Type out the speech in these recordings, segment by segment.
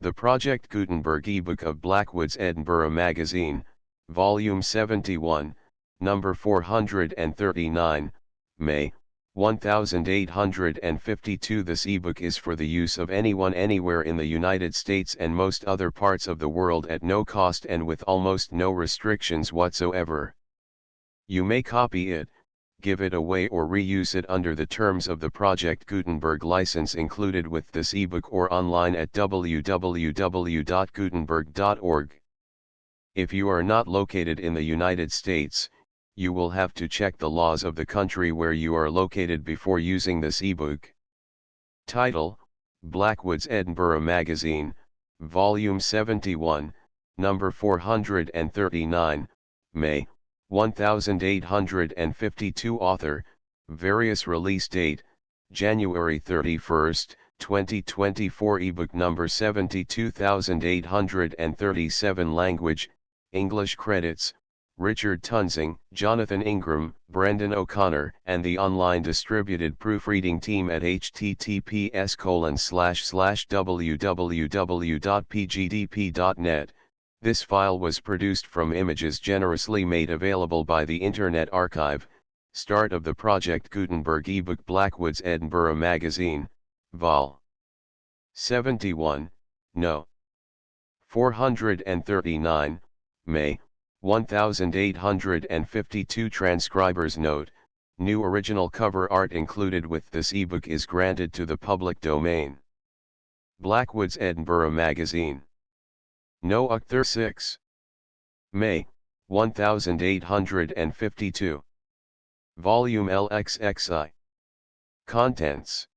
The Project Gutenberg ebook of Blackwood's Edinburgh magazine, Volume 71, Number 439, May, 1852. This ebook is for the use of anyone anywhere in the United States and most other parts of the world at no cost and with almost no restrictions whatsoever. You may copy it, give it away or reuse it under the terms of the Project Gutenberg license included with this ebook or online at www.gutenberg.org. If you are not located in the United States, you will have to check the laws of the country where you are located before using this ebook. Title: Blackwood's Edinburgh Magazine, Volume 71, Number 439, May, 1852. Author, various release date, January 31, 2024. Ebook number 72837. Language, English. Credits, Richard Tunsing, Jonathan Ingram, Brendan O'Connor, and the online distributed proofreading team at https://www.pgdp.net. This file was produced from images generously made available by the Internet Archive. Start of the Project Gutenberg ebook. Blackwood's Edinburgh Magazine, Vol. 71, No. 439, May, 1852. Transcriber's note: new original cover art included with this ebook is granted to the public domain. Blackwood's Edinburgh Magazine. No. October 6. May, 1852. Volume LXXI. Contents: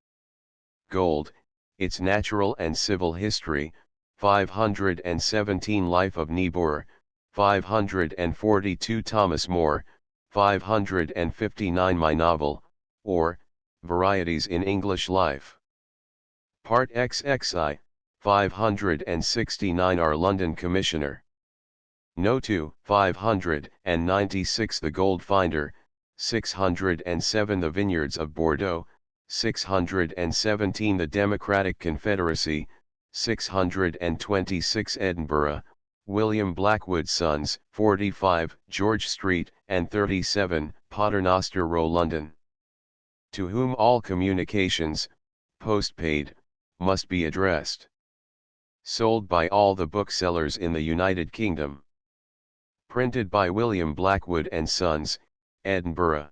Gold, Its Natural and Civil History, 517. Life of Niebuhr, 542. Thomas More, 559. My Novel, or, Varieties in English Life. Part XXI, 569. Our London Commissioner. No. 2, 596. The Gold Finder, 607. The Vineyards of Bordeaux, 617. The Democratic Confederacy, 626. Edinburgh, William Blackwood Sons, 45, George Street, and 37, Paternoster Row, London. To whom all communications, postpaid, must be addressed. Sold by all the booksellers in the United Kingdom. Printed by William Blackwood and Sons, Edinburgh.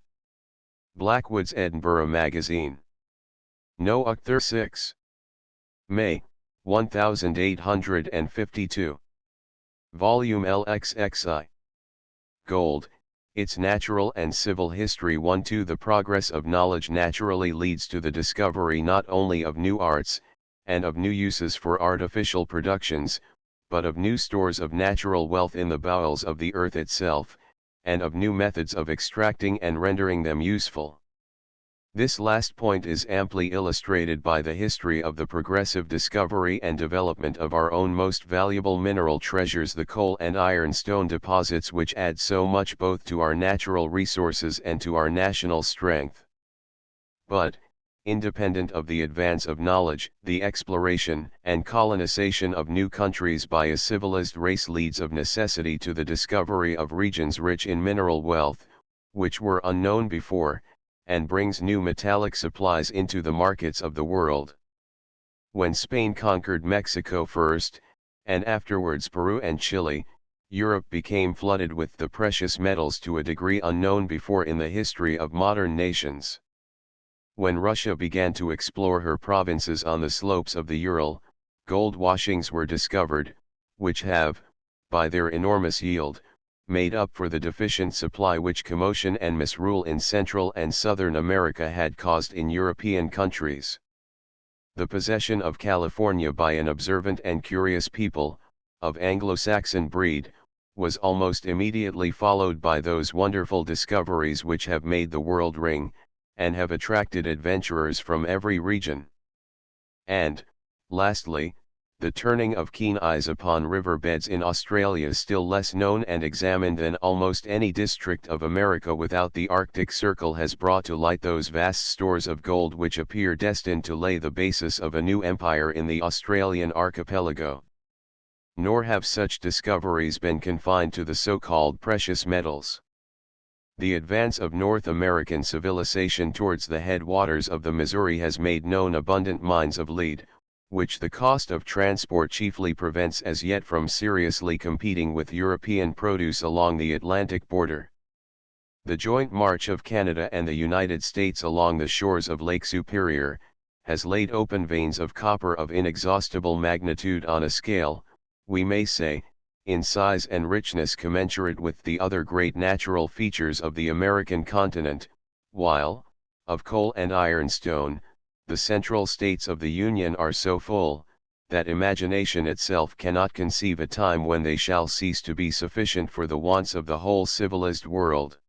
Blackwood's Edinburgh Magazine. No. October 6. May, 1852. Volume LXXI. Gold, Its Natural and Civil History. 1-2. The progress of knowledge naturally leads to the discovery not only of new arts, and of new uses for artificial productions, but of new stores of natural wealth in the bowels of the earth itself, and of new methods of extracting and rendering them useful. This last point is amply illustrated by the history of the progressive discovery and development of our own most valuable mineral treasures, the coal and ironstone deposits, which add so much both to our natural resources and to our national strength. But, independent of the advance of knowledge, the exploration and colonization of new countries by a civilized race leads of necessity to the discovery of regions rich in mineral wealth, which were unknown before, and brings new metallic supplies into the markets of the world. When Spain conquered Mexico first, and afterwards Peru and Chile, Europe became flooded with the precious metals to a degree unknown before in the history of modern nations. When Russia began to explore her provinces on the slopes of the Ural, gold washings were discovered, which have, by their enormous yield, made up for the deficient supply which commotion and misrule in Central and Southern America had caused in European countries. The possession of California by an observant and curious people, of Anglo-Saxon breed, was almost immediately followed by those wonderful discoveries which have made the world ring, and have attracted adventurers from every region. And, lastly, The turning of keen eyes upon riverbeds in Australia is still less known and examined than almost any district of America without the Arctic Circle has brought to light those vast stores of gold which appear destined to lay the basis of a new empire in the Australian archipelago. Nor have such discoveries been confined to the so-called precious metals. The advance of North American civilization towards the headwaters of the Missouri has made known abundant mines of lead, which the cost of transport chiefly prevents as yet from seriously competing with European produce along the Atlantic border. The joint march of Canada and the United States along the shores of Lake Superior has laid open veins of copper of inexhaustible magnitude on a scale, we may say, in size and richness commensurate with the other great natural features of the American continent, while, of coal and ironstone, the central states of the Union are so full, that imagination itself cannot conceive a time when they shall cease to be sufficient for the wants of the whole civilized world.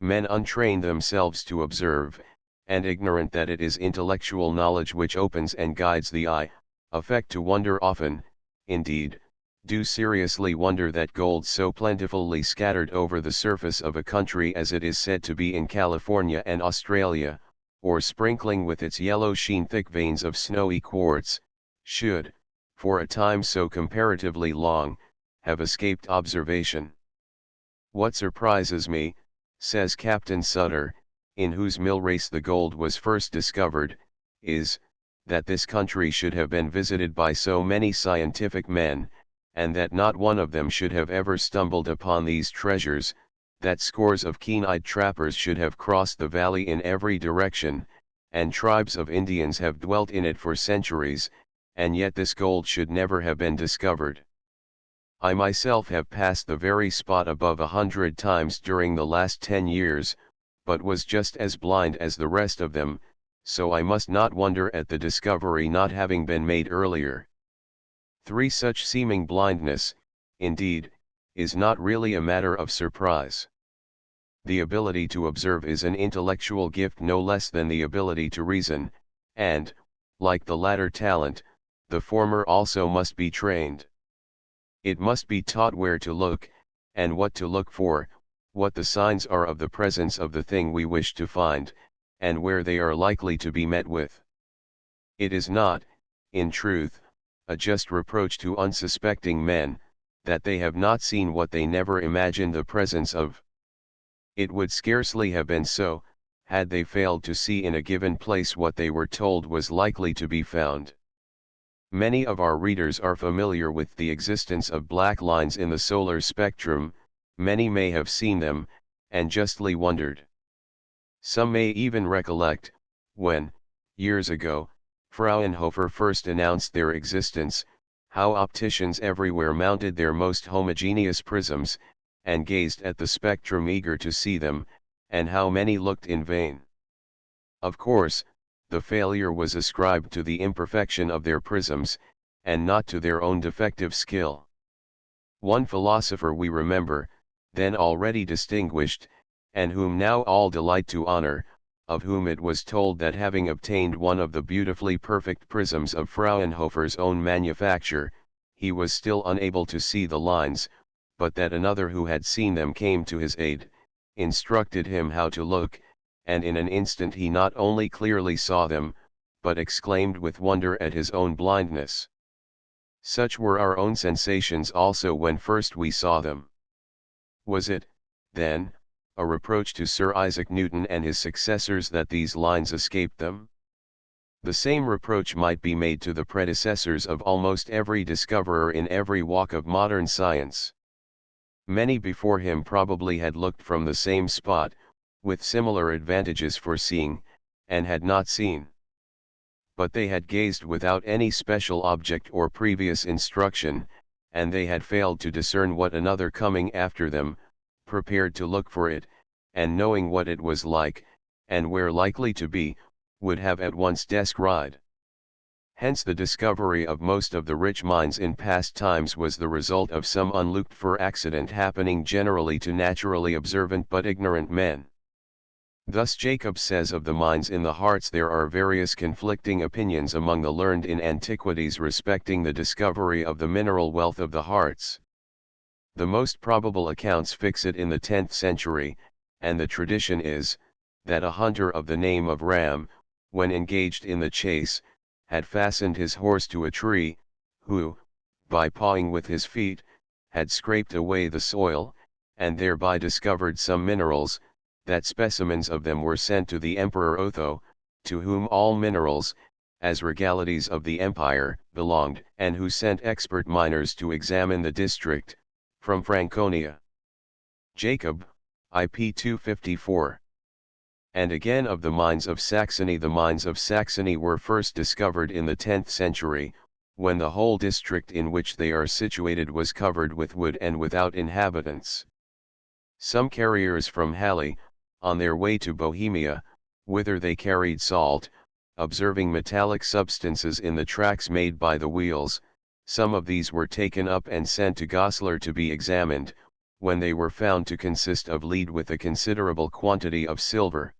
Men untrain themselves to observe, and ignorant that it is intellectual knowledge which opens and guides the eye, affect to wonder often, indeed, do seriously wonder that gold so plentifully scattered over the surface of a country as it is said to be in California and Australia, or sprinkling with its yellow sheen thick veins of snowy quartz, should, for a time so comparatively long, have escaped observation. What surprises me, says Captain Sutter, in whose mill race the gold was first discovered, is, that this country should have been visited by so many scientific men, and that not one of them should have ever stumbled upon these treasures, that scores of keen-eyed trappers should have crossed the valley in every direction, and tribes of Indians have dwelt in it for centuries, and yet this gold should never have been discovered. I myself have passed the very spot above 100 times during the last 10 years, but was just as blind as the rest of them, so I must not wonder at the discovery not having been made earlier. Such seeming blindness, indeed, is not really a matter of surprise. The ability to observe is an intellectual gift no less than the ability to reason, and, like the latter talent, the former also must be trained. It must be taught where to look, and what to look for, what the signs are of the presence of the thing we wish to find, and where they are likely to be met with. It is not, in truth, a just reproach to unsuspecting men, that they have not seen what they never imagined the presence of. It would scarcely have been so, had they failed to see in a given place what they were told was likely to be found. Many of our readers are familiar with the existence of black lines in the solar spectrum, many may have seen them, and justly wondered. Some may even recollect, when, years ago, Fraunhofer first announced their existence, how opticians everywhere mounted their most homogeneous prisms, and gazed at the spectrum eager to see them, and how many looked in vain. Of course, the failure was ascribed to the imperfection of their prisms, and not to their own defective skill. One philosopher we remember, then already distinguished, and whom now all delight to honor, of whom it was told that having obtained one of the beautifully perfect prisms of Fraunhofer's own manufacture, he was still unable to see the lines, but that another who had seen them came to his aid, instructed him how to look, and in an instant he not only clearly saw them, but exclaimed with wonder at his own blindness. Such were our own sensations also when first we saw them. Was it, then, a reproach to Sir Isaac Newton and his successors that these lines escaped them? The same reproach might be made to the predecessors of almost every discoverer in every walk of modern science. Many before him probably had looked from the same spot, with similar advantages for seeing, and had not seen. But they had gazed without any special object or previous instruction, and they had failed to discern what another coming after them, prepared to look for it, and knowing what it was like, and where likely to be, would have at once descried. Hence the discovery of most of the rich mines in past times was the result of some unlooked-for accident happening generally to naturally observant but ignorant men. Thus Jacob says of the mines in the Hartz, there are various conflicting opinions among the learned in antiquities respecting the discovery of the mineral wealth of the Hartz. The most probable accounts fix it in the 10th century, and the tradition is, that a hunter of the name of Ram, when engaged in the chase, had fastened his horse to a tree, who, by pawing with his feet, had scraped away the soil, and thereby discovered some minerals, that specimens of them were sent to the Emperor Otho, to whom all minerals, as regalities of the empire, belonged, and who sent expert miners to examine the district, from Franconia. Jacob, IP 254. And again of the mines of Saxony. The mines of Saxony were first discovered in the 10th century, when the whole district in which they are situated was covered with wood and without inhabitants. Some carriers from Halle, on their way to Bohemia, whither they carried salt, observing metallic substances in the tracks made by the wheels, some of these were taken up and sent to Goslar to be examined, when they were found to consist of lead with a considerable quantity of silver.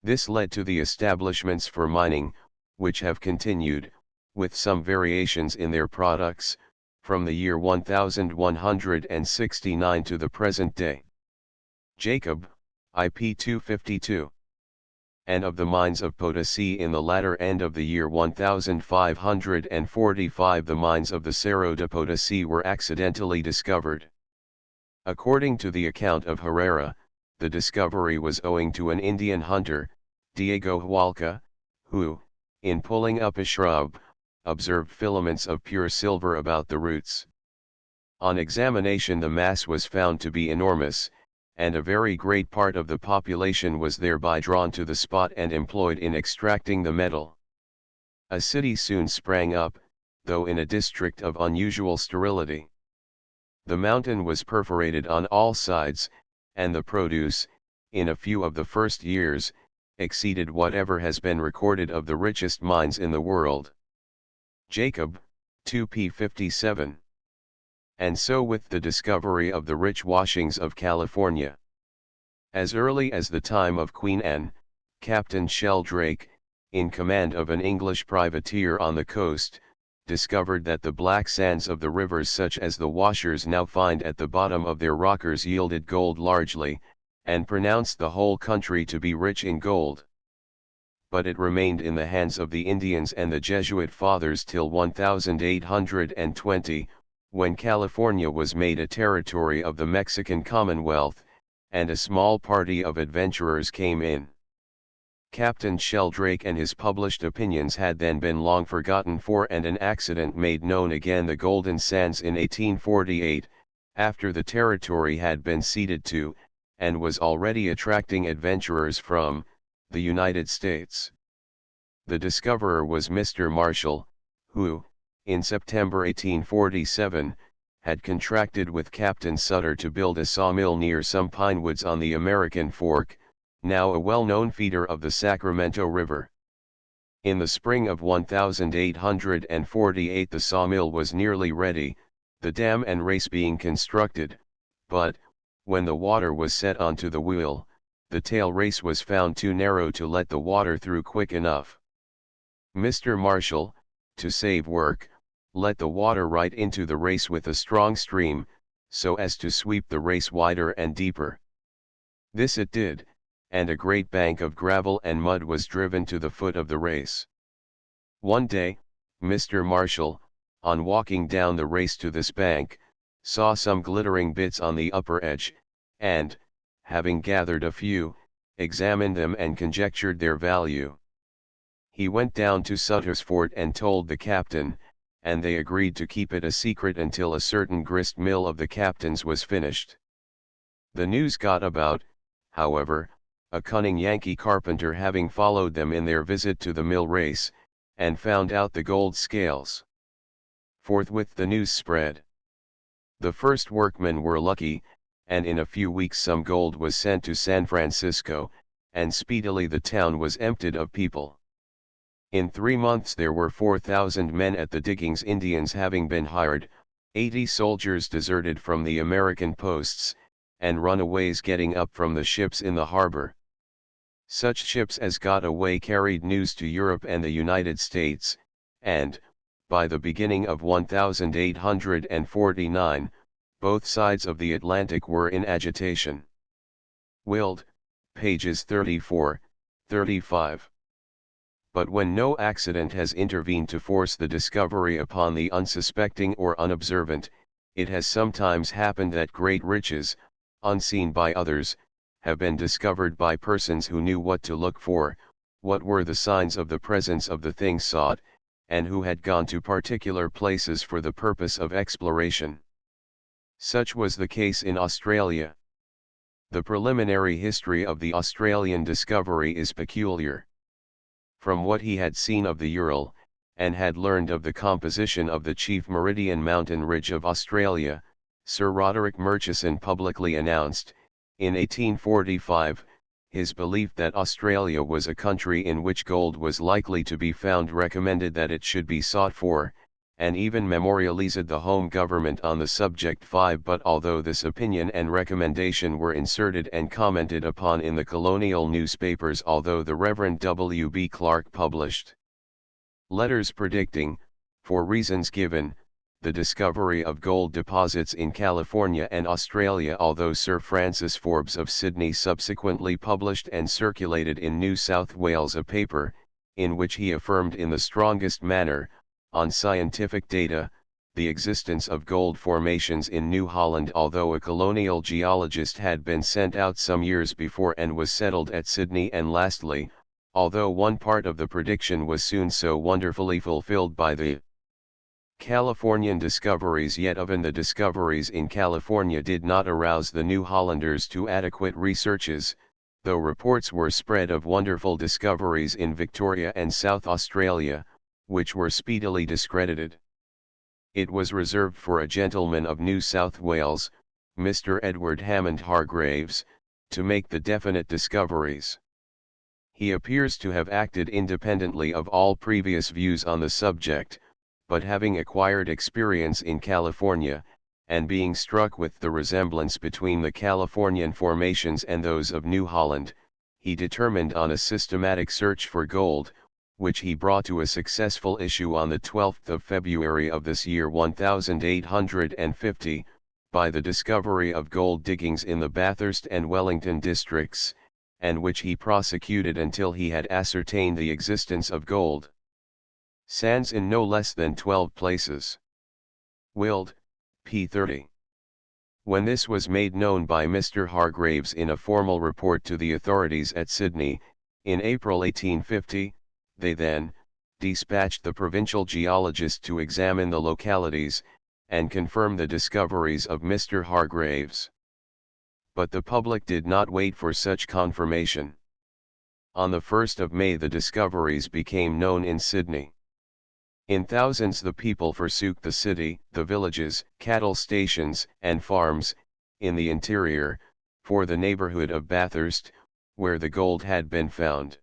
This led to the establishments for mining, which have continued, with some variations in their products, from the year 1169 to the present day. Jacob, IP 252. And of the mines of Potosi in the latter end of the year 1545, the mines of the Cerro de Potosi were accidentally discovered. According to the account of Herrera, the discovery was owing to an Indian hunter, Diego Hualca, who, in pulling up a shrub, observed filaments of pure silver about the roots. On examination, the mass was found to be enormous, and a very great part of the population was thereby drawn to the spot and employed in extracting the metal. A city soon sprang up, though in a district of unusual sterility. The mountain was perforated on all sides, and the produce, in a few of the first years, exceeded whatever has been recorded of the richest mines in the world. Jacob, 2p57. And so with the discovery of the rich washings of California. As early as the time of Queen Anne, Captain Sheldrake, in command of an English privateer on the coast, discovered that the black sands of the rivers, such as the washers now find at the bottom of their rockers, yielded gold largely, and pronounced the whole country to be rich in gold. But it remained in the hands of the Indians and the Jesuit fathers till 1820, when California was made a territory of the Mexican Commonwealth, and a small party of adventurers came in. Captain Sheldrake and his published opinions had then been long forgotten for, and an accident made known again the golden sands in 1848, after the territory had been ceded to, and was already attracting adventurers from, the United States. The discoverer was Mr. Marshall, who, in September 1847, had contracted with Captain Sutter to build a sawmill near some pine woods on the American Fork, now a well-known feeder of the Sacramento River. In the spring of 1848 the sawmill was nearly ready, the dam and race being constructed, but, when the water was set onto the wheel, the tail race was found too narrow to let the water through quick enough. Mr. Marshall, to save work, let the water right into the race with a strong stream, so as to sweep the race wider and deeper. This it did, and a great bank of gravel and mud was driven to the foot of the race. One day, Mr. Marshall, on walking down the race to this bank, saw some glittering bits on the upper edge, and, having gathered a few, examined them and conjectured their value. He went down to Sutter's Fort and told the captain, and they agreed to keep it a secret until a certain grist mill of the captain's was finished. The news got about, however, a cunning Yankee carpenter having followed them in their visit to the mill race, and found out the gold scales. Forthwith the news spread. The first workmen were lucky, and in a few weeks some gold was sent to San Francisco, and speedily the town was emptied of people. In 3 months there were 4,000 men at the diggings, Indians having been hired, 80 soldiers deserted from the American posts, and runaways getting up from the ships in the harbor. Such ships as got away carried news to Europe and the United States, and, by the beginning of 1849, both sides of the Atlantic were in agitation. Wild, pages 34, 35. But when no accident has intervened to force the discovery upon the unsuspecting or unobservant, it has sometimes happened that great riches, unseen by others, have been discovered by persons who knew what to look for, what were the signs of the presence of the thing sought, and who had gone to particular places for the purpose of exploration. Such was the case in Australia. The preliminary history of the Australian discovery is peculiar. From what he had seen of the Ural, and had learned of the composition of the chief meridian mountain ridge of Australia, Sir Roderick Murchison publicly announced, in 1845, his belief that Australia was a country in which gold was likely to be found, recommended that it should be sought for, and even memorialized the home government on the subject 5. But although this opinion and recommendation were inserted and commented upon in the colonial newspapers, although the Reverend W. B. Clark published letters predicting, for reasons given, the discovery of gold deposits in California and Australia, although Sir Francis Forbes of Sydney subsequently published and circulated in New South Wales a paper, in which he affirmed in the strongest manner, on scientific data, the existence of gold formations in New Holland, although a colonial geologist had been sent out some years before and was settled at Sydney, and lastly, although one part of the prediction was soon so wonderfully fulfilled by the Californian discoveries, yet even the discoveries in California did not arouse the New Hollanders to adequate researches, though reports were spread of wonderful discoveries in Victoria and South Australia, which were speedily discredited. It was reserved for a gentleman of New South Wales, Mr. Edward Hammond Hargraves, to make the definite discoveries. He appears to have acted independently of all previous views on the subject, but having acquired experience in California, and being struck with the resemblance between the Californian formations and those of New Holland, he determined on a systematic search for gold, which he brought to a successful issue on the 12th of February of this year 1850, by the discovery of gold diggings in the Bathurst and Wellington districts, and which he prosecuted until he had ascertained the existence of gold sands in no less than 12 places. Wild, p. 30. When this was made known by Mr. Hargraves in a formal report to the authorities at Sydney, in April 1850, they then dispatched the provincial geologist to examine the localities, and confirm the discoveries of Mr. Hargraves. But the public did not wait for such confirmation. On the 1st of May the discoveries became known in Sydney. In thousands the people forsook the city, the villages, cattle stations, and farms, in the interior, for the neighborhood of Bathurst, where the gold had been found.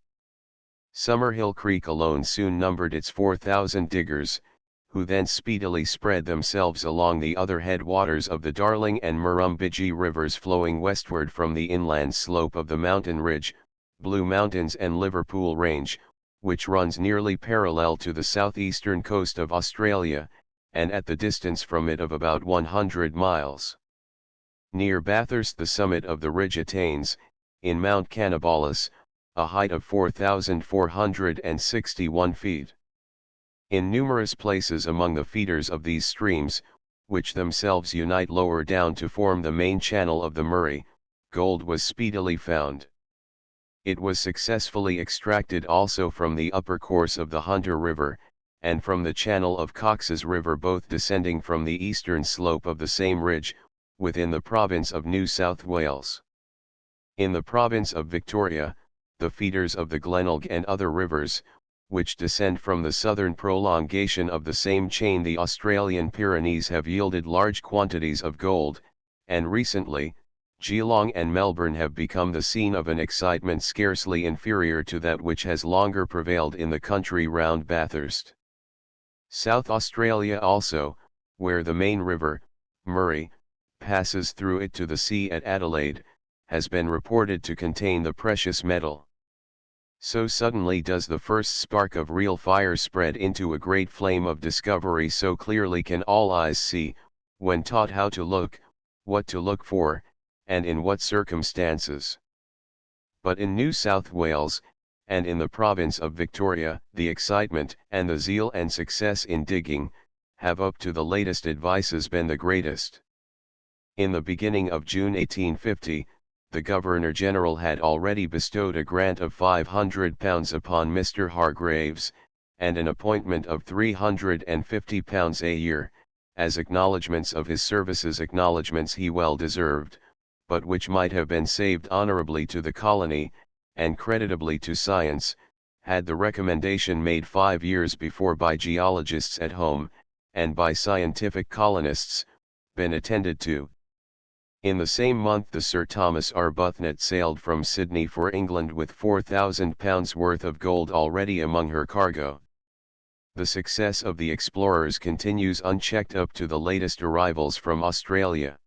Summerhill Creek alone soon numbered its 4,000 diggers, who then speedily spread themselves along the other headwaters of the Darling and Murrumbidgee rivers flowing westward from the inland slope of the mountain ridge, Blue Mountains and Liverpool Range, which runs nearly parallel to the southeastern coast of Australia, and at the distance from it of about 100 miles. Near Bathurst the summit of the ridge attains, in Mount Cannibales, a height of 4,461 feet. In numerous places among the feeders of these streams, which themselves unite lower down to form the main channel of the Murray, gold was speedily found. It was successfully extracted also from the upper course of the Hunter River, and from the channel of Cox's River, both descending from the eastern slope of the same ridge, within the province of New South Wales. In the province of Victoria, the feeders of the Glenelg and other rivers, which descend from the southern prolongation of the same chain, the Australian Pyrenees, have yielded large quantities of gold, and recently, Geelong and Melbourne have become the scene of an excitement scarcely inferior to that which has longer prevailed in the country round Bathurst. South Australia also, where the main river, Murray, passes through it to the sea at Adelaide, has been reported to contain the precious metal. So suddenly does the first spark of real fire spread into a great flame of discovery, so clearly can all eyes see, when taught how to look, what to look for, and in what circumstances. But in New South Wales, and in the province of Victoria, the excitement and the zeal and success in digging, have up to the latest advices been the greatest. In the beginning of June 1850, the Governor-General had already bestowed a grant of £500 upon Mr. Hargraves, and an appointment of £350 a year, as acknowledgments of his services, acknowledgments he well deserved, but which might have been saved honourably to the colony, and creditably to science, had the recommendation made 5 years before by geologists at home, and by scientific colonists, been attended to. In the same month the Sir Thomas Arbuthnot sailed from Sydney for England with £4,000 worth of gold already among her cargo. The success of the explorers continues unchecked up to the latest arrivals from Australia.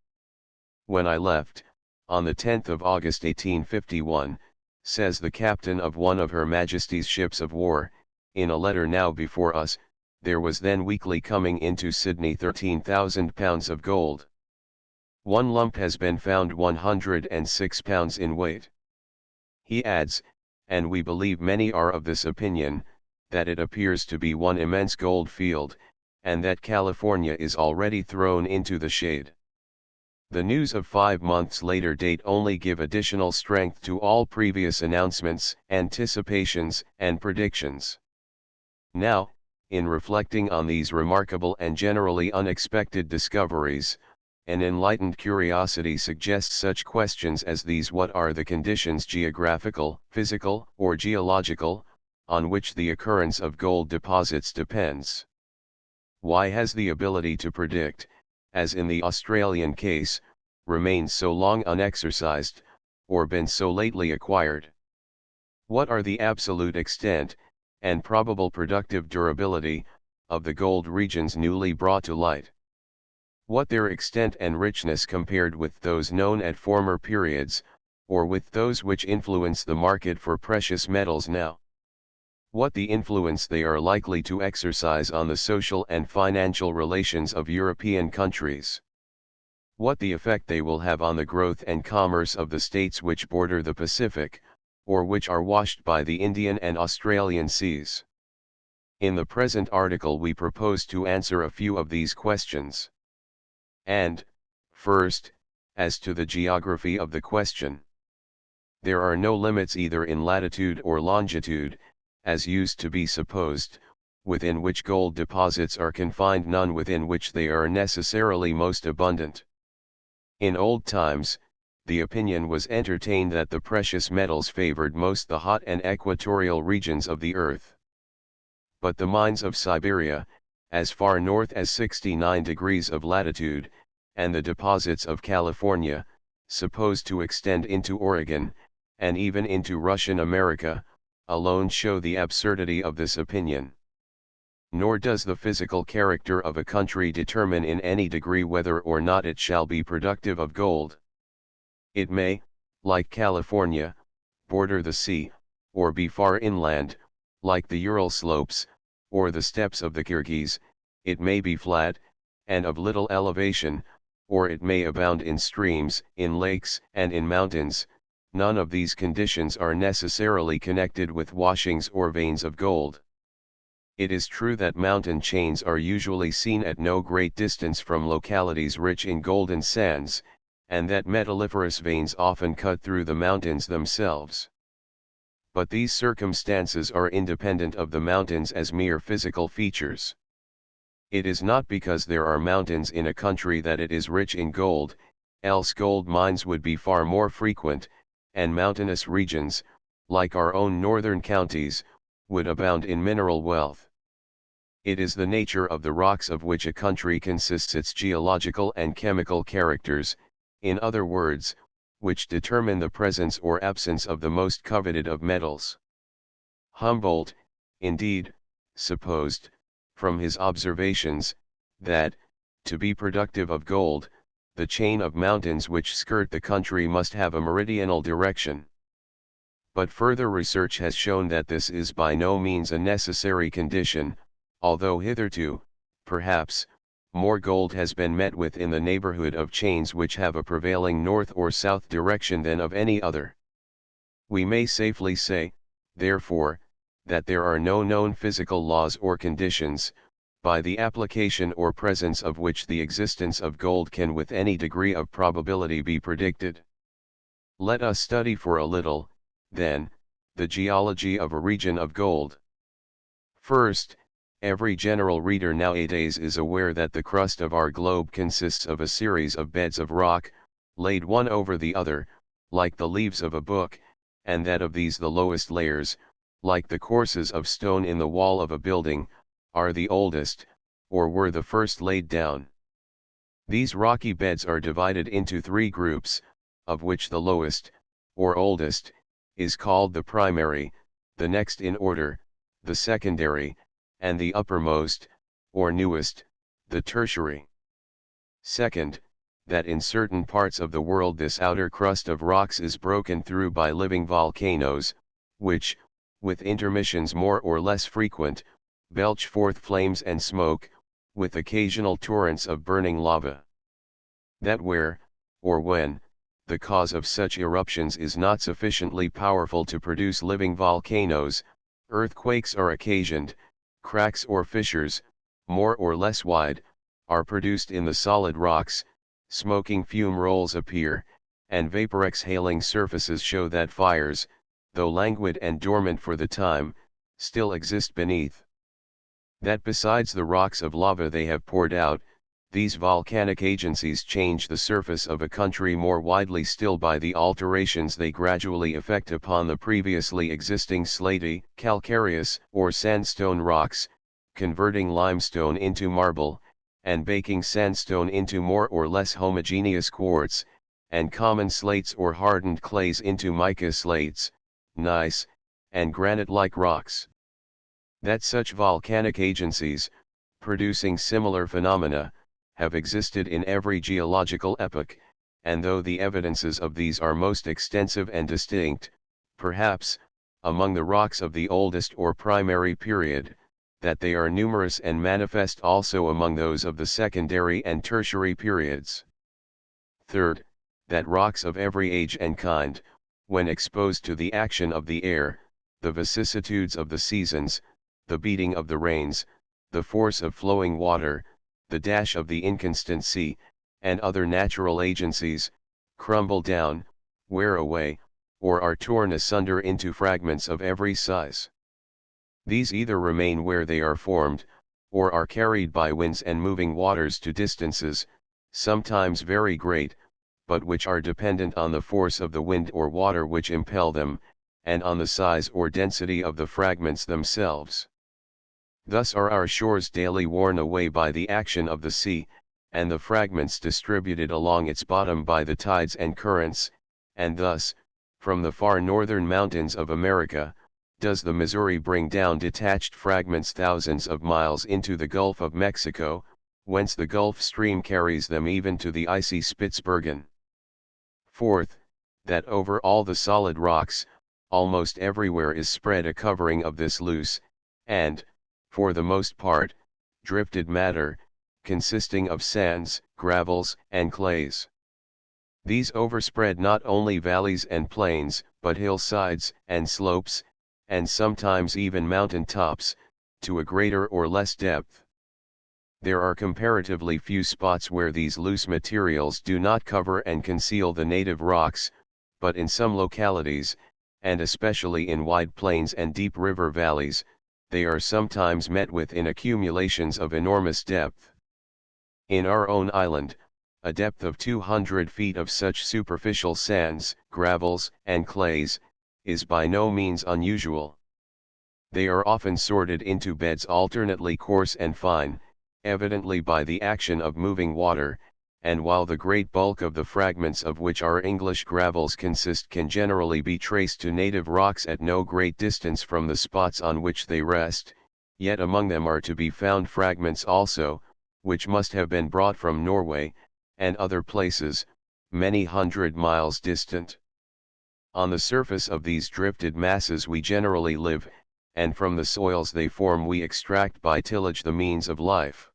When I left, on the 10th of August 1851, says the captain of one of Her Majesty's ships of war, in a letter now before us, there was then weekly coming into Sydney £13,000 of gold. One lump has been found 106 pounds in weight. He adds, and we believe many are of this opinion, that it appears to be one immense gold field, and that California is already thrown into the shade. The news of 5 months later date only give additional strength to all previous announcements, anticipations, and predictions. Now, in reflecting on these remarkable and generally unexpected discoveries, an enlightened curiosity suggests such questions as these: what are the conditions, geographical, physical, or geological, on which the occurrence of gold deposits depends? Why has the ability to predict, as in the Australian case, remained so long unexercised, or been so lately acquired? What are the absolute extent, and probable productive durability, of the gold regions newly brought to light? What their extent and richness compared with those known at former periods, or with those which influence the market for precious metals now? What the influence they are likely to exercise on the social and financial relations of European countries? What the effect they will have on the growth and commerce of the states which border the Pacific, or which are washed by the Indian and Australian seas? In the present article we propose to answer a few of these questions. And, first, as to the geography of the question. There are no limits either in latitude or longitude, as used to be supposed, within which gold deposits are confined, none within which they are necessarily most abundant. In old times, the opinion was entertained that the precious metals favored most the hot and equatorial regions of the earth. But the mines of Siberia, as far north as 69 degrees of latitude, and the deposits of California, supposed to extend into Oregon, and even into Russian America, alone show the absurdity of this opinion. Nor does the physical character of a country determine in any degree whether or not it shall be productive of gold. It may, like California, border the sea, or be far inland, like the Ural slopes, or the steppes of the Kyrgyz. It may be flat, and of little elevation, or it may abound in streams, in lakes, and in mountains. None of these conditions are necessarily connected with washings or veins of gold. It is true that mountain chains are usually seen at no great distance from localities rich in golden sands, and that metalliferous veins often cut through the mountains themselves. But these circumstances are independent of the mountains as mere physical features. It is not because there are mountains in a country that it is rich in gold, else gold mines would be far more frequent, and mountainous regions, like our own northern counties, would abound in mineral wealth. It is the nature of the rocks of which a country consists, its geological and chemical characters, in other words, which determine the presence or absence of the most coveted of metals. Humboldt, indeed, supposed, from his observations, that, to be productive of gold, the chain of mountains which skirt the country must have a meridional direction. But further research has shown that this is by no means a necessary condition, although hitherto, perhaps, more gold has been met with in the neighborhood of chains which have a prevailing north or south direction than of any other. We may safely say, therefore, that there are no known physical laws or conditions, by the application or presence of which the existence of gold can with any degree of probability be predicted. Let us study for a little, then, the geology of a region of gold. First, every general reader nowadays is aware that the crust of our globe consists of a series of beds of rock, laid one over the other, like the leaves of a book, and that of these the lowest layers, like the courses of stone in the wall of a building, are the oldest, or were the first laid down. These rocky beds are divided into three groups, of which the lowest, or oldest, is called the primary, the next in order, the secondary, and the uppermost, or newest, the tertiary. Second, that in certain parts of the world this outer crust of rocks is broken through by living volcanoes, which, with intermissions more or less frequent, belch forth flames and smoke, with occasional torrents of burning lava. That where, or when, the cause of such eruptions is not sufficiently powerful to produce living volcanoes, earthquakes are occasioned, cracks or fissures, more or less wide, are produced in the solid rocks, smoking fume rolls appear, and vapor exhaling surfaces show that fires, though languid and dormant for the time, still exist beneath. That besides the rocks of lava they have poured out, these volcanic agencies change the surface of a country more widely still by the alterations they gradually effect upon the previously existing slaty, calcareous, or sandstone rocks, converting limestone into marble, and baking sandstone into more or less homogeneous quartz, and common slates or hardened clays into mica slates, gneiss, and granite-like rocks. That such volcanic agencies, producing similar phenomena, have existed in every geological epoch, and though the evidences of these are most extensive and distinct, perhaps, among the rocks of the oldest or primary period, that they are numerous and manifest also among those of the secondary and tertiary periods. Third, that rocks of every age and kind, when exposed to the action of the air, the vicissitudes of the seasons, the beating of the rains, the force of flowing water, the dash of the inconstant sea, and other natural agencies, crumble down, wear away, or are torn asunder into fragments of every size. These either remain where they are formed, or are carried by winds and moving waters to distances, sometimes very great, but which are dependent on the force of the wind or water which impel them, and on the size or density of the fragments themselves. Thus are our shores daily worn away by the action of the sea, and the fragments distributed along its bottom by the tides and currents, and thus, from the far northern mountains of America, does the Missouri bring down detached fragments thousands of miles into the Gulf of Mexico, whence the Gulf Stream carries them even to the icy Spitzbergen. Fourth, that over all the solid rocks, almost everywhere is spread a covering of this loose, and, for the most part, drifted matter, consisting of sands, gravels, and clays. These overspread not only valleys and plains, but hillsides, and slopes, and sometimes even mountain tops, to a greater or less depth. There are comparatively few spots where these loose materials do not cover and conceal the native rocks, but in some localities, and especially in wide plains and deep river valleys, they are sometimes met with in accumulations of enormous depth. In our own island, a depth of 200 feet of such superficial sands, gravels, and clays, is by no means unusual. They are often sorted into beds alternately coarse and fine, evidently by the action of moving water, and while the great bulk of the fragments of which our English gravels consist can generally be traced to native rocks at no great distance from the spots on which they rest, yet among them are to be found fragments also, which must have been brought from Norway, and other places, many hundred miles distant. On the surface of these drifted masses we generally live, and from the soils they form we extract by tillage the means of life.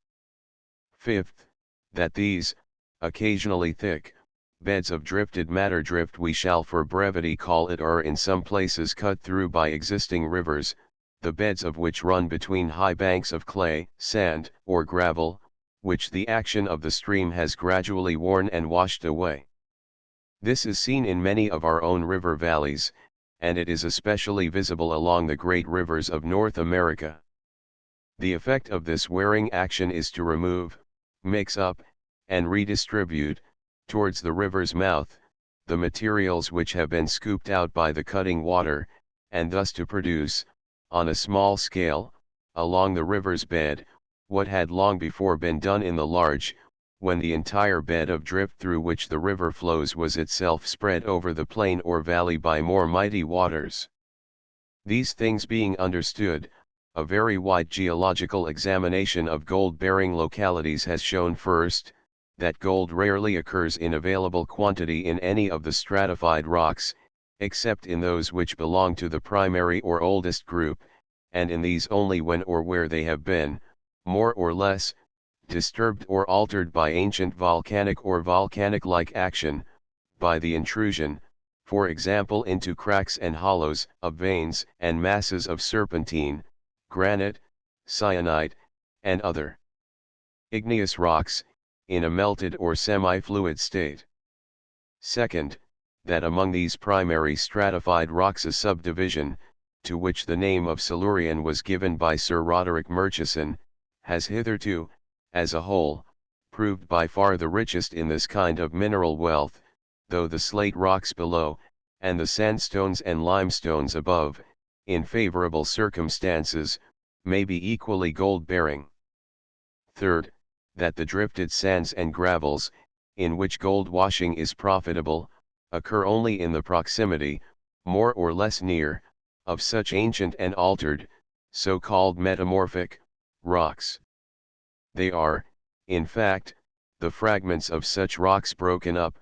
Fifth, that these, occasionally thick, beds of drifted matter drift we shall for brevity call it are in some places cut through by existing rivers, the beds of which run between high banks of clay, sand, or gravel, which the action of the stream has gradually worn and washed away. This is seen in many of our own river valleys, and it is especially visible along the great rivers of North America. The effect of this wearing action is to remove, mix up, and redistribute, towards the river's mouth, the materials which have been scooped out by the cutting water, and thus to produce, on a small scale, along the river's bed, what had long before been done in the large, when the entire bed of drift through which the river flows was itself spread over the plain or valley by more mighty waters. These things being understood, a very wide geological examination of gold-bearing localities has shown first, that gold rarely occurs in available quantity in any of the stratified rocks, except in those which belong to the primary or oldest group, and in these only when or where they have been, more or less, disturbed or altered by ancient volcanic or volcanic-like action, by the intrusion, for example into cracks and hollows, of veins and masses of serpentine, granite, syenite, and other igneous rocks, in a melted or semi-fluid state. Second, that among these primary stratified rocks a subdivision, to which the name of Silurian was given by Sir Roderick Murchison, has hitherto, as a whole, proved by far the richest in this kind of mineral wealth, though the slate rocks below, and the sandstones and limestones above, in favorable circumstances, may be equally gold-bearing. Third, that the drifted sands and gravels, in which gold washing is profitable, occur only in the proximity, more or less near, of such ancient and altered, so-called metamorphic, rocks. They are, in fact, the fragments of such rocks broken up,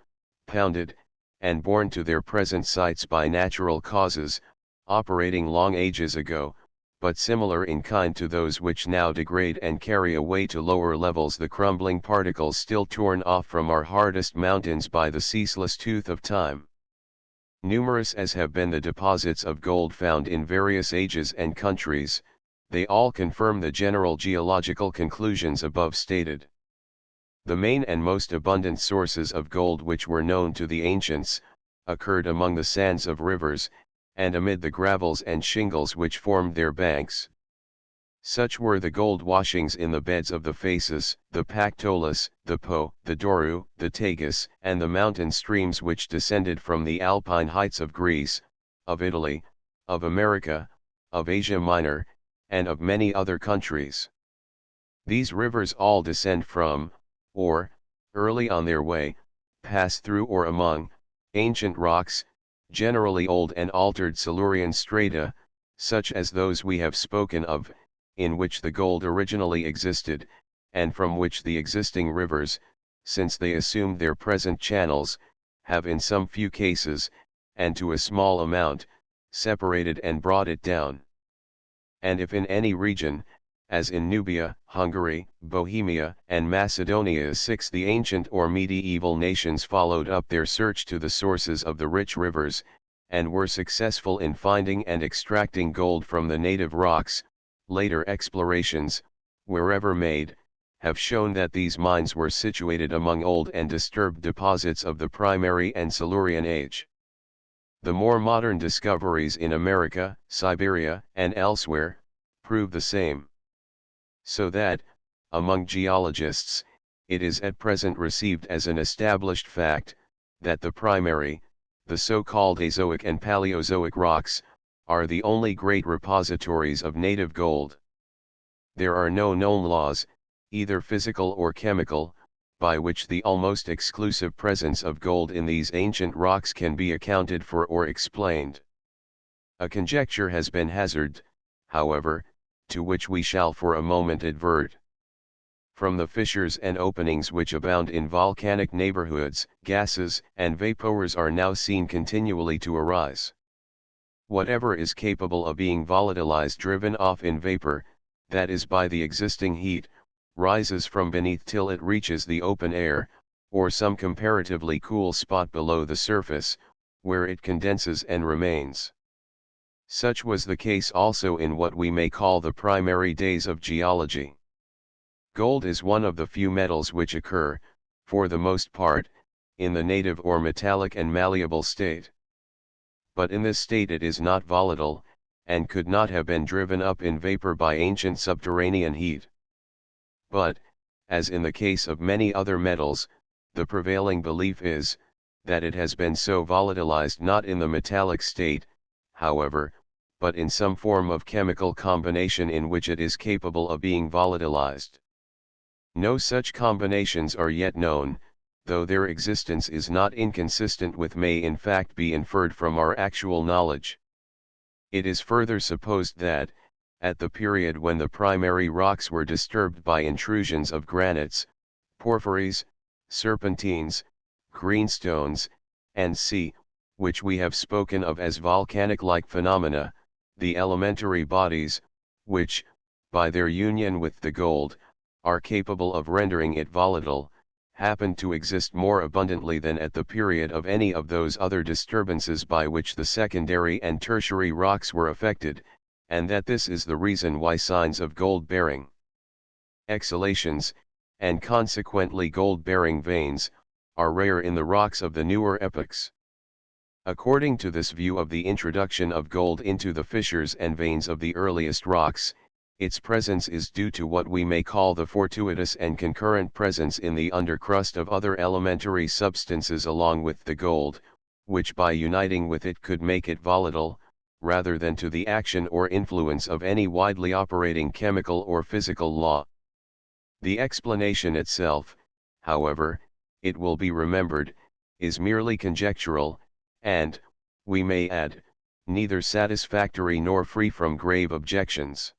pounded, and borne to their present sites by natural causes, operating long ages ago, but similar in kind to those which now degrade and carry away to lower levels the crumbling particles still torn off from our hardest mountains by the ceaseless tooth of time. Numerous as have been the deposits of gold found in various ages and countries, they all confirm the general geological conclusions above stated. The main and most abundant sources of gold which were known to the ancients, occurred among the sands of rivers, and amid the gravels and shingles which formed their banks. Such were the gold washings in the beds of the Phasis, the Pactolus, the Po, the Douro, the Tagus, and the mountain streams which descended from the alpine heights of Greece, of Italy, of America, of Asia Minor, and of many other countries. These rivers all descend from, or, early on their way, pass through or among, ancient rocks, generally old and altered Silurian strata, such as those we have spoken of, in which the gold originally existed, and from which the existing rivers, since they assumed their present channels, have in some few cases, and to a small amount, separated and brought it down. And if in any region, as in Nubia, Hungary, Bohemia, and Macedonia 6 the ancient or medieval nations followed up their search to the sources of the rich rivers, and were successful in finding and extracting gold from the native rocks, later explorations, wherever made, have shown that these mines were situated among old and disturbed deposits of the primary and Silurian age. The more modern discoveries in America, Siberia, and elsewhere, prove the same. So that, among geologists, it is at present received as an established fact, that the primary, the so-called Azoic and Paleozoic rocks, are the only great repositories of native gold. There are no known laws, either physical or chemical, by which the almost exclusive presence of gold in these ancient rocks can be accounted for or explained. A conjecture has been hazarded, however, to which we shall for a moment advert. From the fissures and openings which abound in volcanic neighborhoods, gases and vapors are now seen continually to arise. Whatever is capable of being volatilized driven off in vapor, that is by the existing heat, rises from beneath till it reaches the open air, or some comparatively cool spot below the surface, where it condenses and remains. Such was the case also in what we may call the primary days of geology. Gold is one of the few metals which occur, for the most part, in the native or metallic and malleable state. But in this state it is not volatile, and could not have been driven up in vapor by ancient subterranean heat. But, as in the case of many other metals, the prevailing belief is, that it has been so volatilized not in the metallic state, however, but in some form of chemical combination in which it is capable of being volatilized. No such combinations are yet known, though their existence is not inconsistent with may in fact be inferred from our actual knowledge. It is further supposed that, at the period when the primary rocks were disturbed by intrusions of granites, porphyries, serpentines, greenstones, and which we have spoken of as volcanic-like phenomena, the elementary bodies, which, by their union with the gold, are capable of rendering it volatile, happened to exist more abundantly than at the period of any of those other disturbances by which the secondary and tertiary rocks were affected, and that this is the reason why signs of gold-bearing exhalations, and consequently gold-bearing veins, are rare in the rocks of the newer epochs. According to this view of the introduction of gold into the fissures and veins of the earliest rocks, its presence is due to what we may call the fortuitous and concurrent presence in the undercrust of other elementary substances along with the gold, which by uniting with it could make it volatile, rather than to the action or influence of any widely operating chemical or physical law. The explanation itself, however, it will be remembered, is merely conjectural, and, we may add, neither satisfactory nor free from grave objections.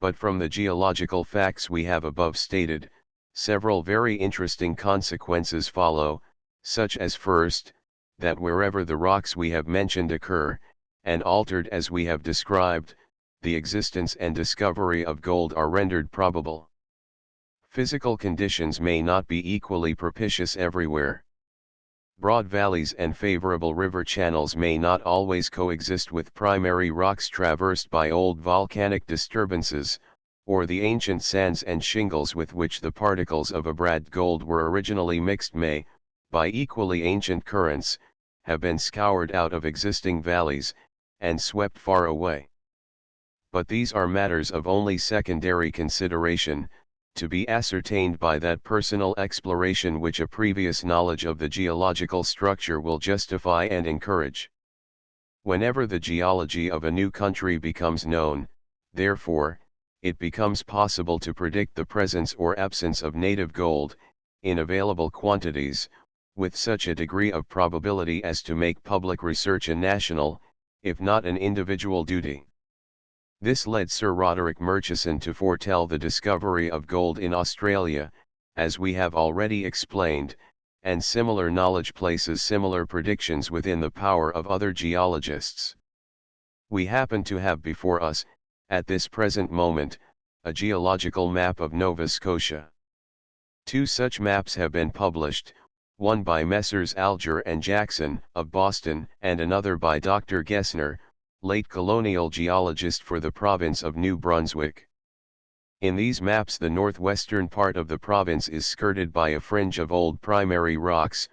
But from the geological facts we have above stated, several very interesting consequences follow, such as first, that wherever the rocks we have mentioned occur, and altered as we have described, the existence and discovery of gold are rendered probable. Physical conditions may not be equally propitious everywhere. Broad valleys and favorable river channels may not always coexist with primary rocks traversed by old volcanic disturbances, or the ancient sands and shingles with which the particles of abrade gold were originally mixed may, by equally ancient currents, have been scoured out of existing valleys, and swept far away. But these are matters of only secondary consideration, to be ascertained by that personal exploration which a previous knowledge of the geological structure will justify and encourage. Whenever the geology of a new country becomes known, therefore, it becomes possible to predict the presence or absence of native gold, in available quantities, with such a degree of probability as to make public research a national, if not an individual duty. This led Sir Roderick Murchison to foretell the discovery of gold in Australia, as we have already explained, and similar knowledge places similar predictions within the power of other geologists. We happen to have before us, at this present moment, a geological map of Nova Scotia. Two such maps have been published, one by Messrs. Alger and Jackson, of Boston, and another by Dr. Gessner, late colonial geologist for the province of New Brunswick. In these maps the northwestern part of the province is skirted by a fringe of old primary rocks,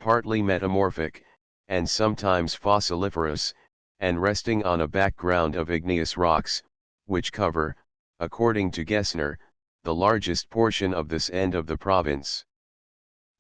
partly metamorphic, and sometimes fossiliferous, and resting on a background of igneous rocks, which cover, according to Gessner, the largest portion of this end of the province.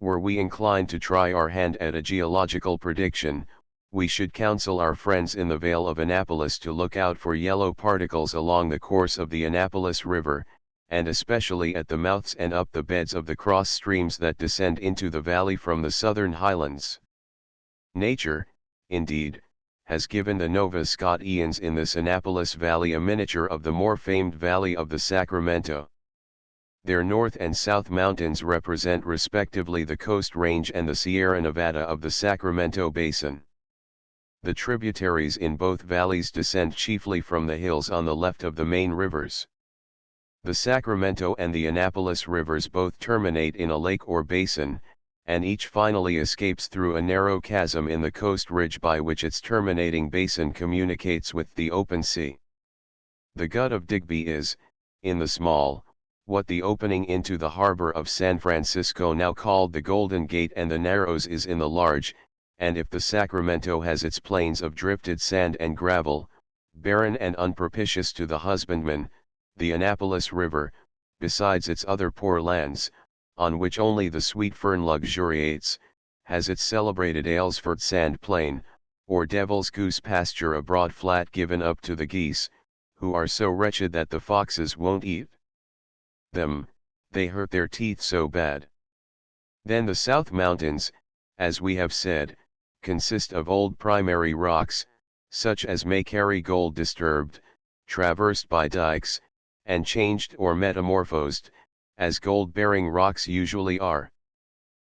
Were we inclined to try our hand at a geological prediction, we should counsel our friends in the Vale of Annapolis to look out for yellow particles along the course of the Annapolis River, and especially at the mouths and up the beds of the cross streams that descend into the valley from the southern highlands. Nature, indeed, has given the Nova Scotians in this Annapolis Valley a miniature of the more famed valley of the Sacramento. Their north and south mountains represent respectively the Coast Range and the Sierra Nevada of the Sacramento Basin. The tributaries in both valleys descend chiefly from the hills on the left of the main rivers. The Sacramento and the Annapolis rivers both terminate in a lake or basin, and each finally escapes through a narrow chasm in the coast ridge by which its terminating basin communicates with the open sea. The Gut of Digby is, in the small, what the opening into the harbor of San Francisco now called the Golden Gate and the Narrows is in the large, and if the Sacramento has its plains of drifted sand and gravel, barren and unpropitious to the husbandman, the Annapolis River, besides its other poor lands, on which only the sweet fern luxuriates, has its celebrated Aylesford sand plain, or devil's goose pasture, a broad flat given up to the geese, who are so wretched that the foxes won't eat them, they hurt their teeth so bad. Then the South Mountains, as we have said, consist of old primary rocks, such as may carry gold disturbed, traversed by dikes, and changed or metamorphosed, as gold-bearing rocks usually are.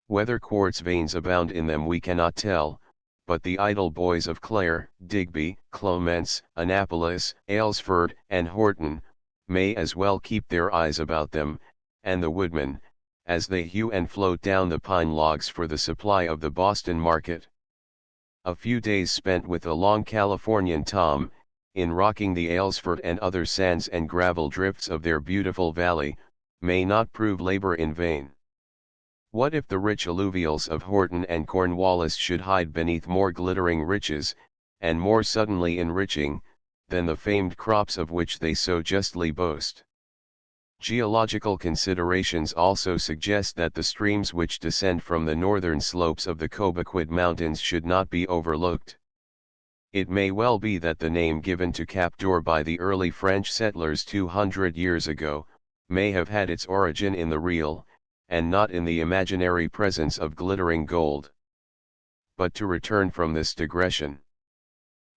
Whether quartz veins abound in them we cannot tell, but the idle boys of Clare, Digby, Clements, Annapolis, Aylesford, and Horton, may as well keep their eyes about them, and the woodmen, as they hew and float down the pine logs for the supply of the Boston market. A few days spent with a long Californian Tom, in rocking the Aylesford and other sands and gravel drifts of their beautiful valley, may not prove labor in vain. What if the rich alluvials of Horton and Cornwallis should hide beneath more glittering riches, and more suddenly enriching, than the famed crops of which they so justly boast? Geological considerations also suggest that the streams which descend from the northern slopes of the Cobequid Mountains should not be overlooked. It may well be that the name given to Cap d'Or by the early French settlers 200 years ago, may have had its origin in the real, and not in the imaginary presence of glittering gold. But to return from this digression.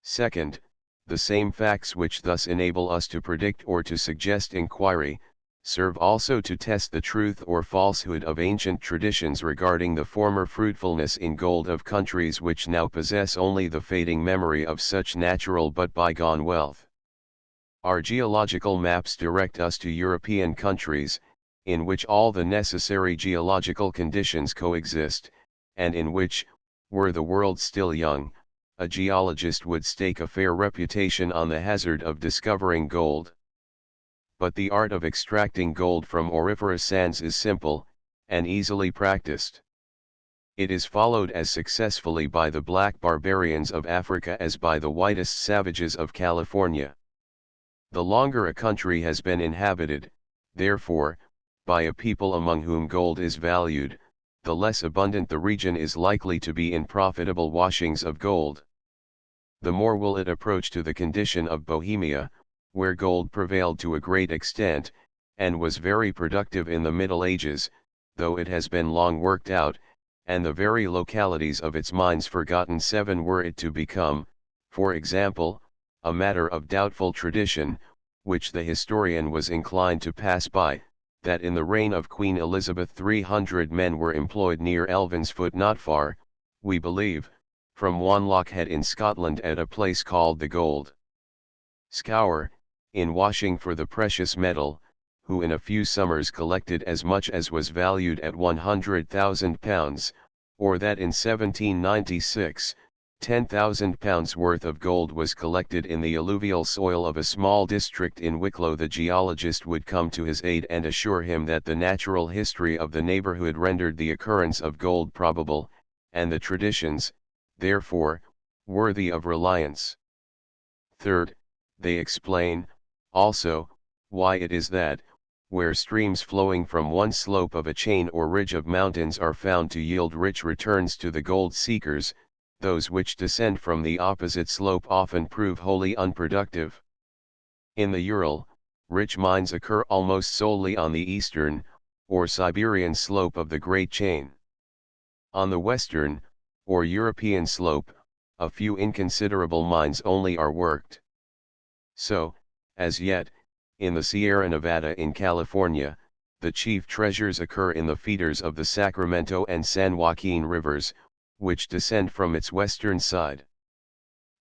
Second, the same facts which thus enable us to predict or to suggest inquiry, serve also to test the truth or falsehood of ancient traditions regarding the former fruitfulness in gold of countries which now possess only the fading memory of such natural but bygone wealth. Our geological maps direct us to European countries, in which all the necessary geological conditions coexist, and in which, were the world still young, a geologist would stake a fair reputation on the hazard of discovering gold. But the art of extracting gold from auriferous sands is simple, and easily practiced. It is followed as successfully by the black barbarians of Africa as by the whitest savages of California. The longer a country has been inhabited, therefore, by a people among whom gold is valued, the less abundant the region is likely to be in profitable washings of gold. The more will it approach to the condition of Bohemia, where gold prevailed to a great extent, and was very productive in the Middle Ages, though it has been long worked out, and the very localities of its mines forgotten. 7. Were it to become, for example, a matter of doubtful tradition, which the historian was inclined to pass by, that in the reign of Queen Elizabeth 300 men were employed near Elvinsfoot not far, we believe, from Wanlock Head in Scotland at a place called the Gold Scour, in washing for the precious metal, who in a few summers collected as much as was valued at £100,000, or that in 1796, £10,000 worth of gold was collected in the alluvial soil of a small district in Wicklow. The geologist would come to his aid and assure him that the natural history of the neighborhood rendered the occurrence of gold probable, and the traditions, therefore, worthy of reliance. Third, they explain, also, why it is that, where streams flowing from one slope of a chain or ridge of mountains are found to yield rich returns to the gold seekers, those which descend from the opposite slope often prove wholly unproductive. In the Ural, rich mines occur almost solely on the eastern, or Siberian slope of the great chain. On the western, or European slope, a few inconsiderable mines only are worked. So, as yet, in the Sierra Nevada in California, the chief treasures occur in the feeders of the Sacramento and San Joaquin rivers, which descend from its western side.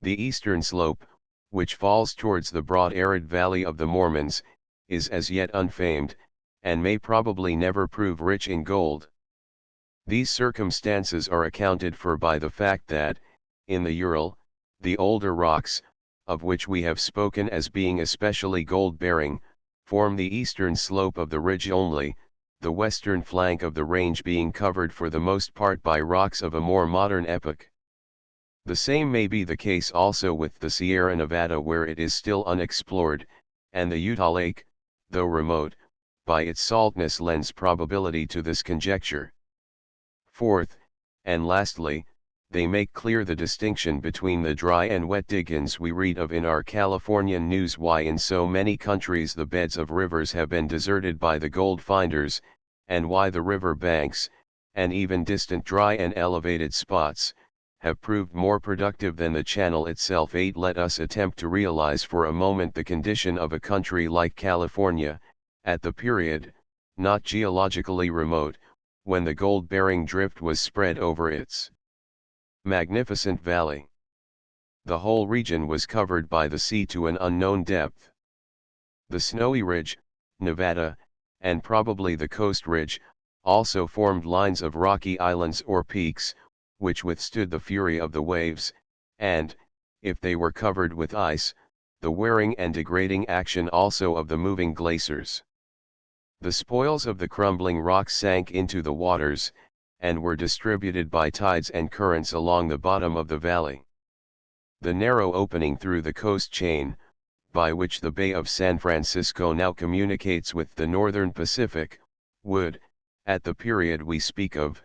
The eastern slope, which falls towards the broad arid valley of the Mormons, is as yet unfamed, and may probably never prove rich in gold. These circumstances are accounted for by the fact that, in the Ural, the older rocks, of which we have spoken as being especially gold-bearing, form the eastern slope of the ridge only, the western flank of the range being covered for the most part by rocks of a more modern epoch. The same may be the case also with the Sierra Nevada, where it is still unexplored, and the Utah Lake, though remote, by its saltness lends probability to this conjecture. Fourth, and lastly, they make clear the distinction between the dry and wet diggings we read of in our Californian news, why in so many countries the beds of rivers have been deserted by the gold finders, and why the river banks, and even distant dry and elevated spots, have proved more productive than the channel itself. 8. Let us attempt to realize for a moment the condition of a country like California, at the period, not geologically remote, when the gold-bearing drift was spread over its magnificent valley. The whole region was covered by the sea to an unknown depth. The Snowy Ridge, Nevada, and probably the Coast Ridge, also formed lines of rocky islands or peaks, which withstood the fury of the waves, and, if they were covered with ice, the wearing and degrading action also of the moving glaciers. The spoils of the crumbling rocks sank into the waters, and were distributed by tides and currents along the bottom of the valley. The narrow opening through the coast chain, by which the Bay of San Francisco now communicates with the northern Pacific, would, at the period we speak of,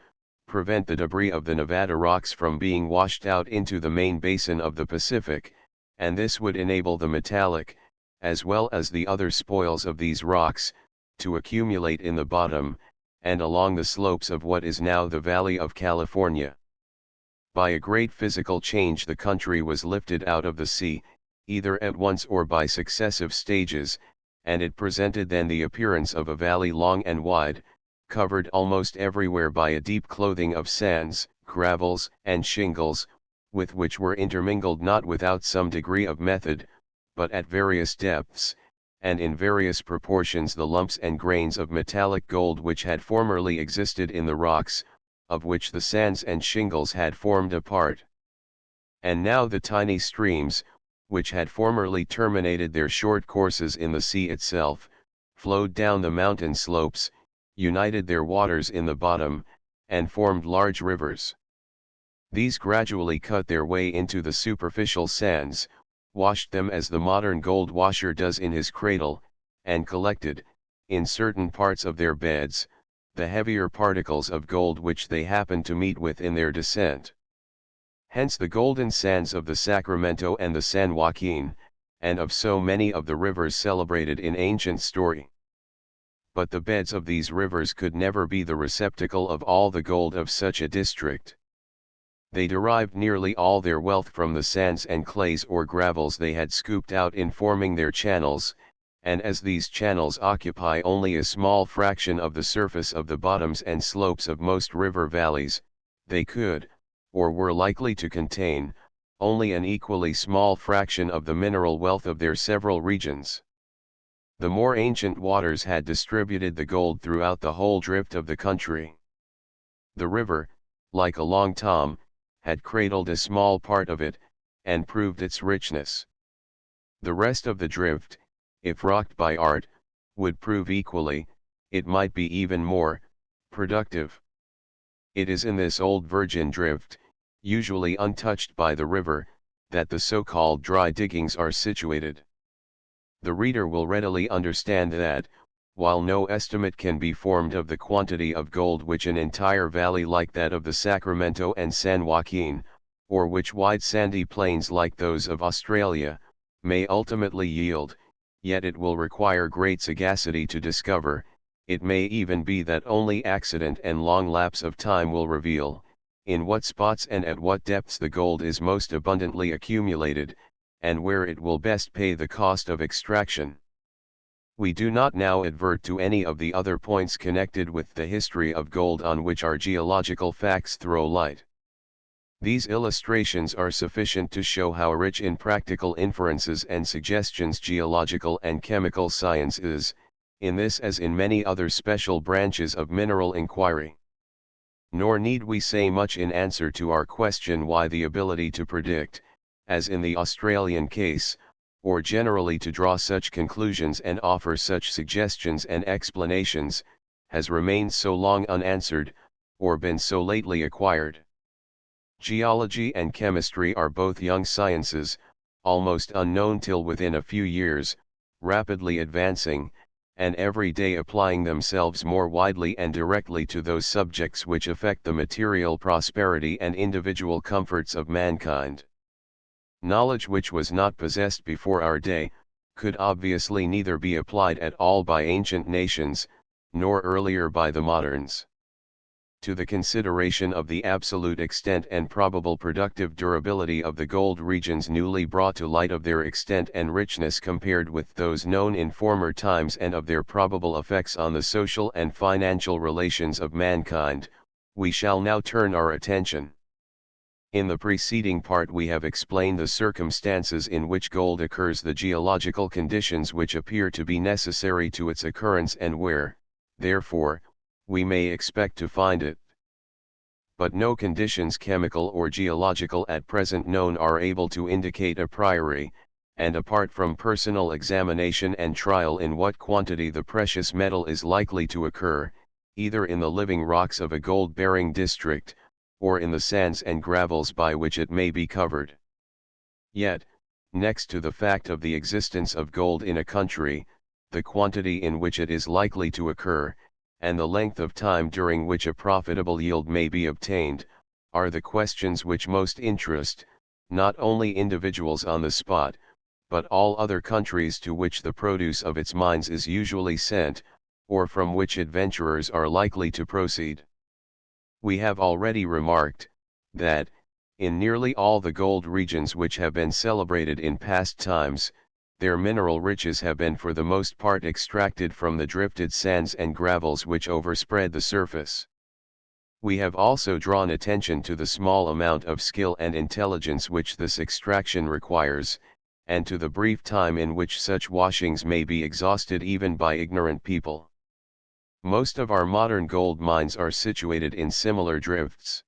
prevent the debris of the Nevada rocks from being washed out into the main basin of the Pacific, and this would enable the metallic, as well as the other spoils of these rocks, to accumulate in the bottom, and along the slopes of what is now the Valley of California. By a great physical change the country was lifted out of the sea, either at once or by successive stages, and it presented then the appearance of a valley long and wide, covered almost everywhere by a deep clothing of sands, gravels, and shingles, with which were intermingled not without some degree of method, but at various depths, and in various proportions, the lumps and grains of metallic gold which had formerly existed in the rocks, of which the sands and shingles had formed a part. And now the tiny streams, which had formerly terminated their short courses in the sea itself, flowed down the mountain slopes, united their waters in the bottom, and formed large rivers. These gradually cut their way into the superficial sands, washed them as the modern gold washer does in his cradle, and collected, in certain parts of their beds, the heavier particles of gold which they happened to meet with in their descent. Hence the golden sands of the Sacramento and the San Joaquin, and of so many of the rivers celebrated in ancient story. But the beds of these rivers could never be the receptacle of all the gold of such a district. They derived nearly all their wealth from the sands and clays or gravels they had scooped out in forming their channels, and as these channels occupy only a small fraction of the surface of the bottoms and slopes of most river valleys, they could, or were likely to contain, only an equally small fraction of the mineral wealth of their several regions. The more ancient waters had distributed the gold throughout the whole drift of the country. The river, like a long tom, had cradled a small part of it, and proved its richness. The rest of the drift, if rocked by art, would prove equally, it might be even more, productive. It is in this old virgin drift, usually untouched by the river, that the so-called dry diggings are situated. The reader will readily understand that, while no estimate can be formed of the quantity of gold which an entire valley like that of the Sacramento and San Joaquin, or which wide sandy plains like those of Australia, may ultimately yield, yet it will require great sagacity to discover. It may even be that only accident and long lapse of time will reveal, in what spots and at what depths the gold is most abundantly accumulated, and where it will best pay the cost of extraction. We do not now advert to any of the other points connected with the history of gold on which our geological facts throw light. These illustrations are sufficient to show how rich in practical inferences and suggestions geological and chemical science is, in this as in many other special branches of mineral inquiry. Nor need we say much in answer to our question why the ability to predict, as in the Australian case, or generally to draw such conclusions and offer such suggestions and explanations, has remained so long unanswered, or been so lately acquired. Geology and chemistry are both young sciences, almost unknown till within a few years, rapidly advancing, and every day applying themselves more widely and directly to those subjects which affect the material prosperity and individual comforts of mankind. Knowledge which was not possessed before our day, could obviously neither be applied at all by ancient nations, nor earlier by the moderns. To the consideration of the absolute extent and probable productive durability of the gold regions newly brought to light, of their extent and richness compared with those known in former times, and of their probable effects on the social and financial relations of mankind, we shall now turn our attention. In the preceding part we have explained the circumstances in which gold occurs, the geological conditions which appear to be necessary to its occurrence, and where, therefore, we may expect to find it. But no conditions chemical or geological at present known are able to indicate a priori, and apart from personal examination and trial, in what quantity the precious metal is likely to occur, either in the living rocks of a gold-bearing district, or in the sands and gravels by which it may be covered. Yet, next to the fact of the existence of gold in a country, the quantity in which it is likely to occur, and the length of time during which a profitable yield may be obtained, are the questions which most interest, not only individuals on the spot, but all other countries to which the produce of its mines is usually sent, or from which adventurers are likely to proceed. We have already remarked, that, in nearly all the gold regions which have been celebrated in past times, their mineral riches have been for the most part extracted from the drifted sands and gravels which overspread the surface. We have also drawn attention to the small amount of skill and intelligence which this extraction requires, and to the brief time in which such washings may be exhausted even by ignorant people. Most of our modern gold mines are situated in similar drifts.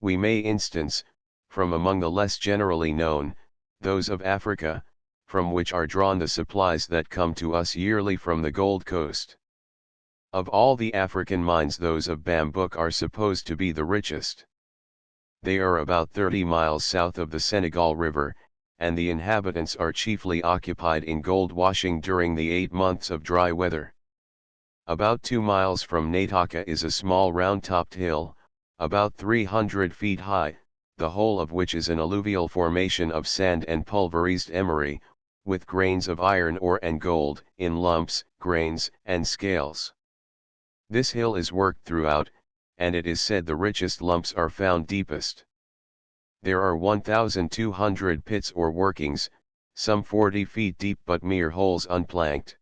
We may instance, from among the less generally known, those of Africa, from which are drawn the supplies that come to us yearly from the Gold Coast. Of all the African mines, those of Bambouk are supposed to be the richest. They are about 30 miles south of the Senegal River, and the inhabitants are chiefly occupied in gold washing during the 8 months of dry weather. About 2 miles from Nataka is a small round-topped hill, about 300 feet high, the whole of which is an alluvial formation of sand and pulverized emery, with grains of iron ore and gold, in lumps, grains, and scales. This hill is worked throughout, and it is said the richest lumps are found deepest. There are 1,200 pits or workings, some 40 feet deep but mere holes unplanked.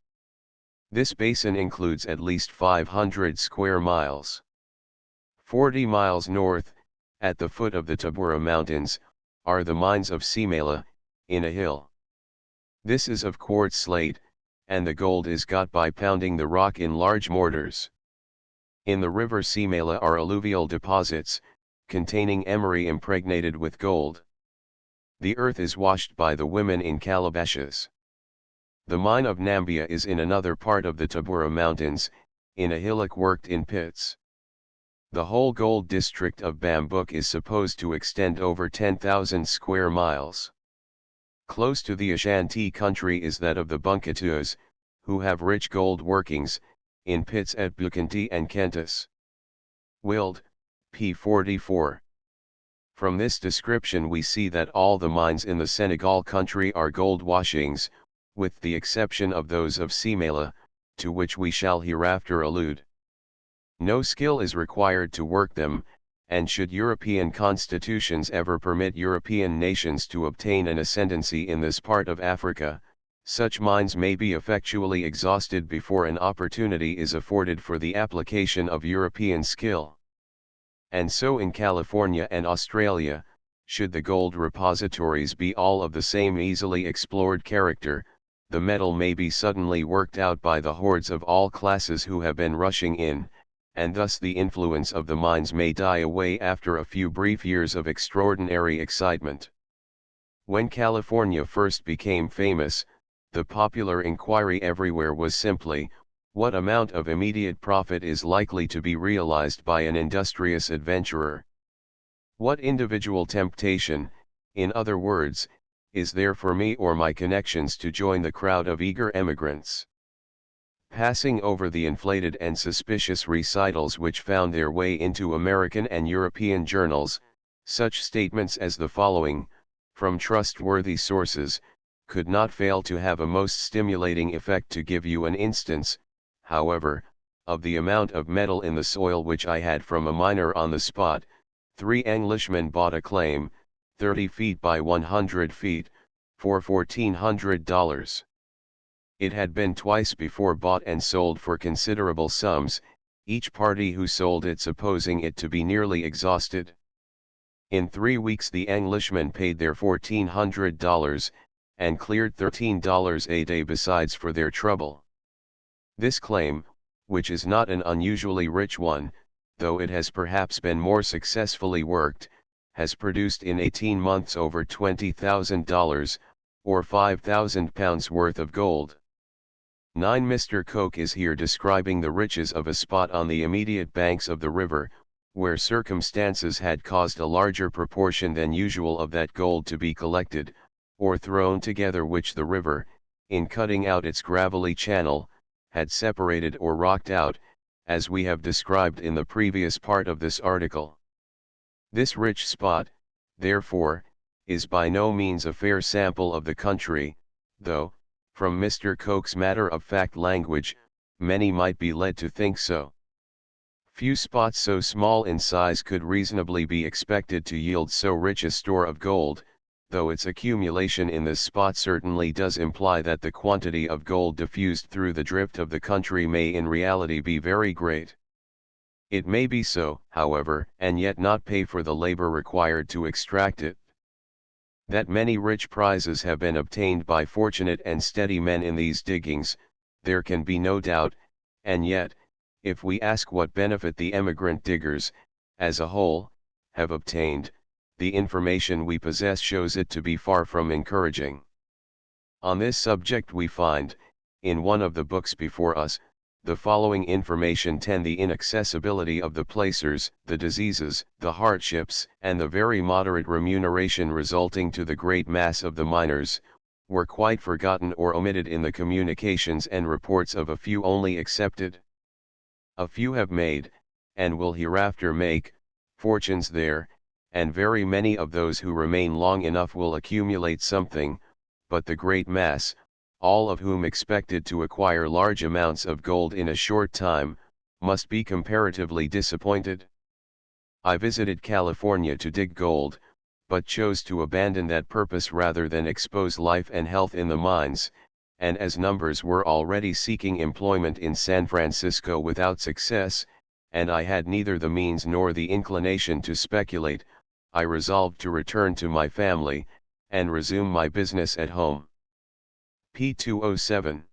This basin includes at least 500 square miles. 40 miles north, at the foot of the Tabora Mountains, are the mines of Simela, in a hill. This is of quartz slate, and the gold is got by pounding the rock in large mortars. In the river Simela are alluvial deposits, containing emery impregnated with gold. The earth is washed by the women in calabashes. The mine of Nambia is in another part of the Tabora Mountains, in a hillock worked in pits. The whole gold district of Bambouk is supposed to extend over 10,000 square miles. Close to the Ashanti country is that of the Bunkatuas, who have rich gold workings, in pits at Bukanti and Kentis. Wild, p. 44. From this description we see that all the mines in the Senegal country are gold washings, with the exception of those of Simela, to which we shall hereafter allude. No skill is required to work them, and should European constitutions ever permit European nations to obtain an ascendancy in this part of Africa, Such mines may be effectually exhausted before an opportunity is afforded for the application of European skill. And so in California and Australia, should the gold repositories be all of the same easily explored character, the metal may be suddenly worked out by the hordes of all classes who have been rushing in, and thus the influence of the mines may die away after a few brief years of extraordinary excitement. When California first became famous, the popular inquiry everywhere was simply, what amount of immediate profit is likely to be realized by an industrious adventurer? What individual temptation, in other words, is there for me or my connections to join the crowd of eager emigrants? Passing over the inflated and suspicious recitals which found their way into American and European journals, such statements as the following, from trustworthy sources, could not fail to have a most stimulating effect. To give you an instance, however, of the amount of metal in the soil which I had from a miner on the spot, 3 Englishmen bought a claim, 30 feet by 100 feet, for $1,400. It had been twice before bought and sold for considerable sums, each party who sold it supposing it to be nearly exhausted. In 3 weeks the Englishmen paid their $1,400, and cleared $13 a day besides for their trouble. This claim, which is not an unusually rich one, though it has perhaps been more successfully worked, has produced in 18 months over $20,000, or £5,000 worth of gold. 9. Mr. Koch is here describing the riches of a spot on the immediate banks of the river, where circumstances had caused a larger proportion than usual of that gold to be collected, or thrown together, which the river, in cutting out its gravelly channel, had separated or rocked out, as we have described in the previous part of this article. This rich spot, therefore, is by no means a fair sample of the country, though, from Mr. Koch's matter-of-fact language, many might be led to think so. Few spots so small in size could reasonably be expected to yield so rich a store of gold, though its accumulation in this spot certainly does imply that the quantity of gold diffused through the drift of the country may in reality be very great. It may be so, however, and yet not pay for the labor required to extract it. That many rich prizes have been obtained by fortunate and steady men in these diggings, there can be no doubt, and yet, if we ask what benefit the emigrant diggers, as a whole, have obtained, the information we possess shows it to be far from encouraging. On this subject we find, in one of the books before us, the following information: 10. The inaccessibility of the placers, the diseases, the hardships, and the very moderate remuneration resulting to the great mass of the miners, were quite forgotten or omitted in the communications and reports of a few only accepted. A few have made, and will hereafter make, fortunes there, and very many of those who remain long enough will accumulate something, but the great mass, all of whom expected to acquire large amounts of gold in a short time, must be comparatively disappointed. I visited California to dig gold, but chose to abandon that purpose rather than expose life and health in the mines, and as numbers were already seeking employment in San Francisco without success, and I had neither the means nor the inclination to speculate, I resolved to return to my family, and resume my business at home. p. 207.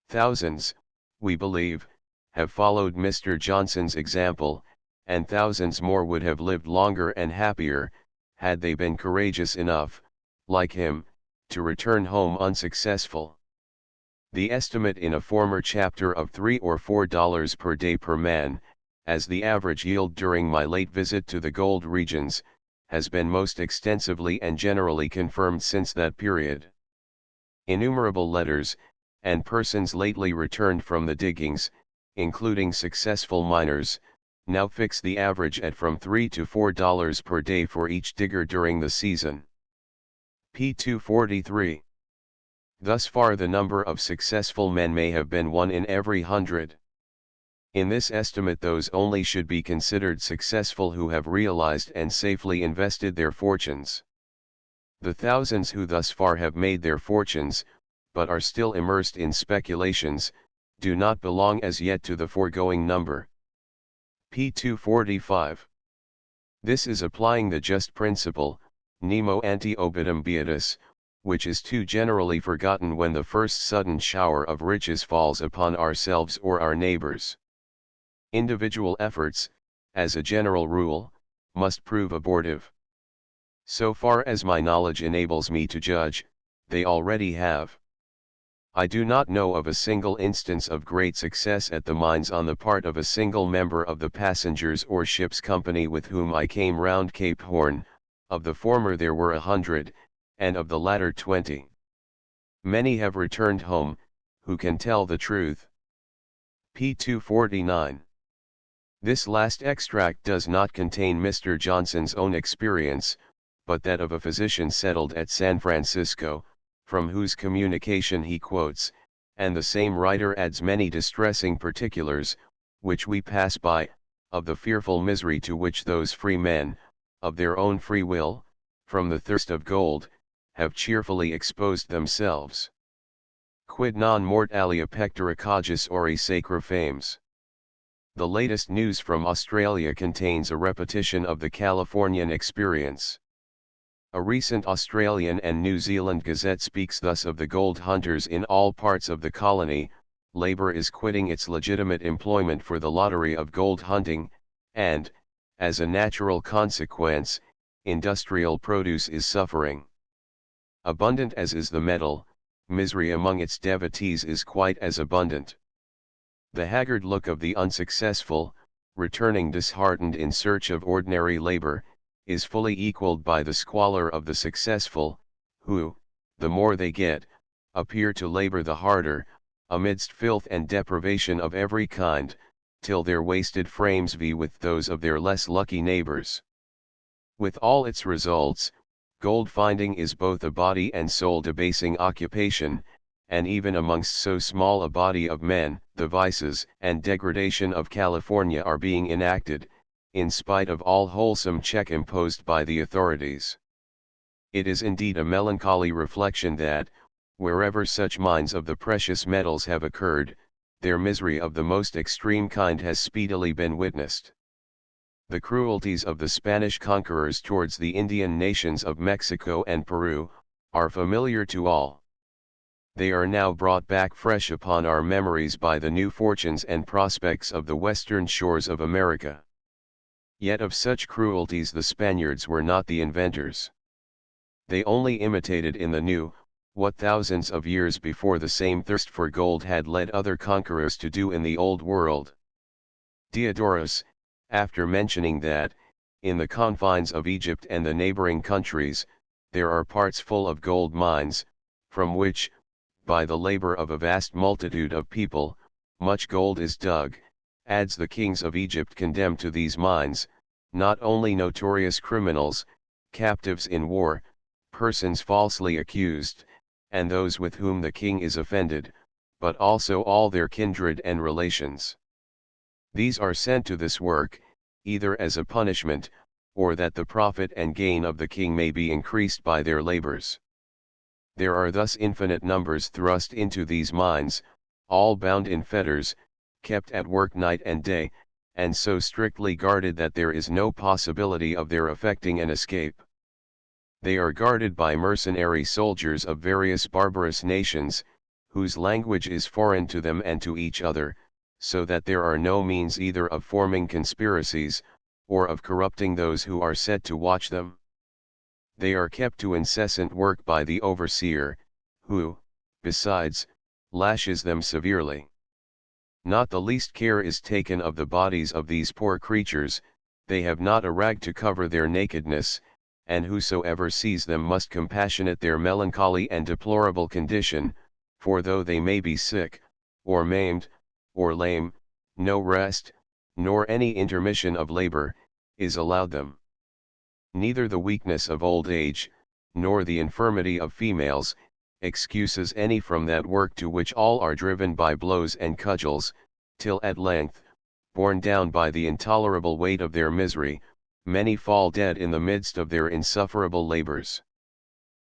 Thousands, we believe, have followed Mr. Johnson's example, and thousands more would have lived longer and happier, had they been courageous enough, like him, to return home unsuccessful. The estimate in a former chapter of $3 or $4 per day per man, as the average yield during my late visit to the gold regions, has been most extensively and generally confirmed since that period. Innumerable letters, and persons lately returned from the diggings, including successful miners, now fix the average at from $3 to $4 per day for each digger during the season. p. 243. Thus far the number of successful men may have been 1 in every 100. In this estimate those only should be considered successful who have realized and safely invested their fortunes. The thousands who thus far have made their fortunes, but are still immersed in speculations, do not belong as yet to the foregoing number. p. 245. This is applying the just principle, nemo ante obitum beatus, which is too generally forgotten when the first sudden shower of riches falls upon ourselves or our neighbors. Individual efforts, as a general rule, must prove abortive. So far as my knowledge enables me to judge, they already have. I do not know of a single instance of great success at the mines on the part of a single member of the passengers or ship's company with whom I came round Cape Horn. Of the former there were 100, and of the latter 20. Many have returned home, who can tell the truth. p. 249. This last extract does not contain Mr. Johnson's own experience, but that of a physician settled at San Francisco, from whose communication he quotes, and the same writer adds many distressing particulars, which we pass by, of the fearful misery to which those free men, of their own free will, from the thirst of gold, have cheerfully exposed themselves. Quid non mort alia pectora cogis ori sacra fames. The latest news from Australia contains a repetition of the Californian experience. A recent Australian and New Zealand gazette speaks thus of the gold hunters in all parts of the colony: labor is quitting its legitimate employment for the lottery of gold hunting, and, as a natural consequence, industrial produce is suffering. Abundant as is the metal, misery among its devotees is quite as abundant. The haggard look of the unsuccessful, returning disheartened in search of ordinary labor, is fully equalled by the squalor of the successful, who, the more they get, appear to labor the harder, amidst filth and deprivation of every kind, till their wasted frames vie with those of their less lucky neighbors. With all its results, gold finding is both a body and soul debasing occupation, and even amongst so small a body of men, the vices and degradation of California are being enacted, in spite of all wholesome check imposed by the authorities. It is indeed a melancholy reflection that, wherever such mines of the precious metals have occurred, their misery of the most extreme kind has speedily been witnessed. The cruelties of the Spanish conquerors towards the Indian nations of Mexico and Peru, are familiar to all. They are now brought back fresh upon our memories by the new fortunes and prospects of the western shores of America. Yet of such cruelties the Spaniards were not the inventors. They only imitated in the new, what thousands of years before the same thirst for gold had led other conquerors to do in the Old World. Diodorus, after mentioning that, in the confines of Egypt and the neighboring countries, there are parts full of gold mines, from which, by the labor of a vast multitude of people, much gold is dug, adds the kings of Egypt condemned to these mines, not only notorious criminals, captives in war, persons falsely accused, and those with whom the king is offended, but also all their kindred and relations. These are sent to this work, either as a punishment, or that the profit and gain of the king may be increased by their labors. There are thus infinite numbers thrust into these mines, all bound in fetters, kept at work night and day, and so strictly guarded that there is no possibility of their effecting an escape. They are guarded by mercenary soldiers of various barbarous nations, whose language is foreign to them and to each other, so that there are no means either of forming conspiracies, or of corrupting those who are set to watch them. They are kept to incessant work by the overseer, who, besides, lashes them severely. Not the least care is taken of the bodies of these poor creatures. They have not a rag to cover their nakedness, and whosoever sees them must compassionate their melancholy and deplorable condition, for though they may be sick, or maimed, or lame, no rest, nor any intermission of labor, is allowed them. Neither the weakness of old age, nor the infirmity of females, excuses any from that work to which all are driven by blows and cudgels, till at length, borne down by the intolerable weight of their misery, many fall dead in the midst of their insufferable labors.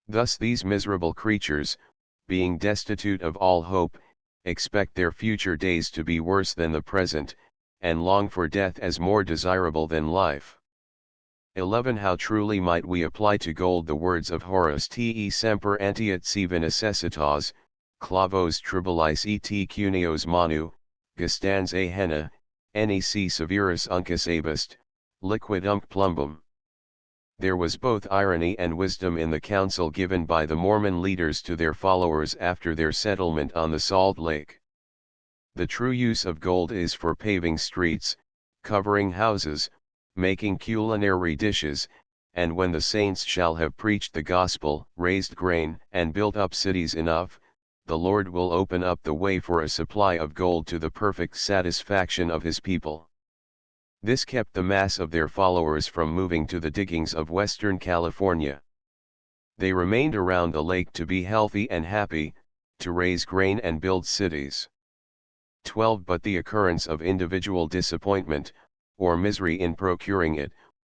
Thus these miserable creatures, being destitute of all hope, expect their future days to be worse than the present, and long for death as more desirable than life. 11. How truly might we apply to gold the words of Horace: te semper antiat siva necessitas, clavos tribulis et cunios manu, gastans a henna, nec severus uncus abest, liquid plumbum. There was both irony and wisdom in the counsel given by the Mormon leaders to their followers after their settlement on the Salt Lake. The true use of gold is for paving streets, covering houses, making culinary dishes, and when the saints shall have preached the gospel, raised grain, and built up cities enough, the Lord will open up the way for a supply of gold to the perfect satisfaction of his people. This kept the mass of their followers from moving to the diggings of Western California. They remained around the lake to be healthy and happy, to raise grain and build cities. 12. But the occurrence of individual disappointment, or misery in procuring it,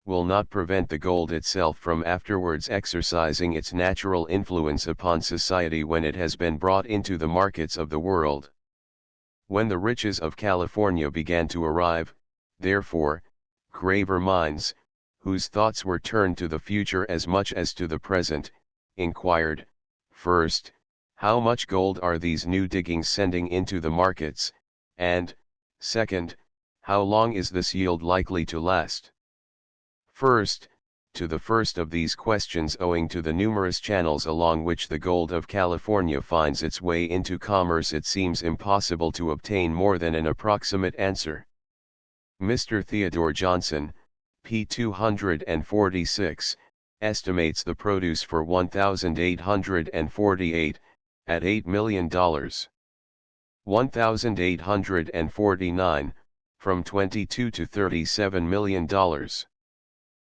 will not prevent the gold itself from afterwards exercising its natural influence upon society when it has been brought into the markets of the world. When the riches of California began to arrive, therefore, graver minds, whose thoughts were turned to the future as much as to the present, inquired, first, how much gold are these new diggings sending into the markets, and, second, how long is this yield likely to last? First, to the first of these questions, owing to the numerous channels along which the gold of California finds its way into commerce, it seems impossible to obtain more than an approximate answer. Mr. Theodore Johnson, p. 246, estimates the produce for 1848, at $8 million. 1849, from $22 to $37 million.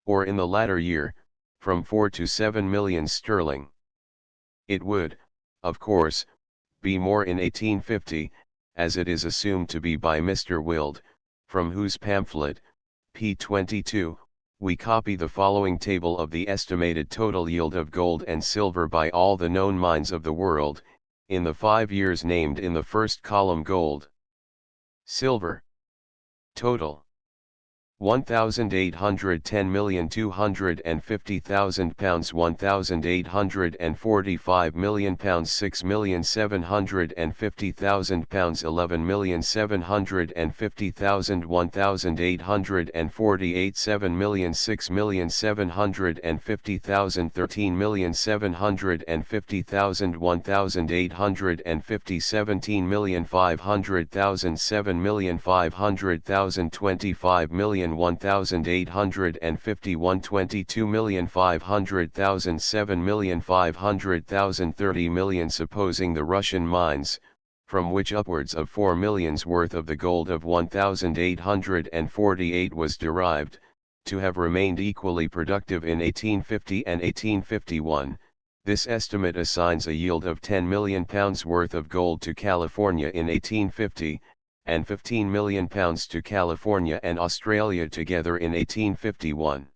Or in the latter year, from 4 to 7 million sterling. It would, of course, be more in 1850, as it is assumed to be by Mr. Wild, from whose pamphlet, p. 22, we copy the following table of the estimated total yield of gold and silver by all the known mines of the world, in the 5 years named in the first column. Gold, silver, total 1,810,250,000 pounds, 1,845,000,000 pounds, 6,750,000 pounds, 11,750,000, 1,848, 7,000,000, 6,750,000, 13,750,000, 1,850, 17,500,000, 7,500,000, 25,000,000, 1,850, 122,500,000, 7,500,000, 30,000,000. Supposing the Russian mines, from which upwards of 4 millions worth of the gold of 1848 was derived, to have remained equally productive in 1850 and 1851, this estimate assigns a yield of 10 million pounds worth of gold to California in 1850, and 15 million pounds to California and Australia together in 1851.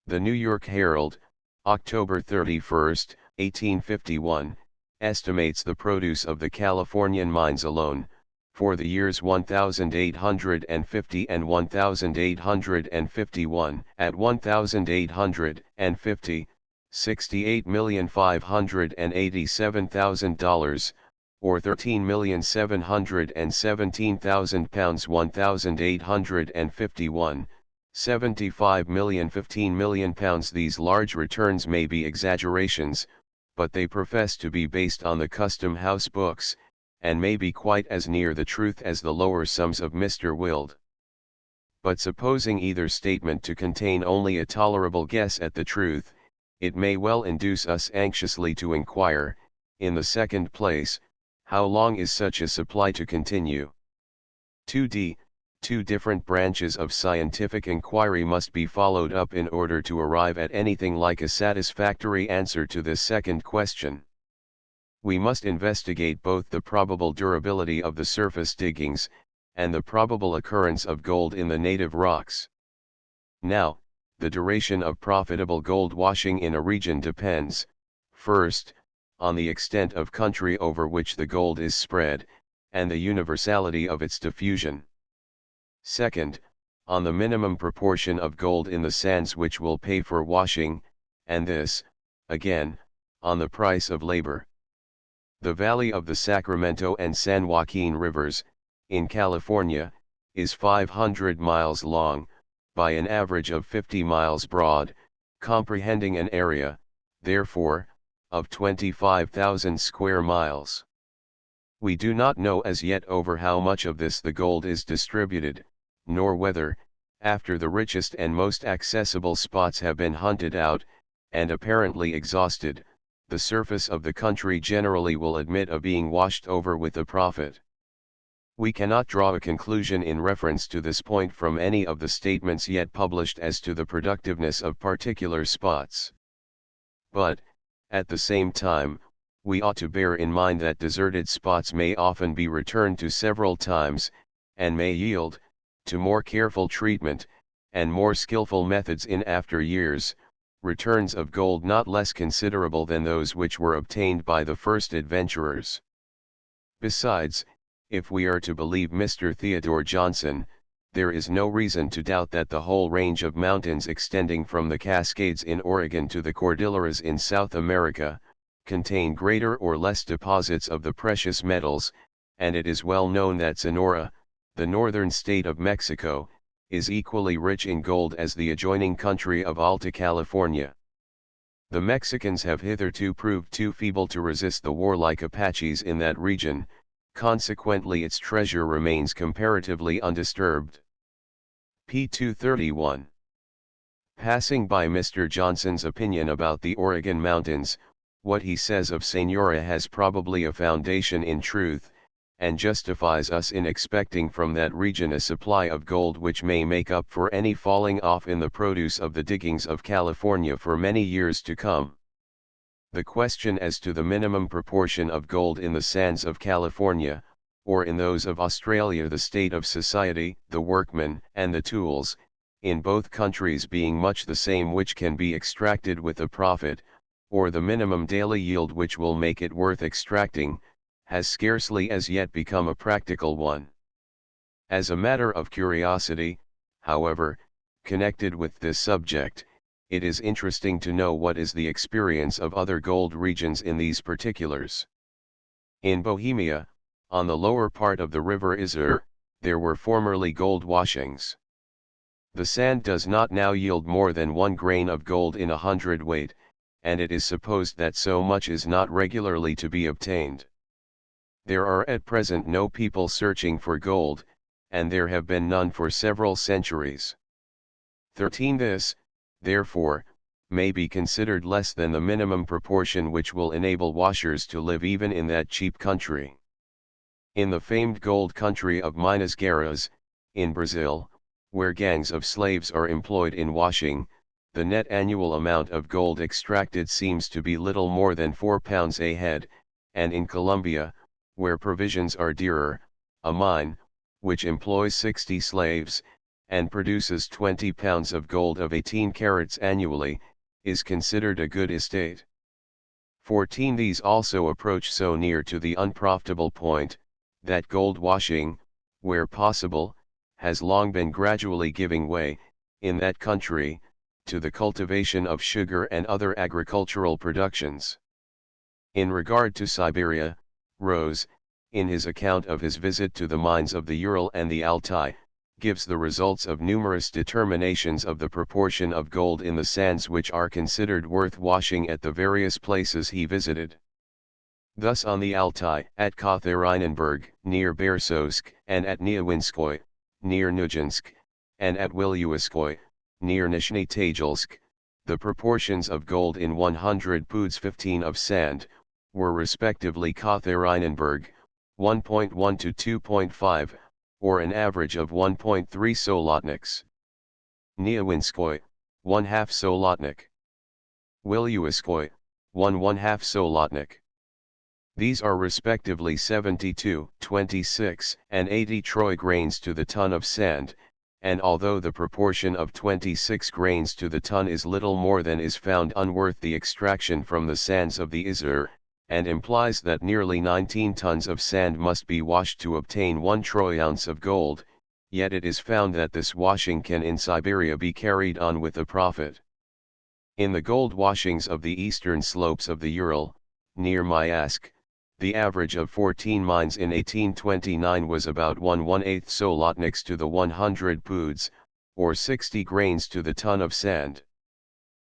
The New York Herald, October 31, 1851, estimates the produce of the Californian mines alone, for the years 1850 and 1851, at $1,850, $68,587,000, or 13,717,000 pounds. 1851, 75 million, 15 million pounds. These large returns may be exaggerations, but they profess to be based on the custom house books, and may be quite as near the truth as the lower sums of Mr. Wild. But supposing either statement to contain only a tolerable guess at the truth, it may well induce us anxiously to inquire, in the second place, how long is such a supply to continue? 2d. Two different branches of scientific inquiry must be followed up in order to arrive at anything like a satisfactory answer to this second question. We must investigate both the probable durability of the surface diggings, and the probable occurrence of gold in the native rocks. Now, the duration of profitable gold washing in a region depends, first, on the extent of country over which the gold is spread, and the universality of its diffusion. Second, on the minimum proportion of gold in the sands which will pay for washing, and this, again, on the price of labor. The valley of the Sacramento and San Joaquin rivers, in California, is 500 miles long, by an average of 50 miles broad, comprehending an area, therefore, of 25,000 square miles. We do not know as yet over how much of this the gold is distributed, nor whether, after the richest and most accessible spots have been hunted out, and apparently exhausted, the surface of the country generally will admit of being washed over with a profit. We cannot draw a conclusion in reference to this point from any of the statements yet published as to the productiveness of particular spots. But, at the same time, we ought to bear in mind that deserted spots may often be returned to several times, and may yield, to more careful treatment, and more skillful methods in after years, returns of gold not less considerable than those which were obtained by the first adventurers. Besides, if we are to believe Mr. Theodore Johnson, there is no reason to doubt that the whole range of mountains extending from the Cascades in Oregon to the Cordilleras in South America, contain greater or less deposits of the precious metals, and it is well known that Sonora, the northern state of Mexico, is equally rich in gold as the adjoining country of Alta California. The Mexicans have hitherto proved too feeble to resist the warlike Apaches in that region, consequently its treasure remains comparatively undisturbed. p. 231. Passing by Mr. Johnson's opinion about the Oregon mountains, what he says of Sonora has probably a foundation in truth, and justifies us in expecting from that region a supply of gold which may make up for any falling off in the produce of the diggings of California for many years to come. The question as to the minimum proportion of gold in the sands of California, or in those of Australia, the state of society, the workmen, and the tools, in both countries being much the same which can be extracted with a profit, or the minimum daily yield which will make it worth extracting, has scarcely as yet become a practical one. As a matter of curiosity, however, connected with this subject, it is interesting to know what is the experience of other gold regions in these particulars. In Bohemia, on the lower part of the river Isar, there were formerly gold washings. The sand does not now yield more than 1 grain of gold in 100 weight, and it is supposed that so much is not regularly to be obtained. There are at present no people searching for gold, and there have been none for several centuries. 13. This, therefore, may be considered less than the minimum proportion which will enable washers to live even in that cheap country. In the famed gold country of Minas Gerais, in Brazil, where gangs of slaves are employed in washing, the net annual amount of gold extracted seems to be little more than 4 pounds a head, and in Colombia, where provisions are dearer, a mine, which employs 60 slaves, and produces 20 pounds of gold of 18 carats annually, is considered a good estate. 14. These also approach so near to the unprofitable point, that gold washing, where possible, has long been gradually giving way, in that country, to the cultivation of sugar and other agricultural productions. In regard to Siberia, Rose, in his account of his visit to the mines of the Ural and the Altai, gives the results of numerous determinations of the proportion of gold in the sands which are considered worth washing at the various places he visited. Thus on the Altai, at Ekaterinenburg, near Bersosk, and at Niewinskoy, near Nujinsk, and at Wiluiskoy, near Nizhny Tagilsk, the proportions of gold in 100 poods 15 of sand, were respectively Ekaterinenburg, 1.1 to 2.5, or an average of 1.3 solotniks. Niewinskoy, 1/2 solotnik. Wiluiskoy, 1/2 solotnik. These are respectively 72, 26, and 80 troy grains to the ton of sand, and although the proportion of 26 grains to the ton is little more than is found unworth the extraction from the sands of the Isar, and implies that nearly 19 tons of sand must be washed to obtain 1 troy ounce of gold, yet it is found that this washing can in Siberia be carried on with a profit. In the gold washings of the eastern slopes of the Ural, near Mayask, the average of 14 mines in 1829 was about 1/18 solotniks to the 100 poods, or 60 grains to the ton of sand.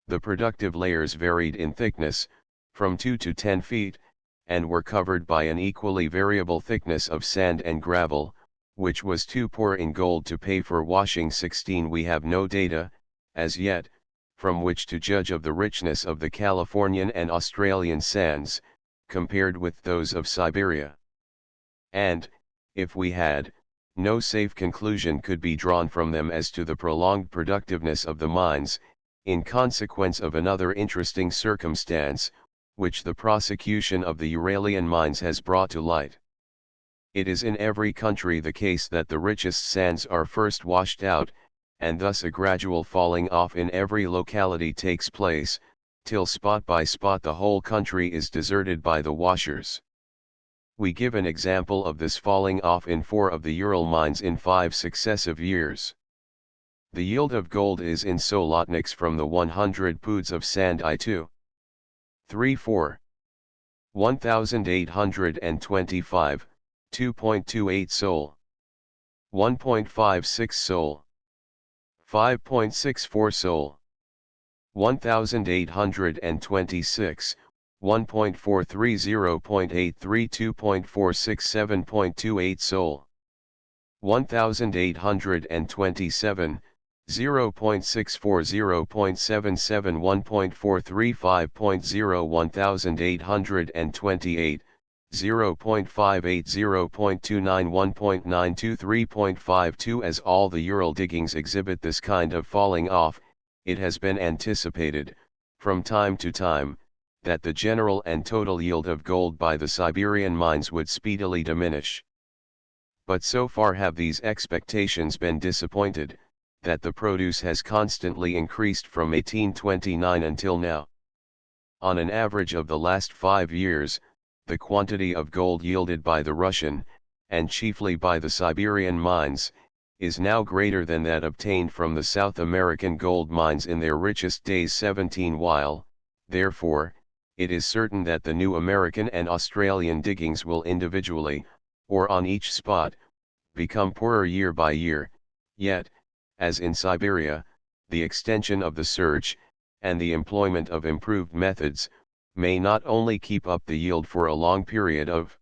The productive layers varied in thickness, from 2 to 10 feet, and were covered by an equally variable thickness of sand and gravel, which was too poor in gold to pay for washing. 16 We have no data, as yet, from which to judge of the richness of the Californian and Australian sands, compared with those of Siberia. And, if we had, no safe conclusion could be drawn from them as to the prolonged productiveness of the mines, in consequence of another interesting circumstance, which the prosecution of the Uralian mines has brought to light. It is in every country the case that the richest sands are first washed out, and thus a gradual falling off in every locality takes place, till spot by spot the whole country is deserted by the washers. We give an example of this falling off in 4 of the Ural mines in 5 successive years. The yield of gold is in solotniks from the 100 poods of sand I2. 3-4. 1825, 2.28 sol. 1.56 sol. 5.64 sol. 1826, 1.430, 2.47.28 sol. 1827, 0.64, 0.77, 1.435.0, 1828, 0.58, 0.29, 1.92, 3.52. As all the Ural diggings exhibit this kind of falling off, it has been anticipated, from time to time, that the general and total yield of gold by the Siberian mines would speedily diminish. But so far have these expectations been disappointed, that the produce has constantly increased from 1829 until now. On an average of the last 5 years, the quantity of gold yielded by the Russian, and chiefly by the Siberian mines, is now greater than that obtained from the South American gold mines in their richest days. 17 While, therefore, it is certain that the new American and Australian diggings will individually, or on each spot, become poorer year by year, yet, as in Siberia, the extension of the search, and the employment of improved methods, may not only keep up the yield for a long period of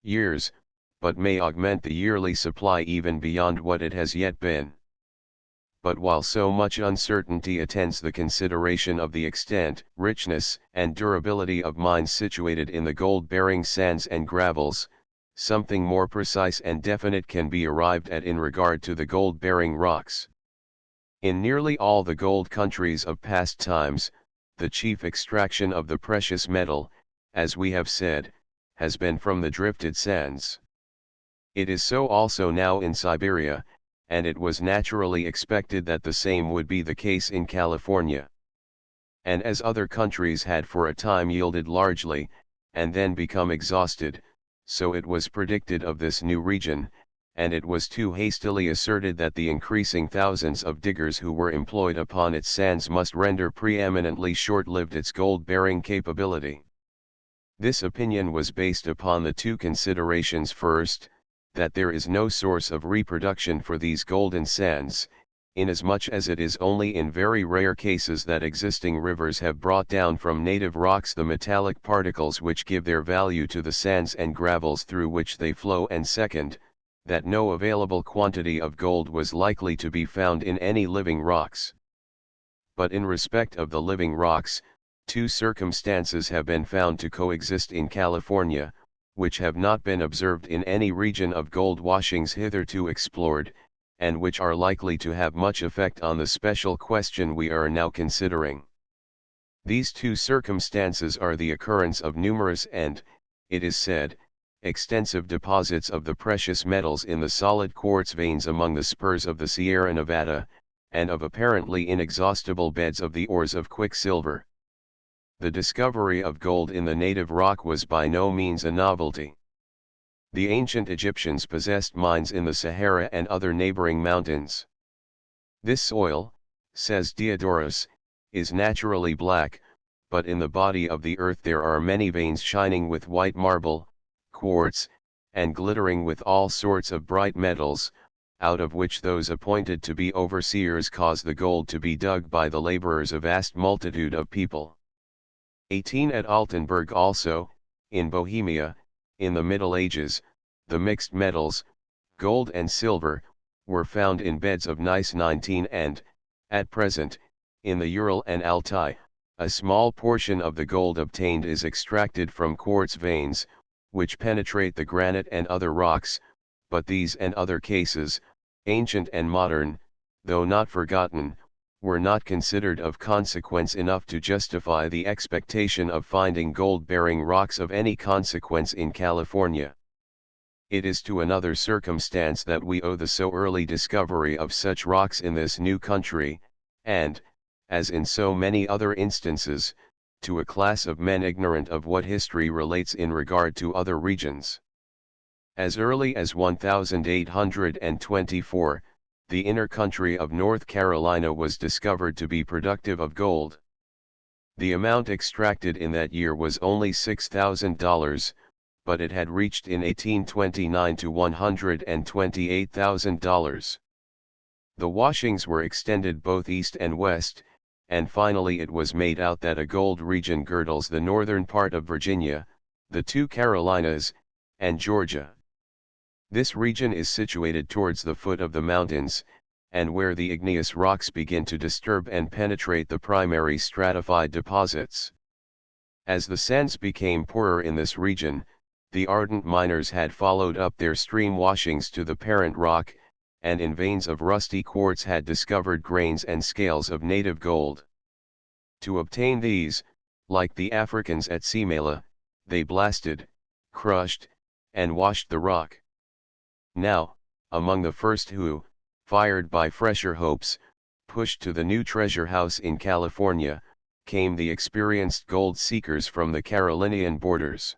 years, but may augment the yearly supply even beyond what it has yet been. But while so much uncertainty attends the consideration of the extent, richness, and durability of mines situated in the gold-bearing sands and gravels, something more precise and definite can be arrived at in regard to the gold-bearing rocks. In nearly all the gold countries of past times, the chief extraction of the precious metal, as we have said, has been from the drifted sands. It is so also now in Siberia, and it was naturally expected that the same would be the case in California. And as other countries had for a time yielded largely, and then become exhausted, so it was predicted of this new region, and it was too hastily asserted that the increasing thousands of diggers who were employed upon its sands must render preeminently short-lived its gold-bearing capability. This opinion was based upon the 2 considerations: first, that there is no source of reproduction for these golden sands, inasmuch as it is only in very rare cases that existing rivers have brought down from native rocks the metallic particles which give their value to the sands and gravels through which they flow, and second, that no available quantity of gold was likely to be found in any living rocks. But in respect of the living rocks, 2 circumstances have been found to coexist in California, which have not been observed in any region of gold washings hitherto explored, and which are likely to have much effect on the special question we are now considering. These 2 circumstances are the occurrence of numerous and, it is said, extensive deposits of the precious metals in the solid quartz veins among the spurs of the Sierra Nevada, and of apparently inexhaustible beds of the ores of quicksilver. the discovery of gold in the native rock was by no means a novelty. The ancient Egyptians possessed mines in the Sahara and other neighboring mountains. This soil, says Diodorus, is naturally black, but in the body of the earth there are many veins shining with white marble, quartz, and glittering with all sorts of bright metals, out of which those appointed to be overseers cause the gold to be dug by the laborers a vast multitude of people. 18 At Altenburg also, in Bohemia, in the Middle Ages, the mixed metals, gold and silver, were found in beds of gneiss. 19 And, at present, in the Ural and Altai, a small portion of the gold obtained is extracted from quartz veins, which penetrate the granite and other rocks, but these and other cases, ancient and modern, though not forgotten, were not considered of consequence enough to justify the expectation of finding gold-bearing rocks of any consequence in California. It is to another circumstance that we owe the so early discovery of such rocks in this new country, and, as in so many other instances, to a class of men ignorant of what history relates in regard to other regions. As early as 1824, the inner country of North Carolina was discovered to be productive of gold. The amount extracted in that year was only $6,000, but it had reached in 1829 to $128,000. The washings were extended both east and west, and finally it was made out that a gold region girdles the northern part of Virginia, the two Carolinas, and Georgia. This region is situated towards the foot of the mountains, and where the igneous rocks begin to disturb and penetrate the primary stratified deposits. As the sands became poorer in this region, the ardent miners had followed up their stream washings to the parent rock, and in veins of rusty quartz had discovered grains and scales of native gold. To obtain these, like the Africans at Simela, they blasted, crushed, and washed the rock. Now, among the first who, fired by fresher hopes, pushed to the new treasure house in California, came the experienced gold seekers from the Carolinian borders.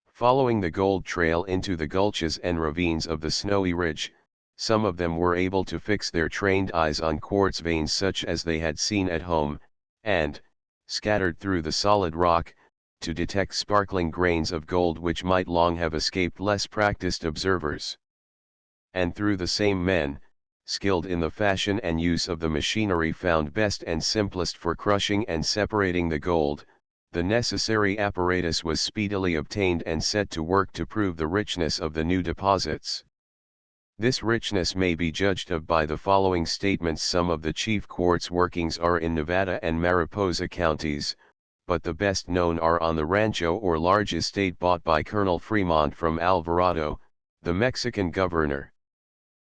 Following the gold trail into the gulches and ravines of the Snowy Ridge, some of them were able to fix their trained eyes on quartz veins such as they had seen at home, and, scattered through the solid rock, to detect sparkling grains of gold which might long have escaped less practiced observers. And through the same men, skilled in the fashion and use of the machinery found best and simplest for crushing and separating the gold, the necessary apparatus was speedily obtained and set to work to prove the richness of the new deposits. This richness may be judged of by the following statements. Some of the chief quartz workings are in Nevada and Mariposa counties, but the best known are on the rancho or large estate bought by Colonel Fremont from Alvarado, the Mexican governor.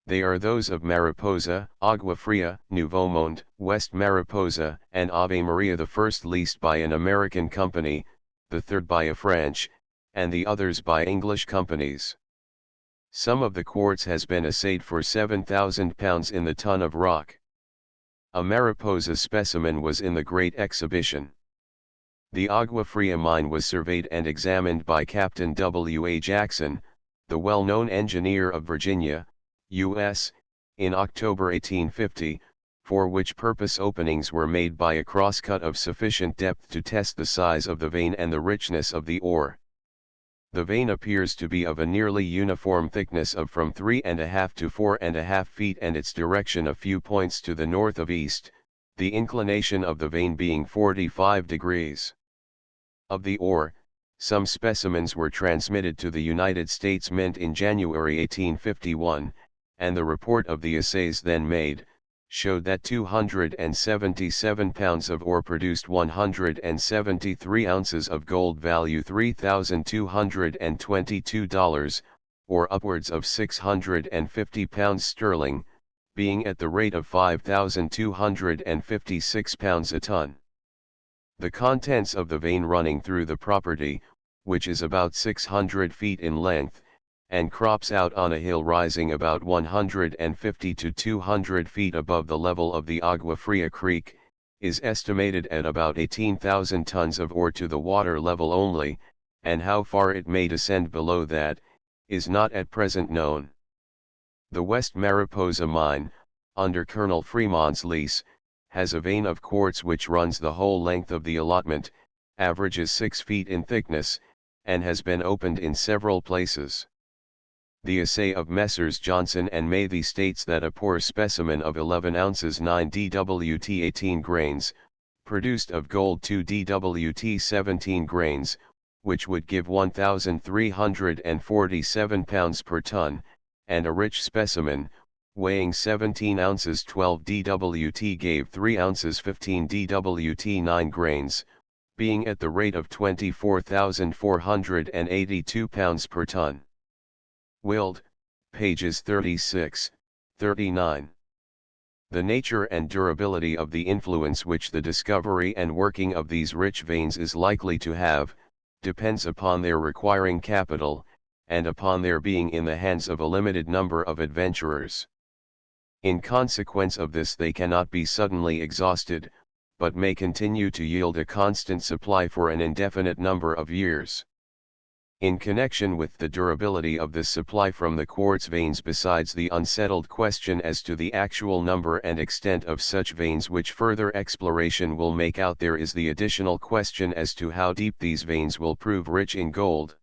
They are those of Mariposa, Agua Fria, Nuevo Monde, West Mariposa, and Ave Maria, the first leased by an American company, the third by a French, and the others by English companies. Some of the quartz has been assayed for 7,000 pounds in the ton of rock. A Mariposa specimen was in the Great Exhibition. The Agua Fria mine was surveyed and examined by Captain W. A. Jackson, the well-known engineer of Virginia, U.S., in October 1850, for which purpose openings were made by a crosscut of sufficient depth to test the size of the vein and the richness of the ore. The vein appears to be of a nearly uniform thickness of from 3½ to 4½ feet and its direction a few points to the north of east, the inclination of the vein being 45 degrees. Of the ore, some specimens were transmitted to the United States Mint in January 1851, and the report of the assays then made, showed that 277 pounds of ore produced 173 ounces of gold value $3,222, or upwards of 650 pounds sterling, being at the rate of 5,256 pounds a ton. The contents of the vein running through the property, which is about 600 feet in length, and crops out on a hill rising about 150 to 200 feet above the level of the Agua Fria Creek, is estimated at about 18,000 tons of ore to the water level only, and how far it may descend below that, is not at present known. The West Mariposa mine, under Colonel Fremont's lease, has a vein of quartz which runs the whole length of the allotment, averages 6 feet in thickness, and has been opened in several places. The assay of Messrs. Johnson and Mathy states that a poor specimen of 11 ounces 9 DWT 18 grains, produced of gold 2 DWT 17 grains, which would give 1,347 pounds per ton, and a rich specimen, weighing 17 ounces 12 DWT gave 3 ounces 15 DWT 9 grains, being at the rate of 24,482 pounds per ton. Wild, pages 36, 39. The nature and durability of the influence which the discovery and working of these rich veins is likely to have, depends upon their requiring capital, and upon their being in the hands of a limited number of adventurers. In consequence of this they cannot be suddenly exhausted, but may continue to yield a constant supply for an indefinite number of years. In connection with the durability of this supply from the quartz veins, besides the unsettled question as to the actual number and extent of such veins which further exploration will make out, there is the additional question as to how deep these veins will prove rich in gold.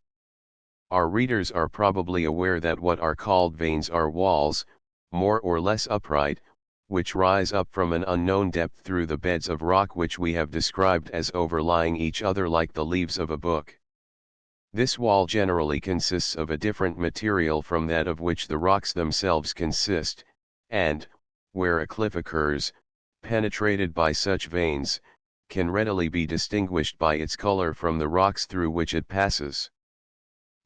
Our readers are probably aware that what are called veins are walls, more or less upright, which rise up from an unknown depth through the beds of rock which we have described as overlying each other like the leaves of a book. This wall generally consists of a different material from that of which the rocks themselves consist, and, where a cliff occurs, penetrated by such veins, can readily be distinguished by its color from the rocks through which it passes.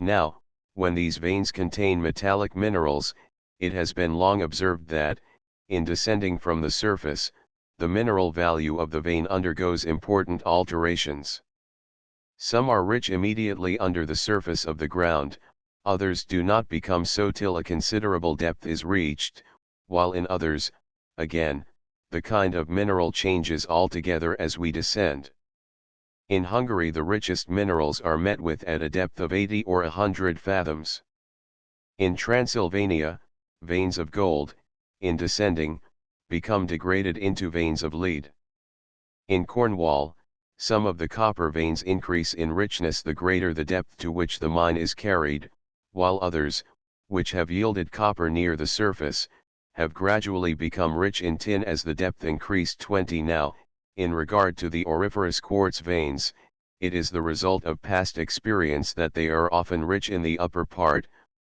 Now, when these veins contain metallic minerals, it has been long observed that, in descending from the surface, the mineral value of the vein undergoes important alterations. Some are rich immediately under the surface of the ground, others do not become so till a considerable depth is reached, while in others, again, the kind of mineral changes altogether as we descend. In Hungary the richest minerals are met with at a depth of 80 or 100 fathoms. In Transylvania, veins of gold, in descending, become degraded into veins of lead. In Cornwall, some of the copper veins increase in richness the greater the depth to which the mine is carried, while others, which have yielded copper near the surface, have gradually become rich in tin as the depth increased 20. Now, in regard to the auriferous quartz veins, it is the result of past experience that they are often rich in the upper part,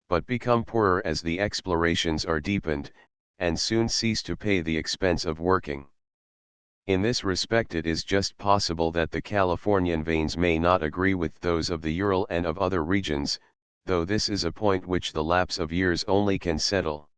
but become poorer as the explorations are deepened, and soon cease to pay the expense of working. In this respect it is just possible that the Californian veins may not agree with those of the Ural and of other regions, though this is a point which the lapse of years only can settle.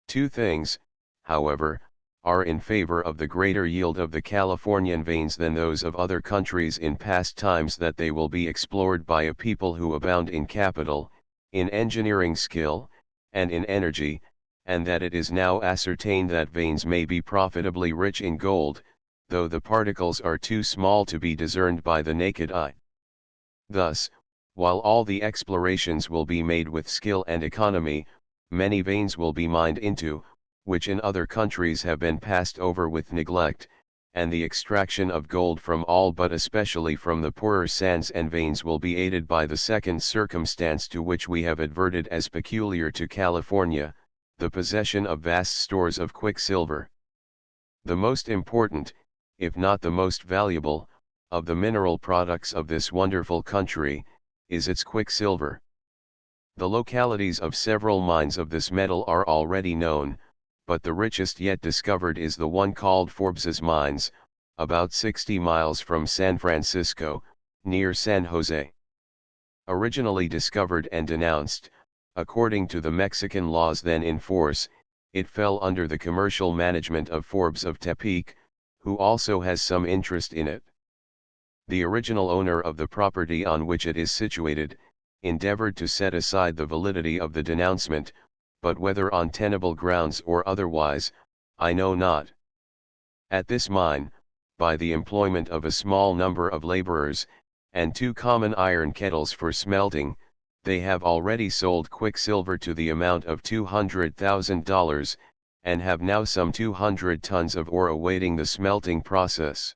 Two things, however, are in favor of the greater yield of the Californian veins than those of other countries in past times: that they will be explored by a people who abound in capital, in engineering skill, and in energy, and that it is now ascertained that veins may be profitably rich in gold, though the particles are too small to be discerned by the naked eye. Thus, while all the explorations will be made with skill and economy, many veins will be mined into, which in other countries have been passed over with neglect, and the extraction of gold from all but especially from the poorer sands and veins will be aided by the second circumstance to which we have adverted as peculiar to California, the possession of vast stores of quicksilver. The most important, if not the most valuable, of the mineral products of this wonderful country, is its quicksilver. The localities of several mines of this metal are already known, but the richest yet discovered is the one called Forbes's Mines, about 60 miles from San Francisco, near San Jose. Originally discovered and denounced, according to the Mexican laws then in force, it fell under the commercial management of Forbes of Tepic, who also has some interest in it. The original owner of the property on which it is situated, endeavored to set aside the validity of the denouncement, but whether on tenable grounds or otherwise, I know not. At this mine, by the employment of a small number of laborers, and 2 common iron kettles for smelting, they have already sold quicksilver to the amount of $200,000, and have now some 200 tons of ore awaiting the smelting process.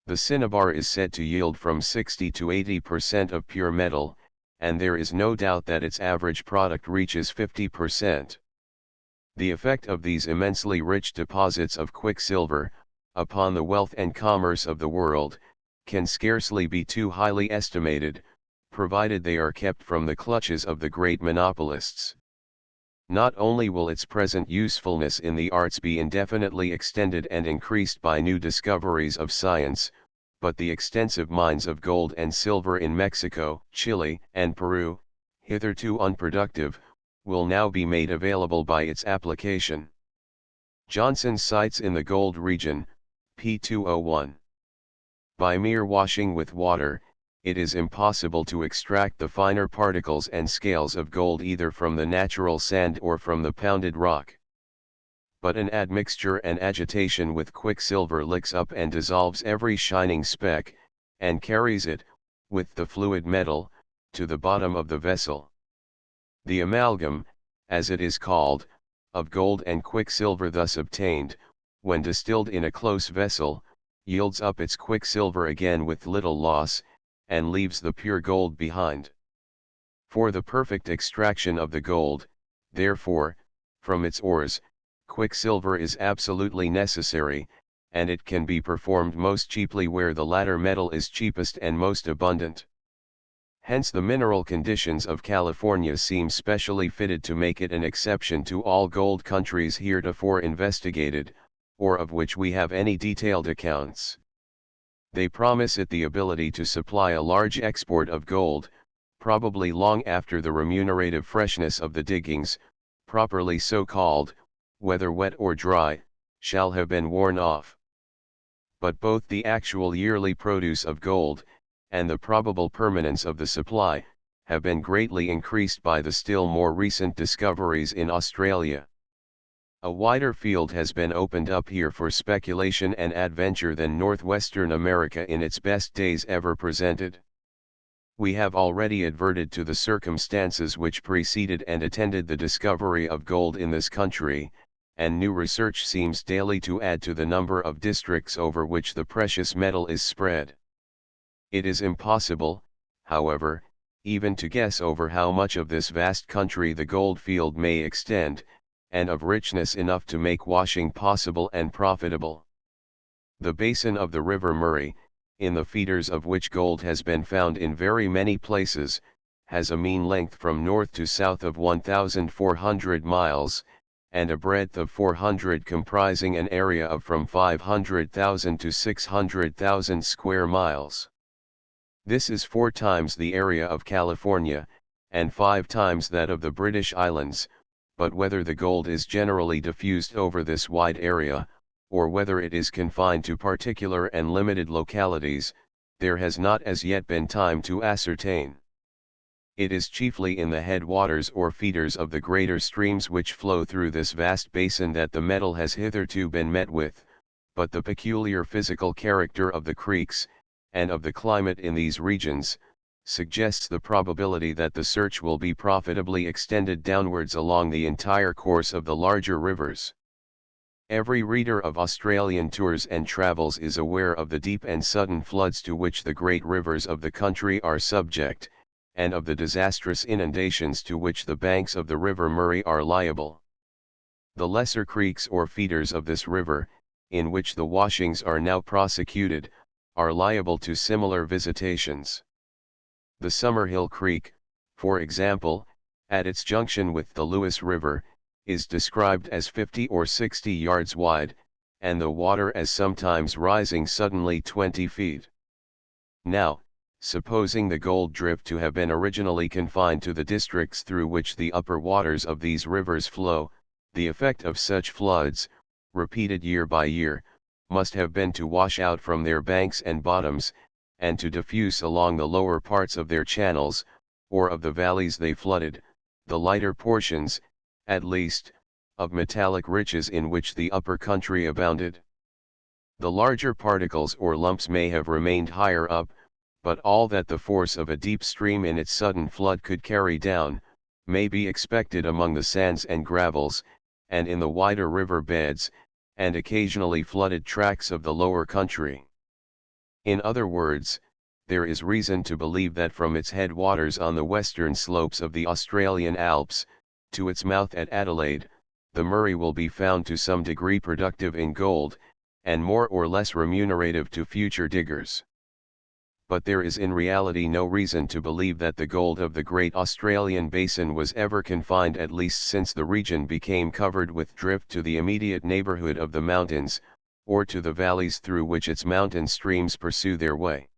The cinnabar is said to yield from 60 to 80% of pure metal, and there is no doubt that its average product reaches 50%. The effect of these immensely rich deposits of quicksilver upon the wealth and commerce of the world can scarcely be too highly estimated, provided they are kept from the clutches of the great monopolists. Not only will its present usefulness in the arts be indefinitely extended and increased by new discoveries of science, but the extensive mines of gold and silver in Mexico, Chile, and Peru, hitherto unproductive, will now be made available by its application. Johnson's sites in the gold region, P201. By mere washing with water, it is impossible to extract the finer particles and scales of gold either from the natural sand or from the pounded rock. But an admixture and agitation with quicksilver licks up and dissolves every shining speck, and carries it, with the fluid metal, to the bottom of the vessel. The amalgam, as it is called, of gold and quicksilver thus obtained, when distilled in a close vessel, yields up its quicksilver again with little loss, and leaves the pure gold behind. For the perfect extraction of the gold, therefore, from its ores, quicksilver is absolutely necessary, and it can be performed most cheaply where the latter metal is cheapest and most abundant. Hence the mineral conditions of California seem specially fitted to make it an exception to all gold countries heretofore investigated, or of which we have any detailed accounts. They promise it the ability to supply a large export of gold, probably long after the remunerative freshness of the diggings, properly so called, whether wet or dry, shall have been worn off. But both the actual yearly produce of gold, and the probable permanence of the supply, have been greatly increased by the still more recent discoveries in Australia. A wider field has been opened up here for speculation and adventure than northwestern America in its best days ever presented. We have already adverted to the circumstances which preceded and attended the discovery of gold in this country, and new research seems daily to add to the number of districts over which the precious metal is spread. It is impossible, however, even to guess over how much of this vast country the gold field may extend, and of richness enough to make washing possible and profitable. The basin of the River Murray, in the feeders of which gold has been found in very many places, has a mean length from north to south of 1,400 miles, and a breadth of 400, comprising an area of from 500,000 to 600,000 square miles. This is 4 times the area of California, and 5 times that of the British Islands, but whether the gold is generally diffused over this wide area, or whether it is confined to particular and limited localities, there has not as yet been time to ascertain. It is chiefly in the headwaters or feeders of the greater streams which flow through this vast basin that the metal has hitherto been met with, but the peculiar physical character of the creeks, and of the climate in these regions, suggests the probability that the search will be profitably extended downwards along the entire course of the larger rivers. Every reader of Australian tours and travels is aware of the deep and sudden floods to which the great rivers of the country are subject, and of the disastrous inundations to which the banks of the River Murray are liable. The lesser creeks or feeders of this river, in which the washings are now prosecuted, are liable to similar visitations. The Summerhill Creek, for example, at its junction with the Lewis River, is described as 50 or 60 yards wide, and the water as sometimes rising suddenly 20 feet. Now, supposing the gold drift to have been originally confined to the districts through which the upper waters of these rivers flow, the effect of such floods, repeated year by year, must have been to wash out from their banks and bottoms, and to diffuse along the lower parts of their channels, or of the valleys they flooded, the lighter portions, at least, of metallic riches in which the upper country abounded. The larger particles or lumps may have remained higher up, but all that the force of a deep stream in its sudden flood could carry down, may be expected among the sands and gravels, and in the wider river beds, and occasionally flooded tracts of the lower country. In other words, there is reason to believe that from its headwaters on the western slopes of the Australian Alps, to its mouth at Adelaide, the Murray will be found to some degree productive in gold, and more or less remunerative to future diggers. But there is in reality no reason to believe that the gold of the Great Australian Basin was ever confined, at least since the region became covered with drift, to the immediate neighborhood of the mountains, or to the valleys through which its mountain streams pursue their way.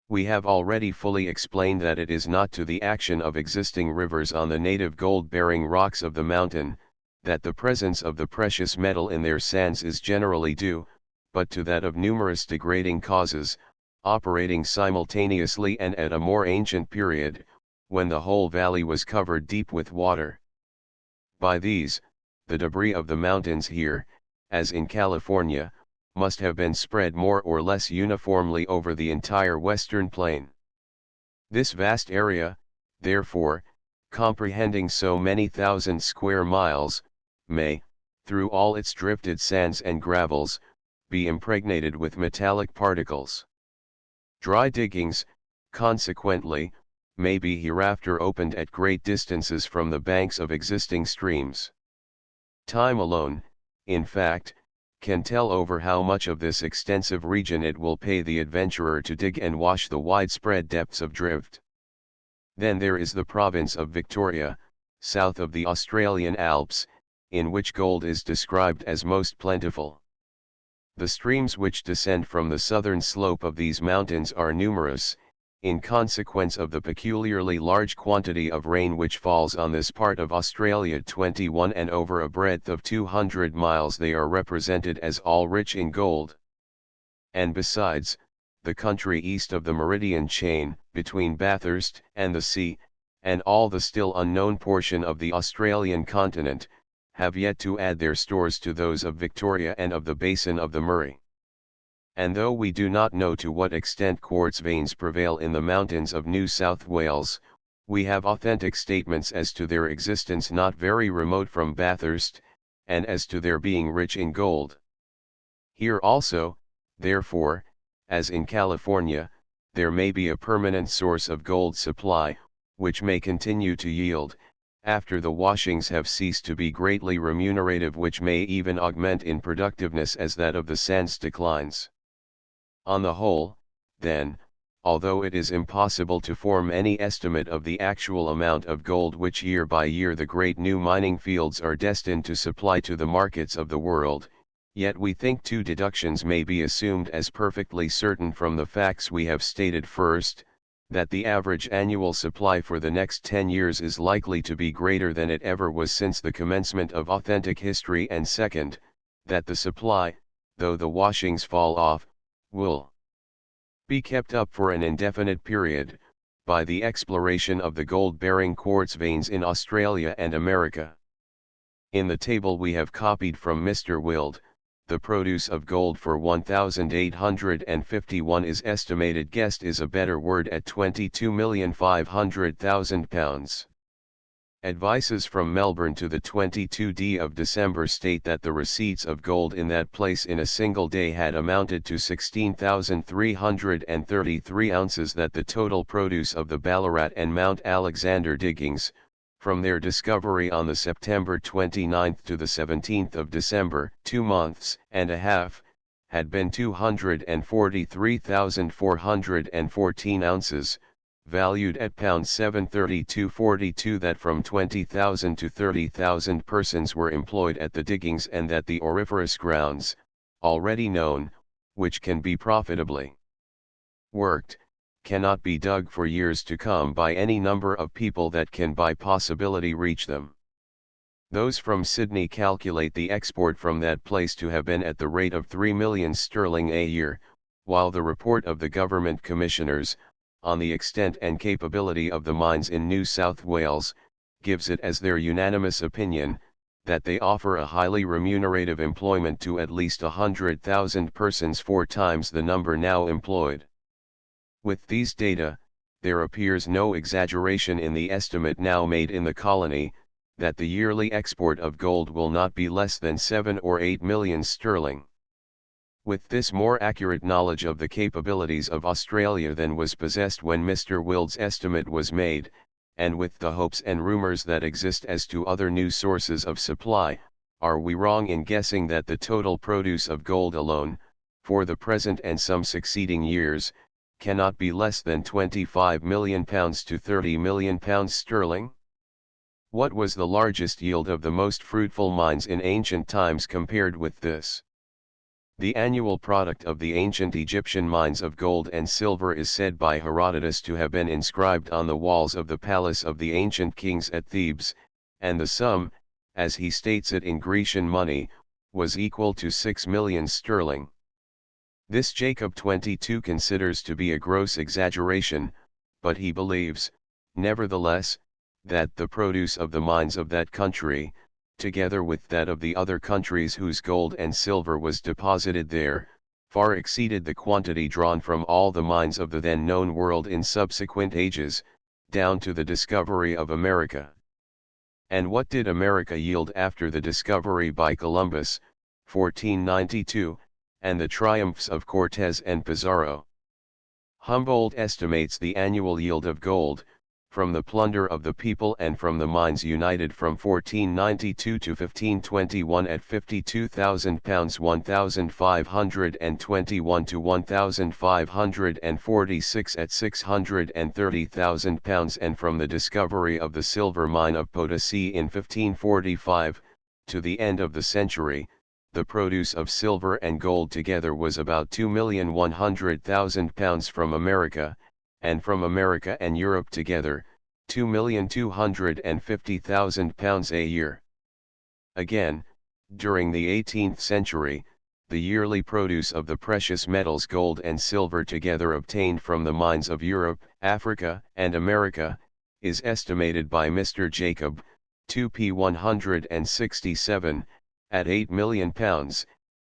We have already fully explained that it is not to the action of existing rivers on the native gold-bearing rocks of the mountain, that the presence of the precious metal in their sands is generally due, but to that of numerous degrading causes, operating simultaneously and at a more ancient period, when the whole valley was covered deep with water. By these, the debris of the mountains here, as in California, must have been spread more or less uniformly over the entire western plain. This vast area, therefore, comprehending so many thousand square miles, may, through all its drifted sands and gravels, be impregnated with metallic particles. Dry diggings, consequently, may be hereafter opened at great distances from the banks of existing streams. Time alone, in fact, can tell over how much of this extensive region it will pay the adventurer to dig and wash the widespread depths of drift. Then there is the province of Victoria, south of the Australian Alps, in which gold is described as most plentiful. The streams which descend from the southern slope of these mountains are numerous, in consequence of the peculiarly large quantity of rain which falls on this part of Australia. 21 and over a breadth of 200 miles they are represented as all rich in gold. And besides, the country east of the meridian chain, between Bathurst and the sea, and all the still unknown portion of the Australian continent, have yet to add their stores to those of Victoria and of the basin of the Murray. And though we do not know to what extent quartz veins prevail in the mountains of New South Wales, we have authentic statements as to their existence not very remote from Bathurst, and as to their being rich in gold. Here also, therefore, as in California, there may be a permanent source of gold supply, which may continue to yield, after the washings have ceased, to be greatly remunerative, which may even augment in productiveness as that of the sands declines. On the whole, then, although it is impossible to form any estimate of the actual amount of gold which year by year the great new mining fields are destined to supply to the markets of the world, yet we think two deductions may be assumed as perfectly certain from the facts we have stated. First, that the average annual supply for the next 10 years is likely to be greater than it ever was since the commencement of authentic history, and second, that the supply, though the washings fall off, will be kept up for an indefinite period, by the exploration of the gold-bearing quartz veins in Australia and America. In the table we have copied from Mr. Wild, the produce of gold for 1,851 is estimated, guessed is a better word, at £22,500,000. Advices from Melbourne to the 22d of December state that the receipts of gold in that place in a single day had amounted to 16,333 ounces, that the total produce of the Ballarat and Mount Alexander diggings, from their discovery on the September 29 to the 17th of December, 2 months and a half, had been 243,414 ounces, valued at £732.42, that from 20,000 to 30,000 persons were employed at the diggings, and that the auriferous grounds, already known, which can be profitably worked, cannot be dug for years to come by any number of people that can by possibility reach them. Those from Sydney calculate the export from that place to have been at the rate of 3 millions sterling a year, while the report of the Government Commissioners, on the extent and capability of the mines in New South Wales, gives it as their unanimous opinion, that they offer a highly remunerative employment to at least 100,000 persons, 4 times the number now employed. With these data, there appears no exaggeration in the estimate now made in the colony, that the yearly export of gold will not be less than 7 or 8 million sterling. With this more accurate knowledge of the capabilities of Australia than was possessed when Mr. Wilde's estimate was made, and with the hopes and rumours that exist as to other new sources of supply, are we wrong in guessing that the total produce of gold alone, for the present and some succeeding years, cannot be less than £25 million to £30 million sterling? What was the largest yield of the most fruitful mines in ancient times compared with this? The annual product of the ancient Egyptian mines of gold and silver is said by Herodotus to have been inscribed on the walls of the palace of the ancient kings at Thebes, and the sum, as he states it in Grecian money, was equal to 6 million sterling. This Jacob 22 considers to be a gross exaggeration, but he believes, nevertheless, that the produce of the mines of that country, together with that of the other countries whose gold and silver was deposited there, far exceeded the quantity drawn from all the mines of the then known world in subsequent ages, down to the discovery of America. And what did America yield after the discovery by Columbus, 1492, and the triumphs of Cortés and Pizarro? Humboldt estimates the annual yield of gold, from the plunder of the people and from the mines united from 1492 to 1521 at £52,000, 1,521 to 1,546 at £630,000, and from the discovery of the silver mine of Potosi in 1545, to the end of the century, the produce of silver and gold together was about £2,100,000 from America, and from America and Europe together, £2,250,000 a year. Again, during the 18th century, the yearly produce of the precious metals gold and silver together obtained from the mines of Europe, Africa, and America, is estimated by Mr. Jacob, 2p 167, at £8 million,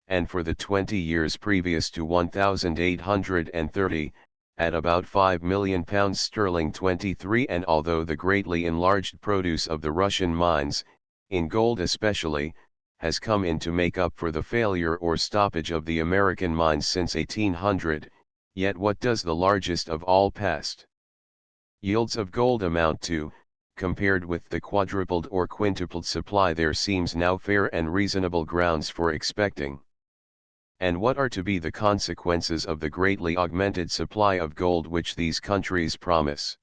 and for the 20 years previous to 1830, at about £5 million sterling 23. And although the greatly enlarged produce of the Russian mines, in gold especially, has come in to make up for the failure or stoppage of the American mines since 1800, yet what does the largest of all past yields of gold amount to, compared with the quadrupled or quintupled supply there seems now fair and reasonable grounds for expecting. And what are to be the consequences of the greatly augmented supply of gold which these countries promise?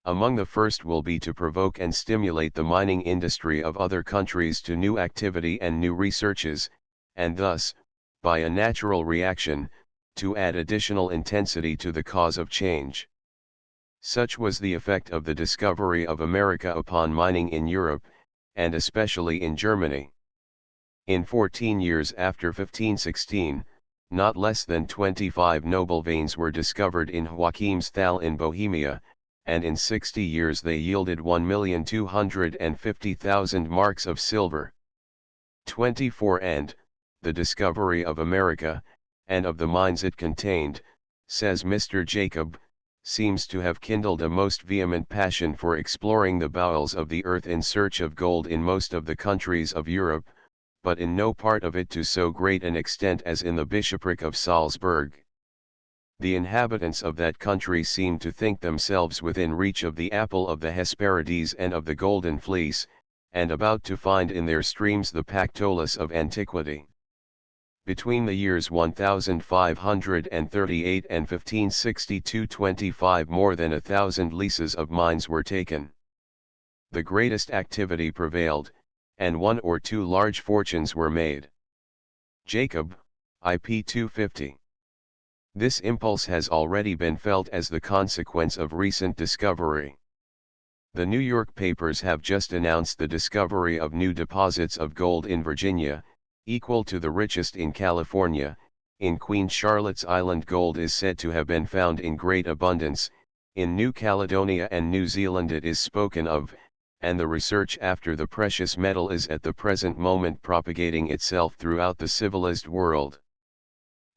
Among the first will be to provoke and stimulate the mining industry of other countries to new activity and new researches, and thus, by a natural reaction, to add additional intensity to the cause of change. Such was the effect of the discovery of America upon mining in Europe, and especially in Germany. In 14 years after 1516, not less than 25 noble veins were discovered in Joachimsthal in Bohemia, and in 60 years they yielded 1,250,000 marks of silver. 24. And the discovery of America, and of the mines it contained, says Mr. Jacob, seems to have kindled a most vehement passion for exploring the bowels of the earth in search of gold in most of the countries of Europe, but in no part of it to so great an extent as in the bishopric of Salzburg. The inhabitants of that country seem to think themselves within reach of the apple of the Hesperides and of the golden fleece, and about to find in their streams the Pactolus of antiquity. Between the years 1538 and 1562 25 more than 1,000 leases of mines were taken. The greatest activity prevailed, and 1 or 2 large fortunes were made. Jacob, IP 250. This impulse has already been felt as the consequence of recent discovery. The New York papers have just announced the discovery of new deposits of gold in Virginia, equal to the richest in California. In Queen Charlotte's Island gold is said to have been found in great abundance. In New Caledonia and New Zealand it is spoken of, and the research after the precious metal is at the present moment propagating itself throughout the civilized world.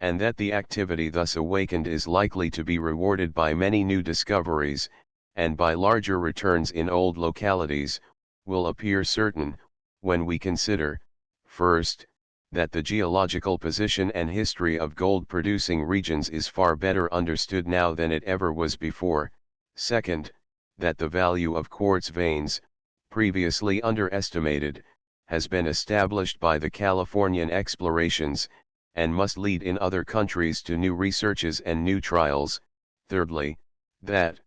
And that the activity thus awakened is likely to be rewarded by many new discoveries, and by larger returns in old localities, will appear certain, when we consider, first, that the geological position and history of gold-producing regions is far better understood now than it ever was before, second, that the value of quartz veins, previously underestimated, has been established by the Californian explorations, and must lead in other countries to new researches and new trials, thirdly, that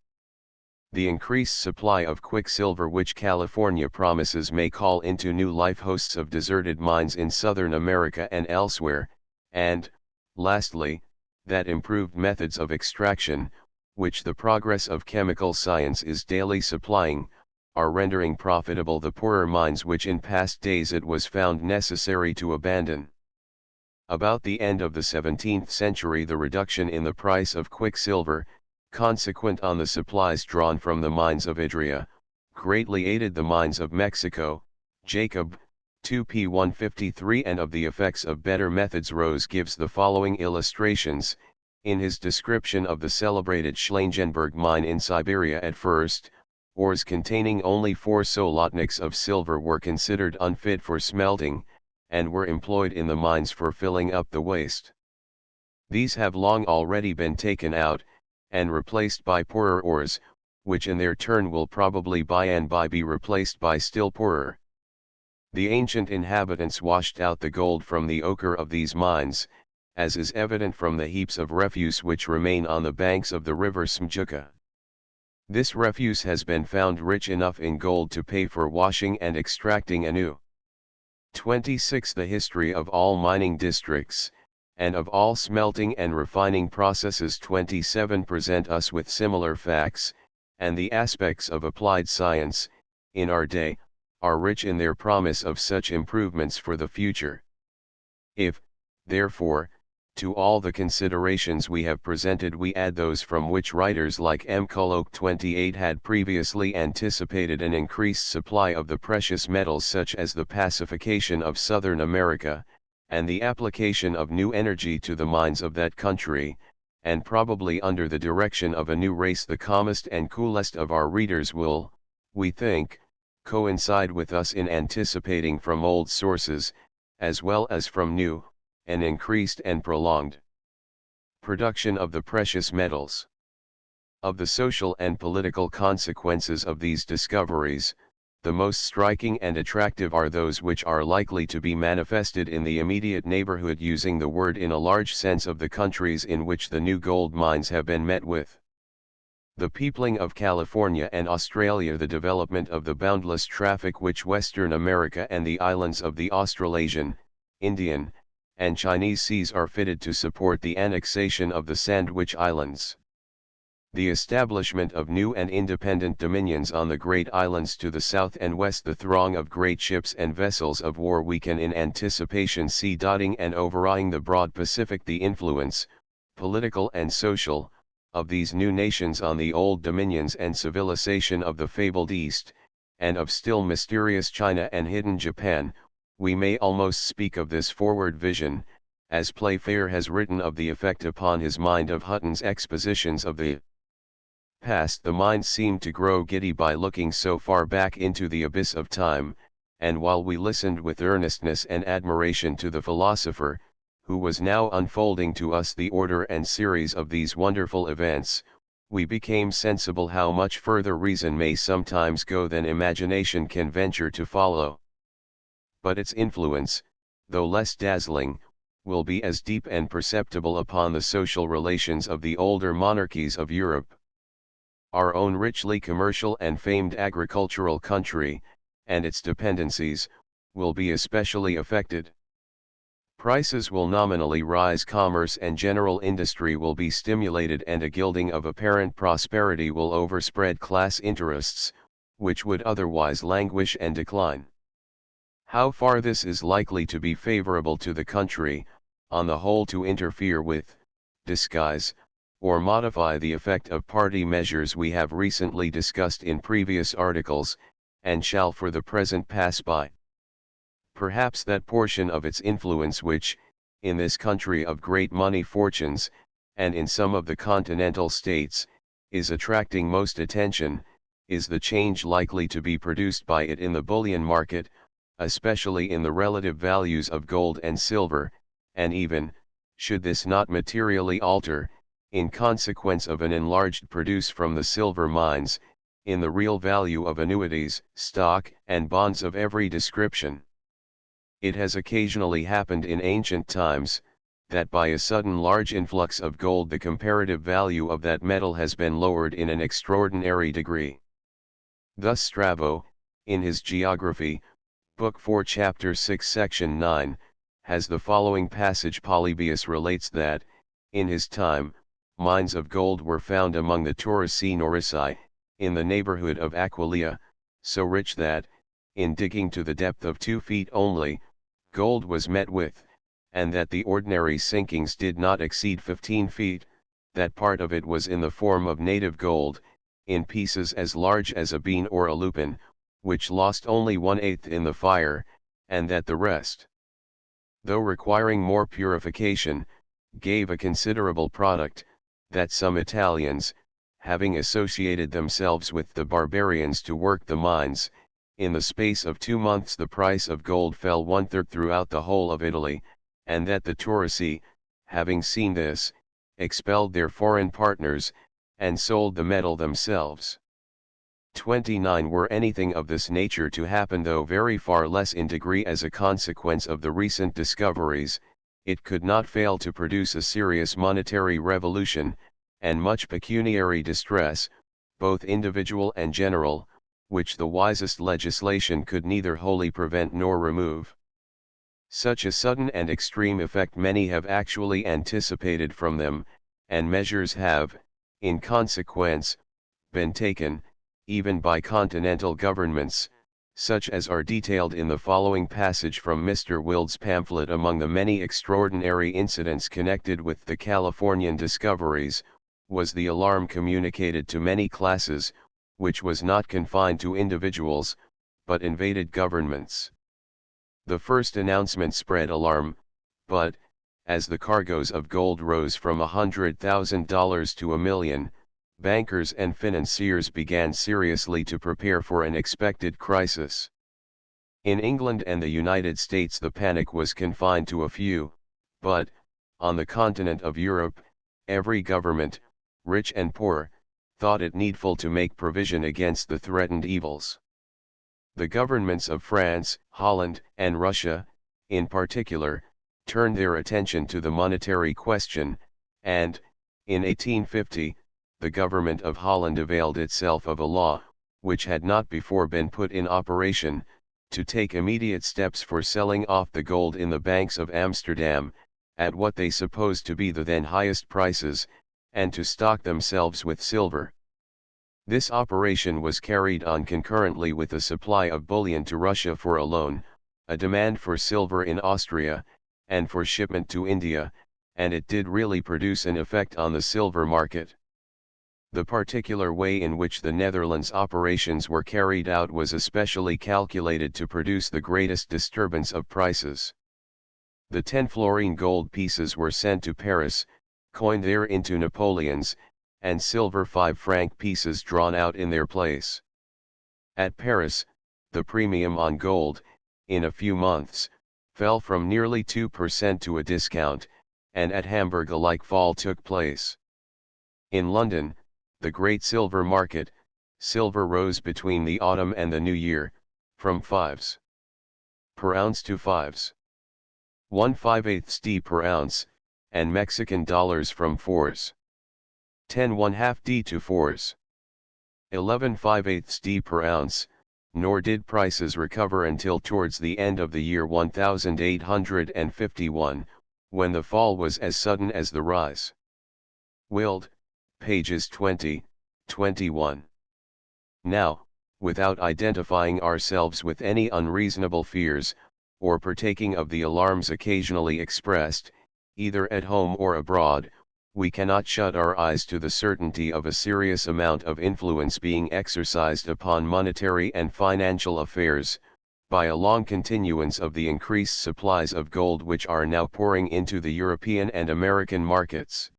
the increased supply of quicksilver which California promises may call into new life hosts of deserted mines in Southern America and elsewhere, and, lastly, that improved methods of extraction, which the progress of chemical science is daily supplying, are rendering profitable the poorer mines which in past days it was found necessary to abandon. About the end of the 17th century the reduction in the price of quicksilver, consequent on the supplies drawn from the mines of Idria, greatly aided the mines of Mexico. Jacob, 2p 153, and of the effects of better methods Rose gives the following illustrations, in his description of the celebrated Schlangenberg mine in Siberia. At first, ores containing only 4 solotniks of silver were considered unfit for smelting, and were employed in the mines for filling up the waste. These have long already been taken out, and replaced by poorer ores, which in their turn will probably by and by be replaced by still poorer. The ancient inhabitants washed out the gold from the ochre of these mines, as is evident from the heaps of refuse which remain on the banks of the river Smjuka. This refuse has been found rich enough in gold to pay for washing and extracting anew. 26. The history of all mining districts, and of all smelting and refining processes. 27. Present us with similar facts, and the aspects of applied science, in our day, are rich in their promise of such improvements for the future. If, therefore, to all the considerations we have presented we add those from which writers like M. Kulloch 28 had previously anticipated an increased supply of the precious metals, such as the pacification of Southern America, and the application of new energy to the mines of that country, and probably under the direction of a new race, the calmest and coolest of our readers will, we think, coincide with us in anticipating from old sources, as well as from new, an increased and prolonged production of the precious metals. Of the social and political consequences of these discoveries, the most striking and attractive are those which are likely to be manifested in the immediate neighborhood, using the word in a large sense, of the countries in which the new gold mines have been met with. The peopling of California and Australia, the development of the boundless traffic which Western America and the islands of the Australasian, Indian, and Chinese seas are fitted to support the annexation of the Sandwich Islands. The establishment of new and independent dominions on the great islands to the south and west, the throng of great ships and vessels of war we can in anticipation see dotting and overawing the broad Pacific, the influence, political and social, of these new nations on the old dominions and civilization of the fabled East, and of still mysterious China and hidden Japan. We may almost speak of this forward vision, as Playfair has written of the effect upon his mind of Hutton's expositions of the past. The mind seemed to grow giddy by looking so far back into the abyss of time, and while we listened with earnestness and admiration to the philosopher, who was now unfolding to us the order and series of these wonderful events, we became sensible how much further reason may sometimes go than imagination can venture to follow. But its influence, though less dazzling, will be as deep and perceptible upon the social relations of the older monarchies of Europe. Our own richly commercial and famed agricultural country, and its dependencies, will be especially affected. Prices will nominally rise, commerce and general industry will be stimulated, and a gilding of apparent prosperity will overspread class interests, which would otherwise languish and decline. How far this is likely to be favorable to the country, on the whole to interfere with, disguise, or modify the effect of party measures we have recently discussed in previous articles, and shall for the present pass by. Perhaps that portion of its influence which, in this country of great money fortunes, and in some of the continental states, is attracting most attention, is the change likely to be produced by it in the bullion market, especially in the relative values of gold and silver, and even, should this not materially alter, in consequence of an enlarged produce from the silver mines, in the real value of annuities, stock, and bonds of every description. It has occasionally happened in ancient times, that by a sudden large influx of gold the comparative value of that metal has been lowered in an extraordinary degree. Thus Strabo, in his Geography, Book 4 Chapter 6 Section 9, has the following passage: Polybius relates that, in his time, mines of gold were found among the Taurasi Noricii, in the neighborhood of Aquileia, so rich that, in digging to the depth of 2 feet only, gold was met with, and that the ordinary sinkings did not exceed 15 feet, that part of it was in the form of native gold, in pieces as large as a bean or a lupin, which lost only 1/8 in the fire, and that the rest, though requiring more purification, gave a considerable product, that some Italians, having associated themselves with the barbarians to work the mines, in the space of 2 months the price of gold fell 1/3 throughout the whole of Italy, and that the Taurasi, having seen this, expelled their foreign partners, and sold the metal themselves. 29. Were anything of this nature to happen, though very far less in degree as a consequence of the recent discoveries, it could not fail to produce a serious monetary revolution, and much pecuniary distress, both individual and general, which the wisest legislation could neither wholly prevent nor remove. Such a sudden and extreme effect many have actually anticipated from them, and measures have, in consequence, been taken, even by continental governments, such as are detailed in the following passage from Mr. Wilde's pamphlet. Among the many extraordinary incidents connected with the Californian discoveries, was the alarm communicated to many classes, which was not confined to individuals, but invaded governments. The first announcement spread alarm, but, as the cargoes of gold rose from $100,000 to $1 million, bankers and financiers began seriously to prepare for an expected crisis. In England and the United States the panic was confined to a few, but, on the continent of Europe, every government, rich and poor, thought it needful to make provision against the threatened evils. The governments of France, Holland, and Russia, in particular, turned their attention to the monetary question, and, in 1850, the government of Holland availed itself of a law, which had not before been put in operation, to take immediate steps for selling off the gold in the banks of Amsterdam, at what they supposed to be the then highest prices, and to stock themselves with silver. This operation was carried on concurrently with a supply of bullion to Russia for a loan, a demand for silver in Austria, and for shipment to India, and it did really produce an effect on the silver market. The particular way in which the Netherlands operations were carried out was especially calculated to produce the greatest disturbance of prices. The 10 florin gold pieces were sent to Paris, coined there into Napoleons, and silver 5-franc pieces drawn out in their place. At Paris, the premium on gold, in a few months, fell from nearly 2% to a discount, and at Hamburg a like fall took place. In London, the great silver market, silver rose between the autumn and the new year, from 5s per ounce to 5s. 1/5 D per ounce, and Mexican dollars from 4s. 10 1/2 D to 4s. 11/5 D per ounce, nor did prices recover until towards the end of the year 1851, when the fall was as sudden as the rise. Wilde, pages 20, 21. Now, without identifying ourselves with any unreasonable fears, or partaking of the alarms occasionally expressed, either at home or abroad, we cannot shut our eyes to the certainty of a serious amount of influence being exercised upon monetary and financial affairs, by a long continuance of the increased supplies of gold which are now pouring into the European and American markets.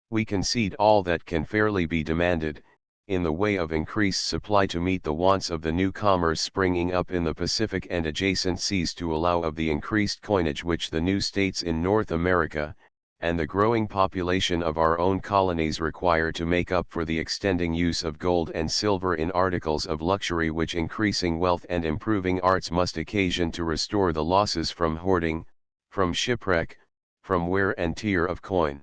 We concede all that can fairly be demanded, in the way of increased supply to meet the wants of the new commerce springing up in the Pacific and adjacent seas, to allow of the increased coinage which the new states in North America, and the growing population of our own colonies require to make up for the extending use of gold and silver in articles of luxury which increasing wealth and improving arts must occasion, to restore the losses from hoarding, from shipwreck, from wear and tear of coin,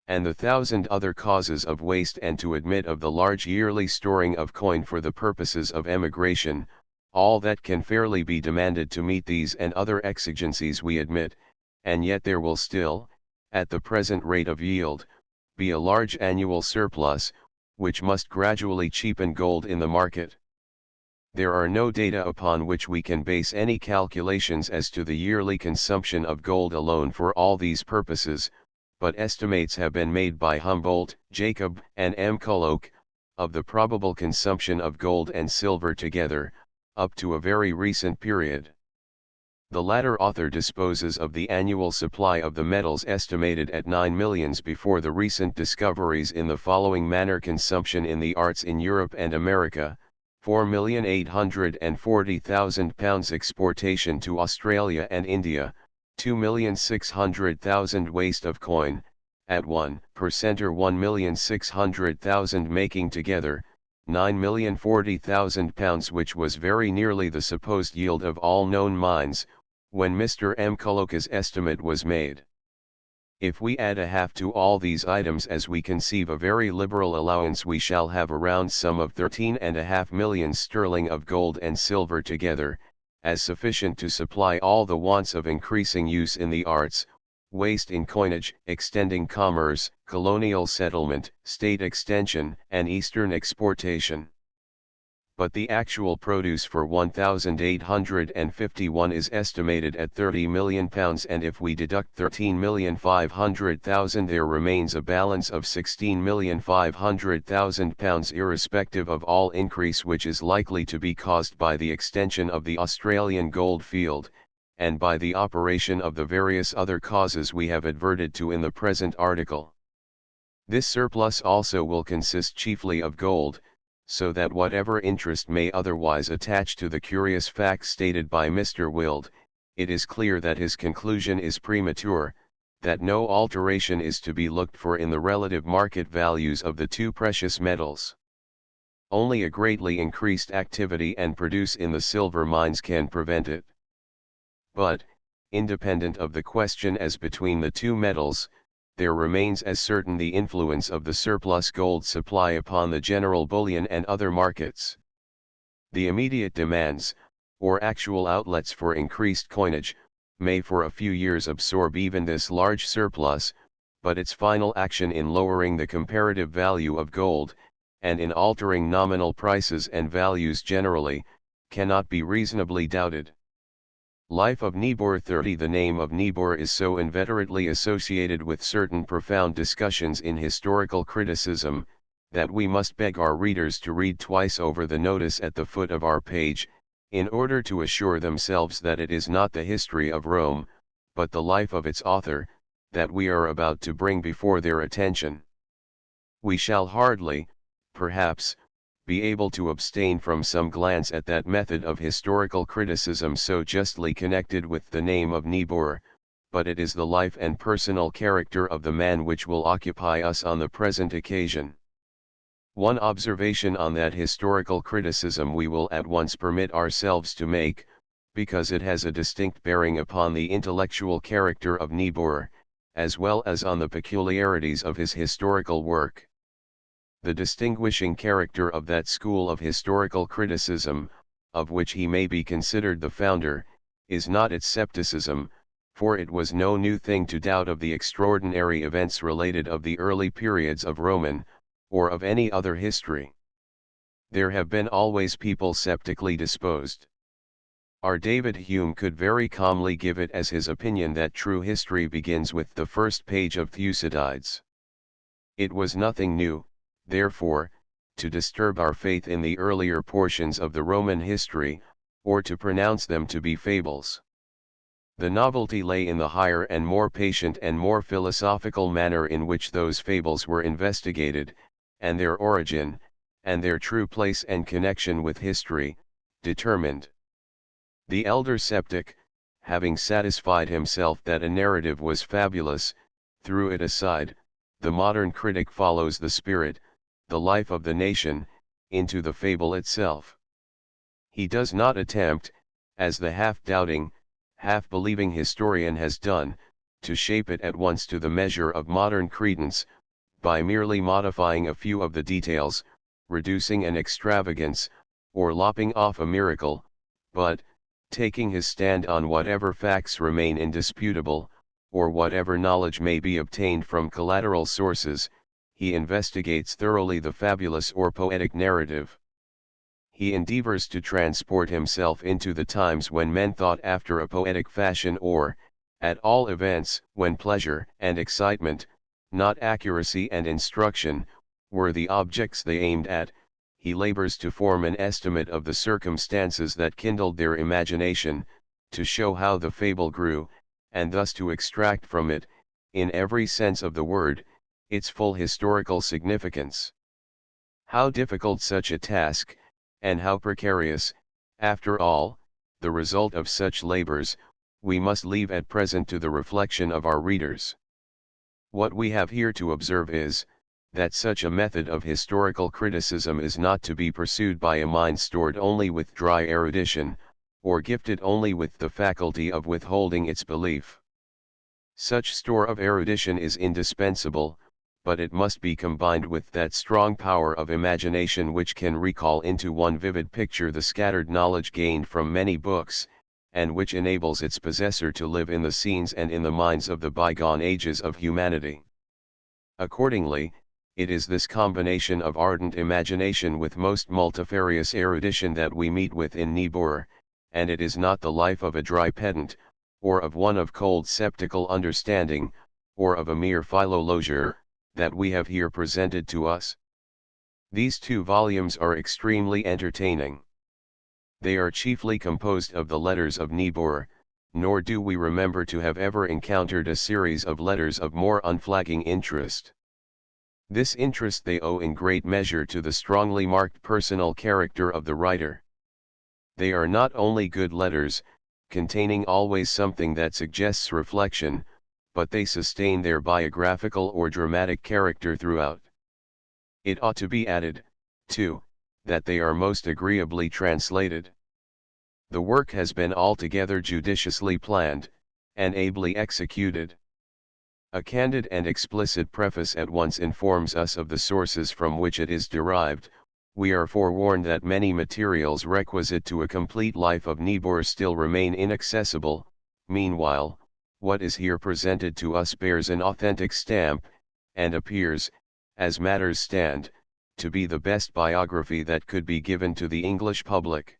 and the thousand other causes of waste, and to admit of the large yearly storing of coin for the purposes of emigration. All that can fairly be demanded to meet these and other exigencies we admit, and yet there will still, at the present rate of yield, be a large annual surplus, which must gradually cheapen gold in the market. There are no data upon which we can base any calculations as to the yearly consumption of gold alone for all these purposes, but estimates have been made by Humboldt, Jacob, and M. Culloch, of the probable consumption of gold and silver together, up to a very recent period. The latter author disposes of the annual supply of the metals estimated at 9 millions before the recent discoveries in the following manner: consumption in the arts in Europe and America, 4,840,000 pounds; exportation to Australia and India, 2,600,000; waste of coin, at 1% or 1,600,000, making together 9,040,000 pounds, which was very nearly the supposed yield of all known mines, when Mr. M. Culloch's estimate was made. If we add a half to all these items, as we conceive a very liberal allowance, we shall have a round sum of 13.5 millions sterling of gold and silver together, as sufficient to supply all the wants of increasing use in the arts, waste in coinage, extending commerce, colonial settlement, state extension, and eastern exportation. But the actual produce for 1851 is estimated at 30 million pounds, and if we deduct 13,500,000, there remains a balance of 16,500,000 pounds, irrespective of all increase which is likely to be caused by the extension of the Australian gold field, and by the operation of the various other causes we have adverted to in the present article. This surplus also will consist chiefly of gold, so that whatever interest may otherwise attach to the curious facts stated by Mr. Wild, it is clear that his conclusion is premature, that no alteration is to be looked for in the relative market values of the two precious metals. Only a greatly increased activity and produce in the silver mines can prevent it. But, independent of the question as between the two metals, there remains as certain the influence of the surplus gold supply upon the general bullion and other markets. The immediate demands, or actual outlets for increased coinage, may for a few years absorb even this large surplus, but its final action in lowering the comparative value of gold, and in altering nominal prices and values generally, cannot be reasonably doubted. Life of Niebuhr 30. The name of Niebuhr is so inveterately associated with certain profound discussions in historical criticism, that we must beg our readers to read twice over the notice at the foot of our page, in order to assure themselves that it is not the history of Rome, but the life of its author, that we are about to bring before their attention. We shall hardly, perhaps, be able to abstain from some glance at that method of historical criticism so justly connected with the name of Niebuhr, but it is the life and personal character of the man which will occupy us on the present occasion. One observation on that historical criticism we will at once permit ourselves to make, because it has a distinct bearing upon the intellectual character of Niebuhr, as well as on the peculiarities of his historical work. The distinguishing character of that school of historical criticism, of which he may be considered the founder, is not its scepticism, for it was no new thing to doubt of the extraordinary events related of the early periods of Roman, or of any other history. There have been always people sceptically disposed. Our David Hume could very calmly give it as his opinion that true history begins with the first page of Thucydides. It was nothing new, therefore, to disturb our faith in the earlier portions of the Roman history, or to pronounce them to be fables. The novelty lay in the higher and more patient and more philosophical manner in which those fables were investigated, and their origin, and their true place and connection with history, determined. The elder sceptic, having satisfied himself that a narrative was fabulous, threw it aside. The modern critic follows the spirit, the life of the nation, into the fable itself. He does not attempt, as the half-doubting, half-believing historian has done, to shape it at once to the measure of modern credence, by merely modifying a few of the details, reducing an extravagance, or lopping off a miracle, but, taking his stand on whatever facts remain indisputable, or whatever knowledge may be obtained from collateral sources, he investigates thoroughly the fabulous or poetic narrative. He endeavors to transport himself into the times when men thought after a poetic fashion, or, at all events, when pleasure and excitement, not accuracy and instruction, were the objects they aimed at. He labors to form an estimate of the circumstances that kindled their imagination, to show how the fable grew, and thus to extract from it, in every sense of the word, its full historical significance. How difficult such a task, and how precarious, after all, the result of such labors, we must leave at present to the reflection of our readers. What we have here to observe is, that such a method of historical criticism is not to be pursued by a mind stored only with dry erudition, or gifted only with the faculty of withholding its belief. Such store of erudition is indispensable, but it must be combined with that strong power of imagination which can recall into one vivid picture the scattered knowledge gained from many books, and which enables its possessor to live in the scenes and in the minds of the bygone ages of humanity. Accordingly, it is this combination of ardent imagination with most multifarious erudition that we meet with in Niebuhr, and it is not the life of a dry pedant, or of one of cold sceptical understanding, or of a mere philologer, that we have here presented to us. These 2 volumes are extremely entertaining. They are chiefly composed of the letters of Niebuhr, nor do we remember to have ever encountered a series of letters of more unflagging interest. This interest they owe in great measure to the strongly marked personal character of the writer. They are not only good letters, containing always something that suggests reflection, but they sustain their biographical or dramatic character throughout. It ought to be added, too, that they are most agreeably translated. The work has been altogether judiciously planned, and ably executed. A candid and explicit preface at once informs us of the sources from which it is derived. We are forewarned that many materials requisite to a complete life of Niebuhr still remain inaccessible. Meanwhile, what is here presented to us bears an authentic stamp, and appears, as matters stand, to be the best biography that could be given to the English public.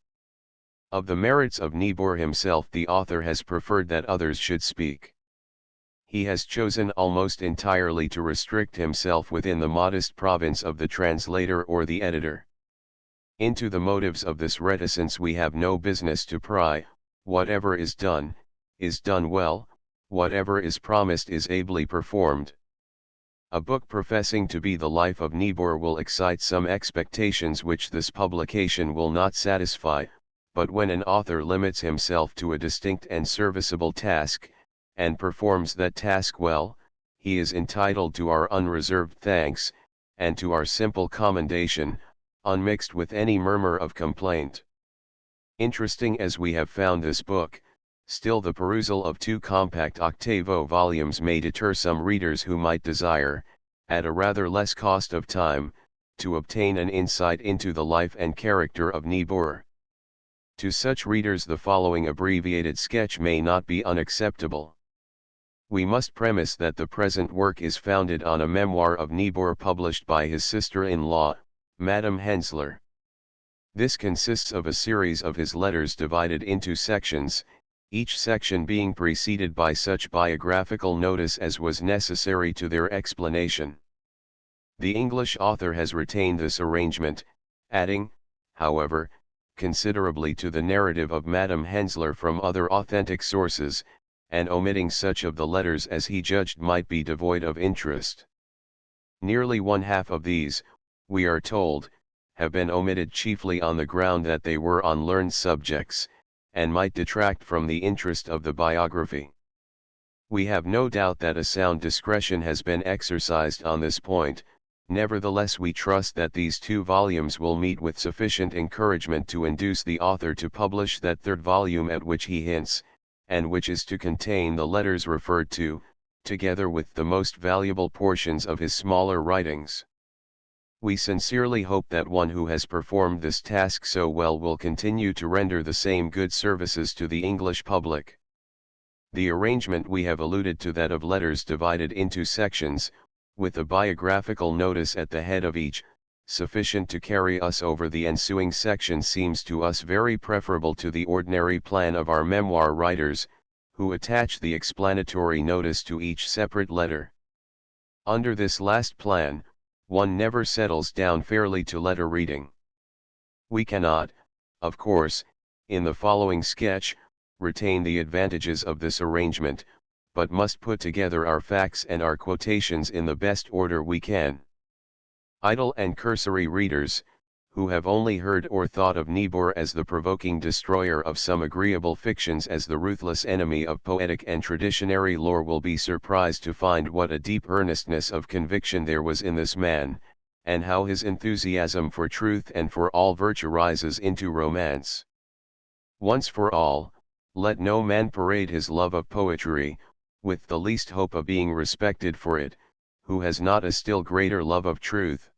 Of the merits of Niebuhr himself the author has preferred that others should speak. He has chosen almost entirely to restrict himself within the modest province of the translator or the editor. Into the motives of this reticence we have no business to pry. Whatever is done well, whatever is promised is ably performed. A book professing to be the life of Niebuhr will excite some expectations which this publication will not satisfy, but when an author limits himself to a distinct and serviceable task, and performs that task well, he is entitled to our unreserved thanks, and to our simple commendation, unmixed with any murmur of complaint. Interesting as we have found this book, still the perusal of 2 compact octavo volumes may deter some readers who might desire, at a rather less cost of time, to obtain an insight into the life and character of Niebuhr. To such readers the following abbreviated sketch may not be unacceptable. We must premise that the present work is founded on a memoir of Niebuhr published by his sister-in-law, Madame Hensler. This consists of a series of his letters divided into sections, each section being preceded by such biographical notice as was necessary to their explanation. The English author has retained this arrangement, adding, however, considerably to the narrative of Madame Hensler from other authentic sources, and omitting such of the letters as he judged might be devoid of interest. Nearly one half of these, we are told, have been omitted chiefly on the ground that they were on learned subjects, and might detract from the interest of the biography. We have no doubt that a sound discretion has been exercised on this point. Nevertheless, we trust that these 2 volumes will meet with sufficient encouragement to induce the author to publish that 3rd volume at which he hints, and which is to contain the letters referred to, together with the most valuable portions of his smaller writings. We sincerely hope that one who has performed this task so well will continue to render the same good services to the English public. The arrangement we have alluded to, that of letters divided into sections, with a biographical notice at the head of each, sufficient to carry us over the ensuing section, seems to us very preferable to the ordinary plan of our memoir writers, who attach the explanatory notice to each separate letter. Under this last plan, one never settles down fairly to letter reading. We cannot, of course, in the following sketch, retain the advantages of this arrangement, but must put together our facts and our quotations in the best order we can. Idle and cursory readers, who have only heard or thought of Niebuhr as the provoking destroyer of some agreeable fictions, as the ruthless enemy of poetic and traditionary lore, will be surprised to find what a deep earnestness of conviction there was in this man, and how his enthusiasm for truth and for all virtue rises into romance. Once for all, let no man parade his love of poetry, with the least hope of being respected for it, who has not a still greater love of truth.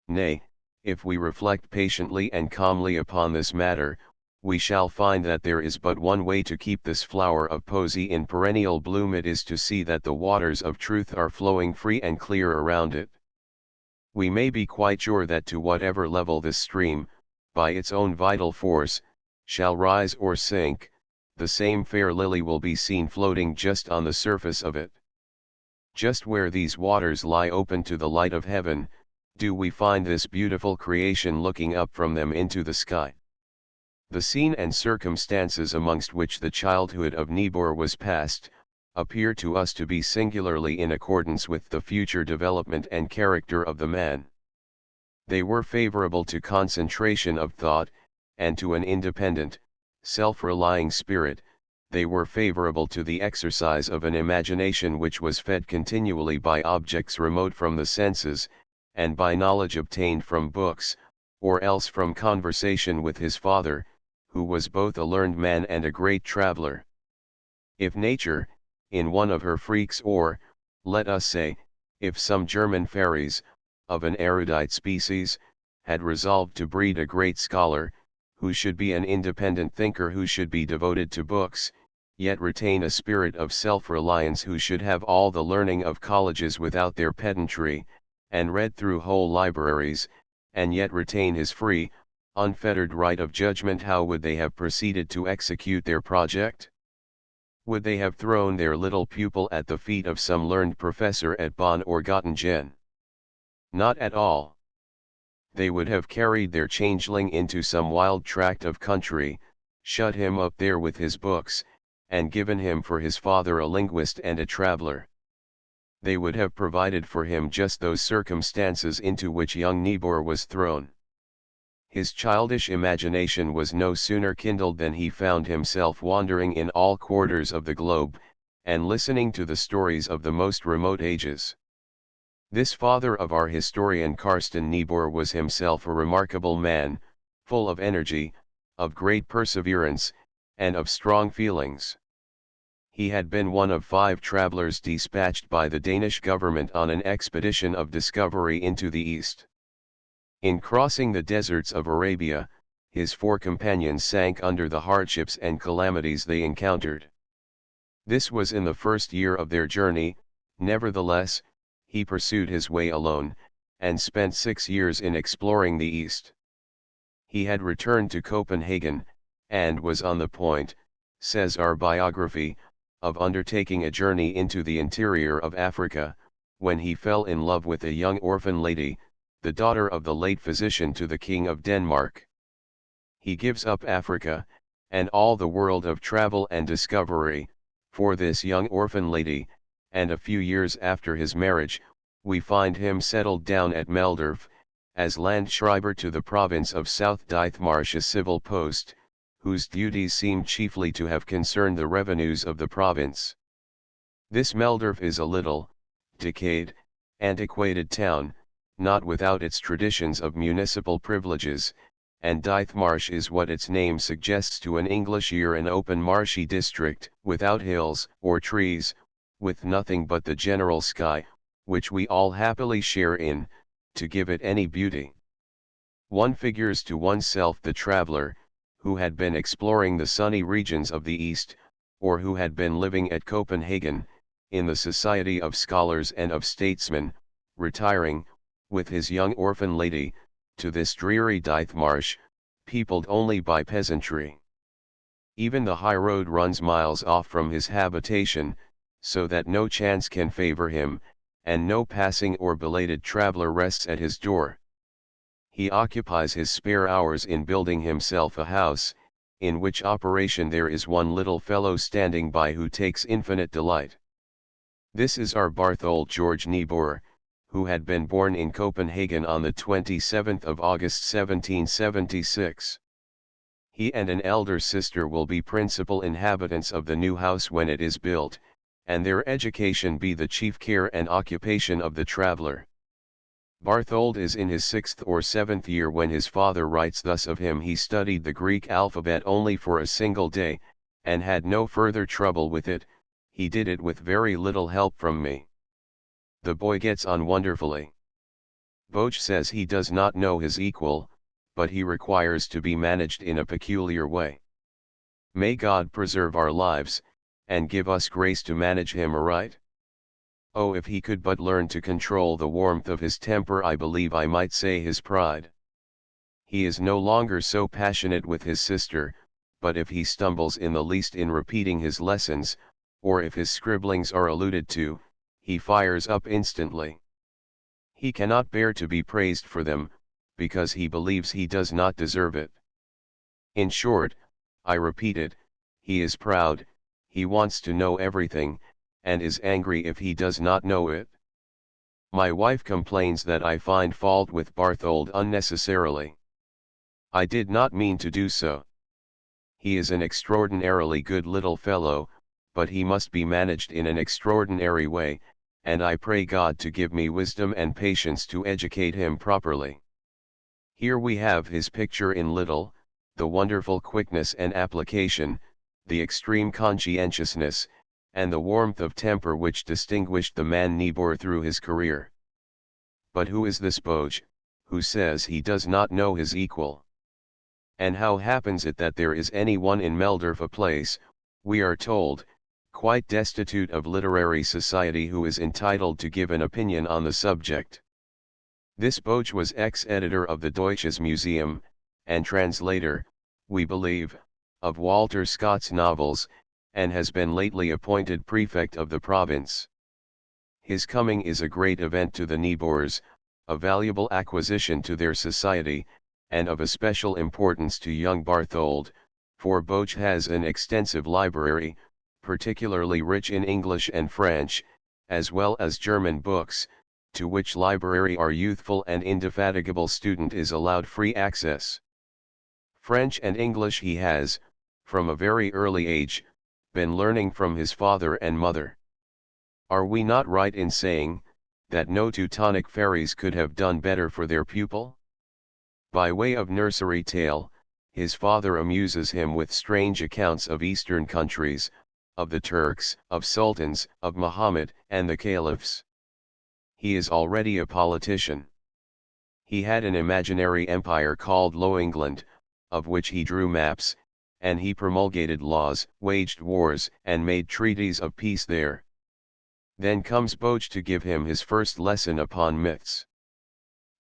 Nay, if we reflect patiently and calmly upon this matter, we shall find that there is but one way to keep this flower of poesy in perennial bloom. It is to see that the waters of truth are flowing free and clear around it. We may be quite sure that to whatever level this stream, by its own vital force, shall rise or sink, the same fair lily will be seen floating just on the surface of it. Just where these waters lie open to the light of heaven, do we find this beautiful creation looking up from them into the sky. The scene and circumstances amongst which the childhood of Niebuhr was passed, appear to us to be singularly in accordance with the future development and character of the man. They were favorable to concentration of thought, and to an independent, self-relying spirit. They were favorable to the exercise of an imagination which was fed continually by objects remote from the senses, and by knowledge obtained from books, or else from conversation with his father, who was both a learned man and a great traveler. If nature, in one of her freaks, or, let us say, if some German fairies, of an erudite species, had resolved to breed a great scholar, who should be an independent thinker, who should be devoted to books, yet retain a spirit of self-reliance, who should have all the learning of colleges without their pedantry, and read through whole libraries, and yet retain his free, unfettered right of judgment, how would they have proceeded to execute their project? Would they have thrown their little pupil at the feet of some learned professor at Bonn or Göttingen? Not at all. They would have carried their changeling into some wild tract of country, shut him up there with his books, and given him for his father a linguist and a traveler. They would have provided for him just those circumstances into which young Niebuhr was thrown. His childish imagination was no sooner kindled than he found himself wandering in all quarters of the globe, and listening to the stories of the most remote ages. This father of our historian Carsten Niebuhr was himself a remarkable man, full of energy, of great perseverance, and of strong feelings. He had been one of 5 travelers dispatched by the Danish government on an expedition of discovery into the East. In crossing the deserts of Arabia, his 4 companions sank under the hardships and calamities they encountered. This was in the first year of their journey. Nevertheless, he pursued his way alone, and spent 6 years in exploring the East. He had returned to Copenhagen, and was on the point, says our biography, of undertaking a journey into the interior of Africa, when he fell in love with a young orphan lady, the daughter of the late physician to the King of Denmark. He gives up Africa, and all the world of travel and discovery, for this young orphan lady, and a few years after his marriage, we find him settled down at Meldorf, as Landschreiber to the province of South Dithmarsh, a civil post, whose duties seem chiefly to have concerned the revenues of the province. This Meldorf is a little, decayed, antiquated town, not without its traditions of municipal privileges, and Dithmarsh is what its name suggests to an English ear, an open marshy district, without hills or trees, with nothing but the general sky, which we all happily share in, to give it any beauty. One figures to oneself the traveller, who had been exploring the sunny regions of the East, or who had been living at Copenhagen, in the society of scholars and of statesmen, retiring, with his young orphan lady, to this dreary Dithmarsh, peopled only by peasantry. Even the high road runs miles off from his habitation, so that no chance can favor him, and no passing or belated traveler rests at his door. He occupies his spare hours in building himself a house, in which operation there is one little fellow standing by who takes infinite delight. This is our Barthold George Niebuhr, who had been born in Copenhagen on the 27th of August 1776. He and an elder sister will be principal inhabitants of the new house when it is built, and their education be the chief care and occupation of the traveller. Barthold is in his 6th or 7th year when his father writes thus of him: he studied the Greek alphabet only for a single day, and had no further trouble with it. He did it with very little help from me. The boy gets on wonderfully. Boche says he does not know his equal, but he requires to be managed in a peculiar way. May God preserve our lives, and give us grace to manage him aright. Oh, if he could but learn to control the warmth of his temper, I believe I might say his pride. He is no longer so passionate with his sister, but if he stumbles in the least in repeating his lessons, or if his scribblings are alluded to, he fires up instantly. He cannot bear to be praised for them, because he believes he does not deserve it. In short, I repeat it, he is proud, he wants to know everything, and is angry if he does not know it. My wife complains that I find fault with Barthold unnecessarily. I did not mean to do so. He is an extraordinarily good little fellow, but he must be managed in an extraordinary way, and I pray God to give me wisdom and patience to educate him properly. Here we have his picture in little, the wonderful quickness and application, the extreme conscientiousness, and the warmth of temper which distinguished the man Niebuhr through his career. But who is this Boche, who says he does not know his equal? And how happens it that there is any one in Meldorf, a place, we are told, quite destitute of literary society, who is entitled to give an opinion on the subject? This Boche was ex-editor of the Deutsches Museum, and translator, we believe, of Walter Scott's novels, and has been lately appointed prefect of the province. His coming is a great event to the Niebuhrs, a valuable acquisition to their society, and of especial importance to young Barthold, for Boche has an extensive library, particularly rich in English and French, as well as German books, to which library our youthful and indefatigable student is allowed free access. French and English he has, from a very early age, been learning from his father and mother. Are we not right in saying, that no Teutonic fairies could have done better for their pupil? By way of nursery tale, his father amuses him with strange accounts of Eastern countries, of the Turks, of sultans, of Muhammad, and the caliphs. He is already a politician. He had an imaginary empire called Low England, of which he drew maps, and he promulgated laws, waged wars, and made treaties of peace there. Then comes Boche to give him his first lesson upon myths.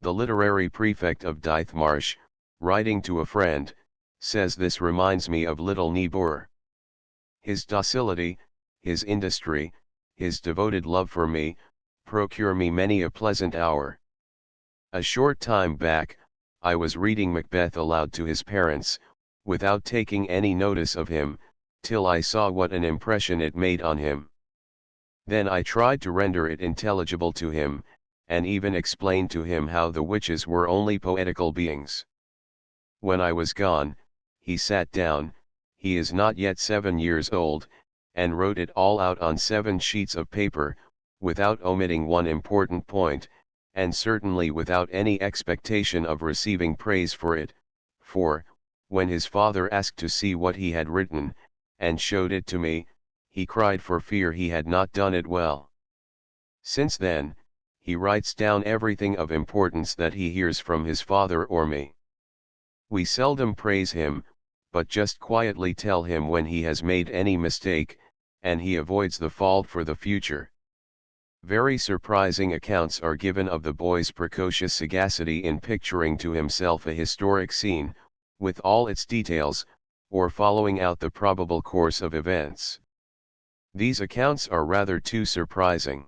The literary prefect of Dithmarsh, writing to a friend, says this reminds me of little Niebuhr. His docility, his industry, his devoted love for me, procure me many a pleasant hour. A short time back, I was reading Macbeth aloud to his parents, without taking any notice of him, till I saw what an impression it made on him. Then I tried to render it intelligible to him, and even explained to him how the witches were only poetical beings. When I was gone, he sat down, he is not yet 7 years old, and wrote it all out on 7 sheets of paper, without omitting one important point, and certainly without any expectation of receiving praise for it, for, when his father asked to see what he had written, and showed it to me, he cried for fear he had not done it well. Since then, he writes down everything of importance that he hears from his father or me. We seldom praise him, but just quietly tell him when he has made any mistake, and he avoids the fault for the future. Very surprising accounts are given of the boy's precocious sagacity in picturing to himself a historic scene, with all its details, or following out the probable course of events. These accounts are rather too surprising.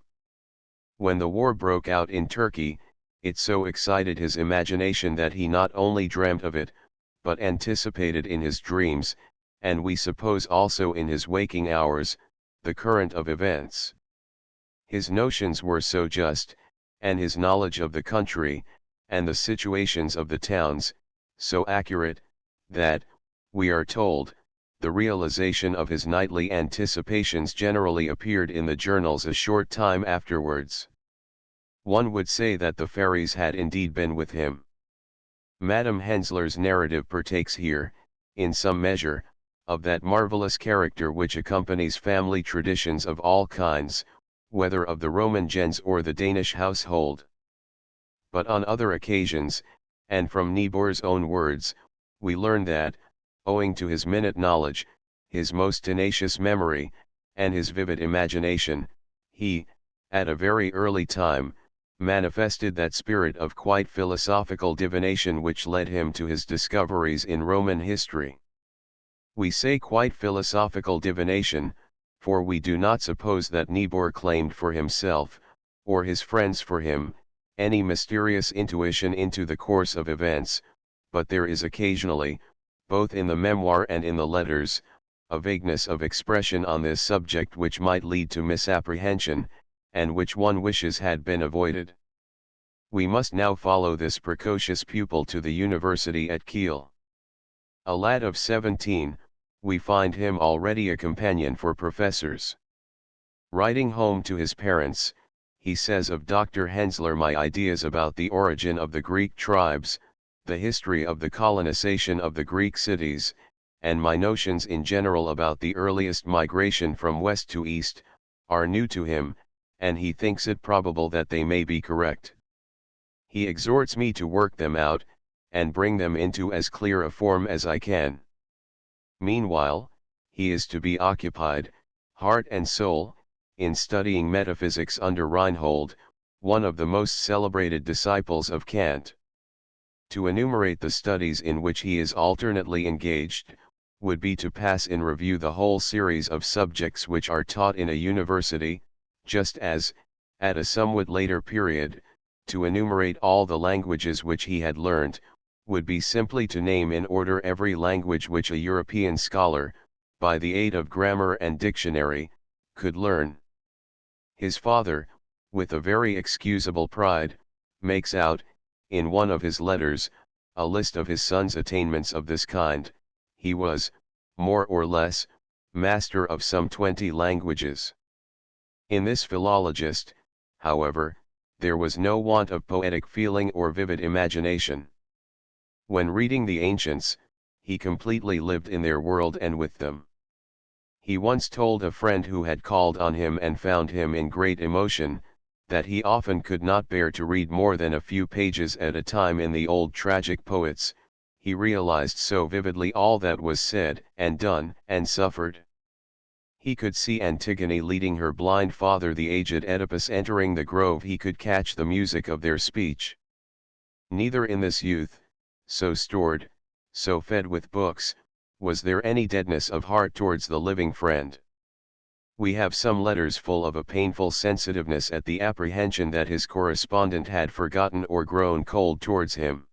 When the war broke out in Turkey, it so excited his imagination that he not only dreamt of it, but anticipated in his dreams, and we suppose also in his waking hours, the current of events. His notions were so just, and his knowledge of the country, and the situations of the towns, so accurate, that, we are told, the realization of his nightly anticipations generally appeared in the journals a short time afterwards. One would say that the fairies had indeed been with him. Madame Hensler's narrative partakes here, in some measure, of that marvelous character which accompanies family traditions of all kinds, whether of the Roman gens or the Danish household. But on other occasions, and from Niebuhr's own words, we learn that, owing to his minute knowledge, his most tenacious memory, and his vivid imagination, he, at a very early time, manifested that spirit of quite philosophical divination which led him to his discoveries in Roman history. We say quite philosophical divination, for we do not suppose that Niebuhr claimed for himself, or his friends for him, any mysterious intuition into the course of events, but there is occasionally, both in the memoir and in the letters, a vagueness of expression on this subject which might lead to misapprehension, and which one wishes had been avoided. We must now follow this precocious pupil to the university at Kiel. A lad of 17, we find him already a companion for professors. Writing home to his parents, he says of Dr. Hensler, my ideas about the origin of the Greek tribes, the history of the colonization of the Greek cities, and my notions in general about the earliest migration from west to east, are new to him, and he thinks it probable that they may be correct. He exhorts me to work them out, and bring them into as clear a form as I can. Meanwhile, he is to be occupied, heart and soul, in studying metaphysics under Reinhold, one of the most celebrated disciples of Kant. To enumerate the studies in which he is alternately engaged, would be to pass in review the whole series of subjects which are taught in a university, just as, at a somewhat later period, to enumerate all the languages which he had learnt, would be simply to name in order every language which a European scholar, by the aid of grammar and dictionary, could learn. His father, with a very excusable pride, makes out, in one of his letters, a list of his son's attainments of this kind. He was, more or less, master of some 20 languages. In this philologist, however, there was no want of poetic feeling or vivid imagination. When reading the ancients, he completely lived in their world and with them. He once told a friend who had called on him and found him in great emotion, that he often could not bear to read more than a few pages at a time in the old tragic poets, he realized so vividly all that was said and done and suffered. He could see Antigone leading her blind father, the aged Oedipus, entering the grove. He could catch the music of their speech. Neither in this youth, so stored, so fed with books, was there any deadness of heart towards the living friend? We have some letters full of a painful sensitiveness at the apprehension that his correspondent had forgotten or grown cold towards him.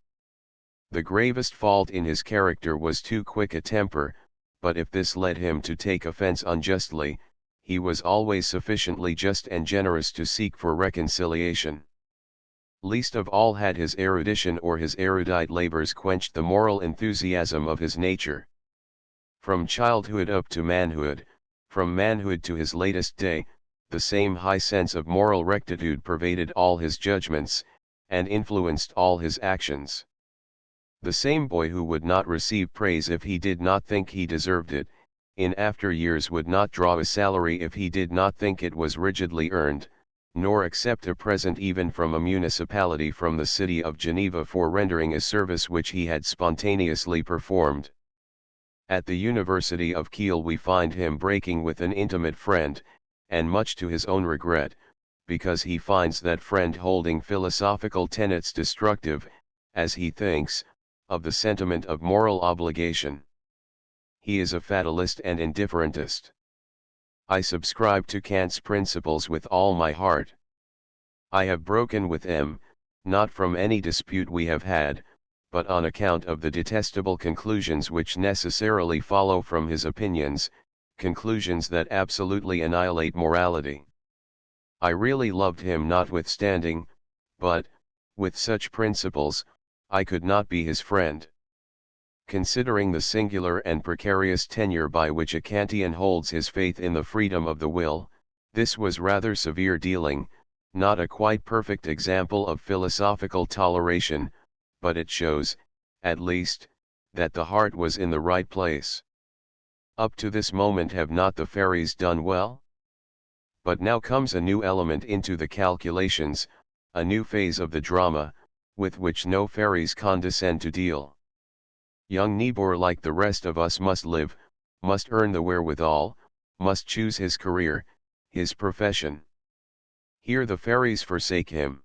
The gravest fault in his character was too quick a temper, but if this led him to take offence unjustly, he was always sufficiently just and generous to seek for reconciliation. Least of all had his erudition or his erudite labours quenched the moral enthusiasm of his nature. From childhood up to manhood, from manhood to his latest day, the same high sense of moral rectitude pervaded all his judgments, and influenced all his actions. The same boy who would not receive praise if he did not think he deserved it, in after years would not draw a salary if he did not think it was rigidly earned, nor accept a present even from a municipality from the city of Geneva for rendering a service which he had spontaneously performed. At the University of Kiel we find him breaking with an intimate friend, and much to his own regret, because he finds that friend holding philosophical tenets destructive, as he thinks, of the sentiment of moral obligation. He is a fatalist and indifferentist. I subscribe to Kant's principles with all my heart. I have broken with M, not from any dispute we have had, but on account of the detestable conclusions which necessarily follow from his opinions, conclusions that absolutely annihilate morality. I really loved him notwithstanding, but, with such principles, I could not be his friend. Considering the singular and precarious tenure by which a Kantian holds his faith in the freedom of the will, this was rather severe dealing, not a quite perfect example of philosophical toleration, but it shows, at least, that the heart was in the right place. Up to this moment have not the fairies done well? But now comes a new element into the calculations, a new phase of the drama, with which no fairies condescend to deal. Young Niebuhr, like the rest of us, must live, must earn the wherewithal, must choose his career, his profession. Here the fairies forsake him.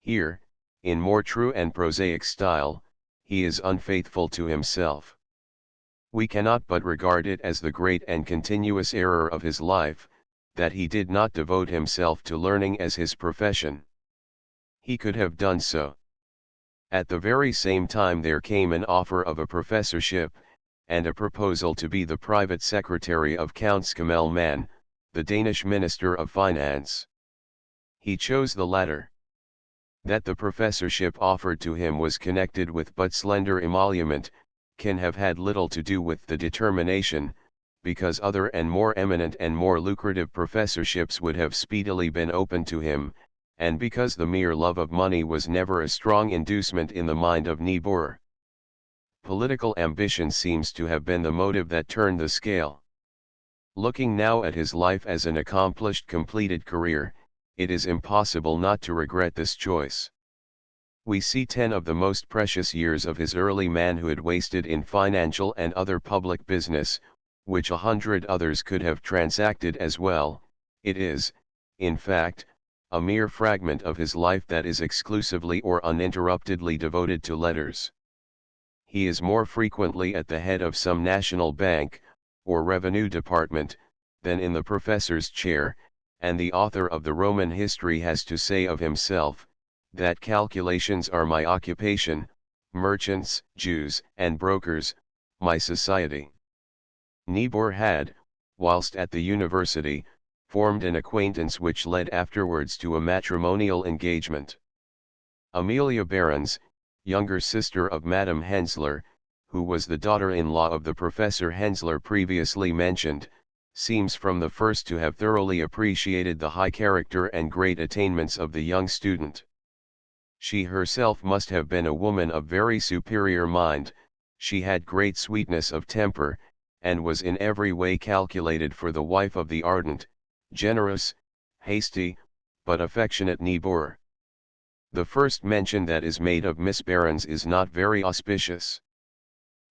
Here, in more true and prosaic style, he is unfaithful to himself. We cannot but regard it as the great and continuous error of his life, that he did not devote himself to learning as his profession. He could have done so. At the very same time there came an offer of a professorship, and a proposal to be the private secretary of Count Schimmelmann, the Danish Minister of Finance. He chose the latter. That the professorship offered to him was connected with but slender emolument, can have had little to do with the determination, because other and more eminent and more lucrative professorships would have speedily been open to him, and because the mere love of money was never a strong inducement in the mind of Niebuhr. Political ambition seems to have been the motive that turned the scale. Looking now at his life as an accomplished, completed career, it is impossible not to regret this choice. We see 10 of the most precious years of his early manhood wasted in financial and other public business, which 100 others could have transacted as well. It is, in fact, a mere fragment of his life that is exclusively or uninterruptedly devoted to letters. He is more frequently at the head of some national bank, or revenue department, than in the professor's chair, and the author of the Roman history has to say of himself, that calculations are my occupation, merchants, Jews, and brokers, my society. Niebuhr had, whilst at the university, formed an acquaintance which led afterwards to a matrimonial engagement. Amelia Behrens, younger sister of Madame Hensler, who was the daughter-in-law of the Professor Hensler previously mentioned, seems from the first to have thoroughly appreciated the high character and great attainments of the young student. She herself must have been a woman of very superior mind, she had great sweetness of temper, and was in every way calculated for the wife of the ardent, generous, hasty, but affectionate Niebuhr. The first mention that is made of Miss Behrens is not very auspicious.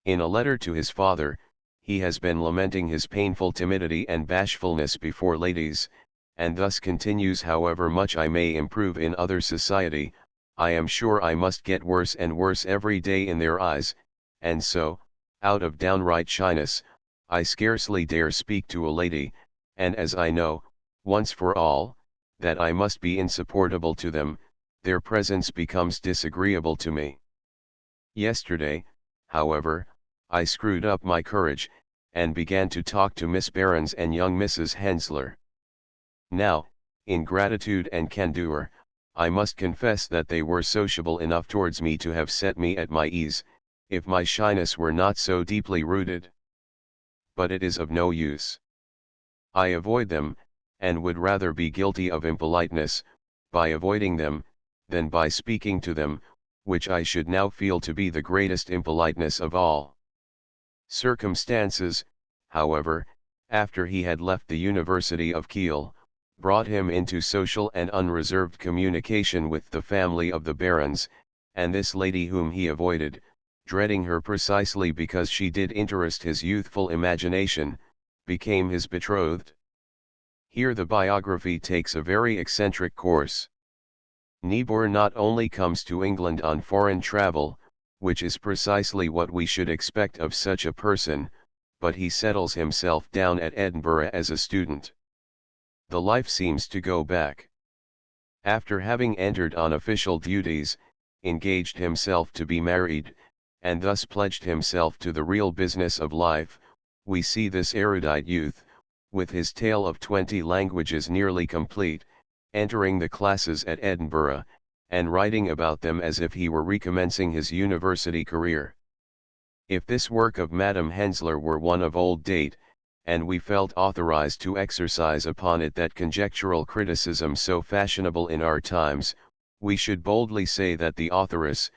In a letter to his father, he has been lamenting his painful timidity and bashfulness before ladies, and thus continues: however much I may improve in other society, I am sure I must get worse and worse every day in their eyes, and so, out of downright shyness, I scarcely dare speak to a lady, and as I know, once for all, that I must be insupportable to them, their presence becomes disagreeable to me. Yesterday, however, I screwed up my courage, and began to talk to Miss Behrens and young Mrs. Hensler. Now, in gratitude and candour, I must confess that they were sociable enough towards me to have set me at my ease, if my shyness were not so deeply rooted. But it is of no use. I avoid them, and would rather be guilty of impoliteness, by avoiding them, than by speaking to them, which I should now feel to be the greatest impoliteness of all. Circumstances, however, after he had left the University of Kiel, brought him into social and unreserved communication with the family of the Barons, and this lady whom he avoided, dreading her precisely because she did interest his youthful imagination, became his betrothed. Here the biography takes a very eccentric course. Niebuhr not only comes to England on foreign travel, which is precisely what we should expect of such a person, but he settles himself down at Edinburgh as a student. The life seems to go back. After having entered on official duties, engaged himself to be married, and thus pledged himself to the real business of life, we see this erudite youth, with his tale of 20 languages nearly complete, entering the classes at Edinburgh, and writing about them as if he were recommencing his university career. If this work of Madame Hensler were one of old date, and we felt authorized to exercise upon it that conjectural criticism so fashionable in our times, we should boldly say that the authoress,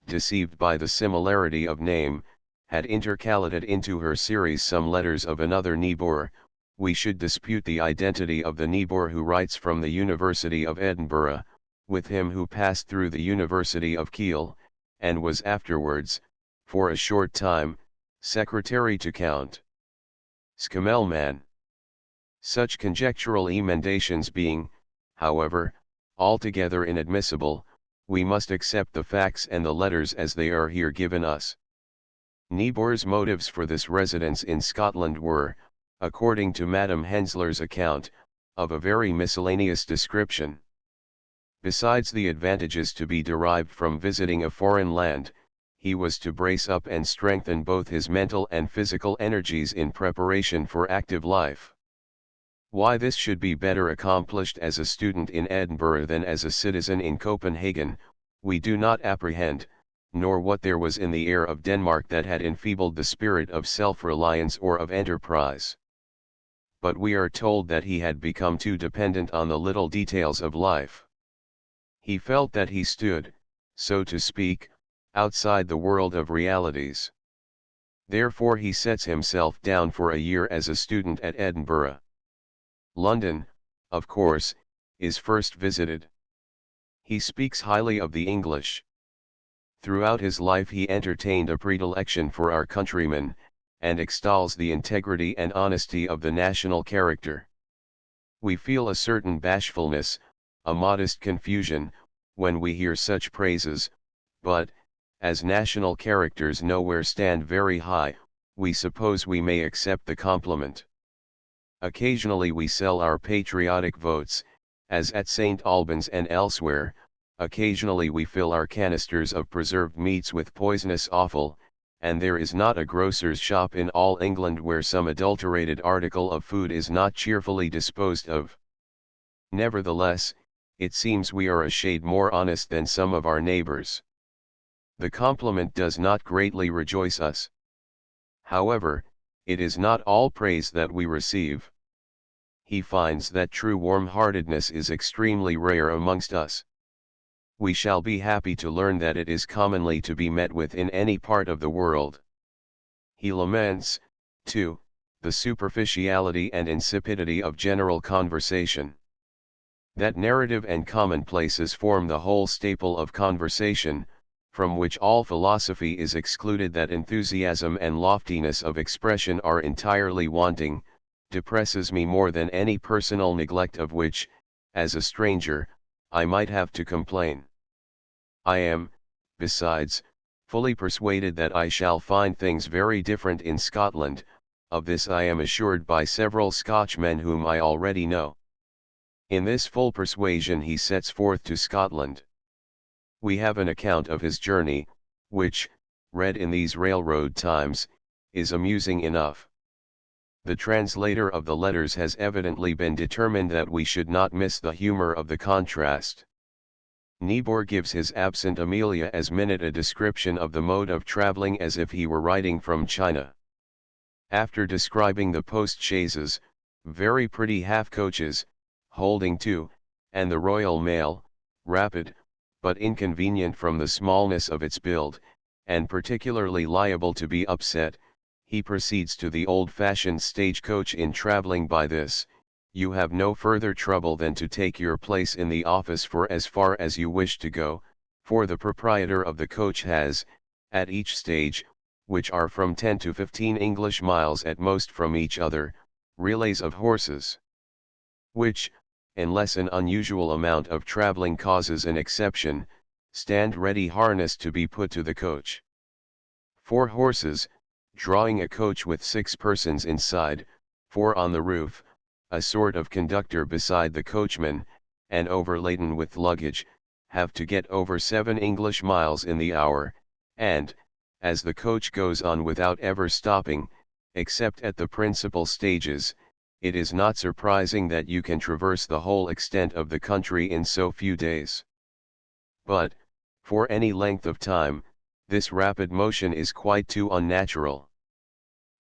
deceived by the similarity of name, had intercalated into her series some letters of another Niebuhr. We should dispute the identity of the Niebuhr who writes from the University of Edinburgh, with him who passed through the University of Kiel, and was afterwards, for a short time, secretary to Count Scamelman. Such conjectural emendations being, however, altogether inadmissible, we must accept the facts and the letters as they are here given us. Niebuhr's motives for this residence in Scotland were, according to Madame Hensler's account, of a very miscellaneous description. Besides the advantages to be derived from visiting a foreign land, he was to brace up and strengthen both his mental and physical energies in preparation for active life. Why this should be better accomplished as a student in Edinburgh than as a citizen in Copenhagen, we do not apprehend, nor what there was in the air of Denmark that had enfeebled the spirit of self-reliance or of enterprise. But we are told that he had become too dependent on the little details of life. He felt that he stood, so to speak, outside the world of realities. Therefore he sets himself down for a year as a student at Edinburgh. London, of course, is first visited. He speaks highly of the English. Throughout his life he entertained a predilection for our countrymen, and extols the integrity and honesty of the national character. We feel a certain bashfulness, a modest confusion, when we hear such praises, but, as national characters nowhere stand very high, we suppose we may accept the compliment. Occasionally we sell our patriotic votes, as at St. Albans and elsewhere. Occasionally we fill our canisters of preserved meats with poisonous offal, and there is not a grocer's shop in all England where some adulterated article of food is not cheerfully disposed of. Nevertheless, it seems we are a shade more honest than some of our neighbors. The compliment does not greatly rejoice us. However, it is not all praise that we receive. He finds that true warm-heartedness is extremely rare amongst us. We shall be happy to learn that it is commonly to be met with in any part of the world. He laments, too, the superficiality and insipidity of general conversation. That narrative and commonplaces form the whole staple of conversation, from which all philosophy is excluded, that enthusiasm and loftiness of expression are entirely wanting, depresses me more than any personal neglect of which, as a stranger, I might have to complain. I am, besides, fully persuaded that I shall find things very different in Scotland. Of this I am assured by several Scotchmen whom I already know. In this full persuasion he sets forth to Scotland. We have an account of his journey, which, read in these railroad times, is amusing enough. The translator of the letters has evidently been determined that we should not miss the humor of the contrast. Niebuhr gives his absent Amelia as minute a description of the mode of travelling as if he were writing from China. After describing the post-chaises, very pretty half-coaches, holding two, and the Royal Mail, rapid, but inconvenient from the smallness of its build, and particularly liable to be upset, he proceeds to the old-fashioned stagecoach. In travelling by this, you have no further trouble than to take your place in the office for as far as you wish to go, for the proprietor of the coach has, at each stage, which are from 10 to 15 English miles at most from each other, relays of horses, which, unless an unusual amount of travelling causes an exception, stand ready harnessed to be put to the coach. 4 horses, drawing a coach with 6 persons inside, 4 on the roof, a sort of conductor beside the coachman, and overladen with luggage, have to get over 7 English miles in the hour, and, as the coach goes on without ever stopping, except at the principal stages, it is not surprising that you can traverse the whole extent of the country in so few days. But, for any length of time, this rapid motion is quite too unnatural.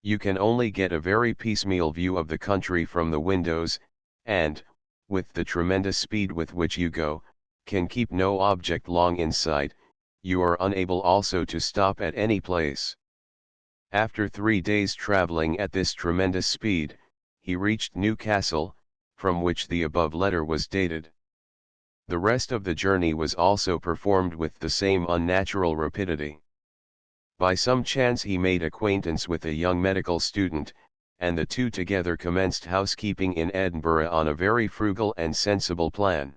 You can only get a very piecemeal view of the country from the windows, and, with the tremendous speed with which you go, can keep no object long in sight. You are unable also to stop at any place. After 3 days travelling at this tremendous speed, he reached Newcastle, from which the above letter was dated. The rest of the journey was also performed with the same unnatural rapidity. By some chance he made acquaintance with a young medical student, and the two together commenced housekeeping in Edinburgh on a very frugal and sensible plan.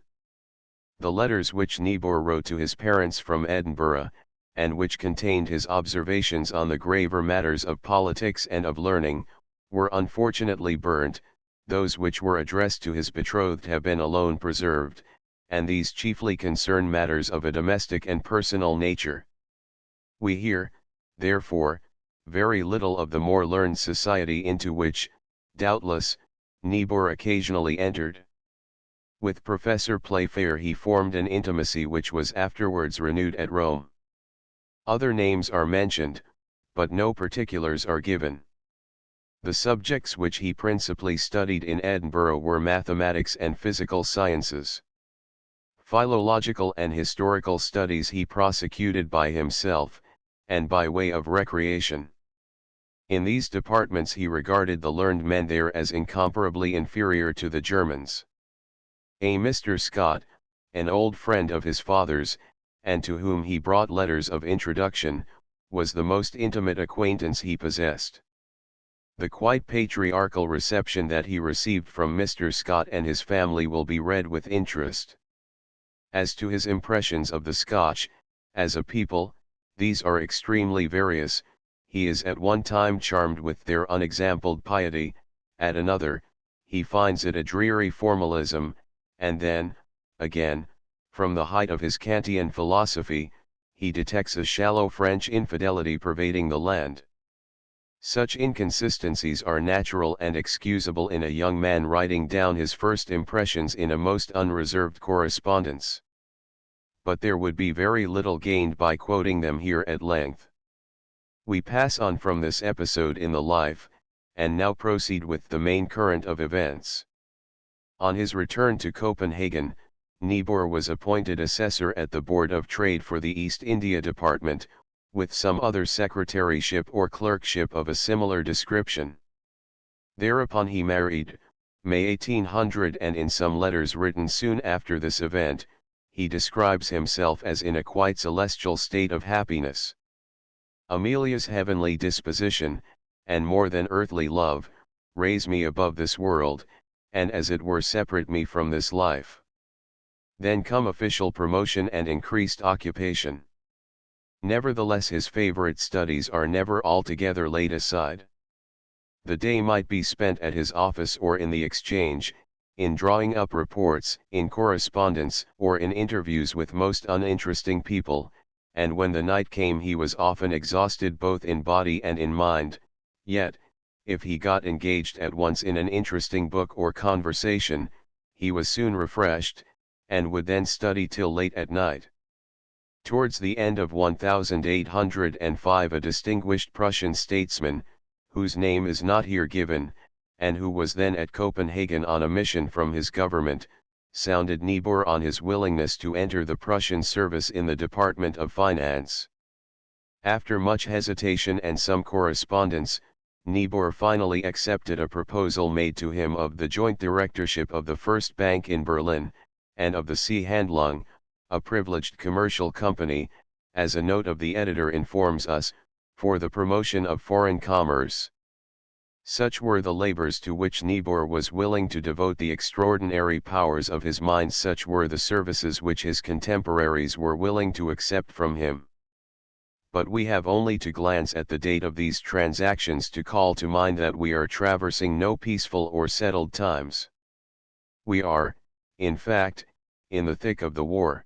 The letters which Niebuhr wrote to his parents from Edinburgh, and which contained his observations on the graver matters of politics and of learning, were unfortunately burnt. Those which were addressed to his betrothed have been alone preserved, and these chiefly concern matters of a domestic and personal nature. We hear, therefore, very little of the more learned society into which, doubtless, Niebuhr occasionally entered. With Professor Playfair he formed an intimacy which was afterwards renewed at Rome. Other names are mentioned, but no particulars are given. The subjects which he principally studied in Edinburgh were mathematics and physical sciences. Philological and historical studies he prosecuted by himself, and by way of recreation. In these departments he regarded the learned men there as incomparably inferior to the Germans. A Mr. Scott, an old friend of his father's, and to whom he brought letters of introduction, was the most intimate acquaintance he possessed. The quite patriarchal reception that he received from Mr. Scott and his family will be read with interest. As to his impressions of the Scotch, as a people, these are extremely various. He is at one time charmed with their unexampled piety, at another, he finds it a dreary formalism, and then, again, from the height of his Kantian philosophy, he detects a shallow French infidelity pervading the land. Such inconsistencies are natural and excusable in a young man writing down his first impressions in a most unreserved correspondence. But there would be very little gained by quoting them here at length. We pass on from this episode in the life, and now proceed with the main current of events. On his return to Copenhagen, Niebuhr was appointed assessor at the Board of Trade for the East India Department, with some other secretaryship or clerkship of a similar description. Thereupon he married, May 1800, and in some letters written soon after this event, he describes himself as in a quite celestial state of happiness. Amelia's heavenly disposition, and more than earthly love, raise me above this world, and as it were separate me from this life. Then come official promotion and increased occupation. Nevertheless, his favorite studies are never altogether laid aside. The day might be spent at his office or in the exchange, in drawing up reports, in correspondence, or in interviews with most uninteresting people, and when the night came he was often exhausted both in body and in mind, yet, if he got engaged at once in an interesting book or conversation, he was soon refreshed, and would then study till late at night. Towards the end of 1805 a distinguished Prussian statesman, whose name is not here given, and who was then at Copenhagen on a mission from his government, sounded Niebuhr on his willingness to enter the Prussian service in the Department of Finance. After much hesitation and some correspondence, Niebuhr finally accepted a proposal made to him of the joint directorship of the first bank in Berlin, and of the Seehandlung, a privileged commercial company, as a note of the editor informs us, for the promotion of foreign commerce. Such were the labors to which Niebuhr was willing to devote the extraordinary powers of his mind, such were the services which his contemporaries were willing to accept from him. But we have only to glance at the date of these transactions to call to mind that we are traversing no peaceful or settled times. We are, in fact, in the thick of the war.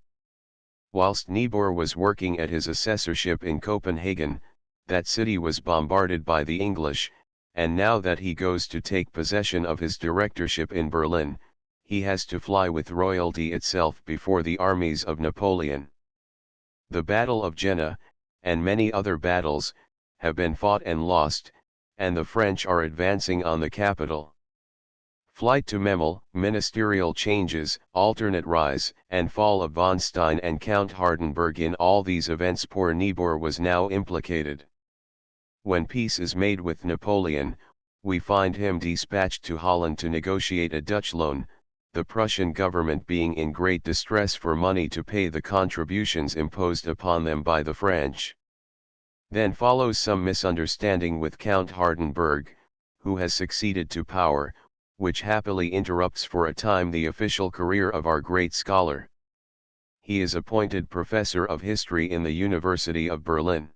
Whilst Niebuhr was working at his assessorship in Copenhagen, that city was bombarded by the English, and now that he goes to take possession of his directorship in Berlin, he has to fly with royalty itself before the armies of Napoleon. The Battle of Jena, and many other battles, have been fought and lost, and the French are advancing on the capital. Flight to Memel, ministerial changes, alternate rise and fall of von Stein and Count Hardenberg, in all these events poor Niebuhr was now implicated. When peace is made with Napoleon, we find him dispatched to Holland to negotiate a Dutch loan, the Prussian government being in great distress for money to pay the contributions imposed upon them by the French. Then follows some misunderstanding with Count Hardenberg, who has succeeded to power, which happily interrupts for a time the official career of our great scholar. He is appointed professor of history in the University of Berlin.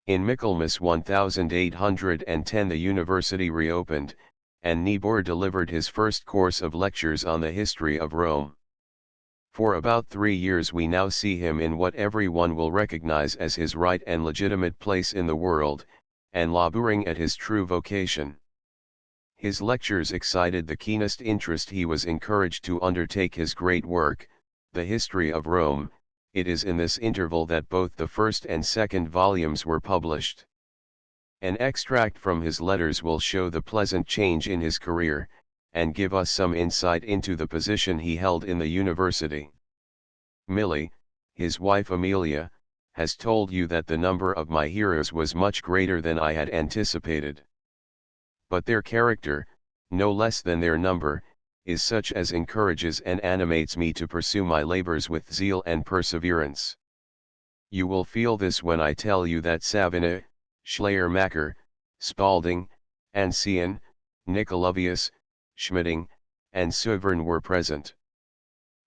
In Michaelmas 1810 the university reopened, and Niebuhr delivered his first course of lectures on the history of Rome. For about 3 years we now see him in what everyone will recognize as his right and legitimate place in the world, and laboring at his true vocation. His lectures excited the keenest interest. He was encouraged to undertake his great work, the History of Rome. It is in this interval that both the first and second volumes were published. An extract from his letters will show the pleasant change in his career, and give us some insight into the position he held in the university. Millie, his wife Amelia, has told you that the number of my hearers was much greater than I had anticipated. But their character, no less than their number, is such as encourages and animates me to pursue my labors with zeal and perseverance. You will feel this when I tell you that Savina, Schleiermacher, Spalding, Ancien, Nicolavius, Schmitting, and Souvern were present.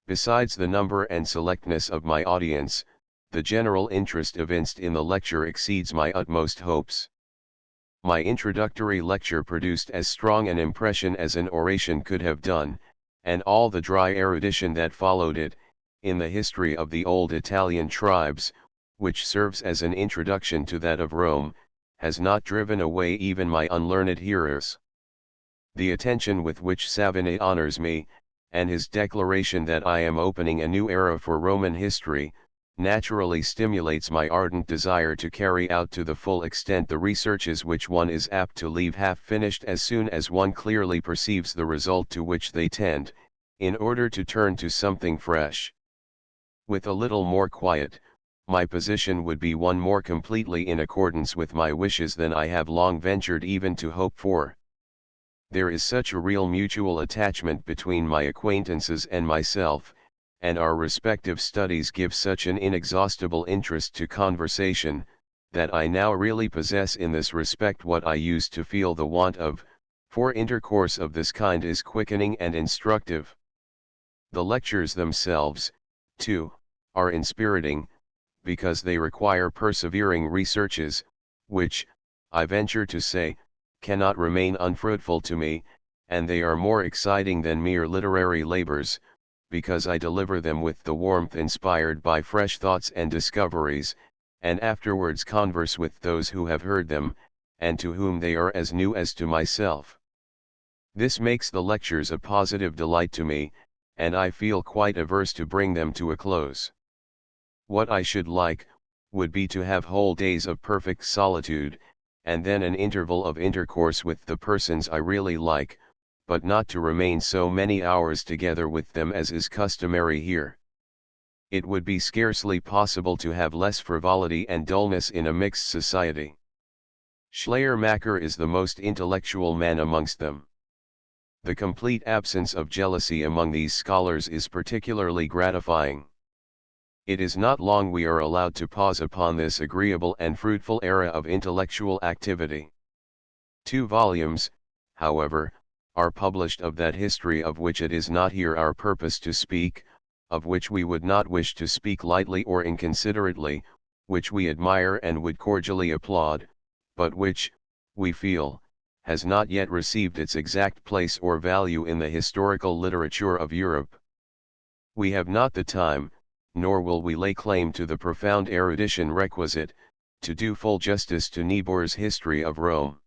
Besides the number and selectness of my audience, the general interest evinced in the lecture exceeds my utmost hopes. My introductory lecture produced as strong an impression as an oration could have done, and all the dry erudition that followed it, in the history of the old Italian tribes, which serves as an introduction to that of Rome, has not driven away even my unlearned hearers. The attention with which Savina honors me, and his declaration that I am opening a new era for Roman history, naturally stimulates my ardent desire to carry out to the full extent the researches which one is apt to leave half finished as soon as one clearly perceives the result to which they tend, in order to turn to something fresh. With a little more quiet, my position would be one more completely in accordance with my wishes than I have long ventured even to hope for. There is such a real mutual attachment between my acquaintances and myself, and our respective studies give such an inexhaustible interest to conversation, that I now really possess in this respect what I used to feel the want of, for intercourse of this kind is quickening and instructive. The lectures themselves, too, are inspiriting, because they require persevering researches, which, I venture to say, cannot remain unfruitful to me, and they are more exciting than mere literary labors, because I deliver them with the warmth inspired by fresh thoughts and discoveries, and afterwards converse with those who have heard them, and to whom they are as new as to myself. This makes the lectures a positive delight to me, and I feel quite averse to bring them to a close. What I should like, would be to have whole days of perfect solitude, and then an interval of intercourse with the persons I really like, but not to remain so many hours together with them as is customary here. It would be scarcely possible to have less frivolity and dullness in a mixed society. Schleiermacher is the most intellectual man amongst them. The complete absence of jealousy among these scholars is particularly gratifying. It is not long we are allowed to pause upon this agreeable and fruitful era of intellectual activity. 2 volumes, however, are published of that history of which it is not here our purpose to speak, of which we would not wish to speak lightly or inconsiderately, which we admire and would cordially applaud, but which, we feel, has not yet received its exact place or value in the historical literature of Europe. We have not the time, nor will we lay claim to the profound erudition requisite, to do full justice to Niebuhr's history of Rome.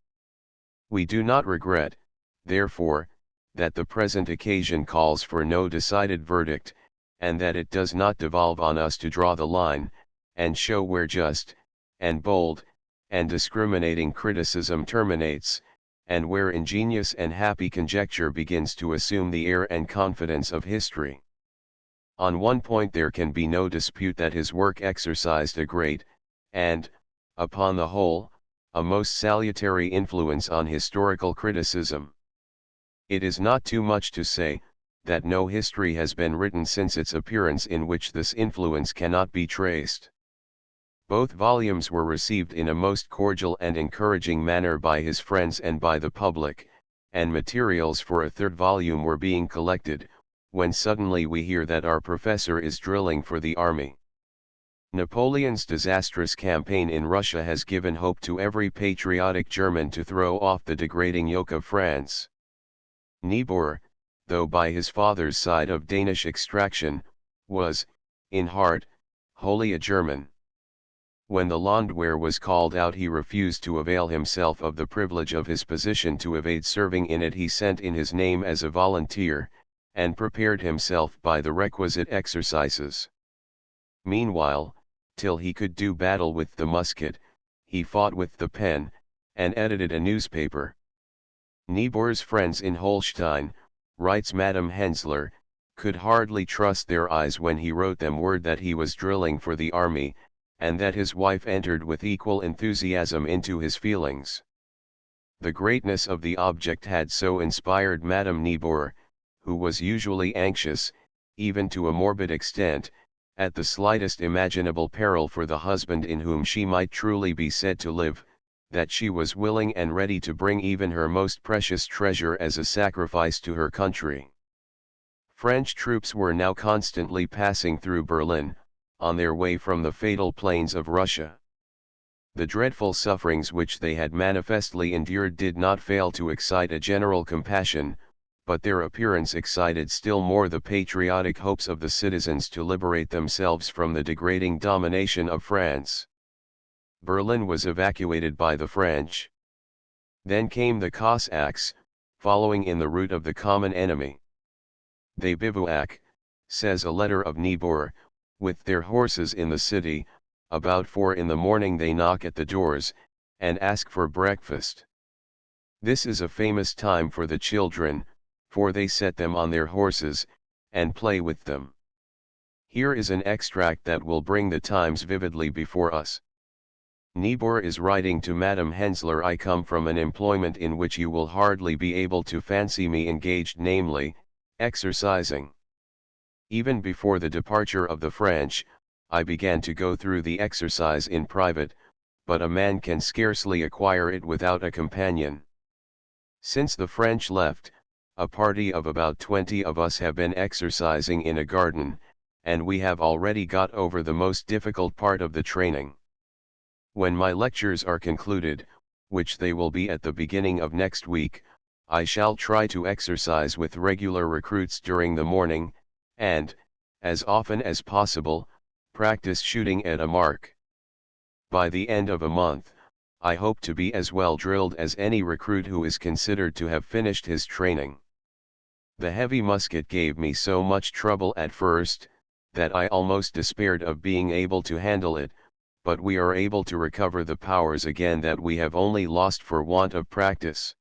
We do not regret, therefore, that the present occasion calls for no decided verdict, and that it does not devolve on us to draw the line, and show where just, and bold, and discriminating criticism terminates, and where ingenious and happy conjecture begins to assume the air and confidence of history. On one point there can be no dispute that his work exercised a great, and, upon the whole, a most salutary influence on historical criticism. It is not too much to say, that no history has been written since its appearance in which this influence cannot be traced. Both volumes were received in a most cordial and encouraging manner by his friends and by the public, and materials for a 3rd volume were being collected, when suddenly we hear that our professor is drilling for the army. Napoleon's disastrous campaign in Russia has given hope to every patriotic German to throw off the degrading yoke of France. Niebuhr, though by his father's side of Danish extraction, was, in heart, wholly a German. When the Landwehr was called out he refused to avail himself of the privilege of his position to evade serving in it. He sent in his name as a volunteer, and prepared himself by the requisite exercises. Meanwhile, till he could do battle with the musket, he fought with the pen, and edited a newspaper. Niebuhr's friends in Holstein, writes Madame Hensler, could hardly trust their eyes when he wrote them word that he was drilling for the army, and that his wife entered with equal enthusiasm into his feelings. The greatness of the object had so inspired Madame Niebuhr, who was usually anxious, even to a morbid extent, at the slightest imaginable peril for the husband in whom she might truly be said to live, that she was willing and ready to bring even her most precious treasure as a sacrifice to her country. French troops were now constantly passing through Berlin, on their way from the fatal plains of Russia. The dreadful sufferings which they had manifestly endured did not fail to excite a general compassion, but their appearance excited still more the patriotic hopes of the citizens to liberate themselves from the degrading domination of France. Berlin was evacuated by the French. Then came the Cossacks, following in the route of the common enemy. They bivouac, says a letter of Niebuhr, with their horses in the city. About 4 in the morning they knock at the doors, and ask for breakfast. This is a famous time for the children, for they set them on their horses, and play with them. Here is an extract that will bring the times vividly before us. Niebuhr is writing to Madame Hensler: I come from an employment in which you will hardly be able to fancy me engaged, namely, exercising. Even before the departure of the French, I began to go through the exercise in private, but a man can scarcely acquire it without a companion. Since the French left, a party of about 20 of us have been exercising in a garden, and we have already got over the most difficult part of the training. When my lectures are concluded, which they will be at the beginning of next week, I shall try to exercise with regular recruits during the morning, and, as often as possible, practice shooting at a mark. By the end of a month, I hope to be as well drilled as any recruit who is considered to have finished his training. The heavy musket gave me so much trouble at first, that I almost despaired of being able to handle it, but we are able to recover the powers again that we have only lost for want of practice.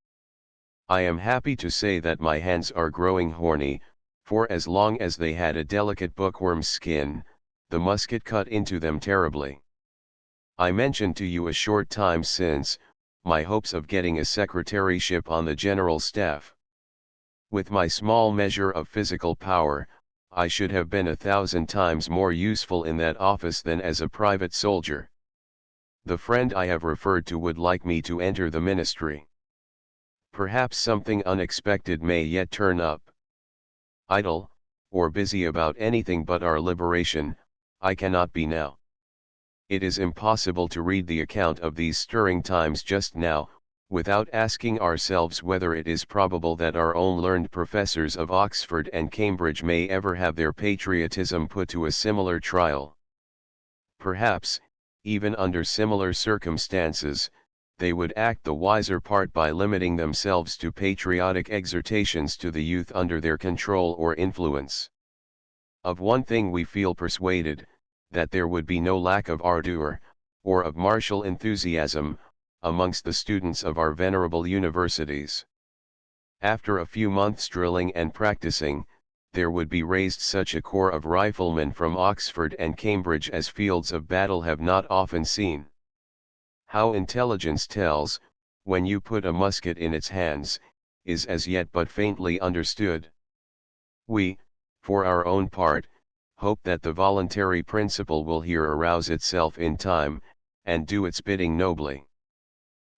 I am happy to say that my hands are growing horny, for as long as they had a delicate bookworm's skin, the musket cut into them terribly. I mentioned to you a short time since, my hopes of getting a secretaryship on the General Staff. With my small measure of physical power, I should have been 1,000 times more useful in that office than as a private soldier. The friend I have referred to would like me to enter the ministry. Perhaps something unexpected may yet turn up. Idle, or busy about anything but our liberation, I cannot be now. It is impossible to read the account of these stirring times just now, without asking ourselves whether it is probable that our own learned professors of Oxford and Cambridge may ever have their patriotism put to a similar trial. Perhaps, even under similar circumstances, they would act the wiser part by limiting themselves to patriotic exhortations to the youth under their control or influence. Of one thing we feel persuaded, that there would be no lack of ardor, or of martial enthusiasm, amongst the students of our venerable universities. After a few months drilling and practicing, there would be raised such a corps of riflemen from Oxford and Cambridge as fields of battle have not often seen. How intelligence tells, when you put a musket in its hands, is as yet but faintly understood. We, for our own part, hope that the voluntary principle will here arouse itself in time, and do its bidding nobly.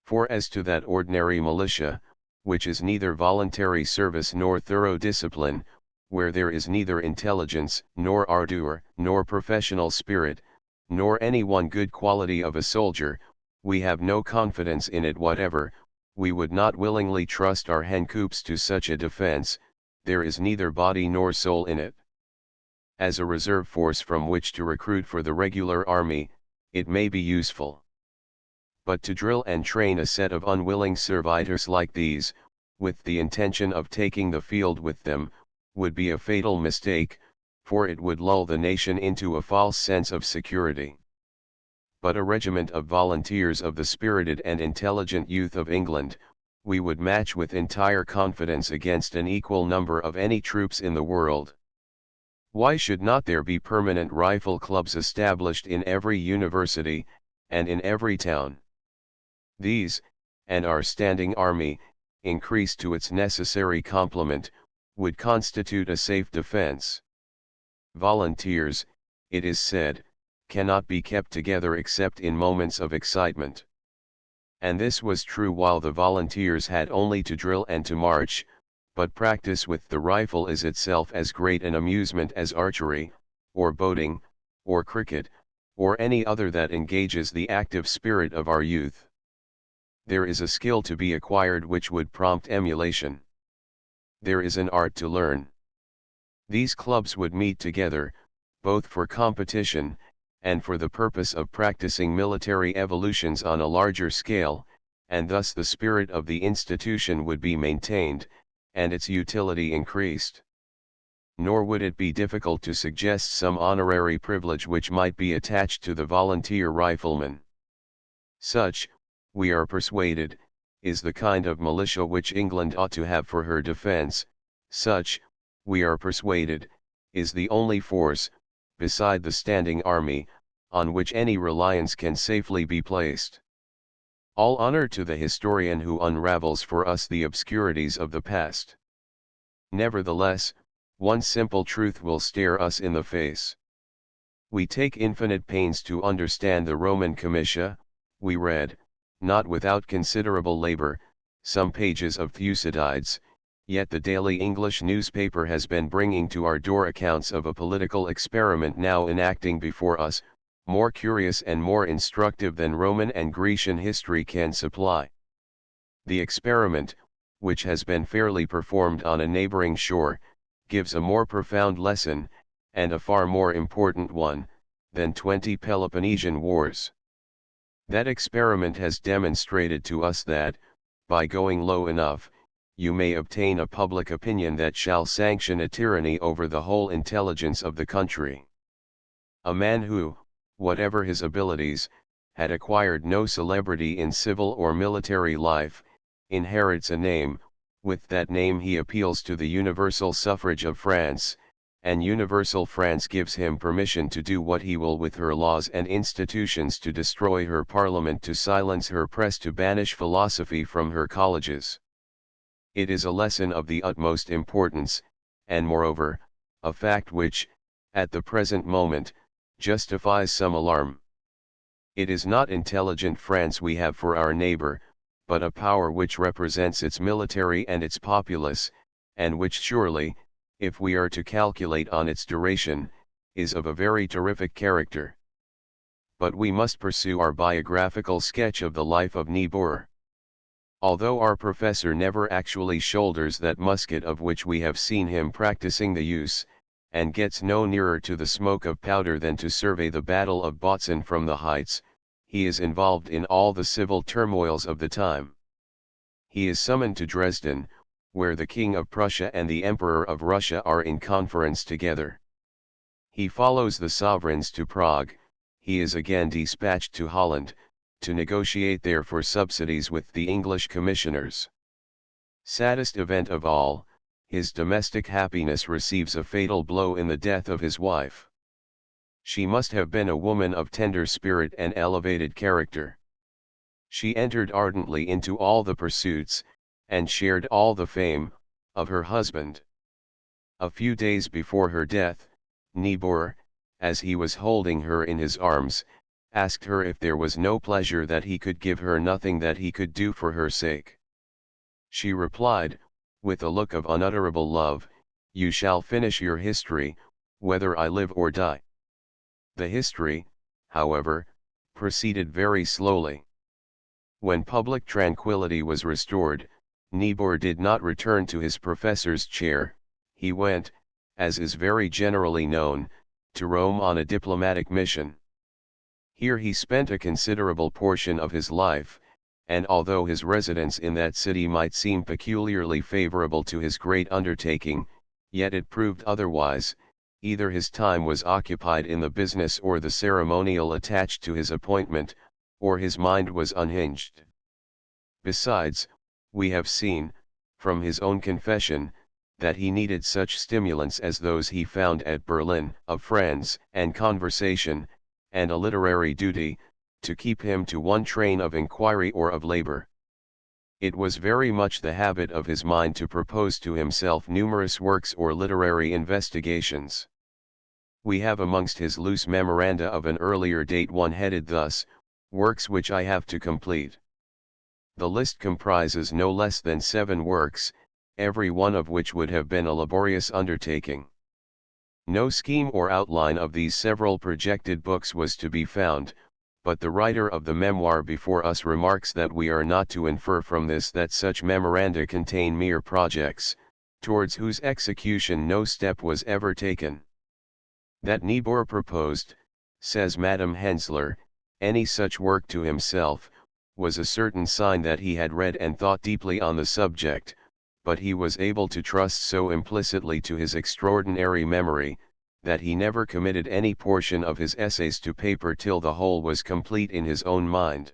For as to that ordinary militia, which is neither voluntary service nor thorough discipline, where there is neither intelligence, nor ardor, nor professional spirit, nor any one good quality of a soldier, we have no confidence in it whatever, we would not willingly trust our hencoops to such a defense, there is neither body nor soul in it. As a reserve force from which to recruit for the regular army, it may be useful. But to drill and train a set of unwilling servitors like these, with the intention of taking the field with them, would be a fatal mistake, for it would lull the nation into a false sense of security. But a regiment of volunteers of the spirited and intelligent youth of England, we would match with entire confidence against an equal number of any troops in the world. Why should not there be permanent rifle clubs established in every university, and in every town? These, and our standing army, increased to its necessary complement, would constitute a safe defense. Volunteers, it is said, cannot be kept together except in moments of excitement. And this was true while the volunteers had only to drill and to march, but practice with the rifle is itself as great an amusement as archery, or boating, or cricket, or any other that engages the active spirit of our youth. There is a skill to be acquired which would prompt emulation. There is an art to learn. These clubs would meet together, both for competition, and for the purpose of practicing military evolutions on a larger scale, and thus the spirit of the institution would be maintained, and its utility increased. Nor would it be difficult to suggest some honorary privilege which might be attached to the volunteer rifleman. Such, we are persuaded, is the kind of militia which England ought to have for her defence, such, we are persuaded, is the only force, beside the standing army, on which any reliance can safely be placed. All honor to the historian who unravels for us the obscurities of the past. Nevertheless, one simple truth will stare us in the face. We take infinite pains to understand the Roman Comitia. We read, not without considerable labor, some pages of Thucydides, Yet the daily English newspaper has been bringing to our door accounts of a political experiment now enacting before us, more curious and more instructive than Roman and Grecian history can supply. The experiment, which has been fairly performed on a neighboring shore, gives a more profound lesson, and a far more important one, than 20 Peloponnesian wars. That experiment has demonstrated to us that, by going low enough, you may obtain a public opinion that shall sanction a tyranny over the whole intelligence of the country. A man who, whatever his abilities, had acquired no celebrity in civil or military life, inherits a name. With that name he appeals to the universal suffrage of France, and universal France gives him permission to do what he will with her laws and institutions, to destroy her parliament, to silence her press, to banish philosophy from her colleges. It is a lesson of the utmost importance, and moreover, a fact which, at the present moment, justifies some alarm. It is not intelligent France we have for our neighbor, but a power which represents its military and its populace, and which surely, if we are to calculate on its duration, is of a very terrific character. But we must pursue our biographical sketch of the life of Niebuhr. Although our professor never actually shoulders that musket of which we have seen him practicing the use, and gets no nearer to the smoke of powder than to survey the battle of Bautzen from the heights, he is involved in all the civil turmoils of the time. He is summoned to Dresden, where the King of Prussia and the Emperor of Russia are in conference together. He follows the sovereigns to Prague. He is again dispatched to Holland, to negotiate there for subsidies with the English commissioners. Saddest event of all, his domestic happiness receives a fatal blow in the death of his wife. She must have been a woman of tender spirit and elevated character. She entered ardently into all the pursuits, and shared all the fame, of her husband. A few days before her death, Niebuhr, as he was holding her in his arms, asked her if there was no pleasure that he could give her, nothing that he could do for her sake. She replied, with a look of unutterable love, "You shall finish your history, whether I live or die." The history, however, proceeded very slowly. When public tranquillity was restored, Niebuhr did not return to his professor's chair. He went, as is very generally known, to Rome on a diplomatic mission. Here he spent a considerable portion of his life, and although his residence in that city might seem peculiarly favorable to his great undertaking, yet it proved otherwise. Either his time was occupied in the business or the ceremonial attached to his appointment, or his mind was unhinged. Besides, we have seen, from his own confession, that he needed such stimulants as those he found at Berlin, of friends and conversation, and a literary duty, to keep him to one train of inquiry or of labor. It was very much the habit of his mind to propose to himself numerous works or literary investigations. We have amongst his loose memoranda of an earlier date one headed thus, "Works which I have to complete." The list comprises no less than 7 works, every one of which would have been a laborious undertaking. No scheme or outline of these several projected books was to be found, but the writer of the memoir before us remarks that we are not to infer from this that such memoranda contain mere projects, towards whose execution no step was ever taken. That Niebuhr proposed, says Madame Hensler, any such work to himself, was a certain sign that he had read and thought deeply on the subject, but he was able to trust so implicitly to his extraordinary memory, that he never committed any portion of his essays to paper till the whole was complete in his own mind.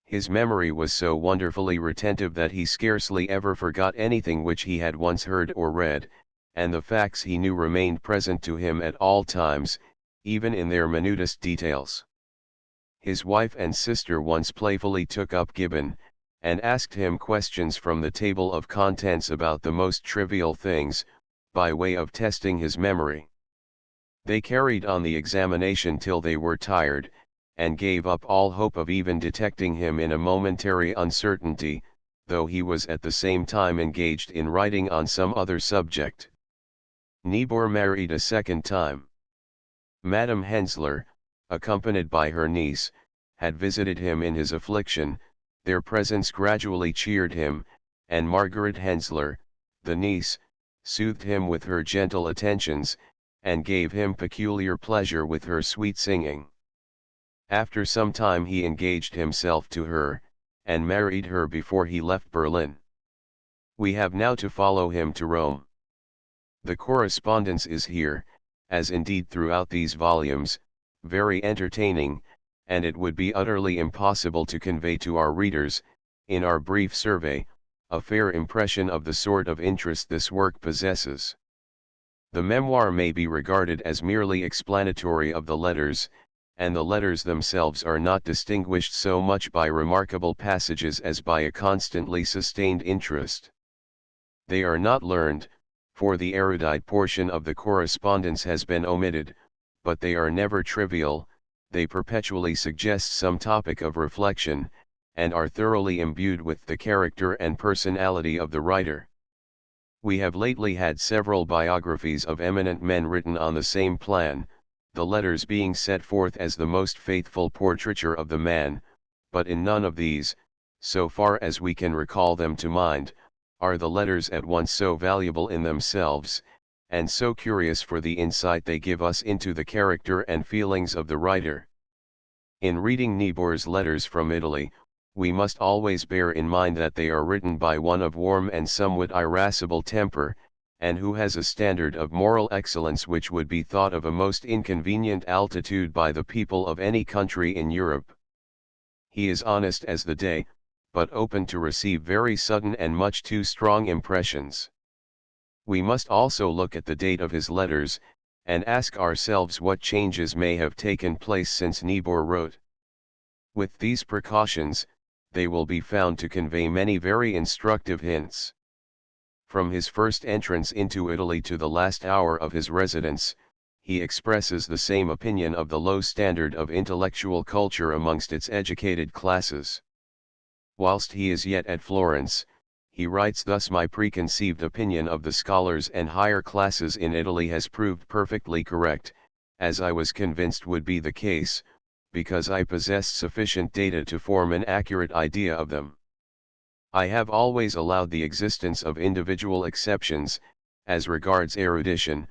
His memory was so wonderfully retentive that he scarcely ever forgot anything which he had once heard or read, and the facts he knew remained present to him at all times, even in their minutest details. His wife and sister once playfully took up Gibbon, and asked him questions from the table of contents about the most trivial things, by way of testing his memory. They carried on the examination till they were tired, and gave up all hope of even detecting him in a momentary uncertainty, though he was at the same time engaged in writing on some other subject. Niebuhr married a second time. Madame Hensler, accompanied by her niece, had visited him in his affliction. Their presence gradually cheered him, and Margaret Hensler, the niece, soothed him with her gentle attentions, and gave him peculiar pleasure with her sweet singing. After some time he engaged himself to her, and married her before he left Berlin. We have now to follow him to Rome. The correspondence is here, as indeed throughout these volumes, very entertaining, and it would be utterly impossible to convey to our readers, in our brief survey, a fair impression of the sort of interest this work possesses. The memoir may be regarded as merely explanatory of the letters, and the letters themselves are not distinguished so much by remarkable passages as by a constantly sustained interest. They are not learned, for the erudite portion of the correspondence has been omitted, but they are never trivial, they perpetually suggest some topic of reflection, and are thoroughly imbued with the character and personality of the writer. We have lately had several biographies of eminent men written on the same plan, the letters being set forth as the most faithful portraiture of the man, but in none of these, so far as we can recall them to mind, are the letters at once so valuable in themselves, and so curious for the insight they give us into the character and feelings of the writer. In reading Niebuhr's letters from Italy, we must always bear in mind that they are written by one of warm and somewhat irascible temper, and who has a standard of moral excellence which would be thought of a most inconvenient altitude by the people of any country in Europe. He is honest as the day, but open to receive very sudden and much too strong impressions. We must also look at the date of his letters, and ask ourselves what changes may have taken place since Niebuhr wrote. With these precautions, they will be found to convey many very instructive hints. From his first entrance into Italy to the last hour of his residence, he expresses the same opinion of the low standard of intellectual culture amongst its educated classes. Whilst he is yet at Florence, he writes thus: "My preconceived opinion of the scholars and higher classes in Italy has proved perfectly correct, as I was convinced would be the case, because I possessed sufficient data to form an accurate idea of them. I have always allowed the existence of individual exceptions, as regards erudition,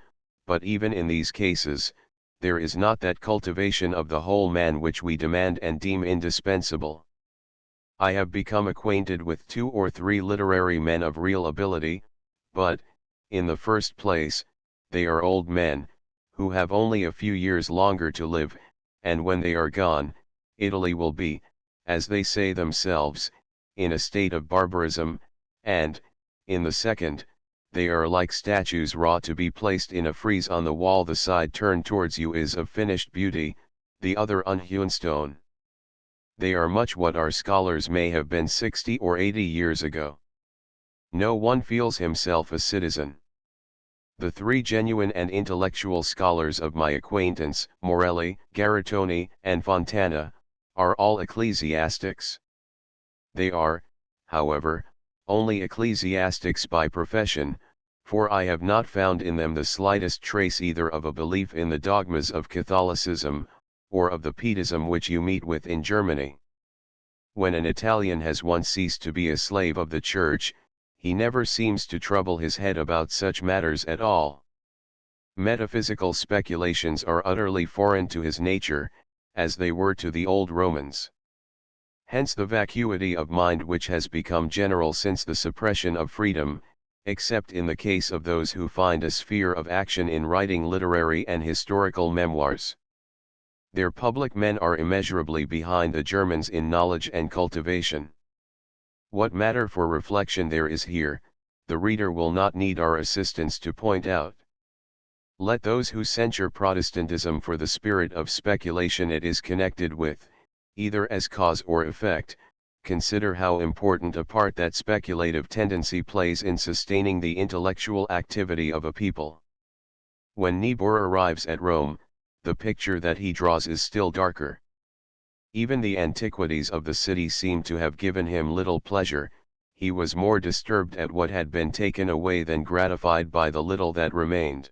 but even in these cases, there is not that cultivation of the whole man which we demand and deem indispensable. I have become acquainted with 2 or 3 literary men of real ability, but, in the first place, they are old men, who have only a few years longer to live, and when they are gone, Italy will be, as they say themselves, in a state of barbarism, and, in the second, they are like statues wrought to be placed in a frieze on the wall. The side turned towards you is of finished beauty, the other unhewn stone. They are much what our scholars may have been 60 or 80 years ago. No one feels himself a citizen. The 3 genuine and intellectual scholars of my acquaintance, Morelli, Garitoni, and Fontana, are all ecclesiastics. They are, however, only ecclesiastics by profession, for I have not found in them the slightest trace either of a belief in the dogmas of Catholicism, or of the Pietism which you meet with in Germany. When an Italian has once ceased to be a slave of the Church, he never seems to trouble his head about such matters at all. Metaphysical speculations are utterly foreign to his nature, as they were to the old Romans. Hence the vacuity of mind which has become general since the suppression of freedom, except in the case of those who find a sphere of action in writing literary and historical memoirs. Their public men are immeasurably behind the Germans in knowledge and cultivation. What matter for reflection there is here, the reader will not need our assistance to point out. Let those who censure Protestantism for the spirit of speculation it is connected with, either as cause or effect, consider how important a part that speculative tendency plays in sustaining the intellectual activity of a people. When Niebuhr arrives at Rome, the picture that he draws is still darker. Even the antiquities of the city seem to have given him little pleasure. he was more disturbed at what had been taken away than gratified by the little that remained.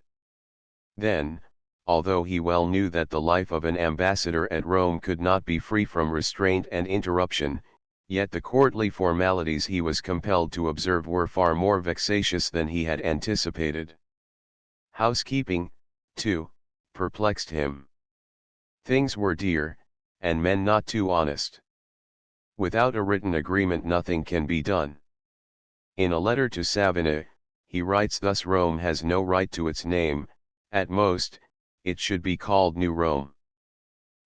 Then, although he well knew that the life of an ambassador at Rome could not be free from restraint and interruption, yet the courtly formalities he was compelled to observe were far more vexatious than he had anticipated. Housekeeping, too, perplexed him. Things were dear, and men not too honest. Without a written agreement nothing can be done. In a letter to Savina, he writes thus: Rome has no right to its name, at most, it should be called New Rome.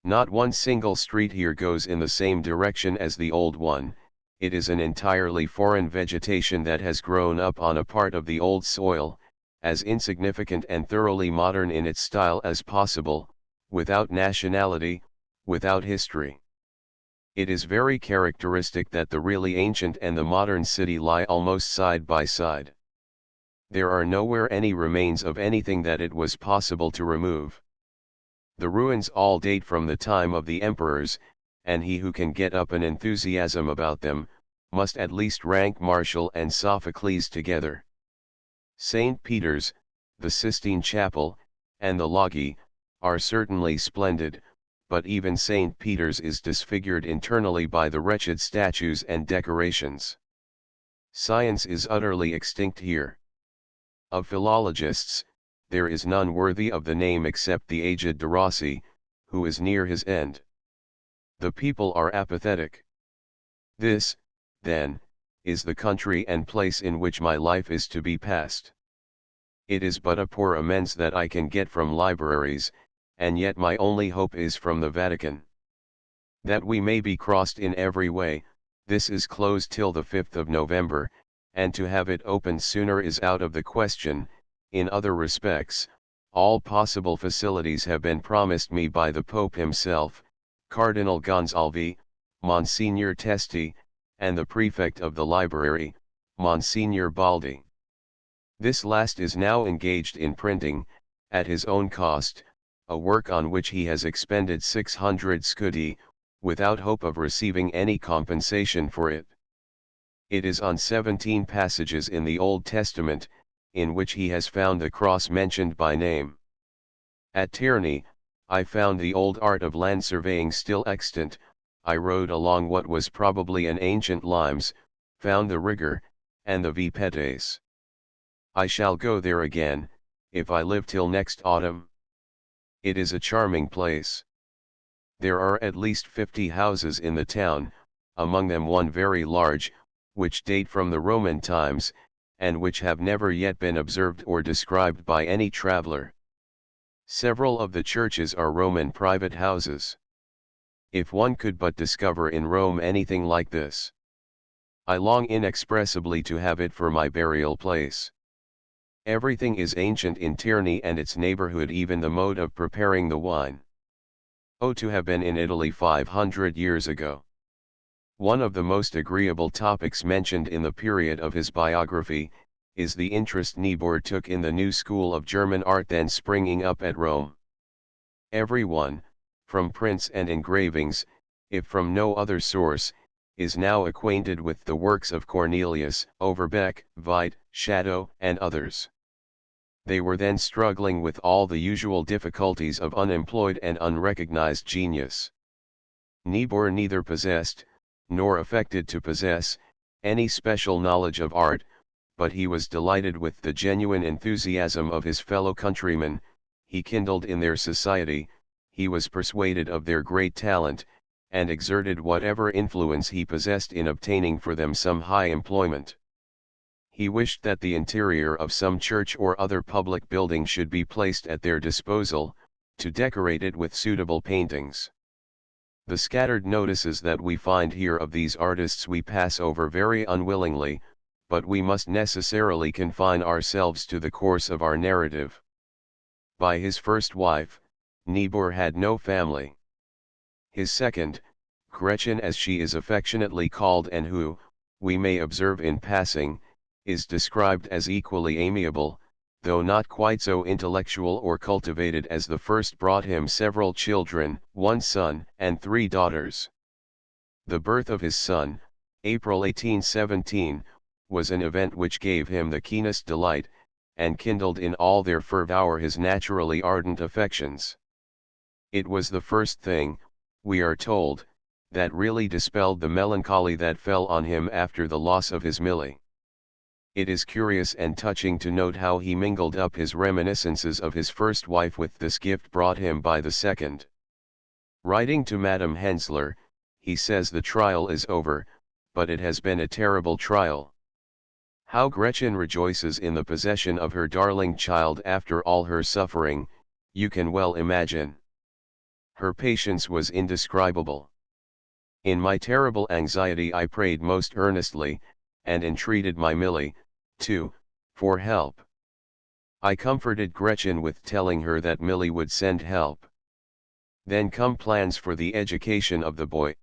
Not one single street here goes in the same direction as the old one, it is an entirely foreign vegetation that has grown up on a part of the old soil, as insignificant and thoroughly modern in its style as possible, without nationality, without history. It is very characteristic that the really ancient and the modern city lie almost side by side. There are nowhere any remains of anything that it was possible to remove. The ruins all date from the time of the emperors, and he who can get up an enthusiasm about them, must at least rank Martial and Sophocles together. St. Peter's, the Sistine Chapel, and the Loggie, are certainly splendid, but even St. Peter's is disfigured internally by the wretched statues and decorations. Science is utterly extinct here. Of philologists, there is none worthy of the name except the aged de Rossi, who is near his end. The people are apathetic. This, then, is the country and place in which my life is to be passed. It is but a poor amends that I can get from libraries, and yet my only hope is from the Vatican. That we may be crossed in every way, this is closed till the 5th of November, and to have it opened sooner is out of the question. In other respects, all possible facilities have been promised me by the Pope himself, Cardinal Gonzalvi, Monsignor Testi, and the Prefect of the Library, Monsignor Baldi. This last is now engaged in printing, at his own cost, a work on which he has expended 600 scudi, without hope of receiving any compensation for it. It is on 17 passages in the Old Testament, in which he has found the cross mentioned by name. At Tierney, I found the old art of land surveying still extant. I rode along what was probably an ancient limes, found the rigor, and the vipetes. I shall go there again, if I live till next autumn. It is a charming place. There are at least 50 houses in the town, among them one very large, which date from the Roman times, and which have never yet been observed or described by any traveler. Several of the churches are Roman private houses. If one could but discover in Rome anything like this. I long inexpressibly to have it for my burial place. Everything is ancient in Tierney and its neighborhood, even the mode of preparing the wine. Oh, to have been in Italy 500 years ago! One of the most agreeable topics mentioned in the period of his biography, is the interest Niebuhr took in the new school of German art then springing up at Rome. Every one, from prints and engravings, if from no other source, is now acquainted with the works of Cornelius, Overbeck, Veit, Shadow, and others. They were then struggling with all the usual difficulties of unemployed and unrecognized genius. Niebuhr neither possessed, nor affected to possess, any special knowledge of art, but he was delighted with the genuine enthusiasm of his fellow countrymen, he kindled in their society, he was persuaded of their great talent, and exerted whatever influence he possessed in obtaining for them some high employment. He wished that the interior of some church or other public building should be placed at their disposal, to decorate it with suitable paintings. The scattered notices that we find here of these artists we pass over very unwillingly, but we must necessarily confine ourselves to the course of our narrative. By his first wife, Niebuhr had no family. His second, Gretchen as she is affectionately called and who, we may observe in passing, is described as equally amiable, though not quite so intellectual or cultivated as the first, brought him several children, one son and 3 daughters. The birth of his son, April 1817, was an event which gave him the keenest delight, and kindled in all their fervour his naturally ardent affections. It was the first thing, we are told, that really dispelled the melancholy that fell on him after the loss of his Milly. It is curious and touching to note how he mingled up his reminiscences of his first wife with this gift brought him by the second. Writing to Madame Hensler, he says the trial is over, but it has been a terrible trial. How Gretchen rejoices in the possession of her darling child after all her suffering, you can well imagine. Her patience was indescribable. In my terrible anxiety I prayed most earnestly, and entreated my Milly, too, for help. I comforted Gretchen with telling her that Milly would send help. Then come plans for the education of the boy.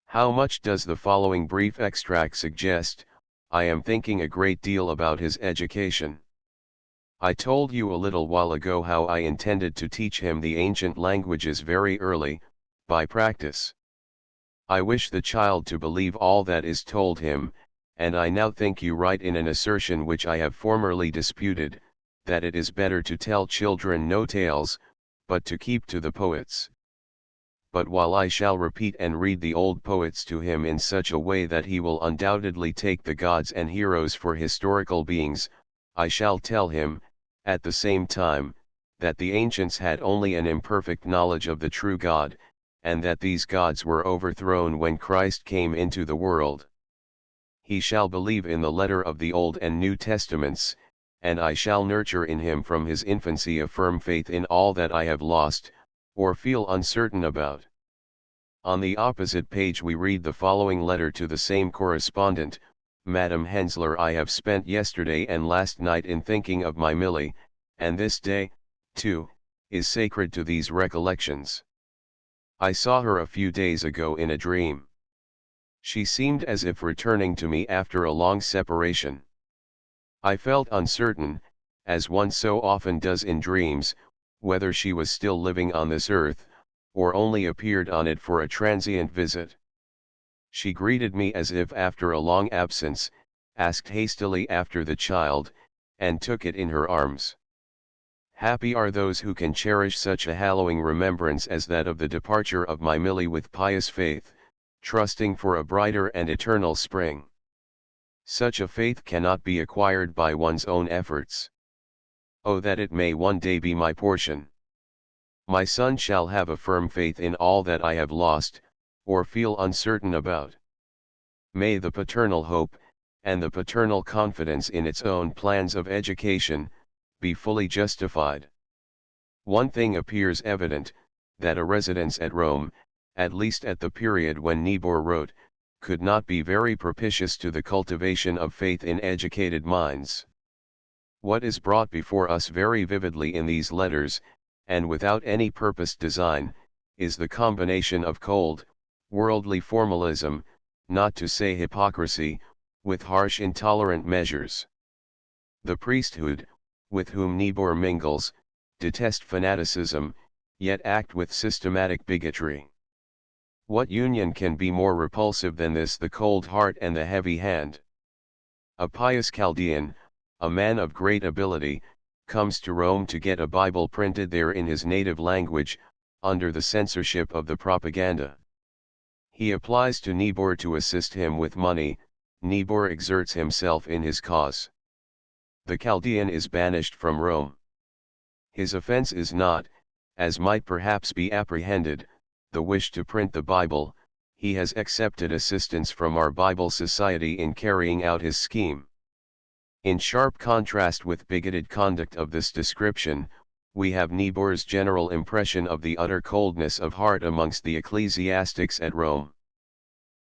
How much does the following brief extract suggest? I am thinking a great deal about his education. I told you a little while ago how I intended to teach him the ancient languages very early, by practice. I wish the child to believe all that is told him, and I now think you right in an assertion which I have formerly disputed, that it is better to tell children no tales, but to keep to the poets. But while I shall repeat and read the old poets to him in such a way that he will undoubtedly take the gods and heroes for historical beings, I shall tell him, at the same time, that the ancients had only an imperfect knowledge of the true God, and that these gods were overthrown when Christ came into the world. He shall believe in the letter of the Old and New Testaments, and I shall nurture in him from his infancy a firm faith in all that I have lost, or feel uncertain about. On the opposite page we read the following letter to the same correspondent: Madame Hensler, I have spent yesterday and last night in thinking of my Milly, and this day, too, is sacred to these recollections. I saw her a few days ago in a dream. She seemed as if returning to me after a long separation. I felt uncertain, as one so often does in dreams, whether she was still living on this earth, or only appeared on it for a transient visit. She greeted me as if after a long absence, asked hastily after the child, and took it in her arms. Happy are those who can cherish such a hallowing remembrance as that of the departure of my Milly with pious faith, trusting for a brighter and eternal spring. Such a faith cannot be acquired by one's own efforts. Oh, that it may one day be my portion! My son shall have a firm faith in all that I have lost, or feel uncertain about. May the paternal hope, and the paternal confidence in its own plans of education, be fully justified. One thing appears evident, that a residence at Rome, at least at the period when Niebuhr wrote, could not be very propitious to the cultivation of faith in educated minds. What is brought before us very vividly in these letters, and without any purposed design, is the combination of cold, worldly formalism, not to say hypocrisy, with harsh intolerant measures. The priesthood, with whom Niebuhr mingles, detest fanaticism, yet act with systematic bigotry. What union can be more repulsive than this? The cold heart and the heavy hand. A pious Chaldean, a man of great ability, comes to Rome to get a Bible printed there in his native language, under the censorship of the propaganda. He applies to Niebuhr to assist him with money. Niebuhr exerts himself in his cause. The Chaldean is banished from Rome. His offense is not, as might perhaps be apprehended, the wish to print the Bible. He has accepted assistance from our Bible Society in carrying out his scheme. In sharp contrast with bigoted conduct of this description, we have Niebuhr's general impression of the utter coldness of heart amongst the ecclesiastics at Rome.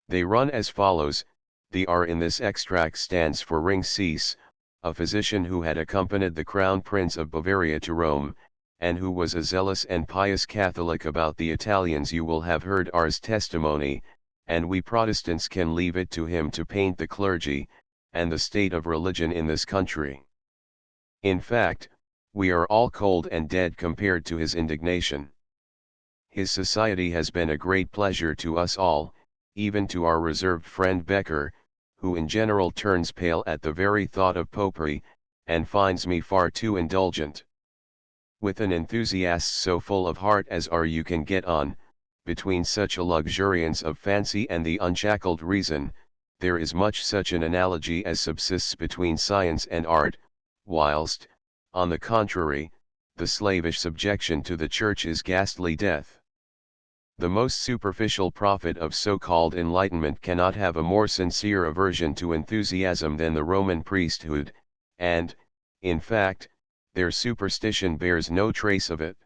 They run as follows. The R in this extract stands for Ringsees, a physician who had accompanied the Crown Prince of Bavaria to Rome, and who was a zealous and pious Catholic. About the Italians you will have heard R's testimony, and we Protestants can leave it to him to paint the clergy, and the state of religion in this country. In fact, we are all cold and dead compared to his indignation. His society has been a great pleasure to us all, even to our reserved friend Becker, who in general turns pale at the very thought of popery, and finds me far too indulgent. With an enthusiast so full of heart as are you can get on, between such a luxuriance of fancy and the unshackled reason, there is much such an analogy as subsists between science and art, whilst, on the contrary, the slavish subjection to the Church is ghastly death. The most superficial prophet of so-called enlightenment cannot have a more sincere aversion to enthusiasm than the Roman priesthood, and, in fact, their superstition bears no trace of it.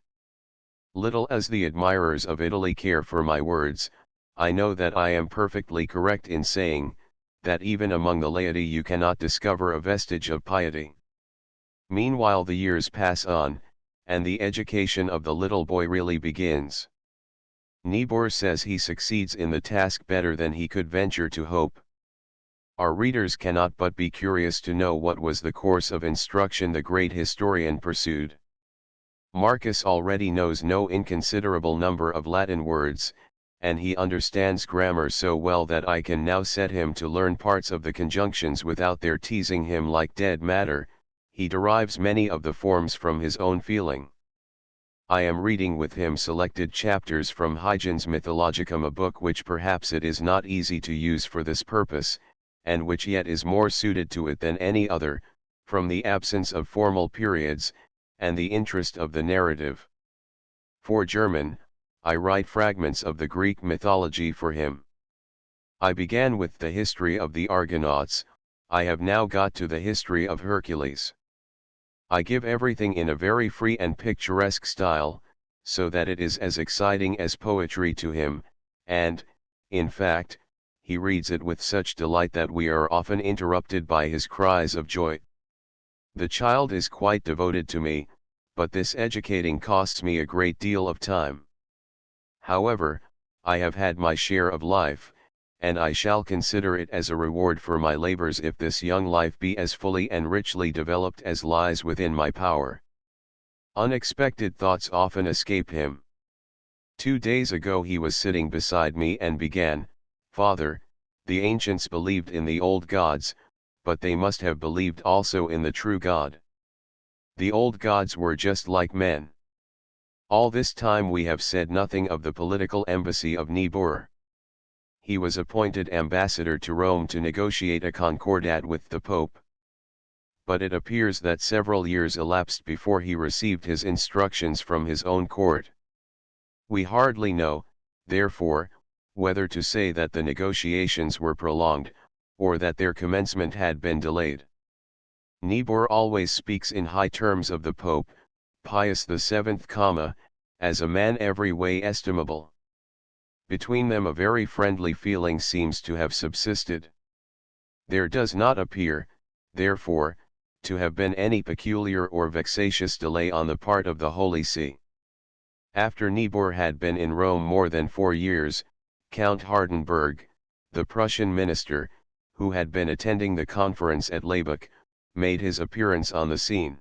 Little as the admirers of Italy care for my words, I know that I am perfectly correct in saying, that even among the laity you cannot discover a vestige of piety. Meanwhile the years pass on, and the education of the little boy really begins. Niebuhr says he succeeds in the task better than he could venture to hope. Our readers cannot but be curious to know what was the course of instruction the great historian pursued. Marcus already knows no inconsiderable number of Latin words, and he understands grammar so well that I can now set him to learn parts of the conjunctions without their teasing him like dead matter. He derives many of the forms from his own feeling. I am reading with him selected chapters from Hygin's Mythologicum, a book which perhaps it is not easy to use for this purpose, and which yet is more suited to it than any other, from the absence of formal periods, and the interest of the narrative. For German, I write fragments of the Greek mythology for him. I began with the history of the Argonauts, I have now got to the history of Hercules. I give everything in a very free and picturesque style, so that it is as exciting as poetry to him, and, in fact, he reads it with such delight that we are often interrupted by his cries of joy. The child is quite devoted to me, but this educating costs me a great deal of time. However, I have had my share of life, and I shall consider it as a reward for my labors if this young life be as fully and richly developed as lies within my power. Unexpected thoughts often escape him. 2 days ago he was sitting beside me and began, "Father, the ancients believed in the old gods, but they must have believed also in the true God. The old gods were just like men." All this time we have said nothing of the political embassy of Niebuhr. He was appointed ambassador to Rome to negotiate a concordat with the Pope. But it appears that several years elapsed before he received his instructions from his own court. We hardly know, therefore, whether to say that the negotiations were prolonged, or that their commencement had been delayed. Niebuhr always speaks in high terms of the Pope, Pius VII, as a man every way estimable. Between them a very friendly feeling seems to have subsisted. There does not appear, therefore, to have been any peculiar or vexatious delay on the part of the Holy See. After Niebuhr had been in Rome more than 4 years, Count Hardenberg, the Prussian minister, who had been attending the conference at Laybach, made his appearance on the scene.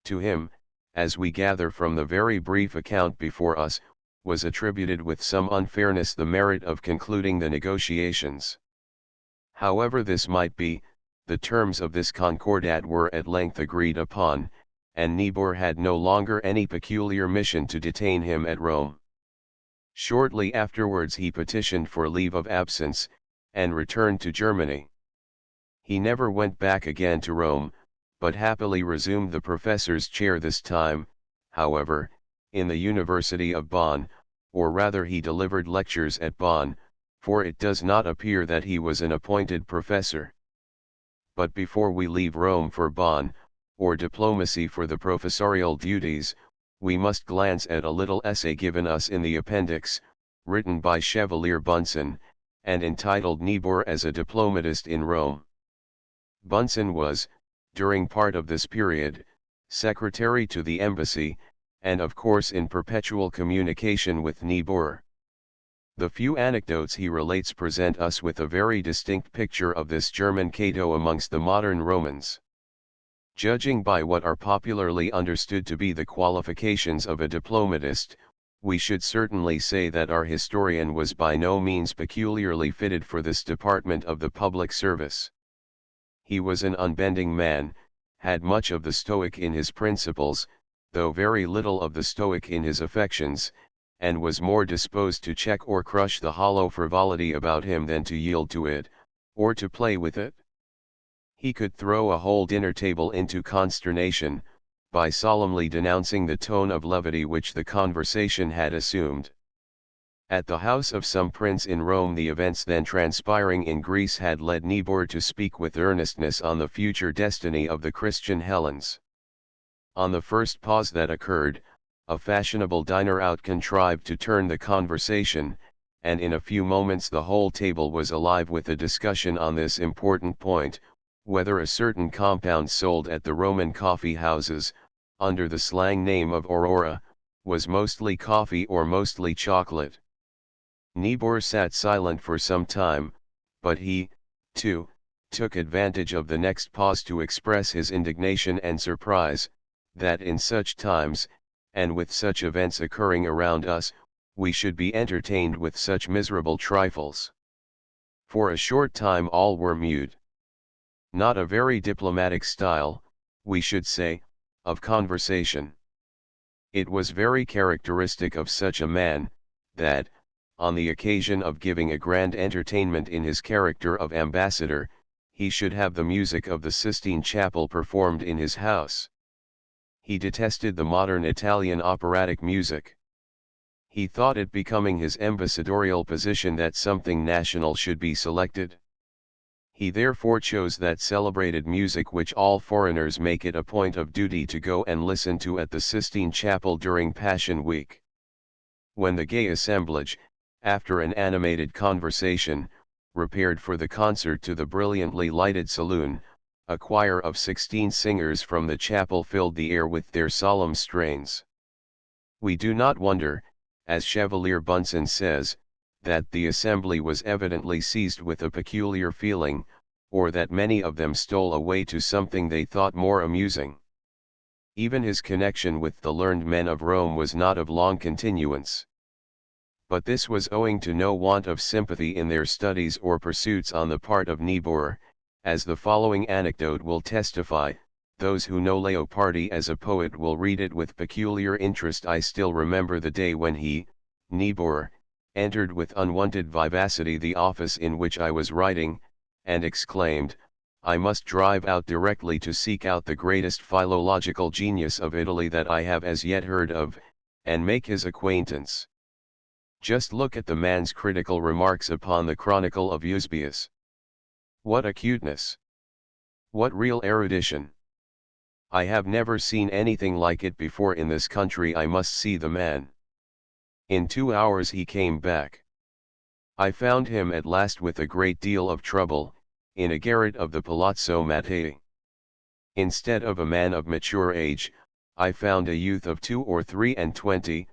To him, as we gather from the very brief account before us, was attributed with some unfairness the merit of concluding the negotiations. However this might be, the terms of this concordat were at length agreed upon, and Niebuhr had no longer any peculiar mission to detain him at Rome. Shortly afterwards he petitioned for leave of absence, and returned to Germany. He never went back again to Rome, but happily resumed the professor's chair this time, however, in the University of Bonn, or rather he delivered lectures at Bonn, for it does not appear that he was an appointed professor. But before we leave Rome for Bonn, or diplomacy for the professorial duties, we must glance at a little essay given us in the appendix, written by Chevalier Bunsen, and entitled Niebuhr as a Diplomatist in Rome. Bunsen was, during part of this period, secretary to the embassy, and of course in perpetual communication with Niebuhr. The few anecdotes he relates present us with a very distinct picture of this German Cato amongst the modern Romans. Judging by what are popularly understood to be the qualifications of a diplomatist, we should certainly say that our historian was by no means peculiarly fitted for this department of the public service. He was an unbending man, had much of the Stoic in his principles, though very little of the Stoic in his affections, and was more disposed to check or crush the hollow frivolity about him than to yield to it, or to play with it. He could throw a whole dinner table into consternation, by solemnly denouncing the tone of levity which the conversation had assumed. At the house of some prince in Rome, the events then transpiring in Greece had led Niebuhr to speak with earnestness on the future destiny of the Christian Hellenes. On the first pause that occurred, a fashionable diner out contrived to turn the conversation, and in a few moments the whole table was alive with a discussion on this important point, whether a certain compound sold at the Roman coffee houses, under the slang name of Aurora, was mostly coffee or mostly chocolate. Niebuhr sat silent for some time, but he, too, took advantage of the next pause to express his indignation and surprise, that in such times, and with such events occurring around us, we should be entertained with such miserable trifles. For a short time all were mute. Not a very diplomatic style, we should say, of conversation. It was very characteristic of such a man, that, on the occasion of giving a grand entertainment in his character of ambassador, he should have the music of the Sistine Chapel performed in his house. He detested the modern Italian operatic music. He thought it becoming his ambassadorial position that something national should be selected. He therefore chose that celebrated music which all foreigners make it a point of duty to go and listen to at the Sistine Chapel during Passion Week. When the gay assemblage, after an animated conversation, repaired for the concert to the brilliantly lighted saloon, a choir of 16 singers from the chapel filled the air with their solemn strains. We do not wonder, as Chevalier Bunsen says, that the assembly was evidently seized with a peculiar feeling, or that many of them stole away to something they thought more amusing. Even his connection with the learned men of Rome was not of long continuance. But this was owing to no want of sympathy in their studies or pursuits on the part of Niebuhr, as the following anecdote will testify. Those who know Leopardi as a poet will read it with peculiar interest. I still remember the day when he, Niebuhr, entered with unwonted vivacity the office in which I was writing, and exclaimed, "I must drive out directly to seek out the greatest philological genius of Italy that I have as yet heard of, and make his acquaintance. Just look at the man's critical remarks upon the Chronicle of Eusebius. What acuteness! What real erudition! I have never seen anything like it before in this country. I must see the man." In 2 hours he came back. I found him at last with a great deal of trouble, in a garret of the Palazzo Mattei. Instead of a man of mature age, I found a youth of 2 or 23,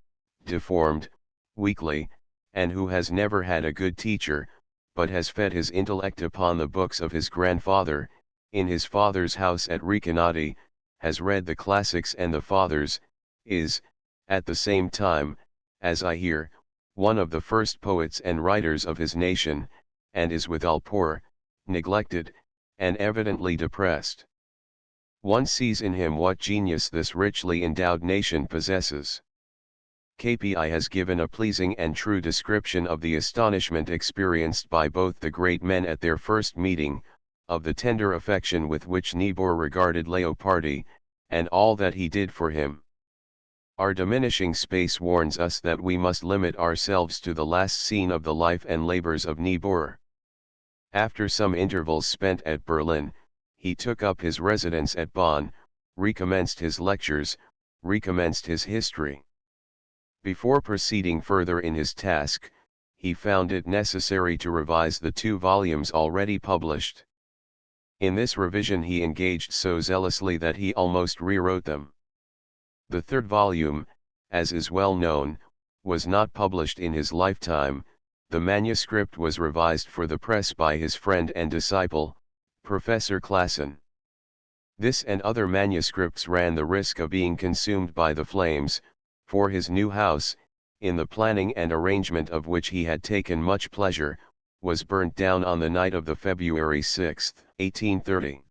deformed, weakly, and who has never had a good teacher, but has fed his intellect upon the books of his grandfather, in his father's house at Recanati, has read the classics and the fathers, is, at the same time, as I hear, one of the first poets and writers of his nation, and is withal poor, neglected, and evidently depressed. One sees in him what genius this richly endowed nation possesses. KPI has given a pleasing and true description of the astonishment experienced by both the great men at their first meeting, of the tender affection with which Niebuhr regarded Leopardi, and all that he did for him. Our diminishing space warns us that we must limit ourselves to the last scene of the life and labors of Niebuhr. After some intervals spent at Berlin, he took up his residence at Bonn, recommenced his lectures, recommenced his history. Before proceeding further in his task, he found it necessary to revise the 2 volumes already published. In this revision he engaged so zealously that he almost rewrote them. The 3rd volume, as is well known, was not published in his lifetime. The manuscript was revised for the press by his friend and disciple, Professor Classen. This and other manuscripts ran the risk of being consumed by the flames, for his new house, in the planning and arrangement of which he had taken much pleasure, was burnt down on the night of the February 6, 1830.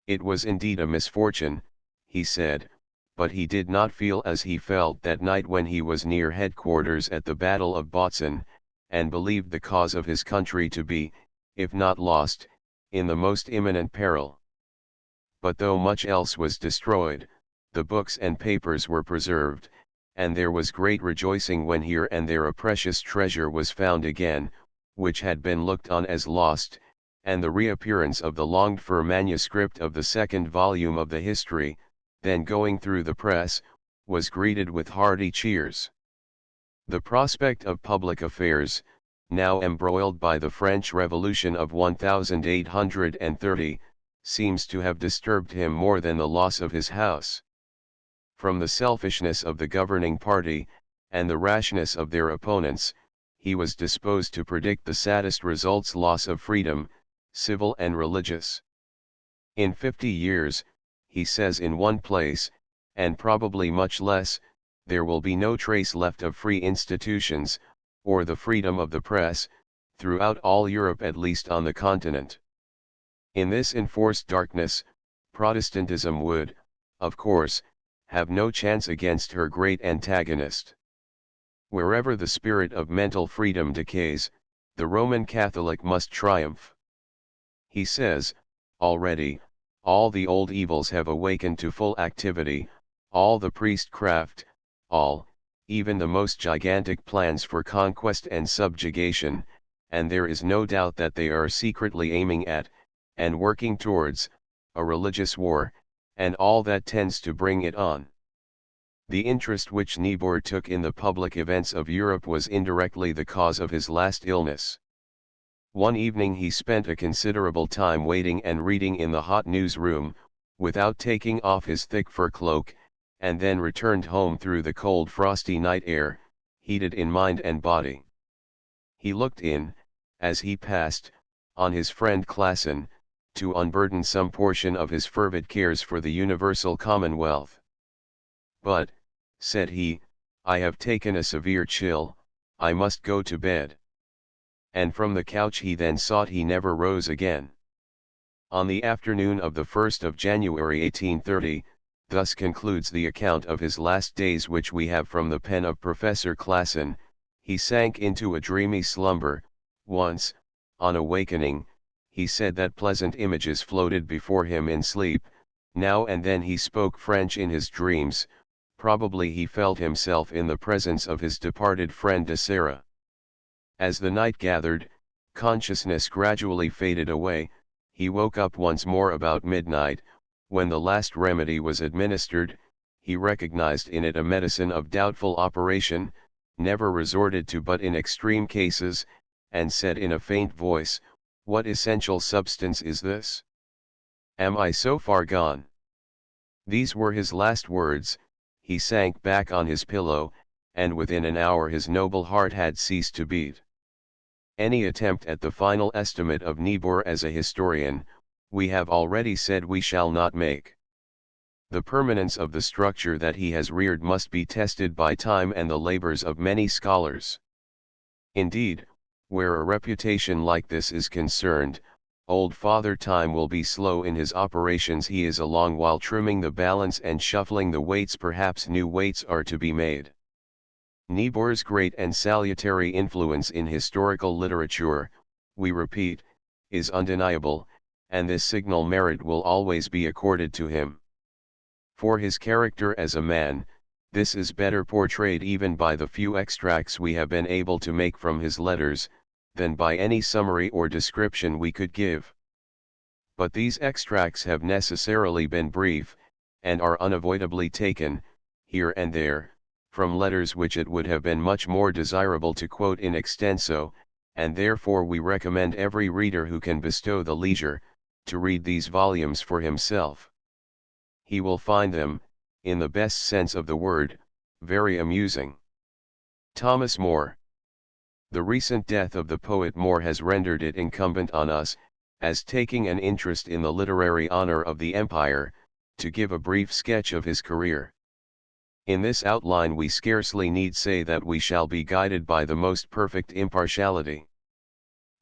It was indeed a misfortune, he said, but he did not feel as he felt that night when he was near headquarters at the Battle of Botzen, and believed the cause of his country to be, if not lost, in the most imminent peril. But though much else was destroyed, the books and papers were preserved, and there was great rejoicing when here and there a precious treasure was found again, which had been looked on as lost, and the reappearance of the longed-for manuscript of the second volume of the history, then going through the press, was greeted with hearty cheers. The prospect of public affairs, now embroiled by the French Revolution of 1830, seems to have disturbed him more than the loss of his house. From the selfishness of the governing party, and the rashness of their opponents, he was disposed to predict the saddest results: loss of freedom, civil and religious. In 50 years, he says in one place, and probably much less, there will be no trace left of free institutions, or the freedom of the press, throughout all Europe, at least on the continent. In this enforced darkness, Protestantism would, of course, have no chance against her great antagonist. Wherever the spirit of mental freedom decays, the Roman Catholic must triumph. He says, already, all the old evils have awakened to full activity, all the priestcraft, all, even the most gigantic plans for conquest and subjugation, and there is no doubt that they are secretly aiming at, and working towards, a religious war, and all that tends to bring it on. The interest which Niebuhr took in the public events of Europe was indirectly the cause of his last illness. One evening he spent a considerable time waiting and reading in the hot newsroom, without taking off his thick fur cloak, and then returned home through the cold frosty night air, heated in mind and body. He looked in, as he passed, on his friend Klassen, to unburden some portion of his fervid cares for the universal commonwealth. "But," said he, "I have taken a severe chill, I must go to bed." And from the couch he then sought he never rose again. On the afternoon of the 1st of January 1830, thus concludes the account of his last days which we have from the pen of Professor Klassen, he sank into a dreamy slumber. Once, on awakening, he said that pleasant images floated before him in sleep. Now and then he spoke French in his dreams, probably he felt himself in the presence of his departed friend de Serra. As the night gathered, consciousness gradually faded away, he woke up once more about midnight. When the last remedy was administered, he recognized in it a medicine of doubtful operation, never resorted to but in extreme cases, and said in a faint voice, "What essential substance is this? Am I so far gone?" These were his last words. He sank back on his pillow, and within an hour his noble heart had ceased to beat. Any attempt at the final estimate of Niebuhr as a historian, we have already said we shall not make. The permanence of the structure that he has reared must be tested by time and the labors of many scholars. Indeed, where a reputation like this is concerned, old Father Time will be slow in his operations. He is along while trimming the balance and shuffling the weights. Perhaps new weights are to be made. Niebuhr's great and salutary influence in historical literature, we repeat, is undeniable, and this signal merit will always be accorded to him. For his character as a man, this is better portrayed even by the few extracts we have been able to make from his letters, than by any summary or description we could give. But these extracts have necessarily been brief, and are unavoidably taken, here and there, from letters which it would have been much more desirable to quote in extenso, and therefore we recommend every reader who can bestow the leisure, to read these volumes for himself. He will find them, in the best sense of the word, very amusing. Thomas More. The recent death of the poet More has rendered it incumbent on us, as taking an interest in the literary honor of the empire, to give a brief sketch of his career. In this outline we scarcely need say that we shall be guided by the most perfect impartiality.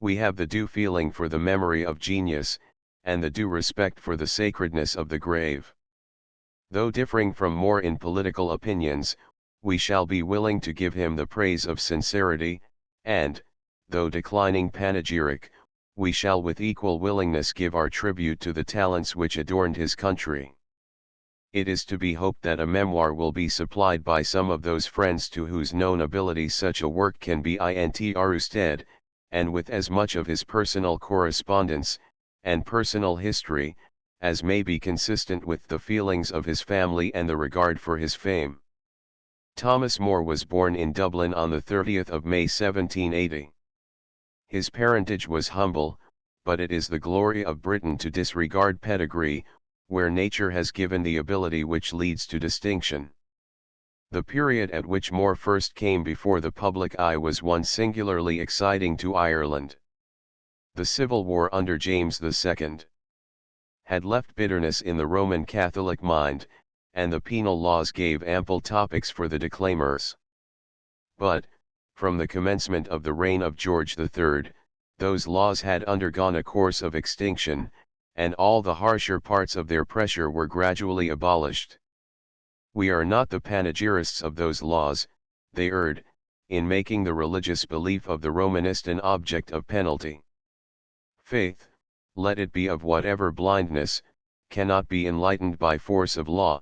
We have the due feeling for the memory of genius, and the due respect for the sacredness of the grave. Though differing from more in political opinions, we shall be willing to give him the praise of sincerity, and, though declining panegyric, we shall with equal willingness give our tribute to the talents which adorned his country. It is to be hoped that a memoir will be supplied by some of those friends to whose known ability such a work can be intrusted, and with as much of his personal correspondence, and personal history, as may be consistent with the feelings of his family and the regard for his fame. Thomas More was born in Dublin on the 30th of May 1780. His parentage was humble, but it is the glory of Britain to disregard pedigree, where nature has given the ability which leads to distinction. The period at which More first came before the public eye was one singularly exciting to Ireland. The civil war under James II had left bitterness in the Roman Catholic mind, and the penal laws gave ample topics for the declaimers. But, from the commencement of the reign of George III, those laws had undergone a course of extinction, and all the harsher parts of their pressure were gradually abolished. We are not the panegyrists of those laws. They erred, in making the religious belief of the Romanist an object of penalty. Faith, let it be of whatever blindness, cannot be enlightened by force of law.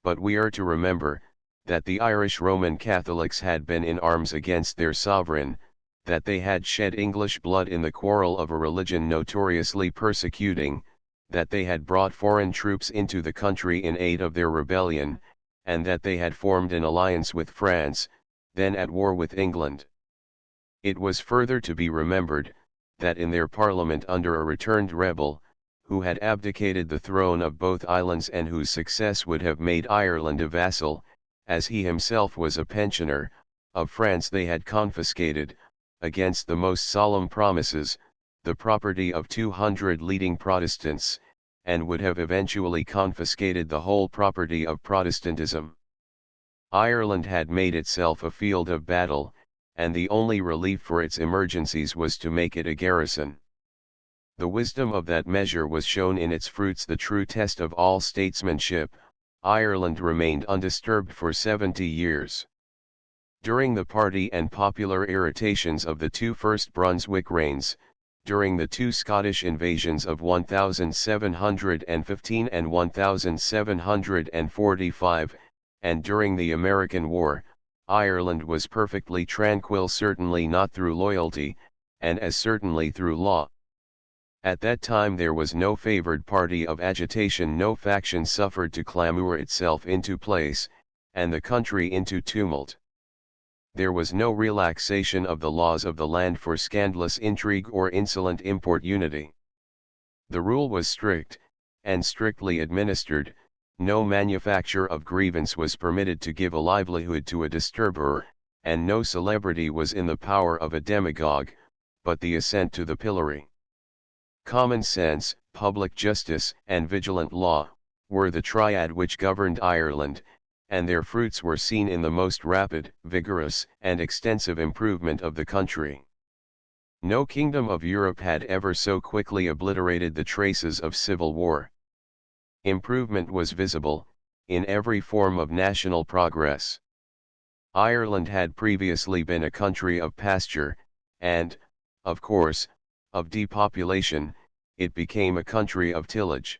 But we are to remember, that the Irish Roman Catholics had been in arms against their sovereign, that they had shed English blood in the quarrel of a religion notoriously persecuting, that they had brought foreign troops into the country in aid of their rebellion, and that they had formed an alliance with France, then at war with England. It was further to be remembered, that in their parliament under a returned rebel, who had abdicated the throne of both islands and whose success would have made Ireland a vassal, as he himself was a pensioner, of France they had confiscated, against the most solemn promises, the property of 200 leading Protestants, and would have eventually confiscated the whole property of Protestantism. Ireland had made itself a field of battle, and the only relief for its emergencies was to make it a garrison. The wisdom of that measure was shown in its fruits, the true test of all statesmanship. Ireland remained undisturbed for 70 years. During the party and popular irritations of the two first Brunswick reigns, during the two Scottish invasions of 1715 and 1745, and during the American War, Ireland was perfectly tranquil, certainly not through loyalty, and as certainly through law. At that time there was no favored party of agitation, no faction suffered to clamour itself into place, and the country into tumult. There was no relaxation of the laws of the land for scandalous intrigue or insolent importunity. The rule was strict, and strictly administered. No manufacture of grievance was permitted to give a livelihood to a disturber, and no celebrity was in the power of a demagogue, but the ascent to the pillory. Common sense, public justice, and vigilant law, were the triad which governed Ireland, and their fruits were seen in the most rapid, vigorous, and extensive improvement of the country. No kingdom of Europe had ever so quickly obliterated the traces of civil war. Improvement was visible, in every form of national progress. Ireland had previously been a country of pasture, and, of course, of depopulation. It became a country of tillage.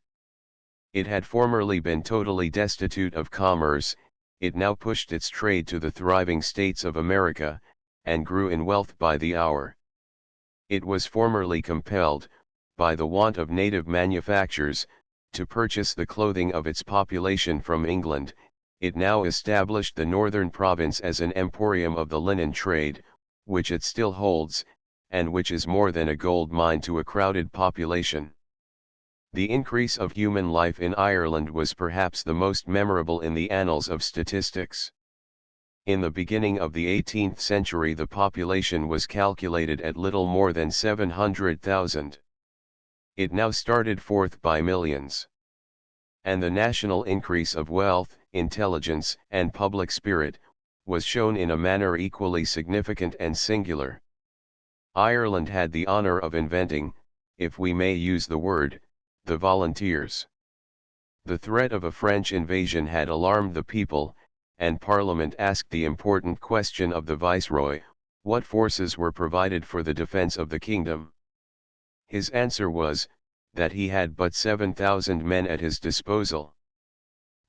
It had formerly been totally destitute of commerce. It now pushed its trade to the thriving states of America, and grew in wealth by the hour. It was formerly compelled, by the want of native manufactures, to purchase the clothing of its population from England. It now established the northern province as an emporium of the linen trade, which it still holds, and which is more than a gold mine to a crowded population. The increase of human life in Ireland was perhaps the most memorable in the annals of statistics. In the beginning of the 18th century the population was calculated at little more than 700,000. It now started forth by millions. And the national increase of wealth, intelligence, and public spirit, was shown in a manner equally significant and singular. Ireland had the honor of inventing, if we may use the word, the volunteers. The threat of a French invasion had alarmed the people, and Parliament asked the important question of the Viceroy, what forces were provided for the defence of the kingdom? His answer was, that he had but 7,000 men at his disposal.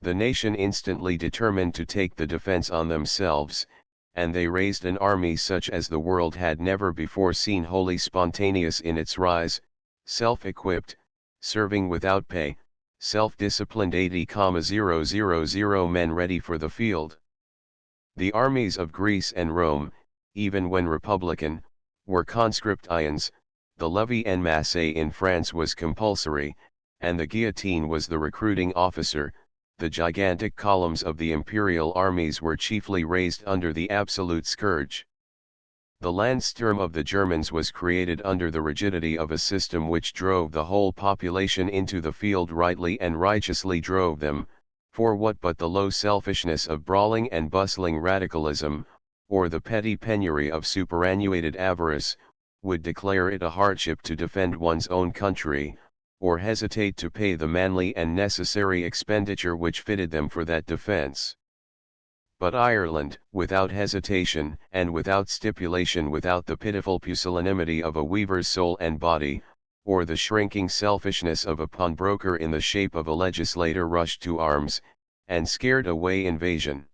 The nation instantly determined to take the defense on themselves, and they raised an army such as the world had never before seen, wholly spontaneous in its rise, self-equipped, serving without pay, self-disciplined 80,000 men ready for the field. The armies of Greece and Rome, even when republican, were conscript ions, the levée en masse in France was compulsory, and the guillotine was the recruiting officer. The gigantic columns of the imperial armies were chiefly raised under the absolute scourge. The Landsturm of the Germans was created under the rigidity of a system which drove the whole population into the field, rightly and righteously drove them, for what but the low selfishness of brawling and bustling radicalism, or the petty penury of superannuated avarice, would declare it a hardship to defend one's own country, or hesitate to pay the manly and necessary expenditure which fitted them for that defence. But Ireland, without hesitation, and without stipulation, without the pitiful pusillanimity of a weaver's soul and body, or the shrinking selfishness of a pawnbroker in the shape of a legislator, rushed to arms, and scared away invasion.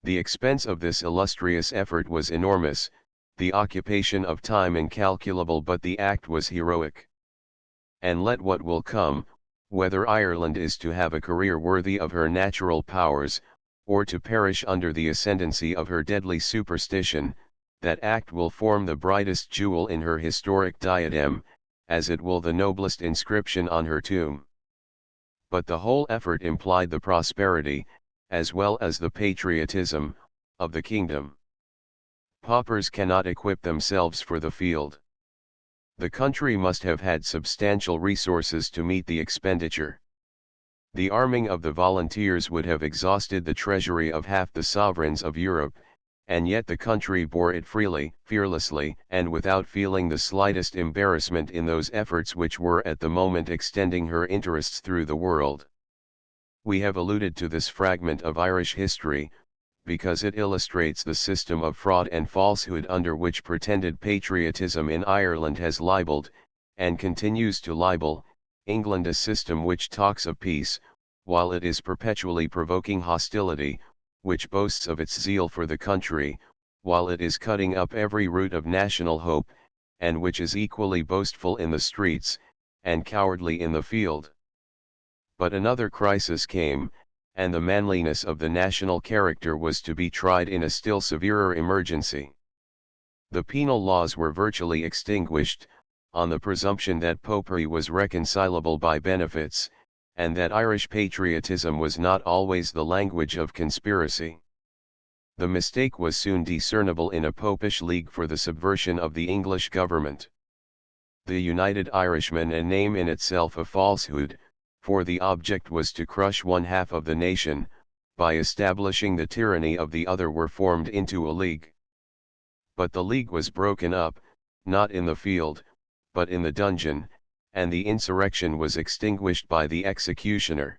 The expense of this illustrious effort was enormous, the occupation of time incalculable, but the act was heroic. And let what will come, whether Ireland is to have a career worthy of her natural powers, or to perish under the ascendancy of her deadly superstition, that act will form the brightest jewel in her historic diadem, as it will the noblest inscription on her tomb. But the whole effort implied the prosperity, as well as the patriotism, of the kingdom. Paupers cannot equip themselves for the field. The country must have had substantial resources to meet the expenditure. The arming of the volunteers would have exhausted the treasury of half the sovereigns of Europe, and yet the country bore it freely, fearlessly, and without feeling the slightest embarrassment in those efforts which were at the moment extending her interests through the world. We have alluded to this fragment of Irish history, because it illustrates the system of fraud and falsehood under which pretended patriotism in Ireland has libelled, and continues to libel, England, a system which talks of peace, while it is perpetually provoking hostility, which boasts of its zeal for the country, while it is cutting up every root of national hope, and which is equally boastful in the streets, and cowardly in the field. But another crisis came, and the manliness of the national character was to be tried in a still severer emergency. The penal laws were virtually extinguished, on the presumption that popery was reconcilable by benefits, and that Irish patriotism was not always the language of conspiracy. The mistake was soon discernible in a popish league for the subversion of the English government. The United Irishmen, a name in itself a falsehood, for the object was to crush one half of the nation, by establishing the tyranny of the other, were formed into a league. But the league was broken up, not in the field, but in the dungeon, and the insurrection was extinguished by the executioner.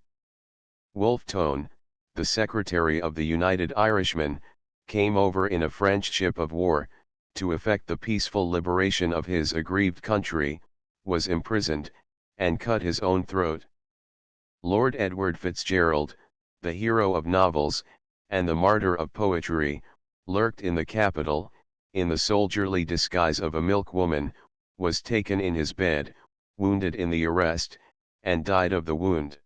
Wolfe Tone, the secretary of the United Irishmen, came over in a French ship of war, to effect the peaceful liberation of his aggrieved country, was imprisoned, and cut his own throat. Lord Edward Fitzgerald, the hero of novels, and the martyr of poetry, lurked in the capital, in the soldierly disguise of a milkwoman, was taken in his bed, wounded in the arrest, and died of the wound.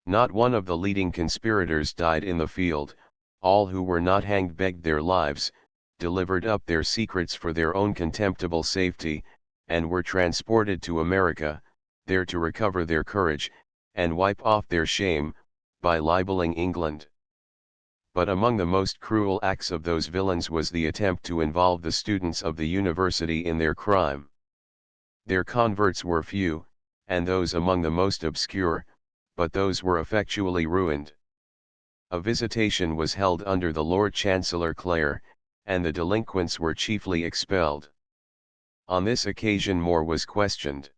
Not one of the leading conspirators died in the field, all who were not hanged begged their lives, delivered up their secrets for their own contemptible safety, and were transported to America, there to recover their courage, and wipe off their shame, by libelling England. But among the most cruel acts of those villains was the attempt to involve the students of the university in their crime. Their converts were few, and those among the most obscure, but those were effectually ruined. A visitation was held under the Lord Chancellor Clare, and the delinquents were chiefly expelled. On this occasion More was questioned.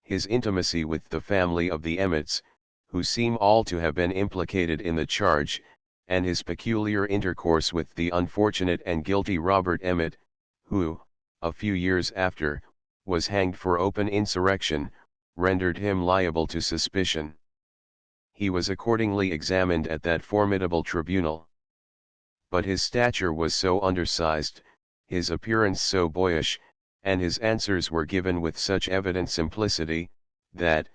His intimacy with the family of the Emmets, who seem all to have been implicated in the charge, and his peculiar intercourse with the unfortunate and guilty Robert Emmet, who, a few years after, was hanged for open insurrection, rendered him liable to suspicion. He was accordingly examined at that formidable tribunal. But his stature was so undersized, his appearance so boyish, and his answers were given with such evident simplicity, that,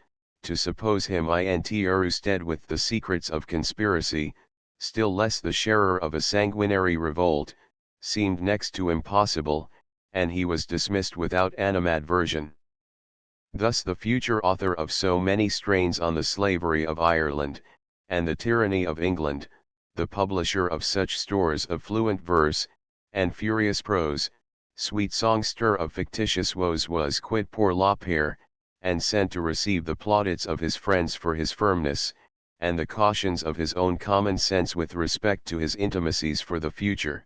to suppose him entrusted with the secrets of conspiracy, still less the sharer of a sanguinary revolt, seemed next to impossible, and he was dismissed without animadversion. Thus the future author of so many strains on the slavery of Ireland, and the tyranny of England, the publisher of such stores of fluent verse, and furious prose, sweet songster of fictitious woes, was quit pour la paire, and sent to receive the plaudits of his friends for his firmness, and the cautions of his own common sense with respect to his intimacies for the future.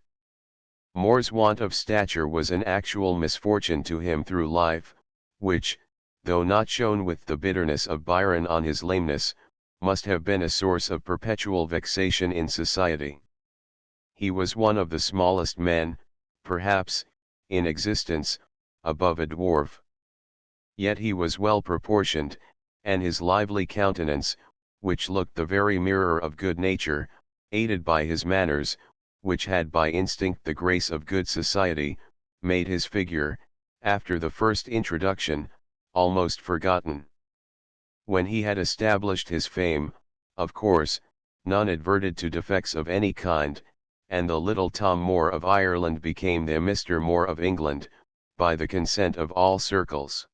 More's want of stature was an actual misfortune to him through life, which, though not shown with the bitterness of Byron on his lameness, must have been a source of perpetual vexation in society. He was one of the smallest men, perhaps, in existence, above a dwarf. Yet he was well proportioned, and his lively countenance, which looked the very mirror of good nature, aided by his manners, which had by instinct the grace of good society, made his figure, after the first introduction, almost forgotten. When he had established his fame, of course, none adverted to defects of any kind, and the little Tom Moore of Ireland became the Mr. Moore of England, by the consent of all circles.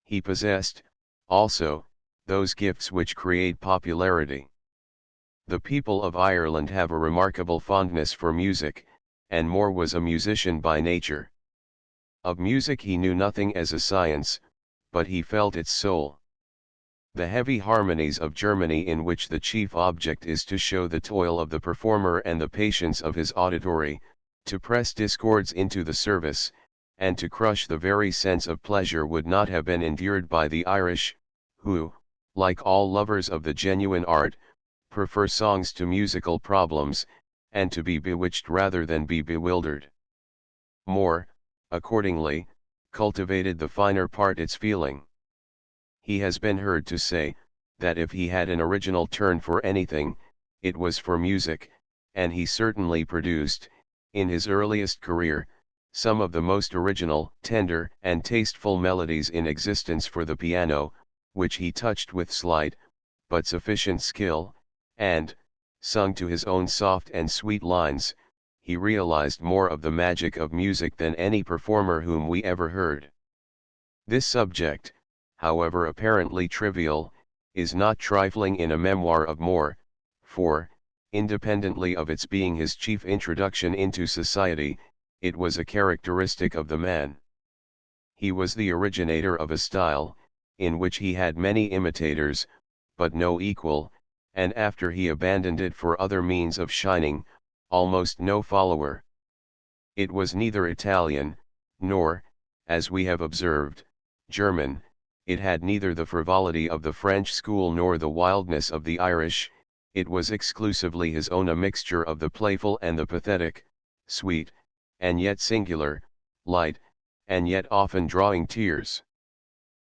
He possessed, also, those gifts which create popularity. The people of Ireland have a remarkable fondness for music, and Moore was a musician by nature. Of music he knew nothing as a science, but he felt its soul. The heavy harmonies of Germany, in which the chief object is to show the toil of the performer and the patience of his auditory, to press discords into the service, and to crush the very sense of pleasure, would not have been endured by the Irish, who, like all lovers of the genuine art, prefer songs to musical problems, and to be bewitched rather than be bewildered. Moore, accordingly, cultivated the finer part, its feeling. He has been heard to say, that if he had an original turn for anything, it was for music, and he certainly produced, in his earliest career, some of the most original, tender, and tasteful melodies in existence for the piano, which he touched with slight, but sufficient skill, and, sung to his own soft and sweet lines, he realized more of the magic of music than any performer whom we ever heard. This subject, however apparently trivial, is not trifling in a memoir of Moore, for, independently of its being his chief introduction into society, it was a characteristic of the man. He was the originator of a style, in which he had many imitators, but no equal, and after he abandoned it for other means of shining, almost no follower. It was neither Italian, nor, as we have observed, German. It had neither the frivolity of the French school nor the wildness of the Irish. It was exclusively his own, a mixture of the playful and the pathetic, sweet, and yet singular, light, and yet often drawing tears.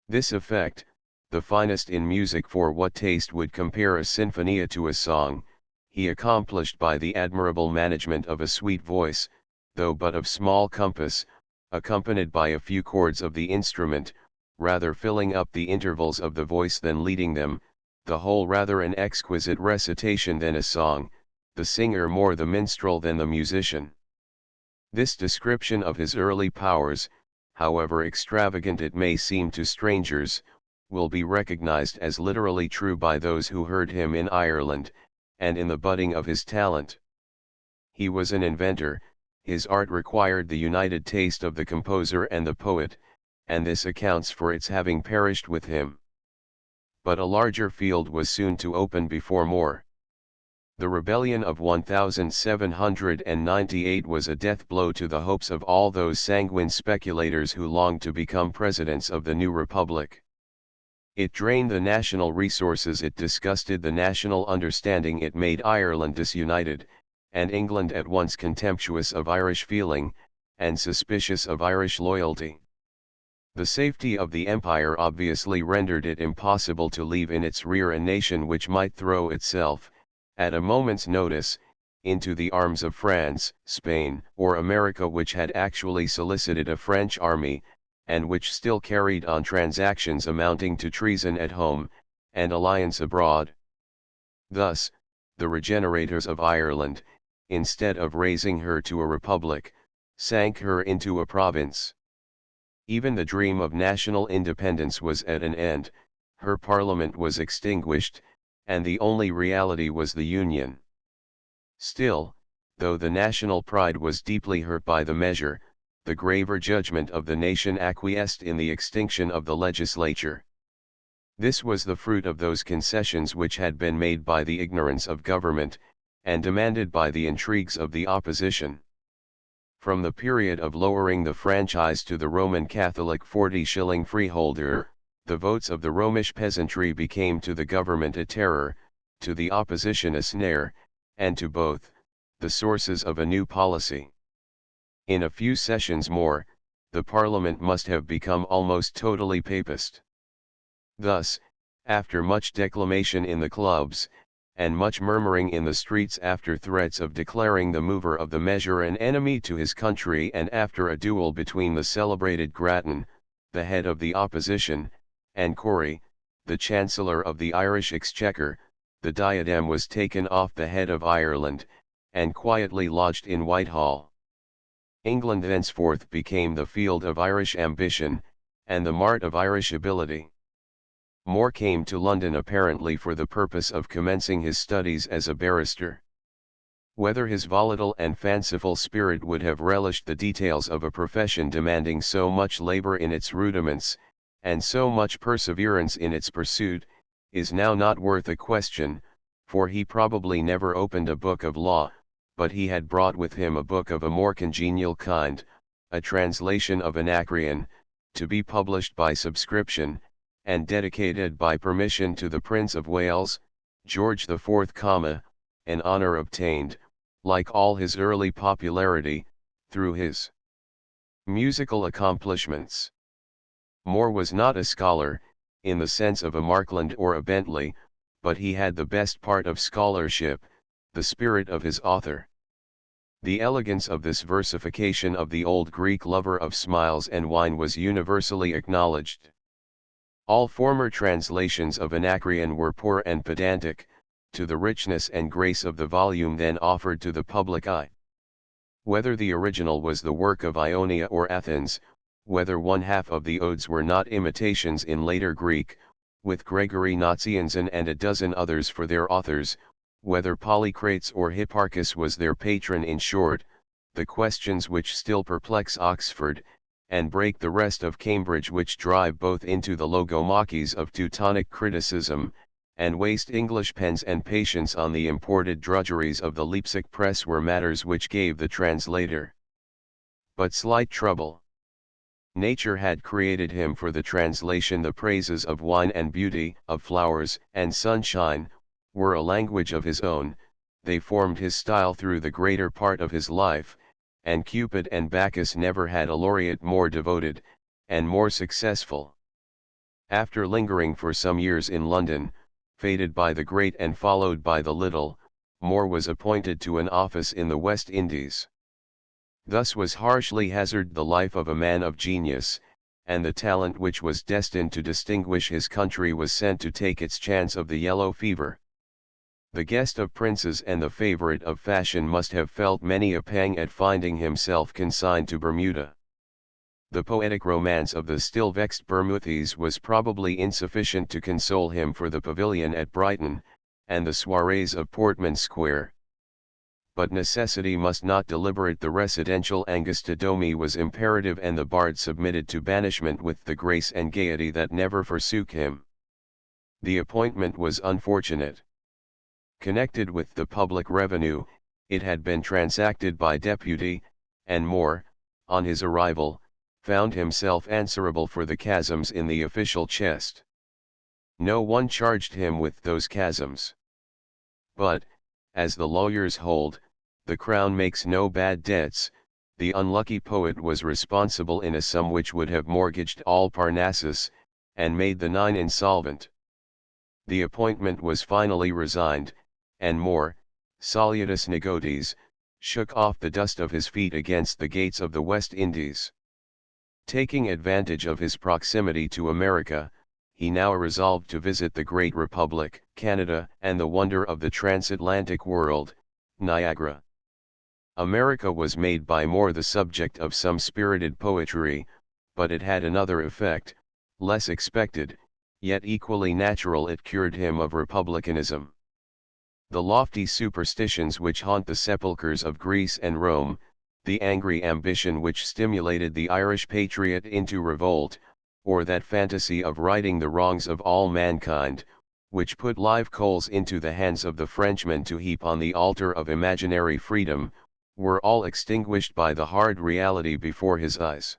This effect, the finest in music, for what taste would compare a sinfonia to a song, he accomplished by the admirable management of a sweet voice, though but of small compass, accompanied by a few chords of the instrument, rather filling up the intervals of the voice than leading them, the whole rather an exquisite recitation than a song, the singer more the minstrel than the musician. This description of his early powers, however extravagant it may seem to strangers, will be recognized as literally true by those who heard him in Ireland, and in the budding of his talent. He was an inventor, his art required the united taste of the composer and the poet, and this accounts for its having perished with him. But a larger field was soon to open before Moore. The rebellion of 1798 was a death blow to the hopes of all those sanguine speculators who longed to become presidents of the new republic. It drained the national resources, it disgusted the national understanding, it made Ireland disunited, and England at once contemptuous of Irish feeling, and suspicious of Irish loyalty. The safety of the empire obviously rendered it impossible to leave in its rear a nation which might throw itself, at a moment's notice, into the arms of France, Spain, or America, which had actually solicited a French army, and which still carried on transactions amounting to treason at home, and alliance abroad. Thus, the regenerators of Ireland, instead of raising her to a republic, sank her into a province. Even the dream of national independence was at an end, her parliament was extinguished, and the only reality was the Union. Still, though the national pride was deeply hurt by the measure, the graver judgment of the nation acquiesced in the extinction of the legislature. This was the fruit of those concessions which had been made by the ignorance of government, and demanded by the intrigues of the opposition. From the period of lowering the franchise to the Roman Catholic 40-shilling freeholder, the votes of the Romish peasantry became to the government a terror, to the opposition a snare, and to both, the sources of a new policy. In a few sessions more, the Parliament must have become almost totally papist. Thus, after much declamation in the clubs, and much murmuring in the streets, after threats of declaring the mover of the measure an enemy to his country, and after a duel between the celebrated Grattan, the head of the opposition, and Corry, the Chancellor of the Irish Exchequer, the diadem was taken off the head of Ireland, and quietly lodged in Whitehall. England thenceforth became the field of Irish ambition, and the mart of Irish ability. More came to London apparently for the purpose of commencing his studies as a barrister. Whether his volatile and fanciful spirit would have relished the details of a profession demanding so much labor in its rudiments, and so much perseverance in its pursuit, is now not worth a question, for he probably never opened a book of law, but he had brought with him a book of a more congenial kind, a translation of Anacreon, to be published by subscription, and dedicated by permission to the Prince of Wales, George IV, an honor obtained, like all his early popularity, through his musical accomplishments. More was not a scholar, in the sense of a Markland or a Bentley, but he had the best part of scholarship, the spirit of his author. The elegance of this versification of the old Greek lover of smiles and wine was universally acknowledged. All former translations of Anacreon were poor and pedantic, to the richness and grace of the volume then offered to the public eye. Whether the original was the work of Ionia or Athens, whether one half of the odes were not imitations in later Greek, with Gregory Nazianzen and a dozen others for their authors, whether Polycrates or Hipparchus was their patron, in short, the questions which still perplex Oxford, and break the rest of Cambridge, which drive both into the logomachies of Teutonic criticism, and waste English pens and patience on the imported drudgeries of the Leipzig press, were matters which gave the translator but slight trouble. Nature had created him for the translation. The praises of wine and beauty, of flowers and sunshine, were a language of his own, they formed his style through the greater part of his life, and Cupid and Bacchus never had a laureate more devoted, and more successful. After lingering for some years in London, fated by the great and followed by the little, More was appointed to an office in the West Indies. Thus was harshly hazarded the life of a man of genius, and the talent which was destined to distinguish his country was sent to take its chance of the yellow fever. The guest of princes and the favorite of fashion must have felt many a pang at finding himself consigned to Bermuda. The poetic romance of the still vexed Bermoothes was probably insufficient to console him for the pavilion at Brighton, and the soirees of Portman Square. But necessity must not deliberate. The residential Angusta Domi was imperative, and the bard submitted to banishment with the grace and gaiety that never forsook him. The appointment was unfortunate. Connected with the public revenue, it had been transacted by deputy, and More, on his arrival, found himself answerable for the chasms in the official chest. No one charged him with those chasms. But, as the lawyers hold, the crown makes no bad debts. The unlucky poet was responsible in a sum which would have mortgaged all Parnassus, and made the nine insolvent. The appointment was finally resigned, and More, Salutis Negotes, shook off the dust of his feet against the gates of the West Indies. Taking advantage of his proximity to America, he now resolved to visit the Great Republic, Canada, and the wonder of the transatlantic world, Niagara. America was made by More the subject of some spirited poetry, but it had another effect, less expected, yet equally natural. It cured him of republicanism. The lofty superstitions which haunt the sepulchres of Greece and Rome, the angry ambition which stimulated the Irish patriot into revolt, or that fantasy of righting the wrongs of all mankind, which put live coals into the hands of the Frenchman to heap on the altar of imaginary freedom, were all extinguished by the hard reality before his eyes.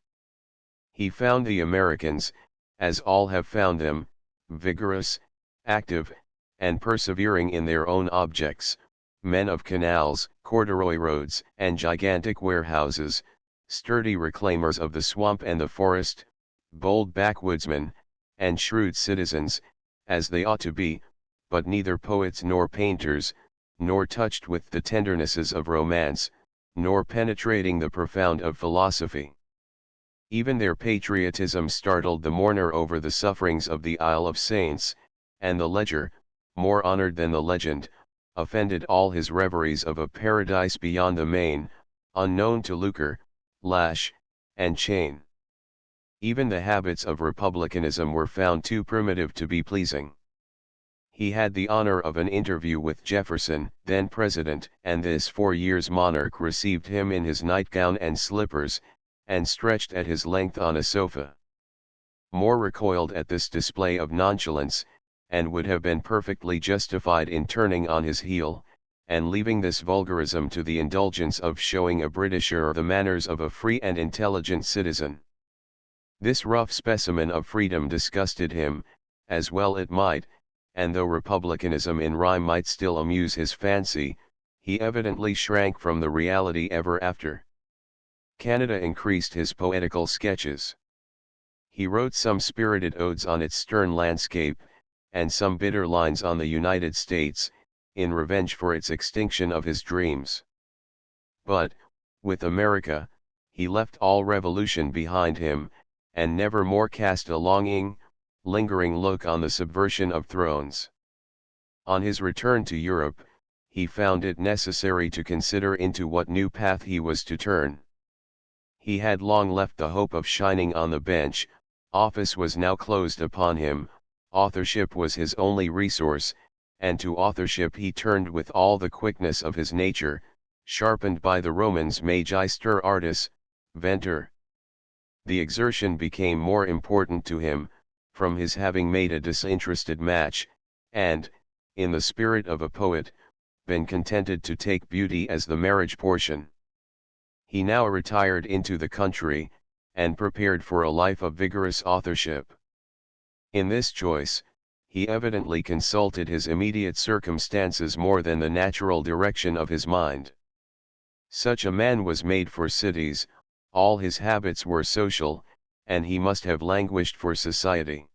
He found the Americans, as all have found them, vigorous, active, and persevering in their own objects, men of canals, corduroy roads, and gigantic warehouses, sturdy reclaimers of the swamp and the forest, bold backwoodsmen, and shrewd citizens, as they ought to be, but neither poets nor painters, nor touched with the tendernesses of romance, nor penetrating the profound of philosophy. Even their patriotism startled the mourner over the sufferings of the Isle of Saints, and the ledger, more honored than the legend, offended all his reveries of a paradise beyond the main, unknown to lucre, lash, and chain. Even the habits of republicanism were found too primitive to be pleasing. He had the honor of an interview with Jefferson, then president, and this 4 years monarch received him in his nightgown and slippers, and stretched at his length on a sofa. More recoiled at this display of nonchalance, and would have been perfectly justified in turning on his heel, and leaving this vulgarism to the indulgence of showing a Britisher the manners of a free and intelligent citizen. This rough specimen of freedom disgusted him, as well it might, and though republicanism in rhyme might still amuse his fancy, he evidently shrank from the reality ever after. Canada increased his poetical sketches. He wrote some spirited odes on its stern landscape, and some bitter lines on the United States, in revenge for its extinction of his dreams. But, with America, he left all revolution behind him, and never more cast a longing, lingering look on the subversion of thrones. On his return to Europe, he found it necessary to consider into what new path he was to turn. He had long left the hope of shining on the bench, office was now closed upon him, authorship was his only resource, and to authorship he turned with all the quickness of his nature, sharpened by the Romans' magister artis, ventor. The exertion became more important to him, from his having made a disinterested match, and, in the spirit of a poet, been contented to take beauty as the marriage portion. He now retired into the country, and prepared for a life of vigorous authorship. In this choice, he evidently consulted his immediate circumstances more than the natural direction of his mind. Such a man was made for cities, all his habits were social, and he must have languished for society.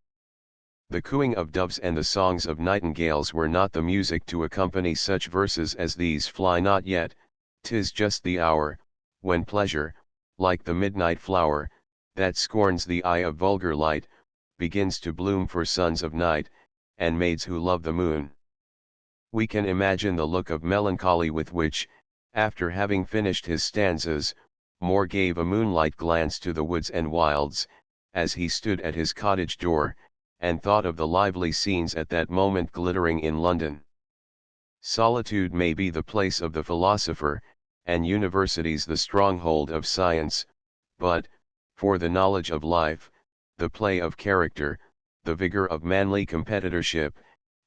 The cooing of doves and the songs of nightingales were not the music to accompany such verses as these. Fly not yet, 'tis just the hour, when pleasure, like the midnight flower, that scorns the eye of vulgar light, begins to bloom for sons of night, and maids who love the moon. We can imagine the look of melancholy with which, after having finished his stanzas, More gave a moonlight glance to the woods and wilds, as he stood at his cottage door, and thought of the lively scenes at that moment glittering in London. Solitude may be the place of the philosopher, and universities the stronghold of science, but, for the knowledge of life, the play of character, the vigor of manly competitorship,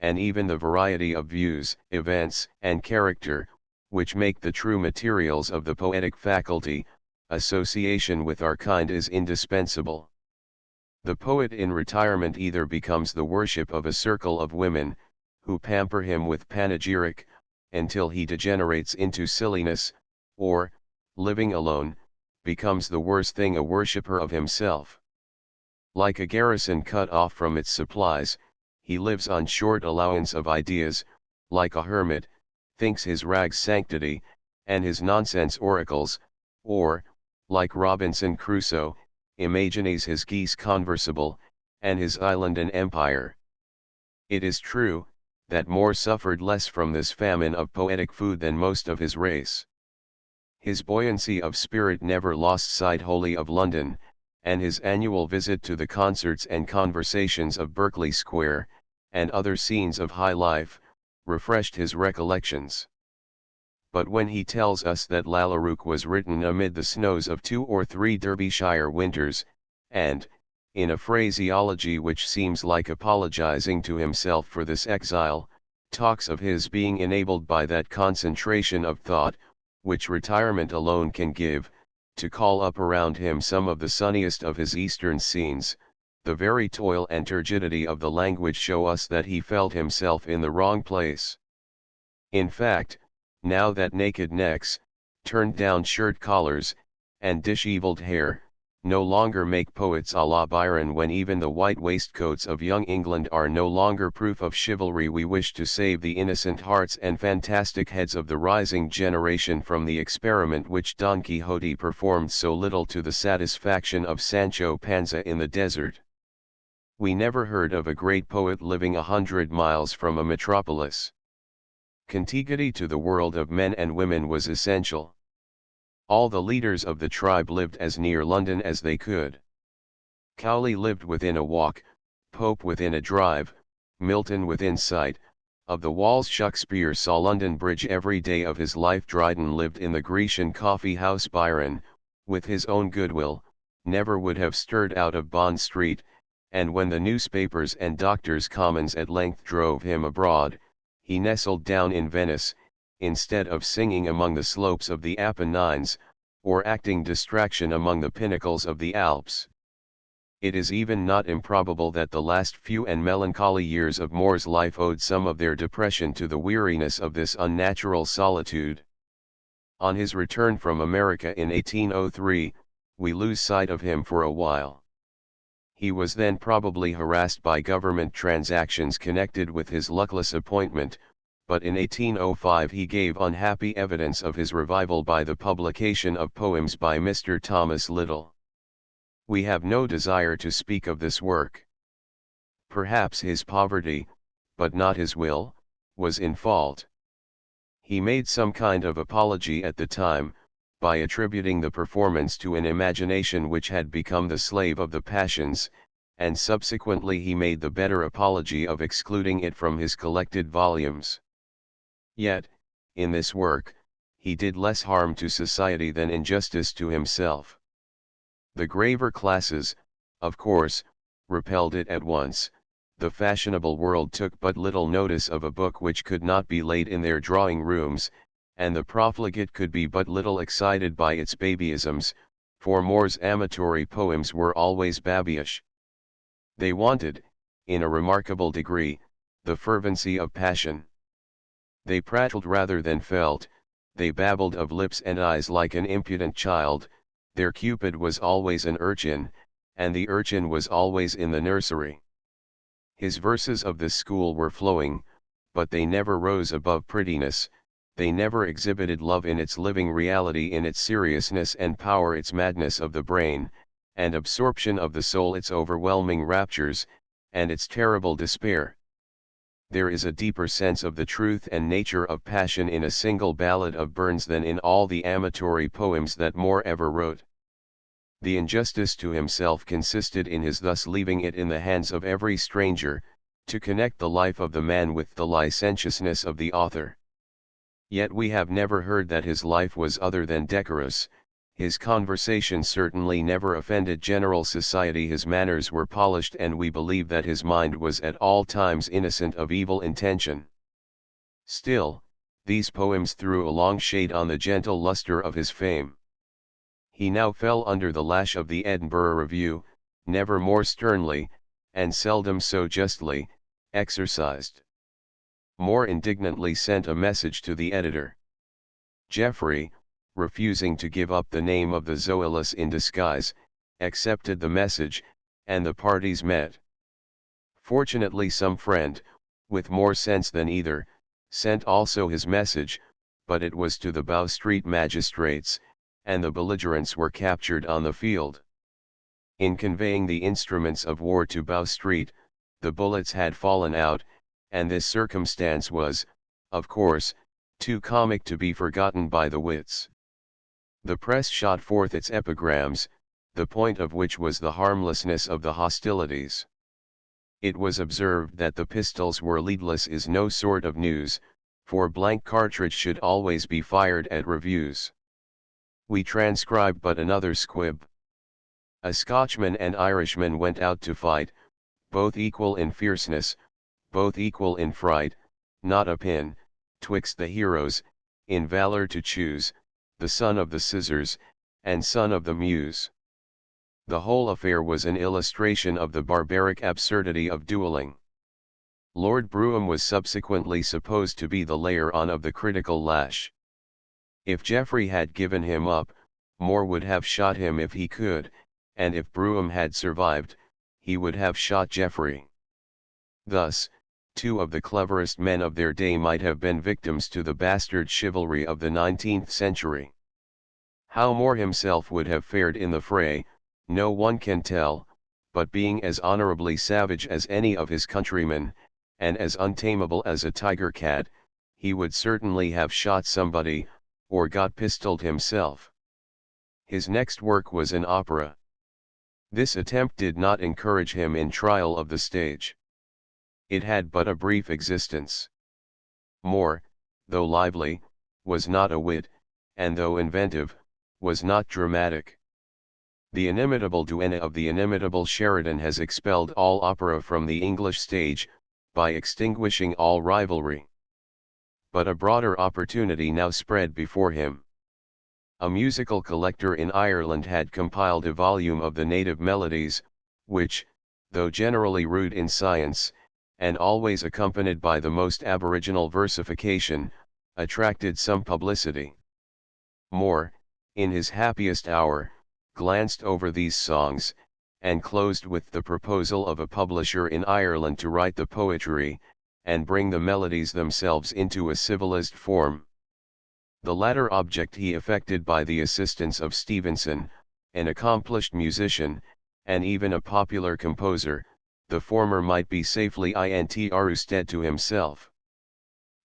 and even the variety of views, events, and character, which make the true materials of the poetic faculty. Association with our kind is indispensable. The poet in retirement either becomes the worship of a circle of women, who pamper him with panegyric, until he degenerates into silliness, or, living alone, becomes the worst thing, a worshipper of himself. Like a garrison cut off from its supplies, he lives on short allowance of ideas, like a hermit, thinks his rags sanctity, and his nonsense oracles, or, like Robinson Crusoe, imagines his geese conversable, and his island an empire. It is true, that Moore suffered less from this famine of poetic food than most of his race. His buoyancy of spirit never lost sight wholly of London, and his annual visit to the concerts and conversations of Berkeley Square, and other scenes of high life, refreshed his recollections. But when he tells us that Lalarook was written amid the snows of 2 or 3 Derbyshire winters, and, in a phraseology which seems like apologizing to himself for this exile, talks of his being enabled by that concentration of thought, which retirement alone can give, to call up around him some of the sunniest of his eastern scenes, the very toil and turgidity of the language show us that he felt himself in the wrong place. In fact, now that naked necks, turned down shirt collars, and dishevelled hair, no longer make poets à la Byron, when even the white waistcoats of young England are no longer proof of chivalry, we wish to save the innocent hearts and fantastic heads of the rising generation from the experiment which Don Quixote performed so little to the satisfaction of Sancho Panza in the desert. We never heard of a great poet living 100 miles from a metropolis. Contiguity to the world of men and women was essential. All the leaders of the tribe lived as near London as they could. Cowley lived within a walk, Pope within a drive, Milton within sight of the walls. Shakespeare saw London Bridge every day of his life. Dryden lived in the Grecian coffee house. Byron, with his own goodwill, never would have stirred out of Bond Street, and when the newspapers and doctors' commons at length drove him abroad, he nestled down in Venice, instead of singing among the slopes of the Apennines, or acting distraction among the pinnacles of the Alps. It is even not improbable that the last few and melancholy years of Moore's life owed some of their depression to the weariness of this unnatural solitude. On his return from America in 1803, we lose sight of him for a while. He was then probably harassed by government transactions connected with his luckless appointment, but in 1805 he gave unhappy evidence of his revival by the publication of poems by Mr. Thomas Little. We have no desire to speak of this work. Perhaps his poverty, but not his will, was in fault. He made some kind of apology at the time, by attributing the performance to an imagination which had become the slave of the passions, and subsequently he made the better apology of excluding it from his collected volumes. Yet, in this work, he did less harm to society than injustice to himself. The graver classes, of course, repelled it at once. The fashionable world took but little notice of a book which could not be laid in their drawing rooms, and the profligate could be but little excited by its babyisms, for Moore's amatory poems were always babyish. They wanted, in a remarkable degree, the fervency of passion. They prattled rather than felt, they babbled of lips and eyes like an impudent child. Their Cupid was always an urchin, and the urchin was always in the nursery. His verses of this school were flowing, but they never rose above prettiness. They never exhibited love in its living reality, in its seriousness and power, its madness of the brain, and absorption of the soul, its overwhelming raptures, and its terrible despair. There is a deeper sense of the truth and nature of passion in a single ballad of Burns than in all the amatory poems that Moore ever wrote. The injustice to himself consisted in his thus leaving it in the hands of every stranger, to connect the life of the man with the licentiousness of the author. Yet we have never heard that his life was other than decorous, His conversation certainly never offended general society. His manners were polished, and we believe that his mind was at all times innocent of evil intention. Still, these poems threw a long shade on the gentle lustre of his fame. He now fell under the lash of the Edinburgh Review, never more sternly, and seldom so justly, exercised. More indignantly sent a message to the editor. Geoffrey, refusing to give up the name of the Zoilus in disguise, accepted the message, and the parties met. Fortunately some friend, with more sense than either, sent also his message, but it was to the Bow Street magistrates, and the belligerents were captured on the field. In conveying the instruments of war to Bow Street, the bullets had fallen out, and this circumstance was, of course, too comic to be forgotten by the wits. The press shot forth its epigrams, the point of which was the harmlessness of the hostilities. It was observed that the pistols were leadless is no sort of news, for blank cartridge should always be fired at reviews. We transcribe but another squib. A Scotchman and Irishman went out to fight, both equal in fierceness, both equal in fright, not a pin, twixt the heroes, in valor to choose, the son of the scissors, and son of the muse. The whole affair was an illustration of the barbaric absurdity of duelling. Lord Brougham was subsequently supposed to be the layer on of the critical lash. If Geoffrey had given him up, Moore would have shot him if he could, and if Brougham had survived, he would have shot Geoffrey. Thus, two of the cleverest men of their day might have been victims to the bastard chivalry of the 19th century. How Moore himself would have fared in the fray, no one can tell, but being as honorably savage as any of his countrymen, and as untamable as a tiger cat, he would certainly have shot somebody, or got pistoled himself. His next work was an opera. This attempt did not encourage him in trial of the stage. It had but a brief existence. Moore, though lively, was not a wit, and though inventive, was not dramatic. The inimitable duenna of the inimitable Sheridan has expelled all opera from the English stage, by extinguishing all rivalry. But a broader opportunity now spread before him. A musical collector in Ireland had compiled a volume of the native melodies, which, though generally rude in science, and always accompanied by the most aboriginal versification, attracted some publicity. Moore, in his happiest hour, glanced over these songs, and closed with the proposal of a publisher in Ireland to write the poetry, and bring the melodies themselves into a civilized form. The latter object he effected by the assistance of Stevenson, an accomplished musician, and even a popular composer. The former might be safely intrusted to himself.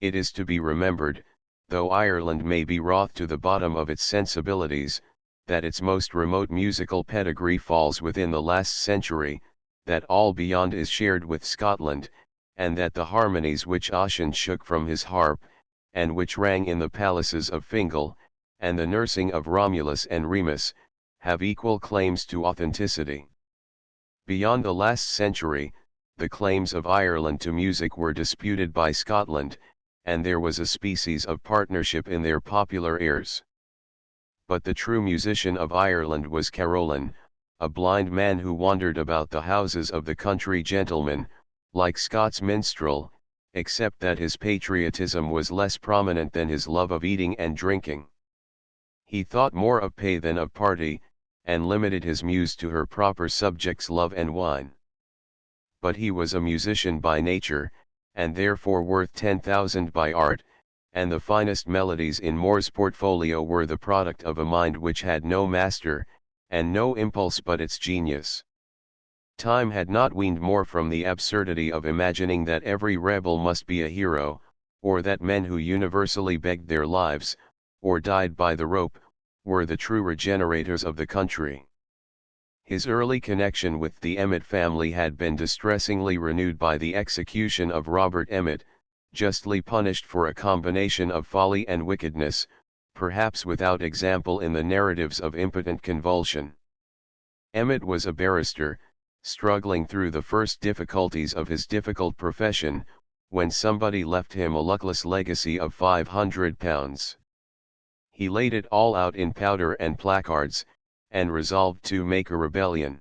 It is to be remembered, though Ireland may be wroth to the bottom of its sensibilities, that its most remote musical pedigree falls within the last century, that all beyond is shared with Scotland, and that the harmonies which Ossian shook from his harp, and which rang in the palaces of Fingal, and the nursing of Romulus and Remus, have equal claims to authenticity. Beyond the last century, the claims of Ireland to music were disputed by Scotland, and there was a species of partnership in their popular airs. But the true musician of Ireland was Carolan, a blind man who wandered about the houses of the country gentlemen, like Scott's minstrel, except that his patriotism was less prominent than his love of eating and drinking. He thought more of pay than of party, and limited his muse to her proper subjects, love and wine. But he was a musician by nature, and therefore worth 10,000 by art, and the finest melodies in Moore's portfolio were the product of a mind which had no master, and no impulse but its genius. Time had not weaned Moore from the absurdity of imagining that every rebel must be a hero, or that men who universally begged their lives, or died by the rope, were the true regenerators of the country. His early connection with the Emmet family had been distressingly renewed by the execution of Robert Emmet, justly punished for a combination of folly and wickedness, perhaps without example in the narratives of impotent convulsion. Emmet was a barrister, struggling through the first difficulties of his difficult profession, when somebody left him a luckless legacy of £500. He laid it all out in powder and placards, and resolved to make a rebellion.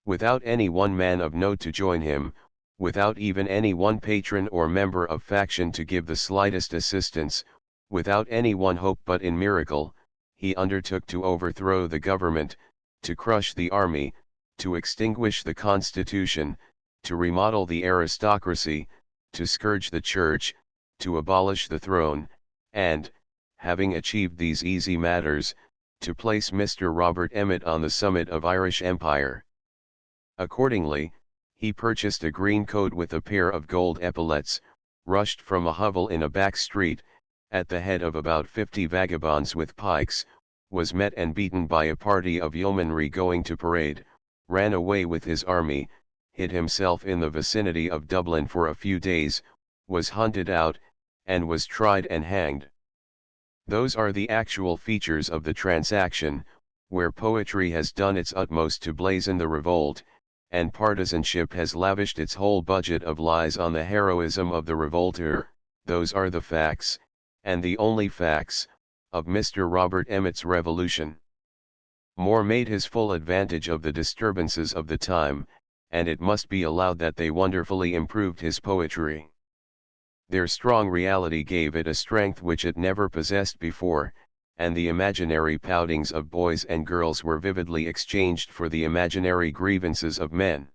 Without any one man of note to join him, without even any one patron or member of faction to give the slightest assistance, without any one hope but in miracle, he undertook to overthrow the government, to crush the army, to extinguish the constitution, to remodel the aristocracy, to scourge the church, to abolish the throne, and, having achieved these easy matters, to place Mr. Robert Emmet on the summit of Irish empire. Accordingly, he purchased a green coat with a pair of gold epaulets, rushed from a hovel in a back street, at the head of about 50 vagabonds with pikes, was met and beaten by a party of yeomanry going to parade, ran away with his army, hid himself in the vicinity of Dublin for a few days, was hunted out, and was tried and hanged. Those are the actual features of the transaction, where poetry has done its utmost to blazon the revolt, and partisanship has lavished its whole budget of lies on the heroism of the revolter. Those are the facts, and the only facts, of Mr. Robert Emmet's revolution. Moore made his full advantage of the disturbances of the time, and it must be allowed that they wonderfully improved his poetry. Their strong reality gave it a strength which it never possessed before, and the imaginary poutings of boys and girls were vividly exchanged for the imaginary grievances of men.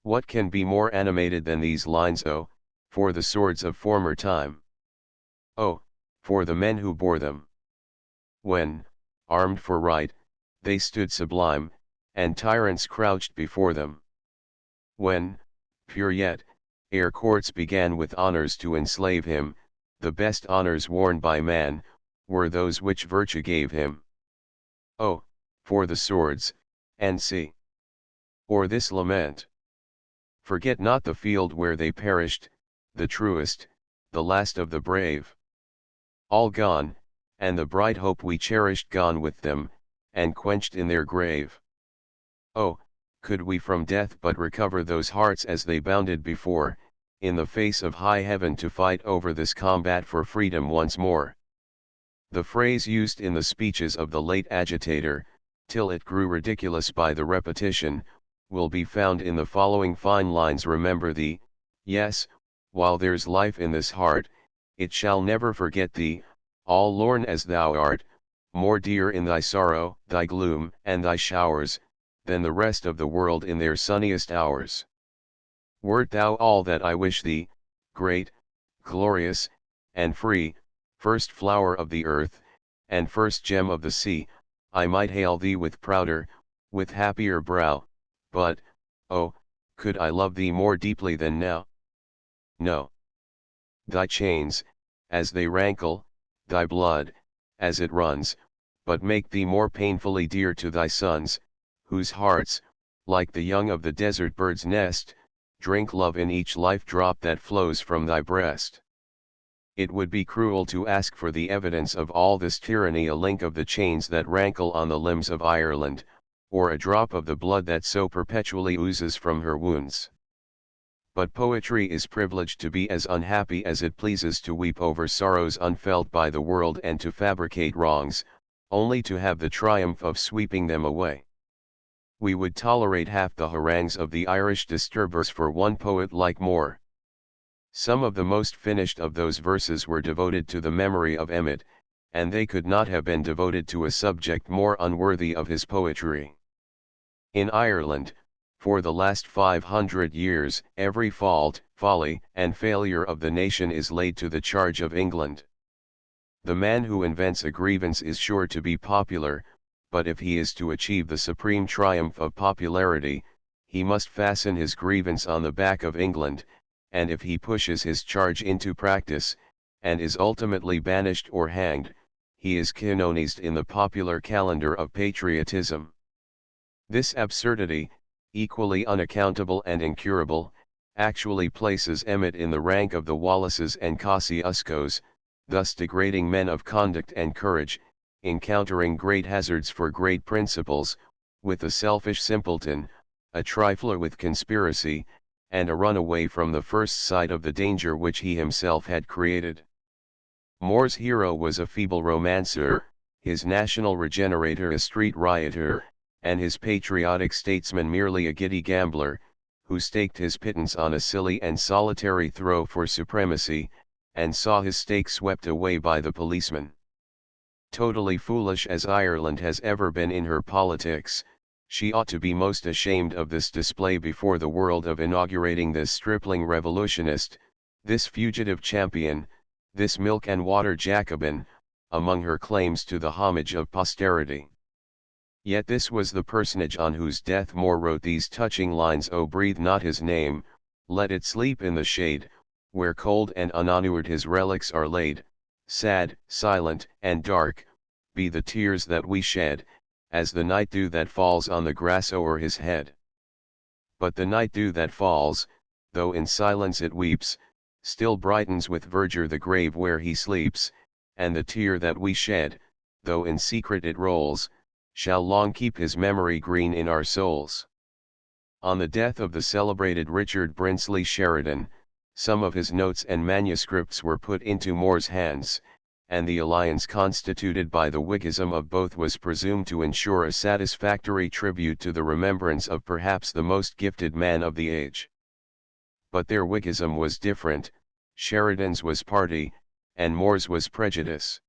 What can be more animated than these lines? Oh, for the swords of former time! Oh, for the men who bore them! When, armed for right, they stood sublime, and tyrants crouched before them. When, pure yet, ere courts began with honors to enslave him, the best honors worn by man, were those which virtue gave him. Oh, for the swords, and see. Or this lament. Forget not the field where they perished, the truest, the last of the brave. All gone, and the bright hope we cherished gone with them, and quenched in their grave. Oh, could we from death but recover those hearts as they bounded before, in the face of high heaven to fight over this combat for freedom once more. The phrase used in the speeches of the late agitator, till it grew ridiculous by the repetition, will be found in the following fine lines. Remember thee, yes, while there's life in this heart, it shall never forget thee, all lorn as thou art, more dear in thy sorrow, thy gloom, and thy showers, than the rest of the world in their sunniest hours. Wert thou all that I wish thee, great, glorious, and free, first flower of the earth, and first gem of the sea, I might hail thee with prouder, with happier brow, but, oh, could I love thee more deeply than now? No. Thy chains, as they rankle, thy blood, as it runs, but make thee more painfully dear to thy sons, whose hearts, like the young of the desert bird's nest, drink love in each life drop that flows from thy breast. It would be cruel to ask for the evidence of all this tyranny a link of the chains that rankle on the limbs of Ireland, or a drop of the blood that so perpetually oozes from her wounds. But poetry is privileged to be as unhappy as it pleases, to weep over sorrows unfelt by the world and to fabricate wrongs, only to have the triumph of sweeping them away. We would tolerate half the harangues of the Irish disturbers for one poet like Moore. Some of the most finished of those verses were devoted to the memory of Emmet, and they could not have been devoted to a subject more unworthy of his poetry. In Ireland, for the last 500 years, every fault, folly, and failure of the nation is laid to the charge of England. The man who invents a grievance is sure to be popular, but if he is to achieve the supreme triumph of popularity, he must fasten his grievance on the back of England, and if he pushes his charge into practice, and is ultimately banished or hanged, he is canonised in the popular calendar of patriotism. This absurdity, equally unaccountable and incurable, actually places Emmet in the rank of the Wallaces and Kosciuszkos, thus degrading men of conduct and courage, encountering great hazards for great principles, with a selfish simpleton, a trifler with conspiracy, and a runaway from the first sight of the danger which he himself had created. More's hero was a feeble romancer, his national regenerator a street rioter, and his patriotic statesman merely a giddy gambler, who staked his pittance on a silly and solitary throw for supremacy, and saw his stake swept away by the policeman. Totally foolish as Ireland has ever been in her politics, she ought to be most ashamed of this display before the world of inaugurating this stripling revolutionist, this fugitive champion, this milk and water Jacobin, among her claims to the homage of posterity. Yet this was the personage on whose death More wrote these touching lines: "Oh, breathe not his name, let it sleep in the shade, where cold and unhonored his relics are laid. Sad, silent, and dark, be the tears that we shed, as the night dew that falls on the grass o'er his head. But the night dew that falls, though in silence it weeps, still brightens with verdure the grave where he sleeps, and the tear that we shed, though in secret it rolls, shall long keep his memory green in our souls." On the death of the celebrated Richard Brinsley Sheridan, some of his notes and manuscripts were put into More's hands, and the alliance constituted by the Whiggism of both was presumed to ensure a satisfactory tribute to the remembrance of perhaps the most gifted man of the age. But their Whiggism was different, Sheridan's was party, and More's was prejudice.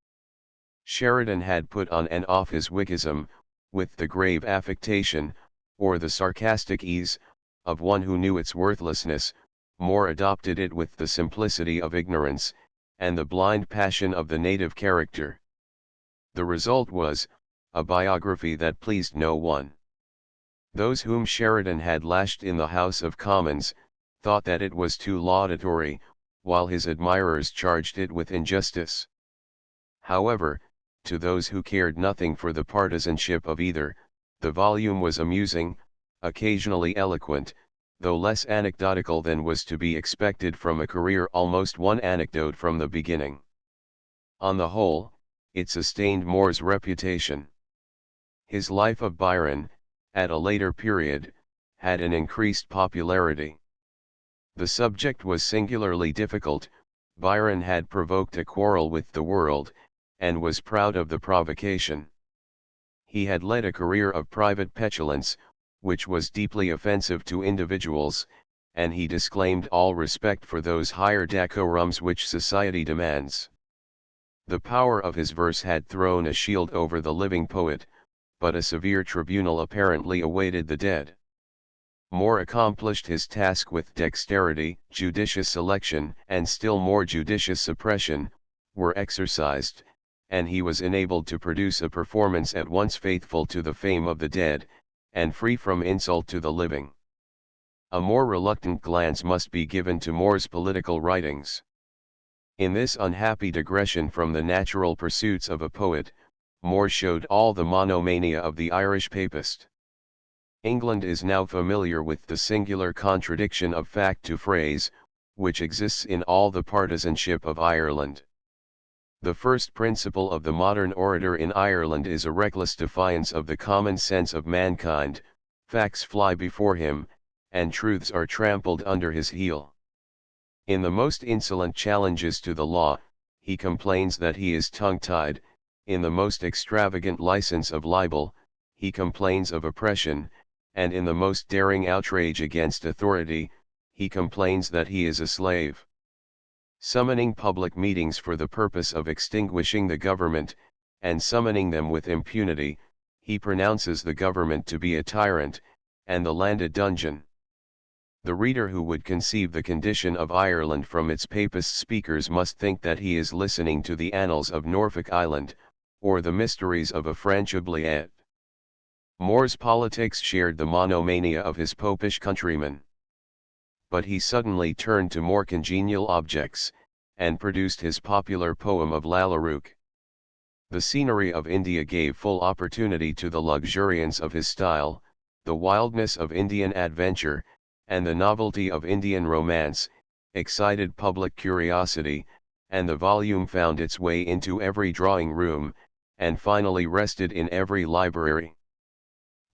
Sheridan had put on and off his Whiggism, with the grave affectation, or the sarcastic ease, of one who knew its worthlessness. More adopted it with the simplicity of ignorance, and the blind passion of the native character. The result was, a biography that pleased no one. Those whom Sheridan had lashed in the House of Commons, thought that it was too laudatory, while his admirers charged it with injustice. However, to those who cared nothing for the partisanship of either, the volume was amusing, occasionally eloquent, though less anecdotical than was to be expected from a career almost one anecdote from the beginning. On the whole, it sustained More's reputation. His Life of Byron, at a later period, had an increased popularity. The subject was singularly difficult. Byron had provoked a quarrel with the world, and was proud of the provocation. He had led a career of private petulance, which was deeply offensive to individuals, and he disclaimed all respect for those higher decorums which society demands. The power of his verse had thrown a shield over the living poet, but a severe tribunal apparently awaited the dead. More accomplished his task with dexterity, judicious selection, and still more judicious suppression, were exercised, and he was enabled to produce a performance at once faithful to the fame of the dead, and free from insult to the living. A more reluctant glance must be given to More's political writings. In this unhappy digression from the natural pursuits of a poet, More showed all the monomania of the Irish papist. England is now familiar with the singular contradiction of fact to phrase, which exists in all the partisanship of Ireland. The first principle of the modern orator in Ireland is a reckless defiance of the common sense of mankind. Facts fly before him, and truths are trampled under his heel. In the most insolent challenges to the law, he complains that he is tongue-tied. In the most extravagant license of libel, he complains of oppression, and in the most daring outrage against authority, he complains that he is a slave. Summoning public meetings for the purpose of extinguishing the government, and summoning them with impunity, he pronounces the government to be a tyrant, and the land a dungeon. The reader who would conceive the condition of Ireland from its papist speakers must think that he is listening to the annals of Norfolk Island, or the mysteries of a French oubliette. More's politics shared the monomania of his popish countrymen. But he suddenly turned to more congenial objects, and produced his popular poem of Lalarook. The scenery of India gave full opportunity to the luxuriance of his style, the wildness of Indian adventure, and the novelty of Indian romance, excited public curiosity, and the volume found its way into every drawing room, and finally rested in every library.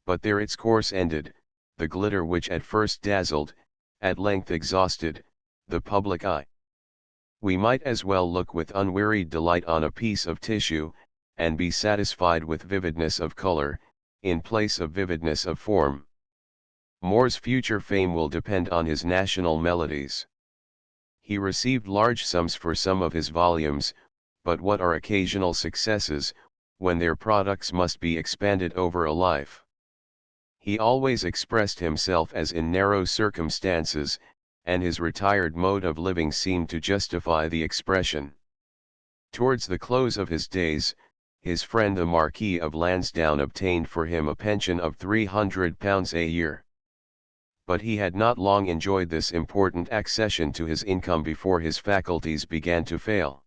But there its course ended, the glitter which at first dazzled, at length exhausted, the public eye. We might as well look with unwearied delight on a piece of tissue, and be satisfied with vividness of color, in place of vividness of form. Moore's future fame will depend on his national melodies. He received large sums for some of his volumes, but what are occasional successes, when their products must be expanded over a life? He always expressed himself as in narrow circumstances, and his retired mode of living seemed to justify the expression. Towards the close of his days, his friend the Marquis of Lansdowne obtained for him a pension of £300 a year. But he had not long enjoyed this important accession to his income before his faculties began to fail.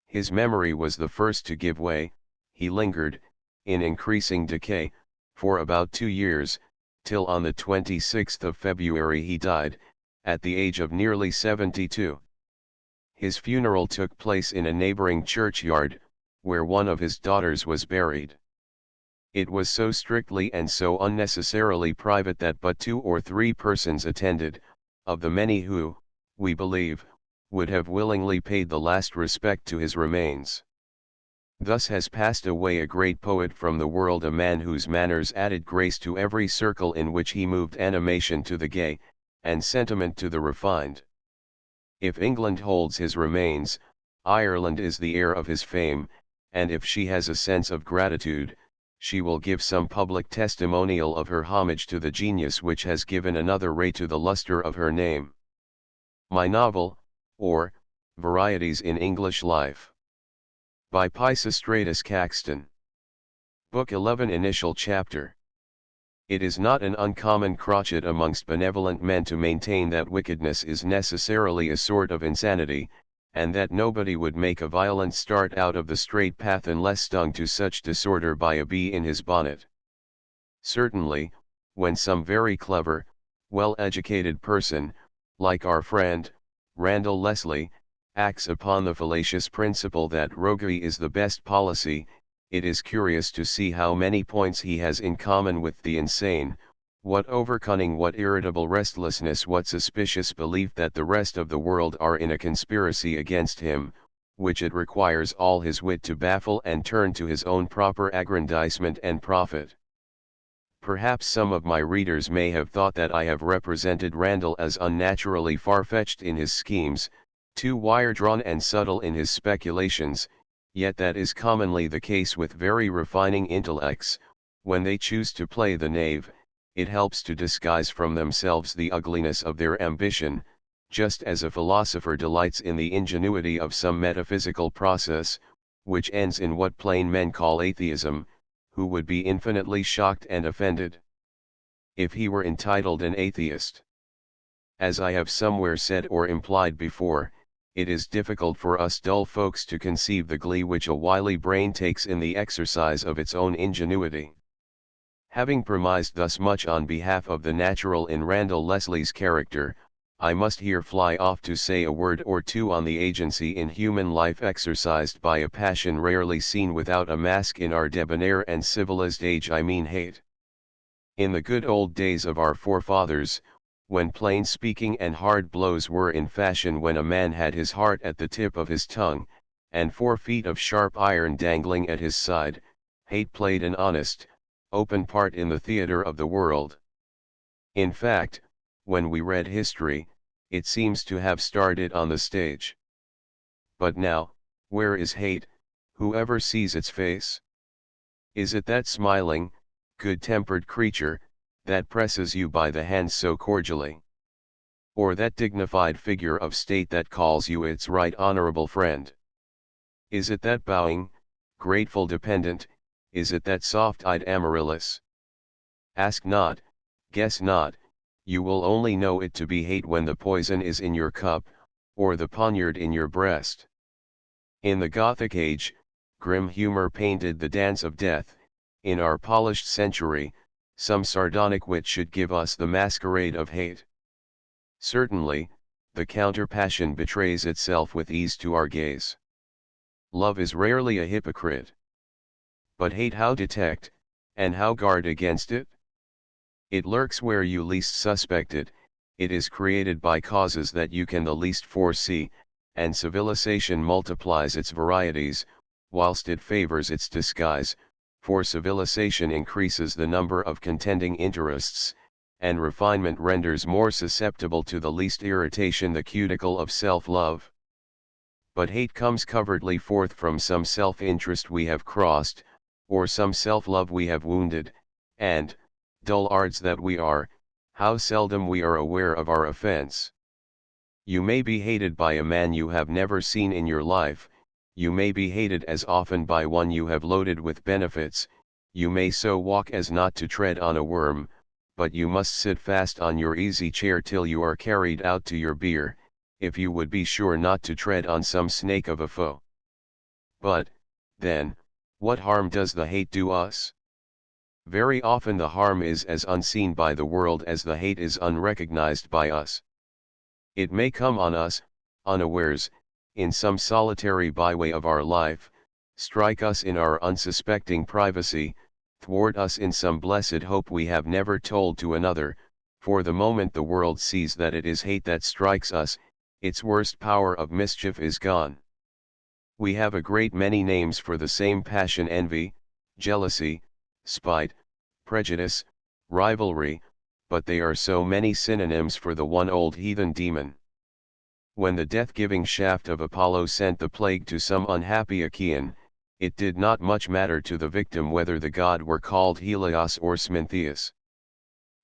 His memory was the first to give way. He lingered, in increasing decay, for about 2 years, till on the 26th of February he died, at the age of nearly 72. His funeral took place in a neighboring churchyard, where one of his daughters was buried. It was so strictly and so unnecessarily private that but 2 or 3 persons attended, of the many who, we believe, would have willingly paid the last respect to his remains. Thus has passed away a great poet from the world, a man whose manners added grace to every circle in which he moved, animation to the gay, and sentiment to the refined. If England holds his remains, Ireland is the heir of his fame, and if she has a sense of gratitude, she will give some public testimonial of her homage to the genius which has given another ray to the luster of her name. My novel, or, Varieties in English Life. By Pisistratus Caxton. Book 11, Initial Chapter. It is not an uncommon crotchet amongst benevolent men to maintain that wickedness is necessarily a sort of insanity, and that nobody would make a violent start out of the straight path unless stung to such disorder by a bee in his bonnet. Certainly, when some very clever, well-educated person, like our friend, Randall Leslie, acts upon the fallacious principle that roguery is the best policy, it is curious to see how many points he has in common with the insane, what overcunning, what irritable restlessness, what suspicious belief that the rest of the world are in a conspiracy against him, which it requires all his wit to baffle and turn to his own proper aggrandizement and profit. Perhaps some of my readers may have thought that I have represented Randall as unnaturally far-fetched in his schemes, too wire-drawn and subtle in his speculations, yet that is commonly the case with very refining intellects. When they choose to play the knave, it helps to disguise from themselves the ugliness of their ambition, just as a philosopher delights in the ingenuity of some metaphysical process, which ends in what plain men call atheism, who would be infinitely shocked and offended if he were entitled an atheist. As I have somewhere said or implied before, it is difficult for us dull folks to conceive the glee which a wily brain takes in the exercise of its own ingenuity. Having premised thus much on behalf of the natural in Randall Leslie's character, I must here fly off to say a word or two on the agency in human life exercised by a passion rarely seen without a mask in our debonair and civilized age, I mean hate. In the good old days of our forefathers, when plain speaking and hard blows were in fashion, when a man had his heart at the tip of his tongue, and 4 feet of sharp iron dangling at his side, hate played an honest, open part in the theater of the world. In fact, when we read history, it seems to have started on the stage. But now, where is hate? Who ever sees its face? Is it that smiling, good-tempered creature, that presses you by the hand so cordially? Or that dignified figure of state that calls you its right honorable friend? Is it that bowing, grateful dependent? Is it that soft-eyed Amaryllis? Ask not, guess not, you will only know it to be hate when the poison is in your cup, or the poniard in your breast. In the Gothic age, grim humor painted the dance of death. In our polished century, some sardonic wit should give us the masquerade of hate. Certainly, the counter-passion betrays itself with ease to our gaze. Love is rarely a hypocrite. But hate, how detect, and how guard against it? It lurks where you least suspect it, it is created by causes that you can the least foresee, and civilization multiplies its varieties, whilst it favors its disguise, for civilization increases the number of contending interests, and refinement renders more susceptible to the least irritation the cuticle of self-love. But hate comes covertly forth from some self-interest we have crossed, or some self-love we have wounded, and, dullards that we are, how seldom we are aware of our offense. You may be hated by a man you have never seen in your life, you may be hated as often by one you have loaded with benefits, you may so walk as not to tread on a worm, but you must sit fast on your easy chair till you are carried out to your bier, if you would be sure not to tread on some snake of a foe. But, then, what harm does the hate do us? Very often the harm is as unseen by the world as the hate is unrecognized by us. It may come on us, unawares, in some solitary byway of our life, strike us in our unsuspecting privacy, thwart us in some blessed hope we have never told to another, for the moment the world sees that it is hate that strikes us, its worst power of mischief is gone. We have a great many names for the same passion: envy, jealousy, spite, prejudice, rivalry, but they are so many synonyms for the one old heathen demon. When the death-giving shaft of Apollo sent the plague to some unhappy Achaean, it did not much matter to the victim whether the god were called Helios or Smintheus.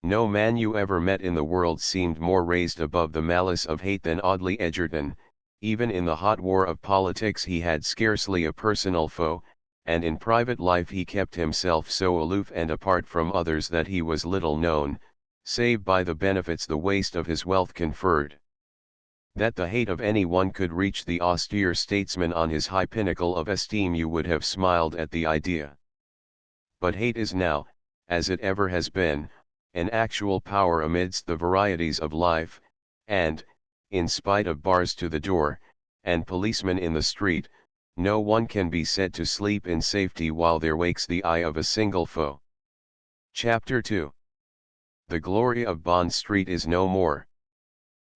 No man you ever met in the world seemed more raised above the malice of hate than Audley Egerton. Even in the hot war of politics he had scarcely a personal foe, and in private life he kept himself so aloof and apart from others that he was little known, save by the benefits the waste of his wealth conferred. That the hate of any one could reach the austere statesman on his high pinnacle of esteem, you would have smiled at the idea. But hate is now, as it ever has been, an actual power amidst the varieties of life, and, in spite of bars to the door, and policemen in the street, no one can be said to sleep in safety while there wakes the eye of a single foe. Chapter 2. The glory of Bond Street is no more.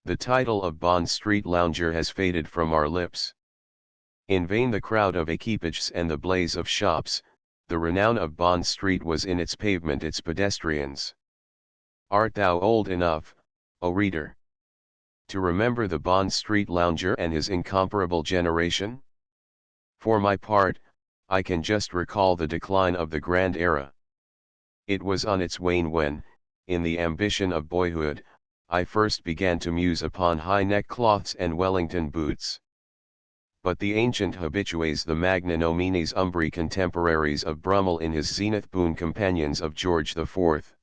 The title of Bond Street lounger has faded from our lips. In vain the crowd of equipages and the blaze of shops, the renown of Bond Street was in its pavement, its pedestrians. Art thou old enough, O reader, to remember the Bond Street lounger and his incomparable generation? For my part, I can just recall the decline of the grand era. It was on its wane when, in the ambition of boyhood, I first began to muse upon high neckcloths and Wellington boots. But the ancient habitués, the magnanomines umbri contemporaries of Brummel in his zenith, boon companions of George IV,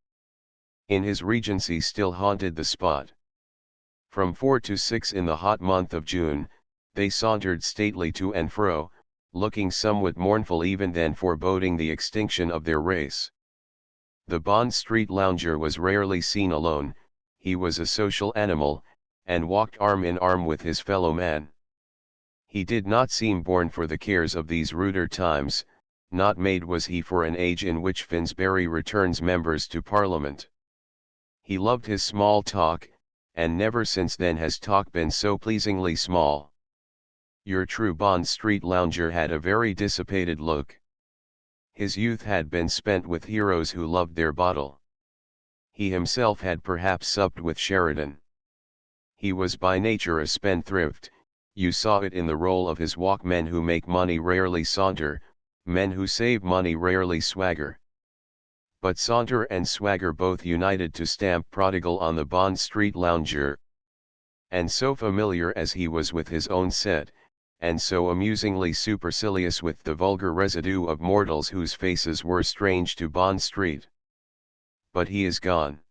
in his regency, still haunted the spot. From 4 to 6 in the hot month of June, they sauntered stately to and fro, looking somewhat mournful even then, foreboding the extinction of their race. The Bond Street lounger was rarely seen alone, he was a social animal, and walked arm in arm with his fellow man. He did not seem born for the cares of these ruder times, not made was he for an age in which Finsbury returns members to Parliament. He loved his small talk, and never since then has talk been so pleasingly small. Your true Bond Street lounger had a very dissipated look. His youth had been spent with heroes who loved their bottle. He himself had perhaps supped with Sheridan. He was by nature a spendthrift, you saw it in the roll of his walk. Men who make money rarely saunter, men who save money rarely swagger. But saunter and swagger both united to stamp prodigal on the Bond Street lounger. And so familiar as he was with his own set, and so amusingly supercilious with the vulgar residue of mortals whose faces were strange to Bond Street. But he is gone.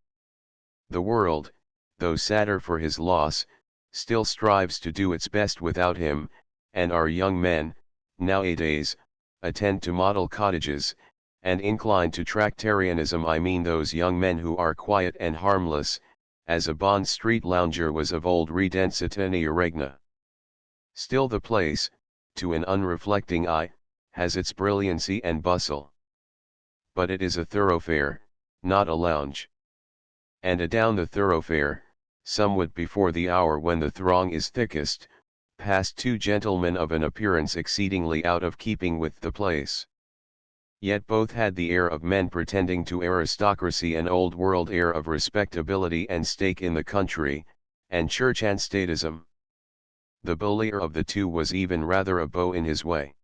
The world, though sadder for his loss, still strives to do its best without him, and our young men, nowadays, attend to model cottages, and incline to tractarianism. I mean those young men who are quiet and harmless, as a Bond Street lounger was of old redensitania regna. Still the place, to an unreflecting eye, has its brilliancy and bustle. But it is a thoroughfare, not a lounge. And adown the thoroughfare, somewhat before the hour when the throng is thickest, passed two gentlemen of an appearance exceedingly out of keeping with the place. Yet both had the air of men pretending to aristocracy, an old-world air of respectability and stake in the country, and church and statism. The bullier of the two was even rather a beau in his way.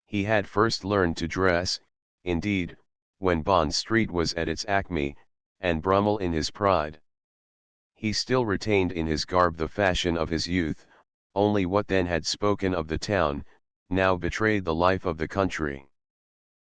He had first learned to dress, indeed, when Bond Street was at its acme, and Brummel in his pride. He still retained in his garb the fashion of his youth, only what then had spoken of the town, now betrayed the life of the country.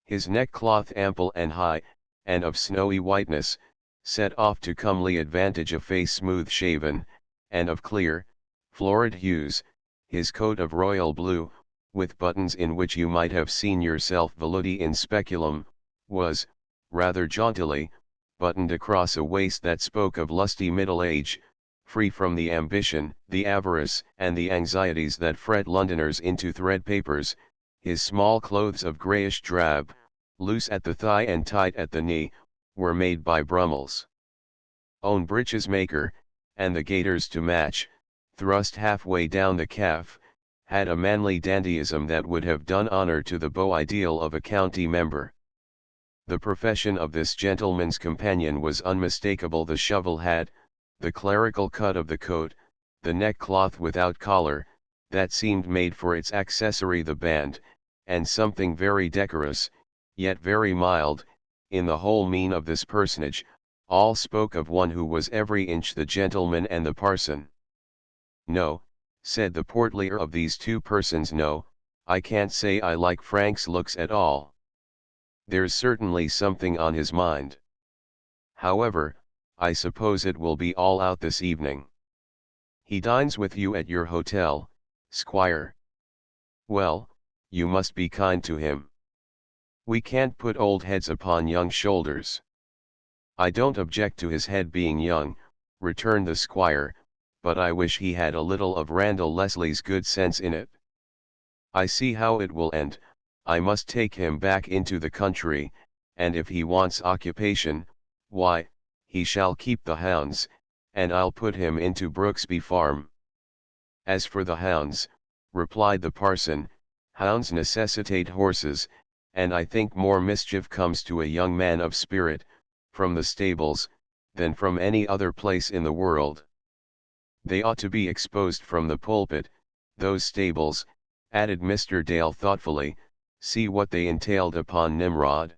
His neckcloth ample and high, and of snowy whiteness, set off to comely advantage a face smooth shaven, and of clear, florid hues, his coat of royal blue, with buttons in which you might have seen yourself velluti in speculum, was, rather jauntily, buttoned across a waist that spoke of lusty middle age, free from the ambition, the avarice, and the anxieties that fret Londoners into thread papers. His small clothes of greyish drab, loose at the thigh and tight at the knee, were made by Brummel's own breeches maker, and the gaiters to match, thrust halfway down the calf, had a manly dandyism that would have done honour to the beau ideal of a county member. The profession of this gentleman's companion was unmistakable. The shovel hat, the clerical cut of the coat, the neckcloth without collar, that seemed made for its accessory the band, and something very decorous, yet very mild, in the whole mien of this personage, all spoke of one who was every inch the gentleman and the parson. "No," said the portlier of these two persons, "no, I can't say I like Frank's looks at all. There's certainly something on his mind. However, I suppose it will be all out this evening. He dines with you at your hotel, Squire. Well, you must be kind to him. We can't put old heads upon young shoulders." "I don't object to his head being young," returned the Squire, "but I wish he had a little of Randall Leslie's good sense in it. I see how it will end. I must take him back into the country, and if he wants occupation, why, he shall keep the hounds, and I'll put him into Brooksby Farm." "As for the hounds," replied the parson, "hounds necessitate horses, and I think more mischief comes to a young man of spirit, from the stables, than from any other place in the world. They ought to be exposed from the pulpit, those stables," added Mr. Dale thoughtfully. "See what they entailed upon Nimrod.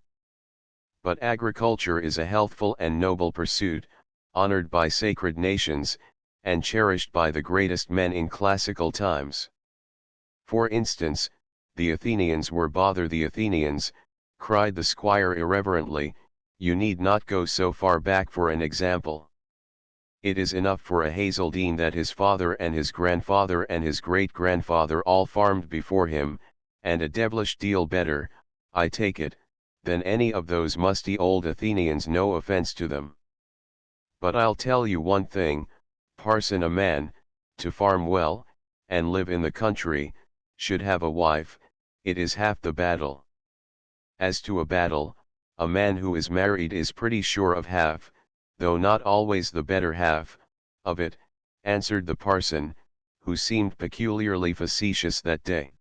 But agriculture is a healthful and noble pursuit, honored by sacred nations, and cherished by the greatest men in classical times. For instance, the Athenians were." "Bother the Athenians," cried the Squire irreverently, "you need not go so far back for an example. It is enough for a Hazeldine that his father and his grandfather and his great-grandfather all farmed before him, and a devilish deal better, I take it, than any of those musty old Athenians, no offence to them. But I'll tell you one thing, parson, a man, to farm well, and live in the country, should have a wife. It is half the battle. As to a battle, a man who is married is pretty sure of half, though not always the better half, of it," answered the parson, who seemed peculiarly facetious that day.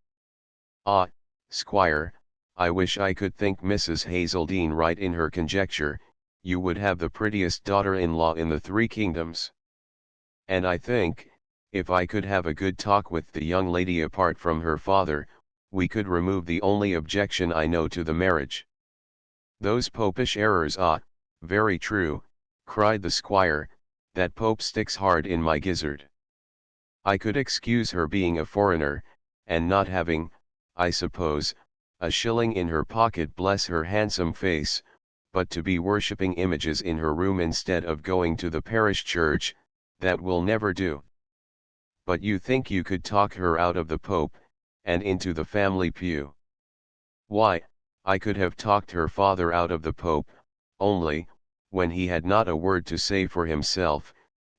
"Ah, Squire, I wish I could think Mrs. Hazeldine right in her conjecture. You would have the prettiest daughter-in-law in the three kingdoms. And I think, if I could have a good talk with the young lady apart from her father, we could remove the only objection I know to the marriage." "Those popish errors, ah, very true," cried the Squire, "that Pope sticks hard in my gizzard. I could excuse her being a foreigner, and not having, I suppose, a shilling in her pocket, bless her handsome face, but to be worshipping images in her room instead of going to the parish church, that will never do. But you think you could talk her out of the Pope, and into the family pew? Why, I could have talked her father out of the Pope, only, when he had not a word to say for himself,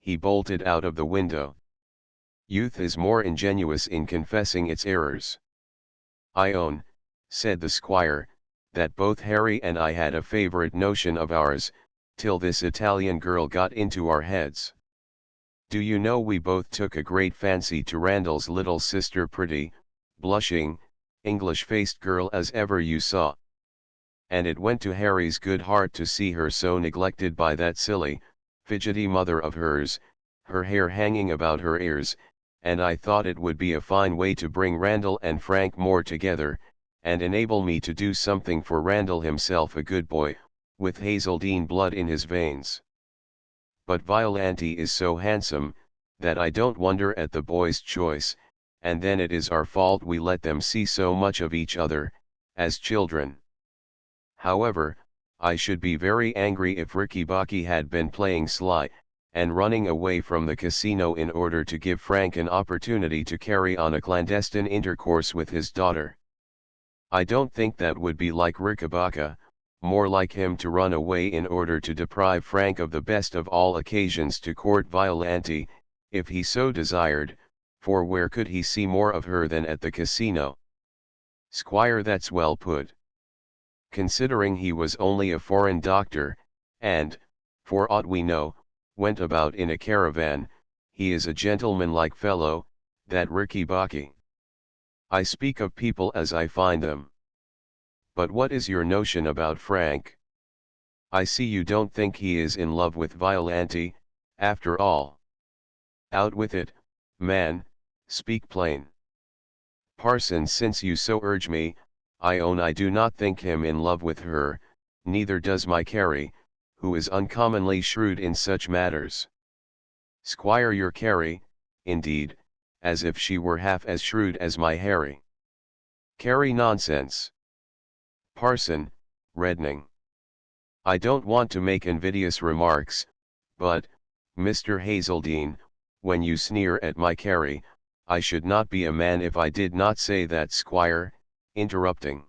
he bolted out of the window. Youth is more ingenuous in confessing its errors. I own, said the squire, that both Harry and I had a favourite notion of ours, till this Italian girl got into our heads. Do you know we both took a great fancy to Randall's little sister, pretty, blushing, English-faced girl as ever you saw. And it went to Harry's good heart to see her so neglected by that silly, fidgety mother of hers, her hair hanging about her ears, and I thought it would be a fine way to bring Randall and Frank more together, and enable me to do something for Randall himself, a good boy, with Hazeldine blood in his veins. But Violante is so handsome, that I don't wonder at the boy's choice, and then it is our fault we let them see so much of each other, as children. However, I should be very angry if Ricky-Bobby had been playing sly, and running away from the casino in order to give Frank an opportunity to carry on a clandestine intercourse with his daughter. I don't think that would be like Ricky-Bobby, more like him to run away in order to deprive Frank of the best of all occasions to court Violante, if he so desired, for where could he see more of her than at the casino? Squire, that's well put. Considering he was only a foreign doctor, and, for aught we know, went about in a caravan, he is a gentlemanlike fellow, that Ricky-Bobby. I speak of people as I find them. But what is your notion about Frank? I see you don't think he is in love with Violante, after all. Out with it, man, speak plain. Parson, since you so urge me, I own I do not think him in love with her, neither does my Carrie, who is uncommonly shrewd in such matters. Squire, your Carrie, indeed, as if she were half as shrewd as my Harry. Carrie, nonsense. Parson, reddening. I don't want to make invidious remarks, but, Mr. Hazeldine, when you sneer at my Carrie, I should not be a man if I did not say that. Squire, interrupting.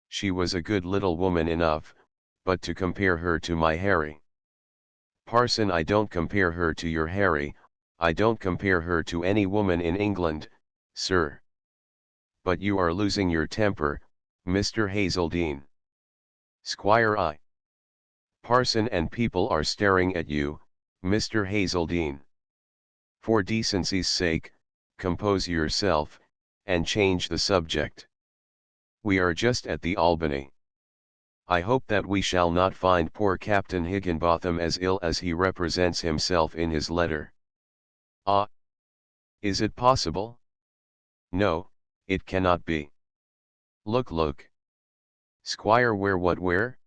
She was a good little woman enough, but to compare her to my Harry. Parson, I don't compare her to your Harry, I don't compare her to any woman in England, sir. But you are losing your temper, Mr. Hazeldine. Squire, I. Parson, and people are staring at you, Mr. Hazeldine. For decency's sake, compose yourself, and change the subject. We are just at the Albany. I hope that we shall not find poor Captain Higginbotham as ill as he represents himself in his letter. Ah! Is it possible? No, it cannot be. Look, look. Squire, where?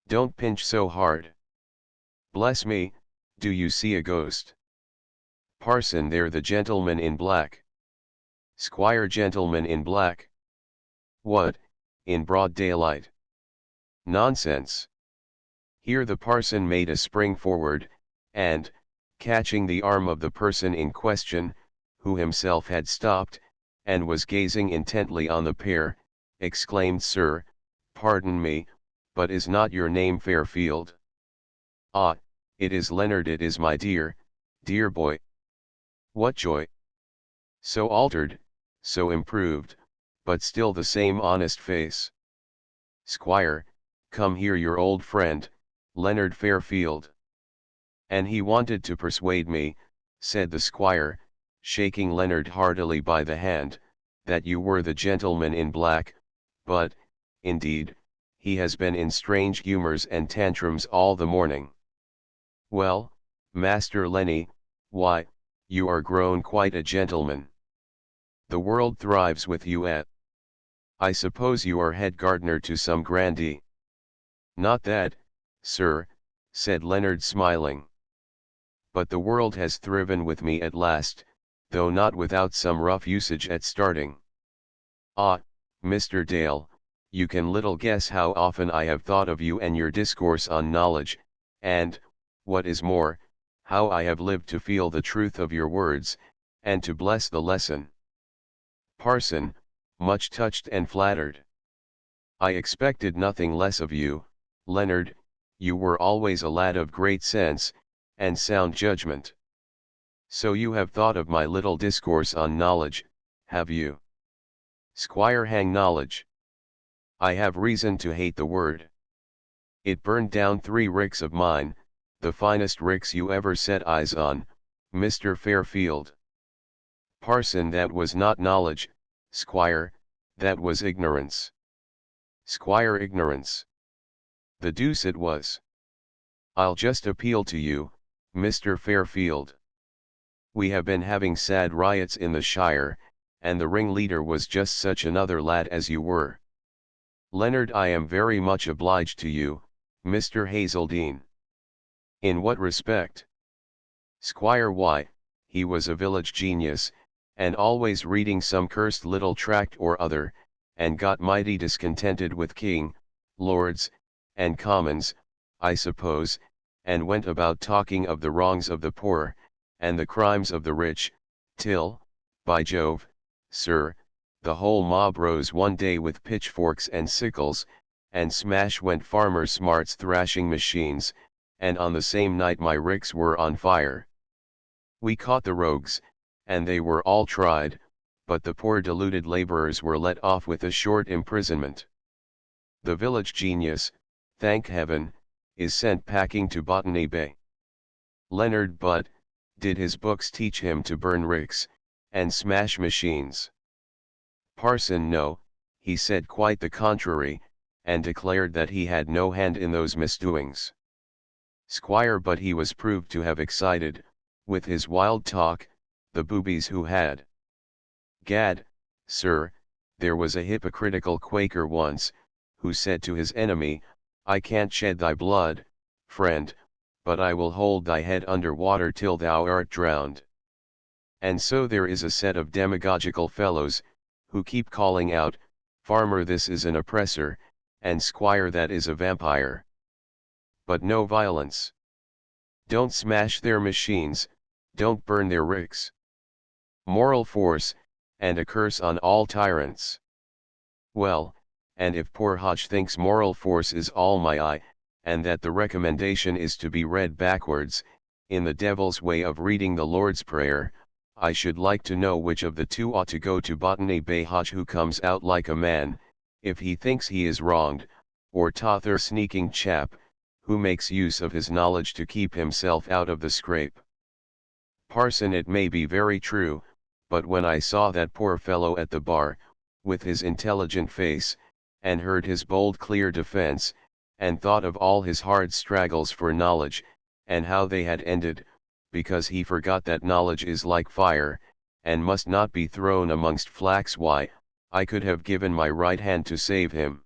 Don't pinch so hard. Bless me, do you see a ghost? Parson, there, the gentleman in black. Squire, gentleman in black? What, in broad daylight? Nonsense. Here the parson made a spring forward, and, catching the arm of the person in question, who himself had stopped, and was gazing intently on the pair, exclaimed, Sir, pardon me, but is not your name Fairfield? Ah, it is Leonard, it is, my dear boy. What joy! So altered, so improved, but still the same honest face. Squire, come here, your old friend, Leonard Fairfield. And he wanted to persuade me, said the squire, shaking Leonard heartily by the hand, that you were the gentleman in black, but, indeed, he has been in strange humours and tantrums all the morning. Well, Master Lenny, why, you are grown quite a gentleman. The world thrives with you at. I suppose you are head gardener to some grandee. Not that, sir, said Leonard, smiling. But the world has thriven with me at last, though not without some rough usage at starting. Ah, Mr. Dale, you can little guess how often I have thought of you and your discourse on knowledge, and, what is more, how I have lived to feel the truth of your words, and to bless the lesson. Parson, much touched and flattered. I expected nothing less of you, Leonard. You were always a lad of great sense, and sound judgment. So you have thought of my little discourse on knowledge, have you? Squire, hang knowledge. I have reason to hate the word. It burned down 3 ricks of mine, the finest ricks you ever set eyes on, Mr. Fairfield. Parson, that was not knowledge, Squire, that was ignorance. Squire, ignorance. The deuce it was. I'll just appeal to you, Mr. Fairfield. We have been having sad riots in the shire, and the ringleader was just such another lad as you were. Leonard, I am very much obliged to you, Mr. Hazeldine. In what respect? Squire, why, he was a village genius, and always reading some cursed little tract or other, and got mighty discontented with king, lords, and commons, I suppose, and went about talking of the wrongs of the poor, and the crimes of the rich, till, by Jove, sir, the whole mob rose one day with pitchforks and sickles, and smash went Farmer Smart's thrashing machines, and on the same night my ricks were on fire. We caught the rogues, and they were all tried, but the poor deluded laborers were let off with a short imprisonment. The village genius, thank heaven, is sent packing to Botany Bay. Leonard, but, did his books teach him to burn ricks, and smash machines? Parson, no, he said quite the contrary, and declared that he had no hand in those misdoings. Squire, but he was proved to have excited, with his wild talk, the boobies who had. Gad, sir, there was a hypocritical Quaker once, who said to his enemy, I can't shed thy blood, friend, but I will hold thy head under water till thou art drowned. And so there is a set of demagogical fellows, who keep calling out, Farmer, this is an oppressor, and Squire, that is a vampire. But no violence. Don't smash their machines, don't burn their ricks. Moral force, and a curse on all tyrants. Well, and if poor Hodge thinks moral force is all my eye, and that the recommendation is to be read backwards, in the devil's way of reading the Lord's Prayer, I should like to know which of the two ought to go to Botany Bay, Hodge who comes out like a man, if he thinks he is wronged, or Tother, sneaking chap, who makes use of his knowledge to keep himself out of the scrape. Parson, it may be very true, but when I saw that poor fellow at the bar, with his intelligent face, and heard his bold clear defense, and thought of all his hard struggles for knowledge, and how they had ended, because he forgot that knowledge is like fire, and must not be thrown amongst flax, why, I could have given my right hand to save him.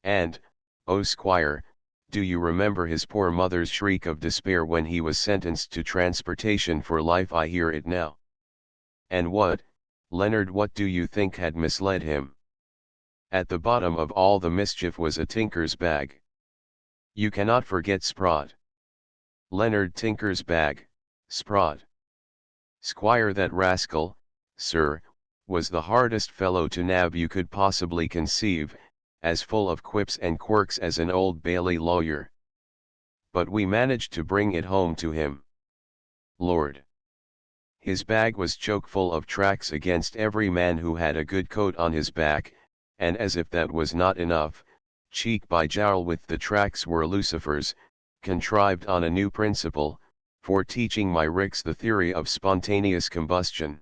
And, oh Squire, do you remember his poor mother's shriek of despair when he was sentenced to transportation for life? I hear it now. And what, Leonard, what do you think had misled him? At the bottom of all the mischief was a tinker's bag. You cannot forget Sprott. Leonard, tinker's bag, Sprott. Squire, that rascal, sir, was the hardest fellow to nab you could possibly conceive, as full of quips and quirks as an Old Bailey lawyer. But we managed to bring it home to him. Lord! His bag was choke-full of tracts against every man who had a good coat on his back, and as if that was not enough, cheek by jowl with the tracts were lucifers, contrived on a new principle, for teaching my ricks the theory of spontaneous combustion.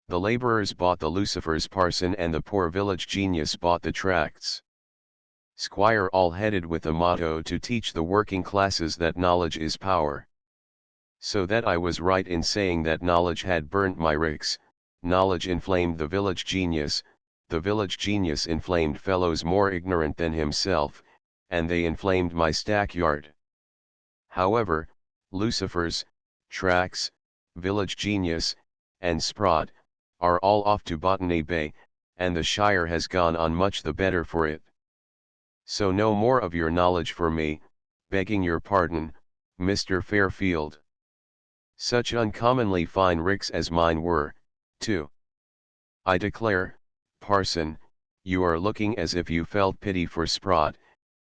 The laborers bought the lucifers, parson, and the poor village genius bought the tracts. Squire, all headed with a motto to teach the working classes that knowledge is power. So that I was right in saying that knowledge had burnt my ricks, knowledge inflamed the village genius inflamed fellows more ignorant than himself, and they inflamed my stackyard. However, lucifers, tracts, village genius, and Sprott, are all off to Botany Bay, and the shire has gone on much the better for it. So no more of your knowledge for me, begging your pardon, Mr. Fairfield. Such uncommonly fine ricks as mine were, too. I declare, parson, you are looking as if you felt pity for Sprott,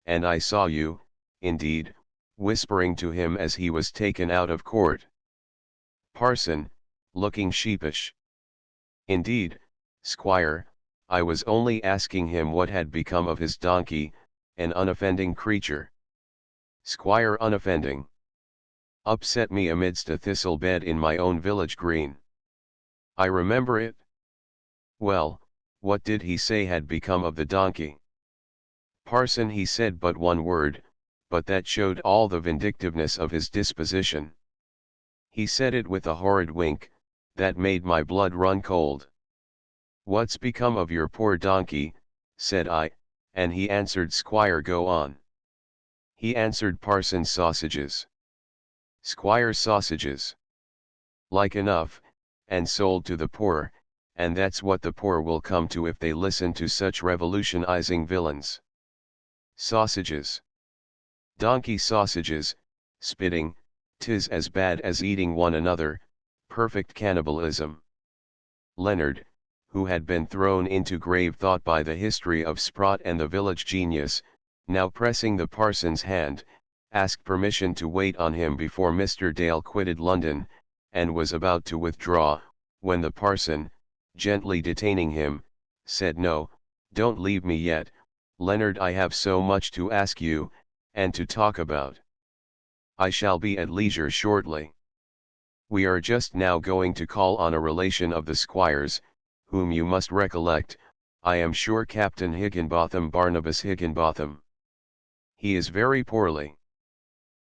and I saw you, indeed, whispering to him as he was taken out of court. Parson, looking sheepish. Indeed, squire, I was only asking him what had become of his donkey, an unoffending creature. Squire unoffending. Upset me amidst a thistle bed in my own village green. I remember it. Well, what did he say had become of the donkey? Parson, he said but one word, but that showed all the vindictiveness of his disposition. He said it with a horrid wink, that made my blood run cold. What's become of your poor donkey, said I, and he answered, Squire, go on. He answered, Parson, sausages. Squire, sausages. Like enough, and sold to the poor, and that's what the poor will come to if they listen to such revolutionizing villains. Sausages. Donkey sausages, spitting, 'tis as bad as eating one another, perfect cannibalism. Leonard, who had been thrown into grave thought by the history of Sprott and the village genius, now pressing the parson's hand, asked permission to wait on him before Mr. Dale quitted London, and was about to withdraw, when the parson, gently detaining him, said, No, don't leave me yet, Leonard, I have so much to ask you, and to talk about. I shall be at leisure shortly. We are just now going to call on a relation of the squire's, whom you must recollect, I am sure, Captain Higginbotham, Barnabas Higginbotham. He is very poorly.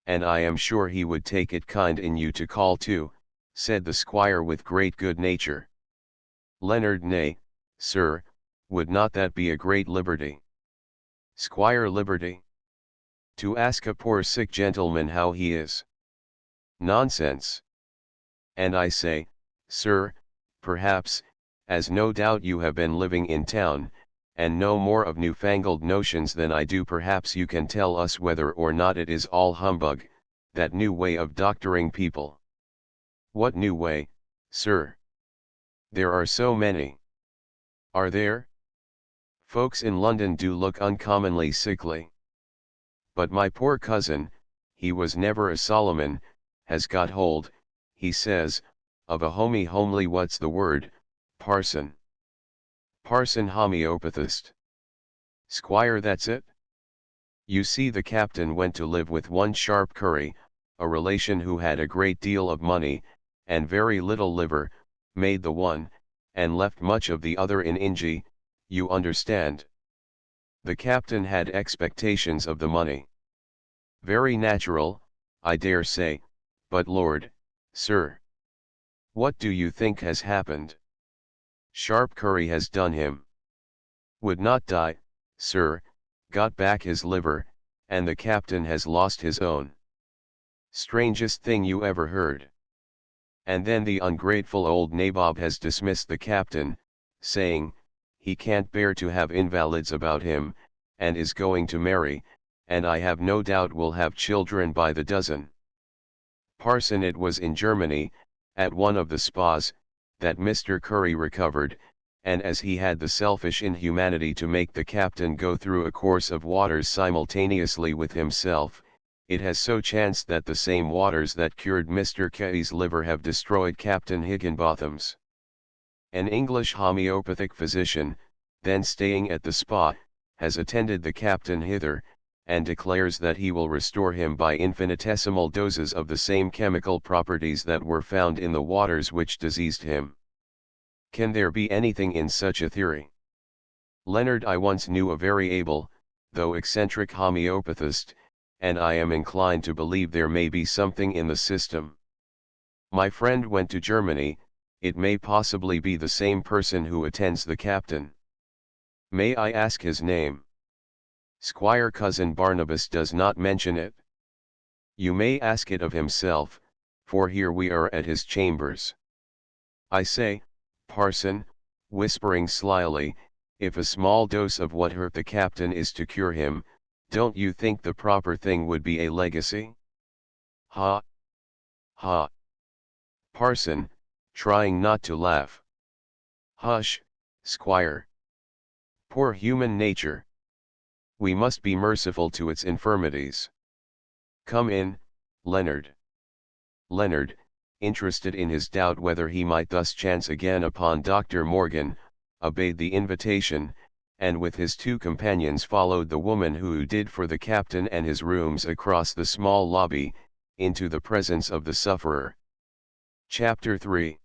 And I am sure he would take it kind in you to call too, said the squire with great good nature. Leonard, nay, sir, would not that be a great liberty? Squire, liberty? To ask a poor sick gentleman how he is? Nonsense. And I say, sir, perhaps, as no doubt you have been living in town, and know more of newfangled notions than I do, perhaps you can tell us whether or not it is all humbug, that new way of doctoring people. What new way, sir? There are so many. Are there? Folks in London do look uncommonly sickly. But my poor cousin, he was never a Solomon, has got hold, he says, of a homely what's the word, parson? Parson homeopathist. Squire, that's it? You see, the captain went to live with one Sharp Curry, a relation who had a great deal of money, and very little liver, made the one, and left much of the other in Ingy, you understand. The captain had expectations of the money. Very natural, I dare say, but Lord, sir, what do you think has happened? Sharp Curry has done him. Would not die, sir, got back his liver, and the captain has lost his own. Strangest thing you ever heard. And then the ungrateful old nabob has dismissed the captain, saying, he can't bear to have invalids about him, and is going to marry, and I have no doubt will have children by the dozen. Parson, it was in Germany, at one of the spas, that Mr. Curry recovered, and as he had the selfish inhumanity to make the captain go through a course of waters simultaneously with himself, it has so chanced that the same waters that cured Mr. Curry's liver have destroyed Captain Higginbotham's. An English homeopathic physician, then staying at the spa, has attended the captain hither, and declares that he will restore him by infinitesimal doses of the same chemical properties that were found in the waters which diseased him. Can there be anything in such a theory? Leonard, I once knew a very able, though eccentric homeopathist, and I am inclined to believe there may be something in the system. My friend went to Germany, it may possibly be the same person who attends the captain. May I ask his name? Squire, cousin Barnabas does not mention it. You may ask it of himself, for here we are at his chambers. I say, parson, whispering slyly, if a small dose of what hurt the captain is to cure him, don't you think the proper thing would be a legacy? Ha! Ha! Parson, trying not to laugh. Hush, squire. Poor human nature. We must be merciful to its infirmities. Come in, Leonard. Leonard, interested in his doubt whether he might thus chance again upon Dr. Morgan, obeyed the invitation, and with his two companions followed the woman who did for the captain and his rooms across the small lobby, into the presence of the sufferer. Chapter 3.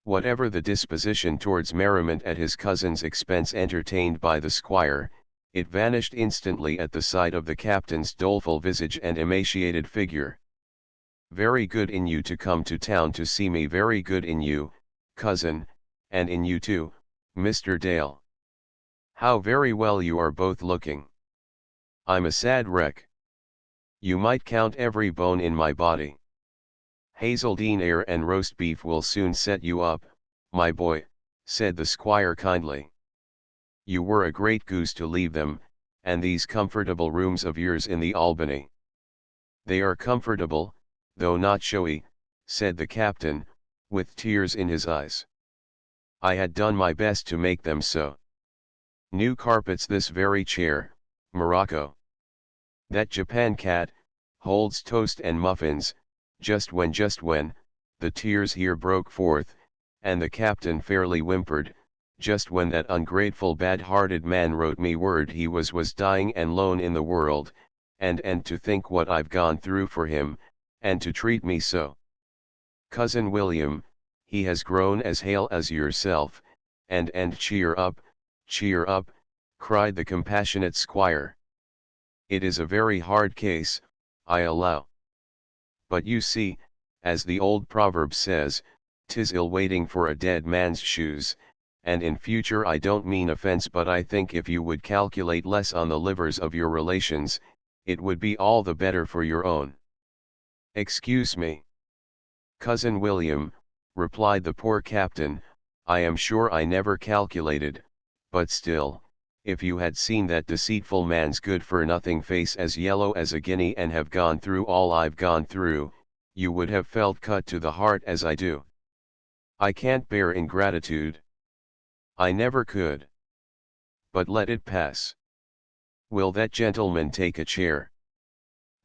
Whatever the disposition towards merriment at his cousin's expense entertained by the squire, it vanished instantly at the sight of the captain's doleful visage and emaciated figure. Very good in you to come to town to see me, very good in you, cousin, and in you too, Mr. Dale. How very well you are both looking. I'm a sad wreck. You might count every bone in my body. Hazeldine ale and roast beef will soon set you up, my boy, said the squire kindly. You were a great goose to leave them, and these comfortable rooms of yours in the Albany. They are comfortable, though not showy, said the captain, with tears in his eyes. I had done my best to make them so. New carpets, this very chair, Morocco. That Japan cat, holds toast and muffins, just when, the tears here broke forth, and the captain fairly whimpered, just when that ungrateful bad-hearted man wrote me word he was dying and lone in the world, and to think what I've gone through for him, and to treat me so. Cousin William, he has grown as hale as yourself, and cheer up, cried the compassionate squire. It is a very hard case, I allow. But you see, as the old proverb says, 'tis ill waiting for a dead man's shoes, and in future I don't mean offense, but I think if you would calculate less on the livers of your relations, it would be all the better for your own. Excuse me. Cousin William, replied the poor captain, I am sure I never calculated, but still, if you had seen that deceitful man's good-for-nothing face as yellow as a guinea and have gone through all I've gone through, you would have felt cut to the heart as I do. I can't bear ingratitude. I never could. But let it pass. Will that gentleman take a chair?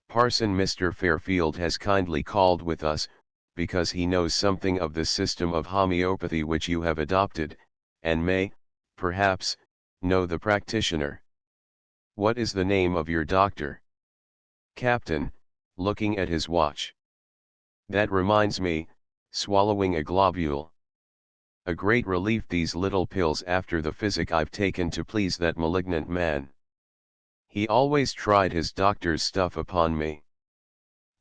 Parson Mr. Fairfield has kindly called with us, because he knows something of the system of homeopathy which you have adopted, and may, perhaps, know the practitioner. What is the name of your doctor? Captain, looking at his watch. That reminds me, swallowing a globule. A great relief these little pills after the physic I've taken to please that malignant man. He always tried his doctor's stuff upon me.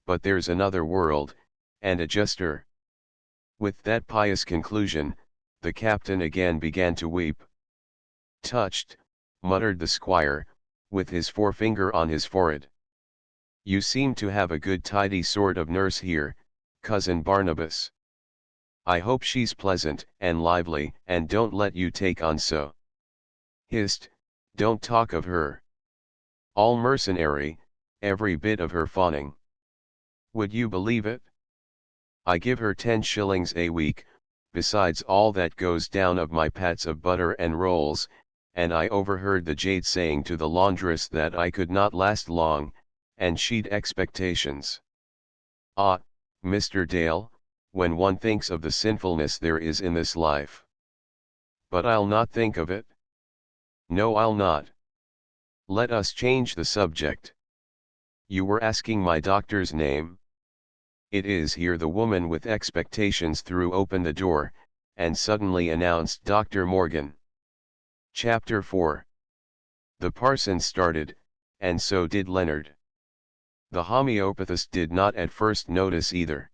But there's another world, and a juster. With that pious conclusion, the captain again began to weep. Touched, muttered the squire, with his forefinger on his forehead. You seem to have a good tidy sort of nurse here, cousin Barnabas. I hope she's pleasant and lively and don't let you take on so. Hist, don't talk of her. All mercenary, every bit of her fawning. Would you believe it? I give her 10 shillings a week, besides all that goes down of my pats of butter and rolls, and I overheard the jade saying to the laundress that I could not last long, and she'd expectations. Ah, Mr. Dale, when one thinks of the sinfulness there is in this life. But I'll not think of it. No, I'll not. Let us change the subject. You were asking my doctor's name? It is here. The woman with expectations threw open the door, and suddenly announced Dr. Morgan. Chapter 4. The parson started, and so did Leonard. The homeopathist did not at first notice either.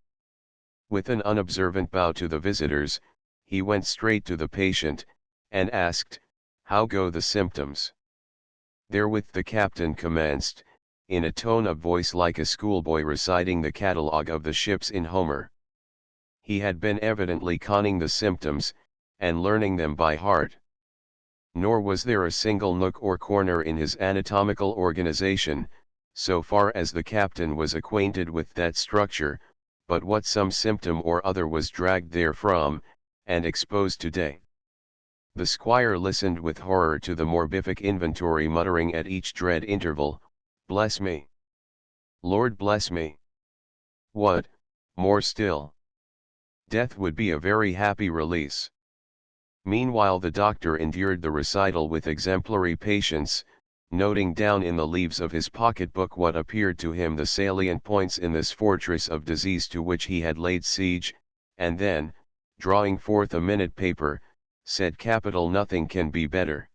With an unobservant bow to the visitors, he went straight to the patient, and asked, How go the symptoms? Therewith the captain commenced, in a tone of voice like a schoolboy reciting the catalogue of the ships in Homer. He had been evidently conning the symptoms, and learning them by heart. Nor was there a single nook or corner in his anatomical organization, so far as the captain was acquainted with that structure, but what some symptom or other was dragged therefrom, and exposed to day. The squire listened with horror to the morbific inventory, muttering at each dread interval, Bless me! Lord bless me. What, more still? Death would be a very happy release. Meanwhile the doctor endured the recital with exemplary patience, noting down in the leaves of his pocketbook what appeared to him the salient points in this fortress of disease to which he had laid siege, and then, drawing forth a minute paper, said, "Capital, nothing can be better.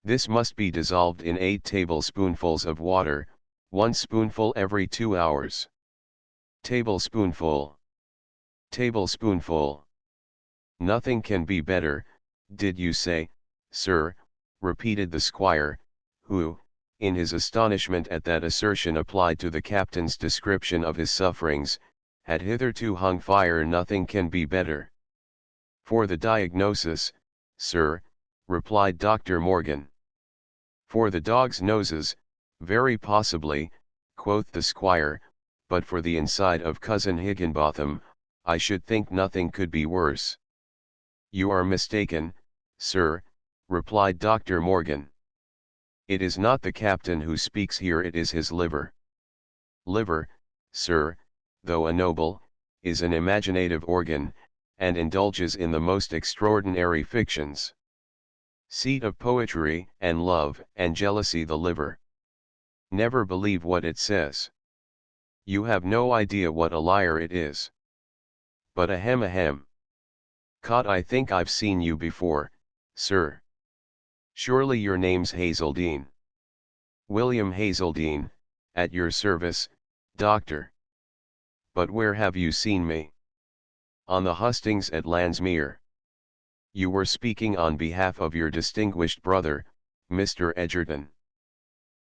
This must be dissolved in 8 tablespoonfuls of water, 1 spoonful every 2 hours. Tablespoonful. Tablespoonful. Nothing can be better, did you say, sir?" repeated the squire, who, in his astonishment at that assertion applied to the captain's description of his sufferings, had hitherto hung fire. "Nothing can be better." "For the diagnosis, sir," replied Dr. Morgan. "For the dog's noses, very possibly," quoth the squire, "but for the inside of Cousin Higginbotham, I should think nothing could be worse." "You are mistaken, sir," replied Dr. Morgan. "It is not the captain who speaks here, it is his liver. Liver, sir, though a noble, is an imaginative organ, and indulges in the most extraordinary fictions. Seat of poetry, and love, and jealousy, the liver. Never believe what it says. You have no idea what a liar it is. But ahem. Cot, I think I've seen you before, sir. Surely your name's Hazeldine." "William Hazeldine, at your service, doctor." "But where have you seen me?" "On the hustings at Landsmere." "You were speaking on behalf of your distinguished brother, Mr. Egerton."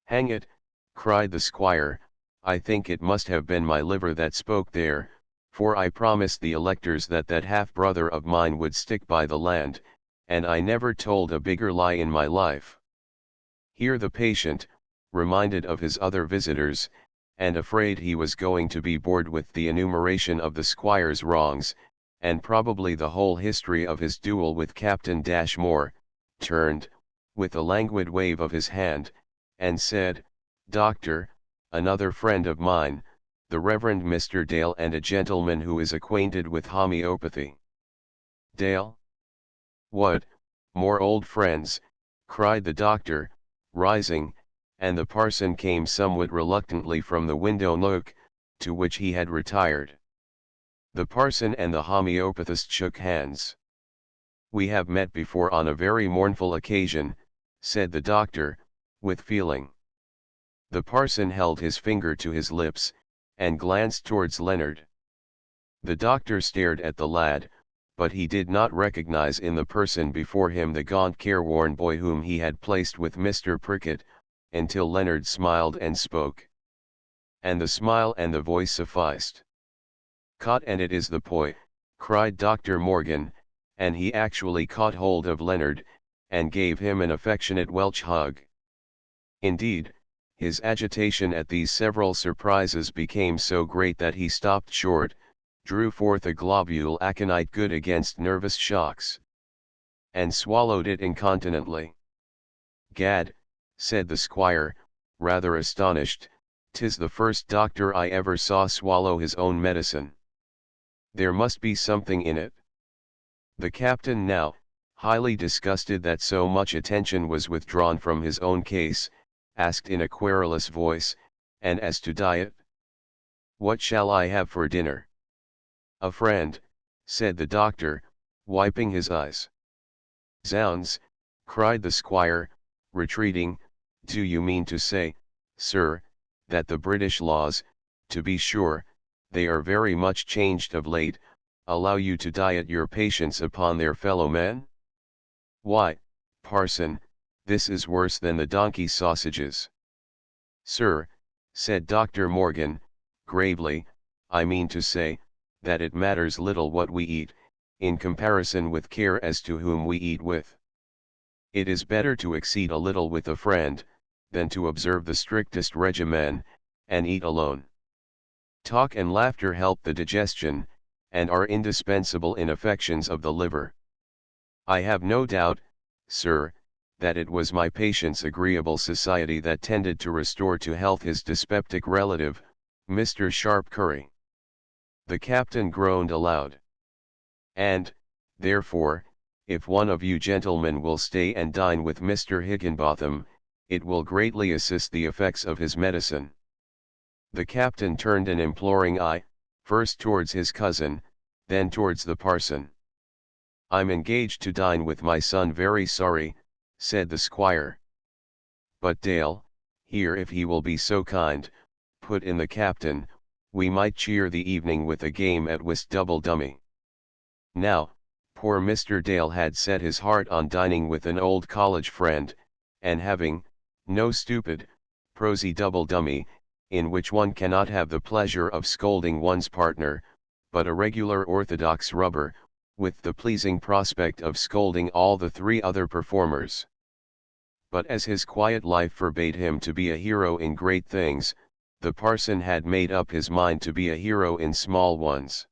"Hang it," cried the squire, "I think it must have been my liver that spoke there, for I promised the electors that that half-brother of mine would stick by the land, and I never told a bigger lie in my life." Here the patient, reminded of his other visitors, and afraid he was going to be bored with the enumeration of the squire's wrongs, and probably the whole history of his duel with Captain Dashmore, turned, with a languid wave of his hand, and said, "Doctor, another friend of mine, the Reverend Mr. Dale, and a gentleman who is acquainted with homeopathy." "Dale? What, more old friends?" cried the doctor, rising, and the parson came somewhat reluctantly from the window nook, to which he had retired. The parson and the homeopathist shook hands. "We have met before on a very mournful occasion," said the doctor, with feeling. The parson held his finger to his lips, and glanced towards Leonard. The doctor stared at the lad, but he did not recognize in the person before him the gaunt careworn boy whom he had placed with Mr. Prickett, until Leonard smiled and spoke. And the smile and the voice sufficed. "Caught, and it is the boy," cried Dr. Morgan, and he actually caught hold of Leonard, and gave him an affectionate Welsh hug. Indeed, his agitation at these several surprises became so great that he stopped short, drew forth a globule aconite good against nervous shocks, and swallowed it incontinently. "Gad," said the squire, rather astonished, "'tis the first doctor I ever saw swallow his own medicine. There must be something in it." The captain now, highly disgusted that so much attention was withdrawn from his own case, asked in a querulous voice, "And as to diet? What shall I have for dinner?" "A friend," said the doctor, wiping his eyes. "Zounds," cried the squire, retreating, "do you mean to say, sir, that the British laws, to be sure, they are very much changed of late, allow you to diet your patients upon their fellow men? Why, parson, this is worse than the donkey sausages." "Sir," said Dr. Morgan, gravely, "I mean to say, that it matters little what we eat, in comparison with care as to whom we eat with. It is better to exceed a little with a friend, than to observe the strictest regimen, and eat alone. Talk and laughter help the digestion, and are indispensable in affections of the liver. I have no doubt, sir, that it was my patient's agreeable society that tended to restore to health his dyspeptic relative, Mr. Sharp Curry. The captain groaned aloud. And, therefore, if one of you gentlemen will stay and dine with Mr. Higginbotham, it will greatly assist the effects of his medicine. The captain turned an imploring eye, first towards his cousin, then towards the parson. "I'm engaged to dine with my son, very sorry," said the squire. "But Dale, here, if he will be so kind," put in the captain, "we might cheer the evening with a game at whist double dummy." Now, poor Mr. Dale had set his heart on dining with an old college friend, and having, no stupid, prosy double dummy, in which one cannot have the pleasure of scolding one's partner, but a regular orthodox rubber, with the pleasing prospect of scolding all the three other performers. But as his quiet life forbade him to be a hero in great things, the parson had made up his mind to be a hero in small ones.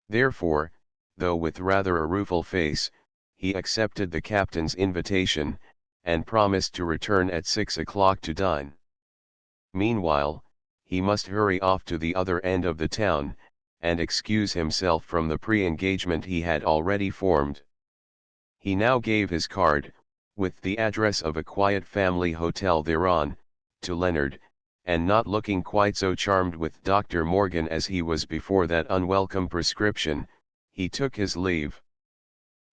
Therefore, though with rather a rueful face, he accepted the captain's invitation, and promised to return at 6 o'clock to dine. Meanwhile, he must hurry off to the other end of the town, and excuse himself from the pre-engagement he had already formed. He now gave his card, with the address of a quiet family hotel thereon, to Leonard, and not looking quite so charmed with Dr. Morgan as he was before that unwelcome prescription, he took his leave.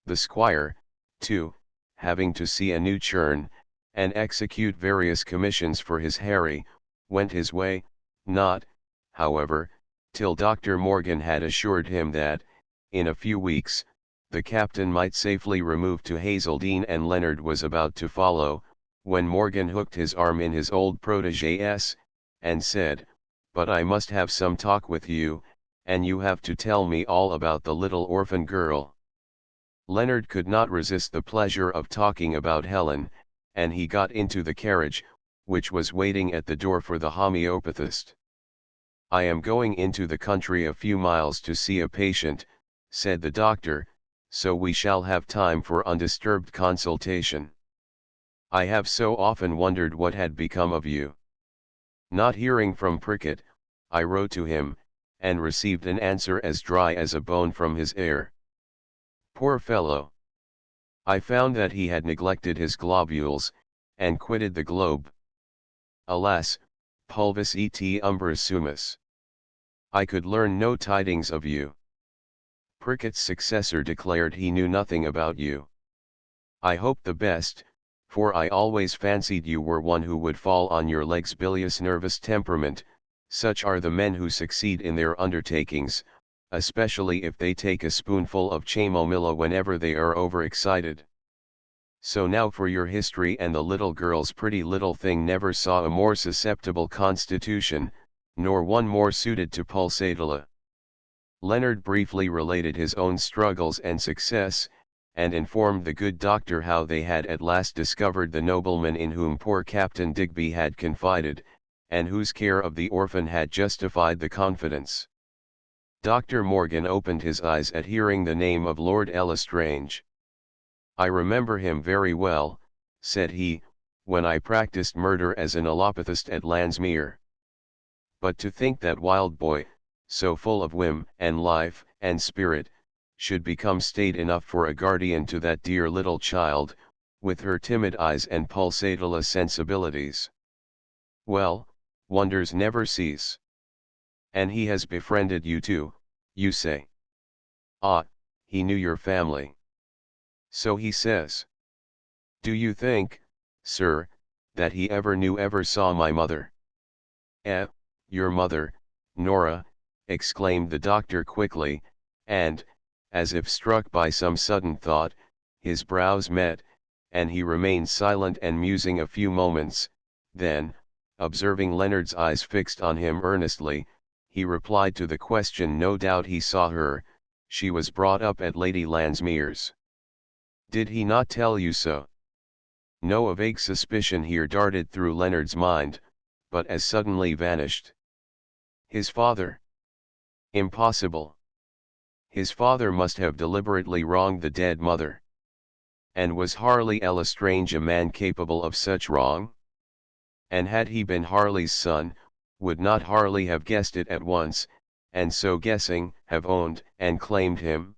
The squire, too, having to see a new churn, and execute various commissions for his Harry, went his way, not, however, till Dr. Morgan had assured him that, in a few weeks, the captain might safely remove to Hazeldene, and Leonard was about to follow, when Morgan hooked his arm in his old protégé's, and said, "But I must have some talk with you, and you have to tell me all about the little orphan girl." Leonard could not resist the pleasure of talking about Helen, and he got into the carriage, which was waiting at the door for the homeopathist. "I am going into the country a few miles to see a patient," said the doctor, "so we shall have time for undisturbed consultation. I have so often wondered what had become of you." Not hearing from Prickett, I wrote to him, and received an answer as dry as a bone from his heir. Poor fellow! I found that he had neglected his globules, and quitted the globe. Alas, pulvis et umbris sumus. I could learn no tidings of you. Prickett's successor declared he knew nothing about you. I hope the best, for I always fancied you were one who would fall on your legs. Bilious nervous temperament, such are the men who succeed in their undertakings, especially if they take a spoonful of chamomilla whenever they are overexcited. So now for your history. And the little girl's pretty little thing never saw a more susceptible constitution, nor one more suited to pulsatilla. Leonard briefly related his own struggles and success, and informed the good doctor how they had at last discovered the nobleman in whom poor Captain Digby had confided, and whose care of the orphan had justified the confidence. Dr. Morgan opened his eyes at hearing the name of Lord L'Estrange. "I remember him very well," said he, "when I practiced murder as an allopathist at Landsmere. But to think that wild boy, so full of whim and life and spirit, should become staid enough for a guardian to that dear little child, with her timid eyes and pulsatilla sensibilities. Well, wonders never cease. And he has befriended you too, you say? Ah, he knew your family. So he says. Do you think, sir, that he ever saw my mother?" Your mother, Nora," exclaimed the doctor quickly, and, as if struck by some sudden thought, his brows met, and he remained silent and musing a few moments, then, observing Leonard's eyes fixed on him earnestly, he replied to the question. "No doubt he saw her, she was brought up at Lady Landsmere's." "Did he not tell you so?" No, a vague suspicion here darted through Leonard's mind, but as suddenly vanished. His father? Impossible. His father must have deliberately wronged the dead mother. And was Harley L'Estrange a man capable of such wrong? And had he been Harley's son, would not hardly have guessed it at once, and so guessing, have owned and claimed him.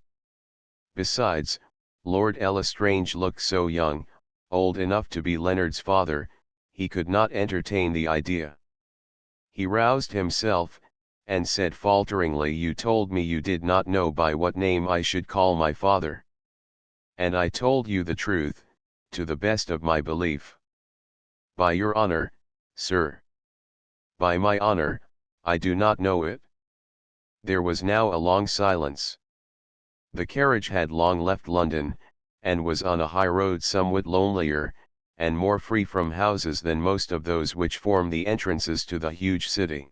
Besides, Lord L'Estrange looked so young, old enough to be Leonard's father, he could not entertain the idea. He roused himself, and said falteringly, "You told me you did not know by what name I should call my father. And I told you the truth, to the best of my belief." "By your honor, sir." "By my honor, I do not know it." There was now a long silence. The carriage had long left London, and was on a high road somewhat lonelier, and more free from houses than most of those which form the entrances to the huge city.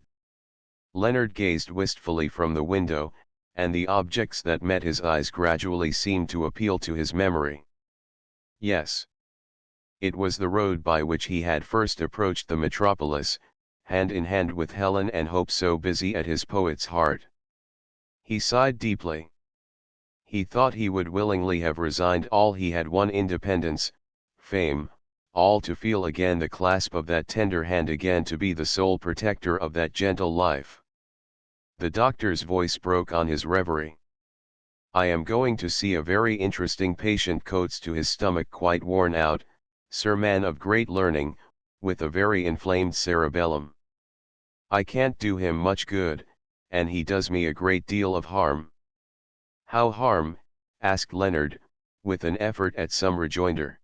Leonard gazed wistfully from the window, and the objects that met his eyes gradually seemed to appeal to his memory. Yes. It was the road by which he had first approached the metropolis, hand in hand with Helen and hope so busy at his poet's heart. He sighed deeply. He thought he would willingly have resigned all he had won, independence, fame, all to feel again the clasp of that tender hand, again to be the sole protector of that gentle life. The doctor's voice broke on his reverie. "I am going to see a very interesting patient, coats to his stomach quite worn out, sir, man of great learning, with a very inflamed cerebellum. I can't do him much good, and he does me a great deal of harm." "How harm?" asked Leonard, with an effort at some rejoinder.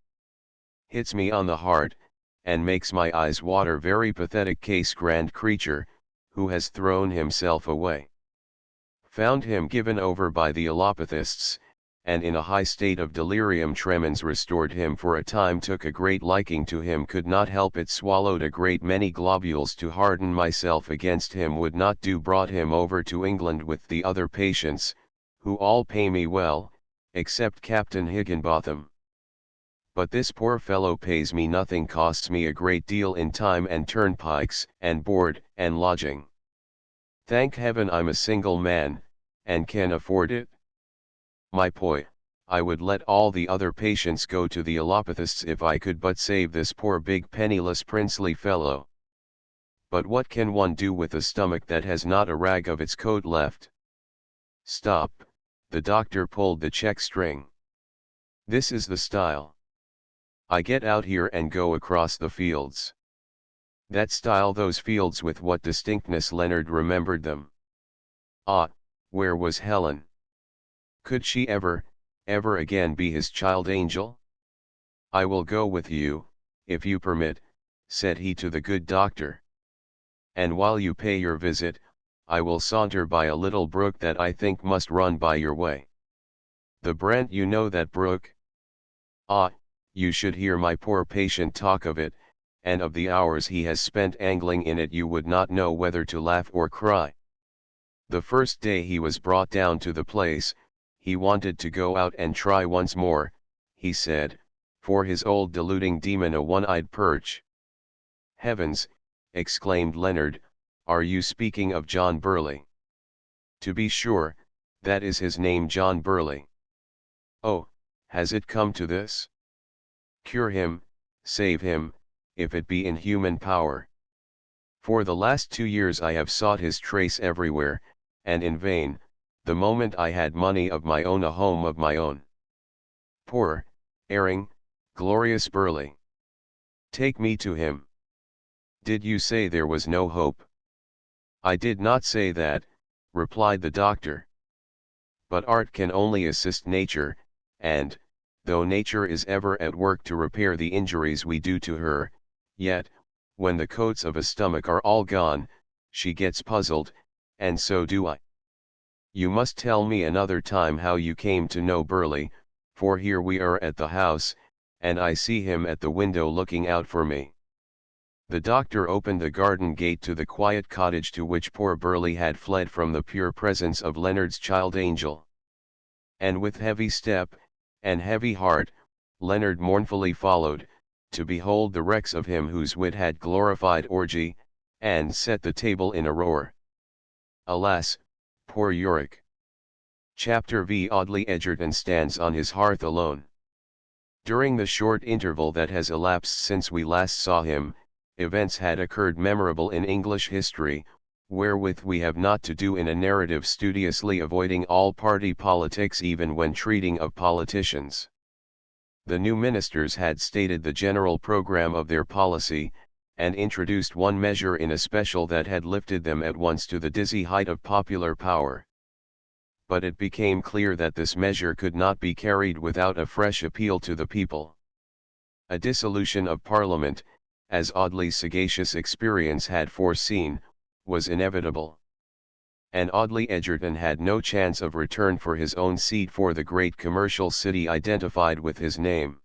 "Hits me on the heart, and makes my eyes water. Very pathetic case. Grand creature, who has thrown himself away. Found him given over by the allopathists, and in a high state of delirium tremens. Restored him for a time, took a great liking to him, could not help it, swallowed a great many globules to harden myself against him, would not do, brought him over to England with the other patients, who all pay me well, except Captain Higginbotham. But this poor fellow pays me nothing, costs me a great deal in time and turnpikes and board and lodging. Thank heaven I'm a single man, and can afford it. My boy, I would let all the other patients go to the allopathists if I could but save this poor big penniless princely fellow. But what can one do with a stomach that has not a rag of its coat left?" "Stop," the doctor pulled the check string. "This is the style. I get out here and go across the fields." That style, those fields, with what distinctness Leonard remembered them. Ah, where was Helen? Could she ever again be his child angel? "I will go with you, if you permit," said he to the good doctor. "And while you pay your visit, I will saunter by a little brook that I think must run by your way." "The Brent, you know that brook?" "Ah, you should hear my poor patient talk of it, and of the hours he has spent angling in it. You would not know whether to laugh or cry. The first day he was brought down to the place, he wanted to go out and try once more, he said, for his old deluding demon, a one-eyed perch." "Heavens!" exclaimed Leonard, "are you speaking of John Burley?" "To be sure, that is his name, John Burley." "Oh, has it come to this? Cure him, save him, if it be in human power. For the last 2 years I have sought his trace everywhere, and in vain, the moment I had money of my own, a home of my own. Poor, erring, glorious Burley! Take me to him." "Did you say there was no hope?" "I did not say that," replied the doctor. "But art can only assist nature, and, though nature is ever at work to repair the injuries we do to her, yet, when the coats of a stomach are all gone, she gets puzzled, and so do I. You must tell me another time how you came to know Burley, for here we are at the house, and I see him at the window looking out for me." The doctor opened the garden gate to the quiet cottage to which poor Burley had fled from the pure presence of Leonard's child angel. And with heavy step, and heavy heart, Leonard mournfully followed, to behold the wrecks of him whose wit had glorified orgy, and set the table in a roar. Alas, poor Yorick! Chapter V. Audley Edgerton stands on his hearth alone. During the short interval that has elapsed since we last saw him, events had occurred memorable in English history, wherewith we have not to do in a narrative studiously avoiding all party politics even when treating of politicians. The new ministers had stated the general program of their policy, and introduced one measure in especial that had lifted them at once to the dizzy height of popular power. But it became clear that this measure could not be carried without a fresh appeal to the people. A dissolution of Parliament, as Audley's sagacious experience had foreseen, was inevitable. And Audley Egerton had no chance of return for his own seat for the great commercial city identified with his name.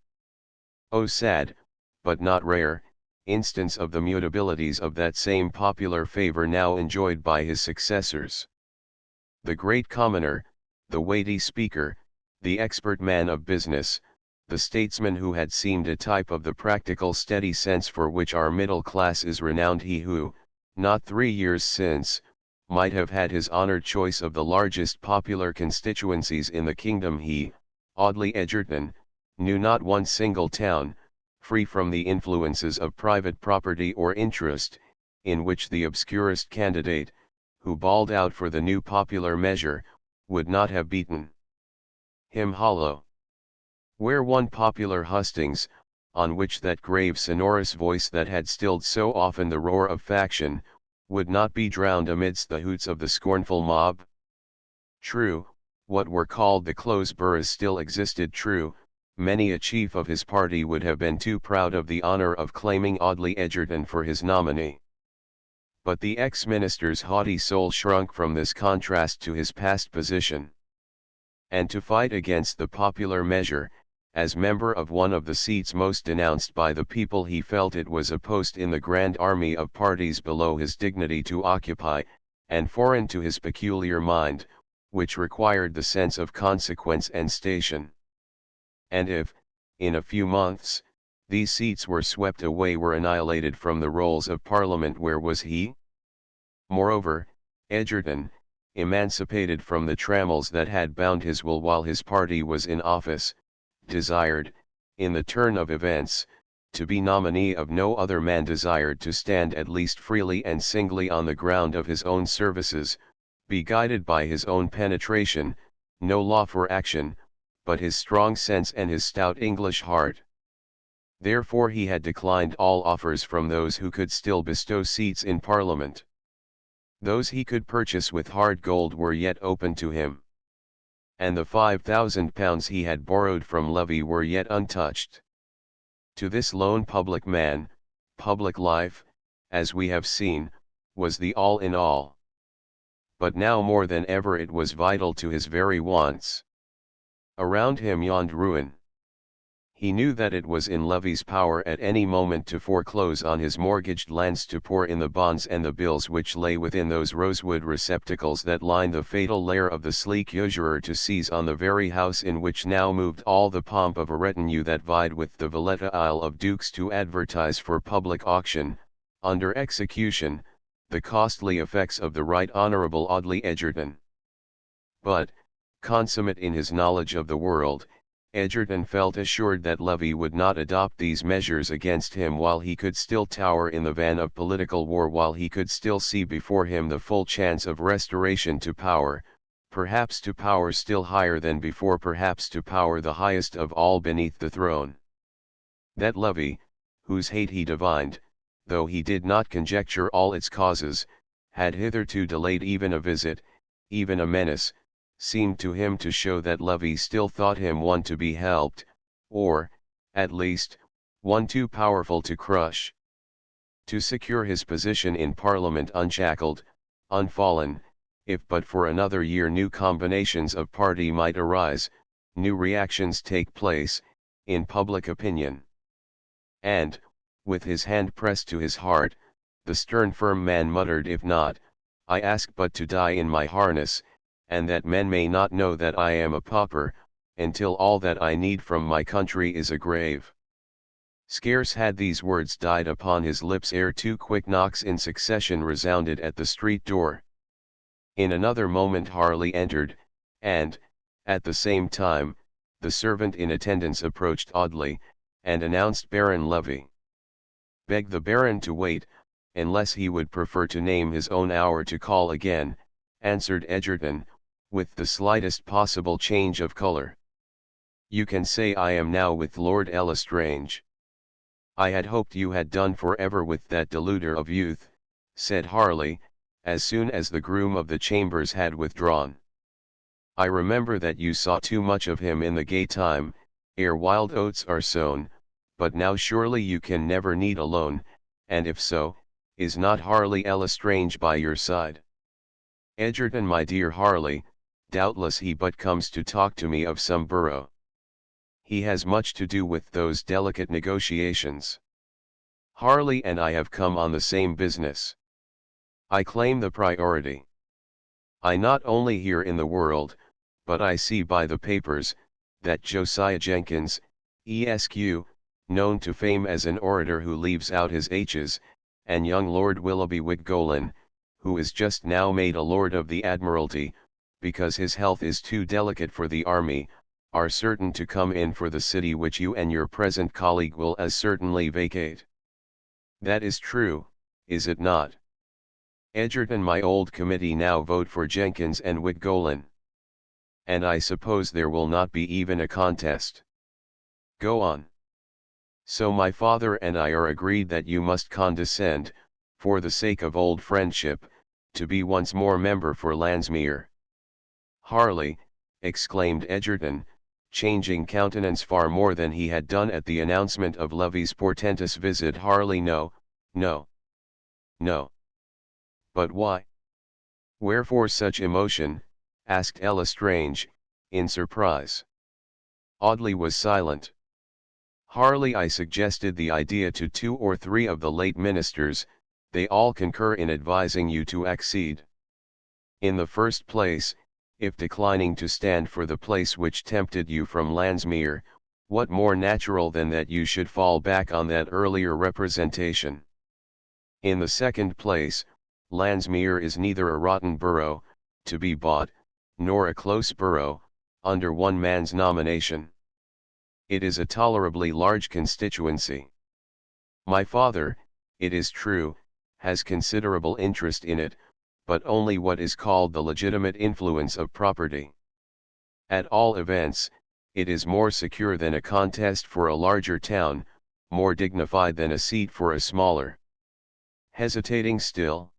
O sad, but not rare, instance of the mutabilities of that same popular favour now enjoyed by his successors. The great commoner, the weighty speaker, the expert man of business, the statesman who had seemed a type of the practical steady sense for which our middle class is renowned, he who, not 3 years since, might have had his honoured choice of the largest popular constituencies in the kingdom, he, Audley Egerton, knew not one single town, free from the influences of private property or interest, in which the obscurest candidate, who bawled out for the new popular measure, would not have beaten him hollow. Where one popular hustings, on which that grave sonorous voice that had stilled so often the roar of faction, would not be drowned amidst the hoots of the scornful mob? True, what were called the close boroughs still existed, true, many a chief of his party would have been too proud of the honour of claiming Audley Egerton for his nominee. But the ex-minister's haughty soul shrunk from this contrast to his past position. And to fight against the popular measure, as member of one of the seats most denounced by the people, he felt it was a post in the grand army of parties below his dignity to occupy, and foreign to his peculiar mind, which required the sense of consequence and station. And if, in a few months, these seats were swept away, were annihilated from the rolls of Parliament, where was he? Moreover, Egerton, emancipated from the trammels that had bound his will while his party was in office, desired, in the turn of events, to be nominee of no other man, desired to stand at least freely and singly on the ground of his own services, be guided by his own penetration, no law for action, but his strong sense and his stout English heart. Therefore he had declined all offers from those who could still bestow seats in Parliament. Those he could purchase with hard gold were yet open to him. And the £5,000 he had borrowed from Levy were yet untouched. To this lone public man, public life, as we have seen, was the all in all. But now more than ever it was vital to his very wants. Around him yawned ruin. He knew that it was in Levy's power at any moment to foreclose on his mortgaged lands, to pour in the bonds and the bills which lay within those rosewood receptacles that lined the fatal lair of the sleek usurer, to seize on the very house in which now moved all the pomp of a retinue that vied with the Valletta Isle of Dukes, to advertise for public auction, under execution, the costly effects of the Right Honourable Audley Egerton. But, consummate in his knowledge of the world, Egerton felt assured that Levy would not adopt these measures against him while he could still tower in the van of political war, while he could still see before him the full chance of restoration to power, perhaps to power still higher than before, perhaps to power the highest of all beneath the throne. That Levy, whose hate he divined, though he did not conjecture all its causes, had hitherto delayed even a visit, even a menace, seemed to him to show that Levy still thought him one to be helped, or, at least, one too powerful to crush. To secure his position in Parliament unshackled, unfallen, if but for another year new combinations of party might arise, new reactions take place, in public opinion. And, with his hand pressed to his heart, the stern firm man muttered, "If not, I ask but to die in my harness, and that men may not know that I am a pauper, until all that I need from my country is a grave." Scarce had these words died upon his lips ere 2 quick knocks in succession resounded at the street door. In another moment Harley entered, and, at the same time, the servant in attendance approached Audley, and announced Baron Levy. Beg the Baron to wait, unless he would prefer to name his own hour to call again, answered Egerton, with the slightest possible change of colour. You can say I am now with Lord L'Estrange. I had hoped you had done for ever with that deluder of youth, said Harley, as soon as the groom of the chambers had withdrawn. I remember that you saw too much of him in the gay time, ere wild oats are sown, but now surely you can never need alone, and if so, is not Harley L'Estrange by your side? Egerton, my dear Harley, doubtless he but comes to talk to me of some borough. He has much to do with those delicate negotiations. Harley and I have come on the same business. I claim the priority. I not only hear in the world, but I see by the papers, that Josiah Jenkins, Esq., known to fame as an orator who leaves out his H's, and young Lord Willoughby Whitgolin, who is just now made a Lord of the Admiralty, because his health is too delicate for the army, are certain to come in for the city which you and your present colleague will as certainly vacate. That is true, is it not? Egerton, my old committee now vote for Jenkins and Whitgolin. And I suppose there will not be even a contest. Go on. So my father and I are agreed that you must condescend, for the sake of old friendship, to be once more member for Landsmeer. Harley, exclaimed Egerton, changing countenance far more than he had done at the announcement of Levy's portentous visit. Harley, no, no, no. But why? Wherefore such emotion? Asked L'Estrange, in surprise. Audley was silent. Harley, I suggested the idea to 2 or 3 of the late ministers, they all concur in advising you to accede. In the first place, if declining to stand for the place which tempted you from Landsmeer, what more natural than that you should fall back on that earlier representation? In the second place, Landsmeer is neither a rotten borough, to be bought, nor a close borough, under one man's nomination. It is a tolerably large constituency. My father, it is true, has considerable interest in it, but only what is called the legitimate influence of property. At all events, it is more secure than a contest for a larger town, more dignified than a seat for a smaller. Hesitating still?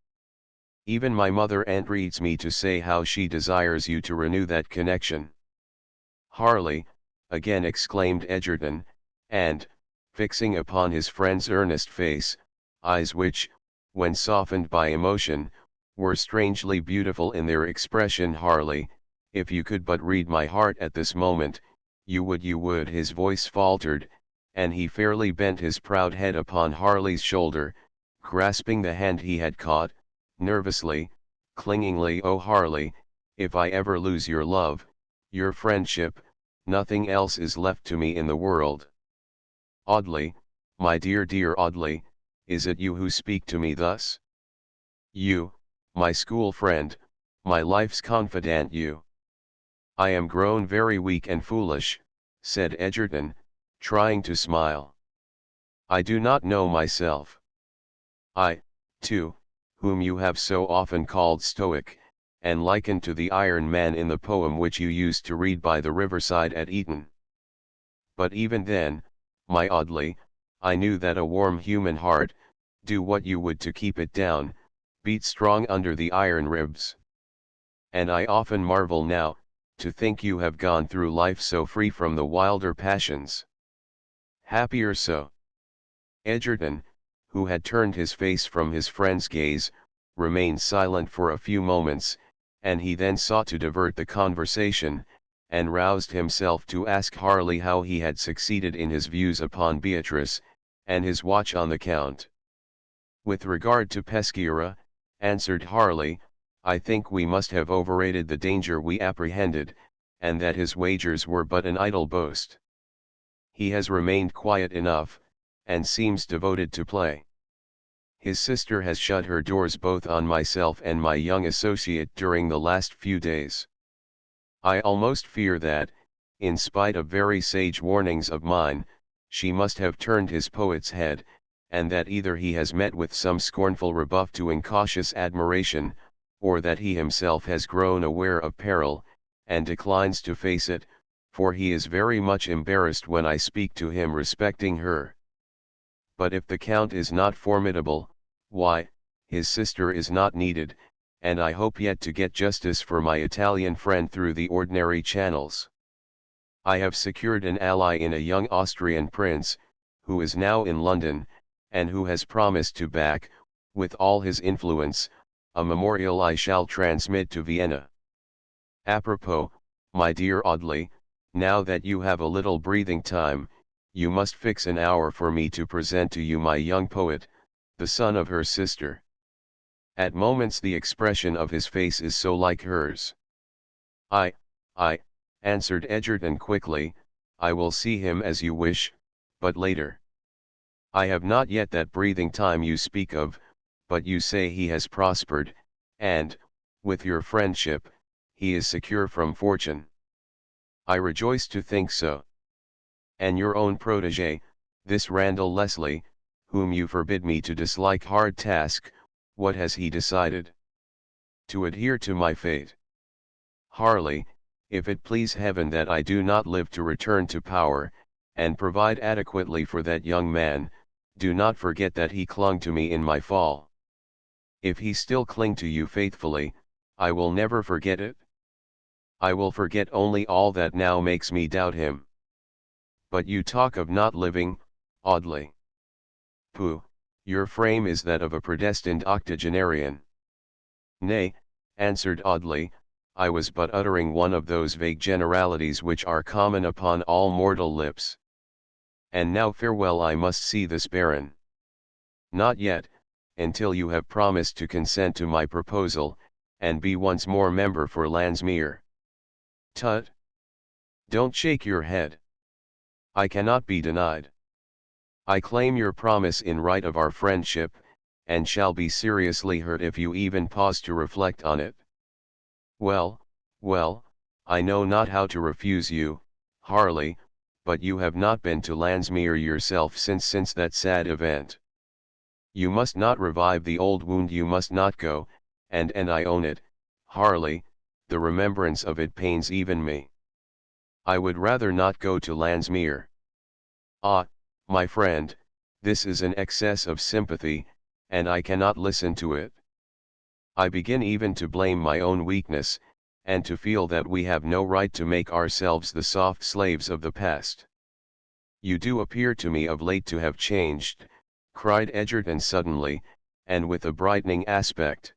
Even my mother entreats me to say how she desires you to renew that connection. Harley, again exclaimed Egerton, and, fixing upon his friend's earnest face, eyes which, when softened by emotion, were strangely beautiful in their expression. Harley, if you could but read my heart at this moment, you would. His voice faltered, and he fairly bent his proud head upon Harley's shoulder, grasping the hand he had caught, nervously, clingingly. Oh Harley, if I ever lose your love, your friendship, nothing else is left to me in the world. Audley, my dear Audley, is it you who speak to me thus? You, my school friend, my life's confidant, you. I am grown very weak and foolish, said Egerton, trying to smile. I do not know myself. I, too, whom you have so often called stoic, and likened to the Iron Man in the poem which you used to read by the riverside at Eton. But even then, my Audley, I knew that a warm human heart, do what you would to keep it down, beat strong under the iron ribs. And I often marvel now, to think you have gone through life so free from the wilder passions. Happier so. Egerton, who had turned his face from his friend's gaze, remained silent for a few moments, and he then sought to divert the conversation, and roused himself to ask Harley how he had succeeded in his views upon Beatrice, and his watch on the Count. With regard to Peschiera, answered Harley, I think we must have overrated the danger we apprehended, and that his wagers were but an idle boast. He has remained quiet enough, and seems devoted to play. His sister has shut her doors both on myself and my young associate during the last few days. I almost fear that, in spite of very sage warnings of mine, she must have turned his poet's head, and that either he has met with some scornful rebuff to incautious admiration, or that he himself has grown aware of peril, and declines to face it, for he is very much embarrassed when I speak to him respecting her. But if the Count is not formidable, why, his sister is not needed, and I hope yet to get justice for my Italian friend through the ordinary channels. I have secured an ally in a young Austrian prince, who is now in London, and who has promised to back, with all his influence, a memorial I shall transmit to Vienna. Apropos, my dear Audley, now that you have a little breathing time, you must fix an hour for me to present to you my young poet, the son of her sister. At moments the expression of his face is so like hers. I, answered Egerton quickly, I will see him as you wish, but later. I have not yet that breathing time you speak of, but you say he has prospered, and, with your friendship, he is secure from fortune. I rejoice to think so. And your own protégé, this Randall Leslie, whom you forbid me to dislike hard task, what has he decided? To adhere to my fate. Harley, if it please heaven that I do not live to return to power, and provide adequately for that young man, do not forget that he clung to me in my fall. If he still cling to you faithfully, I will never forget it. I will forget only all that now makes me doubt him. But you talk of not living, Audley. Pooh, your frame is that of a predestined octogenarian. Nay, answered Audley, I was but uttering one of those vague generalities which are common upon all mortal lips. And now farewell, I must see this baron. Not yet, until you have promised to consent to my proposal, and be once more member for Landsmeer. Tut! Don't shake your head. I cannot be denied. I claim your promise in right of our friendship, and shall be seriously hurt if you even pause to reflect on it. Well, I know not how to refuse you, Harley, but you have not been to Landsmeer yourself since that sad event. You must not revive the old wound, you must not go, and I own it, Harley, the remembrance of it pains even me. I would rather not go to Landsmeer. Ah, my friend, this is an excess of sympathy, and I cannot listen to it. I begin even to blame my own weakness, and to feel that we have no right to make ourselves the soft slaves of the past. You do appear to me of late to have changed, cried Egerton suddenly, and with a brightening aspect.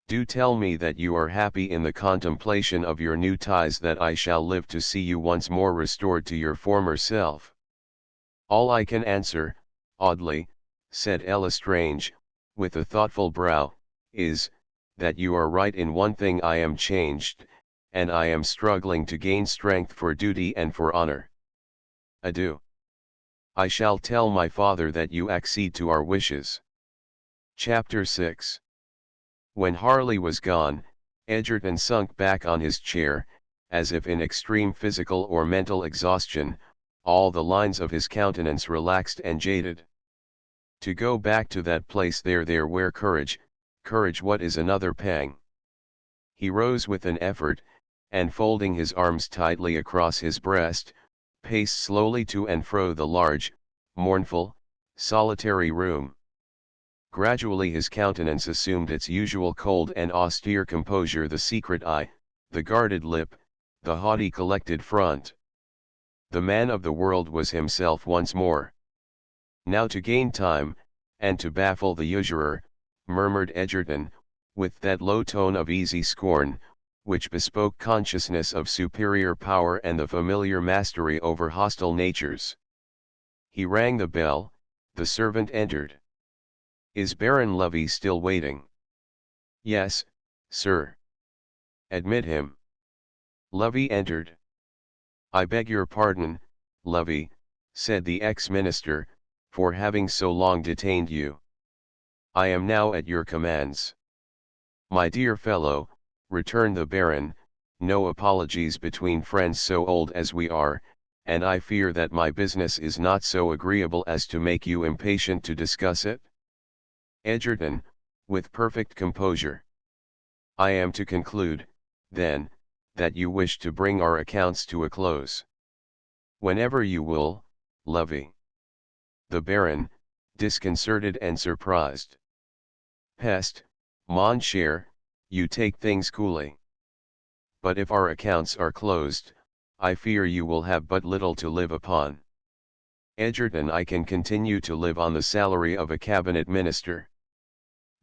Do tell me that you are happy in the contemplation of your new ties, that I shall live to see you once more restored to your former self. All I can answer, Audley, said L'Estrange, with a thoughtful brow, is, that you are right in one thing: I am changed, and I am struggling to gain strength for duty and for honor. Adieu. I shall tell my father that you accede to our wishes. Chapter 6. When Harley was gone, Egerton sunk back on his chair, as if in extreme physical or mental exhaustion, all the lines of his countenance relaxed and jaded. To go back to that place there where courage, what is another pang? He rose with an effort, and folding his arms tightly across his breast, paced slowly to and fro the large, mournful, solitary room. Gradually his countenance assumed its usual cold and austere composure, the secret eye, the guarded lip, the haughty collected front. The man of the world was himself once more. Now to gain time, and to baffle the usurer, murmured Egerton, with that low tone of easy scorn, which bespoke consciousness of superior power and the familiar mastery over hostile natures. He rang the bell, the servant entered. Is Baron Lovey still waiting? Yes, sir. Admit him. Lovey entered. I beg your pardon, Lovey, said the ex-minister, for having so long detained you. I am now at your commands. My dear fellow, returned the Baron, no apologies between friends so old as we are, and I fear that my business is not so agreeable as to make you impatient to discuss it. Egerton, with perfect composure. I am to conclude, then, that you wish to bring our accounts to a close. Whenever you will, Lovey. The Baron, disconcerted and surprised. Peste, mon cher, you take things coolly. But if our accounts are closed, I fear you will have but little to live upon. Egerton, I can continue to live on the salary of a cabinet minister.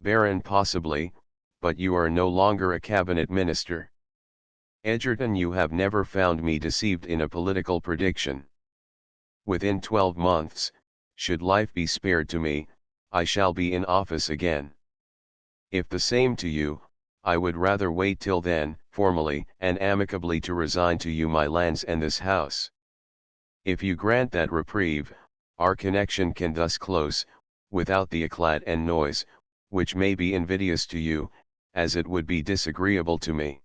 Baron, possibly, but you are no longer a cabinet minister. Egerton, you have never found me deceived in a political prediction. Within 12 months, should life be spared to me, I shall be in office again. If the same to you, I would rather wait till then, formally and amicably to resign to you my lands and this house. If you grant that reprieve, our connection can thus close, without the eclat and noise, which may be invidious to you, as it would be disagreeable to me.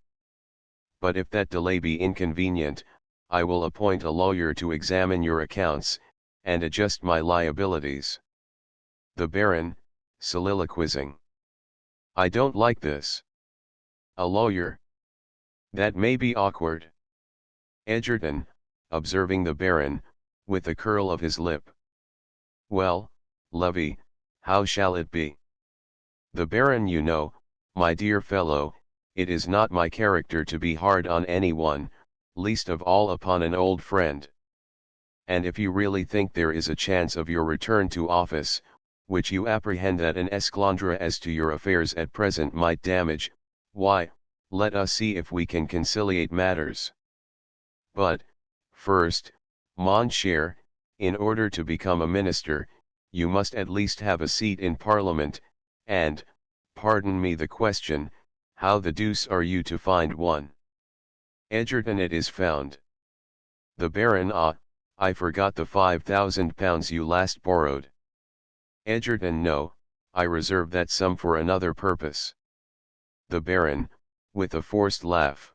But if that delay be inconvenient, I will appoint a lawyer to examine your accounts, and adjust my liabilities. The Baron, soliloquizing. I don't like this. A lawyer? That may be awkward. Egerton, observing the Baron, with a curl of his lip. Well, Lovey, how shall it be? The Baron, you know, my dear fellow, it is not my character to be hard on anyone, least of all upon an old friend. And if you really think there is a chance of your return to office, which you apprehend that an esclandre as to your affairs at present might damage, why, let us see if we can conciliate matters. But, first, mon cher, in order to become a minister, you must at least have a seat in Parliament, and, pardon me the question, how the deuce are you to find one? Egerton, it is found. The Baron, ah, I forgot the £5,000 you last borrowed. Egerton, no, I reserve that sum for another purpose. The Baron, with a forced laugh.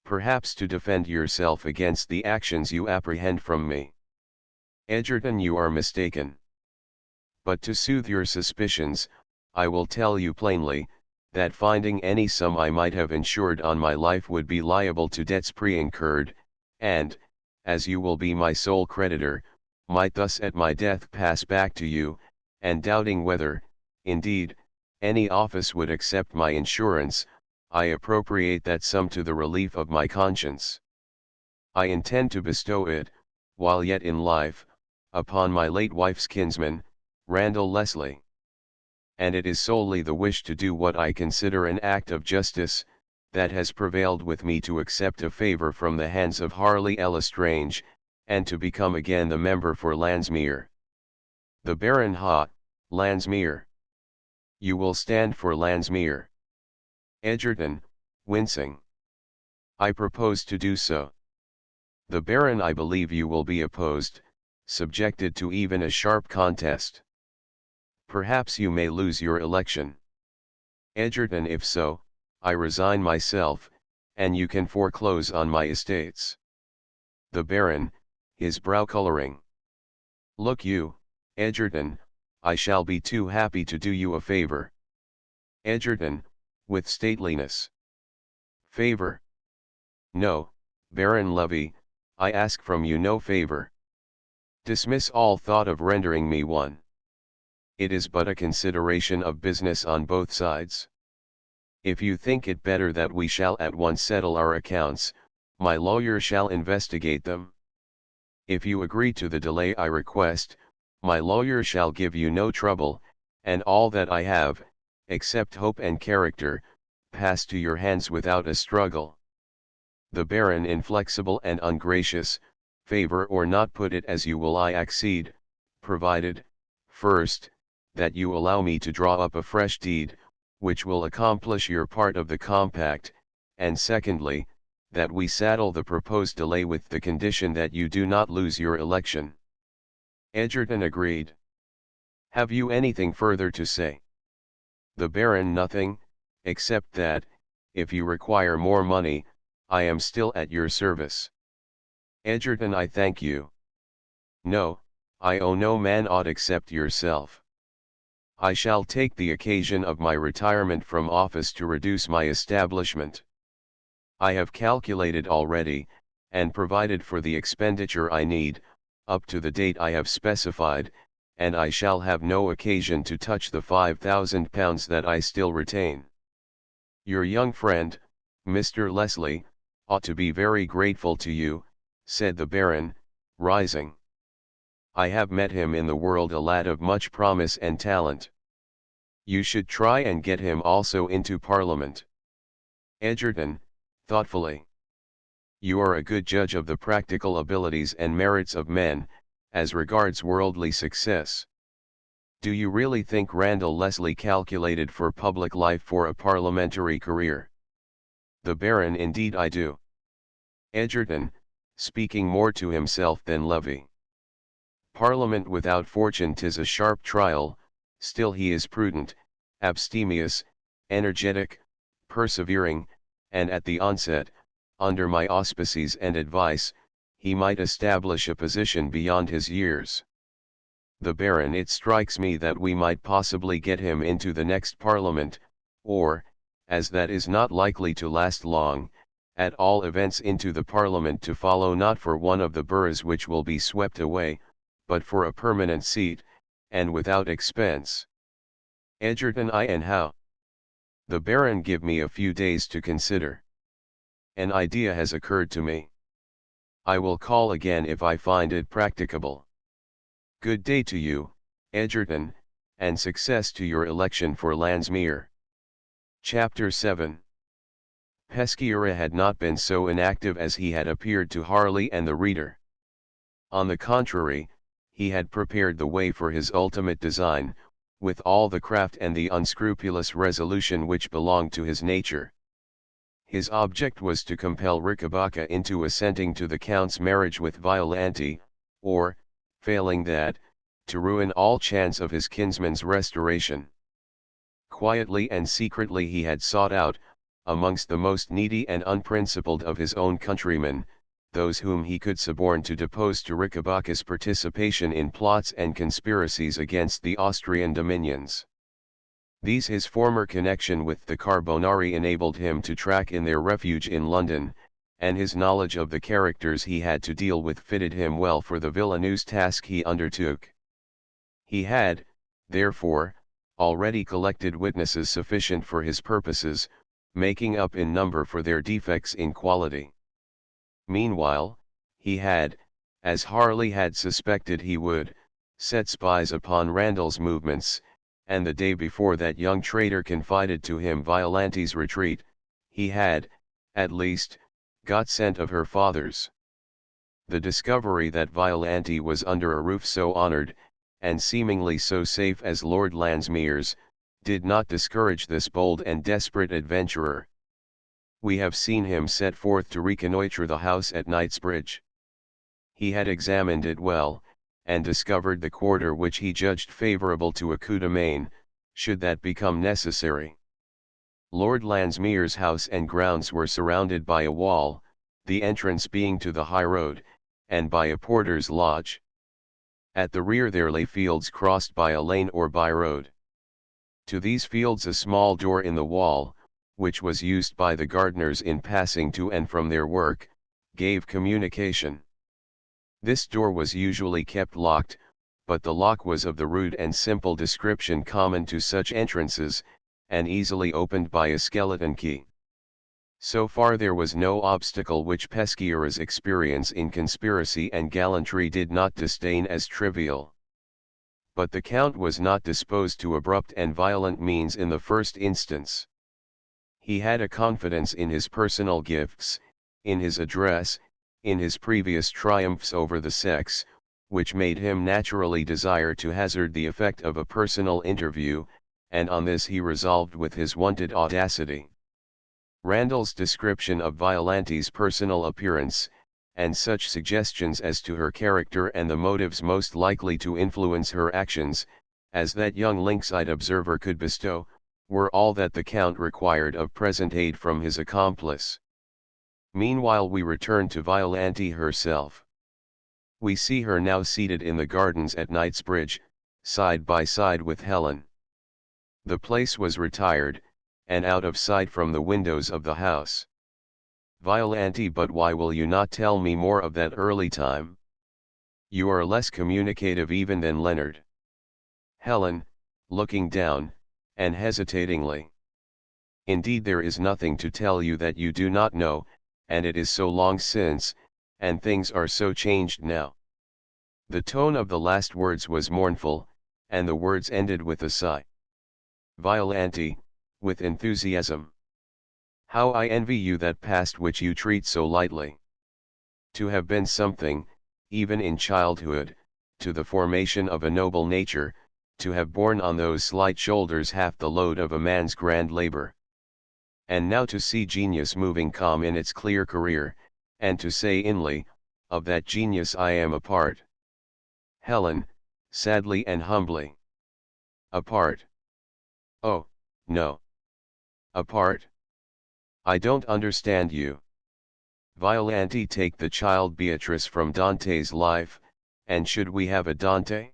Perhaps to defend yourself against the actions you apprehend from me. Egerton, you are mistaken. But to soothe your suspicions, I will tell you plainly, that finding any sum I might have insured on my life would be liable to debts pre-incurred, and, as you will be my sole creditor, might thus at my death pass back to you, and doubting whether, indeed, any office would accept my insurance, I appropriate that sum to the relief of my conscience. I intend to bestow it, while yet in life, upon my late wife's kinsman, Randall Leslie. And it is solely the wish to do what I consider an act of justice, that has prevailed with me to accept a favour from the hands of Harley Lestrange, and to become again the member for Landsmere. The Baron, ha, Landsmere. You will stand for Landsmere. Egerton, wincing. I propose to do so. The Baron, I believe you will be opposed, subjected to even a sharp contest. Perhaps you may lose your election. Egerton, if so, I resign myself, and you can foreclose on my estates. The Baron, his brow colouring. Look you, Egerton, I shall be too happy to do you a favour. Egerton, with stateliness. Favour? No, Baron Lovey, I ask from you no favour. Dismiss all thought of rendering me one. It is but a consideration of business on both sides. If you think it better that we shall at once settle our accounts, my lawyer shall investigate them. If you agree to the delay I request, my lawyer shall give you no trouble, and all that I have, except hope and character, pass to your hands without a struggle. The Baron, inflexible and ungracious, favor or not, put it as you will, I accede, provided, first, that you allow me to draw up a fresh deed, which will accomplish your part of the compact, and secondly, that we saddle the proposed delay with the condition that you do not lose your election. Egerton agreed. Have you anything further to say? The Baron, nothing, except that, if you require more money, I am still at your service. Edgerton, I thank you. No, I owe no man aught except yourself. I shall take the occasion of my retirement from office to reduce my establishment. I have calculated already, and provided for the expenditure I need, up to the date I have specified, and I shall have no occasion to touch the £5,000 that I still retain. Your young friend, Mr. Leslie, ought to be very grateful to you, said the Baron, rising. I have met him in the world a lad of much promise and talent. You should try and get him also into Parliament. Edgerton, thoughtfully. You are a good judge of the practical abilities and merits of men, as regards worldly success. Do you really think Randall Leslie calculated for public life for a parliamentary career? The Baron, indeed I do. Edgerton, speaking more to himself than Levy. Parliament without fortune 'tis a sharp trial, still he is prudent, abstemious, energetic, persevering, and at the onset, under my auspices and advice, he might establish a position beyond his years. The Baron, it strikes me that we might possibly get him into the next Parliament, or, as that is not likely to last long, at all events into the Parliament to follow, not for one of the boroughs which will be swept away, but for a permanent seat, and without expense. Edgerton, I and how? The Baron, give me a few days to consider. An idea has occurred to me. I will call again if I find it practicable. Good day to you, Edgerton, and success to your election for Landsmere. Chapter 7. Peschiera had not been so inactive as he had appeared to Harley and the reader. On the contrary, he had prepared the way for his ultimate design, with all the craft and the unscrupulous resolution which belonged to his nature. His object was to compel Ricabacca into assenting to the Count's marriage with Violante, or, failing that, to ruin all chance of his kinsman's restoration. Quietly and secretly he had sought out, amongst the most needy and unprincipled of his own countrymen, those whom he could suborn to depose to Ricabacca's participation in plots and conspiracies against the Austrian dominions. These his former connection with the Carbonari enabled him to track in their refuge in London, and his knowledge of the characters he had to deal with fitted him well for the villainous task he undertook. He had, therefore, already collected witnesses sufficient for his purposes, making up in number for their defects in quality. Meanwhile, he had, as Harley had suspected he would, set spies upon Randall's movements, and the day before that young traitor confided to him Violante's retreat, he had, at least, got scent of her father's. The discovery that Violante was under a roof so honoured, and seemingly so safe as Lord Landsmere's, did not discourage this bold and desperate adventurer. We have seen him set forth to reconnoitre the house at Knightsbridge. He had examined it well, and discovered the quarter which he judged favourable to a coup de main, should that become necessary. Lord Landsmere's house and grounds were surrounded by a wall, the entrance being to the high road, and by a porter's lodge. At the rear there lay fields crossed by a lane or by-road. To these fields a small door in the wall, which was used by the gardeners in passing to and from their work, gave communication. This door was usually kept locked, but the lock was of the rude and simple description common to such entrances, and easily opened by a skeleton key. So far there was no obstacle which Peschiera's experience in conspiracy and gallantry did not disdain as trivial. But the Count was not disposed to abrupt and violent means in the first instance. He had a confidence in his personal gifts, in his address, in his previous triumphs over the sex, which made him naturally desire to hazard the effect of a personal interview, and on this he resolved with his wonted audacity. Randall's description of Violante's personal appearance, and such suggestions as to her character and the motives most likely to influence her actions, as that young lynx-eyed observer could bestow, were all that the Count required of present aid from his accomplice. Meanwhile we return to Violante herself. We see her now seated in the gardens at Knightsbridge, side by side with Helen. The place was retired, and out of sight from the windows of the house. Violante, but why will you not tell me more of that early time? You are less communicative even than Leonard. Helen, looking down, and hesitatingly. Indeed there is nothing to tell you that you do not know, and it is so long since, and things are so changed now. The tone of the last words was mournful, and the words ended with a sigh. Violante, with enthusiasm. How I envy you that past which you treat so lightly. To have been something, even in childhood, to the formation of a noble nature, to have borne on those slight shoulders half the load of a man's grand labor. And now to see genius moving calm in its clear career, and to say inly, of that genius I am a part. Helen, sadly and humbly. A part. Oh, no. A part? I don't understand you. Violante, take the child Beatrice from Dante's life, and should we have a Dante?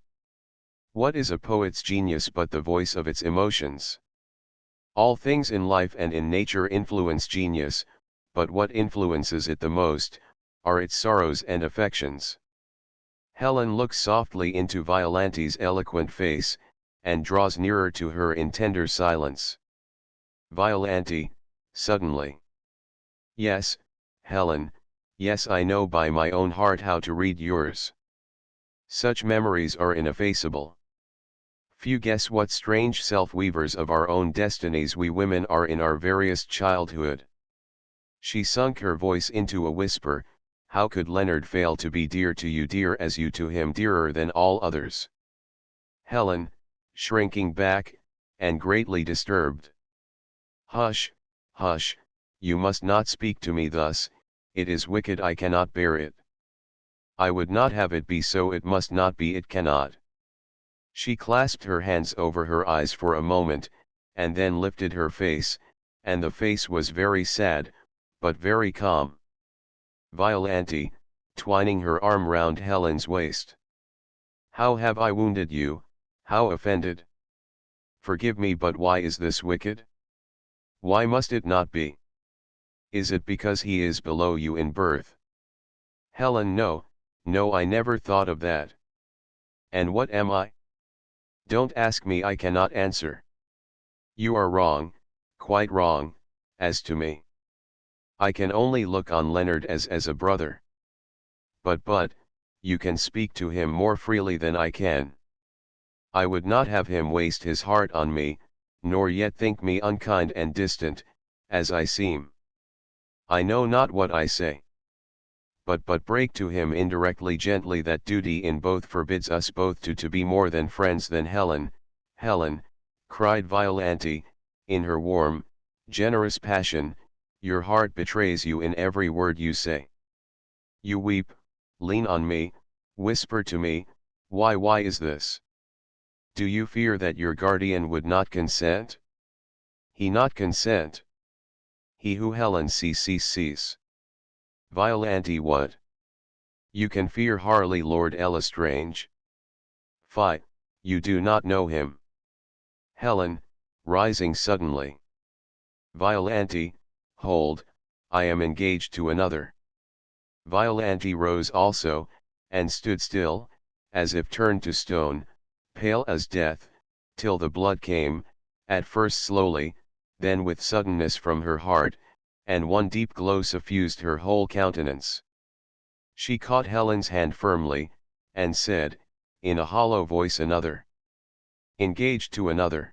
What is a poet's genius but the voice of its emotions? All things in life and in nature influence genius, but what influences it the most, are its sorrows and affections. Helen looks softly into Violante's eloquent face, and draws nearer to her in tender silence. Violante, suddenly. Yes, Helen, yes, I know by my own heart how to read yours. Such memories are ineffaceable. Few guess what strange self-weavers of our own destinies we women are in our veriest childhood. She sunk her voice into a whisper. How could Leonard fail to be dear to you, dear as you to him, dearer than all others? Helen, shrinking back, and greatly disturbed. Hush, hush, you must not speak to me thus, it is wicked, I cannot bear it. I would not have it be so, it must not be, it cannot. She clasped her hands over her eyes for a moment, and then lifted her face, and the face was very sad, but very calm. Violante, twining her arm round Helen's waist. How have I wounded you, how offended? Forgive me, but why is this wicked? Why must it not be? Is it because he is below you in birth? Helen, no, no, I never thought of that. And what am I? Don't ask me, I cannot answer. You are wrong, quite wrong, as to me. I can only look on Leonard as a brother. But, you can speak to him more freely than I can. I would not have him waste his heart on me, nor yet think me unkind and distant, as I seem. I know not what I say. But break to him indirectly, gently, that duty in both forbids us both to be more than friends than Helen. Helen, cried Violante, in her warm, generous passion, your heart betrays you in every word you say. You weep, lean on me, whisper to me, why is this? Do you fear that your guardian would not consent? He not consent? He who Helen sees. Violante, what? You can fear Harley Lord L'Estrange? Fie, you do not know him. Helen, rising suddenly. Violante, hold, I am engaged to another. Violante rose also, and stood still, as if turned to stone, pale as death, till the blood came, at first slowly, then with suddenness from her heart, and one deep glow suffused her whole countenance. She caught Helen's hand firmly, and said, in a hollow voice, another. Engaged to another.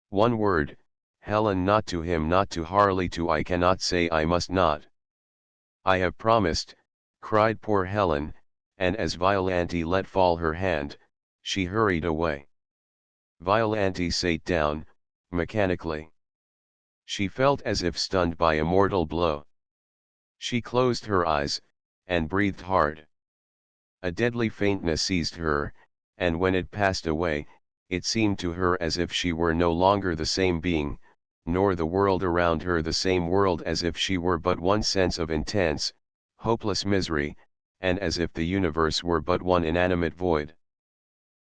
One word, Helen, not to him, not to Harley, to I cannot say, I must not. I have promised, cried poor Helen, and as Violante let fall her hand, she hurried away. Violante sate down, mechanically. She felt as if stunned by a mortal blow. She closed her eyes, and breathed hard. A deadly faintness seized her, and when it passed away, it seemed to her as if she were no longer the same being, nor the world around her the same world, as if she were but one sense of intense, hopeless misery, and as if the universe were but one inanimate void.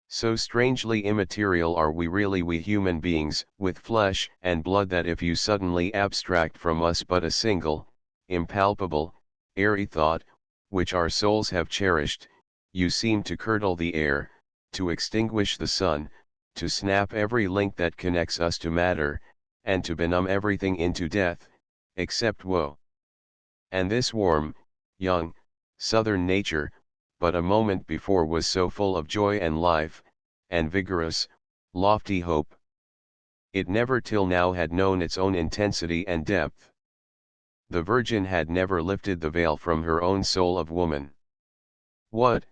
So strangely immaterial are we really, we human beings, with flesh and blood, that if you suddenly abstract from us but a single, impalpable, airy thought, which our souls have cherished, you seem to curdle the air, to extinguish the sun, to snap every link that connects us to matter, and to benumb everything into death, except woe. And this warm, young, southern nature, but a moment before was so full of joy and life, and vigorous, lofty hope. It never till now had known its own intensity and depth. The Virgin had never lifted the veil from her own soul of woman. What,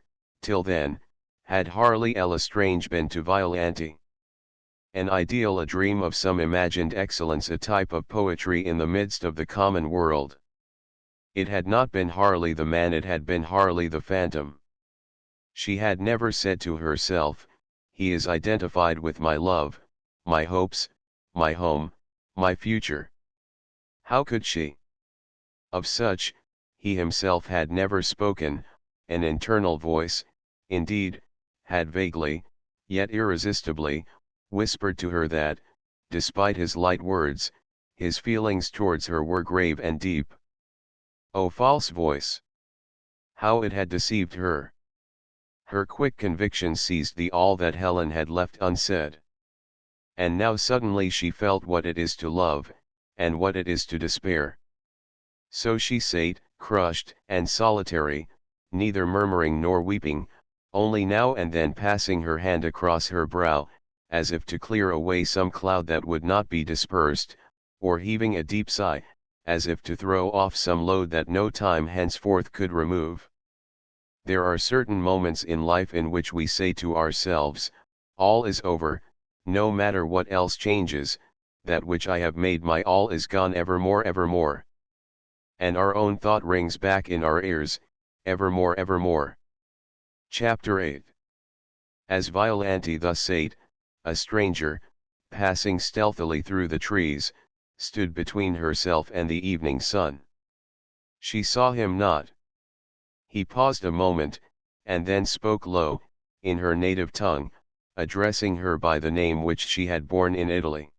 till then, had Harley Lestrange been to Violante? An ideal, a dream of some imagined excellence, a type of poetry in the midst of the common world. It had not been Harley the man, it had been Harley the phantom. She had never said to herself, "He is identified with my love, my hopes, my home, my future." How could she? Of such, he himself had never spoken. An internal voice, indeed, had vaguely, yet irresistibly, whispered to her that, despite his light words, his feelings towards her were grave and deep. Oh, false voice! How it had deceived her! Her quick conviction seized the all that Helen had left unsaid. And now suddenly she felt what it is to love, and what it is to despair. So she sate, crushed and solitary, neither murmuring nor weeping, only now and then passing her hand across her brow, as if to clear away some cloud that would not be dispersed, or heaving a deep sigh, as if to throw off some load that no time henceforth could remove. There are certain moments in life in which we say to ourselves, "All is over, no matter what else changes, that which I have made my all is gone evermore, evermore." And our own thought rings back in our ears, "Evermore, evermore." Chapter 8. As Violante thus sate, a stranger, passing stealthily through the trees, stood between herself and the evening sun. She saw him not. He paused a moment, and then spoke low, in her native tongue, addressing her by the name which she had borne in Italy.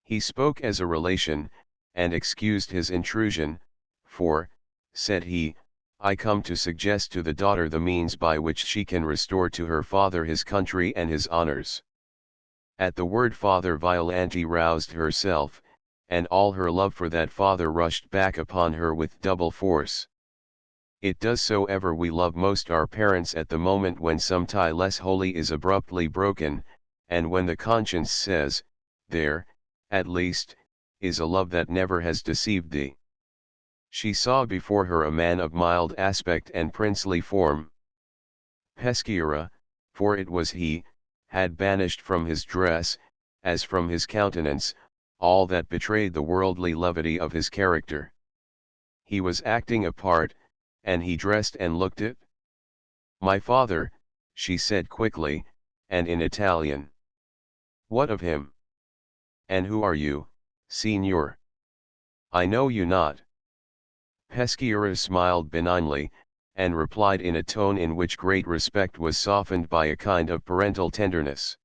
He spoke as a relation, and excused his intrusion, "For," said he, "I come to suggest to the daughter the means by which she can restore to her father his country and his honors." At the word father, Violante roused herself, and all her love for that father rushed back upon her with double force. It does so ever we love most our parents at the moment when some tie less holy is abruptly broken, and when the conscience says, "There, at least, is a love that never has deceived thee." She saw before her a man of mild aspect and princely form. Peschiera, for it was he, had banished from his dress, as from his countenance, all that betrayed the worldly levity of his character. He was acting a part, and he dressed and looked it. "My father," she said quickly, and in Italian. "What of him? And who are you, signor? I know you not." Peschiera smiled benignly, and replied in a tone in which great respect was softened by a kind of parental tenderness.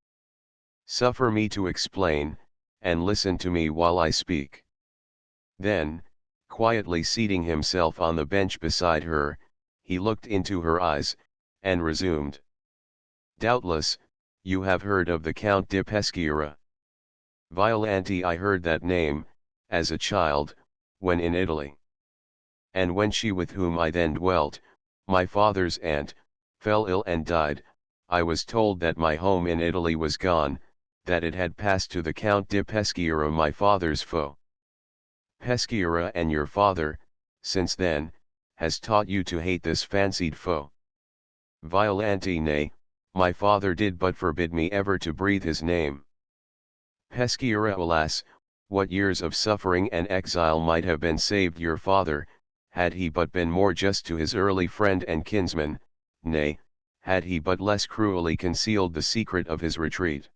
"Suffer me to explain, and listen to me while I speak." Then, quietly seating himself on the bench beside her, he looked into her eyes, and resumed. "Doubtless, you have heard of the Count de Peschiera. Violante, I heard that name, as a child, when in Italy. And when she with whom I then dwelt, my father's aunt, fell ill and died, I was told that my home in Italy was gone, that it had passed to the Count de Peschiera, my father's foe. Peschiera and your father, since then, has taught you to hate this fancied foe." Violante, nay, my father did but forbid me ever to breathe his name. Peschiera, alas, what years of suffering and exile might have been saved your father, had he but been more just to his early friend and kinsman, nay, had he but less cruelly concealed the secret of his retreat.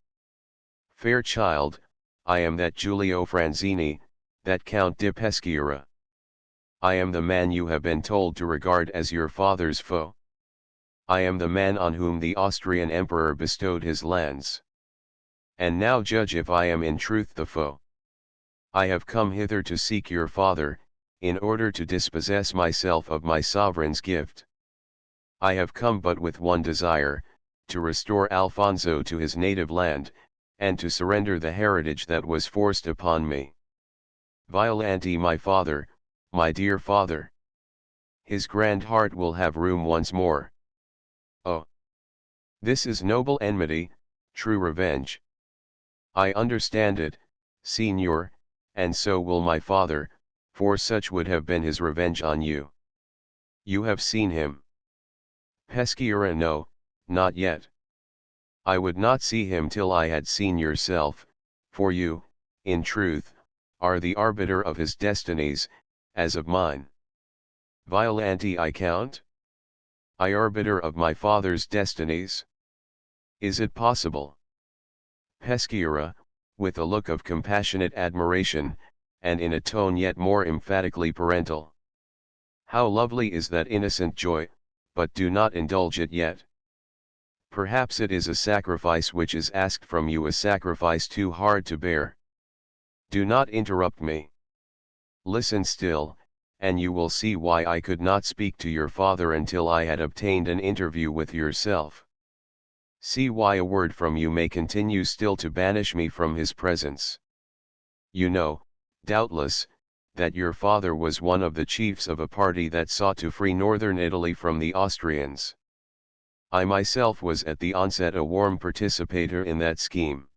"Fair child, I am that Giulio Franzini, that Count di Peschiera. I am the man you have been told to regard as your father's foe. I am the man on whom the Austrian emperor bestowed his lands. And now judge if I am in truth the foe. I have come hither to seek your father, in order to dispossess myself of my sovereign's gift. I have come but with one desire, to restore Alfonso to his native land, and to surrender the heritage that was forced upon me. Violante my father, my dear father. His grand heart will have room once more. Oh! This is noble enmity, true revenge. I understand it, Signor, and so will my father, for such would have been his revenge on you. You have seen him. Peschiera no, not yet. I would not see him till I had seen yourself, for you, in truth, are the arbiter of his destinies, as of mine. Violante I count? I arbiter of my father's destinies? Is it possible? Peschiera, with a look of compassionate admiration, and in a tone yet more emphatically parental. How lovely is that innocent joy, but do not indulge it yet. Perhaps it is a sacrifice which is asked from you, a sacrifice too hard to bear. Do not interrupt me. Listen still, and you will see why I could not speak to your father until I had obtained an interview with yourself. See why a word from you may continue still to banish me from his presence. You know, doubtless, that your father was one of the chiefs of a party that sought to free northern Italy from the Austrians. I myself was at the onset a warm participator in that scheme.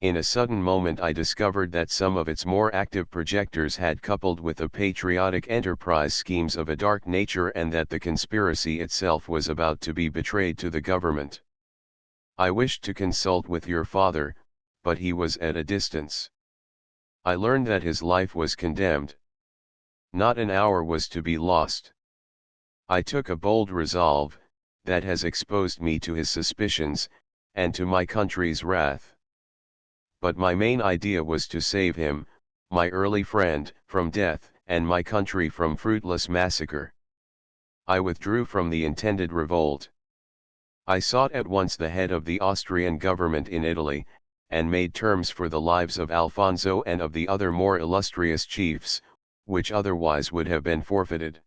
In a sudden moment I discovered that some of its more active projectors had coupled with a patriotic enterprise schemes of a dark nature, and that the conspiracy itself was about to be betrayed to the government. I wished to consult with your father, but he was at a distance. I learned that his life was condemned. Not an hour was to be lost. I took a bold resolve, that has exposed me to his suspicions, and to my country's wrath. But my main idea was to save him, my early friend, from death, and my country from fruitless massacre. I withdrew from the intended revolt. I sought at once the head of the Austrian government in Italy, and made terms for the lives of Alfonso and of the other more illustrious chiefs, which otherwise would have been forfeited.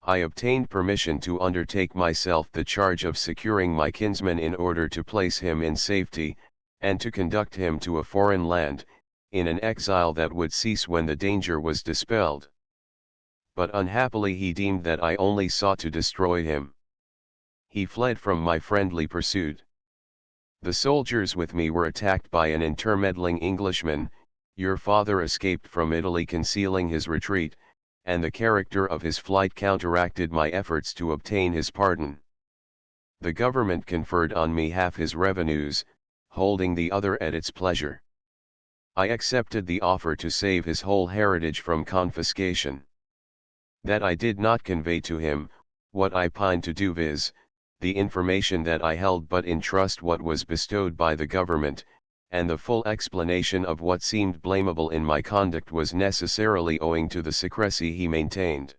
I obtained permission to undertake myself the charge of securing my kinsman in order to place him in safety, and to conduct him to a foreign land, in an exile that would cease when the danger was dispelled. But unhappily he deemed that I only sought to destroy him. He fled from my friendly pursuit. The soldiers with me were attacked by an intermeddling Englishman. Your father escaped from Italy concealing his retreat, and the character of his flight counteracted my efforts to obtain his pardon. The government conferred on me half his revenues, holding the other at its pleasure. I accepted the offer to save his whole heritage from confiscation. That I did not convey to him, what I pined to do, viz., the information that I held but in trust what was bestowed by the government, and the full explanation of what seemed blamable in my conduct was necessarily owing to the secrecy he maintained.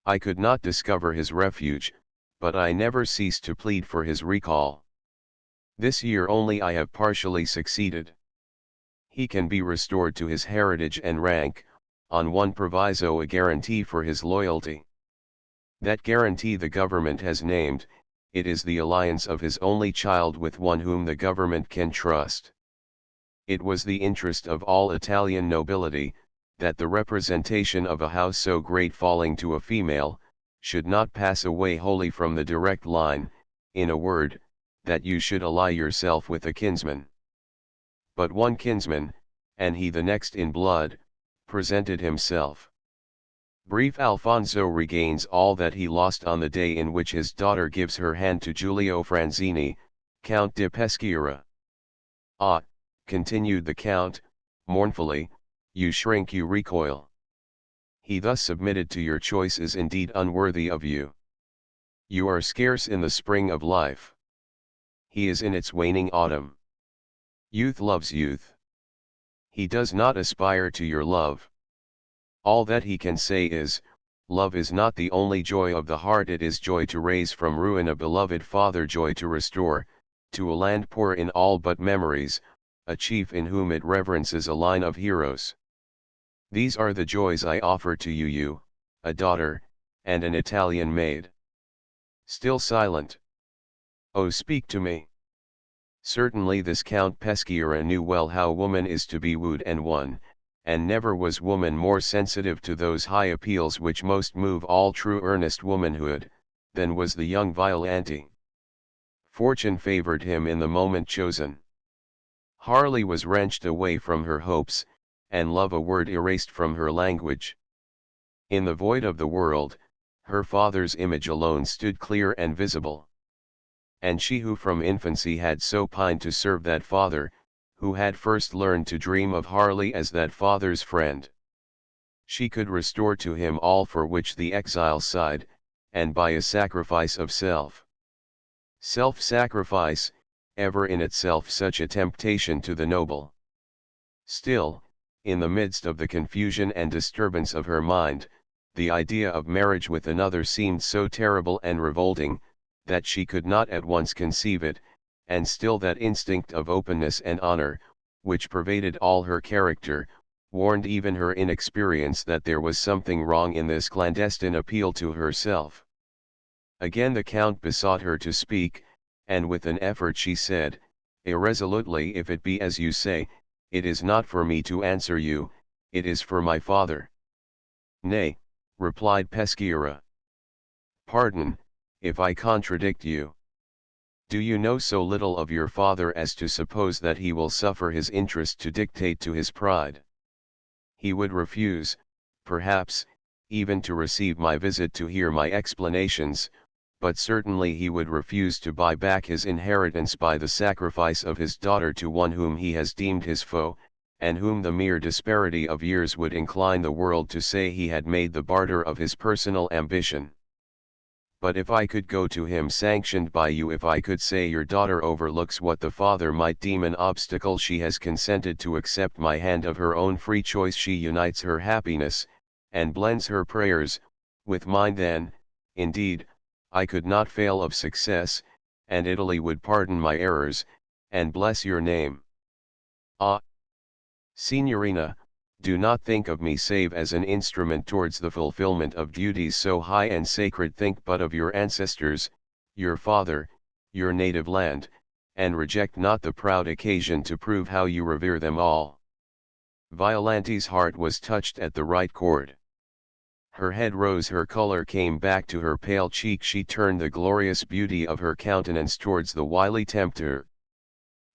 I could not discover his refuge, but I never ceased to plead for his recall. This year only I have partially succeeded. He can be restored to his heritage and rank, on one proviso, a guarantee for his loyalty. That guarantee the government has named. It is the alliance of his only child with one whom the government can trust. It was the interest of all Italian nobility, that the representation of a house so great falling to a female, should not pass away wholly from the direct line, in a word, that you should ally yourself with a kinsman. But one kinsman, and he the next in blood, presented himself. Brief Alfonso regains all that he lost on the day in which his daughter gives her hand to Giulio Franzini, Count di Peschiera. Ah, continued the Count, mournfully, you shrink, you recoil. He thus submitted to your choice is indeed unworthy of you. You are scarce in the spring of life. He is in its waning autumn. Youth loves youth. He does not aspire to your love. All that he can say is, love is not the only joy of the heart, it is joy to raise from ruin a beloved father, joy to restore, to a land poor in all but memories, a chief in whom it reverences a line of heroes. These are the joys I offer to you, a daughter, and an Italian maid. Still silent. Oh, speak to me. Certainly this Count Peschiera knew well how woman is to be wooed and won, and never was woman more sensitive to those high appeals which most move all true earnest womanhood, than was the young Violante. Fortune favored him in the moment chosen. Harley was wrenched away from her hopes, and love a word erased from her language. In the void of the world, her father's image alone stood clear and visible. And she who from infancy had so pined to serve that father, who had first learned to dream of Harley as that father's friend. She could restore to him all for which the exile sighed, and by a sacrifice of self. Self-sacrifice, ever in itself such a temptation to the noble. Still, in the midst of the confusion and disturbance of her mind, the idea of marriage with another seemed so terrible and revolting, that she could not at once conceive it, and still that instinct of openness and honor, which pervaded all her character, warned even her inexperience that there was something wrong in this clandestine appeal to herself. Again the Count besought her to speak, and with an effort she said, irresolutely, if it be as you say, it is not for me to answer you, it is for my father. Nay, replied Peschiera. Pardon, if I contradict you. Do you know so little of your father as to suppose that he will suffer his interest to dictate to his pride? He would refuse, perhaps, even to receive my visit to hear my explanations, but certainly he would refuse to buy back his inheritance by the sacrifice of his daughter to one whom he has deemed his foe, and whom the mere disparity of years would incline the world to say he had made the barter of his personal ambition. But if I could go to him sanctioned by you, if I could say your daughter overlooks what the father might deem an obstacle, she has consented to accept my hand of her own free choice, she unites her happiness, and blends her prayers, with mine, then, indeed, I could not fail of success, and Italy would pardon my errors, and bless your name. Ah! Signorina, do not think of me save as an instrument towards the fulfillment of duties so high and sacred, think but of your ancestors, your father, your native land, and reject not the proud occasion to prove how you revere them all. Violante's heart was touched at the right chord. Her head rose, her color came back to her pale cheek, she turned the glorious beauty of her countenance towards the wily tempter.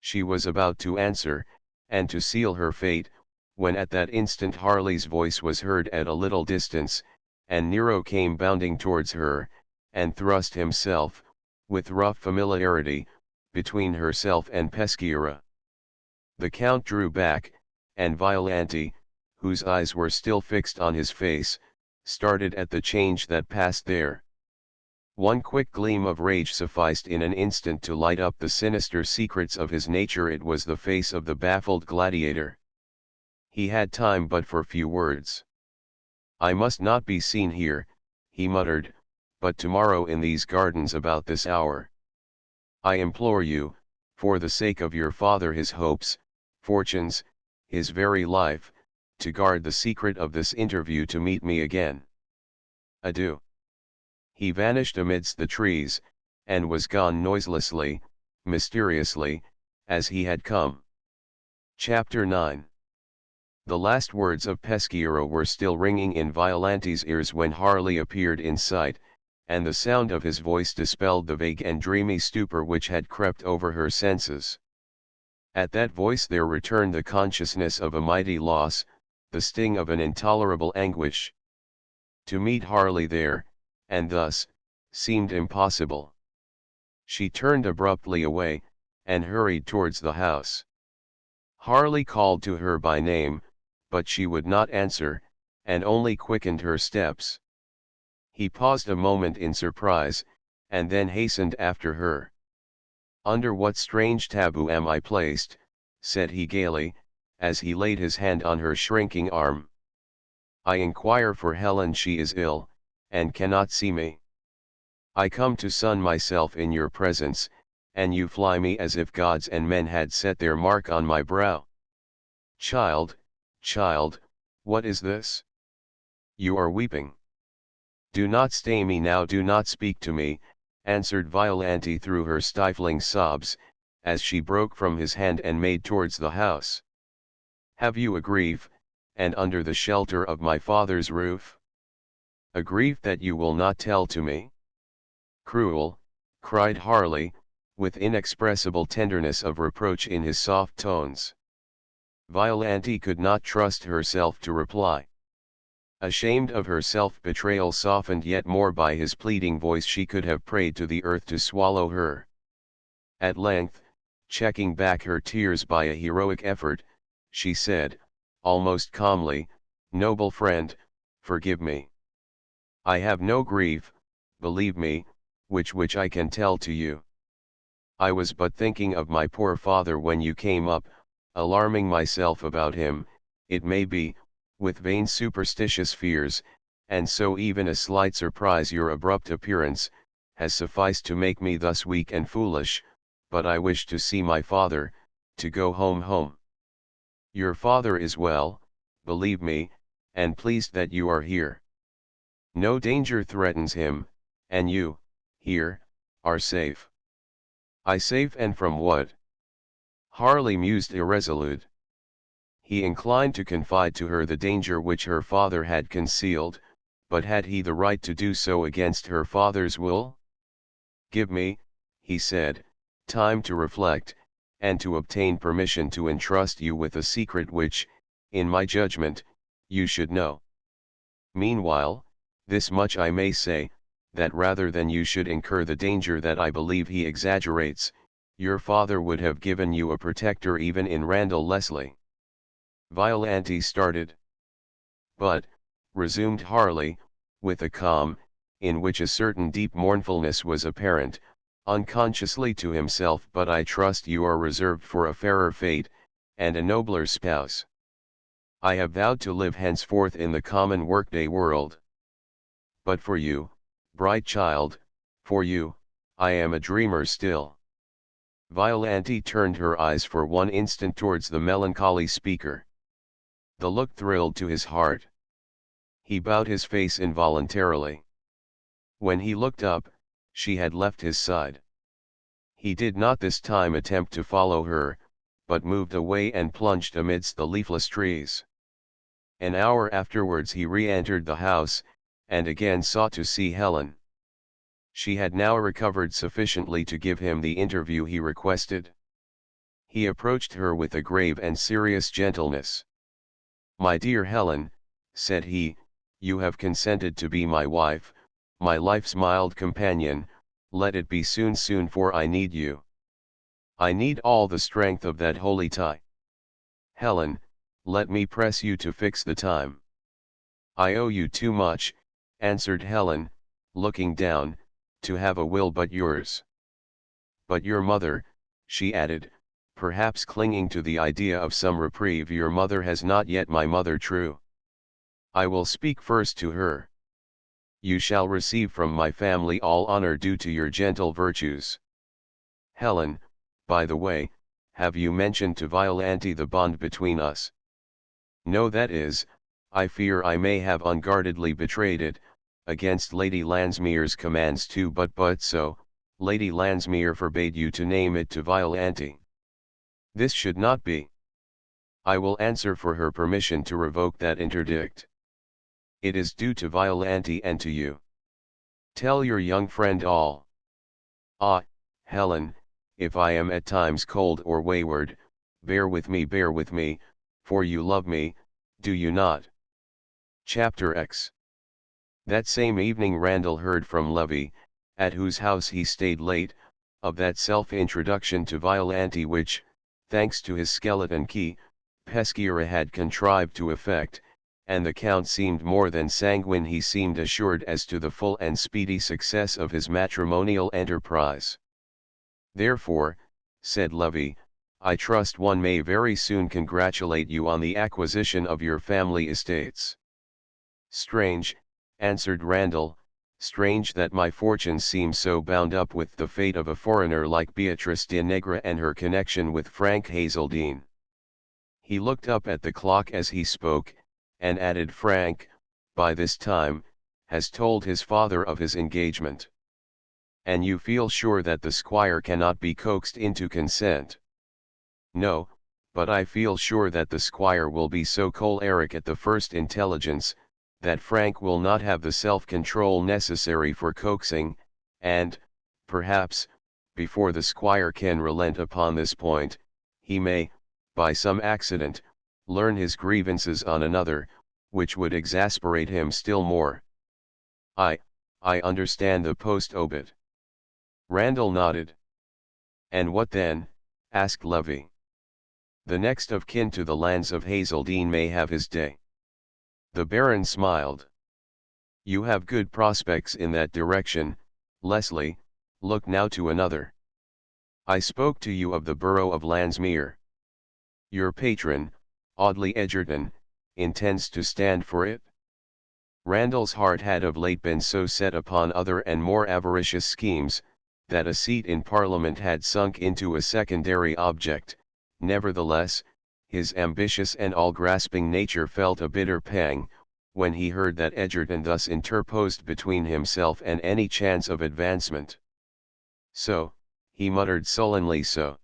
She was about to answer, and to seal her fate, when at that instant Harley's voice was heard at a little distance, and Nero came bounding towards her, and thrust himself, with rough familiarity, between herself and Peschiera. The Count drew back, and Violante, whose eyes were still fixed on his face, started at the change that passed there. One quick gleam of rage sufficed in an instant to light up the sinister secrets of his nature. It was the face of the baffled gladiator. He had time but for few words. I must not be seen here, he muttered, but tomorrow in these gardens about this hour. I implore you, for the sake of your father, his hopes, fortunes, his very life, to guard the secret of this interview, to meet me again. Adieu. He vanished amidst the trees, and was gone noiselessly, mysteriously, as he had come. Chapter 9. The last words of Peschiera were still ringing in Violante's ears when Harley appeared in sight, and the sound of his voice dispelled the vague and dreamy stupor which had crept over her senses. At that voice there returned the consciousness of a mighty loss, the sting of an intolerable anguish. To meet Harley there, and thus, seemed impossible. She turned abruptly away, and hurried towards the house. Harley called to her by name, but she would not answer, and only quickened her steps. He paused a moment in surprise, and then hastened after her. Under what strange taboo am I placed, said he gaily, as he laid his hand on her shrinking arm. I inquire for Helen, she is ill, and cannot see me. I come to sun myself in your presence, and you fly me as if gods and men had set their mark on my brow. Child, child, what is this? You are weeping. Do not stay me now, do not speak to me, answered Violante through her stifling sobs, as she broke from his hand and made towards the house. Have you a grief, and under the shelter of my father's roof? A grief that you will not tell to me? Cruel, cried Harley, with inexpressible tenderness of reproach in his soft tones. Violante could not trust herself to reply. Ashamed of her self-betrayal, softened yet more by his pleading voice, she could have prayed to the earth to swallow her. At length, checking back her tears by a heroic effort, she said, almost calmly, "Noble friend, forgive me. I have no grief, believe me, which I can tell to you. I was but thinking of my poor father when you came up, alarming myself about him, it may be, with vain superstitious fears, and so even a slight surprise, your abrupt appearance, has sufficed to make me thus weak and foolish, but I wish to see my father, to go home. Your father is well, believe me, and pleased that you are here. No danger threatens him, and you, here, are safe." "I safe, and from what?" Harley mused irresolute. He inclined to confide to her the danger which her father had concealed, but had he the right to do so against her father's will? "Give me," he said, "time to reflect, and to obtain permission to entrust you with a secret which, in my judgment, you should know. Meanwhile, this much I may say, that rather than you should incur the danger that I believe he exaggerates, your father would have given you a protector even in Randall Leslie." Violante started. "But," resumed Harley, with a calm, in which a certain deep mournfulness was apparent, unconsciously to himself, "but I trust you are reserved for a fairer fate, and a nobler spouse. I have vowed to live henceforth in the common workday world. But for you, bright child, for you, I am a dreamer still." Violante turned her eyes for one instant towards the melancholy speaker. The look thrilled to his heart. He bowed his face involuntarily. When he looked up, she had left his side. He did not this time attempt to follow her, but moved away and plunged amidst the leafless trees. An hour afterwards he re-entered the house, and again sought to see Helen. She had now recovered sufficiently to give him the interview he requested. He approached her with a grave and serious gentleness. "My dear Helen," said he, "you have consented to be my wife, my life's mild companion, let it be soon, for I need you. I need all the strength of that holy tie. Helen, let me press you to fix the time." "I owe you too much," answered Helen, looking down, "to have a will but yours." "But your mother," she added, perhaps clinging to the idea of some reprieve, "your mother has not yet." "My mother, true. I will speak first to her. You shall receive from my family all honor due to your gentle virtues. Helen, by the way, have you mentioned to Violante the bond between us?" "No, that is, I fear I may have unguardedly betrayed it, against Lady Lansmere's commands too, but so, Lady Lansmere forbade you to name it to Violante. This should not be. I will answer for her permission to revoke that interdict. It is due to Violante and to you. Tell your young friend all. Ah, Helen, if I am at times cold or wayward, bear with me, for you love me, do you not?" Chapter X. That same evening Randall heard from Levy, at whose house he stayed late, of that self-introduction to Violante which, thanks to his skeleton key, Peschiera had contrived to effect, and the Count seemed more than sanguine, he seemed assured as to the full and speedy success of his matrimonial enterprise. "Therefore," said Levy, I trust one may very soon congratulate you on the acquisition of your family estates. Strange, answered Randall, strange that my fortunes seem so bound up with the fate of a foreigner like Beatrice de Negre and her connection with Frank Hazeldine. He looked up at the clock as he spoke, and added, Frank, by this time, has told his father of his engagement. And you feel sure that the squire cannot be coaxed into consent? No, but I feel sure that the squire will be so choleric at the first intelligence, that Frank will not have the self-control necessary for coaxing, and, perhaps, before the squire can relent upon this point, he may, by some accident, learn his grievances on another, which would exasperate him still more. I understand the post-obit. Randall nodded. And what then? Asked Levy. The next of kin to the lands of Hazeldine may have his day. The Baron smiled. You have good prospects in that direction, Leslie. Look now to another. I spoke to you of the borough of Landsmere. Your patron, Audley Egerton, intends to stand for it. Randall's heart had of late been so set upon other and more avaricious schemes, that a seat in Parliament had sunk into a secondary object. Nevertheless, his ambitious and all-grasping nature felt a bitter pang, when he heard that Egerton thus interposed between himself and any chance of advancement. So, he muttered sullenly, so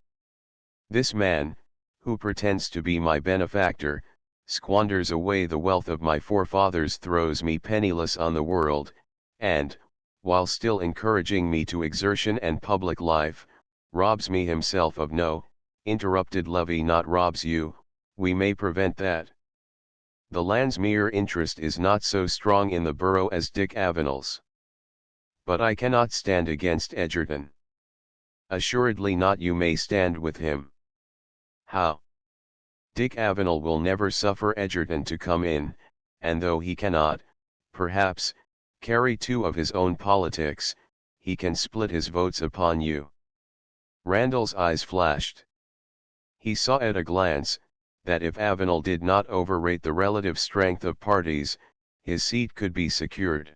this man, who pretends to be my benefactor, squanders away the wealth of my forefathers, throws me penniless on the world, and, while still encouraging me to exertion and public life, robs me himself of no, interrupted Levy. Not robs you, we may prevent that. The Landsmere interest is not so strong in the borough as Dick Avenel's. But I cannot stand against Egerton. Assuredly not. You may stand with him. How? Dick Avenel will never suffer Egerton to come in, and though he cannot, perhaps, carry two of his own politics, he can split his votes upon you. Randall's eyes flashed. He saw at a glance, that if Avenel did not overrate the relative strength of parties, his seat could be secured.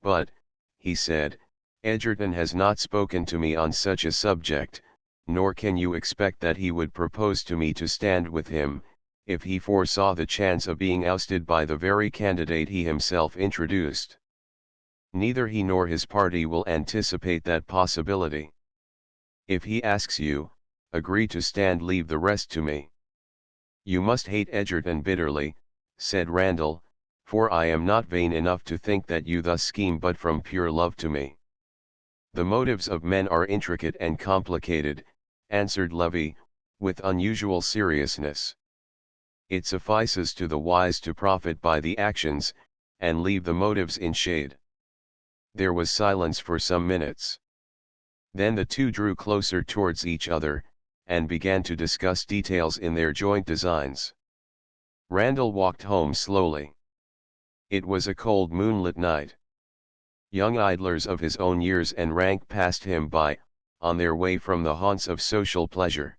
But, he said, Egerton has not spoken to me on such a subject, nor can you expect that he would propose to me to stand with him, if he foresaw the chance of being ousted by the very candidate he himself introduced. Neither he nor his party will anticipate that possibility. If he asks you, agree to stand, leave the rest to me. You must hate Egerton bitterly, said Randall, for I am not vain enough to think that you thus scheme but from pure love to me. The motives of men are intricate and complicated, answered Levy, with unusual seriousness. It suffices to the wise to profit by the actions, and leave the motives in shade. There was silence for some minutes. Then the two drew closer towards each other, and began to discuss details in their joint designs. Randall walked home slowly. It was a cold moonlit night. Young idlers of his own years and rank passed him by, on their way from the haunts of social pleasure.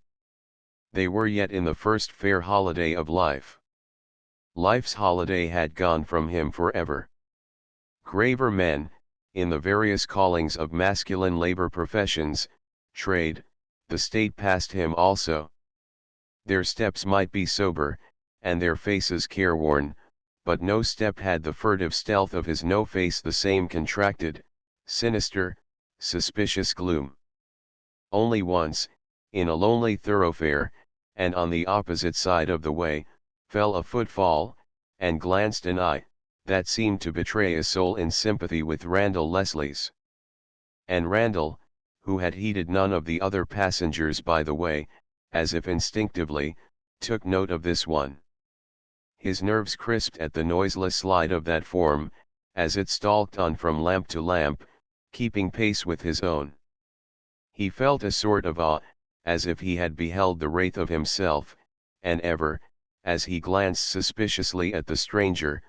They were yet in the first fair holiday of life. Life's holiday had gone from him forever. Graver men, in the various callings of masculine labor professions, trade, the state passed him also. Their steps might be sober, and their faces careworn, but no step had the furtive stealth of his no face, the same contracted, sinister, suspicious gloom. Only once, in a lonely thoroughfare, and on the opposite side of the way, fell a footfall, and glanced an eye, that seemed to betray a soul in sympathy with Randall Leslie's. And Randall, who had heeded none of the other passengers by the way, as if instinctively, took note of this one. His nerves crisped at the noiseless slide of that form, as it stalked on from lamp to lamp, keeping pace with his own. He felt a sort of awe, as if he had beheld the wraith of himself, and ever, as he glanced suspiciously at the stranger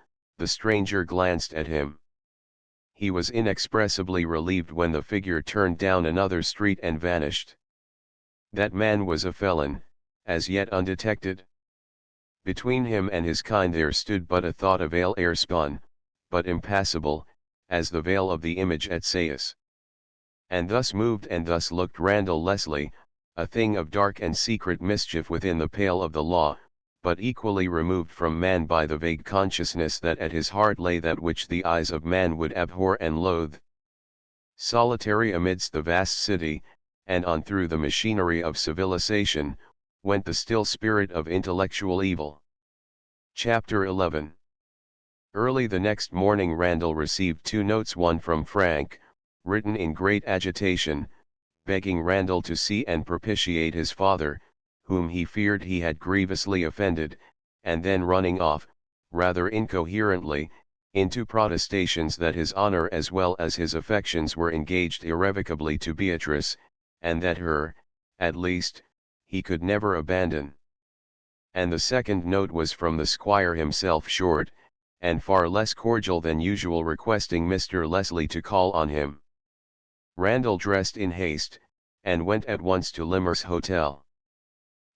glanced at him. He was inexpressibly relieved when the figure turned down another street and vanished. That man was a felon, as yet undetected. Between him and his kind there stood but a thought of ale ere spun, but impassable, as the veil of the image at Sais. And thus moved and thus looked Randall Leslie, a thing of dark and secret mischief within the pale of the law, but equally removed from man by the vague consciousness that at his heart lay that which the eyes of man would abhor and loathe. Solitary amidst the vast city, and on through the machinery of civilization, went the still spirit of intellectual evil. Chapter 11. Early the next morning Randall received 2 notes, one from Frank, written in great agitation, begging Randall to see and propitiate his father, whom he feared he had grievously offended, and then running off, rather incoherently, into protestations that his honor as well as his affections were engaged irrevocably to Beatrice, and that her, at least, he could never abandon. And the second note was from the squire himself, short, and far less cordial than usual, requesting Mr. Leslie to call on him. Randall dressed in haste, and went at once to Limmer's Hotel.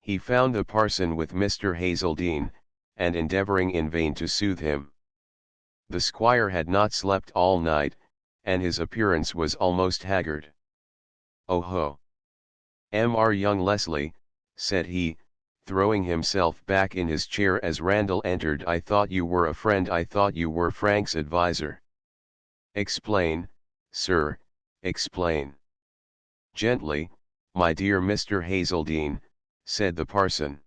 He found the parson with Mr. Hazeldine, and endeavoring in vain to soothe him. The squire had not slept all night, and his appearance was almost haggard. "Oh ho! Mr. young Leslie," said he, throwing himself back in his chair as Randall entered, "I thought you were a friend, I thought you were Frank's adviser." "Explain, sir, explain." "Gently, my dear Mr. Hazeldine," said the parson.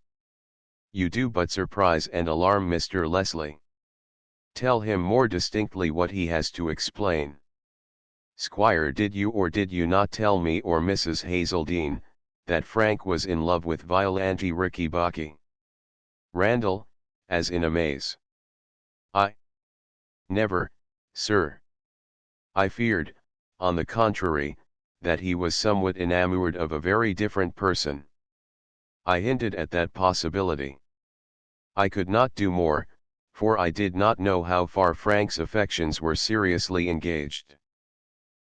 "You do but surprise and alarm Mr. Leslie. Tell him more distinctly what he has to explain." "Squire, did you or did you not tell me or Mrs. Hazeldine, that Frank was in love with Violante Ricky-Bocchi?" Randall, as in amaze. "I never, sir. I feared, on the contrary, that he was somewhat enamored of a very different person. I hinted at that possibility. I could not do more, for I did not know how far Frank's affections were seriously engaged.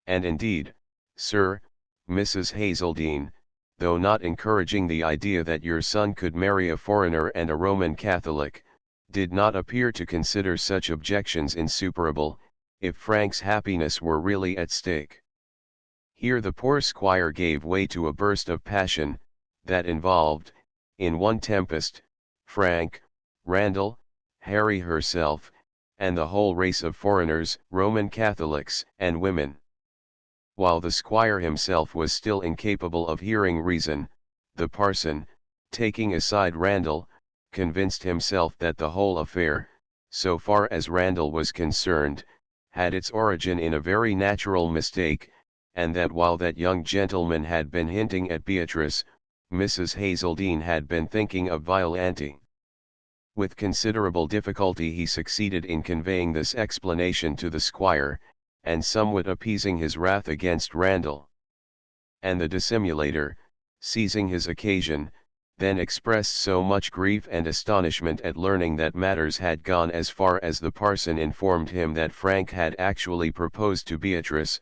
And indeed, sir, Mrs. Hazeldine, though not encouraging the idea that your son could marry a foreigner and a Roman Catholic, did not appear to consider such objections insuperable, if Frank's happiness were really at stake." Here the poor squire gave way to a burst of passion, that involved, in one tempest, Frank, Randall, Harry herself, and the whole race of foreigners, Roman Catholics, and women. While the squire himself was still incapable of hearing reason, the parson, taking aside Randall, convinced himself that the whole affair, so far as Randall was concerned, had its origin in a very natural mistake, and that while that young gentleman had been hinting at Beatrice, Mrs. Hazeldine had been thinking of Violante. With considerable difficulty he succeeded in conveying this explanation to the squire, and somewhat appeasing his wrath against Randall. And the dissimulator, seizing his occasion, then expressed so much grief and astonishment at learning that matters had gone as far as the parson informed him that Frank had actually proposed to Beatrice,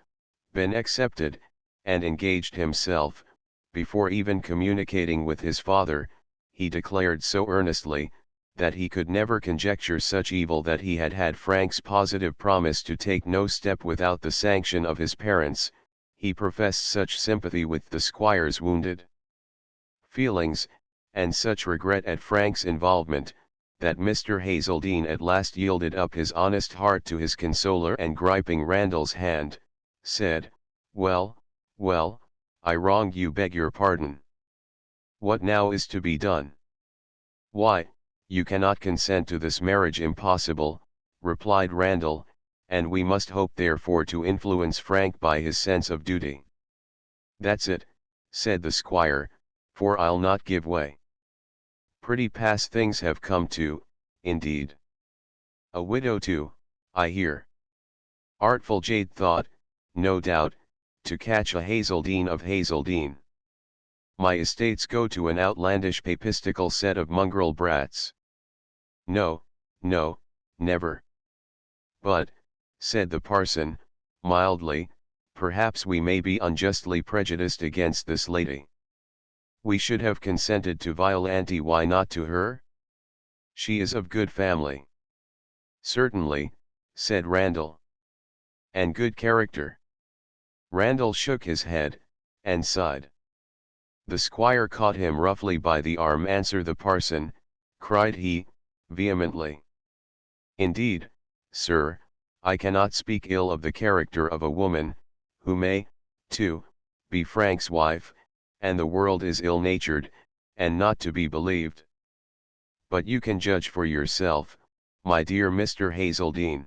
been accepted, and engaged himself, before even communicating with his father, he declared so earnestly, that he could never conjecture such evil that he had had Frank's positive promise to take no step without the sanction of his parents, he professed such sympathy with the squire's wounded feelings, and such regret at Frank's involvement, that Mr. Hazeldine at last yielded up his honest heart to his consoler, and griping Randall's hand, said, "Well, well, I wronged you, beg your pardon. What now is to be done?" "Why, you cannot consent to this marriage." "Impossible," replied Randall, "and we must hope therefore to influence Frank by his sense of duty." "That's it," said the squire, "for I'll not give way. Pretty pass things have come to, indeed. A widow too, I hear. Artful jade thought, no doubt, to catch a Hazeldine of Hazeldine. My estates go to an outlandish papistical set of mongrel brats. No, no, never. But," said the parson, mildly, "perhaps we may be unjustly prejudiced against this lady. We should have consented to Violante, why not to her? She is of good family. Certainly, said Randall. And good character. Randall shook his head, and sighed. The squire caught him roughly by the arm. Answer the parson, cried he, vehemently. Indeed, sir, I cannot speak ill of the character of a woman, who may, too, be Frank's wife, and the world is ill-natured, and not to be believed. But you can judge for yourself, my dear Mr. Hazeldine.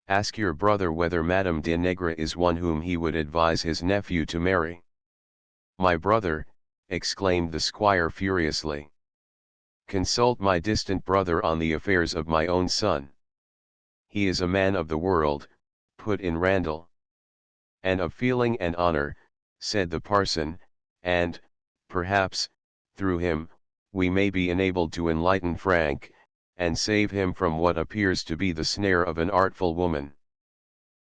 Ask your brother whether Madame de Negre is one whom he would advise his nephew to marry. My brother, exclaimed the squire furiously. Consult my distant brother on the affairs of my own son. He is a man of the world, put in Randall. And of feeling and honor, said the parson, and, perhaps, through him, we may be enabled to enlighten Frank, and save him from what appears to be the snare of an artful woman.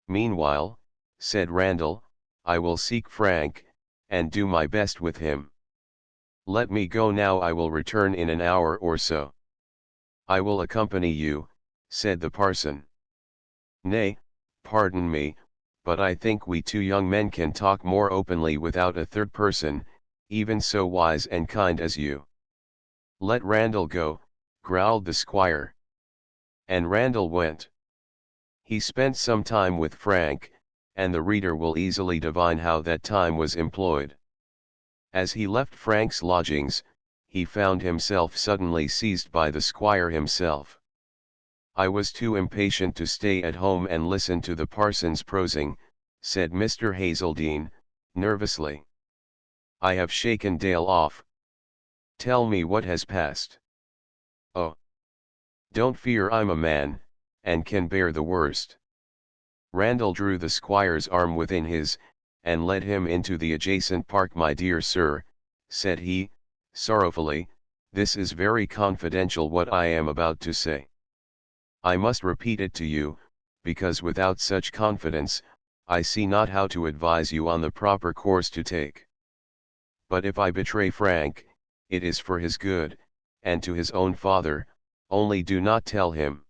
Meanwhile, said Randall, I will seek Frank, and do my best with him. Let me go now, I will return in an hour or so. I will accompany you, said the parson. Nay, pardon me, but I think we two young men can talk more openly without a third person, even so wise and kind as you. Let Randall go, growled the squire. And Randall went. He spent some time with Frank, and the reader will easily divine how that time was employed. As he left Frank's lodgings, he found himself suddenly seized by the squire himself. I was too impatient to stay at home and listen to the parson's prosing, said Mr. Hazeldine, nervously. I have shaken Dale off. Tell me what has passed. Oh! Don't fear, I'm a man, and can bear the worst. Randall drew the squire's arm within his, and led him into the adjacent park. My dear sir, said he, sorrowfully, this is very confidential what I am about to say. I must repeat it to you, because without such confidence, I see not how to advise you on the proper course to take. But if I betray Frank, it is for his good, and to his own father, only do not tell him.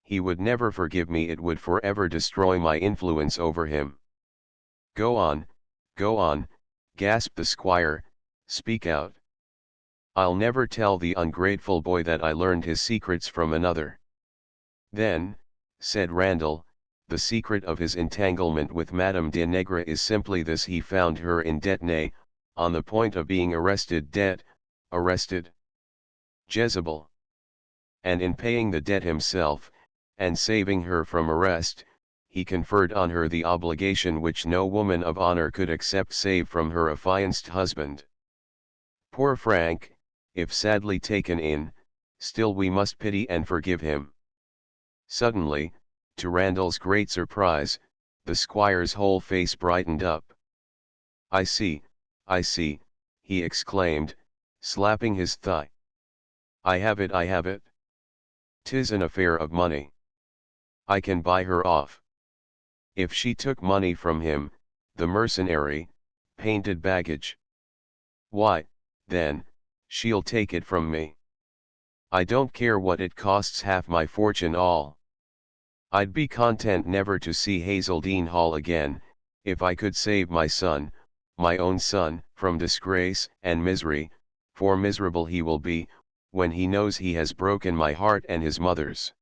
He would never forgive me, it would forever destroy my influence over him. Go on, gasped the squire, speak out. I'll never tell the ungrateful boy that I learned his secrets from another. Then, said Randall, the secret of his entanglement with Madame de Negre is simply this: he found her in debt, nay, on the point of being arrested. Arrested? Jezebel! And in paying the debt himself, and saving her from arrest, he conferred on her the obligation which no woman of honor could accept save from her affianced husband. Poor Frank, if sadly taken in, still we must pity and forgive him. Suddenly, to Randall's great surprise, the squire's whole face brightened up. I see, he exclaimed, slapping his thigh. I have it. 'Tis an affair of money. I can buy her off. If she took money from him, the mercenary, painted baggage, why, then, she'll take it from me. I don't care what it costs, half my fortune all. I'd be content never to see Hazeldine Hall again, if I could save my son, my own son, from disgrace and misery, for miserable he will be, when he knows he has broken my heart and his mother's.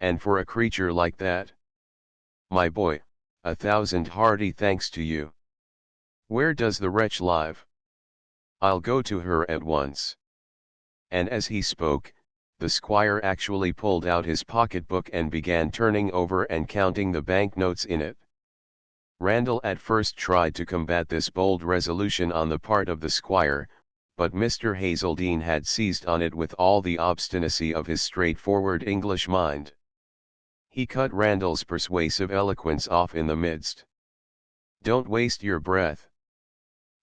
And for a creature like that, my boy, 1,000 hearty thanks to you. Where does the wretch live? I'll go to her at once. And as he spoke, the squire actually pulled out his pocketbook and began turning over and counting the banknotes in it. Randall at first tried to combat this bold resolution on the part of the squire, but Mr. Hazeldine had seized on it with all the obstinacy of his straightforward English mind. He cut Randall's persuasive eloquence off in the midst. Don't waste your breath.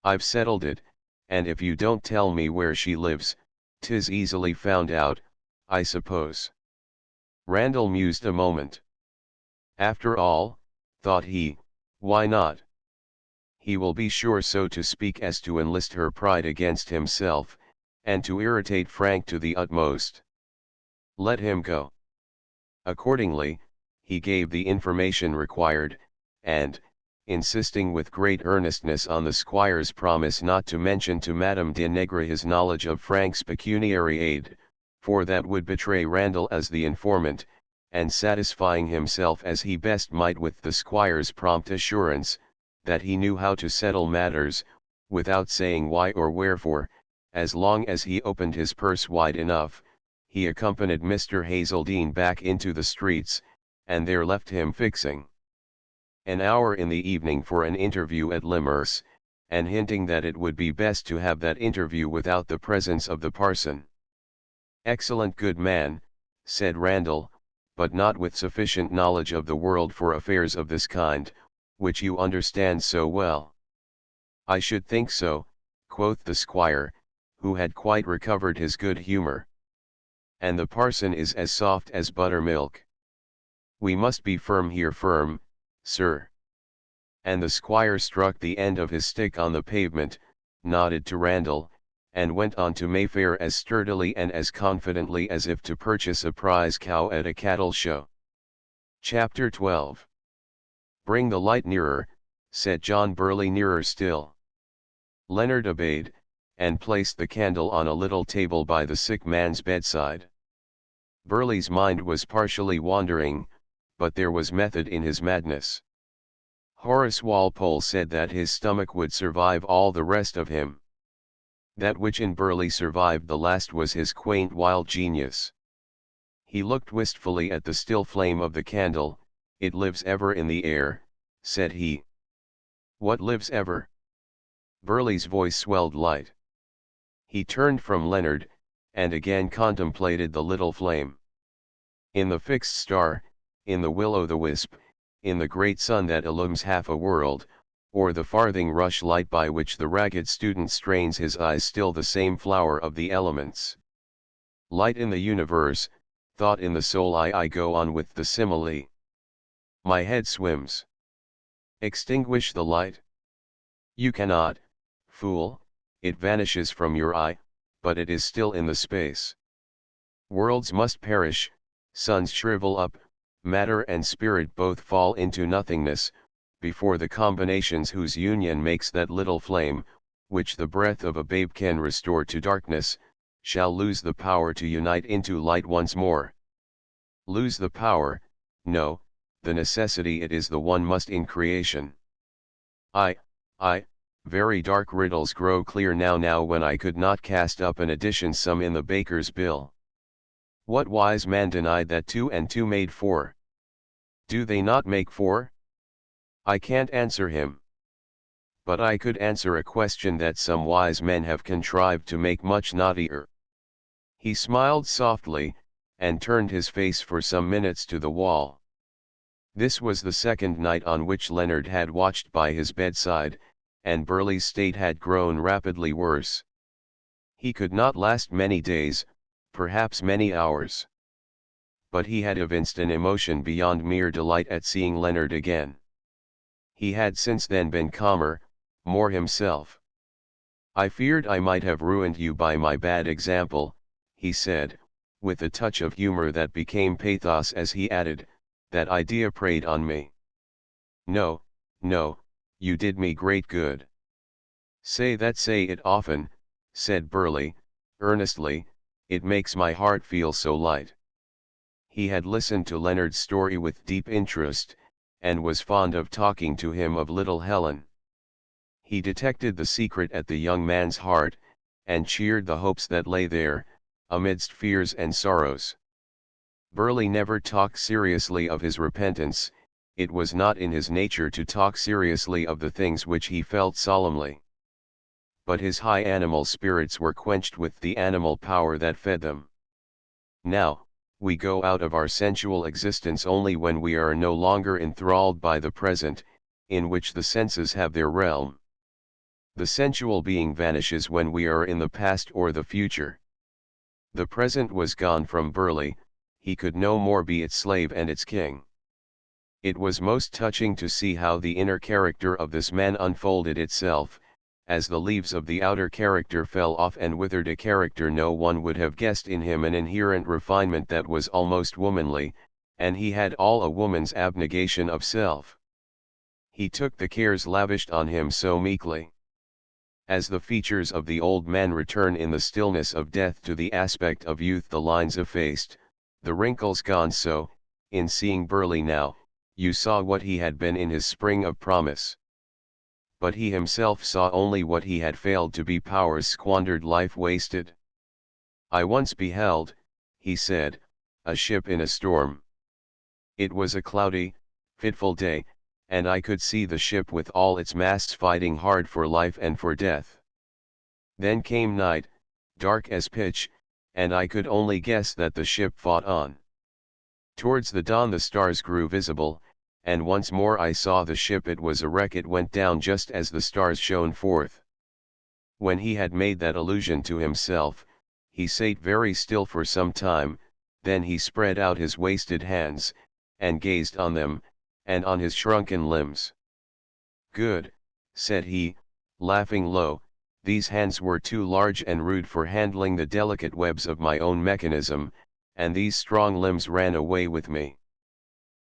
I've settled it, and if you don't tell me where she lives, 'tis easily found out, I suppose. Randall mused a moment. After all, thought he, why not? he will be sure so to speak as to enlist her pride against himself, and to irritate Frank to the utmost. Let him go. Accordingly, he gave the information required, and, insisting with great earnestness on the squire's promise not to mention to Madame de Negre his knowledge of Frank's pecuniary aid, for that would betray Randall as the informant, and satisfying himself as he best might with the squire's prompt assurance, that he knew how to settle matters, without saying why or wherefore, as long as he opened his purse wide enough, he accompanied Mr. Hazeldine back into the streets, and there left him fixing an hour in the evening for an interview at Limmer's, and hinting that it would be best to have that interview without the presence of the parson. "Excellent good man," said Randall, "but not with sufficient knowledge of the world for affairs of this kind, which you understand so well." "I should think so," quoth the squire, who had quite recovered his good humour. "And the parson is as soft as buttermilk. We must be firm here, firm, sir." And the squire struck the end of his stick on the pavement, nodded to Randall, and went on to Mayfair as sturdily and as confidently as if to purchase a prize cow at a cattle show. Chapter 12. "Bring the light nearer," said John Burley, nearer still. Leonard obeyed, and placed the candle on a little table by the sick man's bedside. Burley's mind was partially wandering, but there was method in his madness. Horace Walpole said that his stomach would survive all the rest of him. That which in Burley survived the last was his quaint wild genius. He looked wistfully at the still flame of the candle. "It lives ever in the air," said he. "What lives ever?" Burley's voice swelled light. He turned from Leonard, and again contemplated the little flame. "In the fixed star, in the will-o'-the-wisp, in the great sun that illumines half a world, or the farthing rush light by which the ragged student strains his eyes, still the same flower of the elements. Light in the universe, thought in the soul." I go on with the simile. My head swims. "Extinguish the light." "You cannot, fool, it vanishes from your eye, but it is still in the space. Worlds must perish, suns shrivel up, matter and spirit both fall into nothingness, before the combinations whose union makes that little flame, which the breath of a babe can restore to darkness, shall lose the power to unite into light once more. Lose the power? No, the necessity it is the one must in creation. I, very dark riddles grow clear now when I could not cast up an addition sum in the baker's bill. What wise man denied that 2 and 2 made 4? Do they not make 4? I can't answer him. But I could answer a question that some wise men have contrived to make much knottier." He smiled softly, and turned his face for some minutes to the wall. This was the second night on which Leonard had watched by his bedside, and Burley's state had grown rapidly worse. He could not last many days, perhaps many hours. But he had evinced an emotion beyond mere delight at seeing Leonard again. He had since then been calmer, more himself. "I feared I might have ruined you by my bad example," he said, with a touch of humor that became pathos as he added, "that idea preyed on me." No, you did me great good." "Say it often," said Burley, earnestly, "it makes my heart feel so light." He had listened to Leonard's story with deep interest, and was fond of talking to him of little Helen. He detected the secret at the young man's heart, and cheered the hopes that lay there, amidst fears and sorrows. Burley never talked seriously of his repentance. It was not in his nature to talk seriously of the things which he felt solemnly. But his high animal spirits were quenched with the animal power that fed them. Now, we go out of our sensual existence only when we are no longer enthralled by the present, in which the senses have their realm. The sensual being vanishes when we are in the past or the future. The present was gone from Burley. He could no more be its slave and its king. It was most touching to see how the inner character of this man unfolded itself, as the leaves of the outer character fell off and withered a character no one would have guessed in him, an inherent refinement that was almost womanly, and he had all a woman's abnegation of self. He took the cares lavished on him so meekly. As the features of the old man return in the stillness of death to the aspect of youth, the lines effaced, the wrinkles gone, so, in seeing Burley now, you saw what he had been in his spring of promise. But he himself saw only what he had failed to be, powers squandered, life wasted. I once beheld, he said, a ship in a storm. It was a cloudy, fitful day, and I could see the ship with all its masts fighting hard for life and for death. Then came night, dark as pitch, and I could only guess that the ship fought on. Towards the dawn the stars grew visible, and once more I saw the ship. It was a wreck, it went down just as the stars shone forth. When he had made that allusion to himself, he sate very still for some time, then he spread out his wasted hands, and gazed on them, and on his shrunken limbs. Good, said he, laughing low, these hands were too large and rude for handling the delicate webs of my own mechanism, and these strong limbs ran away with me.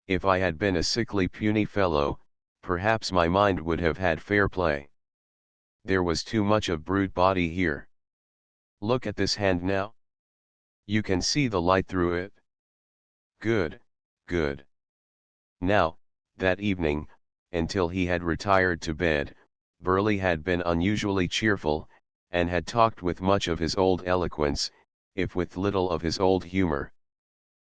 If I had been a sickly, puny fellow, perhaps my mind would have had fair play. There was too much of brute body here. Look at this hand now. You can see the light through it. Good, good. Now, that evening, until he had retired to bed, Burley had been unusually cheerful, and had talked with much of his old eloquence, if with little of his old humor.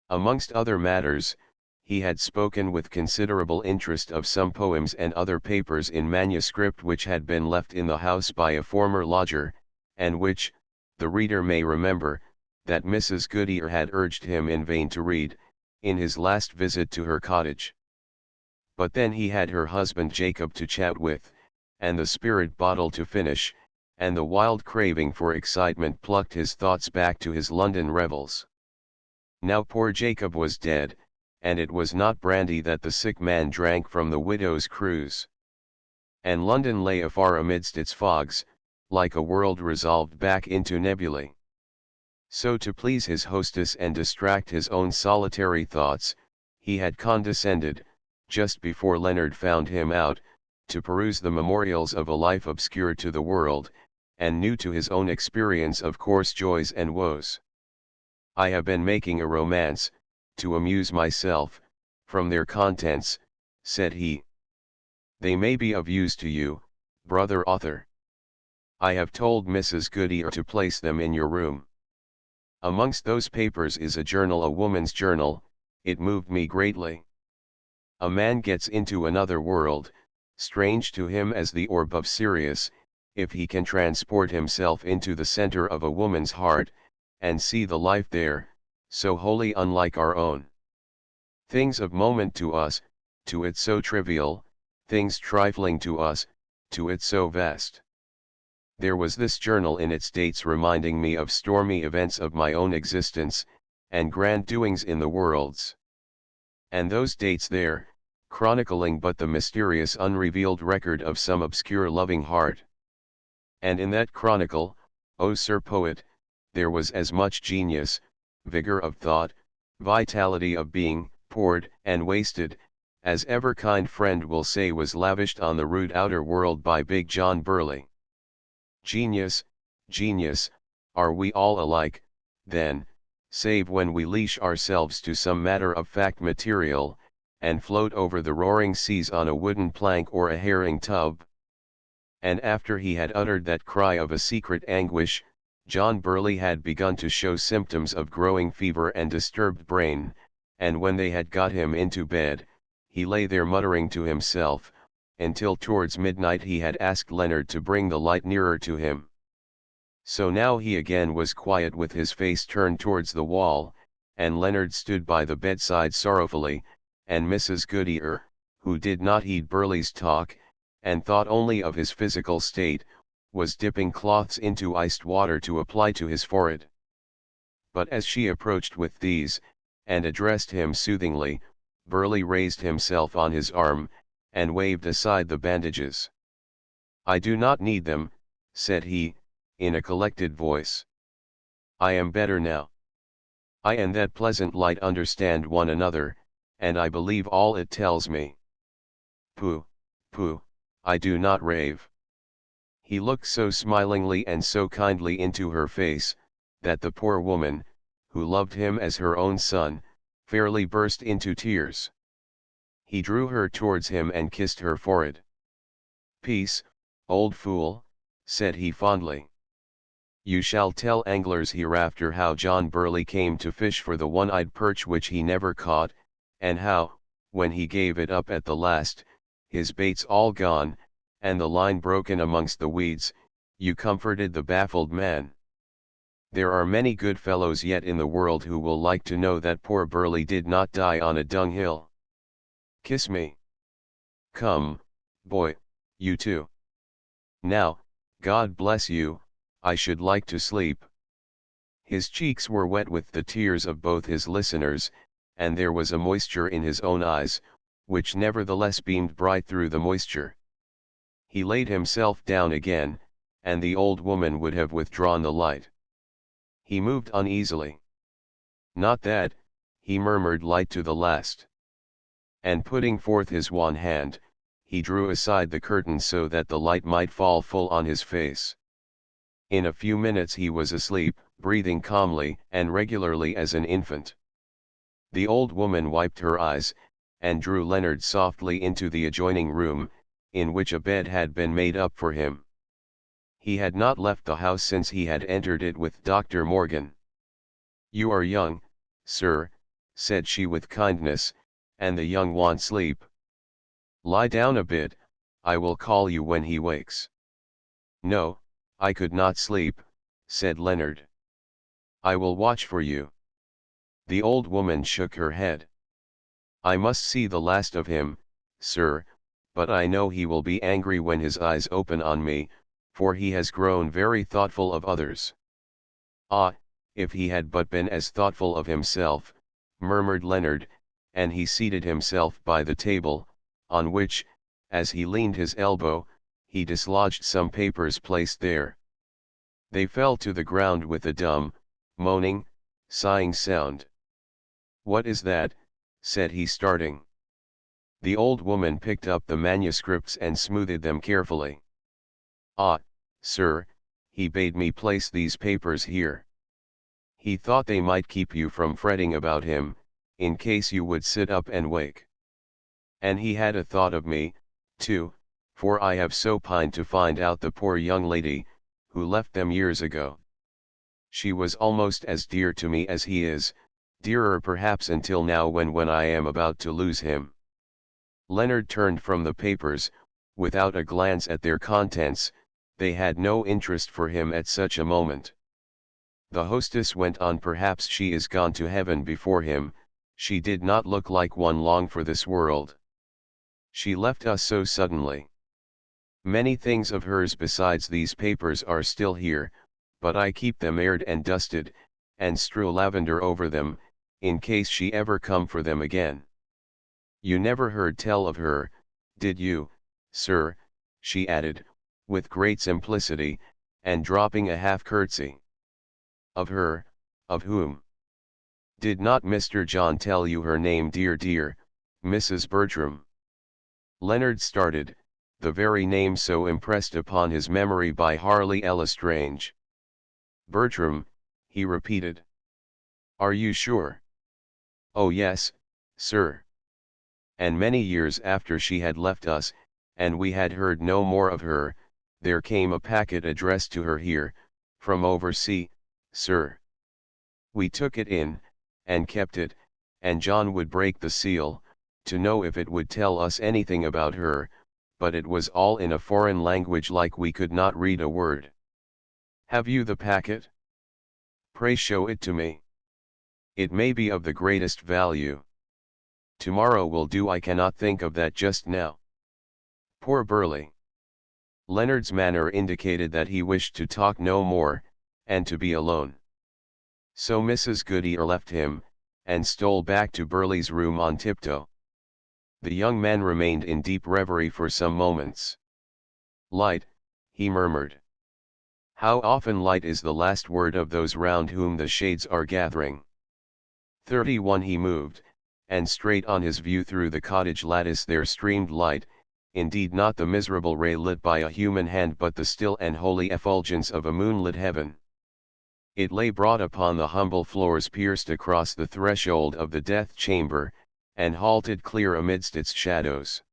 Amongst other matters, he had spoken with considerable interest of some poems and other papers in manuscript which had been left in the house by a former lodger, and which, the reader may remember, that Mrs. Goodyear had urged him in vain to read, in his last visit to her cottage. But then he had her husband Jacob to chat with, and the spirit bottle to finish, and the wild craving for excitement plucked his thoughts back to his London revels. Now poor Jacob was dead, and it was not brandy that the sick man drank from the widow's cruse. And London lay afar amidst its fogs, like a world resolved back into nebulae. So to please his hostess and distract his own solitary thoughts, he had condescended, just before Leonard found him out, to peruse the memorials of a life obscure to the world, and new to his own experience of coarse joys and woes. I have been making a romance, to amuse myself, from their contents, said he. They may be of use to you, brother author. I have told Mrs. Goodyear to place them in your room. Amongst those papers is a journal, a woman's journal. It moved me greatly. A man gets into another world, strange to him as the orb of Sirius, if he can transport himself into the center of a woman's heart, and see the life there, so wholly unlike our own. Things of moment to us, to it so trivial, things trifling to us, to it so vast. There was this journal in its dates reminding me of stormy events of my own existence, and grand doings in the world's. And those dates there, chronicling but the mysterious unrevealed record of some obscure loving heart. And in that chronicle, O Sir Poet, there was as much genius, vigor of thought, vitality of being, poured and wasted, as ever kind friend will say was lavished on the rude outer world by Big John Burley. Genius, genius, are we all alike, then, save when we leash ourselves to some matter-of-fact material, and float over the roaring seas on a wooden plank or a herring tub? And after he had uttered that cry of a secret anguish, John Burley had begun to show symptoms of growing fever and disturbed brain, and when they had got him into bed, he lay there muttering to himself, until towards midnight he had asked Leonard to bring the light nearer to him. So now he again was quiet with his face turned towards the wall, and Leonard stood by the bedside sorrowfully, and Mrs. Goodyear, who did not heed Burley's talk, and thought only of his physical state, was dipping cloths into iced water to apply to his forehead. But as she approached with these, and addressed him soothingly, Burley raised himself on his arm, and waved aside the bandages. "I do not need them," said he, in a collected voice. "I am better now. I and that pleasant light understand one another, and I believe all it tells me. Pooh, pooh, I do not rave." He looked so smilingly and so kindly into her face, that the poor woman, who loved him as her own son, fairly burst into tears. He drew her towards him and kissed her forehead. "Peace, old fool," said he fondly. "You shall tell anglers hereafter how John Burley came to fish for the one-eyed perch which he never caught, and how, when he gave it up at the last, his baits all gone, and the line broken amongst the weeds, you comforted the baffled man. There are many good fellows yet in the world who will like to know that poor Burley did not die on a dunghill. Kiss me. Come, boy, you too. Now, God bless you, I should like to sleep." His cheeks were wet with the tears of both his listeners, and there was a moisture in his own eyes, which nevertheless beamed bright through the moisture. He laid himself down again, and the old woman would have withdrawn the light. He moved uneasily. "Not that," he murmured light to the last. And putting forth his wan hand, he drew aside the curtain so that the light might fall full on his face. In a few minutes he was asleep, breathing calmly and regularly as an infant. The old woman wiped her eyes, and drew Leonard softly into the adjoining room, in which a bed had been made up for him. He had not left the house since he had entered it with Dr. Morgan. "You are young, sir," said she with kindness, "and the young want sleep. Lie down a bit, I will call you when he wakes." "No, I could not sleep," said Leonard. "I will watch for you." The old woman shook her head. "I must see the last of him, sir, but I know he will be angry when his eyes open on me, for he has grown very thoughtful of others." "Ah, if he had but been as thoughtful of himself," murmured Leonard, and he seated himself by the table, on which, as he leaned his elbow, he dislodged some papers placed there. They fell to the ground with a dumb, moaning, sighing sound. "What is that?" said he, starting. The old woman picked up the manuscripts and smoothed them carefully. "Ah, sir, he bade me place these papers here. He thought they might keep you from fretting about him, in case you would sit up and wake. And he had a thought of me, too, for I have so pined to find out the poor young lady, who left them years ago. She was almost as dear to me as he is, dearer perhaps until now when I am about to lose him." Leonard turned from the papers, without a glance at their contents. They had no interest for him at such a moment. The hostess went on. "Perhaps she is gone to heaven before him, she did not look like one long for this world. She left us so suddenly. Many things of hers besides these papers are still here, but I keep them aired and dusted, and strew lavender over them, in case she ever come for them again. You never heard tell of her, did you, sir?" she added, with great simplicity, and dropping a half curtsy. "Of her, of whom? Did not Mr. John tell you her name, dear, Mrs. Bertram?" Leonard started, the very name so impressed upon his memory by Harley Lestrange. "Bertram," he repeated. "Are you sure?" "Oh yes, sir." "And many years after she had left us, and we had heard no more of her, there came a packet addressed to her here, from oversea, sir. We took it in, and kept it, and John would break the seal, to know if it would tell us anything about her, but it was all in a foreign language like we could not read a word. Have you the packet? Pray show it to me. It may be of the greatest value. Tomorrow will do. I cannot think of that just now. Poor Burley." Leonard's manner indicated that he wished to talk no more, and to be alone. So Mrs. Goodyear left him, and stole back to Burley's room on tiptoe. The young man remained in deep reverie for some moments. "Light," he murmured. How often light is the last word of those round whom the shades are gathering. 31 He moved, and straight on his view through the cottage lattice there streamed light, indeed not the miserable ray lit by a human hand but the still and holy effulgence of a moonlit heaven. It lay broad upon the humble floors pierced across the threshold of the death chamber, and halted clear amidst its shadows.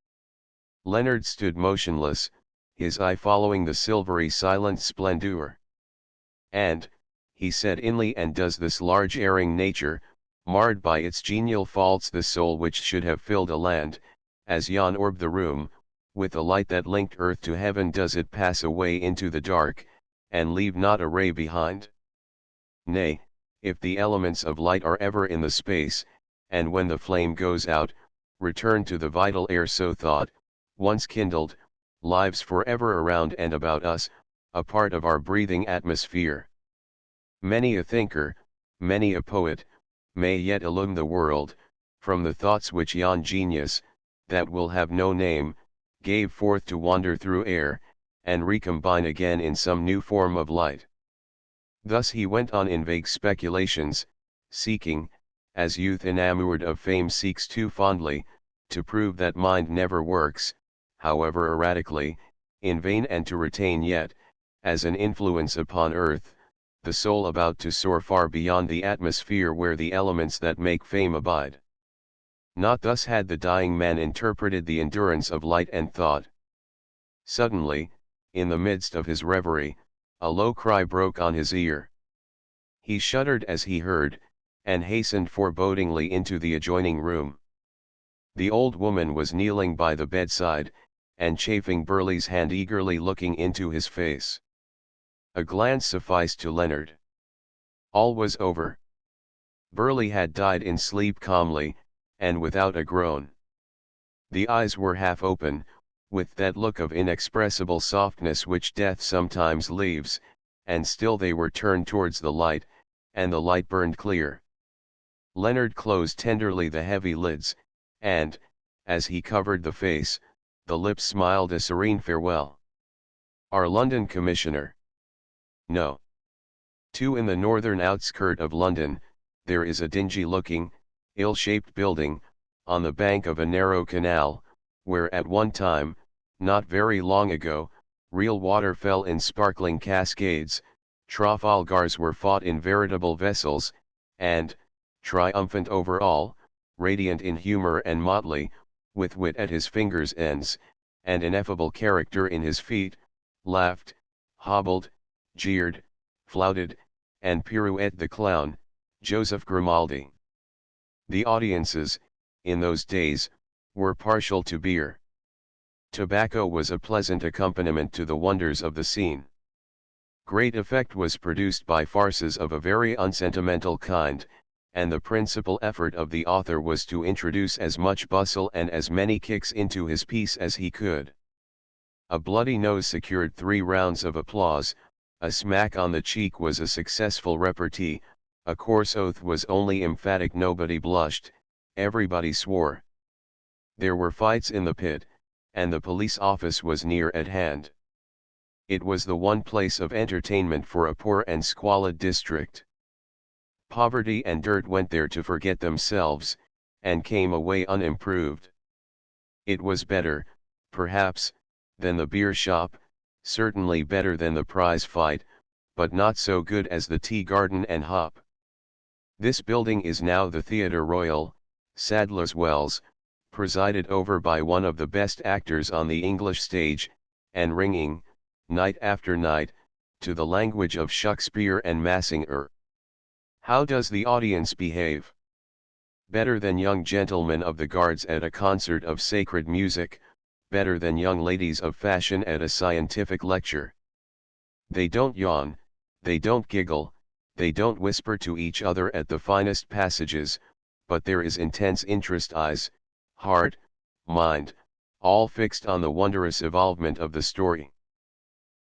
Leonard stood motionless, his eye following the silvery silent splendor. "And," he said inly, "and does this large erring nature, marred by its genial faults, the soul which should have filled a land, as yon orb the room, with a light that linked earth to heaven, does it pass away into the dark, and leave not a ray behind? Nay, if the elements of light are ever in the space, and when the flame goes out, return to the vital air so thought, once kindled, lives forever around and about us, a part of our breathing atmosphere. Many a thinker, many a poet, may yet illume the world, from the thoughts which yon genius, that will have no name, gave forth to wander through air, and recombine again in some new form of light." Thus he went on in vague speculations, seeking, as youth enamoured of fame seeks too fondly, to prove that mind never works, however erratically, in vain, and to retain yet, as an influence upon earth, the soul about to soar far beyond the atmosphere where the elements that make fame abide. Not thus had the dying man interpreted the endurance of light and thought. Suddenly, in the midst of his reverie, a low cry broke on his ear. He shuddered as he heard, and hastened forebodingly into the adjoining room. The old woman was kneeling by the bedside, and chafing Burleigh's hand, eagerly looking into his face. A glance sufficed to Leonard. All was over. Burleigh had died in sleep calmly, and without a groan. The eyes were half open, with that look of inexpressible softness which death sometimes leaves, and still they were turned towards the light, and the light burned clear. Leonard closed tenderly the heavy lids, and, as he covered the face, the lips smiled a serene farewell. "Our London Commissioner?" "No. 2 In the northern outskirt of London, there is a dingy-looking, ill-shaped building, on the bank of a narrow canal, where at one time, not very long ago, real water fell in sparkling cascades, Trafalgars were fought in veritable vessels, and, triumphant over all, radiant in humor and motley, with wit at his fingers' ends, and ineffable character in his feet, laughed, hobbled, jeered, flouted, and pirouetted the clown, Joseph Grimaldi. The audiences, in those days, were partial to beer. Tobacco was a pleasant accompaniment to the wonders of the scene. Great effect was produced by farces of a very unsentimental kind, and the principal effort of the author was to introduce as much bustle and as many kicks into his piece as he could. A bloody nose secured 3 rounds of applause, a smack on the cheek was a successful repartee, a coarse oath was only emphatic, nobody blushed, everybody swore. There were fights in the pit, and the police office was near at hand. It was the one place of entertainment for a poor and squalid district. Poverty and dirt went there to forget themselves, and came away unimproved. It was better, perhaps, than the beer shop, certainly better than the prize fight, but not so good as the tea garden and hop. This building is now the Theatre Royal, Sadler's Wells, presided over by one of the best actors on the English stage, and ringing, night after night, to the language of Shakespeare and Massinger. How does the audience behave? Better than young gentlemen of the Guards at a concert of sacred music, better than young ladies of fashion at a scientific lecture. They don't yawn, they don't giggle, they don't whisper to each other at the finest passages, but there is intense interest, eyes, heart, mind, all fixed on the wondrous evolvement of the story.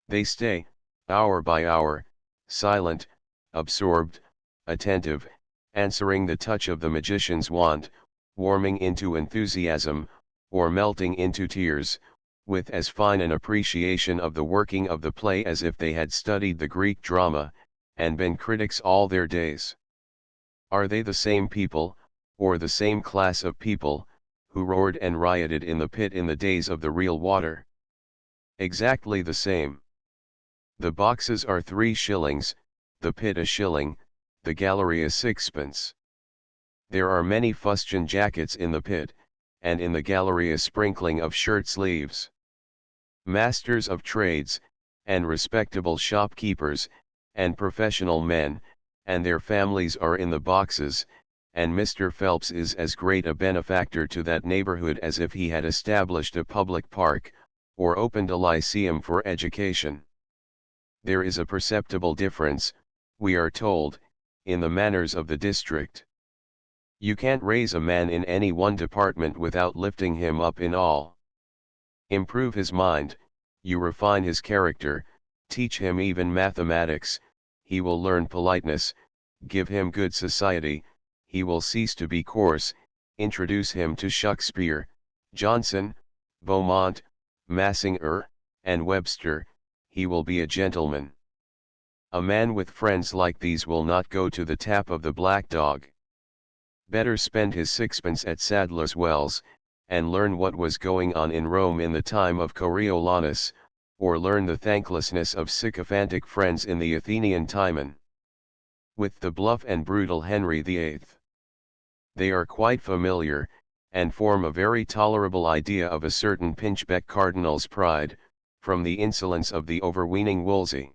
They stay, hour by hour, silent, absorbed, attentive, answering the touch of the magician's wand, warming into enthusiasm, or melting into tears, with as fine an appreciation of the working of the play as if they had studied the Greek drama, and been critics all their days. Are they the same people, or the same class of people, who roared and rioted in the pit in the days of the real water? Exactly the same. The boxes are 3 shillings, the pit a shilling, the gallery a sixpence. There are many fustian jackets in the pit, and in the gallery a sprinkling of shirt sleeves. Masters of trades, and respectable shopkeepers, and professional men, and their families are in the boxes, and Mr. Phelps is as great a benefactor to that neighborhood as if he had established a public park, or opened a lyceum for education. There is a perceptible difference, we are told, in the manners of the district. You can't raise a man in any one department without lifting him up in all. Improve his mind, you refine his character, teach him even mathematics, he will learn politeness, give him good society, he will cease to be coarse, introduce him to Shakespeare, Johnson, Beaumont, Massinger, and Webster, he will be a gentleman. A man with friends like these will not go to the tap of the Black Dog. Better spend his sixpence at Sadler's Wells, and learn what was going on in Rome in the time of Coriolanus, or learn the thanklessness of sycophantic friends in the Athenian Timon. With the bluff and brutal Henry VIII. They are quite familiar, and form a very tolerable idea of a certain pinchbeck cardinal's pride, from the insolence of the overweening Wolsey.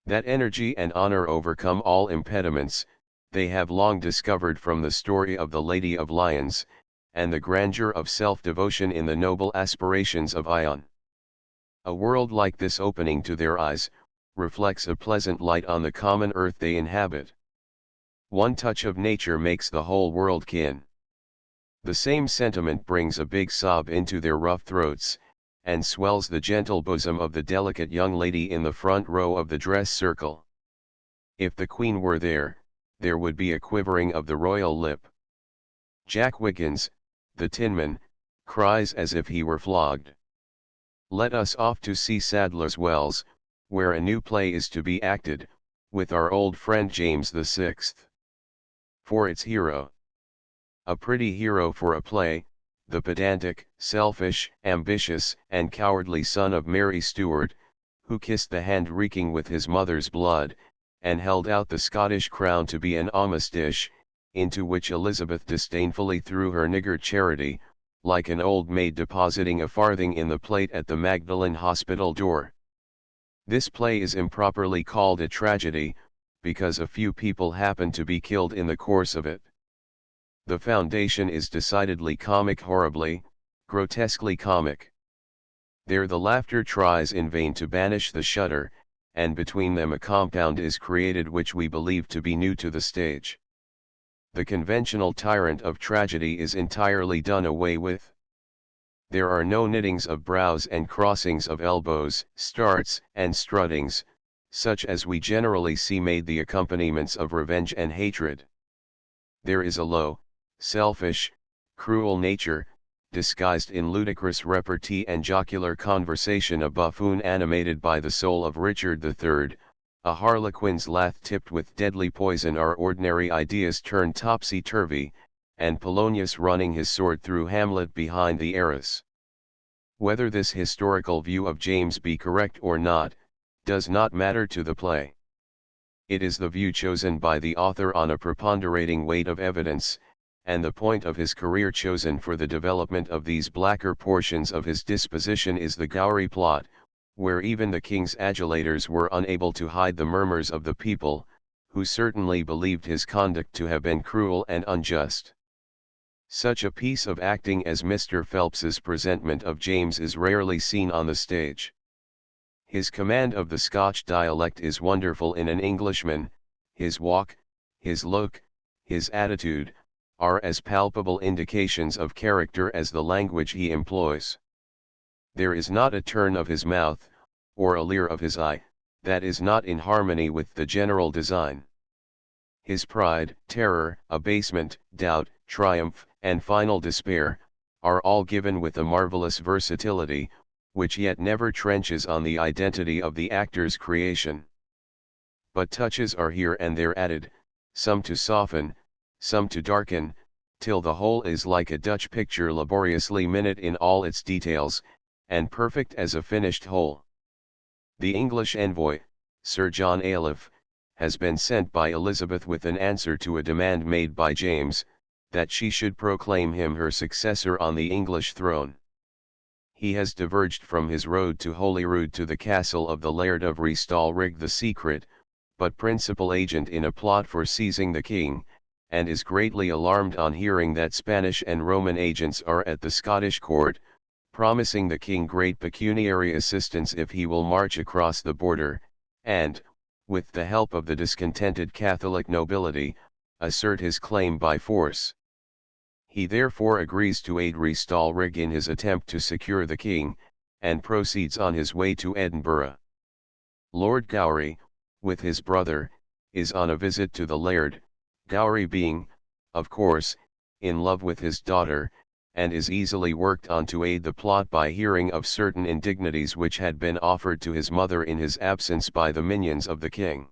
That energy and honor overcome all impediments, they have long discovered from the story of the Lady of Lyons, and the grandeur of self-devotion in the noble aspirations of Ion. A world like this opening to their eyes, reflects a pleasant light on the common earth they inhabit. One touch of nature makes the whole world kin. The same sentiment brings a big sob into their rough throats, and swells the gentle bosom of the delicate young lady in the front row of the dress circle. If the Queen were there, there would be a quivering of the royal lip. Jack Wiggins, the tinman, cries as if he were flogged. Let us off to see Sadler's Wells, where a new play is to be acted, with our old friend James VI. For its hero. A pretty hero for a play, the pedantic, selfish, ambitious, and cowardly son of Mary Stuart, who kissed the hand reeking with his mother's blood, and held out the Scottish crown to be an alms dish, into which Elizabeth disdainfully threw her niggard charity, like an old maid depositing a farthing in the plate at the Magdalen Hospital door. This play is improperly called a tragedy, because a few people happen to be killed in the course of it. The foundation is decidedly comic, horribly, grotesquely comic. There the laughter tries in vain to banish the shudder, and between them a compound is created which we believe to be new to the stage. The conventional tyrant of tragedy is entirely done away with. There are no knittings of brows and crossings of elbows, starts and struttings, such as we generally see made the accompaniments of revenge and hatred. There is a low, selfish, cruel nature, disguised in ludicrous repartee and jocular conversation, a buffoon animated by the soul of Richard III, a harlequin's laugh tipped with deadly poison, our ordinary ideas turned topsy-turvy, and Polonius running his sword through Hamlet behind the arras. Whether this historical view of James be correct or not, does not matter to the play. It is the view chosen by the author on a preponderating weight of evidence, and the point of his career chosen for the development of these blacker portions of his disposition is the Gowrie plot, where even the king's adulators were unable to hide the murmurs of the people, who certainly believed his conduct to have been cruel and unjust. Such a piece of acting as Mr. Phelps's presentment of James is rarely seen on the stage. His command of the Scotch dialect is wonderful in an Englishman, his walk, his look, his attitude, are as palpable indications of character as the language he employs. There is not a turn of his mouth, or a leer of his eye, that is not in harmony with the general design. His pride, terror, abasement, doubt, triumph, and final despair, are all given with a marvelous versatility, which yet never trenches on the identity of the actor's creation. But touches are here and there added, some to soften, some to darken, till the whole is like a Dutch picture laboriously minute in all its details, and perfect as a finished whole. The English envoy, Sir John Ayloffe, has been sent by Elizabeth with an answer to a demand made by James, that she should proclaim him her successor on the English throne. He has diverged from his road to Holyrood to the castle of the Laird of Restalrig, the secret, but principal agent in a plot for seizing the king, and is greatly alarmed on hearing that Spanish and Roman agents are at the Scottish court, promising the king great pecuniary assistance if he will march across the border, and, with the help of the discontented Catholic nobility, assert his claim by force. He therefore agrees to aid Restalrig in his attempt to secure the king, and proceeds on his way to Edinburgh. Lord Gowrie, with his brother, is on a visit to the laird, Gowrie being, of course, in love with his daughter, and is easily worked on to aid the plot by hearing of certain indignities which had been offered to his mother in his absence by the minions of the king.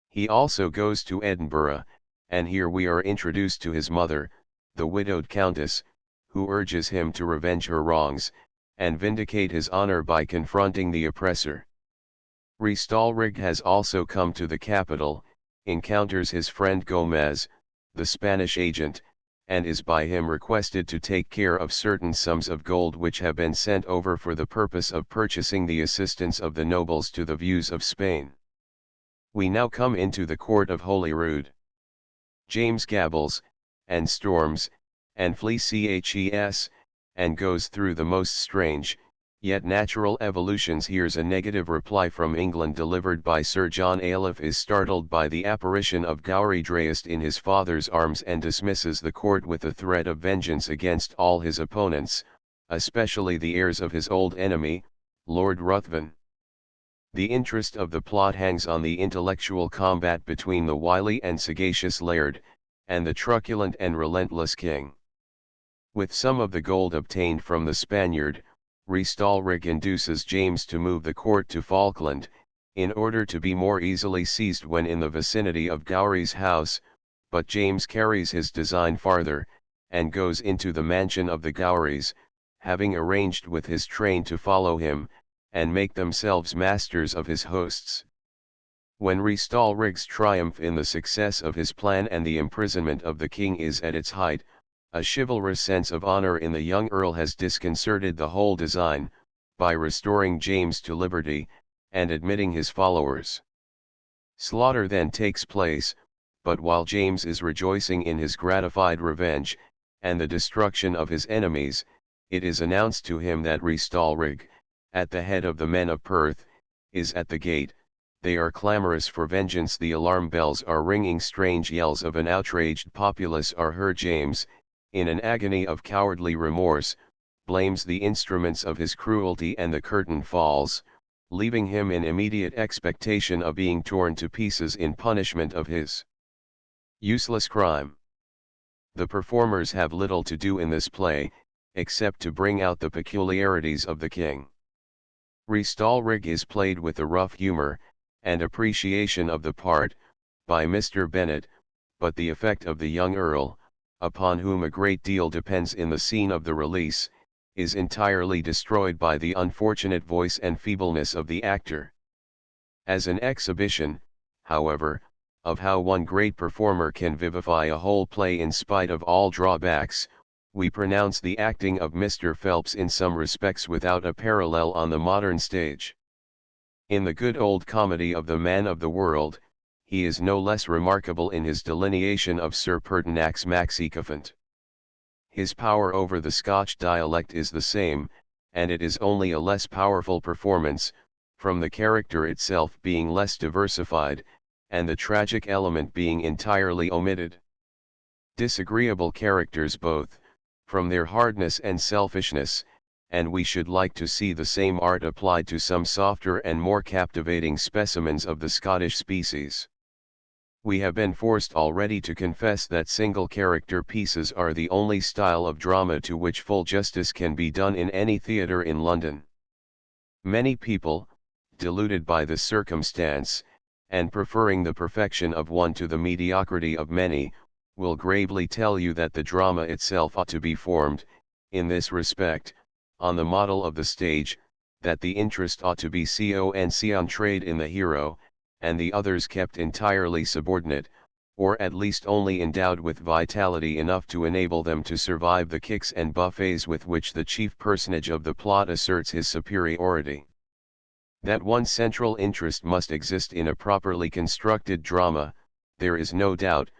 He also goes to Edinburgh, and here we are introduced to his mother, the widowed countess, who urges him to revenge her wrongs, and vindicate his honor by confronting the oppressor. Restalrig has also come to the capital, encounters his friend Gomez, the Spanish agent, and is by him requested to take care of certain sums of gold which have been sent over for the purpose of purchasing the assistance of the nobles to the views of Spain. We now come into the court of Holyrood. James gabbles, and storms, and flees, and goes through the most strange, yet natural evolutions. Here's a negative reply from England delivered by Sir John Ayloffe, is startled by the apparition of Gowrie Drayest in his father's arms, and dismisses the court with a threat of vengeance against all his opponents, especially the heirs of his old enemy, Lord Ruthven. The interest of the plot hangs on the intellectual combat between the wily and sagacious laird, and the truculent and relentless king. With some of the gold obtained from the Spaniard, Restalrig induces James to move the court to Falkland, in order to be more easily seized when in the vicinity of Gowrie's house, but James carries his design farther, and goes into the mansion of the Gowries, having arranged with his train to follow him, and make themselves masters of his hosts. When Restalrig's triumph in the success of his plan and the imprisonment of the king is at its height, a chivalrous sense of honor in the young earl has disconcerted the whole design, by restoring James to liberty, and admitting his followers. Slaughter then takes place, but while James is rejoicing in his gratified revenge, and the destruction of his enemies, it is announced to him that Restalrig, at the head of the men of Perth, is at the gate. They are clamorous for vengeance, the alarm bells are ringing, strange yells of an outraged populace are heard. James, in an agony of cowardly remorse, blames the instruments of his cruelty, and the curtain falls, leaving him in immediate expectation of being torn to pieces in punishment of his useless crime. The performers have little to do in this play, except to bring out the peculiarities of the king. Restalrig is played with a rough humor, and appreciation of the part, by Mr. Bennet, but the effect of the young earl, upon whom a great deal depends in the scene of the release, is entirely destroyed by the unfortunate voice and feebleness of the actor. As an exhibition, however, of how one great performer can vivify a whole play in spite of all drawbacks, we pronounce the acting of Mr. Phelps in some respects without a parallel on the modern stage. In the good old comedy of The Man of the World, he is no less remarkable in his delineation of Sir Pertinax Maxicophant. His power over the Scotch dialect is the same, and it is only a less powerful performance, from the character itself being less diversified, and the tragic element being entirely omitted. Disagreeable characters both, from their hardness and selfishness, and we should like to see the same art applied to some softer and more captivating specimens of the Scottish species. We have been forced already to confess that single character pieces are the only style of drama to which full justice can be done in any theatre in London. Many people, deluded by this circumstance, and preferring the perfection of one to the mediocrity of many, will gravely tell you that the drama itself ought to be formed, in this respect, on the model of the stage, that the interest ought to be concentrated in the hero, and the others kept entirely subordinate, or at least only endowed with vitality enough to enable them to survive the kicks and buffets with which the chief personage of the plot asserts his superiority. That one central interest must exist in a properly constructed drama, there is no doubt,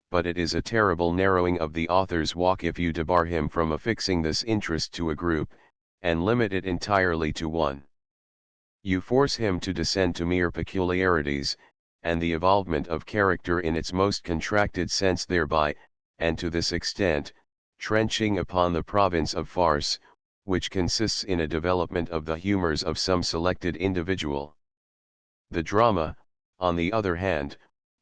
but it is a terrible narrowing of the author's walk if you debar him from affixing this interest to a group, and limit it entirely to one. You force him to descend to mere peculiarities, and the evolvement of character in its most contracted sense thereby, and to this extent, trenching upon the province of farce, which consists in a development of the humors of some selected individual. The drama, on the other hand,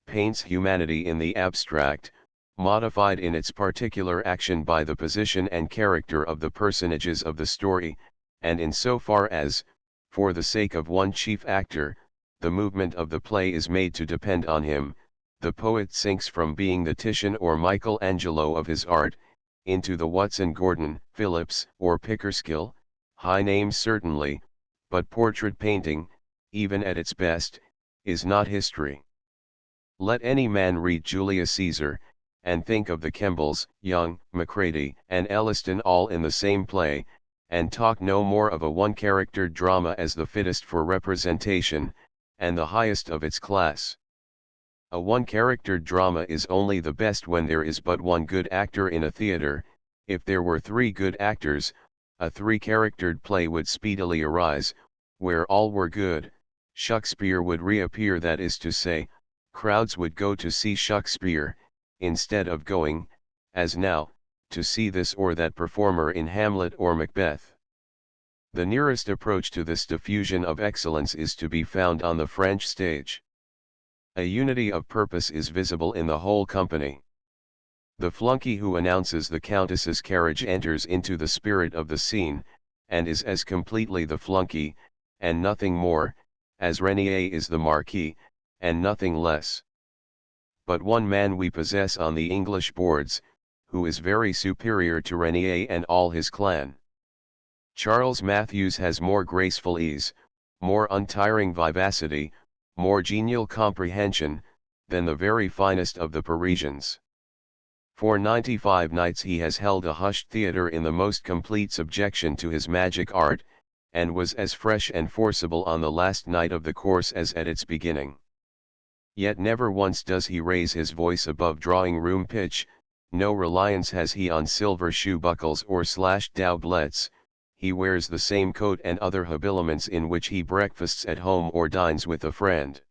paints humanity in the abstract, modified in its particular action by the position and character of the personages of the story, and in so far as, for the sake of one chief actor, the movement of the play is made to depend on him, the poet sinks from being the Titian or Michelangelo of his art, into the Watson Gordon, Phillips, or Pickersgill, high names certainly, but portrait painting, even at its best, is not history. Let any man read Julius Caesar, and think of the Kembles, Young, Macready, and Elliston all in the same play, and talk no more of a one-charactered drama as the fittest for representation, and the highest of its class. A one-charactered drama is only the best when there is but one good actor in a theatre. If there were three good actors, a three-charactered play would speedily arise, where all were good. Shakespeare would reappear, that is to say, crowds would go to see Shakespeare, instead of going, as now, to see this or that performer in Hamlet or Macbeth. The nearest approach to this diffusion of excellence is to be found on the French stage. A unity of purpose is visible in the whole company. The flunkey who announces the Countess's carriage enters into the spirit of the scene, and is as completely the flunkey, and nothing more, as Renier is the Marquis, and nothing less. But one man we possess on the English boards, who is very superior to Renier and all his clan. Charles Matthews has more graceful ease, more untiring vivacity, more genial comprehension, than the very finest of the Parisians. For 95 nights he has held a hushed theatre in the most complete subjection to his magic art, and was as fresh and forcible on the last night of the course as at its beginning. Yet never once does he raise his voice above drawing-room pitch, no reliance has he on silver shoe buckles or slashed doublets. He wears the same coat and other habiliments in which he breakfasts at home or dines with a friend.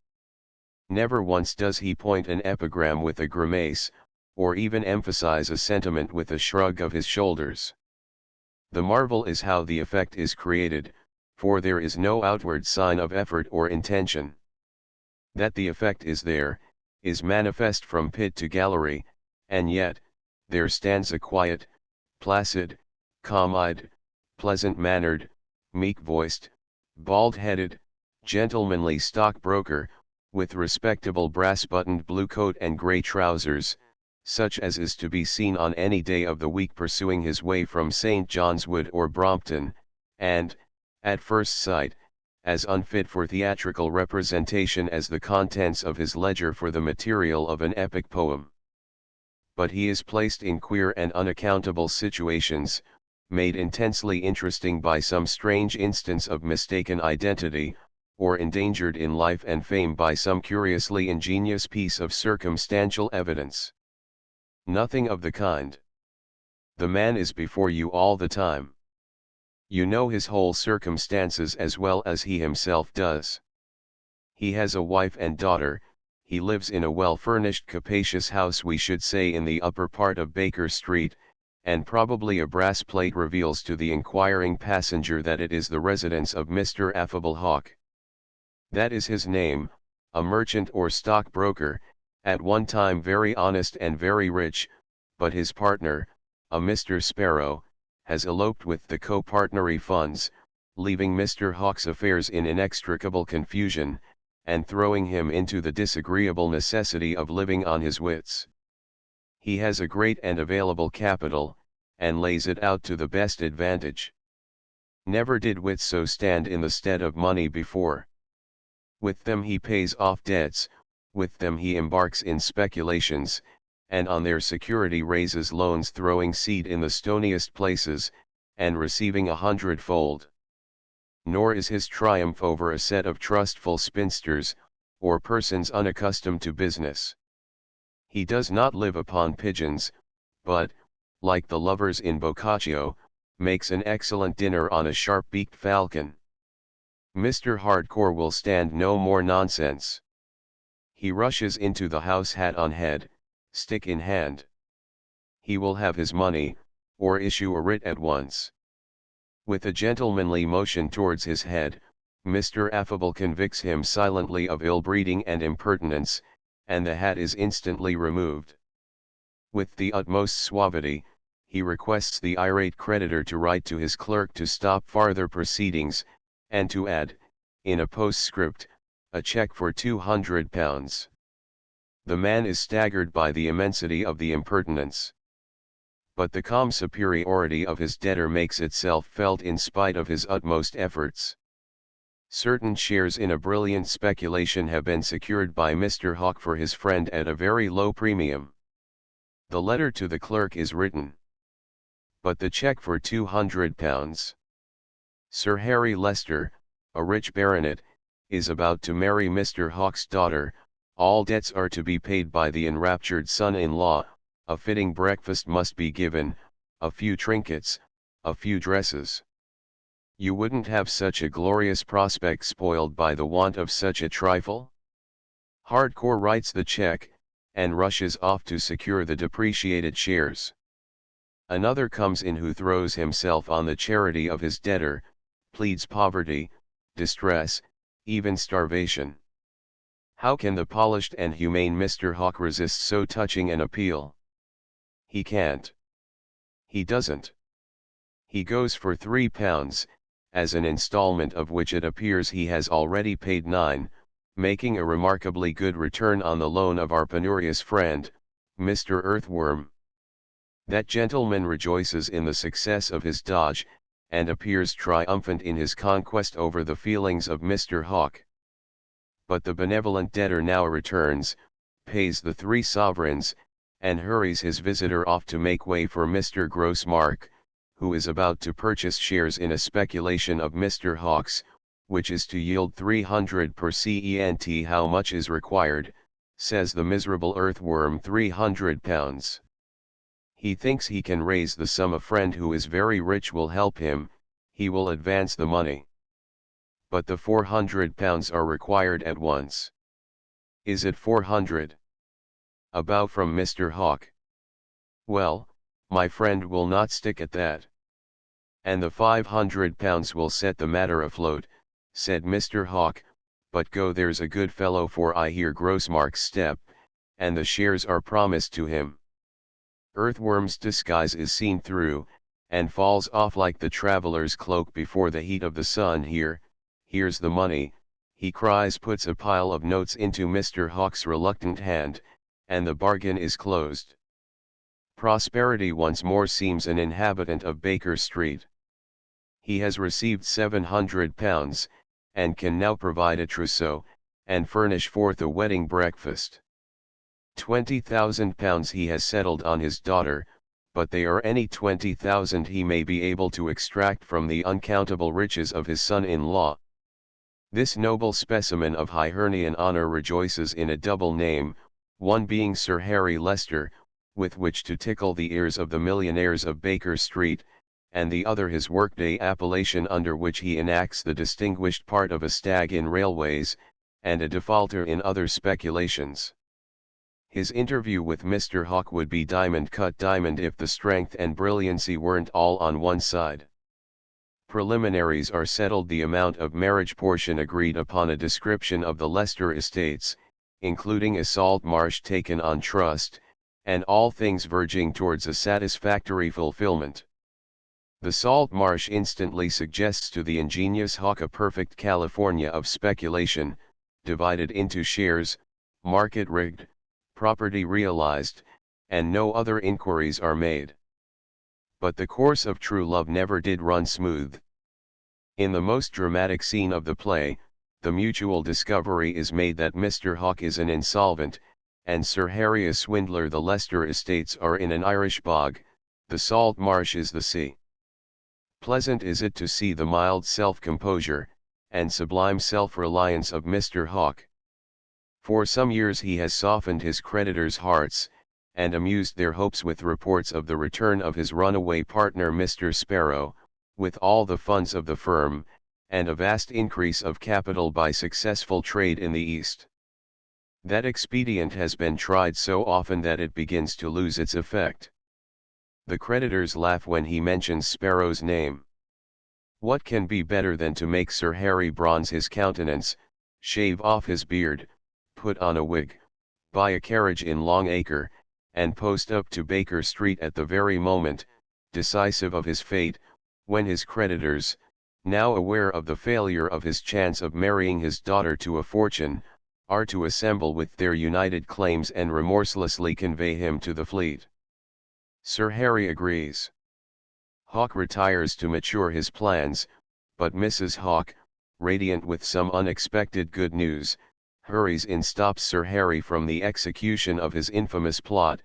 Never once does he point an epigram with a grimace, or even emphasize a sentiment with a shrug of his shoulders. The marvel is how the effect is created, for there is no outward sign of effort or intention. That the effect is there, is manifest from pit to gallery, and yet, there stands a quiet, placid, calm-eyed, pleasant-mannered, meek-voiced, bald-headed, gentlemanly stockbroker, with respectable brass-buttoned blue coat and grey trousers, such as is to be seen on any day of the week pursuing his way from St. John's Wood or Brompton, and, at first sight, as unfit for theatrical representation as the contents of his ledger for the material of an epic poem. But he is placed in queer and unaccountable situations, made intensely interesting by some strange instance of mistaken identity, or endangered in life and fame by some curiously ingenious piece of circumstantial evidence. Nothing of the kind. The man is before you all the time. You know his whole circumstances as well as he himself does. He has a wife and daughter, he lives in a well-furnished capacious house, we should say in the upper part of Baker Street, and probably a brass plate reveals to the inquiring passenger that it is the residence of Mr. Affable Hawk. That is his name, a merchant or stockbroker, At one time very honest and very rich, but his partner, a Mr. Sparrow, has eloped with the co-partnery funds, leaving Mr. Hawke's affairs in inextricable confusion, and throwing him into the disagreeable necessity of living on his wits. He has a great and available capital, and lays it out to the best advantage. Never did wits so stand in the stead of money before. With them he pays off debts, with them he embarks in speculations, and on their security raises loans, throwing seed in the stoniest places, and receiving 100-fold. Nor is his triumph over a set of trustful spinsters, or persons unaccustomed to business. He does not live upon pigeons, but, like the lovers in Boccaccio, makes an excellent dinner on a sharp-beaked falcon. Mr. Hardcore will stand no more nonsense. He rushes into the house, hat on head, stick in hand. He will have his money, or issue a writ at once. With a gentlemanly motion towards his head, Mr. Affable convicts him silently of ill-breeding and impertinence, and the hat is instantly removed. With the utmost suavity, he requests the irate creditor to write to his clerk to stop farther proceedings, and to add, in a postscript, a cheque for £200. The man is staggered by the immensity of the impertinence. But the calm superiority of his debtor makes itself felt in spite of his utmost efforts. Certain shares in a brilliant speculation have been secured by Mr. Hawke for his friend at a very low premium. The letter to the clerk is written. But the cheque for £200. Sir Harry Lester, a rich baronet, is about to marry Mr. Hawke's daughter. All debts are to be paid by the enraptured son-in-law, a fitting breakfast must be given, a few trinkets, a few dresses. You wouldn't have such a glorious prospect spoiled by the want of such a trifle? Hardcore writes the cheque, and rushes off to secure the depreciated shares. Another comes in who throws himself on the charity of his debtor, pleads poverty, distress, even starvation. How can the polished and humane Mr. Hawke resist so touching an appeal? He can't. He doesn't. He goes for £3, as an installment of which it appears he has already paid 9, making a remarkably good return on the loan of our penurious friend, Mr. Earthworm. That gentleman rejoices in the success of his dodge, and appears triumphant in his conquest over the feelings of Mr. Hawke. But the benevolent debtor now returns, pays the 3 sovereigns, and hurries his visitor off to make way for Mr. Grossmark, who is about to purchase shares in a speculation of Mr. Hawke's, which is to yield 300 per cent. How much is required, says the miserable earthworm. £300. He thinks he can raise the sum. A friend who is very rich will help him, he will advance the money. But the £400 are required at once. Is it 400? A bow from Mr. Hawke. Well, my friend will not stick at that. And the £500 will set the matter afloat, said Mr. Hawke, but go, there's a good fellow, for I hear Grossmark's step, and the shares are promised to him. Earthworm's disguise is seen through, and falls off like the traveller's cloak before the heat of the sun. Here's the money, he cries, puts a pile of notes into Mr. Hawke's reluctant hand, and the bargain is closed. Prosperity once more seems an inhabitant of Baker Street. He has received £700, and can now provide a trousseau, and furnish forth a wedding breakfast. £20,000 he has settled on his daughter, but they are any 20,000 he may be able to extract from the uncountable riches of his son-in-law. This noble specimen of Hibernian honour rejoices in a double name, one being Sir Harry Lester, with which to tickle the ears of the millionaires of Baker Street, and the other his workday appellation, under which he enacts the distinguished part of a stag in railways, and a defaulter in other speculations. His interview with Mr. Hawke would be diamond cut diamond if the strength and brilliancy weren't all on one side. Preliminaries are settled, the amount of marriage portion agreed upon, a description of the Lester estates, including a salt marsh taken on trust, and all things verging towards a satisfactory fulfillment. The salt marsh instantly suggests to the ingenious hawk a perfect California of speculation, divided into shares, market rigged, property realized, and no other inquiries are made. But the course of true love never did run smooth. In the most dramatic scene of the play, the mutual discovery is made that Mr. Hawk is an insolvent, and Sir Harry a swindler. The Leicester estates are in an Irish bog, the salt marsh is the sea. Pleasant is it to see the mild self-composure, and sublime self-reliance of Mr. Hawk. For some years he has softened his creditors' hearts, and amused their hopes with reports of the return of his runaway partner Mr. Sparrow, with all the funds of the firm, and a vast increase of capital by successful trade in the East. That expedient has been tried so often that it begins to lose its effect. The creditors laugh when he mentions Sparrow's name. What can be better than to make Sir Harry bronze his countenance, shave off his beard, put on a wig, buy a carriage in Long Acre, and post up to Baker Street at the very moment, decisive of his fate, when his creditors, now aware of the failure of his chance of marrying his daughter to a fortune, are to assemble with their united claims and remorselessly convey him to the Fleet. Sir Harry agrees. Hawk retires to mature his plans, but Mrs. Hawk, radiant with some unexpected good news, hurries in, stops Sir Harry from the execution of his infamous plot,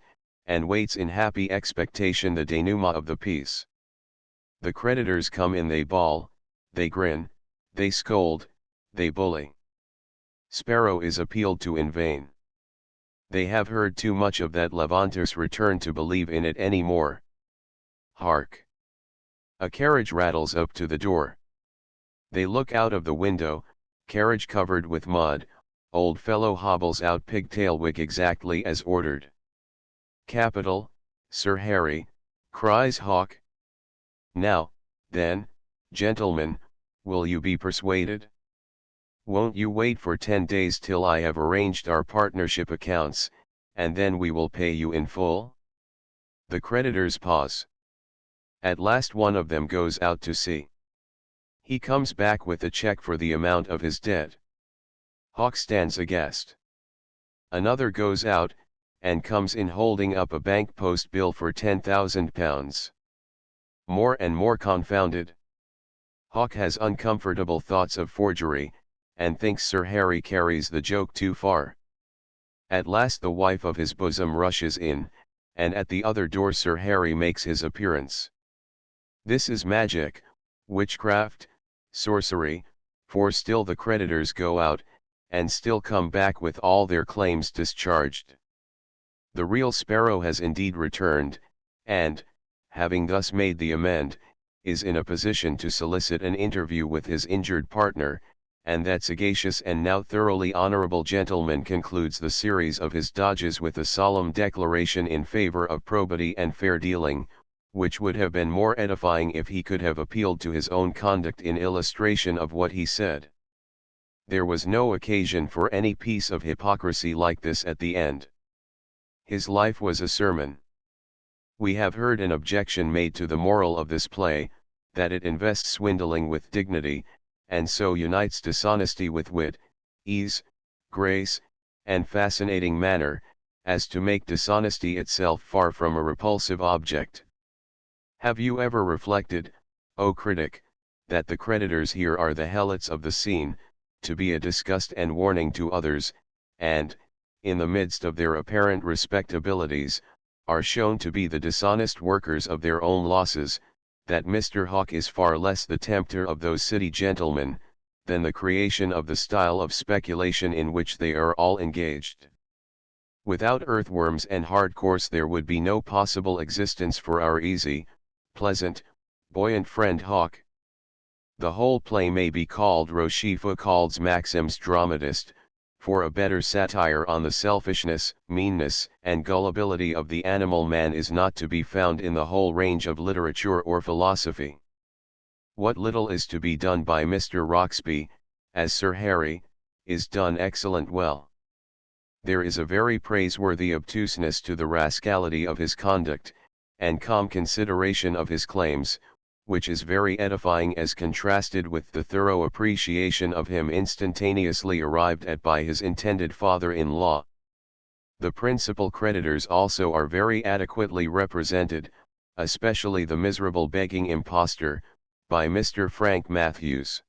and waits in happy expectation the denouement of the piece. The creditors come in, they bawl, they grin, they scold, they bully. Sparrow is appealed to in vain. They have heard too much of that Levanter's return to believe in it any more. Hark! A carriage rattles up to the door. They look out of the window, carriage covered with mud, old fellow hobbles out, pigtail wig exactly as ordered. Capital, Sir Harry, cries Hawk. Now, then, gentlemen, will you be persuaded? Won't you wait for 10 days till I have arranged our partnership accounts, and then we will pay you in full? The creditors pause. At last one of them goes out to see. He comes back with a check for the amount of his debt. Hawk stands aghast. Another goes out, and comes in holding up a bank post bill for £10,000. More and more confounded. Hawk has uncomfortable thoughts of forgery, and thinks Sir Harry carries the joke too far. At last the wife of his bosom rushes in, and at the other door Sir Harry makes his appearance. This is magic, witchcraft, sorcery, for still the creditors go out, and still come back with all their claims discharged. The real Sparrow has indeed returned, and, having thus made the amend, is in a position to solicit an interview with his injured partner, and that sagacious and now thoroughly honorable gentleman concludes the series of his dodges with a solemn declaration in favor of probity and fair dealing, which would have been more edifying if he could have appealed to his own conduct in illustration of what he said. There was no occasion for any piece of hypocrisy like this at the end. His life was a sermon. We have heard an objection made to the moral of this play, that it invests swindling with dignity, and so unites dishonesty with wit, ease, grace, and fascinating manner, as to make dishonesty itself far from a repulsive object. Have you ever reflected, O critic, that the creditors here are the helots of the scene, to be a disgust and warning to others, and, in the midst of their apparent respectabilities, are shown to be the dishonest workers of their own losses, that Mr. Hawk is far less the tempter of those city gentlemen, than the creation of the style of speculation in which they are all engaged. Without earthworms and hard course there would be no possible existence for our easy, pleasant, buoyant friend Hawk. The whole play may be called Rochefoucauld's Maxims Dramatist, for a better satire on the selfishness, meanness, and gullibility of the animal man is not to be found in the whole range of literature or philosophy. What little is to be done by Mr. Roxby, as Sir Harry, is done excellent well. There is a very praiseworthy obtuseness to the rascality of his conduct, and calm consideration of his claims, which is very edifying as contrasted with the thorough appreciation of him instantaneously arrived at by his intended father-in-law. The principal creditors also are very adequately represented, especially the miserable begging impostor, by Mr. Frank Matthews.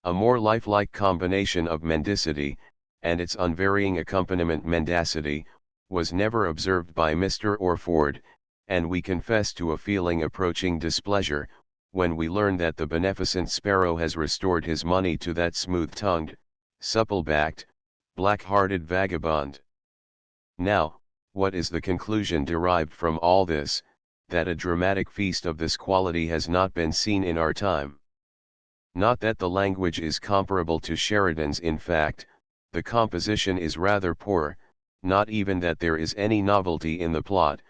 A more lifelike combination of mendicity, and its unvarying accompaniment mendacity, was never observed by Mr. Orford, and we confess to a feeling approaching displeasure, when we learn that the beneficent Sparrow has restored his money to that smooth-tongued, supple-backed, black-hearted vagabond. Now, what is the conclusion derived from all this, that a dramatic feast of this quality has not been seen in our time? Not that the language is comparable to Sheridan's, in fact, the composition is rather poor, not even that there is any novelty in the plot,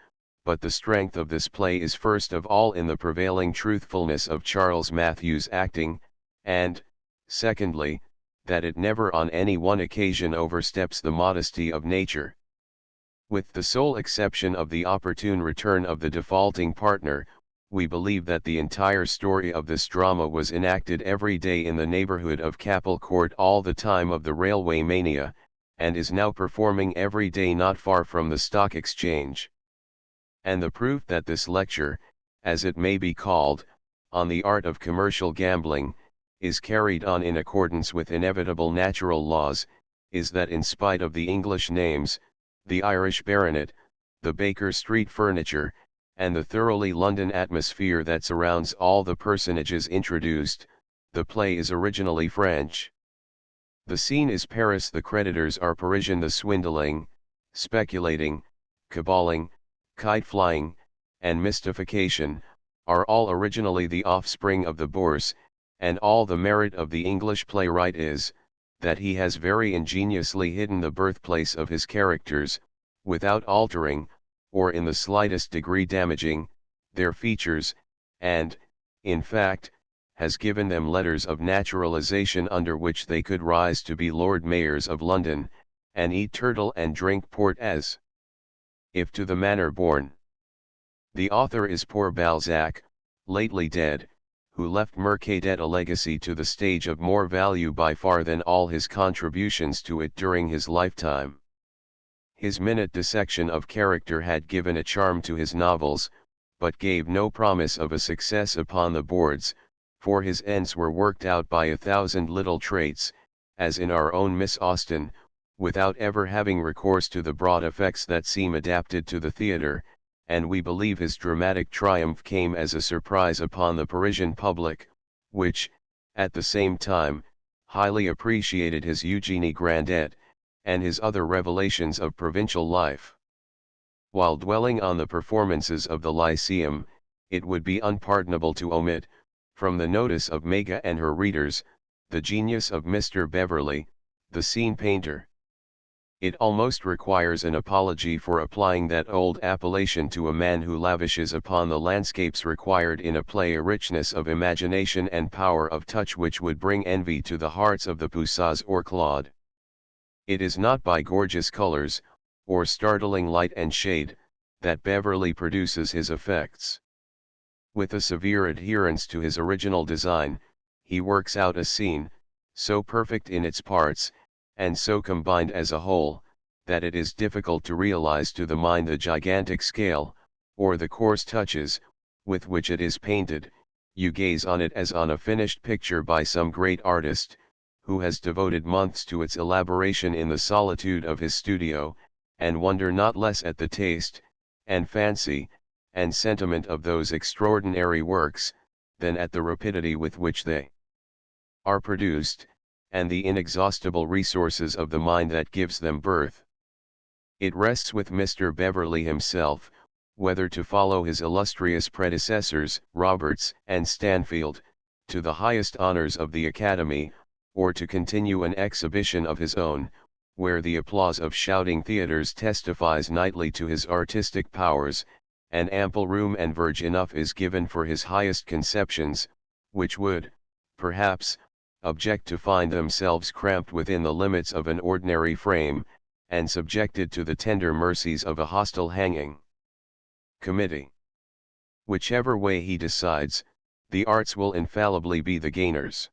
but the strength of this play is first of all in the prevailing truthfulness of Charles Matthews' acting, and, secondly, that it never on any one occasion oversteps the modesty of nature. With the sole exception of the opportune return of the defaulting partner, we believe that the entire story of this drama was enacted every day in the neighborhood of Capel Court all the time of the railway mania, and is now performing every day not far from the Stock Exchange. And the proof that this lecture, as it may be called, on the art of commercial gambling, is carried on in accordance with inevitable natural laws, is that in spite of the English names, the Irish baronet, the Baker Street furniture, and the thoroughly London atmosphere that surrounds all the personages introduced, the play is originally French. The scene is Paris, the creditors are Parisian, the swindling, speculating, caballing, kite-flying, and mystification, are all originally the offspring of the Bourse, and all the merit of the English playwright is, that he has very ingeniously hidden the birthplace of his characters, without altering, or in the slightest degree damaging, their features, and, in fact, has given them letters of naturalization under which they could rise to be Lord Mayors of London, and eat turtle and drink port as if to the manor born. The author is poor Balzac, lately dead, who left Mercadet a legacy to the stage of more value by far than all his contributions to it during his lifetime. His minute dissection of character had given a charm to his novels, but gave no promise of a success upon the boards, for his ends were worked out by 1,000 little traits, as in our own Miss Austen, without ever having recourse to the broad effects that seem adapted to the theatre, and we believe his dramatic triumph came as a surprise upon the Parisian public, which, at the same time, highly appreciated his Eugenie Grandet, and his other revelations of provincial life. While dwelling on the performances of the Lyceum, it would be unpardonable to omit, from the notice of Mega and her readers, the genius of Mr. Beverley, the scene painter. It almost requires an apology for applying that old appellation to a man who lavishes upon the landscapes required in a play a richness of imagination and power of touch which would bring envy to the hearts of the Poussas or Claude. It is not by gorgeous colors, or startling light and shade, that Beverley produces his effects. With a severe adherence to his original design, he works out a scene, so perfect in its parts, and so combined as a whole, that it is difficult to realize to the mind the gigantic scale, or the coarse touches, with which it is painted. You gaze on it as on a finished picture by some great artist, who has devoted months to its elaboration in the solitude of his studio, and wonder not less at the taste, and fancy, and sentiment of those extraordinary works, than at the rapidity with which they are produced, and the inexhaustible resources of the mind that gives them birth. It rests with Mr. Beverley himself, whether to follow his illustrious predecessors, Roberts and Stanfield, to the highest honors of the Academy, or to continue an exhibition of his own, where the applause of shouting theatres testifies nightly to his artistic powers, and ample room and verge enough is given for his highest conceptions, which would, perhaps, object to find themselves cramped within the limits of an ordinary frame, and subjected to the tender mercies of a hostile hanging committee. Whichever way he decides, the arts will infallibly be the gainers.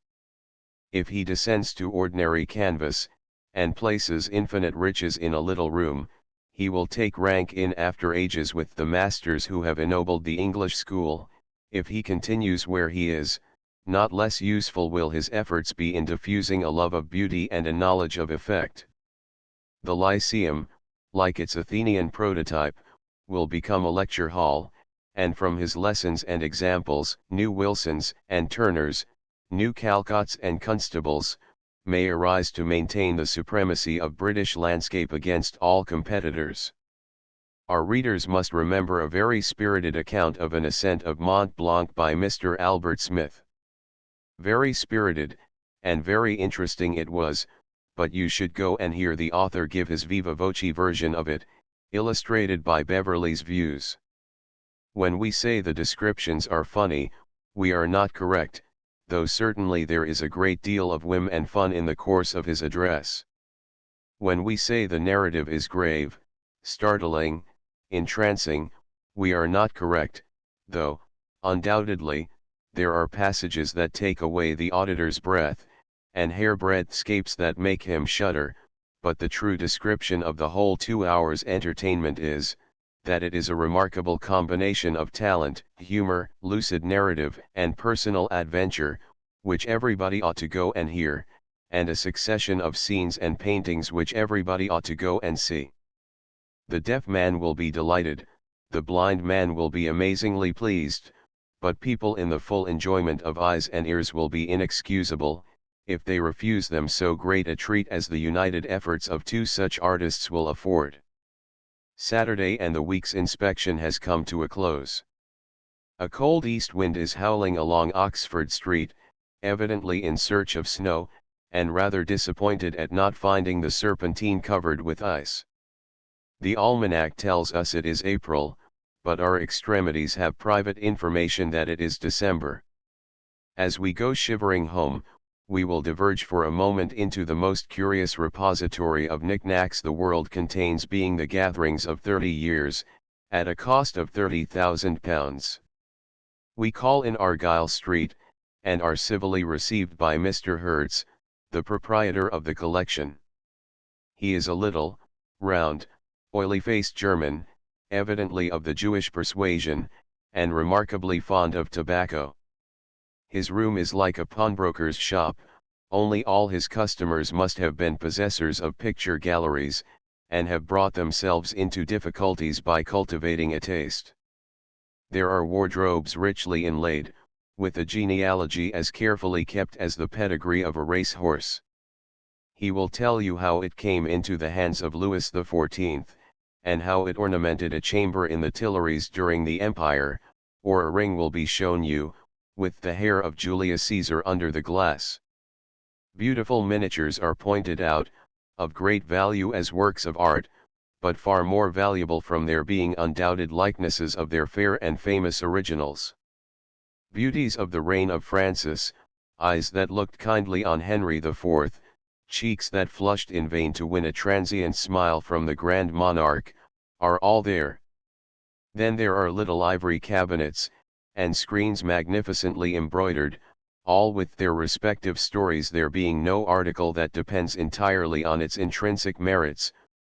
If he descends to ordinary canvas, and places infinite riches in a little room, he will take rank in after ages with the masters who have ennobled the English school. If he continues where he is, not less useful will his efforts be in diffusing a love of beauty and a knowledge of effect. The Lyceum, like its Athenian prototype, will become a lecture hall, and from his lessons and examples, new Wilsons and Turners, new Calcotts and Constables, may arise to maintain the supremacy of British landscape against all competitors. Our readers must remember a very spirited account of an ascent of Mont Blanc by Mr. Albert Smith. Very spirited, and very interesting it was, but you should go and hear the author give his viva voce version of it, illustrated by Beverley's views. When we say the descriptions are funny, we are not correct, though certainly there is a great deal of whim and fun in the course of his address. When we say the narrative is grave, startling, entrancing, we are not correct, though, undoubtedly, there are passages that take away the auditor's breath, and hair-breadth escapes that make him shudder, but the true description of the whole 2 hours' entertainment is, that it is a remarkable combination of talent, humor, lucid narrative, and personal adventure, which everybody ought to go and hear, and a succession of scenes and paintings which everybody ought to go and see. The deaf man will be delighted, the blind man will be amazingly pleased, but people in the full enjoyment of eyes and ears will be inexcusable, if they refuse them so great a treat as the united efforts of two such artists will afford. Saturday and the week's inspection has come to a close. A cold east wind is howling along Oxford Street, evidently in search of snow, and rather disappointed at not finding the Serpentine covered with ice. The almanac tells us it is April, but our extremities have private information that it is December. As we go shivering home, we will diverge for a moment into the most curious repository of knickknacks the world contains, being the gatherings of 30 years, at a cost of £30,000. We call in Argyle Street, and are civilly received by Mr. Hertz, the proprietor of the collection. He is a little, round, oily-faced German, evidently of the Jewish persuasion, and remarkably fond of tobacco. His room is like a pawnbroker's shop, only all his customers must have been possessors of picture galleries, and have brought themselves into difficulties by cultivating a taste. There are wardrobes richly inlaid, with a genealogy as carefully kept as the pedigree of a racehorse. He will tell you how it came into the hands of Louis XIV, and how it ornamented a chamber in the Tuileries during the Empire, or a ring will be shown you, with the hair of Julius Caesar under the glass. Beautiful miniatures are pointed out, of great value as works of art, but far more valuable from their being undoubted likenesses of their fair and famous originals. Beauties of the reign of Francis, eyes that looked kindly on Henry IV, cheeks that flushed in vain to win a transient smile from the grand monarch, are all there. Then there are little ivory cabinets, and screens magnificently embroidered, all with their respective stories, there being no article that depends entirely on its intrinsic merits,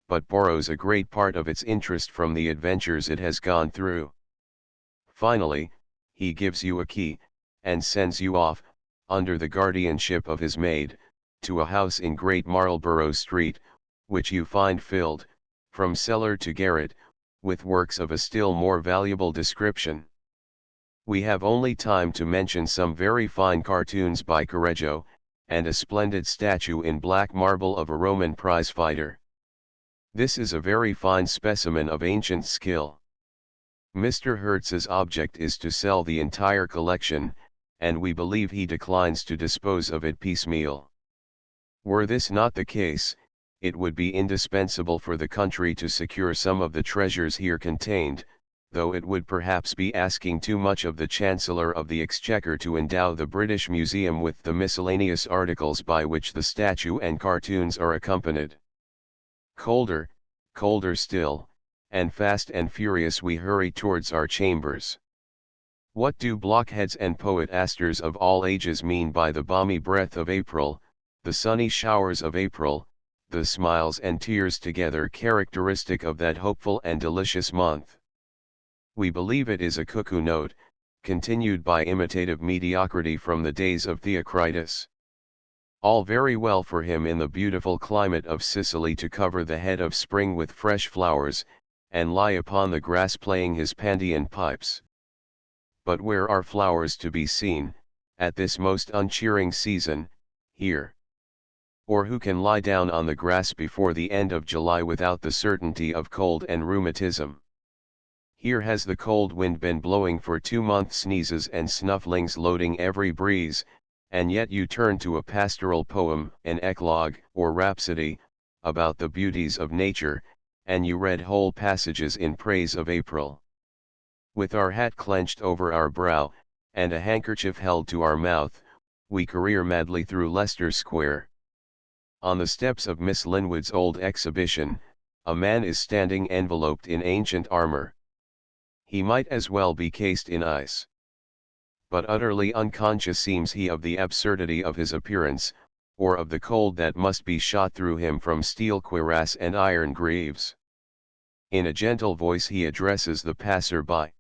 but borrows a great part of its interest from the adventures it has gone through. Finally, he gives you a key, and sends you off, under the guardianship of his maid, to a house in Great Marlborough Street, which you find filled, from cellar to garret, with works of a still more valuable description. We have only time to mention some very fine cartoons by Correggio, and a splendid statue in black marble of a Roman prize-fighter. This is a very fine specimen of ancient skill. Mr. Hertz's object is to sell the entire collection, and we believe he declines to dispose of it piecemeal. Were this not the case, it would be indispensable for the country to secure some of the treasures here contained, though it would perhaps be asking too much of the Chancellor of the Exchequer to endow the British Museum with the miscellaneous articles by which the statue and cartoons are accompanied. Colder, colder still, and fast and furious we hurry towards our chambers. What do blockheads and poetasters of all ages mean by the balmy breath of April, the sunny showers of April, the smiles and tears together characteristic of that hopeful and delicious month? We believe it is a cuckoo note, continued by imitative mediocrity from the days of Theocritus. All very well for him in the beautiful climate of Sicily to cover the head of spring with fresh flowers, and lie upon the grass playing his Pandean pipes. But where are flowers to be seen, at this most uncheering season, here? Or who can lie down on the grass before the end of July without the certainty of cold and rheumatism? Here has the cold wind been blowing for 2 months, sneezes and snufflings loading every breeze, and yet you turn to a pastoral poem, an eclogue, or rhapsody, about the beauties of nature, and you read whole passages in praise of April. With our hat clenched over our brow, and a handkerchief held to our mouth, we career madly through Leicester Square. On the steps of Miss Linwood's old exhibition, a man is standing enveloped in ancient armor. He might as well be cased in ice. But utterly unconscious seems he of the absurdity of his appearance, or of the cold that must be shot through him from steel cuirass and iron greaves. In a gentle voice he addresses the passer-by.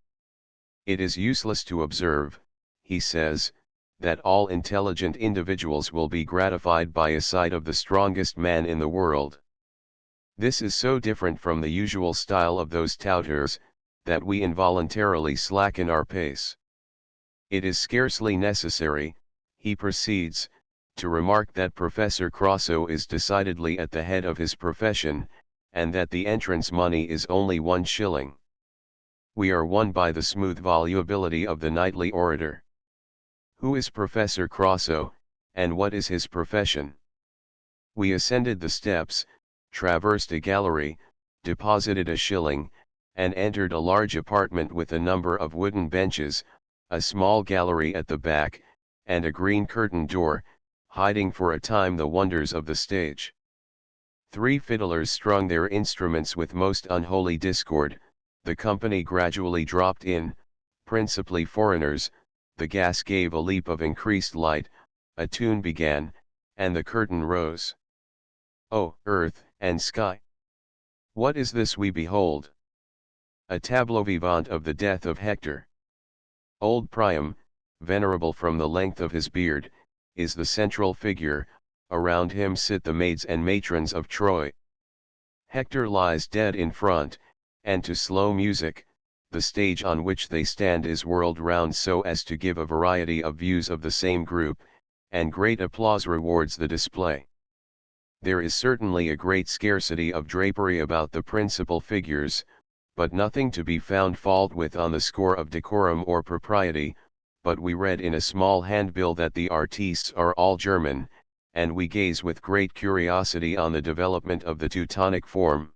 It is useless to observe, he says, that all intelligent individuals will be gratified by a sight of the strongest man in the world. This is so different from the usual style of those touters, that we involuntarily slacken our pace. It is scarcely necessary, he proceeds, to remark that Professor Crosso is decidedly at the head of his profession, and that the entrance money is only 1 shilling. We are won by the smooth volubility of the knightly orator. Who is Professor Crosso, and what is his profession? We ascended the steps, traversed a gallery, deposited a shilling, and entered a large apartment with a number of wooden benches, a small gallery at the back, and a green curtained door, hiding for a time the wonders of the stage. 3 fiddlers strung their instruments with most unholy discord, the company gradually dropped in, principally foreigners, the gas gave a leap of increased light, a tune began, and the curtain rose. Oh, earth and sky! What is this we behold? A tableau vivant of the death of Hector. Old Priam, venerable from the length of his beard, is the central figure, around him sit the maids and matrons of Troy. Hector lies dead in front, and to slow music, the stage on which they stand is whirled round so as to give a variety of views of the same group, and great applause rewards the display. There is certainly a great scarcity of drapery about the principal figures, but nothing to be found fault with on the score of decorum or propriety, but we read in a small handbill that the artistes are all German, and we gaze with great curiosity on the development of the Teutonic form.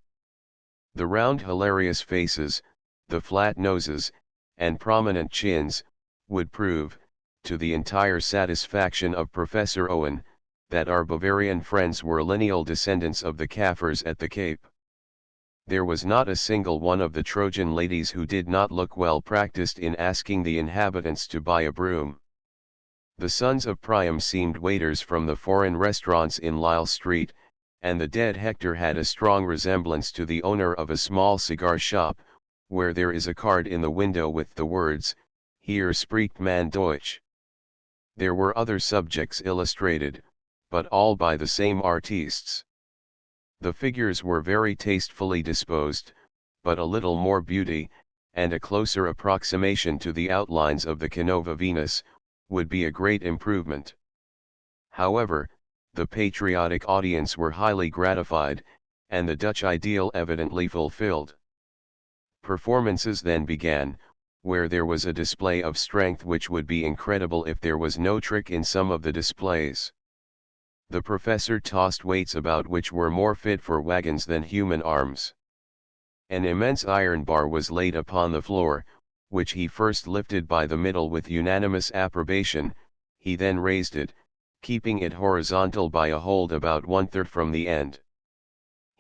The round hilarious faces, the flat noses, and prominent chins, would prove, to the entire satisfaction of Professor Owen, that our Bavarian friends were lineal descendants of the Kaffirs at the Cape. There was not a single one of the Trojan ladies who did not look well practiced in asking the inhabitants to buy a broom. The sons of Priam seemed waiters from the foreign restaurants in Lisle Street, and the dead Hector had a strong resemblance to the owner of a small cigar shop, where there is a card in the window with the words, "Hier spricht man Deutsch." There were other subjects illustrated, but all by the same artistes. The figures were very tastefully disposed, but a little more beauty, and a closer approximation to the outlines of the Canova Venus, would be a great improvement. However, the patriotic audience were highly gratified, and the Dutch ideal evidently fulfilled. Performances then began, where there was a display of strength which would be incredible if there was no trick in some of the displays. The professor tossed weights about which were more fit for wagons than human arms. An immense iron bar was laid upon the floor, which he first lifted by the middle with unanimous approbation, he then raised it, keeping it horizontal by a hold about 1/3 from the end.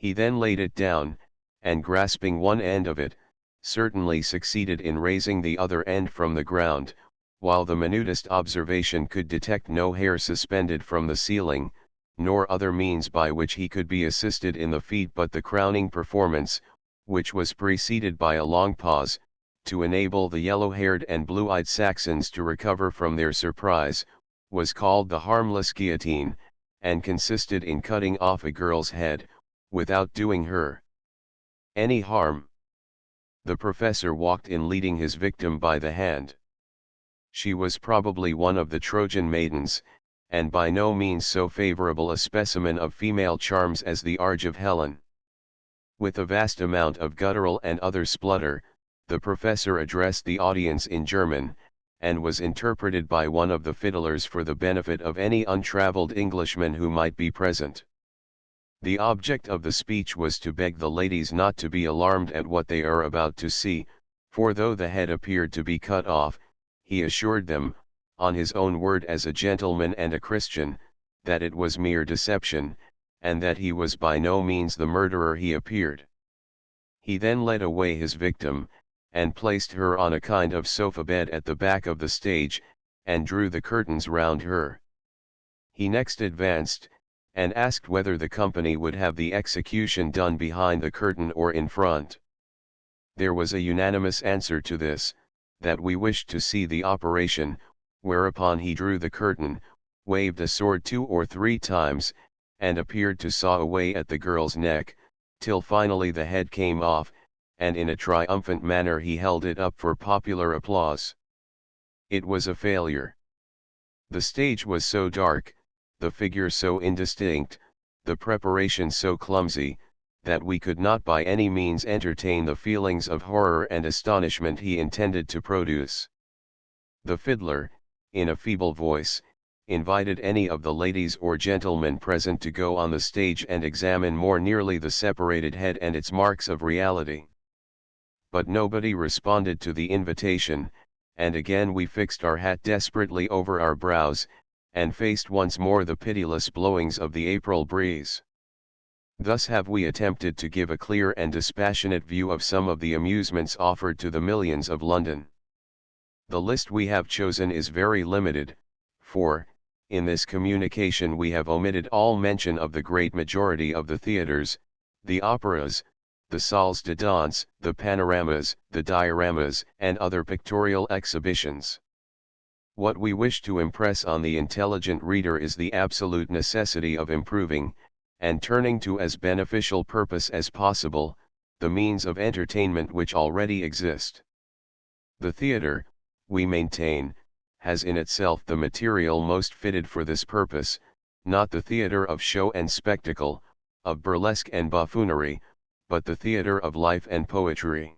He then laid it down, and grasping one end of it, certainly succeeded in raising the other end from the ground, while the minutest observation could detect no hair suspended from the ceiling, nor other means by which he could be assisted in the feat, but the crowning performance, which was preceded by a long pause, to enable the yellow-haired and blue-eyed Saxons to recover from their surprise, was called the harmless guillotine, and consisted in cutting off a girl's head, without doing her any harm. The professor walked in leading his victim by the hand. She was probably one of the Trojan maidens, and by no means so favorable a specimen of female charms as the Arge of Helen. With a vast amount of guttural and other splutter, the professor addressed the audience in German, and was interpreted by one of the fiddlers for the benefit of any untraveled Englishman who might be present. The object of the speech was to beg the ladies not to be alarmed at what they are about to see, for though the head appeared to be cut off, he assured them, on his own word as a gentleman and a Christian, that it was mere deception, and that he was by no means the murderer he appeared. He then led away his victim, and placed her on a kind of sofa bed at the back of the stage, and drew the curtains round her. He next advanced, and asked whether the company would have the execution done behind the curtain or in front. There was a unanimous answer to this, that we wished to see the operation, whereupon he drew the curtain, waved a sword 2 or 3 times, and appeared to saw away at the girl's neck, till finally the head came off, and in a triumphant manner he held it up for popular applause. It was a failure. The stage was so dark, the figure so indistinct, the preparation so clumsy, that we could not by any means entertain the feelings of horror and astonishment he intended to produce. The fiddler, in a feeble voice, invited any of the ladies or gentlemen present to go on the stage and examine more nearly the separated head and its marks of reality. But nobody responded to the invitation, and again we fixed our hat desperately over our brows, and faced once more the pitiless blowings of the April breeze. Thus have we attempted to give a clear and dispassionate view of some of the amusements offered to the millions of London. The list we have chosen is very limited, for, in this communication we have omitted all mention of the great majority of the theatres, the operas, the salles de danse, the panoramas, the dioramas, and other pictorial exhibitions. What we wish to impress on the intelligent reader is the absolute necessity of improving, and turning to as beneficial purpose as possible, the means of entertainment which already exist. The theatre, we maintain, has in itself the material most fitted for this purpose, not the theatre of show and spectacle, of burlesque and buffoonery, but the theatre of life and poetry.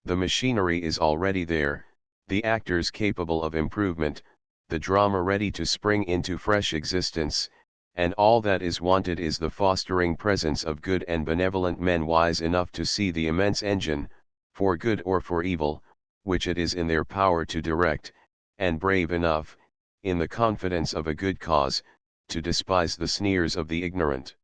The machinery is already there, the actors capable of improvement, the drama ready to spring into fresh existence, and all that is wanted is the fostering presence of good and benevolent men wise enough to see the immense engine, for good or for evil, which it is in their power to direct, and brave enough, in the confidence of a good cause, to despise the sneers of the ignorant.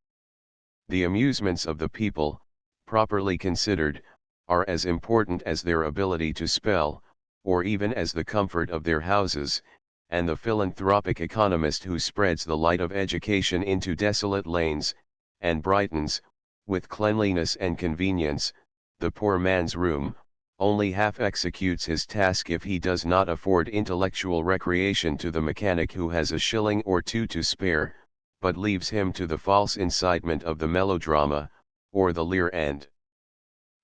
The amusements of the people, properly considered, are as important as their ability to spell, or even as the comfort of their houses, and the philanthropic economist who spreads the light of education into desolate lanes, and brightens, with cleanliness and convenience, the poor man's room, only half executes his task if he does not afford intellectual recreation to the mechanic who has a shilling or two to spare, but leaves him to the false incitement of the melodrama, or the leer and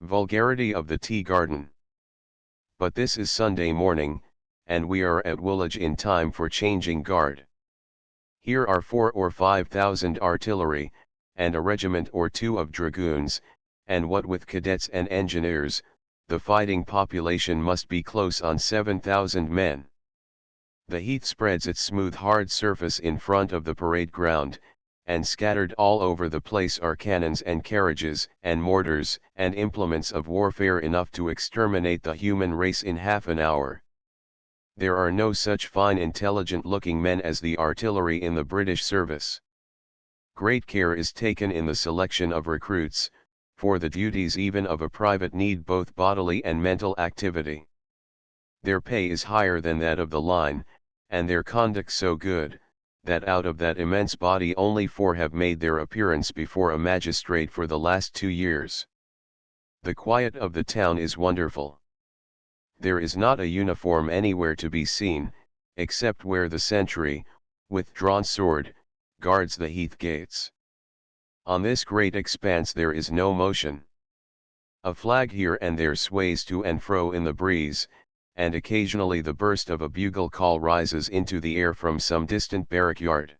vulgarity of the tea garden. But this is Sunday morning, and we are at Woolwich in time for changing guard. Here are 4,000 or 5,000 artillery, and a regiment or two of dragoons, and what with cadets and engineers, the fighting population must be close on 7,000 men. The heath spreads its smooth hard surface in front of the parade ground, and scattered all over the place are cannons and carriages and mortars and implements of warfare enough to exterminate the human race in half an hour. There are no such fine intelligent-looking men as the artillery in the British service. Great care is taken in the selection of recruits, for the duties even of a private need both bodily and mental activity. Their pay is higher than that of the line, and their conduct so good, that out of that immense body only 4 have made their appearance before a magistrate for the last 2 years. The quiet of the town is wonderful. There is not a uniform anywhere to be seen, except where the sentry, with drawn sword, guards the heath gates. On this great expanse there is no motion. A flag here and there sways to and fro in the breeze, and occasionally the burst of a bugle call rises into the air from some distant barrack yard.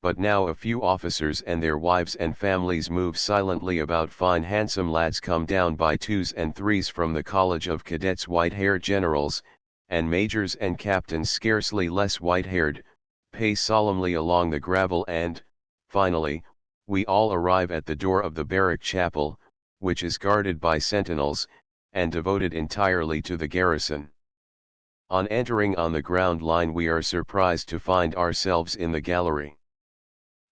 But now a few officers and their wives and families move silently about. Fine handsome lads come down by 2s and 3s from the College of Cadets, white-haired generals, and majors and captains scarcely less white-haired, pace solemnly along the gravel and, finally, we all arrive at the door of the barrack chapel, which is guarded by sentinels, and devoted entirely to the garrison. On entering on the ground line we are surprised to find ourselves in the gallery.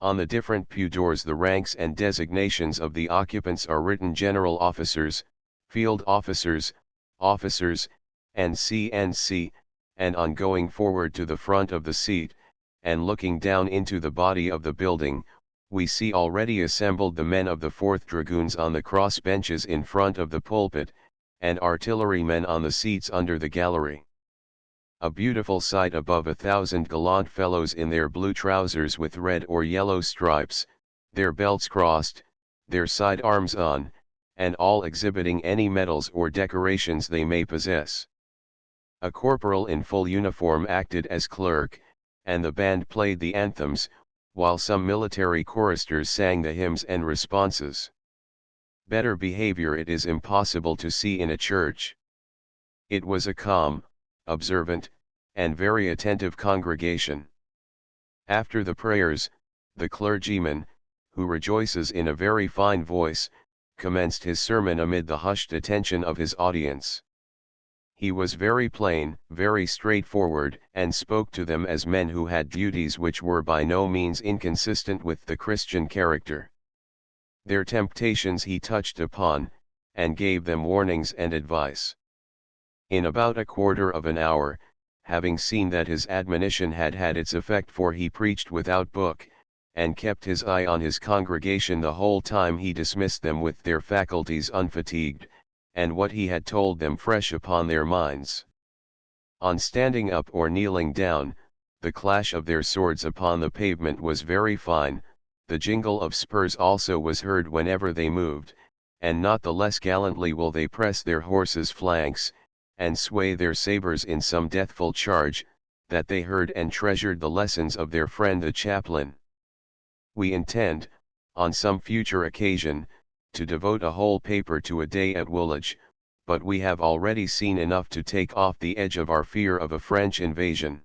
On the different pew doors the ranks and designations of the occupants are written: general officers, field officers, officers, NC, and on going forward to the front of the seat, and looking down into the body of the building, we see already assembled the men of the 4th Dragoons on the cross benches in front of the pulpit, and artillerymen on the seats under the gallery. A beautiful sight above 1,000 gallant fellows in their blue trousers with red or yellow stripes, their belts crossed, their side arms on, and all exhibiting any medals or decorations they may possess. A corporal in full uniform acted as clerk, and the band played the anthems, while some military choristers sang the hymns and responses. Better behavior it is impossible to see in a church. It was a calm, observant, and very attentive congregation. After the prayers, the clergyman, who rejoices in a very fine voice, commenced his sermon amid the hushed attention of his audience. He was very plain, very straightforward, and spoke to them as men who had duties which were by no means inconsistent with the Christian character. Their temptations he touched upon, and gave them warnings and advice. In about a quarter of an hour, having seen that his admonition had had its effect, for he preached without book, and kept his eye on his congregation the whole time, he dismissed them with their faculties unfatigued, and what he had told them fresh upon their minds. On standing up or kneeling down, the clash of their swords upon the pavement was very fine, the jingle of spurs also was heard whenever they moved, and not the less gallantly will they press their horses' flanks, and sway their sabres in some deathful charge, that they heard and treasured the lessons of their friend the chaplain. We intend, on some future occasion, to devote a whole paper to a day at Woolwich, but we have already seen enough to take off the edge of our fear of a French invasion.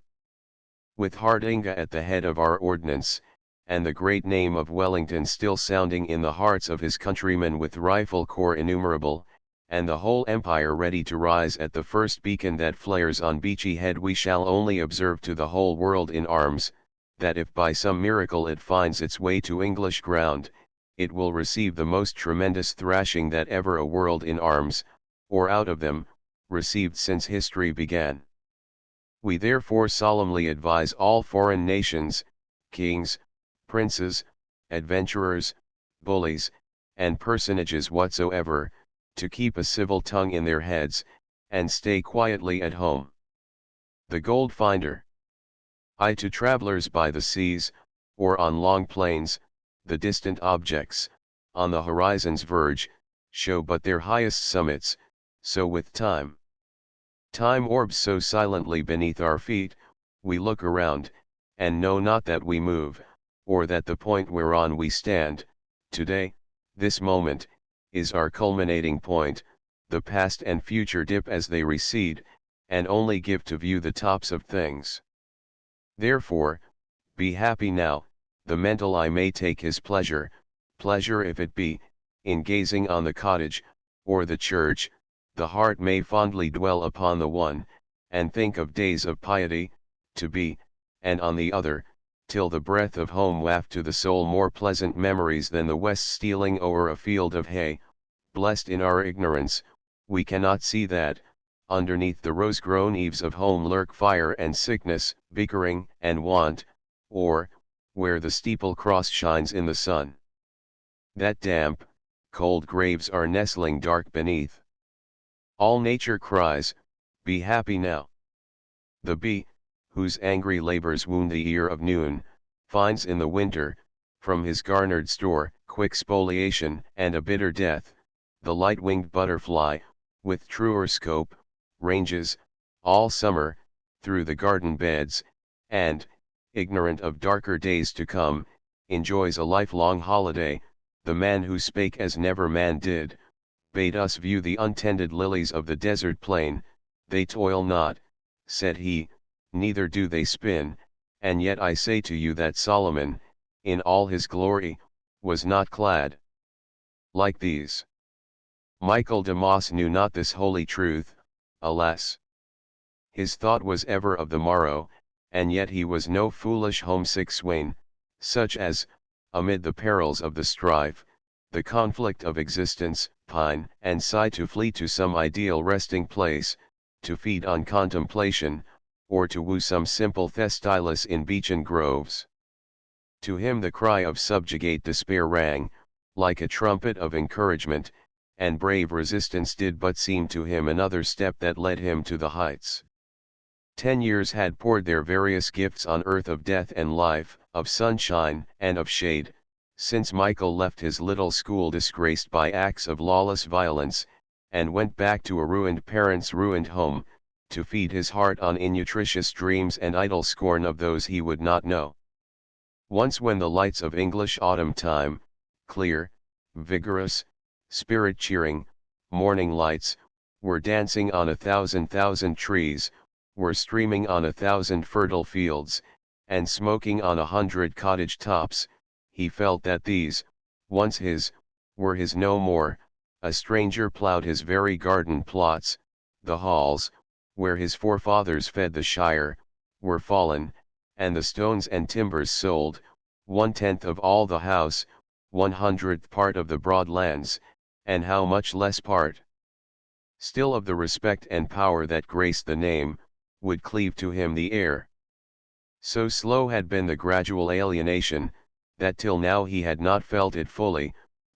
With Hardinge at the head of our ordnance, and the great name of Wellington still sounding in the hearts of his countrymen with rifle corps innumerable, and the whole empire ready to rise at the first beacon that flares on Beachy Head, we shall only observe to the whole world in arms, that if by some miracle it finds its way to English ground, it will receive the most tremendous thrashing that ever a world in arms, or out of them, received since history began. We therefore solemnly advise all foreign nations, kings, princes, adventurers, bullies, and personages whatsoever, to keep a civil tongue in their heads, and stay quietly at home. The Gold Finder. To travellers by the seas, or on long plains, the distant objects, on the horizon's verge, show but their highest summits, so with time. Time orbs so silently beneath our feet, we look around, and know not that we move, or that the point whereon we stand, today, this moment, is our culminating point, the past and future dip as they recede, and only give to view the tops of things. Therefore, be happy now, the mental eye may take his pleasure if it be, in gazing on the cottage, or the church, the heart may fondly dwell upon the one, and think of days of piety, to be, and on the other, till the breath of home waft to the soul more pleasant memories than the west stealing o'er a field of hay. Blessed in our ignorance, we cannot see that, underneath the rose-grown eaves of home lurk fire and sickness, bickering and want, or, where the steeple cross shines in the sun, that damp, cold graves are nestling dark beneath. All nature cries, be happy now. The bee, whose angry labors wound the ear of noon, finds in the winter, from his garnered store, quick spoliation and a bitter death. The light-winged butterfly, with truer scope, ranges, all summer, through the garden beds, and, ignorant of darker days to come, enjoys a lifelong holiday. The man who spake as never man did, bade us view the untended lilies of the desert plain. They toil not, said he, neither do they spin, and yet I say to you that Solomon, in all his glory, was not clad like these. Michael de Moss knew not this holy truth, alas. His thought was ever of the morrow, and yet he was no foolish homesick swain, such as, amid the perils of the strife, the conflict of existence, pine and sigh to flee to some ideal resting place, to feed on contemplation, or to woo some simple Thestylus in beechen groves. To him the cry of subjugate despair rang, like a trumpet of encouragement, and brave resistance did but seem to him another step that led him to the heights. 10 years had poured their various gifts on earth of death and life, of sunshine and of shade, since Michael left his little school disgraced by acts of lawless violence, and went back to a ruined parent's ruined home, to feed his heart on innutritious dreams and idle scorn of those he would not know. Once when the lights of English autumn time, clear, vigorous, spirit-cheering, morning lights, were dancing on 1,000 trees, were streaming on 1,000 fertile fields, and smoking on 100 cottage tops, he felt that these, once his, were his no more. A stranger ploughed his very garden plots. The halls, where his forefathers fed the shire, were fallen, and the stones and timbers sold. 1/10 of all the house, 100th part of the broad lands, and how much less part still of the respect and power that graced the name, would cleave to him the heir. So slow had been the gradual alienation, that till now he had not felt it fully,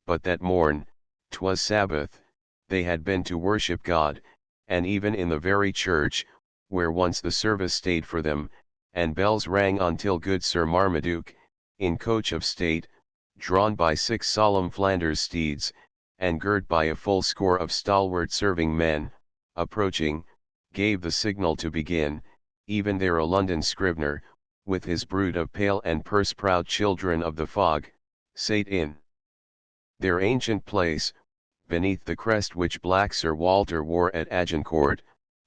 but that morn, 'twas Sabbath, they had been to worship God, and even in the very church, where once the service stayed for them, and bells rang until good Sir Marmaduke, in coach of state, drawn by 6 solemn Flanders steeds, and girt by a full score of stalwart serving men, approaching, gave the signal to begin. Even there a London scrivener, with his brood of pale and purse-proud children of the fog, sate in their ancient place, beneath the crest which black Sir Walter wore at Agincourt,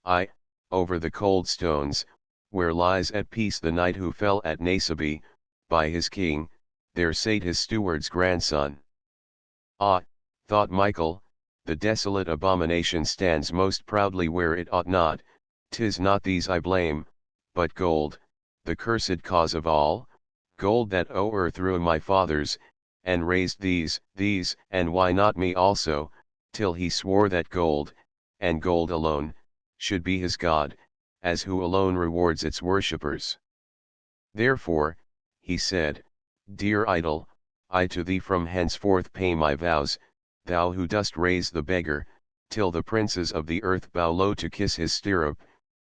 aye, over the cold stones, where lies at peace the knight who fell at Naseby, by his king, there sate his steward's grandson. Ah, thought Michael, the desolate abomination stands most proudly where it ought not. 'Tis not these I blame, but gold, the cursed cause of all, gold that o'erthrew my fathers, and raised these, and why not me also, till he swore that gold, and gold alone, should be his God, as who alone rewards its worshippers. Therefore, he said, dear idol, I to thee from henceforth pay my vows, thou who dost raise the beggar, till the princes of the earth bow low to kiss his stirrup,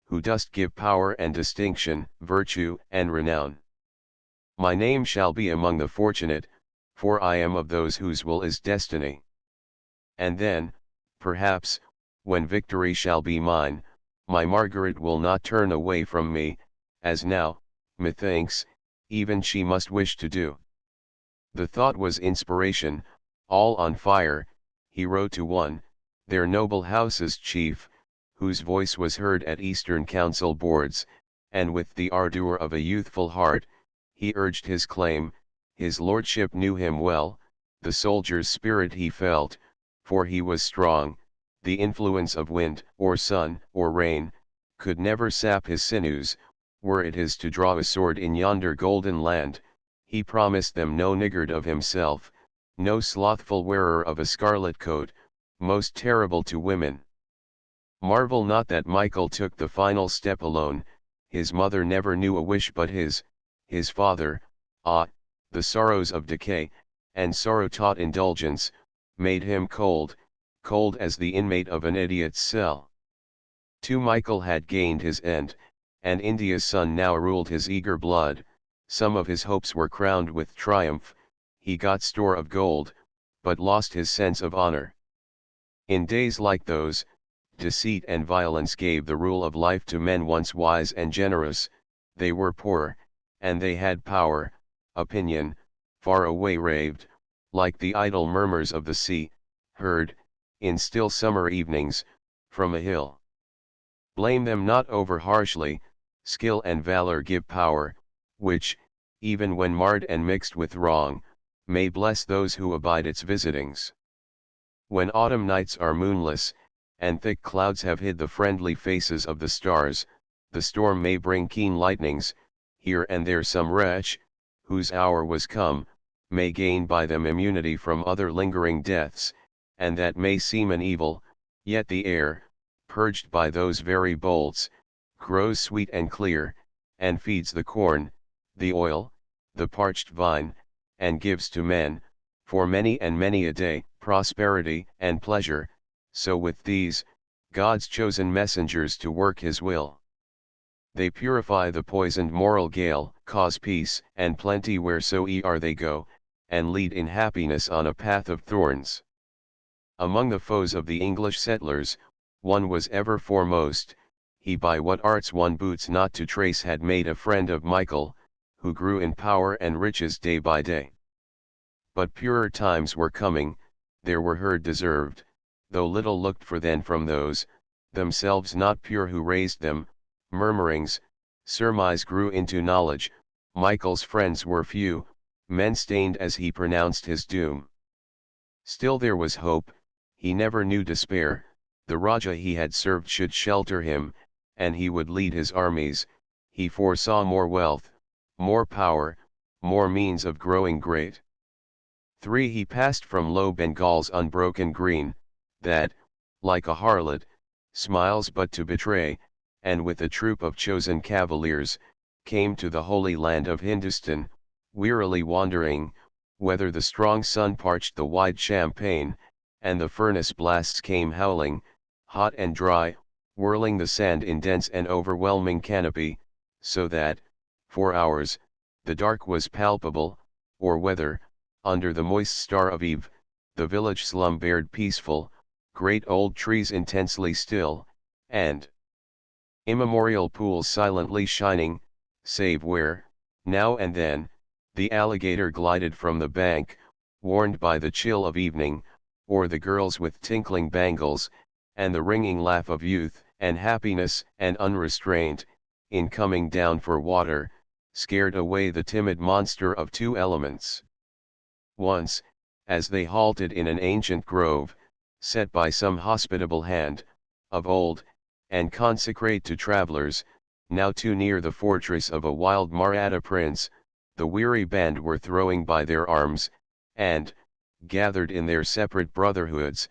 who dost give power and distinction, virtue and renown. My name shall be among the fortunate, for I am of those whose will is destiny. And then, perhaps, when victory shall be mine, my Margaret will not turn away from me, as now, methinks, even she must wish to do. The thought was inspiration. All on fire, he wrote to one, their noble house's chief, whose voice was heard at Eastern council boards, and with the ardour of a youthful heart, he urged his claim. His lordship knew him well, the soldier's spirit he felt, for he was strong. The influence of wind, or sun, or rain, could never sap his sinews, were it his to draw a sword in yonder golden land, he promised them no niggard of himself, no slothful wearer of a scarlet coat, most terrible to women. Marvel not that Michael took the final step alone, his mother never knew a wish but his father, the sorrows of decay, and sorrow-taught indulgence, made him cold, cold as the inmate of an idiot's cell. Too Michael had gained his end, and India's sun now ruled his eager blood, some of his hopes were crowned with triumph, he got store of gold, but lost his sense of honor. In days like those, deceit and violence gave the rule of life to men once wise and generous, they were poor, and they had power, opinion, far away raved, like the idle murmurs of the sea, heard, in still summer evenings, from a hill. Blame them not over harshly, skill and valor give power, which, even when marred and mixed with wrong, may bless those who abide its visitings. When autumn nights are moonless, and thick clouds have hid the friendly faces of the stars, the storm may bring keen lightnings, here and there some wretch, whose hour was come, may gain by them immunity from other lingering deaths, and that may seem an evil, yet the air, purged by those very bolts, grows sweet and clear, and feeds the corn, the oil, the parched vine, and gives to men, for many and many a day, prosperity and pleasure, so with these, God's chosen messengers to work his will. They purify the poisoned moral gale, cause peace and plenty wheresoe'er they go, and lead in happiness on a path of thorns. Among the foes of the English settlers, one was ever foremost, he by what arts one boots not to trace had made a friend of Michael, who grew in power and riches day by day. But purer times were coming, there were heard deserved, though little looked for then from those, themselves not pure who raised them, murmurings, surmise grew into knowledge, Michael's friends were few, men stained as he pronounced his doom. Still there was hope, he never knew despair, the Raja he had served should shelter him, and he would lead his armies, he foresaw more wealth, more power, more means of growing great. 3. He passed from low Bengal's unbroken green, that, like a harlot, smiles but to betray, and with a troop of chosen cavaliers, came to the holy land of Hindustan, wearily wandering, whether the strong sun parched the wide champaign, and the furnace blasts came howling, hot and dry, whirling the sand in dense and overwhelming canopy, so that, for hours, the dark was palpable, or whether, under the moist star of eve, the village slumbered peaceful, great old trees intensely still, and immemorial pools silently shining, save where, now and then, the alligator glided from the bank, warned by the chill of evening, or the girls with tinkling bangles, and the ringing laugh of youth, and happiness and unrestraint, in coming down for water, scared away the timid monster of two elements. Once, as they halted in an ancient grove, set by some hospitable hand, of old, and consecrate to travellers, now too near the fortress of a wild Maratha prince, the weary band were throwing by their arms, and, gathered in their separate brotherhoods,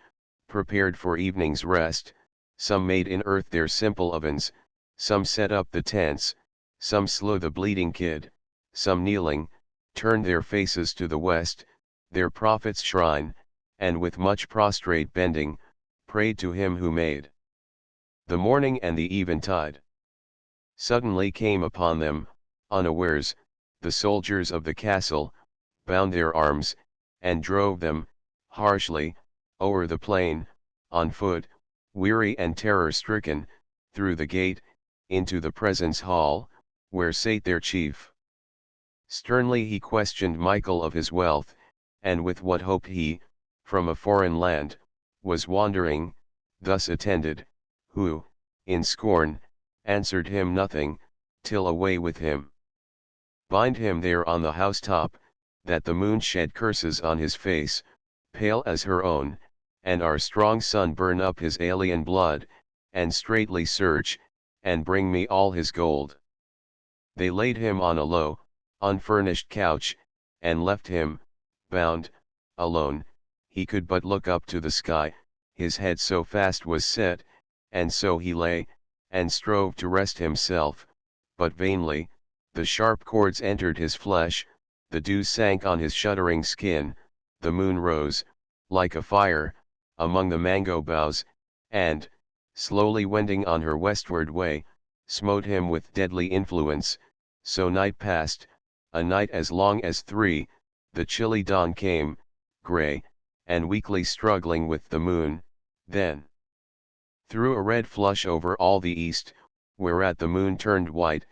prepared for evening's rest, some made in earth their simple ovens, some set up the tents, some slew the bleeding kid, some kneeling, turned their faces to the west, their prophet's shrine, and with much prostrate bending, prayed to him who made the morning and the eventide. Suddenly came upon them, unawares, the soldiers of the castle, bound their arms, and drove them, harshly, o'er the plain, on foot, weary and terror-stricken, through the gate, into the presence hall, where sate their chief. Sternly he questioned Michael of his wealth, and with what hope he, from a foreign land, was wandering, thus attended, who, in scorn, answered him nothing, till away with him. Bind him there on the housetop, that the moon shed curses on his face, pale as her own, and our strong sun burn up his alien blood, and straightly search, and bring me all his gold. They laid him on a low, unfurnished couch, and left him, bound, alone. He could but look up to the sky, his head so fast was set, and so he lay, and strove to rest himself, but vainly. The sharp cords entered his flesh, the dew sank on his shuddering skin, the moon rose, like a fire, among the mango boughs, and, slowly wending on her westward way, smote him with deadly influence. So night passed, a night as long as three. The chilly dawn came, grey, and weakly struggling with the moon, then threw a red flush over all the east, whereat the moon turned white,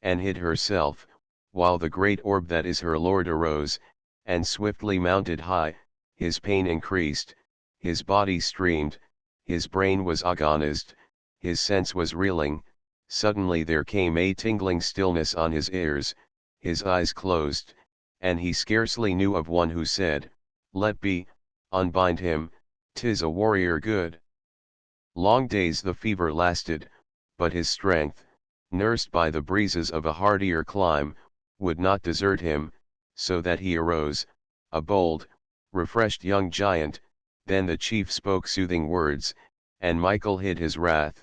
and hid herself, while the great orb that is her Lord arose, and swiftly mounted high. His pain increased, his body streamed, his brain was agonized, his sense was reeling. Suddenly there came a tingling stillness on his ears, his eyes closed, and he scarcely knew of one who said, "Let be, unbind him, 'tis a warrior good." Long days the fever lasted, but his strength, nursed by the breezes of a hardier clime, would not desert him, so that he arose, a bold, refreshed young giant. Then the chief spoke soothing words, and Michael hid his wrath,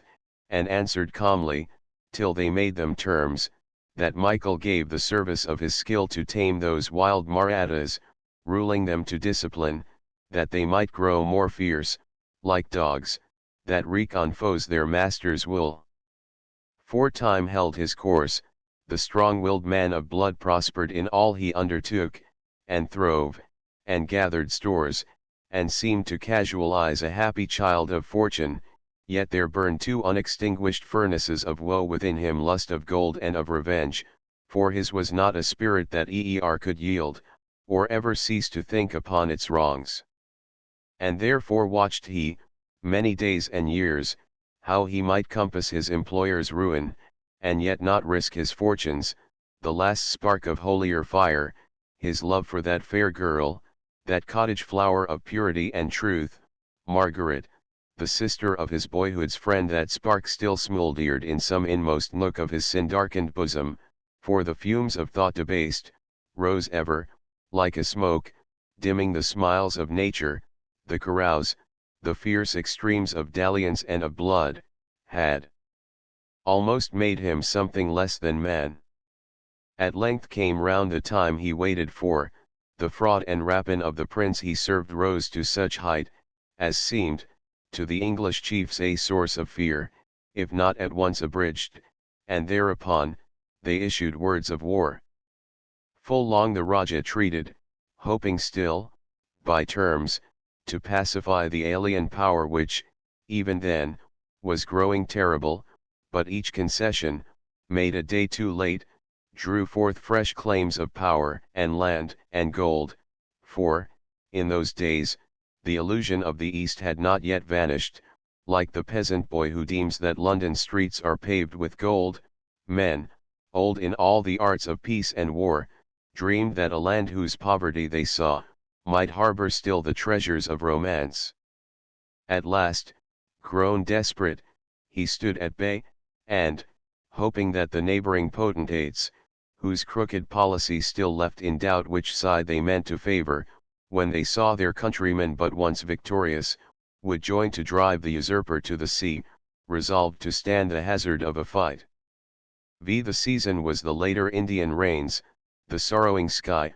and answered calmly, till they made them terms, that Michael gave the service of his skill to tame those wild Marathas, ruling them to discipline, that they might grow more fierce, like dogs, that wreak on foes their master's wool. For time held his course, the strong-willed man of blood prospered in all he undertook, and throve, and gathered stores, and seemed to casualize a happy child of fortune. Yet there burned two unextinguished furnaces of woe within him, lust of gold and of revenge, for his was not a spirit that could yield, or ever cease to think upon its wrongs. And therefore watched he, many days and years, how he might compass his employer's ruin, and yet not risk his fortunes. The last spark of holier fire, his love for that fair girl, that cottage flower of purity and truth, Margaret, the sister of his boyhood's friend, that spark still smouldered in some inmost nook of his sin-darkened bosom, for the fumes of thought debased, rose ever, like a smoke, dimming the smiles of nature. The carouse, the fierce extremes of dalliance and of blood, had almost made him something less than man. At length came round the time he waited for. The fraud and rapine of the prince he served rose to such height, as seemed, to the English chiefs a source of fear, if not at once abridged, and thereupon, they issued words of war. Full long the Rajah treated, hoping still, by terms, to pacify the alien power which, even then, was growing terrible, but each concession, made a day too late, drew forth fresh claims of power and land and gold, for, in those days, the illusion of the East had not yet vanished. Like the peasant boy who deems that London streets are paved with gold, men, old in all the arts of peace and war, dreamed that a land whose poverty they saw, might harbor still the treasures of romance. At last, grown desperate, he stood at bay, and, hoping that the neighboring potentates, whose crooked policy still left in doubt which side they meant to favor, when they saw their countrymen but once victorious, would join to drive the usurper to the sea, resolved to stand the hazard of a fight. The season was the later Indian rains. The sorrowing sky,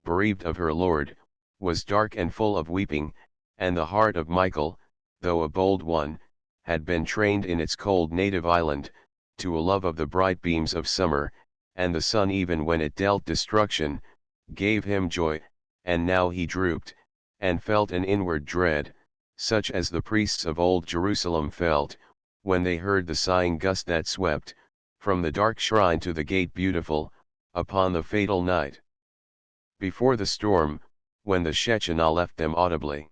bereaved of her lord, was dark and full of weeping, and the heart of Michael, though a bold one, had been trained in its cold native island, to a love of the bright beams of summer, and the sun, even when it dealt destruction, gave him joy. And now he drooped, and felt an inward dread, such as the priests of old Jerusalem felt, when they heard the sighing gust that swept, from the dark shrine to the gate beautiful, upon the fatal night before the storm, when the Shechinah left them audibly.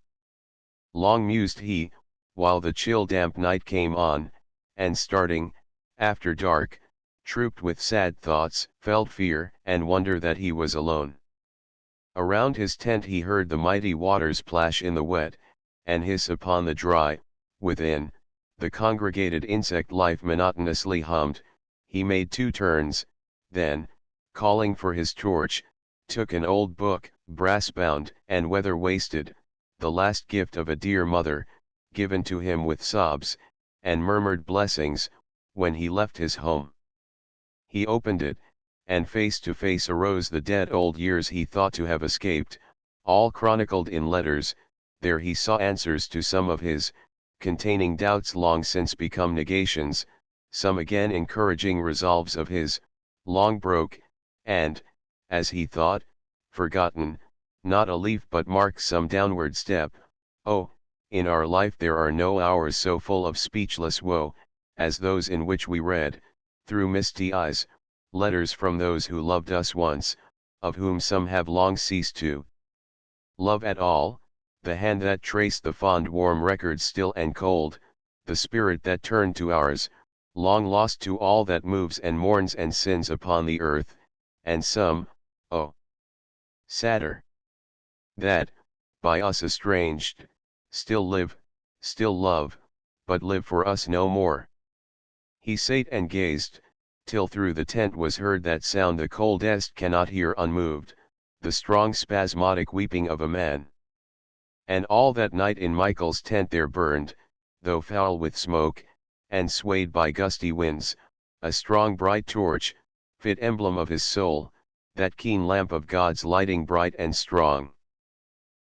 Long mused he, while the chill damp night came on, and starting, after dark, trooped with sad thoughts, felt fear and wonder that he was alone. Around his tent he heard the mighty waters plash in the wet, and hiss upon the dry. Within, the congregated insect life monotonously hummed. He made 2 turns, then, calling for his torch, took an old book, brass-bound and weather-wasted, the last gift of a dear mother, given to him with sobs, and murmured blessings, when he left his home. He opened it, and face to face arose the dead old years he thought to have escaped, all chronicled in letters. There he saw answers to some of his, containing doubts long since become negations, some again encouraging resolves of his, long broke, and, as he thought, forgotten. Not a leaf but marks some downward step. Oh, in our life there are no hours so full of speechless woe, as those in which we read, through misty eyes, letters from those who loved us once, of whom some have long ceased to love at all, the hand that traced the fond warm records still and cold, the spirit that turned to ours, long lost to all that moves and mourns and sins upon the earth, and some, oh, sadder, that, by us estranged, still live, still love, but live for us no more. He sate and gazed, till through the tent was heard that sound the coldest cannot hear unmoved, the strong spasmodic weeping of a man. And all that night in Michael's tent there burned, though foul with smoke, and swayed by gusty winds, a strong bright torch, fit emblem of his soul, that keen lamp of God's lighting bright and strong.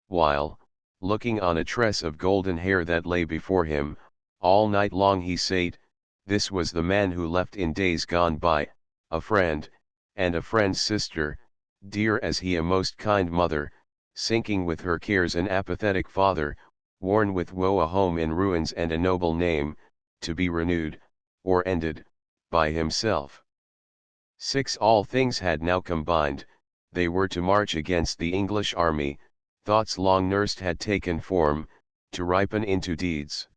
While, looking on a tress of golden hair that lay before him, all night long he sate, this was the man who left in days gone by, a friend, and a friend's sister, dear as he a most kind mother, sinking with her cares an apathetic father, worn with woe a home in ruins and a noble name, to be renewed, or ended, by himself. 6. All things had now combined, they were to march against the English army, thoughts long nursed had taken form, to ripen into deeds.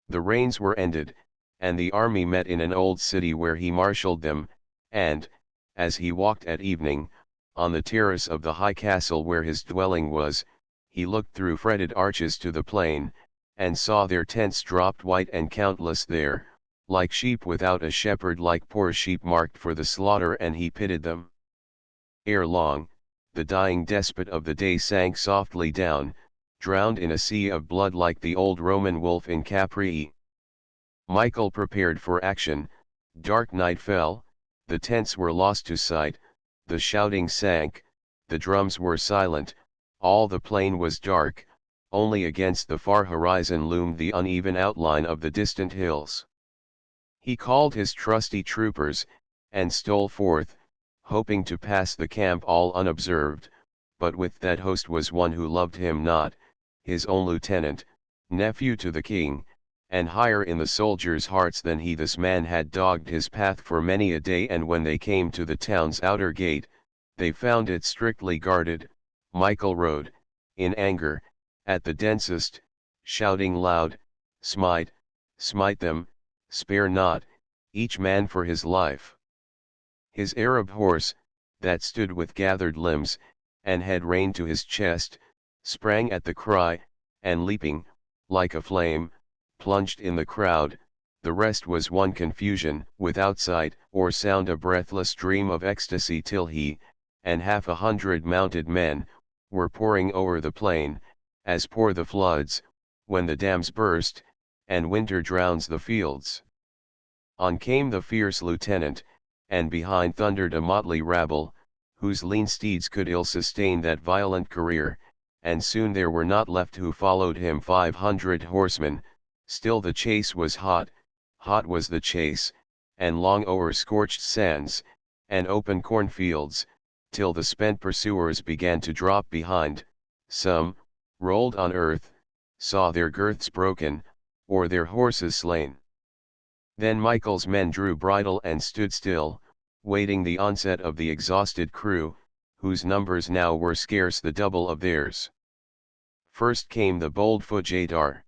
The reigns were ended, and the army met in an old city where he marshalled them, and, as he walked at evening, on the terrace of the high castle where his dwelling was, he looked through fretted arches to the plain, and saw their tents dropped white and countless there, like sheep without a shepherd, like poor sheep marked for the slaughter, and he pitied them. Ere long, the dying despot of the day sank softly down, drowned in a sea of blood like the old Roman wolf in Capri. Michael prepared for action. Dark night fell, the tents were lost to sight, the shouting sank, the drums were silent, all the plain was dark, only against the far horizon loomed the uneven outline of the distant hills. He called his trusty troopers, and stole forth, hoping to pass the camp all unobserved, but with that host was one who loved him not, his own lieutenant, nephew to the king, and higher in the soldiers' hearts than he. This man had dogged his path for many a day, and when they came to the town's outer gate, they found it strictly guarded. Michael rode, in anger, at the densest, shouting loud, "Smite, smite them, spare not, each man for his life." His Arab horse, that stood with gathered limbs, and head reined to his chest, sprang at the cry, and leaping, like a flame, plunged in the crowd. The rest was one confusion, without sight or sound, a breathless dream of ecstasy, till he, and 100 mounted men, were pouring over the plain, as pour the floods, when the dams burst, and winter drowns the fields. On came the fierce lieutenant, and behind thundered a motley rabble, whose lean steeds could ill sustain that violent career, and soon there were not left who followed him 500 horsemen. Still the chase was hot, hot was the chase, and long o'er scorched sands, and open cornfields, till the spent pursuers began to drop behind. Some, rolled on earth, saw their girths broken, or their horses slain. Then Michael's men drew bridle and stood still, waiting the onset of the exhausted crew, whose numbers now were scarce the double of theirs. First came the bold Fujadar.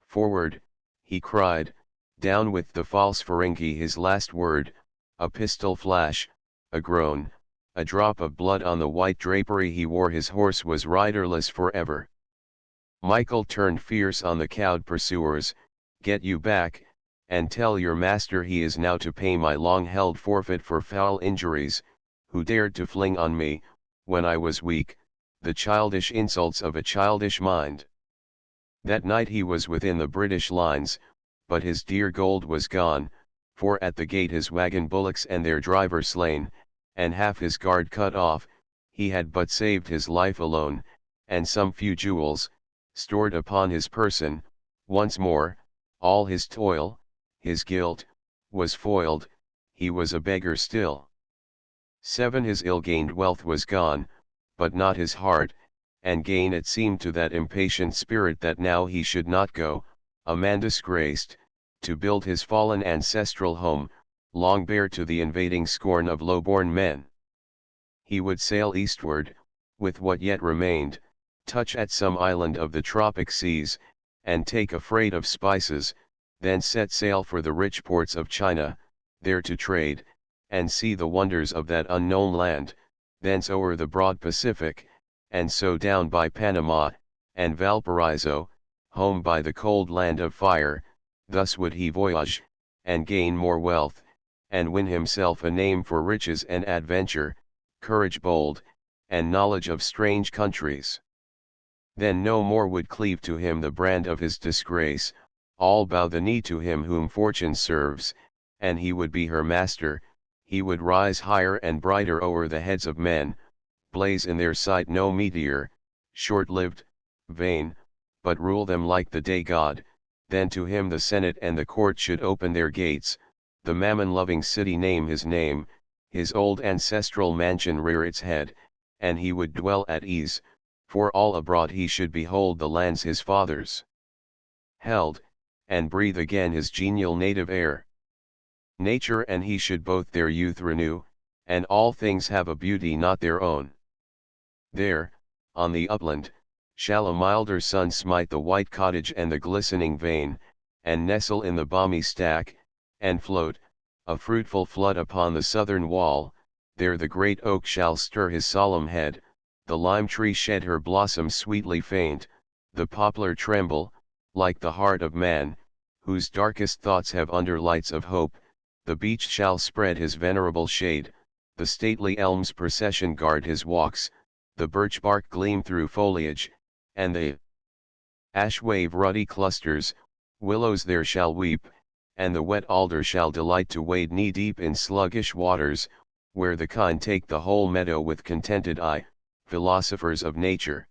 "Forward," he cried, "down with the false Ferengi!" His last word, a pistol flash, a groan, a drop of blood on the white drapery he wore. His horse was riderless forever. Michael turned fierce on the cowed pursuers. "Get you back, and tell your master he is now to pay my long-held forfeit for foul injuries, who dared to fling on me, when I was weak, the childish insults of a childish mind. That night he was within the British lines, but his dear gold was gone, for at the gate his wagon bullocks and their driver slain, and half his guard cut off. He had but saved his life alone, and some few jewels, stored upon his person. Once more, all his toil, his guilt, was foiled, he was a beggar still. 7. His ill-gained wealth was gone, but not his heart, and gain it seemed to that impatient spirit that now he should not go, a man disgraced, to build his fallen ancestral home, long bare to the invading scorn of low-born men. He would sail eastward, with what yet remained, touch at some island of the tropic seas, and take a freight of spices, then set sail for the rich ports of China, there to trade, and see the wonders of that unknown land, thence o'er the broad Pacific, and so down by Panama, and Valparaiso, home by the cold land of fire. Thus would he voyage, and gain more wealth, and win himself a name for riches and adventure, courage bold, and knowledge of strange countries. Then no more would cleave to him the brand of his disgrace, all bow the knee to him whom fortune serves, and he would be her master. He would rise higher and brighter o'er the heads of men, blaze in their sight no meteor, short-lived, vain, but rule them like the day god. Then to him the Senate and the court should open their gates, the mammon-loving city name his name, his old ancestral mansion rear its head, and he would dwell at ease, for all abroad he should behold the lands his fathers held, and breathe again his genial native air. Nature and he should both their youth renew, and all things have a beauty not their own. There, on the upland, shall a milder sun smite the white cottage and the glistening vane, and nestle in the balmy stack, and float, a fruitful flood upon the southern wall. There the great oak shall stir his solemn head, the lime tree shed her blossoms sweetly faint, the poplar tremble, like the heart of man, whose darkest thoughts have under lights of hope. The beech shall spread his venerable shade, the stately elm's procession guard his walks, the birch bark gleam through foliage, and the ash wave ruddy clusters. Willows there shall weep, and the wet alder shall delight to wade knee-deep in sluggish waters, where the kine take the whole meadow with contented eye. Philosophers of nature.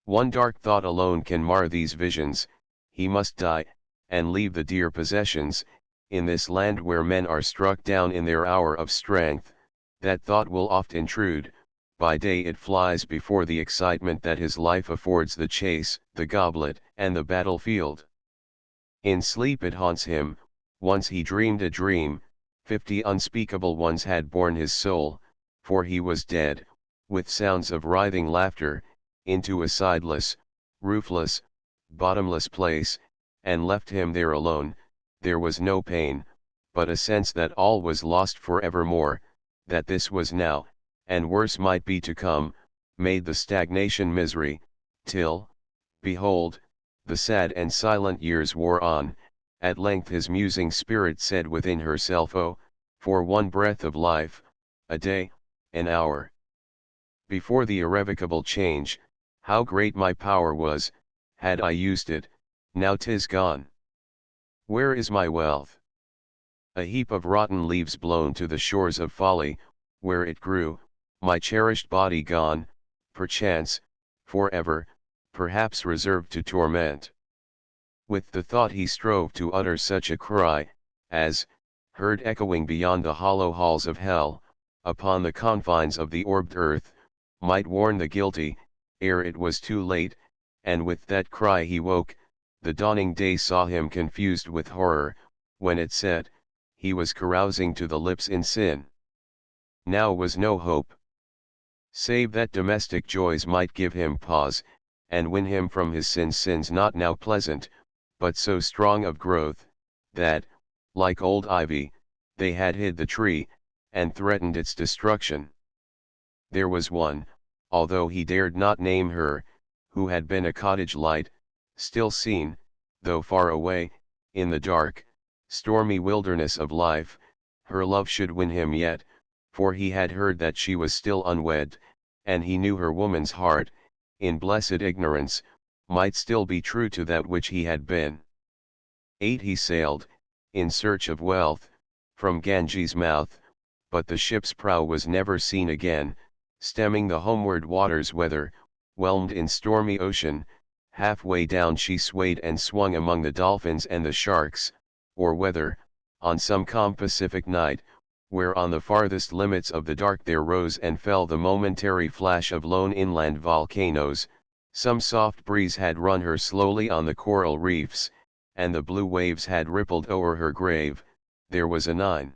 One dark thought alone can mar these visions: he must die, and leave the dear possessions, in this land where men are struck down in their hour of strength. That thought will oft intrude. By day it flies before the excitement that his life affords, the chase, the goblet, and the battlefield. In sleep it haunts him. Once he dreamed a dream, 50 unspeakable ones had borne his soul, for he was dead, with sounds of writhing laughter, into a sideless, roofless, bottomless place, and left him there alone. There was no pain, but a sense that all was lost for evermore, that this was now, and worse might be to come, made the stagnation misery, till, behold, the sad and silent years wore on. At length his musing spirit said within herself, "Oh, for one breath of life, a day, an hour. Before the irrevocable change, how great my power was, had I used it. Now 'tis gone. Where is my wealth? A heap of rotten leaves blown to the shores of folly, where it grew, my cherished body gone, perchance, forever, perhaps reserved to torment." With the thought he strove to utter such a cry, as, heard echoing beyond the hollow halls of hell, upon the confines of the orbed earth, might warn the guilty, ere it was too late. And with that cry he woke. The dawning day saw him confused with horror. When it set, he was carousing to the lips in sin. Now was no hope, save that domestic joys might give him pause, and win him from his sins not now pleasant, but so strong of growth, that, like old ivy, they had hid the tree, and threatened its destruction. There was one, although he dared not name her, who had been a cottage light, still seen, though far away, in the dark, stormy wilderness of life, her love should win him yet, for he had heard that she was still unwed, and he knew her woman's heart, in blessed ignorance, might still be true to that which he had been. 8. He sailed, in search of wealth, from Ganges' mouth, but the ship's prow was never seen again, stemming the homeward waters whether, whelmed in stormy ocean, halfway down she swayed and swung among the dolphins and the sharks, or whether, on some calm Pacific night, where on the farthest limits of the dark there rose and fell the momentary flash of lone inland volcanoes, some soft breeze had run her slowly on the coral reefs, and the blue waves had rippled o'er her grave, there was a 9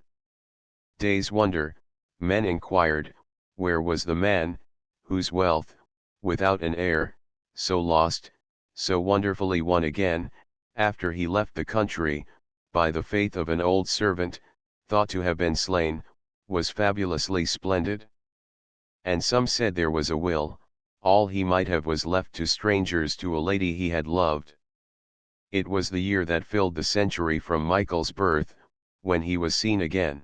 days' wonder. Men inquired, where was the man, whose wealth, without an heir, so lost, so wonderfully won again, after he left the country, by the faith of an old servant, thought to have been slain, was fabulously splendid? And some said there was a will, all he might have was left to strangers to a lady he had loved. It was the year that filled the century from Michael's birth, when he was seen again.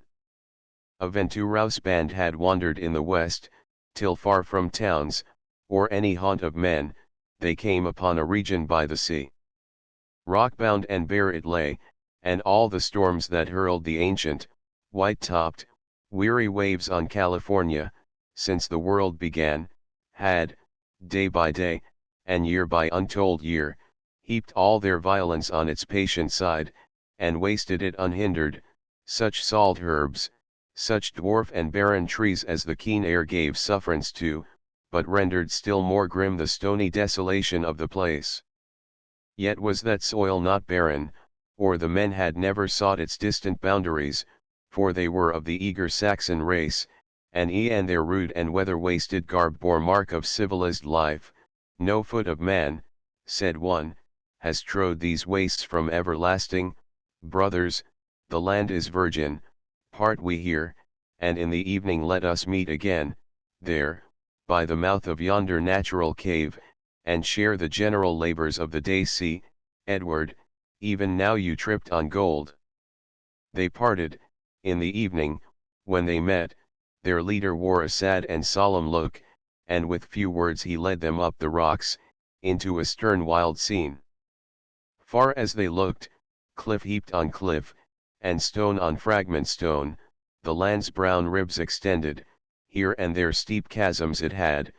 A Ventura's band had wandered in the west, till far from towns, or any haunt of men, they came upon a region by the sea. Rock-bound and bare it lay, and all the storms that hurled the ancient, white-topped, weary waves on California, since the world began, had, day by day, and year by untold year, heaped all their violence on its patient side, and wasted it unhindered, such salt herbs, such dwarf and barren trees as the keen air gave sufferance to, but rendered still more grim the stony desolation of the place. Yet was that soil not barren, or the men had never sought its distant boundaries, for they were of the eager Saxon race, and their rude and weather-wasted garb bore mark of civilized life. No foot of man, said one, has trod these wastes from everlasting. Brothers, the land is virgin, part we here, and in the evening let us meet again, there, by the mouth of yonder natural cave, and share the general labors of the day. See, Edward, even now you tripped on gold. They parted. In the evening, when they met, their leader wore a sad and solemn look, and with few words he led them up the rocks, into a stern wild scene. Far as they looked, cliff heaped on cliff, and stone on fragment stone, the land's brown ribs extended, here and there steep chasms it had,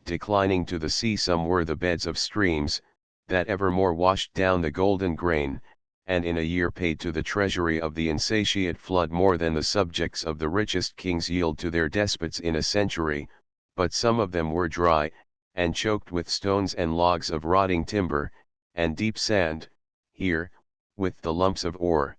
declining to the sea. Some were the beds of streams, that evermore washed down the golden grain, and in a year paid to the treasury of the insatiate flood more than the subjects of the richest kings yield to their despots in a century, but some of them were dry, and choked with stones and logs of rotting timber, and deep sand, here, with the lumps of ore.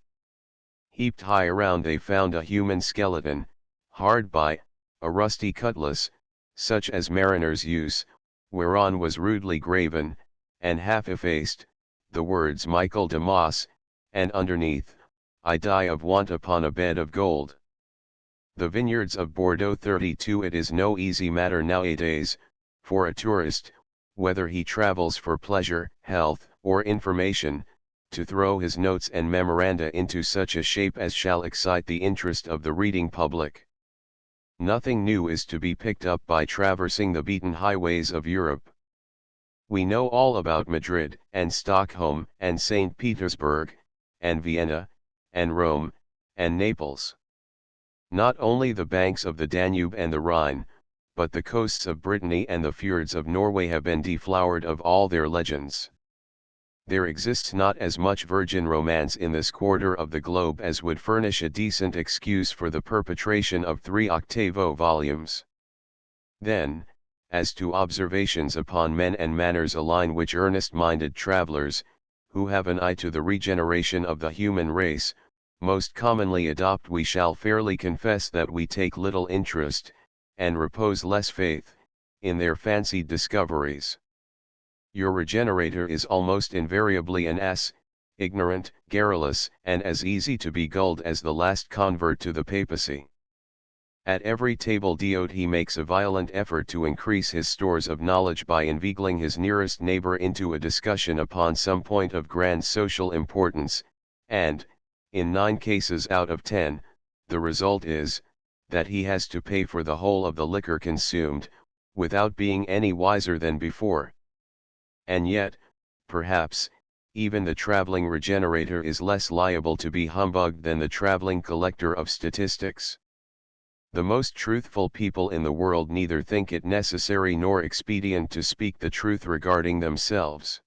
Heaped high around they found a human skeleton, hard by, a rusty cutlass, such as mariners use, whereon was rudely graven, and half effaced, the words Michael de Moss, and underneath, I die of want upon a bed of gold. The vineyards of Bordeaux. 32. It is no easy matter nowadays, for a tourist, whether he travels for pleasure, health, or information, to throw his notes and memoranda into such a shape as shall excite the interest of the reading public. Nothing new is to be picked up by traversing the beaten highways of Europe. We know all about Madrid, and Stockholm, and St. Petersburg, and Vienna, and Rome, and Naples. Not only the banks of the Danube and the Rhine, but the coasts of Brittany and the fjords of Norway have been deflowered of all their legends. There exists not as much virgin romance in this quarter of the globe as would furnish a decent excuse for the perpetration of 3 octavo volumes. Then, as to observations upon men and manners, a line which earnest-minded travelers, who have an eye to the regeneration of the human race, most commonly adopt, we shall fairly confess that we take little interest, and repose less faith, in their fancied discoveries. Your regenerator is almost invariably an ass, ignorant, garrulous, and as easy to be gulled as the last convert to the papacy. At every table d'hote he makes a violent effort to increase his stores of knowledge by inveigling his nearest neighbor into a discussion upon some point of grand social importance, and, In 9 cases out of 10, the result is, that he has to pay for the whole of the liquor consumed, without being any wiser than before. And yet, perhaps, even the traveling regenerator is less liable to be humbugged than the traveling collector of statistics. The most truthful people in the world neither think it necessary nor expedient to speak the truth regarding themselves.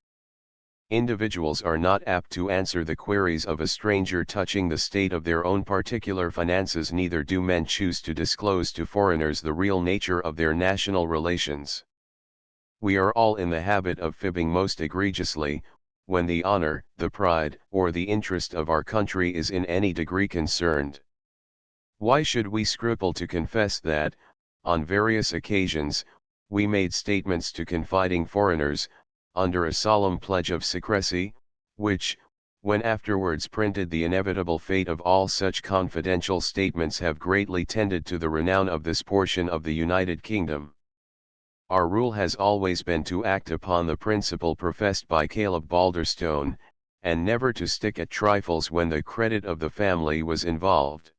Individuals are not apt to answer the queries of a stranger touching the state of their own particular finances, neither do men choose to disclose to foreigners the real nature of their national relations. We are all in the habit of fibbing most egregiously, when the honor, the pride, or the interest of our country is in any degree concerned. Why should we scruple to confess that, on various occasions, we made statements to confiding foreigners, under a solemn pledge of secrecy, which, when afterwards printed, the inevitable fate of all such confidential statements have greatly tended to the renown of this portion of the United Kingdom? Our rule has always been to act upon the principle professed by Caleb Balderstone, and never to stick at trifles when the credit of the family was involved.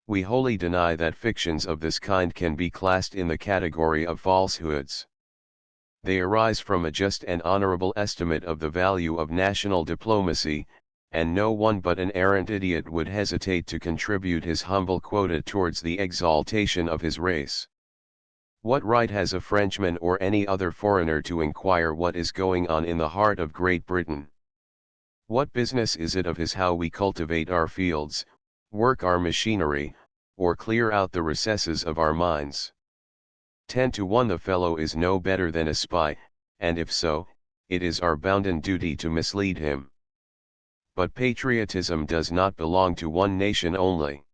We wholly deny that fictions of this kind can be classed in the category of falsehoods. They arise from a just and honorable estimate of the value of national diplomacy, and no one but an arrant idiot would hesitate to contribute his humble quota towards the exaltation of his race. What right has a Frenchman or any other foreigner to inquire what is going on in the heart of Great Britain? What business is it of his how we cultivate our fields, work our machinery, or clear out the recesses of our minds? 10 to 1 the fellow is no better than a spy, and if so, it is our bounden duty to mislead him. But patriotism does not belong to one nation only.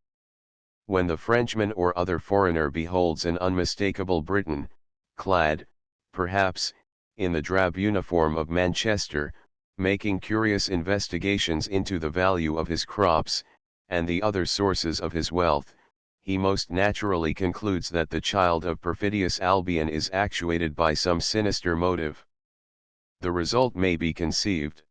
When the Frenchman or other foreigner beholds an unmistakable Briton, clad, perhaps, in the drab uniform of Manchester, making curious investigations into the value of his crops, and the other sources of his wealth, he most naturally concludes that the child of perfidious Albion is actuated by some sinister motive. The result may be conceived.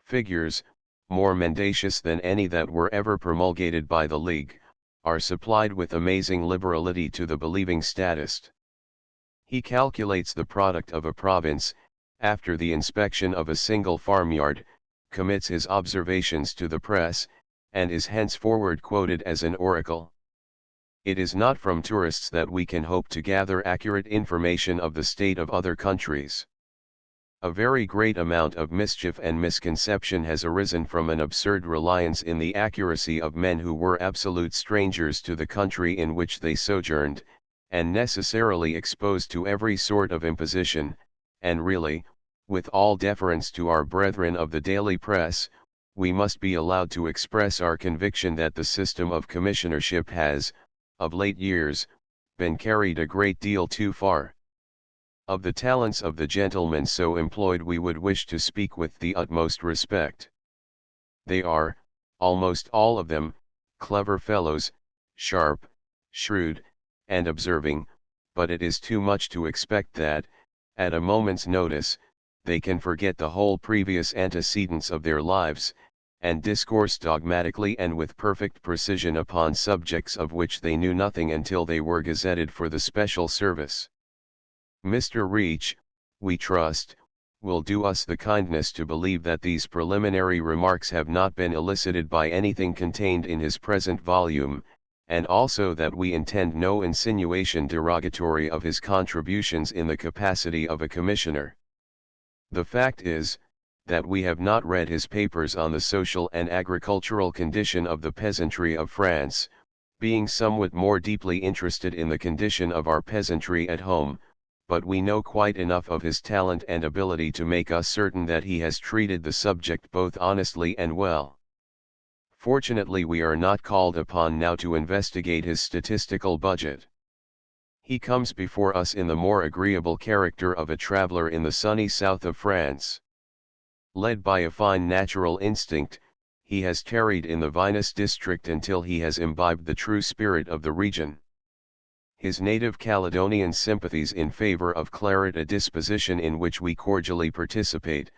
Figures, more mendacious than any that were ever promulgated by the League, are supplied with amazing liberality to the believing statist. He calculates the product of a province, after the inspection of a single farmyard, commits his observations to the press, and is henceforward quoted as an oracle. It is not from tourists that we can hope to gather accurate information of the state of other countries. A very great amount of mischief and misconception has arisen from an absurd reliance in the accuracy of men who were absolute strangers to the country in which they sojourned, and necessarily exposed to every sort of imposition, and really, with all deference to our brethren of the daily press, we must be allowed to express our conviction that the system of commissionership has, of late years, been carried a great deal too far. Of the talents of the gentlemen so employed we would wish to speak with the utmost respect. They are, almost all of them, clever fellows, sharp, shrewd, and observing, but it is too much to expect that, at a moment's notice, they can forget the whole previous antecedents of their lives, and discourse dogmatically and with perfect precision upon subjects of which they knew nothing until they were gazetted for the special service. Mr. Reach, we trust, will do us the kindness to believe that these preliminary remarks have not been elicited by anything contained in his present volume, and also that we intend no insinuation derogatory of his contributions in the capacity of a commissioner. The fact is, that we have not read his papers on the social and agricultural condition of the peasantry of France, being somewhat more deeply interested in the condition of our peasantry at home, but we know quite enough of his talent and ability to make us certain that he has treated the subject both honestly and well. Fortunately we are not called upon now to investigate his statistical budget. He comes before us in the more agreeable character of a traveler in the sunny south of France. Led by a fine natural instinct, he has tarried in the vinous district until he has imbibed the true spirit of the region. His native Caledonian sympathies in favor of claret, a disposition in which we cordially participate,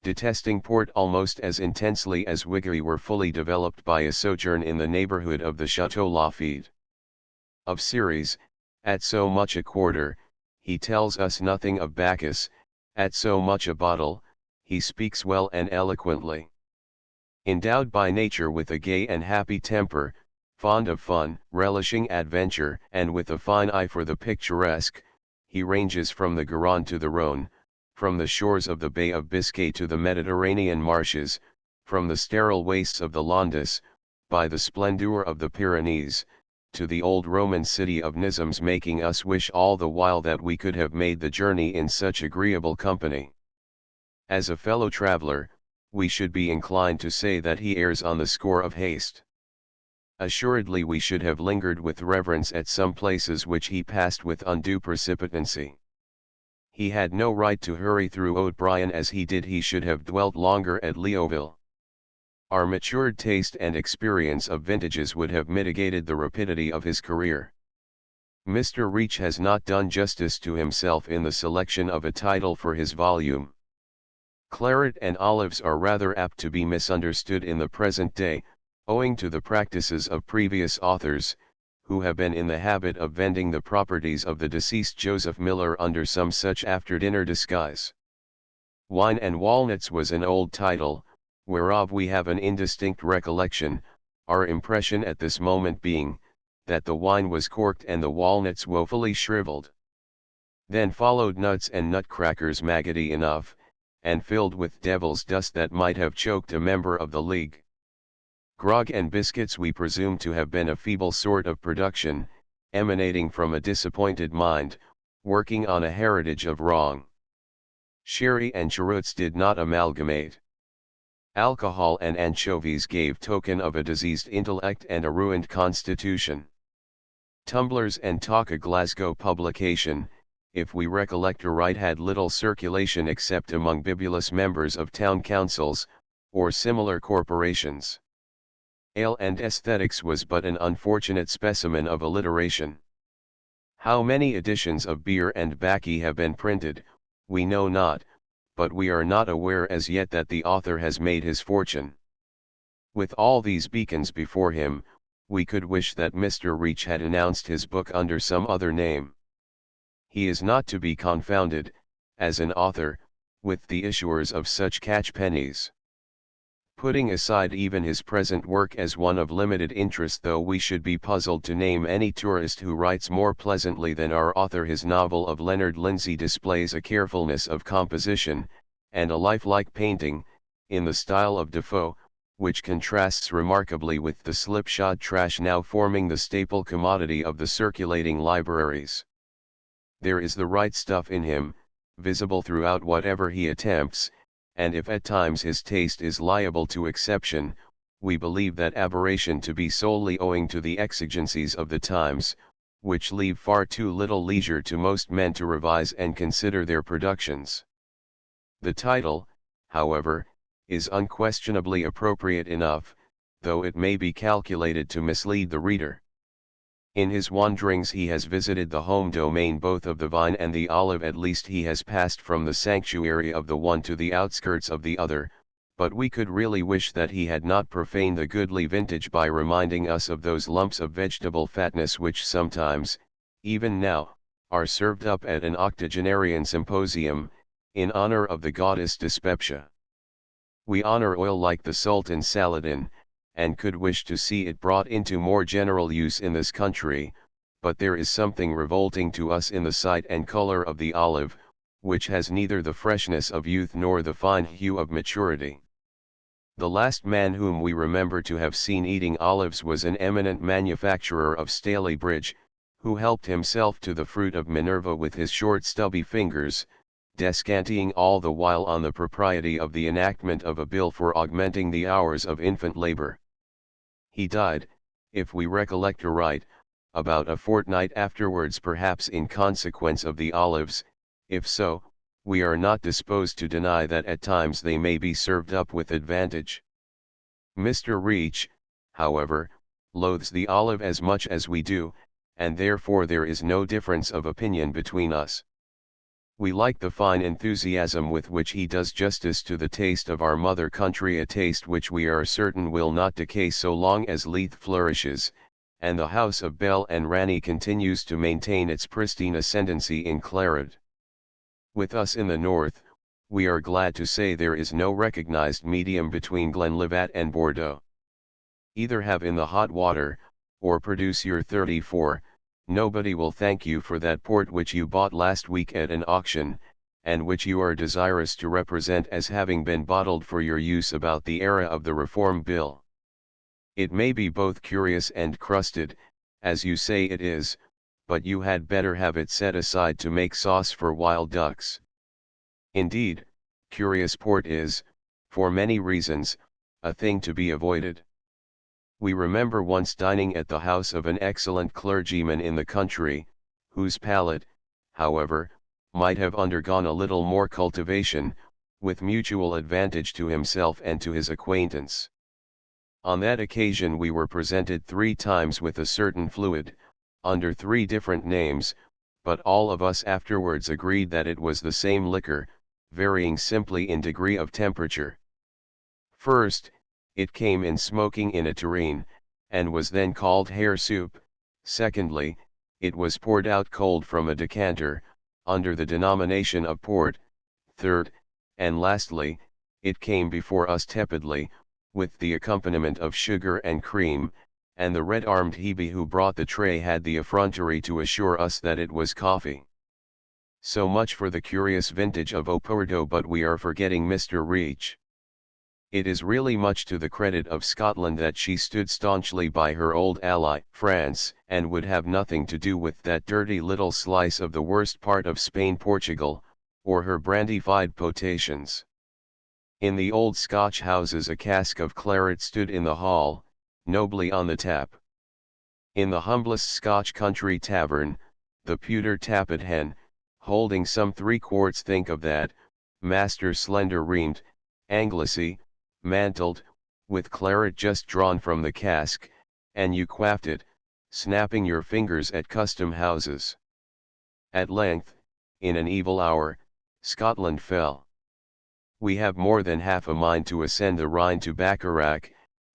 detesting port almost as intensely as whiskey were fully developed by a sojourn in the neighborhood of the Chateau Lafite. Of Ceres, at so much a quarter, he tells us nothing of Bacchus, at so much a bottle, he speaks well and eloquently. Endowed by nature with a gay and happy temper, fond of fun, relishing adventure, and with a fine eye for the picturesque, he ranges from the Garonne to the Rhône, from the shores of the Bay of Biscay to the Mediterranean marshes, from the sterile wastes of the Landes, by the splendor of the Pyrenees, to the old Roman city of Nizams, making us wish all the while that we could have made the journey in such agreeable company. As a fellow traveler, we should be inclined to say that he errs on the score of haste. Assuredly we should have lingered with reverence at some places which he passed with undue precipitancy. He had no right to hurry through Haute-Brion as he did. He should have dwelt longer at Leoville. Our matured taste and experience of vintages would have mitigated the rapidity of his career. Mr. Reach has not done justice to himself in the selection of a title for his volume. Claret and olives are rather apt to be misunderstood in the present day, owing to the practices of previous authors, who have been in the habit of vending the properties of the deceased Joseph Miller under some such after-dinner disguise. Wine and walnuts was an old title, whereof we have an indistinct recollection, our impression at this moment being, that the wine was corked and the walnuts woefully shriveled. Then followed nuts and nutcrackers maggoty enough, and filled with devil's dust that might have choked a member of the League. Grog and biscuits we presume to have been a feeble sort of production, emanating from a disappointed mind, working on a heritage of wrong. Sherry and cheroots did not amalgamate. Alcohol and anchovies gave token of a diseased intellect and a ruined constitution. Tumblers and talk, a Glasgow publication, if we recollect aright, had little circulation except among bibulous members of town councils, or similar corporations. Ale and Aesthetics was but an unfortunate specimen of alliteration. How many editions of Beer and Baccy have been printed, we know not, but we are not aware as yet that the author has made his fortune. With all these beacons before him, we could wish that Mr. Reach had announced his book under some other name. He is not to be confounded, as an author, with the issuers of such catchpennies. Putting aside even his present work as one of limited interest, though we should be puzzled to name any tourist who writes more pleasantly than our author, his novel of Leonard Lindsay displays a carefulness of composition, and a lifelike painting, in the style of Defoe, which contrasts remarkably with the slipshod trash now forming the staple commodity of the circulating libraries. There is the right stuff in him, visible throughout whatever he attempts, and if at times his taste is liable to exception, we believe that aberration to be solely owing to the exigencies of the times, which leave far too little leisure to most men to revise and consider their productions. The title, however, is unquestionably appropriate enough, though it may be calculated to mislead the reader. In his wanderings he has visited the home domain both of the vine and the olive. At least he has passed from the sanctuary of the one to the outskirts of the other, but we could really wish that he had not profaned the goodly vintage by reminding us of those lumps of vegetable fatness which sometimes, even now, are served up at an octogenarian symposium, in honor of the goddess Dyspepsia. We honor oil like the Sultan Saladin, and could wish to see it brought into more general use in this country, but there is something revolting to us in the sight and color of the olive, which has neither the freshness of youth nor the fine hue of maturity. The last man whom we remember to have seen eating olives was an eminent manufacturer of Stalybridge, who helped himself to the fruit of Minerva with his short stubby fingers, descanting all the while on the propriety of the enactment of a bill for augmenting the hours of infant labor. He died, if we recollect aright, about a fortnight afterwards, perhaps in consequence of the olives. If so, we are not disposed to deny that at times they may be served up with advantage. Mr. Reach, however, loathes the olive as much as we do, and therefore there is no difference of opinion between us. We like the fine enthusiasm with which he does justice to the taste of our mother country, a taste which we are certain will not decay so long as Leith flourishes, and the house of Bell and Ranny continues to maintain its pristine ascendancy in claret. With us in the north, we are glad to say there is no recognized medium between Glenlivat and Bordeaux. Either have in the hot water, or produce your 34, nobody will thank you for that port which you bought last week at an auction, and which you are desirous to represent as having been bottled for your use about the era of the Reform Bill. It may be both curious and crusted, as you say it is, but you had better have it set aside to make sauce for wild ducks. Indeed, curious port is, for many reasons, a thing to be avoided. We remember once dining at the house of an excellent clergyman in the country, whose palate, however, might have undergone a little more cultivation, with mutual advantage to himself and to his acquaintance. On that occasion we were presented 3 times with a certain fluid, under 3 different names, but all of us afterwards agreed that it was the same liquor, varying simply in degree of temperature. First, it came in smoking in a tureen, and was then called hare soup. Secondly, it was poured out cold from a decanter, under the denomination of port. Third, and lastly, it came before us tepidly, with the accompaniment of sugar and cream, and the red-armed Hebe who brought the tray had the effrontery to assure us that it was coffee. So much for the curious vintage of Oporto, but we are forgetting Mr. Reach. It is really much to the credit of Scotland that she stood staunchly by her old ally, France, and would have nothing to do with that dirty little slice of the worst part of Spain, Portugal, or her brandified potations. In the old Scotch houses a cask of claret stood in the hall, nobly on the tap. In the humblest Scotch country tavern, the pewter tappet hen, holding some 3 quarts, think of that, master slender reamed, Anglesey, mantled, with claret just drawn from the cask, and you quaffed it, snapping your fingers at custom houses. At length, in an evil hour, Scotland fell. We have more than half a mind to ascend the Rhine to Bacharach,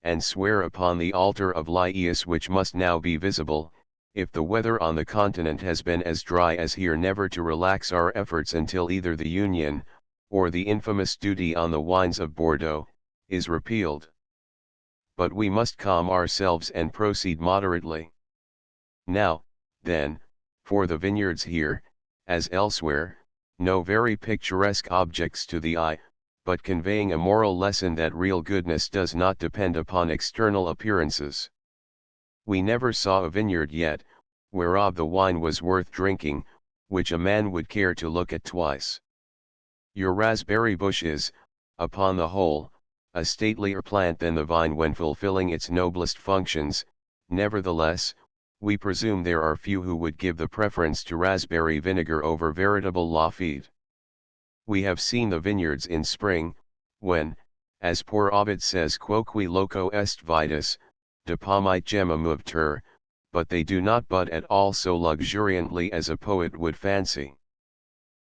and swear upon the altar of Laius, which must now be visible, if the weather on the continent has been as dry as here, never to relax our efforts until either the Union, or the infamous duty on the wines of Bordeaux, is repealed. But we must calm ourselves and proceed moderately. Now, then, for the vineyards here, as elsewhere, no very picturesque objects to the eye, but conveying a moral lesson that real goodness does not depend upon external appearances. We never saw a vineyard yet, whereof the wine was worth drinking, which a man would care to look at twice. Your raspberry bush is, upon the whole, a statelier plant than the vine when fulfilling its noblest functions. Nevertheless, we presume there are few who would give the preference to raspberry vinegar over veritable Lafitte. We have seen the vineyards in spring, when, as poor Ovid says, quoque loco est vitis, depamite gemma movter, but they do not bud at all so luxuriantly as a poet would fancy.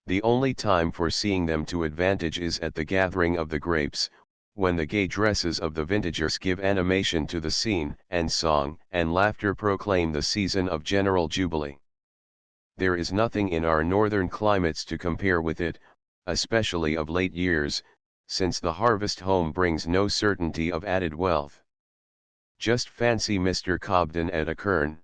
The only time for seeing them to advantage is at the gathering of the grapes, when the gay dresses of the vintagers give animation to the scene, and song and laughter proclaim the season of general jubilee. There is nothing in our northern climates to compare with it, especially of late years, since the harvest home brings no certainty of added wealth. Just fancy Mr. Cobden at a kern.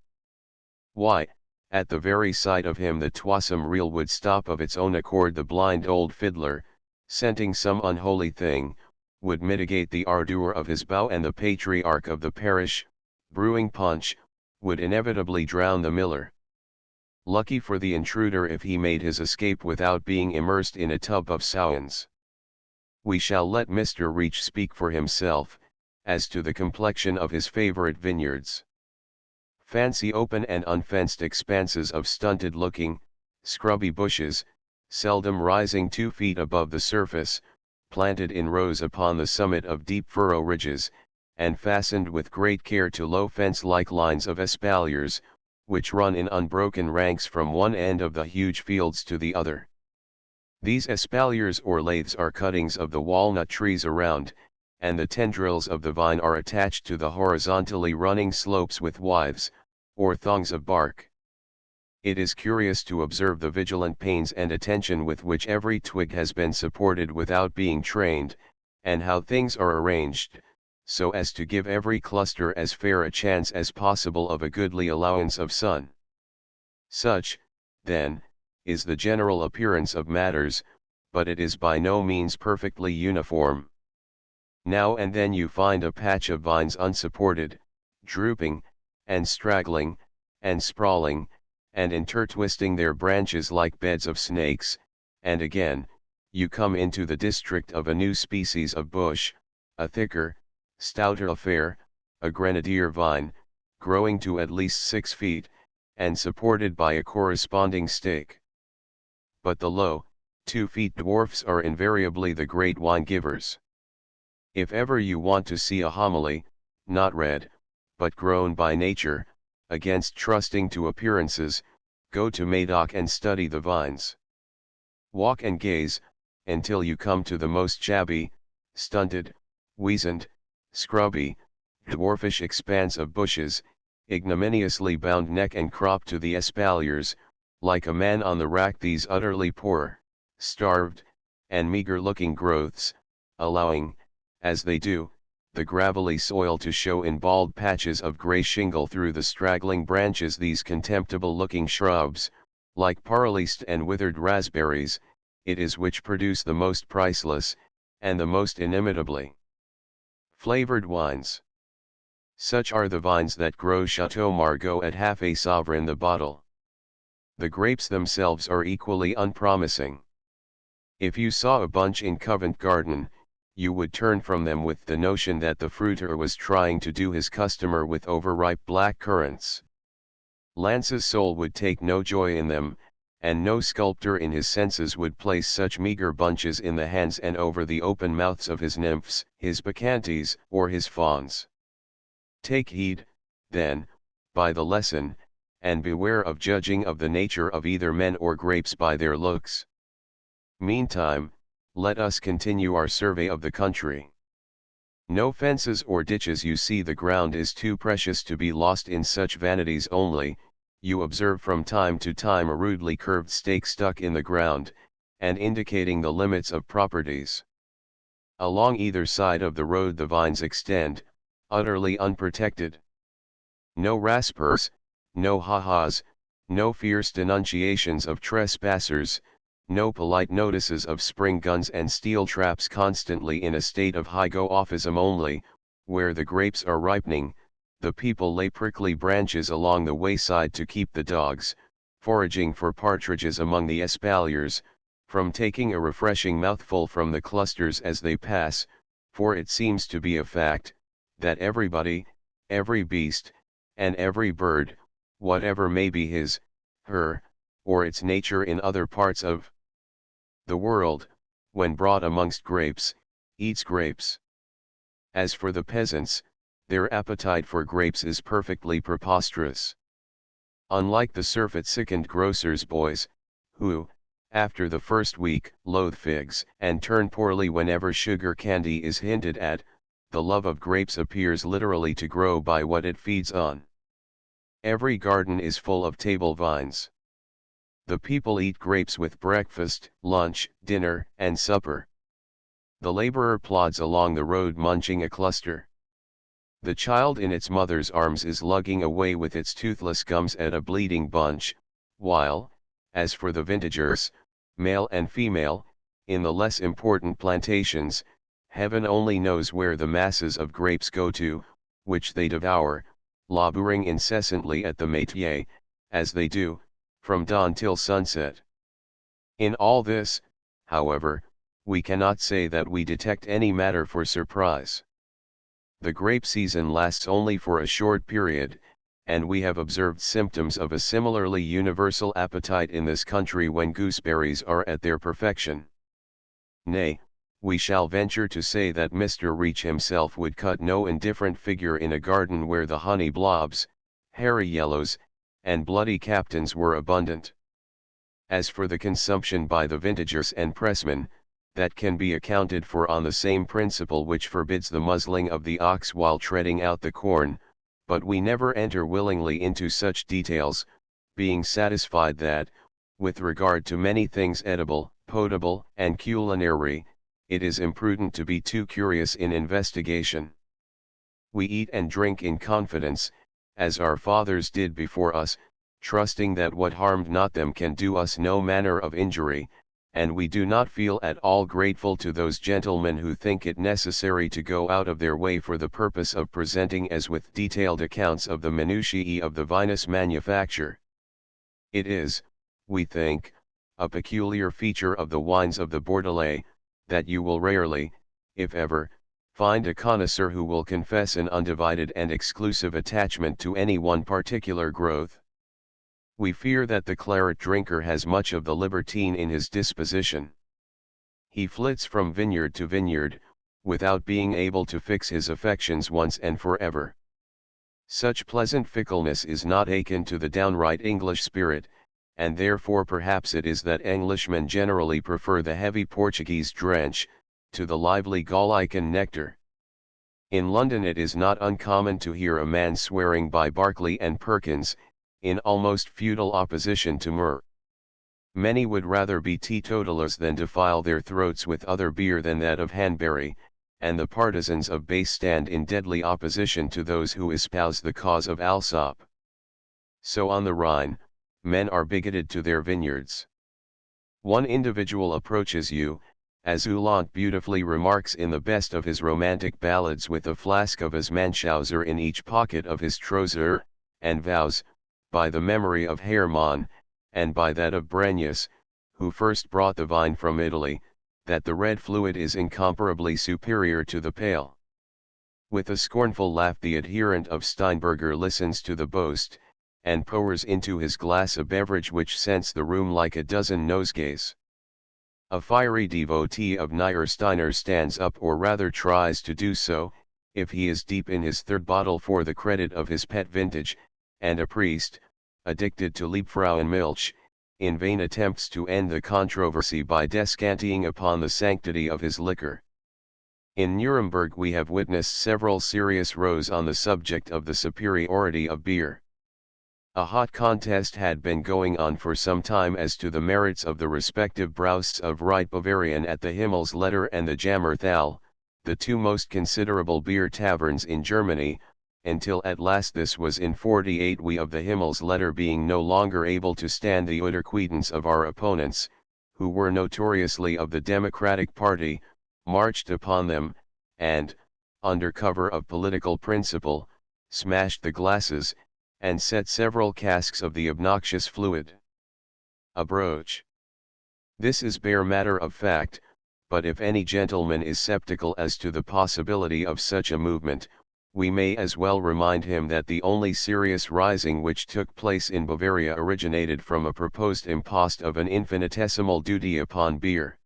Why, at the very sight of him the Twassome reel would stop of its own accord, the blind old fiddler, scenting some unholy thing, would mitigate the ardour of his bow, and the patriarch of the parish, brewing punch, would inevitably drown the miller. Lucky for the intruder if he made his escape without being immersed in a tub of sowens. We shall let Mr. Reach speak for himself, as to the complexion of his favourite vineyards. Fancy open and unfenced expanses of stunted-looking, scrubby bushes, seldom rising 2 feet above the surface, planted in rows upon the summit of deep furrow ridges, and fastened with great care to low fence-like lines of espaliers, which run in unbroken ranks from one end of the huge fields to the other. These espaliers or lathes are cuttings of the walnut trees around, and the tendrils of the vine are attached to the horizontally running slopes with withes, or thongs of bark. It is curious to observe the vigilant pains and attention with which every twig has been supported without being trained, and how things are arranged, so as to give every cluster as fair a chance as possible of a goodly allowance of sun. Such, then, is the general appearance of matters, but it is by no means perfectly uniform. Now and then you find a patch of vines unsupported, drooping, and straggling, and sprawling, and intertwisting their branches like beds of snakes, and again, you come into the district of a new species of bush, a thicker, stouter affair, a grenadier vine, growing to at least 6 feet, and supported by a corresponding stake. But the low, 2-feet dwarfs are invariably the great wine-givers. If ever you want to see a homily, not read, but grown by nature, against trusting to appearances, go to Madoc and study the vines. Walk and gaze, until you come to the most shabby, stunted, weazened, scrubby, dwarfish expanse of bushes, ignominiously bound neck and crop to the espaliers, like a man on the rack. These utterly poor, starved, and meager-looking growths, allowing, as they do, the gravelly soil to show in bald patches of grey shingle through the straggling branches. These contemptible-looking shrubs, like parleyst and withered raspberries, it is which produce the most priceless, and the most inimitably flavored wines. Such are the vines that grow Chateau Margaux at half a sovereign the bottle. The grapes themselves are equally unpromising. If you saw a bunch in Covent Garden, you would turn from them with the notion that the fruiter was trying to do his customer with overripe black currants. Lance's soul would take no joy in them, and no sculptor in his senses would place such meager bunches in the hands and over the open mouths of his nymphs, his bacchantes, or his fauns. Take heed, then, by the lesson, and beware of judging of the nature of either men or grapes by their looks. Meantime, let us continue our survey of the country. No fences or ditches. You see, the ground is too precious to be lost in such vanities. Only, you observe from time to time a rudely curved stake stuck in the ground, and indicating the limits of properties. Along either side of the road the vines extend, utterly unprotected. No raspers, no ha-has, no fierce denunciations of trespassers, no polite notices of spring guns and steel traps. Constantly in a state of high-go-offism. Only, where the grapes are ripening, the people lay prickly branches along the wayside to keep the dogs, foraging for partridges among the espaliers, from taking a refreshing mouthful from the clusters as they pass, for it seems to be a fact, that everybody, every beast, and every bird, whatever may be his, her, or its nature in other parts of the world, when brought amongst grapes, eats grapes. As for the peasants, their appetite for grapes is perfectly preposterous. Unlike the surfeit-sickened grocer's boys, who, after the first week, loathe figs, and turn poorly whenever sugar candy is hinted at, the love of grapes appears literally to grow by what it feeds on. Every garden is full of table vines. The people eat grapes with breakfast, lunch, dinner, and supper. The laborer plods along the road munching a cluster. The child in its mother's arms is lugging away with its toothless gums at a bleeding bunch, while, as for the vintagers, male and female, in the less important plantations, heaven only knows where the masses of grapes go to, which they devour, laboring incessantly at the métier, as they do, from dawn till sunset. In all this, however, we cannot say that we detect any matter for surprise. The grape season lasts only for a short period, and we have observed symptoms of a similarly universal appetite in this country when gooseberries are at their perfection. Nay, we shall venture to say that Mr. Reach himself would cut no indifferent figure in a garden where the honey blobs, hairy yellows, and bloody captains were abundant. As for the consumption by the vintagers and pressmen, that can be accounted for on the same principle which forbids the muzzling of the ox while treading out the corn, but we never enter willingly into such details, being satisfied that, with regard to many things edible, potable, and culinary, it is imprudent to be too curious in investigation. We eat and drink in confidence, as our fathers did before us, trusting that what harmed not them can do us no manner of injury, and we do not feel at all grateful to those gentlemen who think it necessary to go out of their way for the purpose of presenting us with detailed accounts of the minutiae of the vinous manufacture. It is, we think, a peculiar feature of the wines of the Bordelais, that you will rarely, if ever, find a connoisseur who will confess an undivided and exclusive attachment to any one particular growth. We fear that the claret drinker has much of the libertine in his disposition. He flits from vineyard to vineyard, without being able to fix his affections once and forever. Such pleasant fickleness is not akin to the downright English spirit, and therefore perhaps it is that Englishmen generally prefer the heavy Portuguese drench, to the lively Gallican nectar. In London it is not uncommon to hear a man swearing by Barclay and Perkins, in almost feudal opposition to myrrh. Many would rather be teetotalers than defile their throats with other beer than that of Hanbury, and the partisans of Bass stand in deadly opposition to those who espouse the cause of Alsop. So on the Rhine, men are bigoted to their vineyards. One individual approaches you, as Uhland beautifully remarks in the best of his romantic ballads, with a flask of his Manschauser in each pocket of his trouser, and vows, by the memory of Hermann, and by that of Brenius, who first brought the vine from Italy, that the red fluid is incomparably superior to the pale. With a scornful laugh the adherent of Steinberger listens to the boast, and pours into his glass a beverage which scents the room like a dozen nosegays. A fiery devotee of Niersteiner stands up, or rather tries to do so, if he is deep in his third bottle for the credit of his pet vintage, and a priest, addicted to Liebfrauenmilch, in vain attempts to end the controversy by descanting upon the sanctity of his liquor. In Nuremberg we have witnessed several serious rows on the subject of the superiority of beer. A hot contest had been going on for some time as to the merits of the respective Brausts of Right Bavarian at the Himmelsleiter and the Jammerthal, the two most considerable beer taverns in Germany, until at last this was in 48, we of the Himmelsleiter being no longer able to stand the outrequidence of our opponents, who were notoriously of the Democratic party, marched upon them, and, under cover of political principle, smashed the glasses, and set several casks of the obnoxious fluid abroach. This is bare matter of fact, but if any gentleman is sceptical as to the possibility of such a movement, we may as well remind him that the only serious rising which took place in Bavaria originated from a proposed impost of an infinitesimal duty upon beer.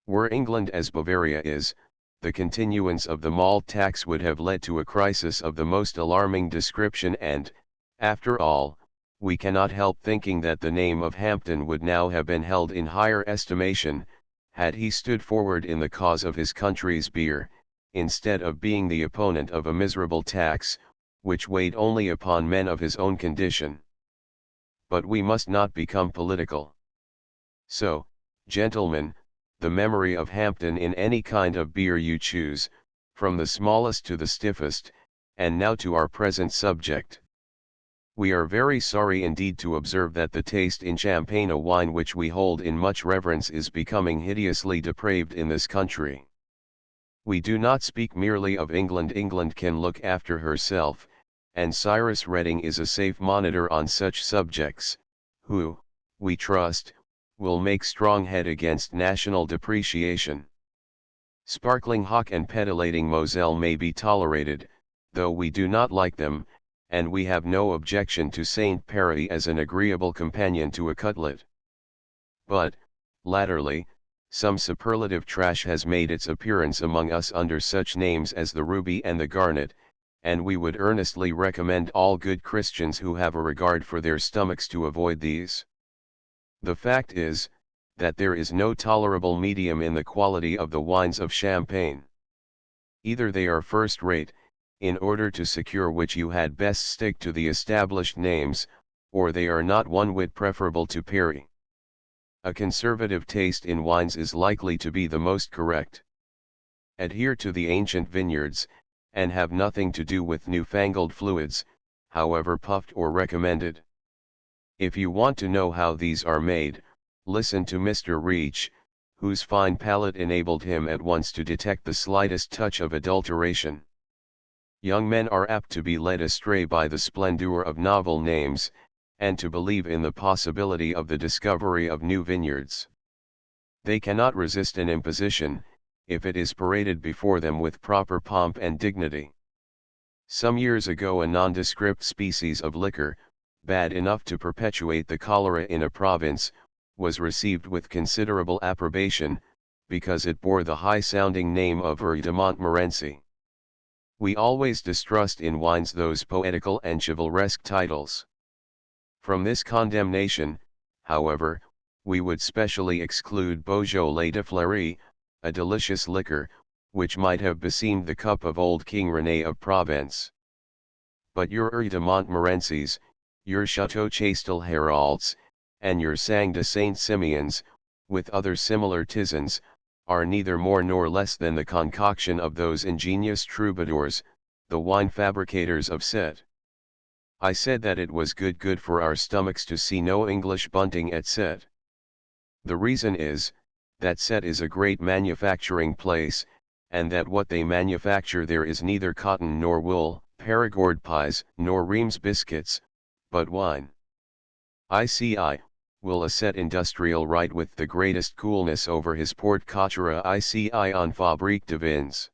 Were England as Bavaria is, the continuance of the malt tax would have led to a crisis of the most alarming description, and, after all, we cannot help thinking that the name of Hampden would now have been held in higher estimation, had he stood forward in the cause of his country's beer, instead of being the opponent of a miserable tax, which weighed only upon men of his own condition. But we must not become political. So, gentlemen, the memory of Hampden in any kind of beer you choose, from the smallest to the stiffest, and now to our present subject. We are very sorry indeed to observe that the taste in champagne, a wine which we hold in much reverence, is becoming hideously depraved in this country. We do not speak merely of England. England can look after herself, and Cyrus Redding is a safe monitor on such subjects, who, we trust, will make strong head against national depreciation. Sparkling hock and petilating Moselle may be tolerated, though we do not like them, and we have no objection to Saint Perry as an agreeable companion to a cutlet. But, latterly, some superlative trash has made its appearance among us under such names as the Ruby and the Garnet, and we would earnestly recommend all good Christians who have a regard for their stomachs to avoid these. The fact is, that there is no tolerable medium in the quality of the wines of Champagne. Either they are first rate, in order to secure which you had best stick to the established names, or they are not one whit preferable to Perry. A conservative taste in wines is likely to be the most correct. Adhere to the ancient vineyards, and have nothing to do with newfangled fluids, however puffed or recommended. If you want to know how these are made, listen to Mr. Reach, whose fine palate enabled him at once to detect the slightest touch of adulteration. Young men are apt to be led astray by the splendor of novel names, and to believe in the possibility of the discovery of new vineyards. They cannot resist an imposition, if it is paraded before them with proper pomp and dignity. Some years ago a nondescript species of liquor, bad enough to perpetuate the cholera in a province, was received with considerable approbation, because it bore the high-sounding name of Vin de Montmorency. We always distrust in wines those poetical and chivalresque titles. From this condemnation, however, we would specially exclude Beaujolais de Fleury, a delicious liquor, which might have beseemed the cup of old King René of Provence. But your Vin de Montmorencys, your Chateau Chastel Heralds, and your Sang de Saint Simeons, with other similar tisans, are neither more nor less than the concoction of those ingenious troubadours, the wine fabricators of Sète. I said that it was good for our stomachs to see no English bunting at Sète. The reason is, that Sète is a great manufacturing place, and that what they manufacture there is neither cotton nor wool, Perigord pies, nor Reims biscuits, but wine. Will a Sète industrial write with the greatest coolness over his Port Cotera en Fabrique de Vins.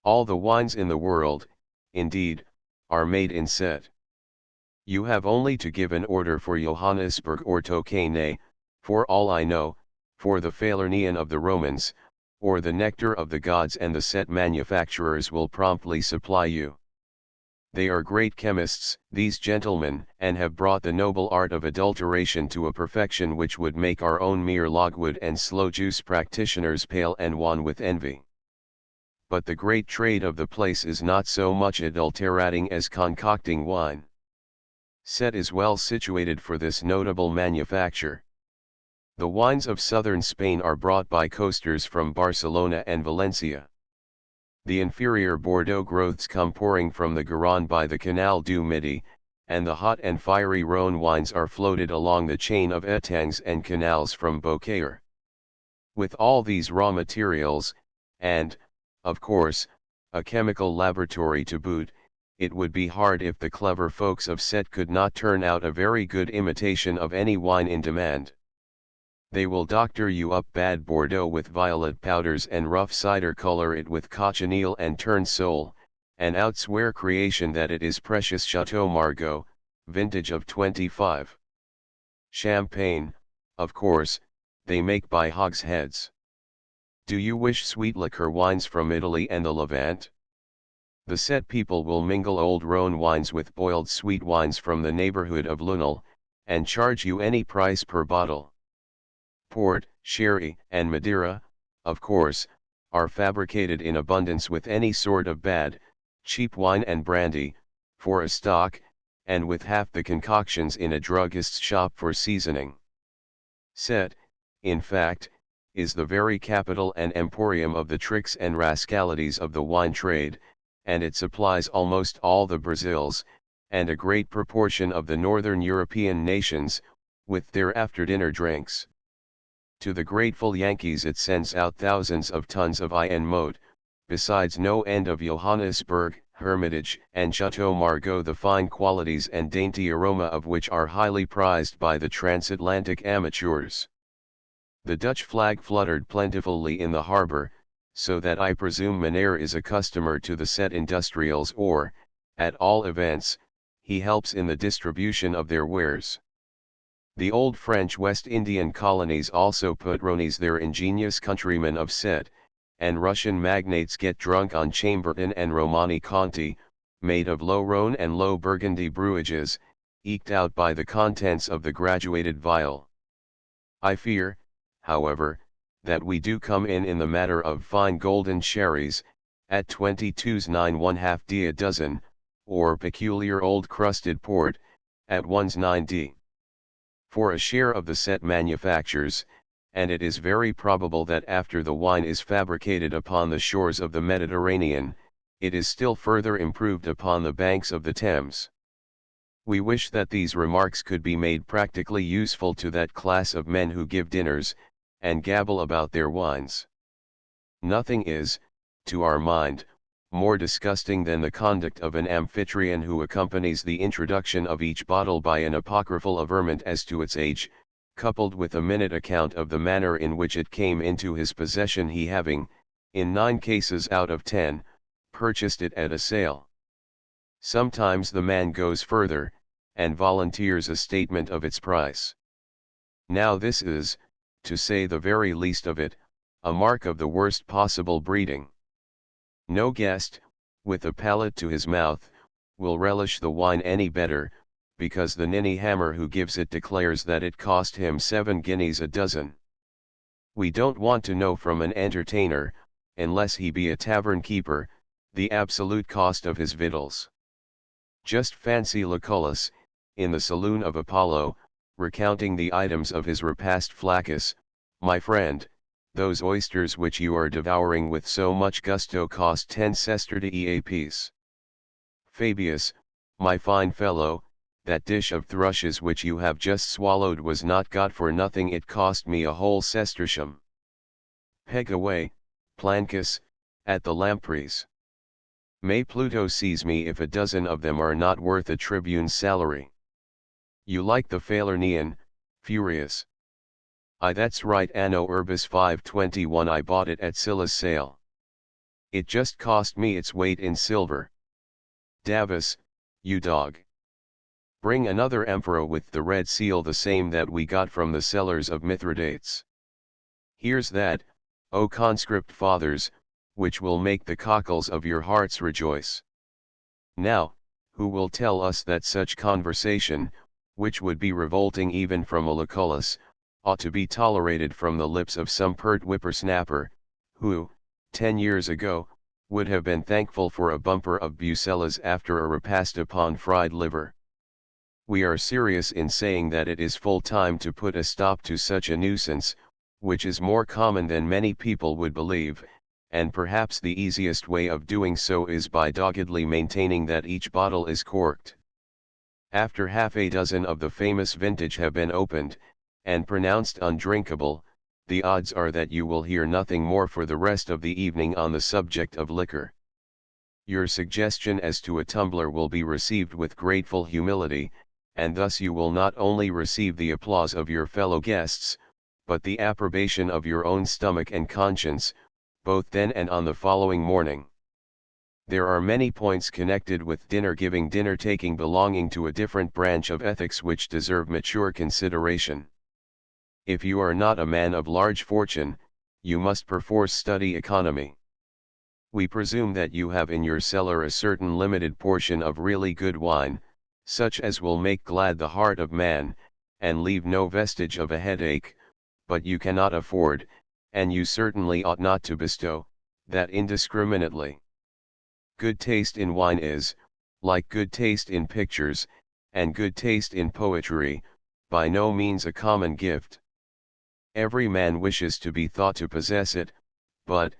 All the wines in the world, indeed, are made in Sète. You have only to give an order for Johannesburg or Tokay, for all I know, for the Falernian of the Romans, or the nectar of the gods, and the Sète manufacturers will promptly supply you. They are great chemists, these gentlemen, and have brought the noble art of adulteration to a perfection which would make our own mere logwood and sloe juice practitioners pale and wan with envy. But the great trade of the place is not so much adulterating as concocting wine. Sète is well situated for this notable manufacture. The wines of southern Spain are brought by coasters from Barcelona and Valencia. The inferior Bordeaux growths come pouring from the Garonne by the Canal du Midi, and the hot and fiery Rhône wines are floated along the chain of étangs and canals from Beaucaire. With all these raw materials, and, of course, a chemical laboratory to boot, it would be hard if the clever folks of Sète could not turn out a very good imitation of any wine in demand. They will doctor you up bad Bordeaux with violet powders and rough cider, color it with cochineal and tournesol, and outswear creation that it is precious Chateau Margaux, vintage of 25. Champagne, of course, they make by hogsheads. Do you wish sweet liquor wines from Italy and the Levant? The Sète people will mingle old Rhône wines with boiled sweet wines from the neighborhood of Lunel, and charge you any price per bottle. Port, sherry, and Madeira, of course, are fabricated in abundance with any sort of bad, cheap wine and brandy, for a stock, and with half the concoctions in a druggist's shop for seasoning. Sète, in fact, is the very capital and emporium of the tricks and rascalities of the wine trade, and it supplies almost all the Brazils, and a great proportion of the northern European nations, with their after-dinner drinks. To the grateful Yankees it sends out thousands of tons of and mote, besides no end of Johannesburg, Hermitage, and Chateau Margaux, the fine qualities and dainty aroma of which are highly prized by the transatlantic amateurs. The Dutch flag fluttered plentifully in the harbor, so that I presume Meneer is a customer to the Sète industrials, or, at all events, he helps in the distribution of their wares. The old French West Indian colonies also put ronies, their ingenious countrymen of Sète, and Russian magnates get drunk on Chambertin and Romani Conti, made of low Rhône and low Burgundy brewages, eked out by the contents of the graduated vial. I fear, however, that we do come in the matter of fine golden sherries, at 22s 9 1/2d a dozen, or peculiar old crusted port, at 1s 9d. For a share of the set manufactures, and it is very probable that after the wine is fabricated upon the shores of the Mediterranean, it is still further improved upon the banks of the Thames. We wish that these remarks could be made practically useful to that class of men who give dinners, and gabble about their wines. Nothing is, to our mind, more disgusting than the conduct of an amphitryon who accompanies the introduction of each bottle by an apocryphal averment as to its age, coupled with a minute account of the manner in which it came into his possession, he having, in 9 cases out of 10, purchased it at a sale. Sometimes the man goes further, and volunteers a statement of its price. Now this is, to say the very least of it, a mark of the worst possible breeding. No guest, with a palate to his mouth, will relish the wine any better, because the ninny hammer who gives it declares that it cost him 7 guineas a dozen. We don't want to know from an entertainer, unless he be a tavern keeper, the absolute cost of his victuals. Just fancy Lucullus, in the saloon of Apollo, recounting the items of his repast. Flaccus, my friend, those oysters which you are devouring with so much gusto cost 10 sestertii apiece. Fabius, my fine fellow, that dish of thrushes which you have just swallowed was not got for nothing, it cost me a whole sestertium. Peg away, Plancus, at the lampreys. May Pluto seize me if a dozen of them are not worth a tribune's salary. You like the Falernian, Furious? Aye, that's right, Anno Urbis 521 I bought it at Sylla's sale. It just cost me its weight in silver. Davus, you dog. Bring another amphora with the red seal, the same that we got from the cellars of Mithridates. Here's that, O conscript fathers, which will make the cockles of your hearts rejoice. Now, who will tell us that such conversation, which would be revolting even from a Lucullus, ought to be tolerated from the lips of some pert whippersnapper, who, 10 years ago, would have been thankful for a bumper of Bucellas after a repast upon fried liver? We are serious in saying that it is full time to put a stop to such a nuisance, which is more common than many people would believe, and perhaps the easiest way of doing so is by doggedly maintaining that each bottle is corked. After half a dozen of the famous vintage have been opened, and pronounced undrinkable, the odds are that you will hear nothing more for the rest of the evening on the subject of liquor. Your suggestion as to a tumbler will be received with grateful humility, and thus you will not only receive the applause of your fellow guests, but the approbation of your own stomach and conscience, both then and on the following morning. There are many points connected with dinner taking belonging to a different branch of ethics which deserve mature consideration. If you are not a man of large fortune, you must perforce study economy. We presume that you have in your cellar a certain limited portion of really good wine, such as will make glad the heart of man, and leave no vestige of a headache, but you cannot afford, and you certainly ought not to bestow, that indiscriminately. Good taste in wine is, like good taste in pictures, and good taste in poetry, by no means a common gift. Every man wishes to be thought to possess it, but,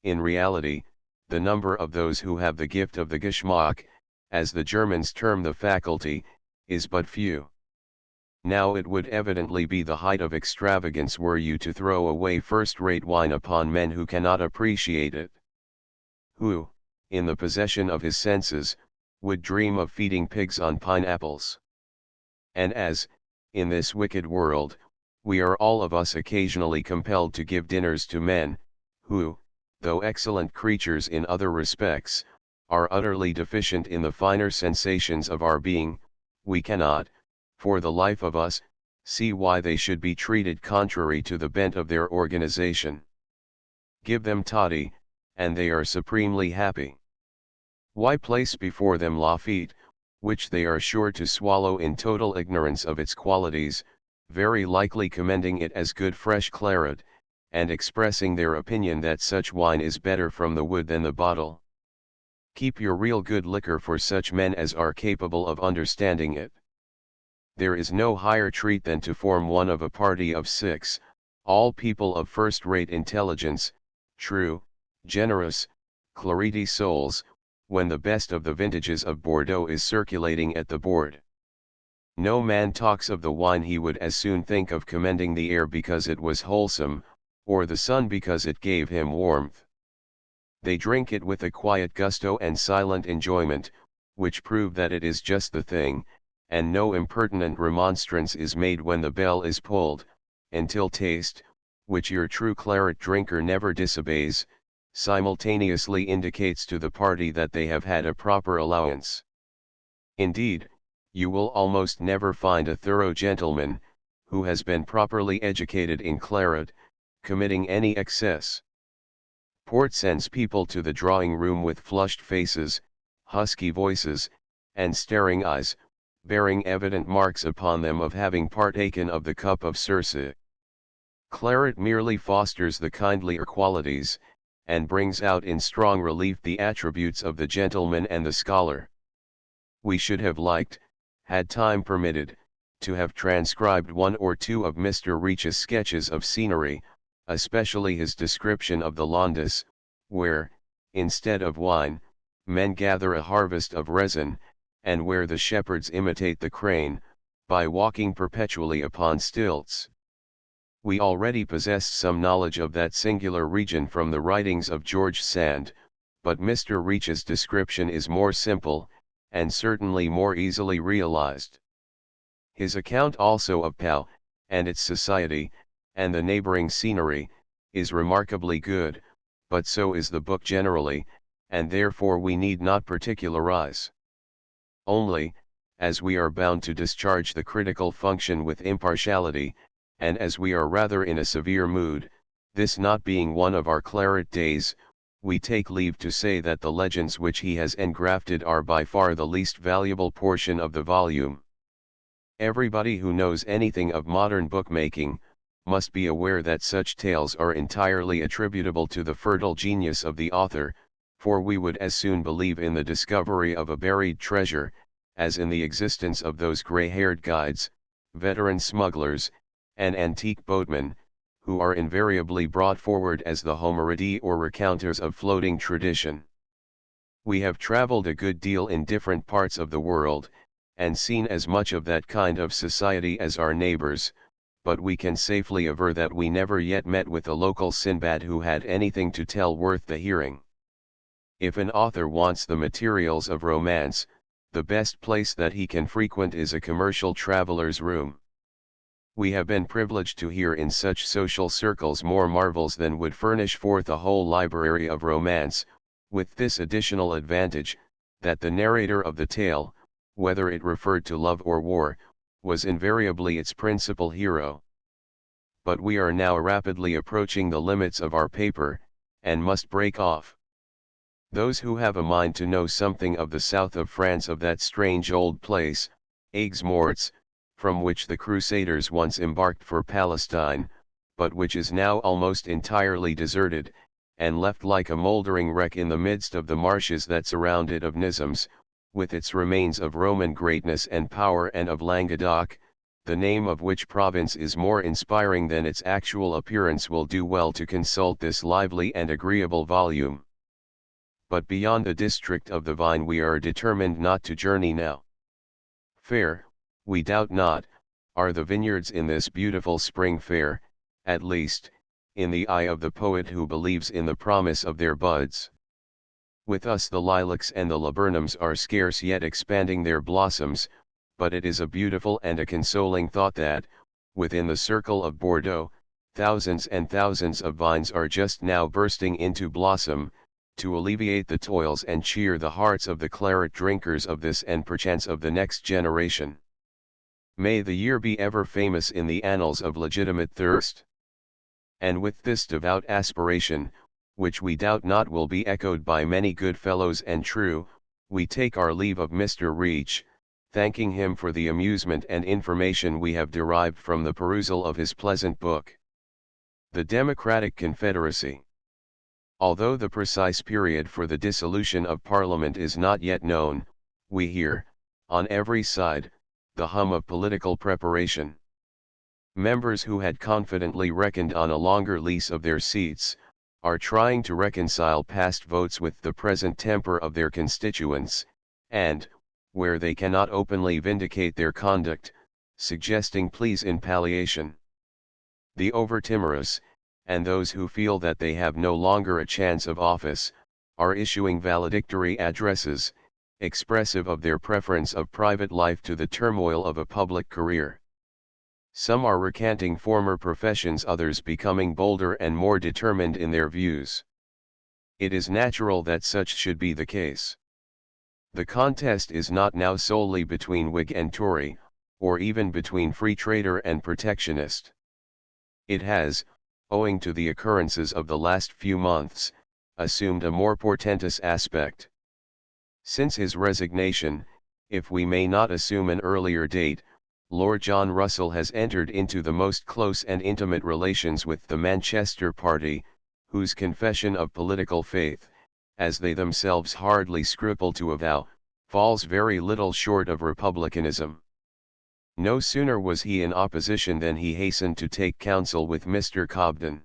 in reality, the number of those who have the gift of the Geschmack, as the Germans term the faculty, is but few. Now it would evidently be the height of extravagance were you to throw away first-rate wine upon men who cannot appreciate it. Who, in the possession of his senses, would dream of feeding pigs on pineapples. And as, in this wicked world, we are all of us occasionally compelled to give dinners to men, who, though excellent creatures in other respects, are utterly deficient in the finer sensations of our being, we cannot, for the life of us, see why they should be treated contrary to the bent of their organization. Give them toddy, and they are supremely happy. Why place before them Lafitte, which they are sure to swallow in total ignorance of its qualities, very likely commending it as good fresh claret, and expressing their opinion that such wine is better from the wood than the bottle. Keep your real good liquor for such men as are capable of understanding it. There is no higher treat than to form one of a party of 6, all people of first-rate intelligence, true, generous, clarity souls, when the best of the vintages of Bordeaux is circulating at the board. No man talks of the wine he would as soon think of commending the air because it was wholesome, or the sun because it gave him warmth. They drink it with a quiet gusto and silent enjoyment, which prove that it is just the thing, and no impertinent remonstrance is made when the bell is pulled, until taste, which your true claret drinker never disobeys, simultaneously indicates to the party that they have had a proper allowance. Indeed, you will almost never find a thorough gentleman, who has been properly educated in claret, committing any excess. Port sends people to the drawing room with flushed faces, husky voices, and staring eyes, bearing evident marks upon them of having partaken of the cup of Circe. Claret merely fosters the kindlier qualities, and brings out in strong relief the attributes of the gentleman and the scholar. We should have liked, had time permitted, to have transcribed one or two of Mr. Reach's sketches of scenery, especially his description of the Landes, where, instead of wine, men gather a harvest of resin, and where the shepherds imitate the crane, by walking perpetually upon stilts. We already possessed some knowledge of that singular region from the writings of George Sand, but Mr. Reach's description is more simple, and certainly more easily realized. His account also of Pau, and its society, and the neighboring scenery, is remarkably good, but so is the book generally, and therefore we need not particularize. Only, as we are bound to discharge the critical function with impartiality, and as we are rather in a severe mood, this not being one of our claret days, we take leave to say that the legends which he has engrafted are by far the least valuable portion of the volume. Everybody who knows anything of modern bookmaking, must be aware that such tales are entirely attributable to the fertile genius of the author, for we would as soon believe in the discovery of a buried treasure, as in the existence of those grey-haired guides, veteran smugglers, and antique boatmen, who are invariably brought forward as the Homeridae or recounters of floating tradition. We have travelled a good deal in different parts of the world, and seen as much of that kind of society as our neighbours, but we can safely aver that we never yet met with a local Sinbad who had anything to tell worth the hearing. If an author wants the materials of romance, the best place that he can frequent is a commercial traveller's room. We have been privileged to hear in such social circles more marvels than would furnish forth a whole library of romance, with this additional advantage, that the narrator of the tale, whether it referred to love or war, was invariably its principal hero. But we are now rapidly approaching the limits of our paper, and must break off. Those who have a mind to know something of the south of France, of that strange old place, Aigues-Mortes, from which the Crusaders once embarked for Palestine, but which is now almost entirely deserted, and left like a mouldering wreck in the midst of the marshes that surround it, of Nizams, with its remains of Roman greatness and power, and of Languedoc, the name of which province is more inspiring than its actual appearance, will do well to consult this lively and agreeable volume. But beyond the district of the vine we are determined not to journey now. Fair, we doubt not, are the vineyards in this beautiful spring fair, at least, in the eye of the poet who believes in the promise of their buds. With us the lilacs and the laburnums are scarce yet expanding their blossoms, but it is a beautiful and a consoling thought that, within the circle of Bordeaux, thousands and thousands of vines are just now bursting into blossom, to alleviate the toils and cheer the hearts of the claret drinkers of this and perchance of the next generation. May the year be ever famous in the annals of legitimate thirst. And with this devout aspiration, which we doubt not will be echoed by many good fellows and true, we take our leave of Mr. Reach, thanking him for the amusement and information we have derived from the perusal of his pleasant book. The Democratic Confederacy. Although the precise period for the dissolution of Parliament is not yet known, we hear, on every side, the hum of political preparation. Members who had confidently reckoned on a longer lease of their seats, are trying to reconcile past votes with the present temper of their constituents, and, where they cannot openly vindicate their conduct, suggesting pleas in palliation. The over-timorous, and those who feel that they have no longer a chance of office, are issuing valedictory addresses, expressive of their preference of private life to the turmoil of a public career. Some are recanting former professions, others becoming bolder and more determined in their views. It is natural that such should be the case. The contest is not now solely between Whig and Tory, or even between Free Trader and Protectionist. It has, owing to the occurrences of the last few months, assumed a more portentous aspect. Since his resignation, if we may not assume an earlier date, Lord John Russell has entered into the most close and intimate relations with the Manchester party, whose confession of political faith, as they themselves hardly scruple to avow, falls very little short of republicanism. No sooner was he in opposition than he hastened to take counsel with Mr. Cobden.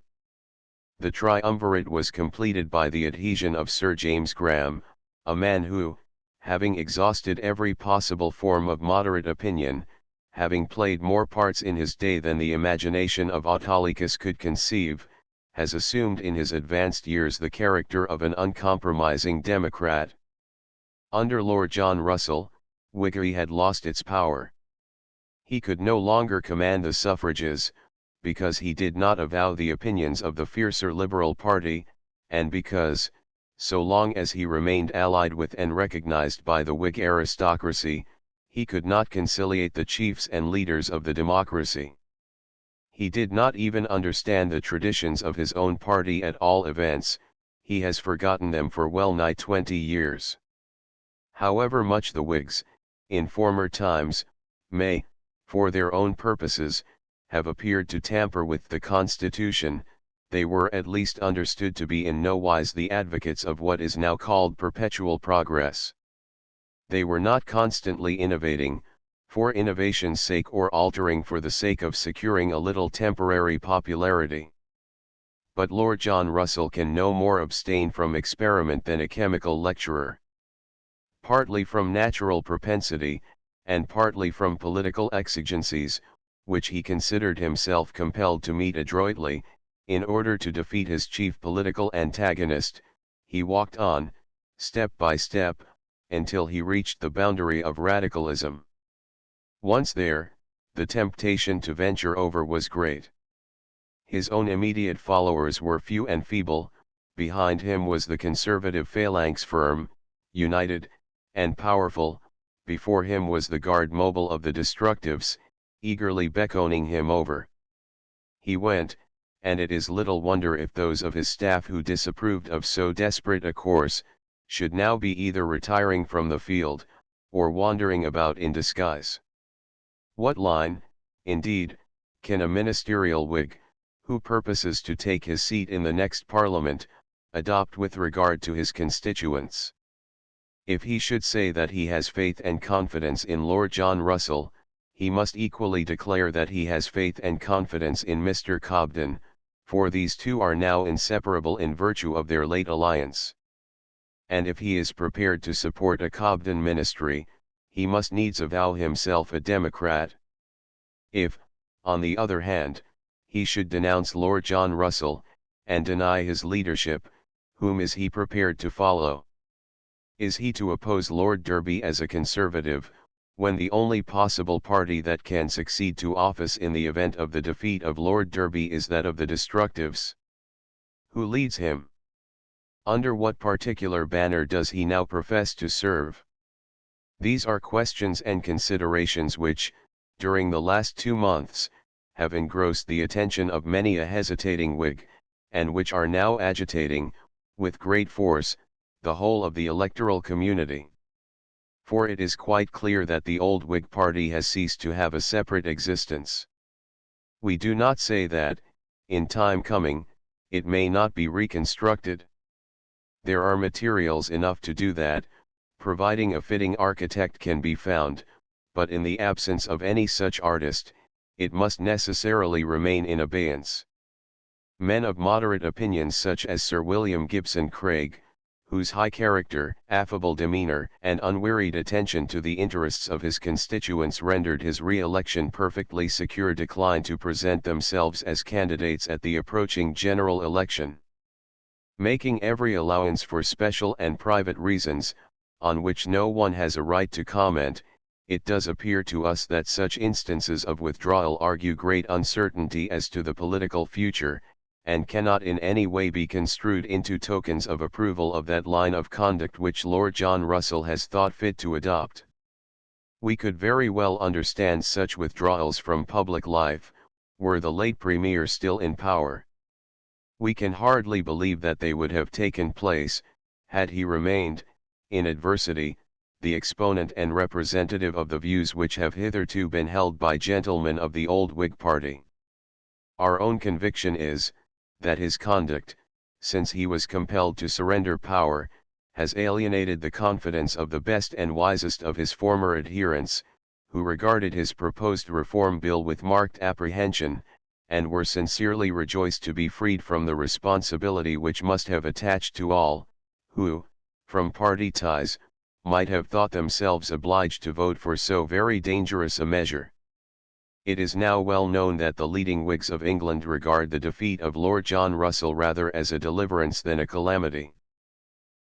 The triumvirate was completed by the adhesion of Sir James Graham, a man who, having exhausted every possible form of moderate opinion, having played more parts in his day than the imagination of Autolycus could conceive, has assumed in his advanced years the character of an uncompromising Democrat. Under Lord John Russell, Whiggery had lost its power. He could no longer command the suffrages, because he did not avow the opinions of the fiercer Liberal party, and because, so long as he remained allied with and recognized by the Whig aristocracy, he could not conciliate the chiefs and leaders of the democracy. He did not even understand the traditions of his own party at all events, he has forgotten them for well nigh 20 years. However much the Whigs, in former times, may, for their own purposes, have appeared to tamper with the Constitution, they were at least understood to be in no wise the advocates of what is now called perpetual progress. They were not constantly innovating, for innovation's sake or altering for the sake of securing a little temporary popularity. But Lord John Russell can no more abstain from experiment than a chemical lecturer. Partly from natural propensity, and partly from political exigencies, which he considered himself compelled to meet adroitly, in order to defeat his chief political antagonist, he walked on, step by step, until he reached the boundary of radicalism. Once there, the temptation to venture over was great. His own immediate followers were few and feeble, behind him was the conservative phalanx firm, united, and powerful, before him was the guard mobile of the destructives, eagerly beckoning him over. He went, and it is little wonder if those of his staff who disapproved of so desperate a course, should now be either retiring from the field, or wandering about in disguise. What line, indeed, can a ministerial Whig, who purposes to take his seat in the next Parliament, adopt with regard to his constituents? If he should say that he has faith and confidence in Lord John Russell, he must equally declare that he has faith and confidence in Mr. Cobden, for these two are now inseparable in virtue of their late alliance. And if he is prepared to support a Cobden ministry, he must needs avow himself a Democrat. If, on the other hand, he should denounce Lord John Russell, and deny his leadership, whom is he prepared to follow? Is he to oppose Lord Derby as a Conservative, when the only possible party that can succeed to office in the event of the defeat of Lord Derby is that of the Destructives? Who leads him? Under what particular banner does he now profess to serve? These are questions and considerations which, during the last 2 months, have engrossed the attention of many a hesitating Whig, and which are now agitating, with great force, the whole of the electoral community. For it is quite clear that the old Whig party has ceased to have a separate existence. We do not say that, in time coming, it may not be reconstructed. There are materials enough to do that, providing a fitting architect can be found, but in the absence of any such artist, it must necessarily remain in abeyance. Men of moderate opinions such as Sir William Gibson Craig, whose high character, affable demeanor, and unwearied attention to the interests of his constituents rendered his re-election perfectly secure, declined to present themselves as candidates at the approaching general election. Making every allowance for special and private reasons, on which no one has a right to comment, it does appear to us that such instances of withdrawal argue great uncertainty as to the political future, and cannot in any way be construed into tokens of approval of that line of conduct which Lord John Russell has thought fit to adopt. We could very well understand such withdrawals from public life, were the late Premier still in power. We can hardly believe that they would have taken place, had he remained, in adversity, the exponent and representative of the views which have hitherto been held by gentlemen of the old Whig party. Our own conviction is, that his conduct, since he was compelled to surrender power, has alienated the confidence of the best and wisest of his former adherents, who regarded his proposed Reform Bill with marked apprehension, and were sincerely rejoiced to be freed from the responsibility which must have attached to all, who, from party ties, might have thought themselves obliged to vote for so very dangerous a measure. It is now well known that the leading Whigs of England regard the defeat of Lord John Russell rather as a deliverance than a calamity.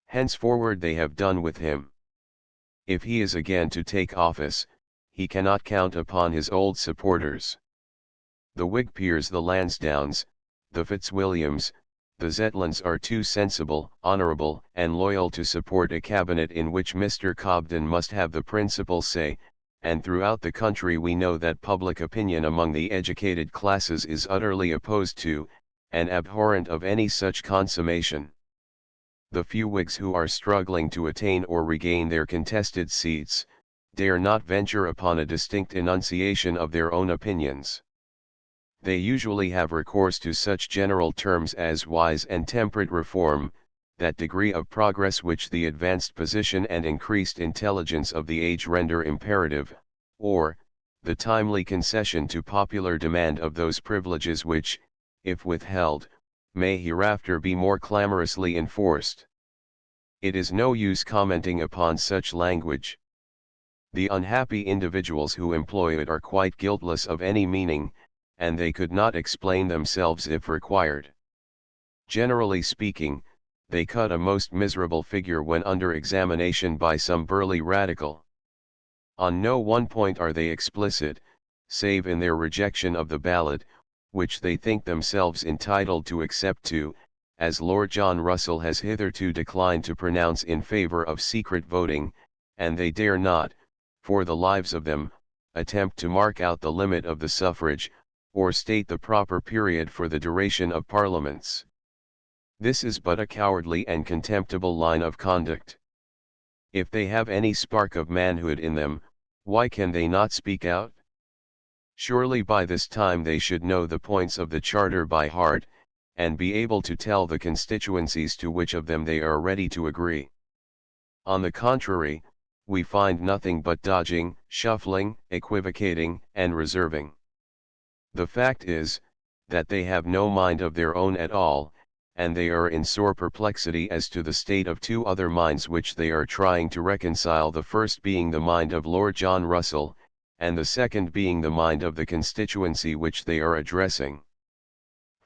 Henceforward they have done with him. If he is again to take office, he cannot count upon his old supporters. The Whig peers, the Lansdownes, the Fitzwilliams, the Zetlands are too sensible, honourable, and loyal to support a cabinet in which Mr. Cobden must have the principal say, and throughout the country we know that public opinion among the educated classes is utterly opposed to, and abhorrent of any such consummation. The few Whigs who are struggling to attain or regain their contested seats, dare not venture upon a distinct enunciation of their own opinions. They usually have recourse to such general terms as wise and temperate reform, that degree of progress which the advanced position and increased intelligence of the age render imperative, or, the timely concession to popular demand of those privileges which, if withheld, may hereafter be more clamorously enforced. It is no use commenting upon such language. The unhappy individuals who employ it are quite guiltless of any meaning, and they could not explain themselves if required. Generally speaking, they cut a most miserable figure when under examination by some burly radical. On no one point are they explicit, save in their rejection of the ballot, which they think themselves entitled to accept to, as Lord John Russell has hitherto declined to pronounce in favour of secret voting, and they dare not, for the lives of them, attempt to mark out the limit of the suffrage, or state the proper period for the duration of parliaments. This is but a cowardly and contemptible line of conduct. If they have any spark of manhood in them, why can they not speak out? Surely by this time they should know the points of the Charter by heart, and be able to tell the constituencies to which of them they are ready to agree. On the contrary, we find nothing but dodging, shuffling, equivocating, and reserving. The fact is, that they have no mind of their own at all, and they are in sore perplexity as to the state of two other minds which they are trying to reconcile, the first being the mind of Lord John Russell, and the second being the mind of the constituency which they are addressing.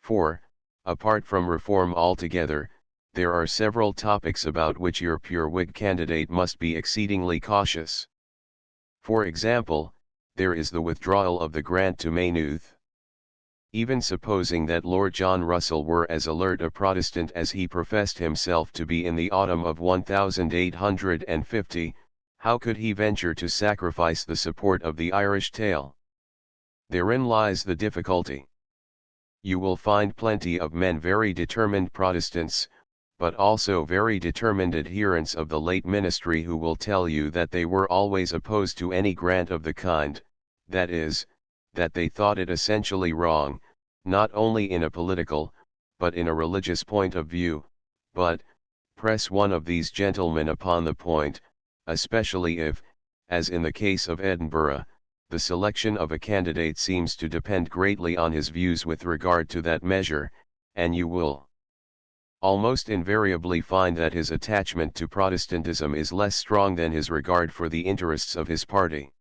For, apart from reform altogether, there are several topics about which your pure Whig candidate must be exceedingly cautious. For example, there is the withdrawal of the grant to Maynooth. Even supposing that Lord John Russell were as alert a Protestant as he professed himself to be in the autumn of 1850, how could he venture to sacrifice the support of the Irish tale? Therein lies the difficulty. You will find plenty of men very determined Protestants, but also very determined adherents of the late ministry who will tell you that they were always opposed to any grant of the kind, that is, that they thought it essentially wrong, not only in a political, but in a religious point of view. But, press one of these gentlemen upon the point, especially if, as in the case of Edinburgh, the selection of a candidate seems to depend greatly on his views with regard to that measure, and you will almost invariably find that his attachment to Protestantism is less strong than his regard for the interests of his party.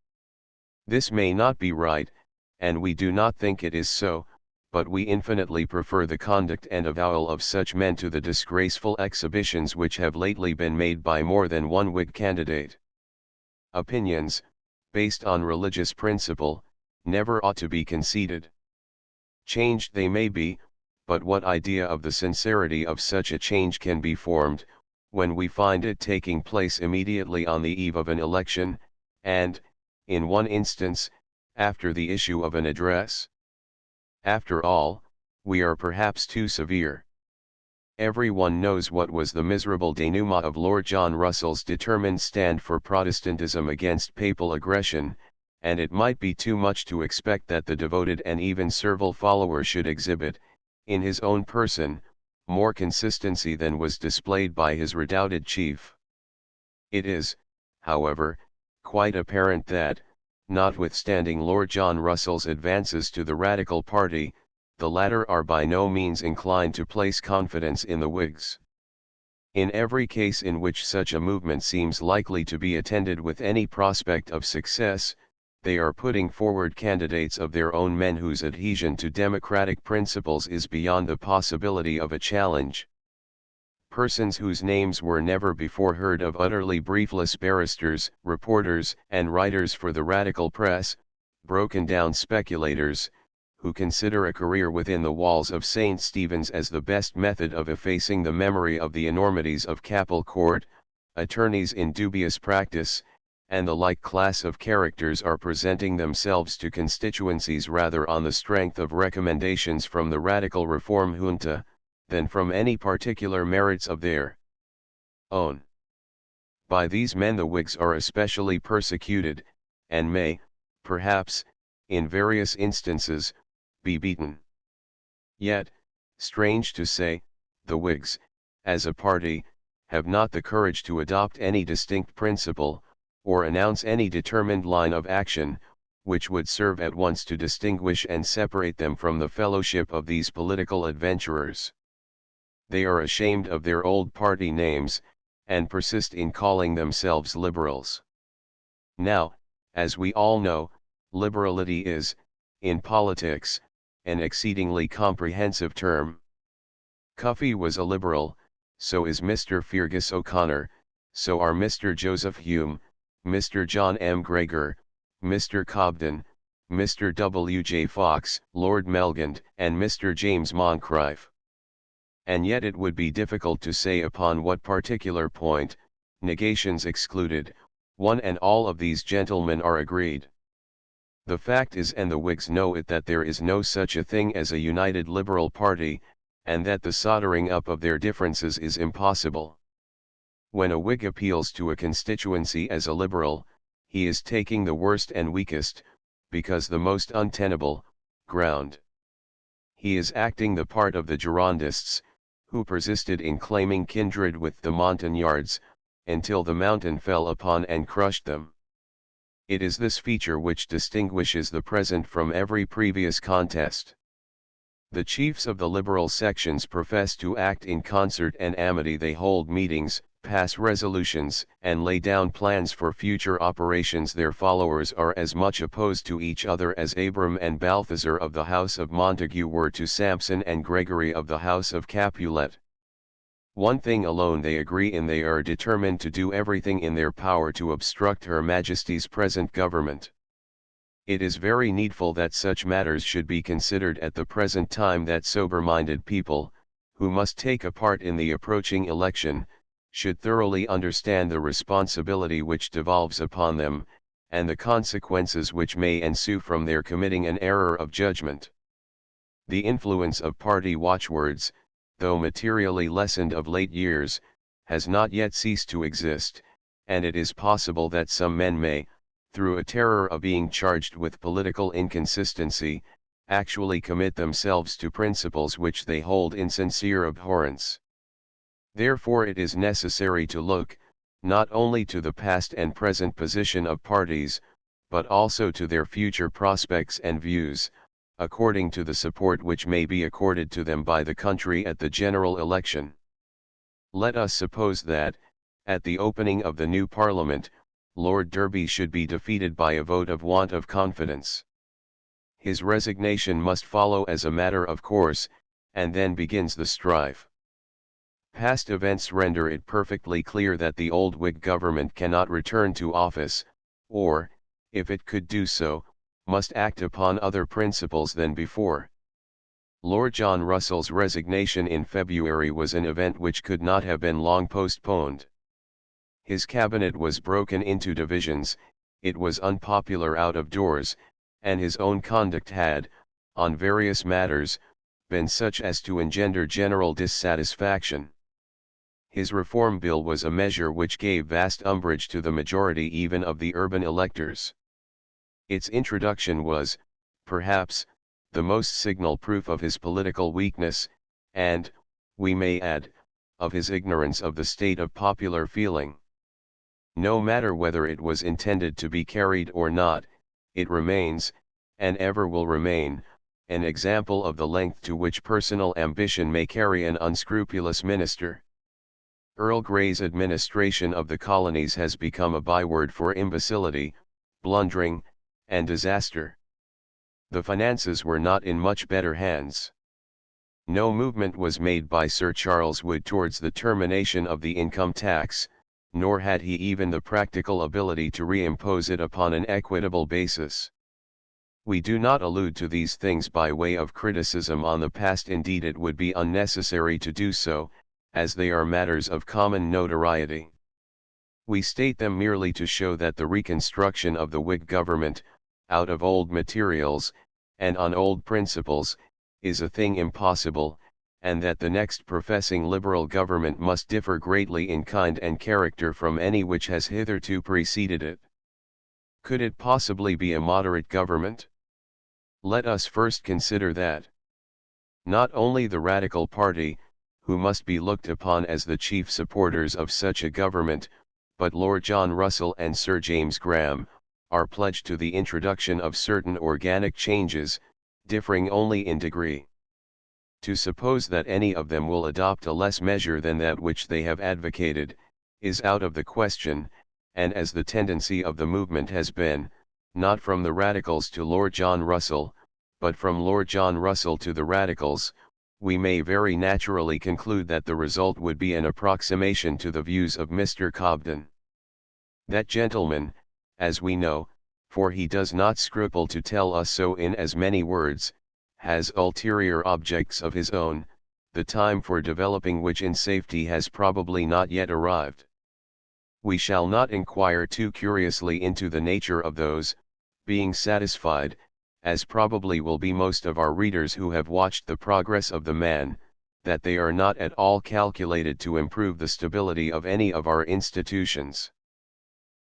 This may not be right, and we do not think it is so, but we infinitely prefer the conduct and avowal of such men to the disgraceful exhibitions which have lately been made by more than one Whig candidate. Opinions, based on religious principle, never ought to be conceded. Changed they may be, but what idea of the sincerity of such a change can be formed, when we find it taking place immediately on the eve of an election, and, in one instance, after the issue of an address? After all, we are perhaps too severe. Every one knows what was the miserable denouement of Lord John Russell's determined stand for Protestantism against papal aggression, and it might be too much to expect that the devoted and even servile follower should exhibit, in his own person, more consistency than was displayed by his redoubted chief. It is, however, quite apparent that, notwithstanding Lord John Russell's advances to the Radical party, the latter are by no means inclined to place confidence in the Whigs. In every case in which such a movement seems likely to be attended with any prospect of success, they are putting forward candidates of their own, men whose adhesion to democratic principles is beyond the possibility of a challenge. Persons whose names were never before heard of, utterly briefless barristers, reporters, and writers for the Radical press, broken-down speculators, who consider a career within the walls of St. Stephen's as the best method of effacing the memory of the enormities of Capel Court, attorneys in dubious practice, and the like class of characters are presenting themselves to constituencies rather on the strength of recommendations from the Radical Reform Junta, than from any particular merits of their own. By these men the Whigs are especially persecuted, and may, perhaps, in various instances, be beaten. Yet, strange to say, the Whigs, as a party, have not the courage to adopt any distinct principle, or announce any determined line of action, which would serve at once to distinguish and separate them from the fellowship of these political adventurers. They are ashamed of their old party names, and persist in calling themselves liberals. Now, as we all know, liberality is, in politics, an exceedingly comprehensive term. Cuffy was a liberal, so is Mr. Fergus O'Connor, so are Mr. Joseph Hume, Mr. John M. Gregor, Mr. Cobden, Mr. W. J. Fox, Lord Melgand, and Mr. James Moncrieff. And yet it would be difficult to say upon what particular point, negations excluded, one and all of these gentlemen are agreed. The fact is, and the Whigs know it, that there is no such a thing as a united Liberal party, and that the soldering up of their differences is impossible. When a Whig appeals to a constituency as a Liberal, he is taking the worst and weakest, because the most untenable, ground. He is acting the part of the Girondists, who persisted in claiming kindred with the Montagnards, until the mountain fell upon and crushed them. It is this feature which distinguishes the present from every previous contest. The chiefs of the Liberal sections profess to act in concert and amity. They hold meetings, pass resolutions, and lay down plans for future operations. Their followers are as much opposed to each other as Abram and Balthazar of the house of Montague were to Samson and Gregory of the house of Capulet. One thing alone they agree in: they are determined to do everything in their power to obstruct Her Majesty's present government. It is very needful that such matters should be considered at the present time, that sober-minded people, who must take a part in the approaching election, should thoroughly understand the responsibility which devolves upon them, and the consequences which may ensue from their committing an error of judgment. The influence of party watchwords, though materially lessened of late years, has not yet ceased to exist, and it is possible that some men may, through a terror of being charged with political inconsistency, actually commit themselves to principles which they hold in sincere abhorrence. Therefore it is necessary to look, not only to the past and present position of parties, but also to their future prospects and views, according to the support which may be accorded to them by the country at the general election. Let us suppose that, at the opening of the new Parliament, Lord Derby should be defeated by a vote of want of confidence. His resignation must follow as a matter of course, and then begins the strife. Past events render it perfectly clear that the old Whig government cannot return to office, or, if it could do so, must act upon other principles than before. Lord John Russell's resignation in February was an event which could not have been long postponed. His cabinet was broken into divisions, it was unpopular out of doors, and his own conduct had, on various matters, been such as to engender general dissatisfaction. His Reform Bill was a measure which gave vast umbrage to the majority even of the urban electors. Its introduction was, perhaps, the most signal proof of his political weakness, and, we may add, of his ignorance of the state of popular feeling. No matter whether it was intended to be carried or not, it remains, and ever will remain, an example of the length to which personal ambition may carry an unscrupulous minister. Earl Grey's administration of the colonies has become a byword for imbecility, blundering, and disaster. The finances were not in much better hands. No movement was made by Sir Charles Wood towards the termination of the income tax, nor had he even the practical ability to reimpose it upon an equitable basis. We do not allude to these things by way of criticism on the past, indeed it would be unnecessary to do so, as they are matters of common notoriety. We state them merely to show that the reconstruction of the Whig government, out of old materials, and on old principles, is a thing impossible, and that the next professing liberal government must differ greatly in kind and character from any which has hitherto preceded it. Could it possibly be a moderate government? Let us first consider that not only the Radical party, who must be looked upon as the chief supporters of such a government, but Lord John Russell and Sir James Graham, are pledged to the introduction of certain organic changes, differing only in degree. To suppose that any of them will adopt a less measure than that which they have advocated, is out of the question, and as the tendency of the movement has been, not from the Radicals to Lord John Russell, but from Lord John Russell to the Radicals, we may very naturally conclude that the result would be an approximation to the views of Mr. Cobden. That gentleman, as we know, for he does not scruple to tell us so in as many words, has ulterior objects of his own, the time for developing which in safety has probably not yet arrived. We shall not inquire too curiously into the nature of those, being satisfied, as probably will be most of our readers who have watched the progress of the man, that they are not at all calculated to improve the stability of any of our institutions.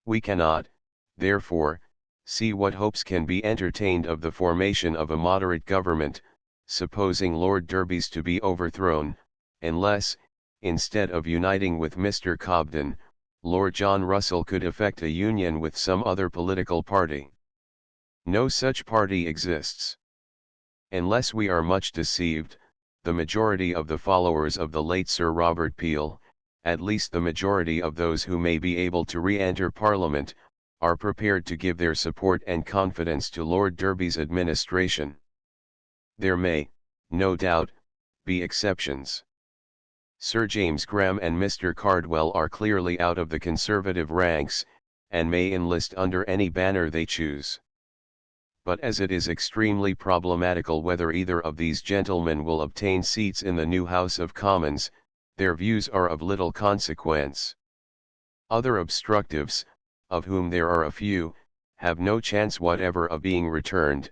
We cannot, therefore, see what hopes can be entertained of the formation of a moderate government, supposing Lord Derby's to be overthrown, unless, instead of uniting with Mr. Cobden, Lord John Russell could effect a union with some other political party. No such party exists. Unless we are much deceived, the majority of the followers of the late Sir Robert Peel, at least the majority of those who may be able to re-enter Parliament, are prepared to give their support and confidence to Lord Derby's administration. There may, no doubt, be exceptions. Sir James Graham and Mr. Cardwell are clearly out of the Conservative ranks, and may enlist under any banner they choose. But as it is extremely problematical whether either of these gentlemen will obtain seats in the new House of Commons, their views are of little consequence. Other obstructives, of whom there are a few, have no chance whatever of being returned,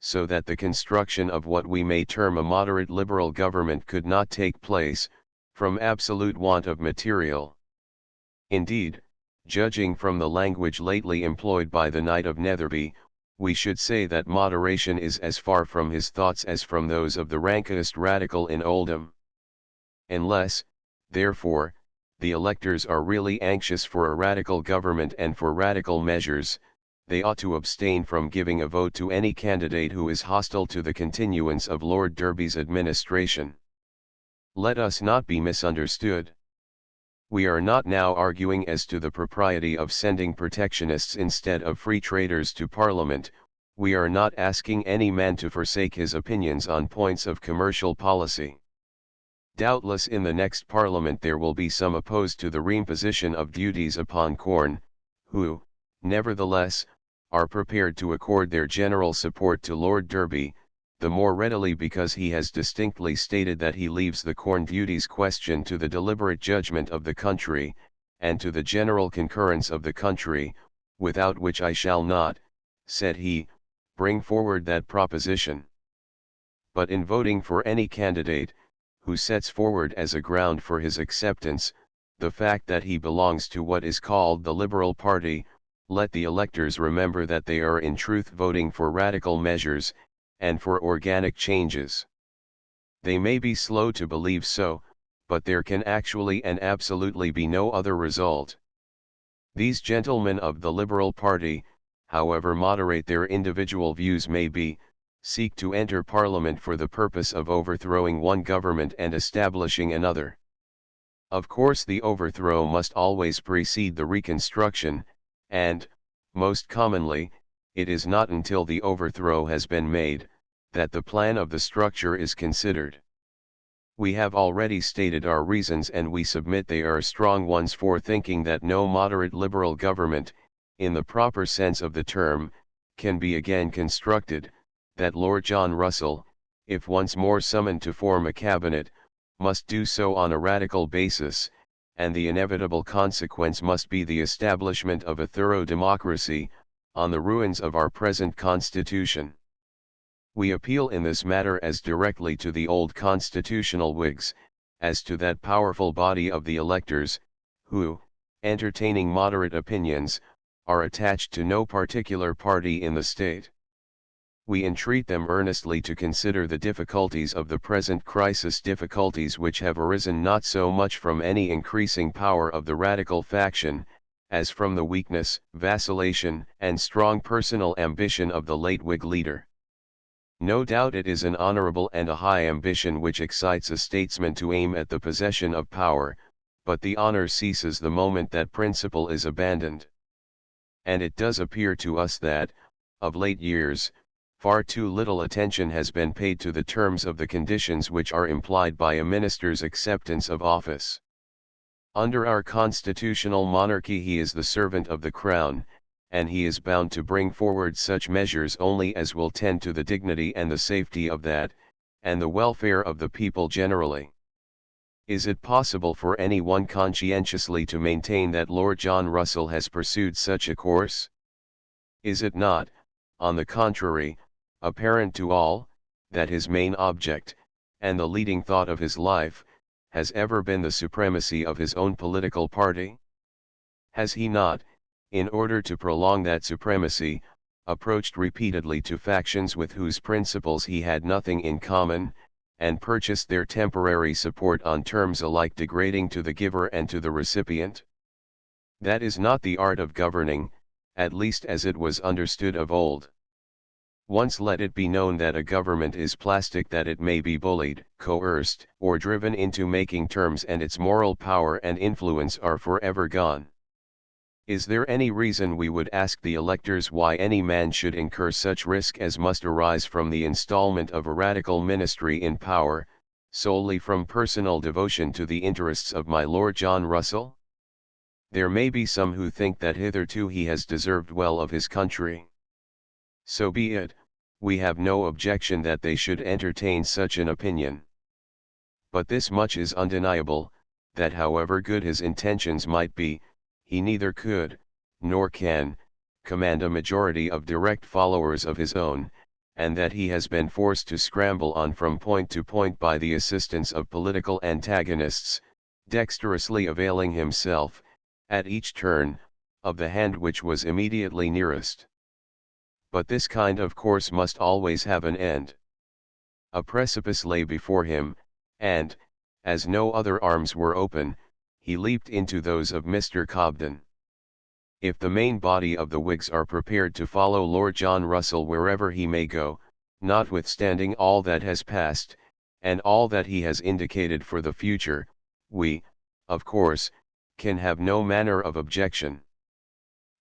so that the construction of what we may term a moderate liberal government could not take place, from absolute want of material. Indeed, judging from the language lately employed by the Knight of Netherby, we should say that moderation is as far from his thoughts as from those of the rankest radical in Oldham. Unless, therefore, the electors are really anxious for a radical government and for radical measures, they ought to abstain from giving a vote to any candidate who is hostile to the continuance of Lord Derby's administration. Let us not be misunderstood. We are not now arguing as to the propriety of sending protectionists instead of free traders to Parliament. We are not asking any man to forsake his opinions on points of commercial policy. Doubtless in the next Parliament there will be some opposed to the reimposition of duties upon corn, who, nevertheless, are prepared to accord their general support to Lord Derby, the more readily because he has distinctly stated that he leaves the corn duties question to the deliberate judgment of the country, and to the general concurrence of the country, without which I shall not, said he, bring forward that proposition. But in voting for any candidate, who sets forward as a ground for his acceptance, the fact that he belongs to what is called the Liberal Party, let the electors remember that they are in truth voting for radical measures, and for organic changes. They may be slow to believe so, but there can actually and absolutely be no other result. These gentlemen of the Liberal Party, however moderate their individual views may be, seek to enter Parliament for the purpose of overthrowing one government and establishing another. Of course the overthrow must always precede the reconstruction, and, most commonly, it is not until the overthrow has been made, that the plan of the structure is considered. We have already stated our reasons and we submit they are strong ones for thinking that no moderate liberal government, in the proper sense of the term, can be again constructed, that Lord John Russell, if once more summoned to form a cabinet, must do so on a radical basis, and the inevitable consequence must be the establishment of a thorough democracy, on the ruins of our present constitution. We appeal in this matter as directly to the old constitutional Whigs, as to that powerful body of the electors, who, entertaining moderate opinions, are attached to no particular party in the state. We entreat them earnestly to consider the difficulties of the present crisis, difficulties which have arisen not so much from any increasing power of the radical faction, as from the weakness, vacillation, and strong personal ambition of the late Whig leader. No doubt it is an honorable and a high ambition which excites a statesman to aim at the possession of power, but the honor ceases the moment that principle is abandoned. And it does appear to us that, of late years, far too little attention has been paid to the terms of the conditions which are implied by a minister's acceptance of office. Under our constitutional monarchy he is the servant of the crown, and he is bound to bring forward such measures only as will tend to the dignity and the safety of that, and the welfare of the people generally. Is it possible for any one conscientiously to maintain that Lord John Russell has pursued such a course? Is it not, on the contrary, apparent to all, that his main object, and the leading thought of his life, has ever been the supremacy of his own political party? Has he not, in order to prolong that supremacy, approached repeatedly to factions with whose principles he had nothing in common, and purchased their temporary support on terms alike degrading to the giver and to the recipient? That is not the art of governing, at least as it was understood of old. Once let it be known that a government is plastic, that it may be bullied, coerced, or driven into making terms, and its moral power and influence are forever gone. Is there any reason, we would ask the electors, why any man should incur such risk as must arise from the installment of a radical ministry in power, solely from personal devotion to the interests of my Lord John Russell? There may be some who think that hitherto he has deserved well of his country. So be it, we have no objection that they should entertain such an opinion. But this much is undeniable, that however good his intentions might be, he neither could, nor can, command a majority of direct followers of his own, and that he has been forced to scramble on from point to point by the assistance of political antagonists, dexterously availing himself, at each turn, of the hand which was immediately nearest. But this kind of course must always have an end. A precipice lay before him, and, as no other arms were open, he leaped into those of Mr. Cobden. If the main body of the Whigs are prepared to follow Lord John Russell wherever he may go, notwithstanding all that has passed, and all that he has indicated for the future, we, of course, can have no manner of objection.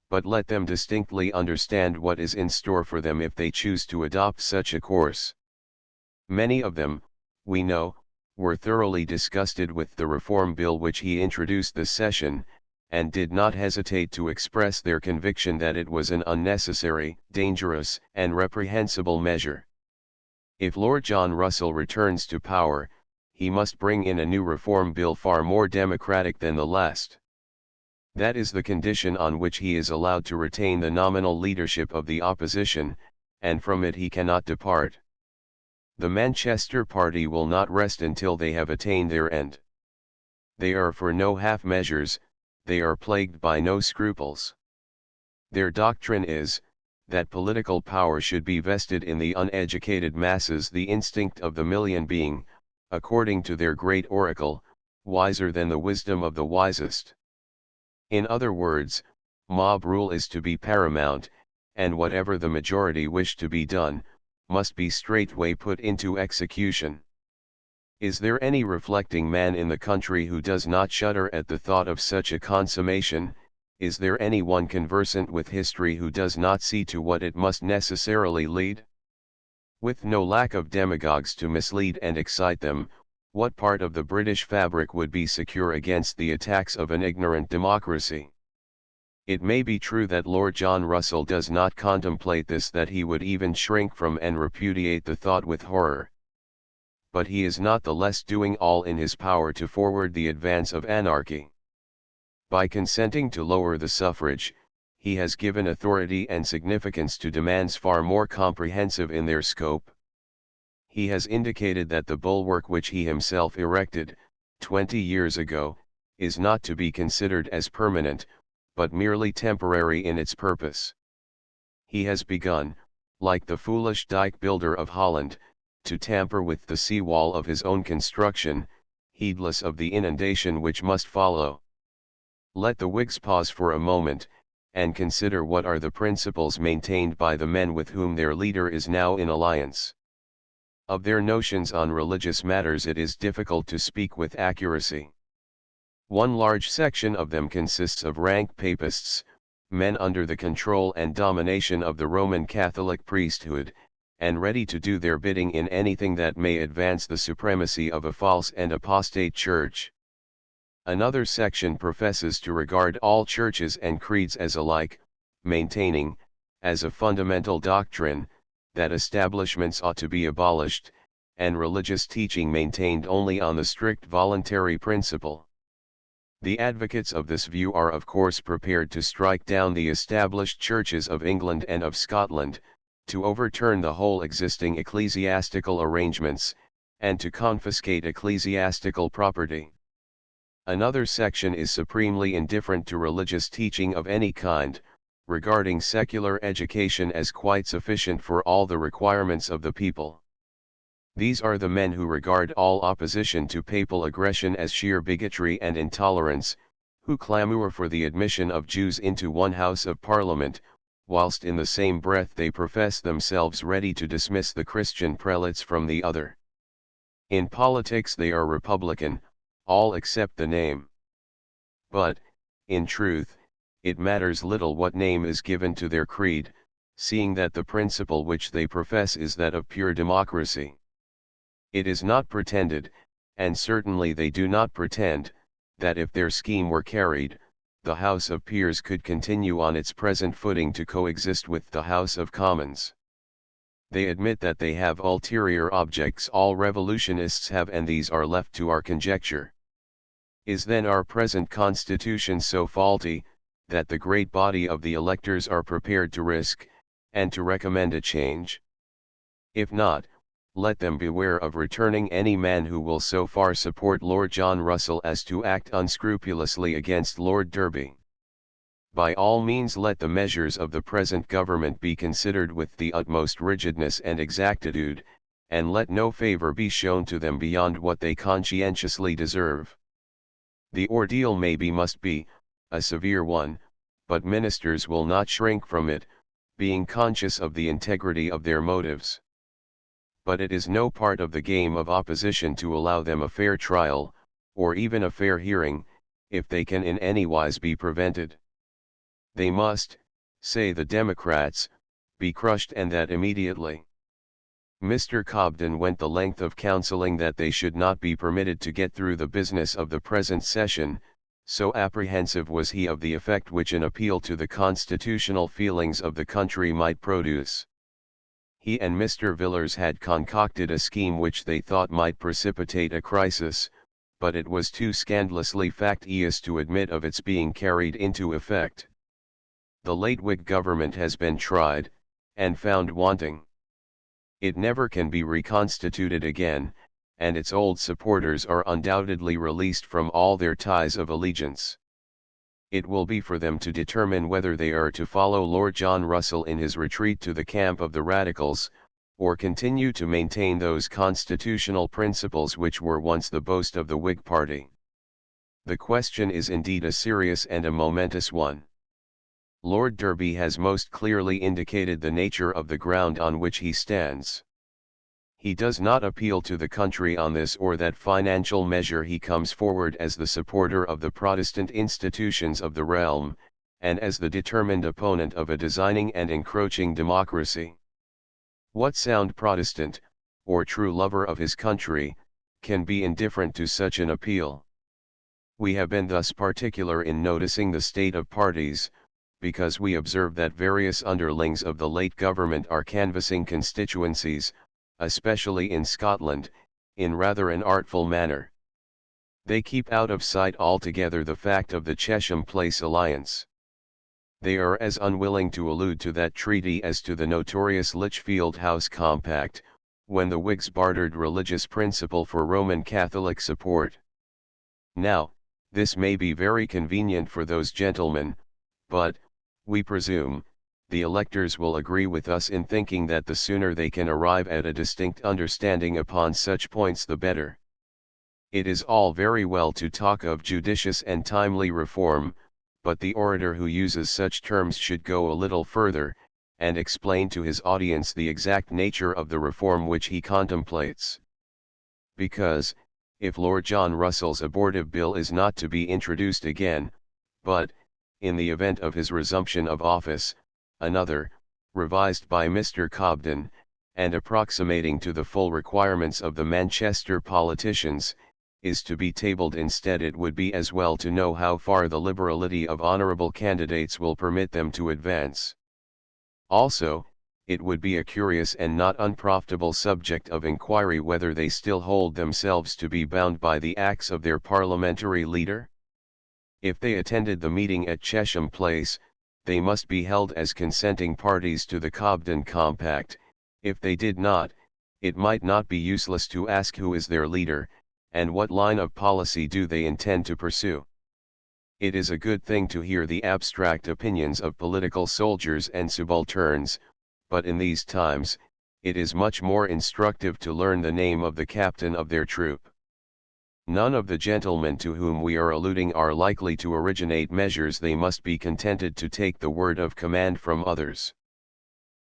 But let them distinctly understand what is in store for them if they choose to adopt such a course. Many of them, we know, were thoroughly disgusted with the Reform Bill which he introduced this session, and did not hesitate to express their conviction that it was an unnecessary, dangerous, and reprehensible measure. If Lord John Russell returns to power, he must bring in a new Reform Bill far more democratic than the last. That is the condition on which he is allowed to retain the nominal leadership of the opposition, and from it he cannot depart. The Manchester party will not rest until they have attained their end. They are for no half measures, they are plagued by no scruples. Their doctrine is, that political power should be vested in the uneducated masses, the instinct of the million being, according to their great oracle, wiser than the wisdom of the wisest. In other words, mob rule is to be paramount, and whatever the majority wish to be done, must be straightway put into execution. Is there any reflecting man in the country who does not shudder at the thought of such a consummation? Is there any one conversant with history who does not see to what it must necessarily lead? With no lack of demagogues to mislead and excite them, what part of the British fabric would be secure against the attacks of an ignorant democracy? It may be true that Lord John Russell does not contemplate this, that he would even shrink from and repudiate the thought with horror. But he is not the less doing all in his power to forward the advance of anarchy. By consenting to lower the suffrage, he has given authority and significance to demands far more comprehensive in their scope. He has indicated that the bulwark which he himself erected, 20 years ago, is not to be considered as permanent, but merely temporary in its purpose. He has begun, like the foolish dike builder of Holland, to tamper with the sea-wall of his own construction, heedless of the inundation which must follow. Let the Whigs pause for a moment, and consider what are the principles maintained by the men with whom their leader is now in alliance. Of their notions on religious matters it is difficult to speak with accuracy. One large section of them consists of rank papists, men under the control and domination of the Roman Catholic priesthood, and ready to do their bidding in anything that may advance the supremacy of a false and apostate church. Another section professes to regard all churches and creeds as alike, maintaining, as a fundamental doctrine, that establishments ought to be abolished, and religious teaching maintained only on the strict voluntary principle. The advocates of this view are of course prepared to strike down the established churches of England and of Scotland, to overturn the whole existing ecclesiastical arrangements, and to confiscate ecclesiastical property. Another section is supremely indifferent to religious teaching of any kind, regarding secular education as quite sufficient for all the requirements of the people. These are the men who regard all opposition to papal aggression as sheer bigotry and intolerance, who clamour for the admission of Jews into one House of Parliament, whilst in the same breath they profess themselves ready to dismiss the Christian prelates from the other. In politics they are Republican, all except the name. But, in truth, it matters little what name is given to their creed, seeing that the principle which they profess is that of pure democracy. It is not pretended, and certainly they do not pretend, that if their scheme were carried, the House of Peers could continue on its present footing to coexist with the House of Commons. They admit that they have ulterior objects, all revolutionists have, and these are left to our conjecture. Is then our present constitution so faulty, that the great body of the electors are prepared to risk, and to recommend a change? If not, let them beware of returning any man who will so far support Lord John Russell as to act unscrupulously against Lord Derby. By all means let the measures of the present government be considered with the utmost rigidness and exactitude, and let no favour be shown to them beyond what they conscientiously deserve. The ordeal must be, a severe one, but ministers will not shrink from it, being conscious of the integrity of their motives. But it is no part of the game of opposition to allow them a fair trial, or even a fair hearing, if they can in any wise be prevented. They must, say the Democrats, be crushed, and that immediately. Mr. Cobden went the length of counseling that they should not be permitted to get through the business of the present session, so apprehensive was he of the effect which an appeal to the constitutional feelings of the country might produce. He and Mr. Villars had concocted a scheme which they thought might precipitate a crisis, but it was too scandalously factious to admit of its being carried into effect. The late Whig government has been tried, and found wanting. It never can be reconstituted again, and its old supporters are undoubtedly released from all their ties of allegiance. It will be for them to determine whether they are to follow Lord John Russell in his retreat to the camp of the Radicals, or continue to maintain those constitutional principles which were once the boast of the Whig party. The question is indeed a serious and a momentous one. Lord Derby has most clearly indicated the nature of the ground on which he stands. He does not appeal to the country on this or that financial measure. He comes forward as the supporter of the Protestant institutions of the realm, and as the determined opponent of a designing and encroaching democracy. What sound Protestant, or true lover of his country, can be indifferent to such an appeal? We have been thus particular in noticing the state of parties, because we observe that various underlings of the late government are canvassing constituencies, especially in Scotland, in rather an artful manner. They keep out of sight altogether the fact of the Chesham Place alliance. They are as unwilling to allude to that treaty as to the notorious Lichfield House Compact, when the Whigs bartered religious principle for Roman Catholic support. Now, this may be very convenient for those gentlemen, but, we presume, the electors will agree with us in thinking that the sooner they can arrive at a distinct understanding upon such points the better. It is all very well to talk of judicious and timely reform, but the orator who uses such terms should go a little further, and explain to his audience the exact nature of the reform which he contemplates. Because, if Lord John Russell's abortive bill is not to be introduced again, but, in the event of his resumption of office, another, revised by Mr. Cobden, and approximating to the full requirements of the Manchester politicians, is to be tabled instead, it would be as well to know how far the liberality of honourable candidates will permit them to advance. Also, it would be a curious and not unprofitable subject of inquiry whether they still hold themselves to be bound by the acts of their parliamentary leader. If they attended the meeting at Chesham Place, they must be held as consenting parties to the Cobden Compact. If they did not, it might not be useless to ask who is their leader, and what line of policy do they intend to pursue. It is a good thing to hear the abstract opinions of political soldiers and subalterns, but in these times, it is much more instructive to learn the name of the captain of their troop. None of the gentlemen to whom we are alluding are likely to originate measures. They must be contented to take the word of command from others.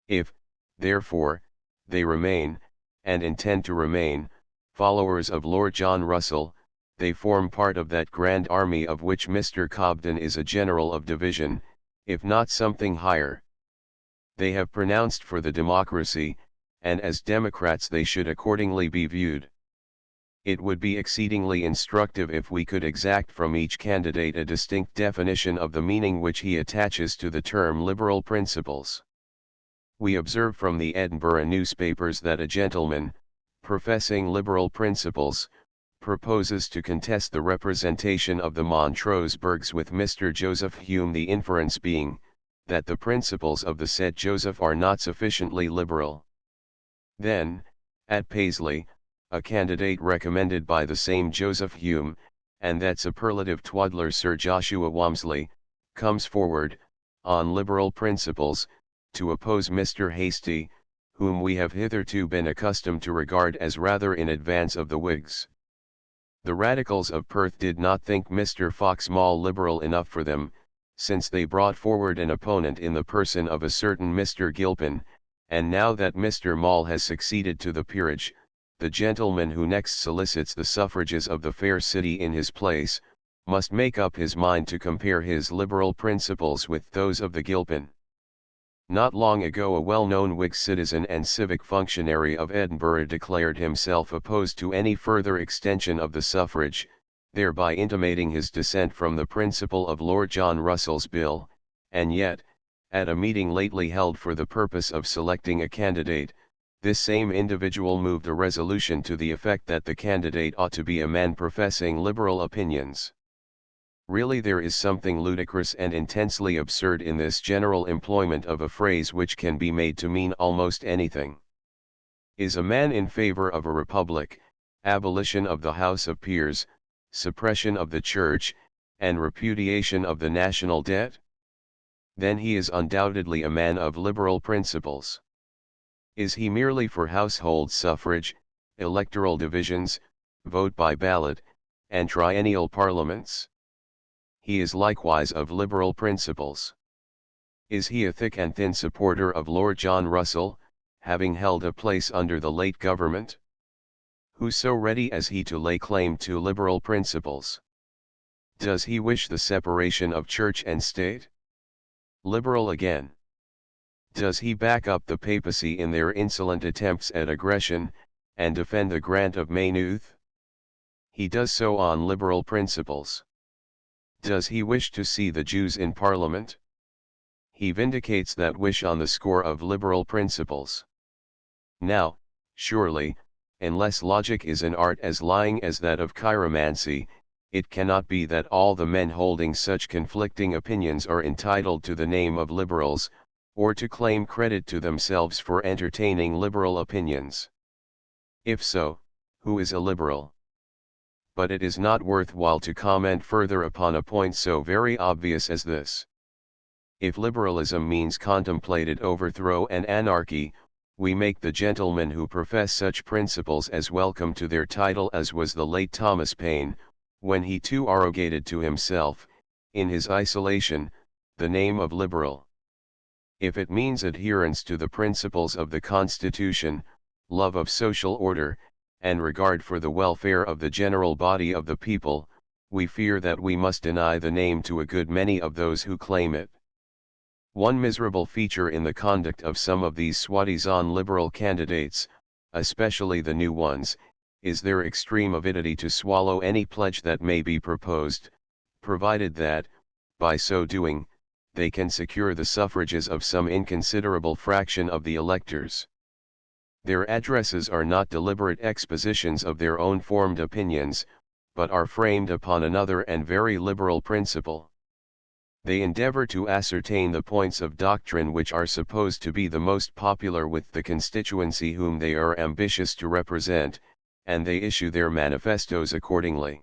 If, therefore, they remain, and intend to remain, followers of Lord John Russell, they form part of that grand army of which Mr. Cobden is a general of division, if not something higher. They have pronounced for the democracy, and as democrats they should accordingly be viewed. It would be exceedingly instructive if we could exact from each candidate a distinct definition of the meaning which he attaches to the term liberal principles. We observe from the Edinburgh newspapers that a gentleman, professing liberal principles, proposes to contest the representation of the Montrose burghs with Mr. Joseph Hume, the inference being, that the principles of the said Joseph are not sufficiently liberal. Then, at Paisley, a candidate recommended by the same Joseph Hume, and that superlative twaddler Sir Joshua Walmsley, comes forward, on liberal principles, to oppose Mr. Hastie, whom we have hitherto been accustomed to regard as rather in advance of the Whigs. The Radicals of Perth did not think Mr. Foxmall liberal enough for them, since they brought forward an opponent in the person of a certain Mr. Gilpin, and now that Mr. Mall has succeeded to the peerage, the gentleman who next solicits the suffrages of the fair city in his place, must make up his mind to compare his liberal principles with those of the Gilpin. Not long ago a well-known Whig citizen and civic functionary of Edinburgh declared himself opposed to any further extension of the suffrage, thereby intimating his dissent from the principle of Lord John Russell's bill, and yet, at a meeting lately held for the purpose of selecting a candidate, this same individual moved a resolution to the effect that the candidate ought to be a man professing liberal opinions. Really there is something ludicrous and intensely absurd in this general employment of a phrase which can be made to mean almost anything. Is a man in favor of a republic, abolition of the House of Peers, suppression of the Church, and repudiation of the national debt? Then he is undoubtedly a man of liberal principles. Is he merely for household suffrage, electoral divisions, vote by ballot, and triennial parliaments? He is likewise of liberal principles. Is he a thick and thin supporter of Lord John Russell, having held a place under the late government? Who so ready as he to lay claim to liberal principles? Does he wish the separation of church and state? Liberal again. Does he back up the papacy in their insolent attempts at aggression, and defend the grant of Maynooth? He does so on liberal principles. Does he wish to see the Jews in Parliament? He vindicates that wish on the score of liberal principles. Now, surely, unless logic is an art as lying as that of chiromancy, it cannot be that all the men holding such conflicting opinions are entitled to the name of liberals, or to claim credit to themselves for entertaining liberal opinions. If so, who is a liberal? But it is not worthwhile to comment further upon a point so very obvious as this. If liberalism means contemplated overthrow and anarchy, we make the gentlemen who profess such principles as welcome to their title as was the late Thomas Paine, when he too arrogated to himself, in his isolation, the name of liberal. If it means adherence to the principles of the Constitution, love of social order, and regard for the welfare of the general body of the people, we fear that we must deny the name to a good many of those who claim it. One miserable feature in the conduct of some of these soi-disant liberal candidates, especially the new ones, is their extreme avidity to swallow any pledge that may be proposed, provided that, by so doing, they can secure the suffrages of some inconsiderable fraction of the electors. Their addresses are not deliberate expositions of their own formed opinions, but are framed upon another and very liberal principle. They endeavor to ascertain the points of doctrine which are supposed to be the most popular with the constituency whom they are ambitious to represent, and they issue their manifestos accordingly.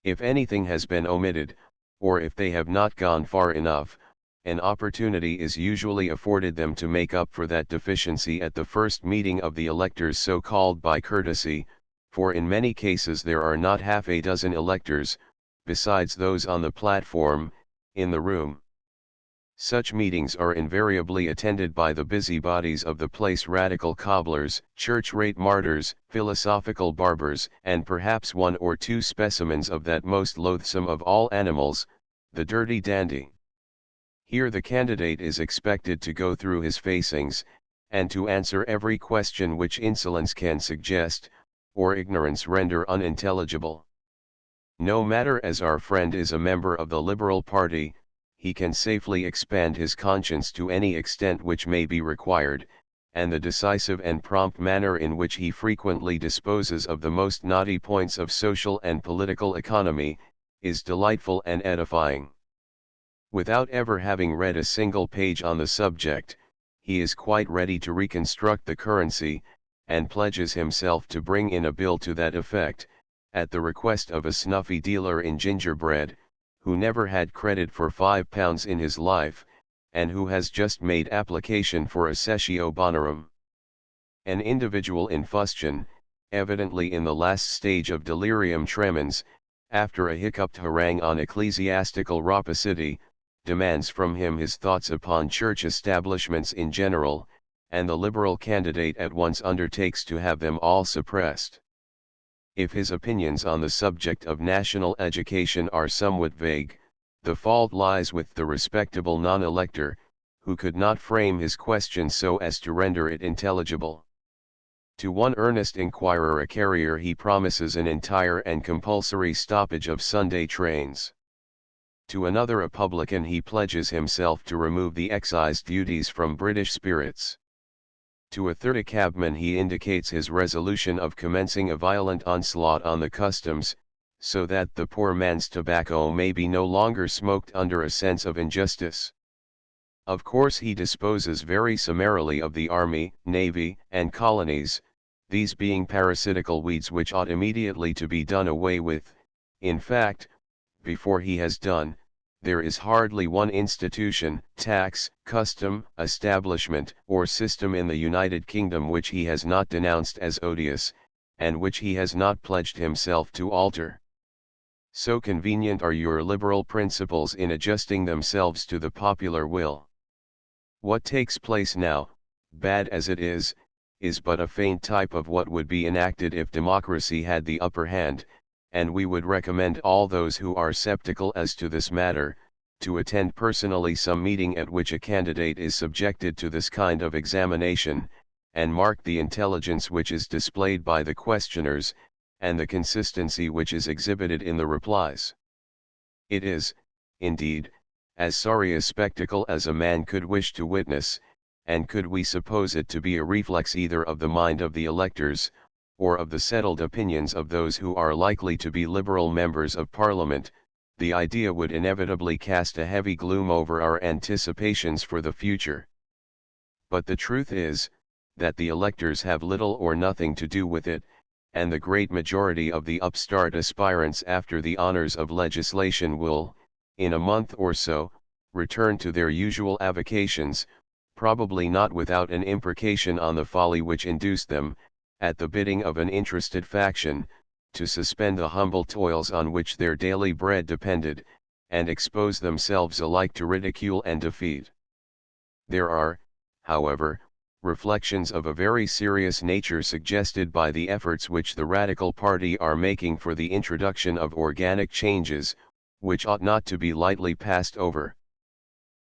If anything has been omitted, or if they have not gone far enough, an opportunity is usually afforded them to make up for that deficiency at the first meeting of the electors so called by courtesy, for in many cases there are not half a dozen electors, besides those on the platform, in the room. Such meetings are invariably attended by the busybodies of the place, radical cobblers, church-rate martyrs, philosophical barbers, and perhaps one or two specimens of that most loathsome of all animals, the dirty dandy. Here the candidate is expected to go through his facings, and to answer every question which insolence can suggest, or ignorance render unintelligible. No matter as our friend is a member of the Liberal party, he can safely expand his conscience to any extent which may be required, and the decisive and prompt manner in which he frequently disposes of the most knotty points of social and political economy, is delightful and edifying. Without ever having read a single page on the subject, he is quite ready to reconstruct the currency, and pledges himself to bring in a bill to that effect, at the request of a snuffy dealer in gingerbread, who never had credit for £5 in his life, and who has just made application for a cessio bonorum. An individual in fustian, evidently in the last stage of delirium tremens, after a hiccuped harangue on ecclesiastical rapacity, demands from him his thoughts upon church establishments in general, and the Liberal candidate at once undertakes to have them all suppressed. If his opinions on the subject of national education are somewhat vague, the fault lies with the respectable non-elector, who could not frame his question so as to render it intelligible. To one earnest inquirer a carrier he promises an entire and compulsory stoppage of Sunday trains. To another a publican he pledges himself to remove the excise duties from British spirits. To a third a cabman he indicates his resolution of commencing a violent onslaught on the customs, so that the poor man's tobacco may be no longer smoked under a sense of injustice. Of course he disposes very summarily of the army, navy, and colonies, these being parasitical weeds which ought immediately to be done away with. In fact, before he has done, there is hardly one institution, tax, custom, establishment, or system in the United Kingdom which he has not denounced as odious, and which he has not pledged himself to alter. So convenient are your liberal principles in adjusting themselves to the popular will. What takes place now, bad as it is but a faint type of what would be enacted if democracy had the upper hand, and we would recommend all those who are sceptical as to this matter, to attend personally some meeting at which a candidate is subjected to this kind of examination, and mark the intelligence which is displayed by the questioners, and the consistency which is exhibited in the replies. It is, indeed, as sorry a spectacle as a man could wish to witness, and could we suppose it to be a reflex either of the mind of the electors, or of the settled opinions of those who are likely to be Liberal members of Parliament, the idea would inevitably cast a heavy gloom over our anticipations for the future. But the truth is, that the electors have little or nothing to do with it, and the great majority of the upstart aspirants after the honors of legislation will, in a month or so, return to their usual avocations, probably not without an imprecation on the folly which induced them, at the bidding of an interested faction, to suspend the humble toils on which their daily bread depended, and expose themselves alike to ridicule and defeat. There are, however, reflections of a very serious nature suggested by the efforts which the Radical Party are making for the introduction of organic changes, which ought not to be lightly passed over.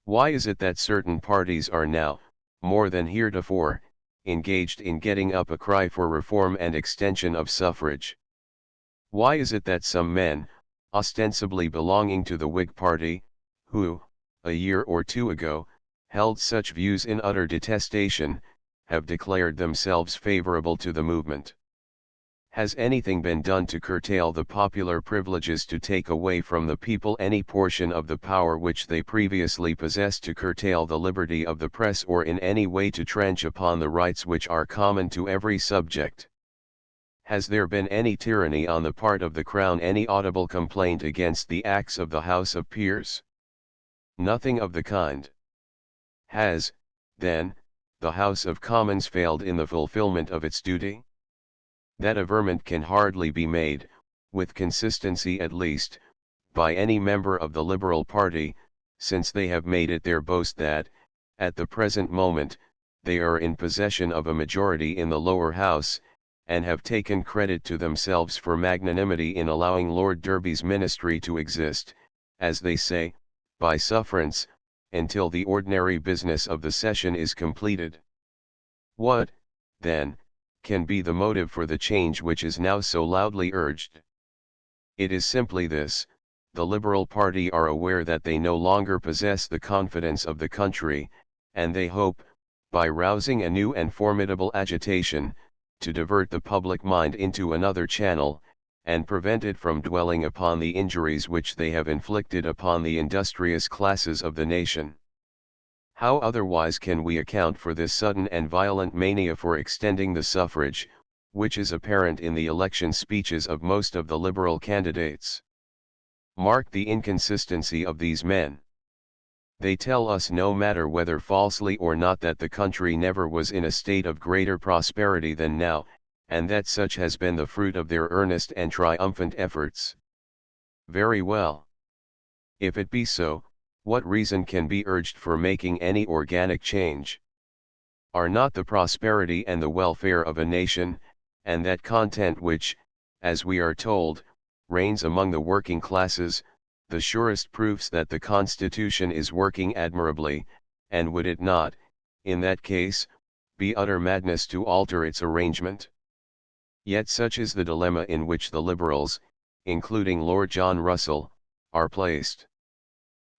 Why is it that certain parties are now, more than heretofore, engaged in getting up a cry for reform and extension of suffrage? Why is it that some men, ostensibly belonging to the Whig party, who, a year or two ago, held such views in utter detestation, have declared themselves favorable to the movement? Has anything been done to curtail the popular privileges, to take away from the people any portion of the power which they previously possessed, to curtail the liberty of the press, or in any way to trench upon the rights which are common to every subject? Has there been any tyranny on the part of the Crown, any audible complaint against the acts of the House of Peers? Nothing of the kind. Has, then, the House of Commons failed in the fulfilment of its duty? That averment can hardly be made, with consistency at least, by any member of the Liberal party, since they have made it their boast that, at the present moment, they are in possession of a majority in the lower house, and have taken credit to themselves for magnanimity in allowing Lord Derby's ministry to exist, as they say, by sufferance, until the ordinary business of the session is completed. What, then, can be the motive for the change which is now so loudly urged? It is simply this: the Liberal party are aware that they no longer possess the confidence of the country, and they hope, by rousing a new and formidable agitation, to divert the public mind into another channel, and prevent it from dwelling upon the injuries which they have inflicted upon the industrious classes of the nation. How otherwise can we account for this sudden and violent mania for extending the suffrage, which is apparent in the election speeches of most of the Liberal candidates? Mark the inconsistency of these men. They tell us, no matter whether falsely or not, that the country never was in a state of greater prosperity than now, and that such has been the fruit of their earnest and triumphant efforts. Very well. If it be so, what reason can be urged for making any organic change? Are not the prosperity and the welfare of a nation, and that content which, as we are told, reigns among the working classes, the surest proofs that the Constitution is working admirably, and would it not, in that case, be utter madness to alter its arrangement? Yet such is the dilemma in which the Liberals, including Lord John Russell, are placed.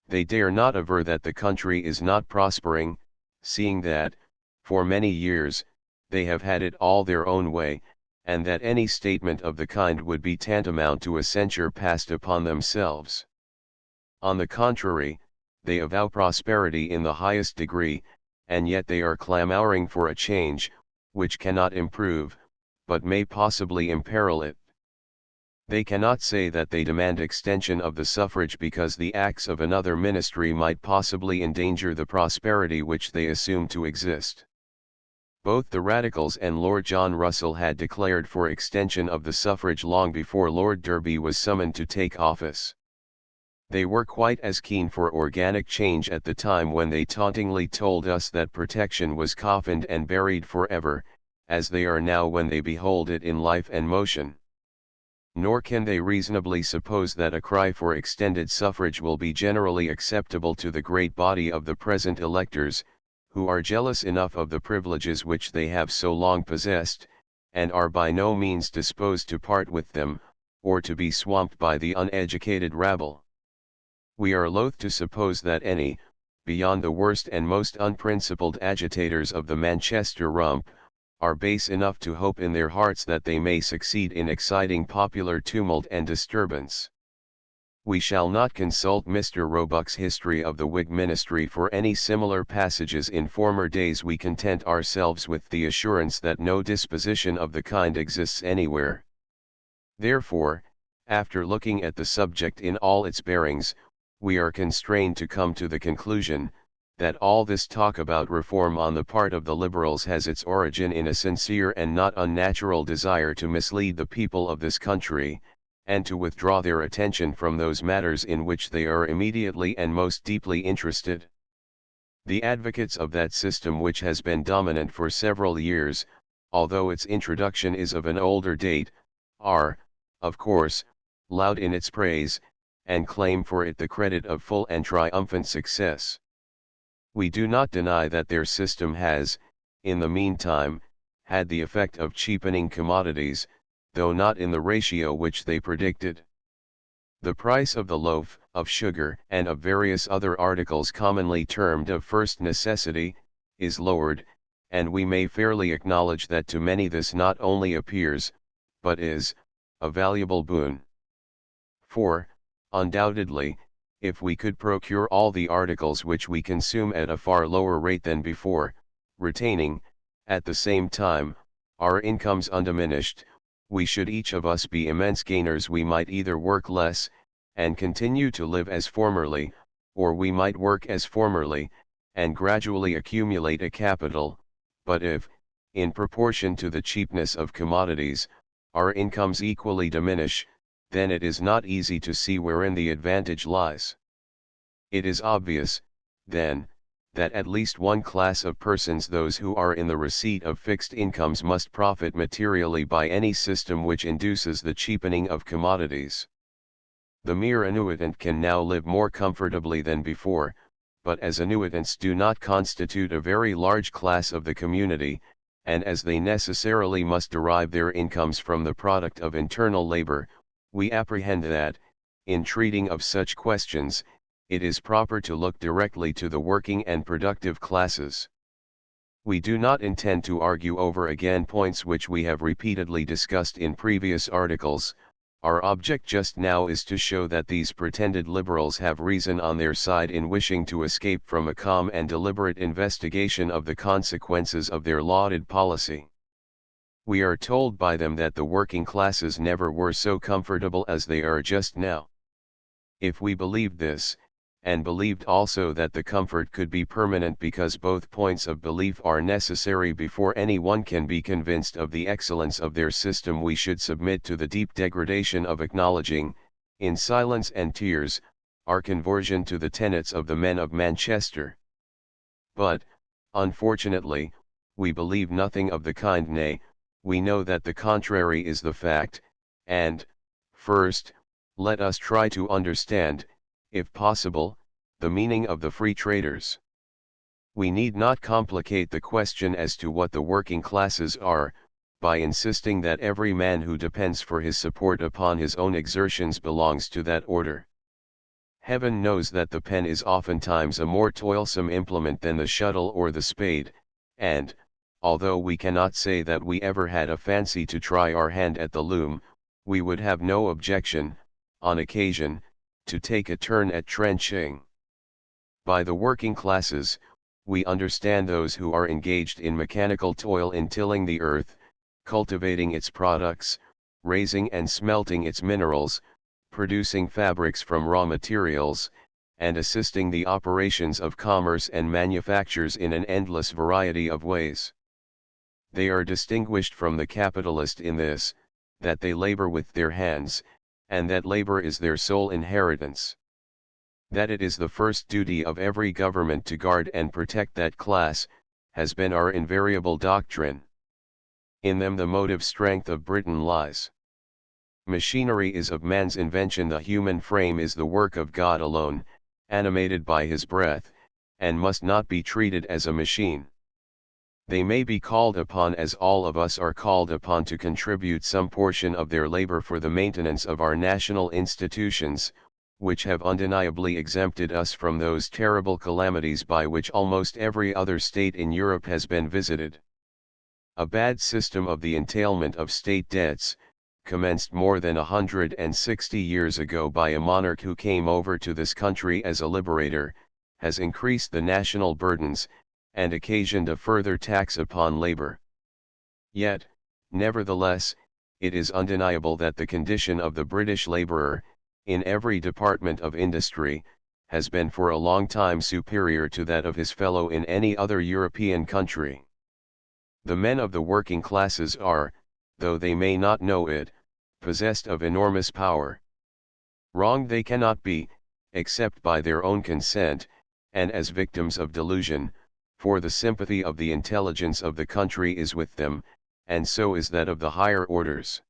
They dare not aver that the country is not prospering, seeing that, for many years, they have had it all their own way, and that any statement of the kind would be tantamount to a censure passed upon themselves. On the contrary, they avow prosperity in the highest degree, and yet they are clamoring for a change, which cannot improve, but may possibly imperil it. They cannot say that they demand extension of the suffrage because the acts of another ministry might possibly endanger the prosperity which they assume to exist. Both the Radicals and Lord John Russell had declared for extension of the suffrage long before Lord Derby was summoned to take office. They were quite as keen for organic change at the time when they tauntingly told us that protection was coffined and buried forever, as they are now when they behold it in life and motion. Nor can they reasonably suppose that a cry for extended suffrage will be generally acceptable to the great body of the present electors, who are jealous enough of the privileges which they have so long possessed, and are by no means disposed to part with them, or to be swamped by the uneducated rabble. We are loath to suppose that any, beyond the worst and most unprincipled agitators of the Manchester rump, are base enough to hope in their hearts that they may succeed in exciting popular tumult and disturbance. We shall not consult Mr. Roebuck's History of the Whig Ministry for any similar passages in former days. We content ourselves with the assurance that no disposition of the kind exists anywhere. Therefore, after looking at the subject in all its bearings, we are constrained to come to the conclusion, that all this talk about reform on the part of the Liberals has its origin in a sincere and not unnatural desire to mislead the people of this country, and to withdraw their attention from those matters in which they are immediately and most deeply interested. The advocates of that system which has been dominant for several years, although its introduction is of an older date, are, of course, loud in its praise, and claim for it the credit of full and triumphant success. We do not deny that their system has, in the meantime, had the effect of cheapening commodities, though not in the ratio which they predicted. The price of the loaf of sugar and of various other articles commonly termed of first necessity, is lowered, and we may fairly acknowledge that to many this not only appears, but is, a valuable boon. For, undoubtedly, if we could procure all the articles which we consume at a far lower rate than before, retaining, at the same time, our incomes undiminished, we should each of us be immense gainers. We might either work less, and continue to live as formerly, or we might work as formerly, and gradually accumulate a capital. But if, in proportion to the cheapness of commodities, our incomes equally diminish, then it is not easy to see wherein the advantage lies. It is obvious, then, that at least one class of persons, those who are in the receipt of fixed incomes, must profit materially by any system which induces the cheapening of commodities. The mere annuitant can now live more comfortably than before, but as annuitants do not constitute a very large class of the community, and as they necessarily must derive their incomes from the product of internal labor, we apprehend that, in treating of such questions, it is proper to look directly to the working and productive classes. We do not intend to argue over again points which we have repeatedly discussed in previous articles, Our object just now is to show that these pretended liberals have reason on their side in wishing to escape from a calm and deliberate investigation of the consequences of their lauded policy. We are told by them that the working classes never were so comfortable as they are just now. If we believed this, and believed also that the comfort could be permanent because both points of belief are necessary before anyone can be convinced of the excellence of their system, we should submit to the deep degradation of acknowledging, in silence and tears, our conversion to the tenets of the men of Manchester. But, unfortunately, we believe nothing of the kind, nay, we know that the contrary is the fact, and, first, let us try to understand, if possible, the meaning of the free traders. We need not complicate the question as to what the working classes are, by insisting that every man who depends for his support upon his own exertions belongs to that order. Heaven knows that the pen is oftentimes a more toilsome implement than the shuttle or the spade, and, although we cannot say that we ever had a fancy to try our hand at the loom, we would have no objection, on occasion, to take a turn at trenching. By the working classes, we understand those who are engaged in mechanical toil in tilling the earth, cultivating its products, raising and smelting its minerals, producing fabrics from raw materials, and assisting the operations of commerce and manufactures in an endless variety of ways. They are distinguished from the capitalist in this, that they labor with their hands, and that labor is their sole inheritance. That it is the first duty of every government to guard and protect that class, has been our invariable doctrine. In them the motive strength of Britain lies. Machinery is of man's invention, the human frame is the work of God alone, animated by his breath, and must not be treated as a machine. They may be called upon, as all of us are called upon, to contribute some portion of their labor for the maintenance of our national institutions, which have undeniably exempted us from those terrible calamities by which almost every other state in Europe has been visited. A bad system of the entailment of state debts, commenced more than 160 years ago by a monarch who came over to this country as a liberator, has increased the national burdens, and occasioned a further tax upon labor. Yet, nevertheless, it is undeniable that the condition of the British laborer, in every department of industry, has been for a long time superior to that of his fellow in any other European country. The men of the working classes are, though they may not know it, possessed of enormous power. Wrong they cannot be, except by their own consent, and as victims of delusion, for the sympathy of the intelligence of the country is with them, and so is that of the higher orders.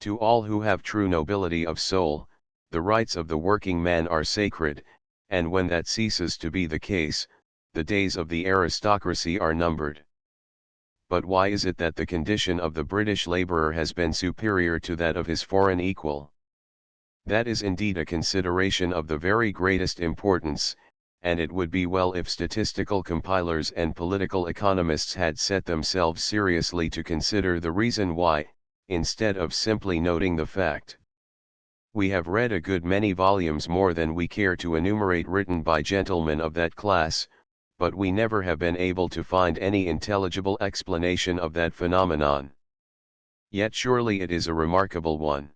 To all who have true nobility of soul, the rights of the working man are sacred, and when that ceases to be the case, the days of the aristocracy are numbered. But why is it that the condition of the British laborer has been superior to that of his foreign equal? That is indeed a consideration of the very greatest importance, and it would be well if statistical compilers and political economists had set themselves seriously to consider the reason why, instead of simply noting the fact. We have read a good many volumes, more than we care to enumerate, written by gentlemen of that class, but we never have been able to find any intelligible explanation of that phenomenon. Yet surely it is a remarkable one.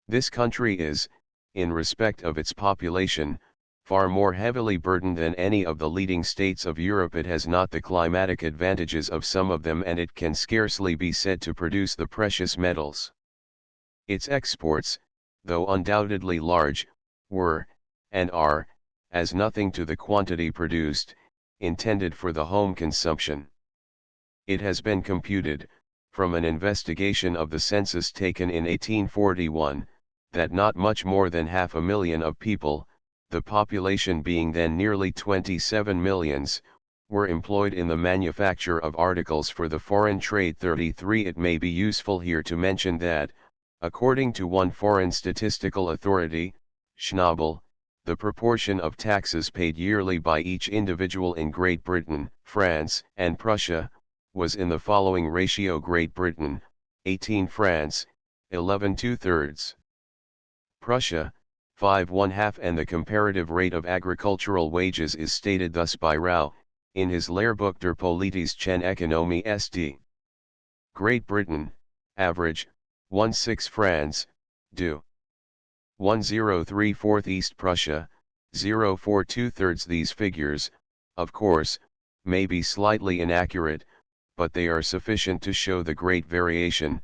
This country is, in respect of its population, far more heavily burdened than any of the leading states of Europe. It has not the climatic advantages of some of them, and it can scarcely be said to produce the precious metals. Its exports, though undoubtedly large, were, and are, as nothing to the quantity produced, intended for the home consumption. It has been computed, from an investigation of the census taken in 1841, that not much more than 500,000 of people, the population being then nearly 27 millions, were employed in the manufacture of articles for the foreign trade. 33 It may be useful here to mention that, according to one foreign statistical authority, Schnabel, the proportion of taxes paid yearly by each individual in Great Britain, France, and Prussia, was in the following ratio: Great Britain, 18, France, 11 2/3. Prussia, 5 1/2, and the comparative rate of agricultural wages is stated thus by Rau, in his Lehrbuch der politischen Ökonomie St. Great Britain, average, 16 francs, du. 1034 East Prussia, 0.4 2/3. These figures, of course, may be slightly inaccurate, but they are sufficient to show the great variation,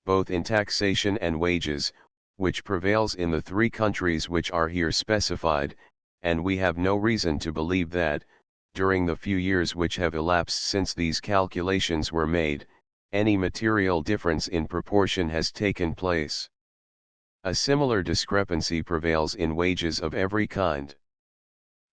both in taxation and wages, which prevails in the three countries which are here specified, and we have no reason to believe that, during the few years which have elapsed since these calculations were made, any material difference in proportion has taken place. A similar discrepancy prevails in wages of every kind.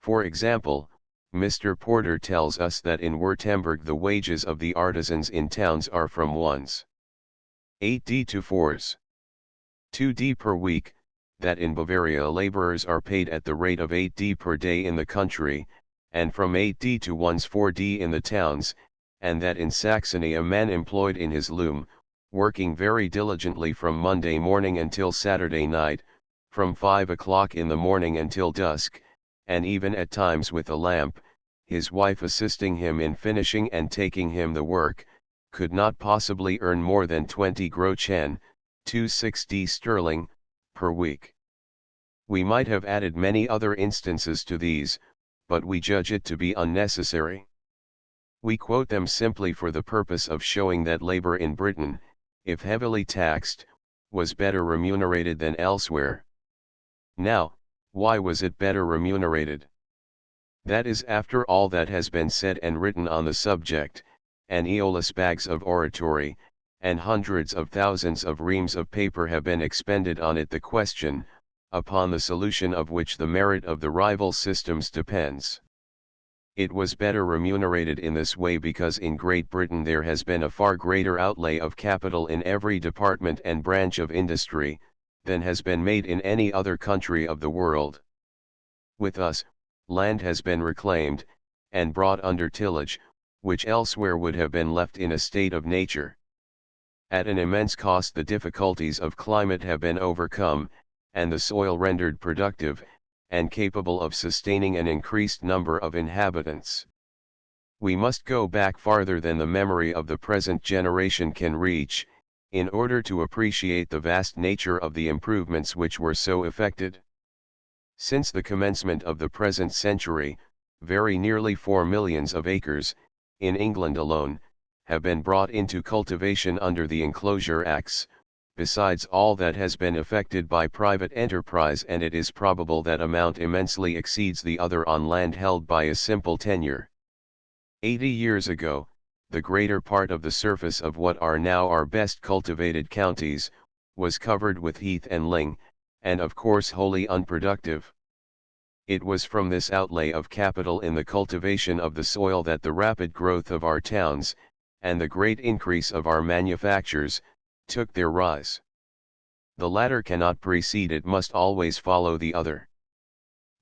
For example, Mr. Porter tells us that in Württemberg the wages of the artisans in towns are from 1s.8d to 4s.2d per week, that in Bavaria laborers are paid at the rate of 8d per day in the country, and from 8d to 1s.4d in the towns, and that in Saxony a man employed in his loom, working very diligently from Monday morning until Saturday night, from 5 o'clock in the morning until dusk, and even at times with a lamp, his wife assisting him in finishing and taking him the work, could not possibly earn more than 20 groschen, 260 sterling, per week. We might have added many other instances to these, but we judge it to be unnecessary. We quote them simply for the purpose of showing that labor in Britain, if heavily taxed, was better remunerated than elsewhere. Now, why was it better remunerated? That is after all that has been said and written on the subject, and Aeolus bags of oratory, and hundreds of thousands of reams of paper have been expended on it, the question, upon the solution of which the merit of the rival systems depends. It was better remunerated in this way because in Great Britain there has been a far greater outlay of capital in every department and branch of industry, than has been made in any other country of the world. With us, land has been reclaimed, and brought under tillage, which elsewhere would have been left in a state of nature. At an immense cost the difficulties of climate have been overcome, and the soil rendered productive, and capable of sustaining an increased number of inhabitants. We must go back farther than the memory of the present generation can reach, in order to appreciate the vast nature of the improvements which were so effected. Since the commencement of the present century, very nearly 4 millions of acres, in England alone, have been brought into cultivation under the Enclosure Acts, besides all that has been effected by private enterprise, and it is probable that amount immensely exceeds the other on land held by a simple tenure. 80 years ago, the greater part of the surface of what are now our best cultivated counties, was covered with heath and ling, and of course wholly unproductive. It was from this outlay of capital in the cultivation of the soil that the rapid growth of our towns, and the great increase of our manufactures, took their rise. The latter cannot precede, it must always follow the other.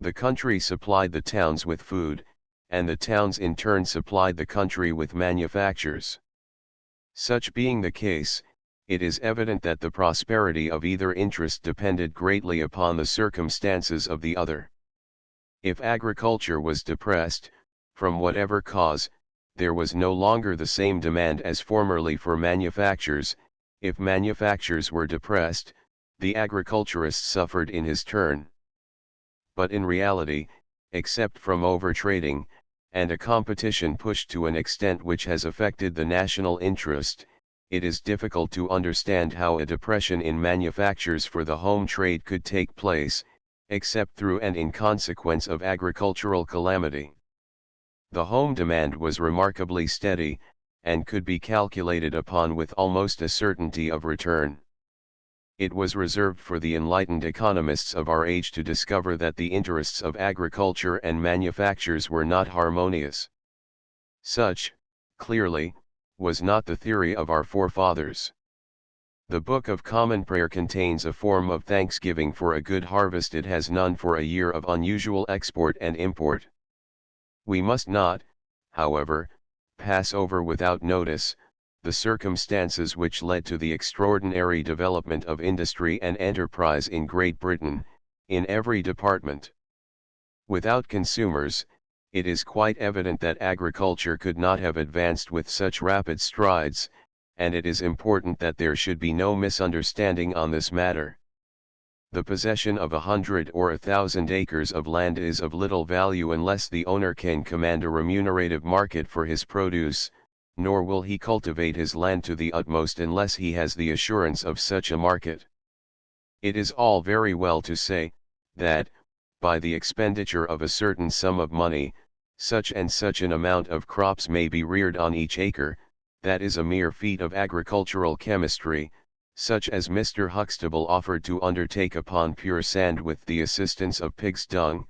The country supplied the towns with food, and the towns in turn supplied the country with manufactures. Such being the case, it is evident that the prosperity of either interest depended greatly upon the circumstances of the other. If agriculture was depressed, from whatever cause, there was no longer the same demand as formerly for manufactures. If manufactures were depressed, the agriculturist suffered in his turn. But in reality, except from overtrading, and a competition pushed to an extent which has affected the national interest, it is difficult to understand how a depression in manufactures for the home trade could take place, except through and in consequence of agricultural calamity. The home demand was remarkably steady, and could be calculated upon with almost a certainty of return. It was reserved for the enlightened economists of our age to discover that the interests of agriculture and manufactures were not harmonious. Such, clearly, was not the theory of our forefathers. The Book of Common Prayer contains a form of thanksgiving for a good harvest it has none for a year of unusual export and import. We must not, however, pass over without notice, the circumstances which led to the extraordinary development of industry and enterprise in Great Britain, in every department. Without consumers, it is quite evident that agriculture could not have advanced with such rapid strides, and it is important that there should be no misunderstanding on this matter. The possession of 100 or 1,000 acres of land is of little value unless the owner can command a remunerative market for his produce, nor will he cultivate his land to the utmost unless he has the assurance of such a market. It is all very well to say, that, by the expenditure of a certain sum of money, such and such an amount of crops may be reared on each acre. That is a mere feat of agricultural chemistry, such as Mr. Huxtable offered to undertake upon pure sand with the assistance of pig's dung,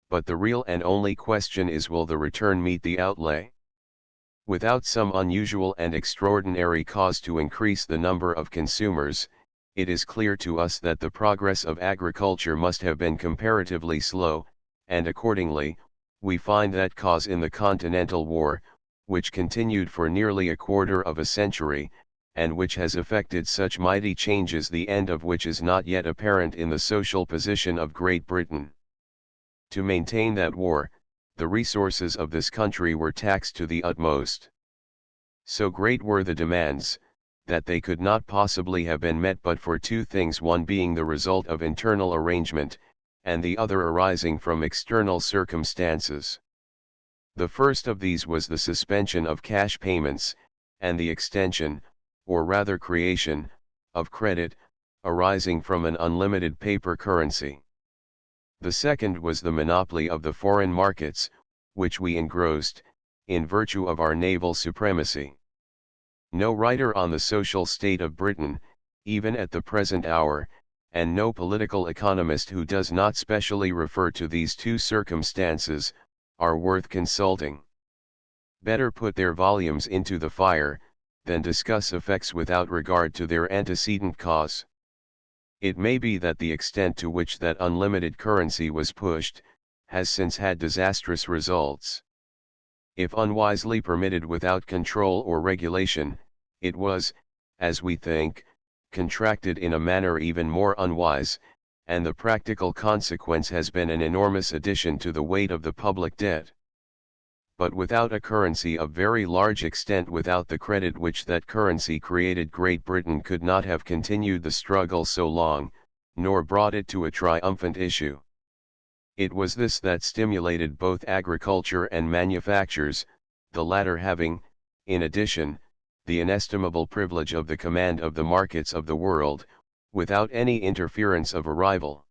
but the real and only question is, will the return meet the outlay? Without some unusual and extraordinary cause to increase the number of consumers, it is clear to us that the progress of agriculture must have been comparatively slow, and accordingly, we find that cause in the Continental War, which continued for nearly a quarter of a century, and which has effected such mighty changes, the end of which is not yet apparent in the social position of Great Britain. To maintain that war, the resources of this country were taxed to the utmost. So great were the demands, that they could not possibly have been met but for two things, one being the result of internal arrangement, and the other arising from external circumstances. The first of these was the suspension of cash payments, and the extension, or rather creation, of credit, arising from an unlimited paper currency. The second was the monopoly of the foreign markets, which we engrossed, in virtue of our naval supremacy. No writer on the social state of Britain, even at the present hour, and no political economist who does not specially refer to these two circumstances, are worth consulting. Better put their volumes into the fire, than discuss effects without regard to their antecedent cause. It may be that the extent to which that unlimited currency was pushed, has since had disastrous results. If unwisely permitted without control or regulation, it was, as we think, contracted in a manner even more unwise, and the practical consequence has been an enormous addition to the weight of the public debt. But without a currency of very large extent, without the credit which that currency created, Great Britain could not have continued the struggle so long, nor brought it to a triumphant issue. It was this that stimulated both agriculture and manufactures, the latter having, in addition, the inestimable privilege of the command of the markets of the world, without any interference of a rival.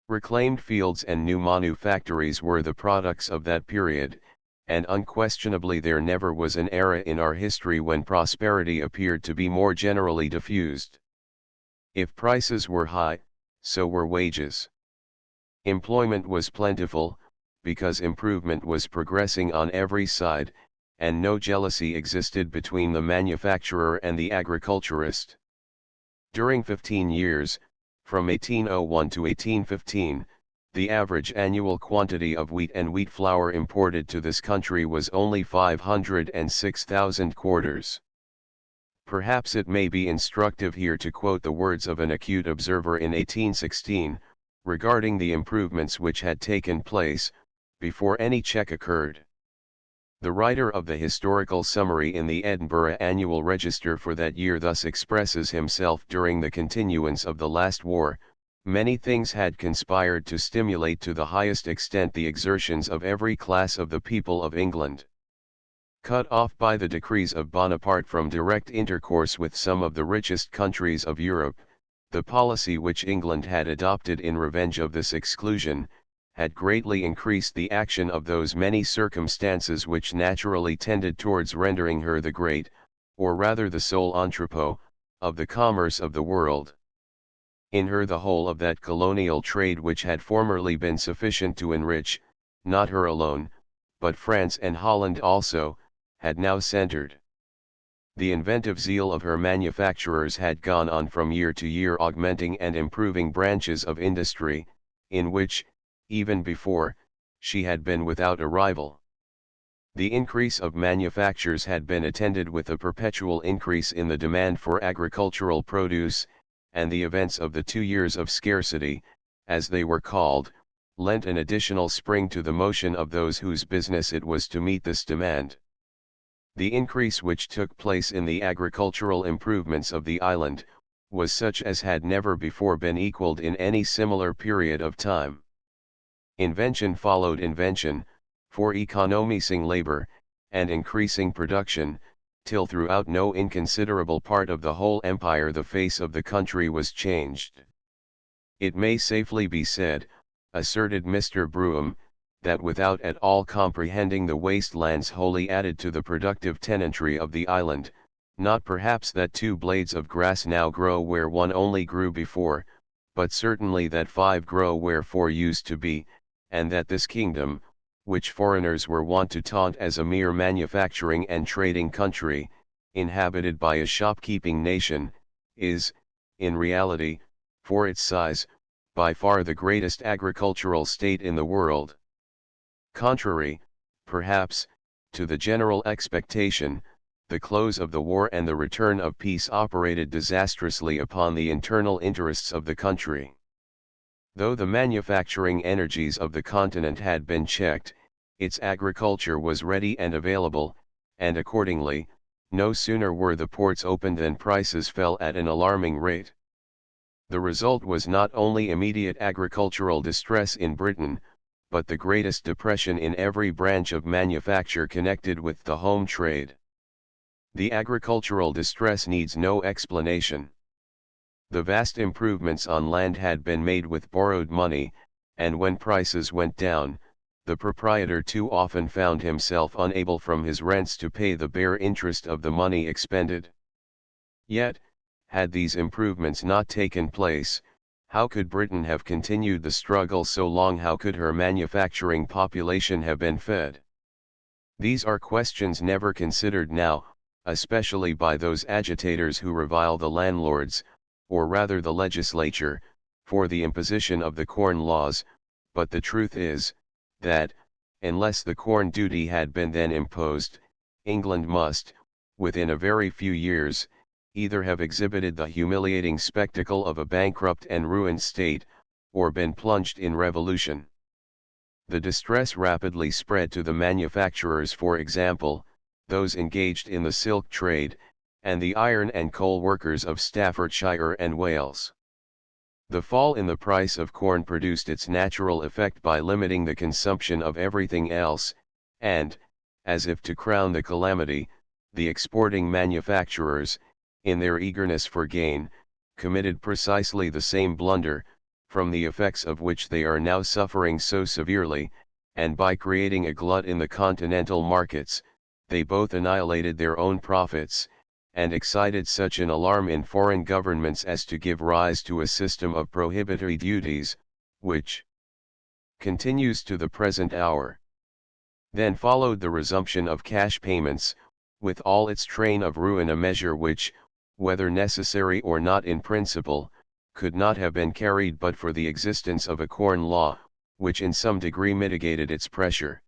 Reclaimed fields and new manufactories were the products of that period, and unquestionably there never was an era in our history when prosperity appeared to be more generally diffused. If prices were high, so were wages. Employment was plentiful, because improvement was progressing on every side, and no jealousy existed between the manufacturer and the agriculturist. During 15 years, from 1801 to 1815, the average annual quantity of wheat and wheat flour imported to this country was only 506,000 quarters. Perhaps it may be instructive here to quote the words of an acute observer in 1816, regarding the improvements which had taken place, before any check occurred. The writer of the historical summary in the Edinburgh Annual Register for that year thus expresses himself: during the continuance of the last war, many things had conspired to stimulate to the highest extent the exertions of every class of the people of England. Cut off by the decrees of Bonaparte from direct intercourse with some of the richest countries of Europe, the policy which England had adopted in revenge of this exclusion, had greatly increased the action of those many circumstances which naturally tended towards rendering her the great, or rather the sole entrepot, of the commerce of the world. In her the whole of that colonial trade which had formerly been sufficient to enrich, not her alone, but France and Holland also, had now centered. The inventive zeal of her manufacturers had gone on from year to year, augmenting and improving branches of industry, in which, even before, she had been without a rival. The increase of manufactures had been attended with a perpetual increase in the demand for agricultural produce, and the events of the 2 years of scarcity, as they were called, lent an additional spring to the motion of those whose business it was to meet this demand. The increase which took place in the agricultural improvements of the island, was such as had never before been equalled in any similar period of time. Invention followed invention, for economizing labor, and increasing production, till throughout no inconsiderable part of the whole empire the face of the country was changed. It may safely be said, asserted Mr. Brougham, that without at all comprehending the waste lands wholly added to the productive tenantry of the island, not perhaps that 2 blades of grass now grow where 1 only grew before, but certainly that 5 grow where 4 used to be, and that this kingdom, which foreigners were wont to taunt as a mere manufacturing and trading country, inhabited by a shopkeeping nation, is, in reality, for its size, by far the greatest agricultural state in the world. Contrary, perhaps, to the general expectation, the close of the war and the return of peace operated disastrously upon the internal interests of the country. Though the manufacturing energies of the continent had been checked, its agriculture was ready and available, and accordingly, no sooner were the ports opened than prices fell at an alarming rate. The result was not only immediate agricultural distress in Britain, but the greatest depression in every branch of manufacture connected with the home trade. The agricultural distress needs no explanation. The vast improvements on land had been made with borrowed money, and when prices went down, the proprietor too often found himself unable from his rents to pay the bare interest of the money expended. Yet, had these improvements not taken place, how could Britain have continued the struggle so long? How could her manufacturing population have been fed? These are questions never considered now, especially by those agitators who revile the landlords, or rather the legislature, for the imposition of the corn laws, but the truth is, that, unless the corn duty had been then imposed, England must, within a very few years, either have exhibited the humiliating spectacle of a bankrupt and ruined state, or been plunged in revolution. The distress rapidly spread to the manufacturers, for example, those engaged in the silk trade, and the iron and coal workers of Staffordshire and Wales. The fall in the price of corn produced its natural effect by limiting the consumption of everything else, and, as if to crown the calamity, the exporting manufacturers, in their eagerness for gain, committed precisely the same blunder, from the effects of which they are now suffering so severely, and by creating a glut in the continental markets, they both annihilated their own profits, and excited such an alarm in foreign governments as to give rise to a system of prohibitory duties, which continues to the present hour. Then followed the resumption of cash payments, with all its train of ruin, a measure which, whether necessary or not in principle, could not have been carried but for the existence of a corn law, which in some degree mitigated its pressure.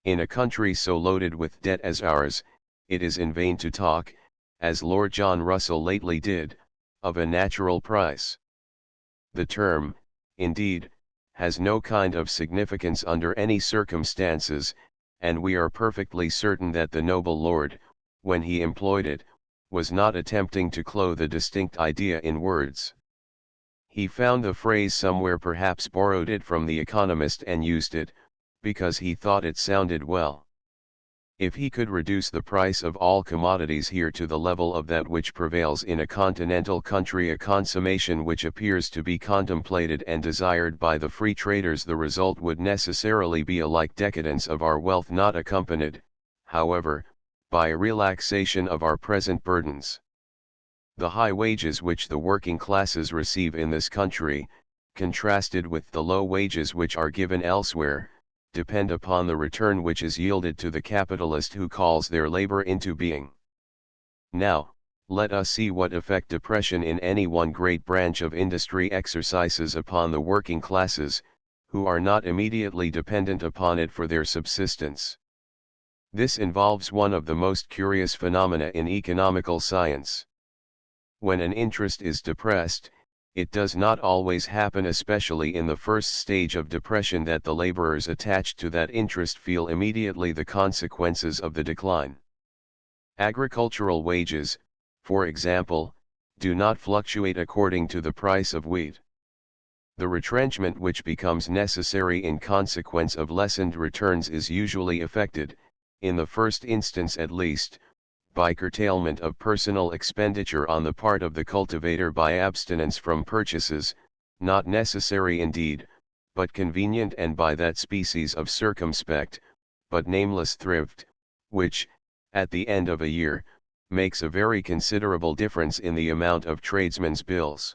In a country so loaded with debt as ours, it is in vain to talk, as Lord John Russell lately did, of a natural price. The term, indeed, has no kind of significance under any circumstances, and we are perfectly certain that the noble lord, when he employed it, was not attempting to clothe a distinct idea in words. He found the phrase somewhere, perhaps borrowed it from the economist and used it, because he thought it sounded well. If he could reduce the price of all commodities here to the level of that which prevails in a continental country, a consummation which appears to be contemplated and desired by the free traders, the result would necessarily be a like decadence of our wealth, not accompanied, however, by a relaxation of our present burdens. The high wages which the working classes receive in this country, contrasted with the low wages which are given elsewhere, depend upon the return which is yielded to the capitalist who calls their labor into being. Now, let us see what effect depression in any one great branch of industry exercises upon the working classes, who are not immediately dependent upon it for their subsistence. This involves one of the most curious phenomena in economical science. When an interest is depressed, it does not always happen, especially in the first stage of depression, that the laborers attached to that interest feel immediately the consequences of the decline. Agricultural wages, for example, do not fluctuate according to the price of wheat. The retrenchment which becomes necessary in consequence of lessened returns is usually effected, in the first instance at least, by curtailment of personal expenditure on the part of the cultivator, by abstinence from purchases, not necessary indeed, but convenient, and by that species of circumspect, but nameless thrift, which, at the end of a year, makes a very considerable difference in the amount of tradesmen's bills.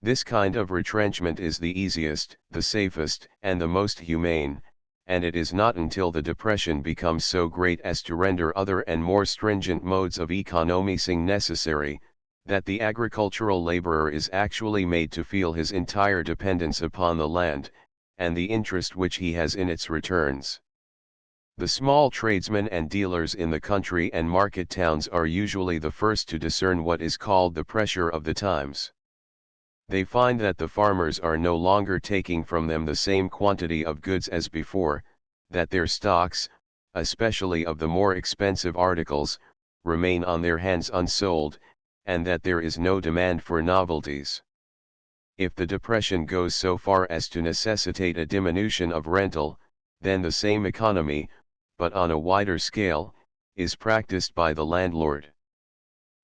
This kind of retrenchment is the easiest, the safest, and the most humane, and it is not until the depression becomes so great as to render other and more stringent modes of economizing necessary, that the agricultural laborer is actually made to feel his entire dependence upon the land, and the interest which he has in its returns. The small tradesmen and dealers in the country and market towns are usually the first to discern what is called the pressure of the times. They find that the farmers are no longer taking from them the same quantity of goods as before, that their stocks, especially of the more expensive articles, remain on their hands unsold, and that there is no demand for novelties. If the depression goes so far as to necessitate a diminution of rental, then the same economy, but on a wider scale, is practiced by the landlord.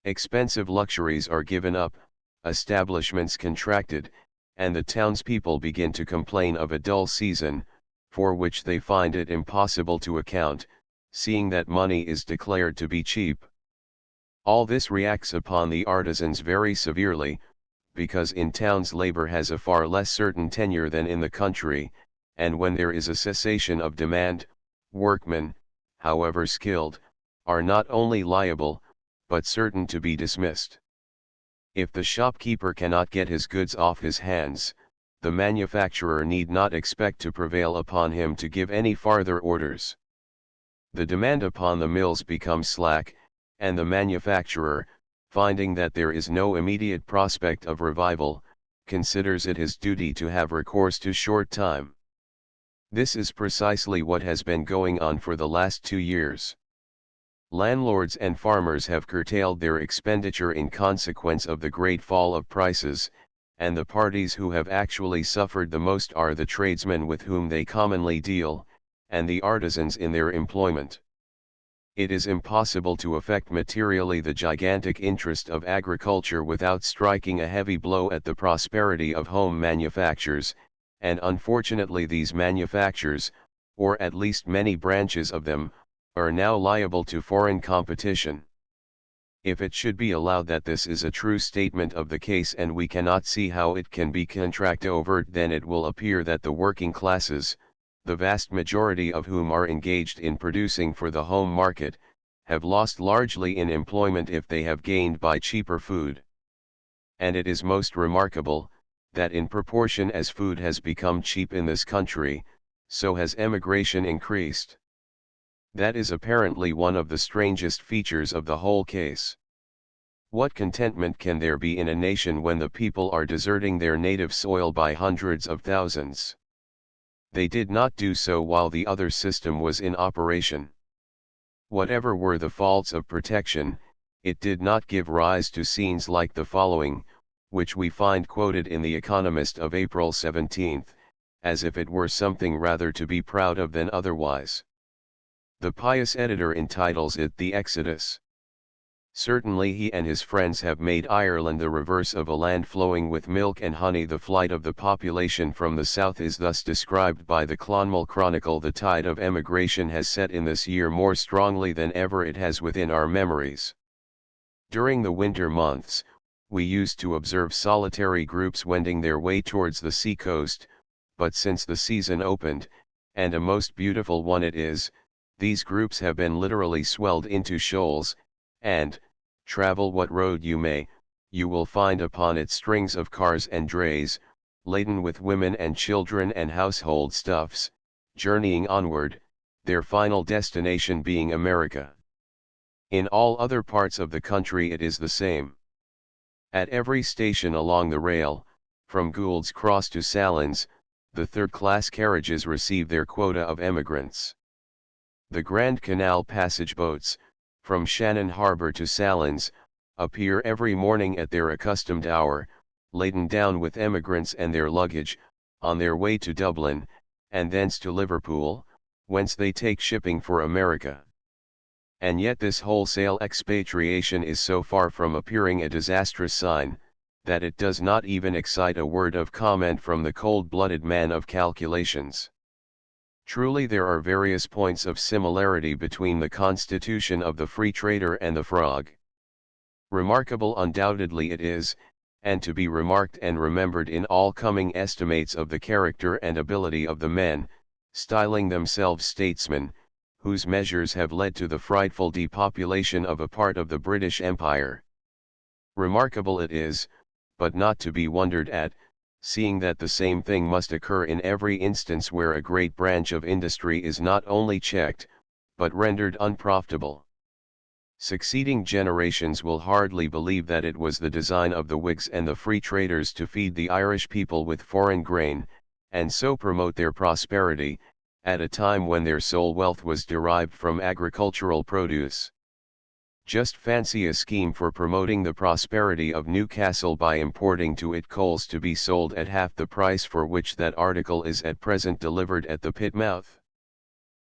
Expensive luxuries are given up, establishments contracted, and the townspeople begin to complain of a dull season, for which they find it impossible to account, seeing that money is declared to be cheap. All this reacts upon the artisans very severely, because in towns labor has a far less certain tenure than in the country, and when there is a cessation of demand, workmen, however skilled, are not only liable, but certain to be dismissed. If the shopkeeper cannot get his goods off his hands, the manufacturer need not expect to prevail upon him to give any farther orders. The demand upon the mills becomes slack, and the manufacturer, finding that there is no immediate prospect of revival, considers it his duty to have recourse to short time. This is precisely what has been going on for the last 2 years. Landlords and farmers have curtailed their expenditure in consequence of the great fall of prices, and the parties who have actually suffered the most are the tradesmen with whom they commonly deal, and the artisans in their employment. It is impossible to affect materially the gigantic interest of agriculture without striking a heavy blow at the prosperity of home manufactures, and unfortunately these manufactures, or at least many branches of them, are now liable to foreign competition. If it should be allowed that this is a true statement of the case, and we cannot see how it can be contract overt, then it will appear that the working classes, the vast majority of whom are engaged in producing for the home market, have lost largely in employment if they have gained by cheaper food. And it is most remarkable, that in proportion as food has become cheap in this country, so has emigration increased. That is apparently one of the strangest features of the whole case. What contentment can there be in a nation when the people are deserting their native soil by hundreds of thousands? They did not do so while the other system was in operation. Whatever were the faults of protection, it did not give rise to scenes like the following, which we find quoted in The Economist of April 17, as if it were something rather to be proud of than otherwise. The pious editor entitles it The Exodus. Certainly he and his friends have made Ireland the reverse of a land flowing with milk and honey. The flight of the population from the south is thus described by the Clonmel Chronicle. The tide of emigration has set in this year more strongly than ever it has within our memories. During the winter months, we used to observe solitary groups wending their way towards the sea coast, but since the season opened, and a most beautiful one it is, these groups have been literally swelled into shoals, and, travel what road you may, you will find upon it strings of cars and drays, laden with women and children and household stuffs, journeying onward, their final destination being America. In all other parts of the country it is the same. At every station along the rail, from Gould's Cross to Salins, the third-class carriages receive their quota of emigrants. The Grand Canal passage boats, from Shannon Harbour to Salins, appear every morning at their accustomed hour, laden down with emigrants and their luggage, on their way to Dublin, and thence to Liverpool, whence they take shipping for America. And yet this wholesale expatriation is so far from appearing a disastrous sign, that it does not even excite a word of comment from the cold-blooded man of calculations. Truly there are various points of similarity between the constitution of the free trader and the frog. Remarkable undoubtedly it is, and to be remarked and remembered in all coming estimates of the character and ability of the men, styling themselves statesmen, whose measures have led to the frightful depopulation of a part of the British Empire. Remarkable it is, but not to be wondered at, seeing that the same thing must occur in every instance where a great branch of industry is not only checked, but rendered unprofitable. Succeeding generations will hardly believe that it was the design of the Whigs and the Free Traders to feed the Irish people with foreign grain, and so promote their prosperity, at a time when their sole wealth was derived from agricultural produce. Just fancy a scheme for promoting the prosperity of Newcastle by importing to it coals to be sold at half the price for which that article is at present delivered at the pit mouth.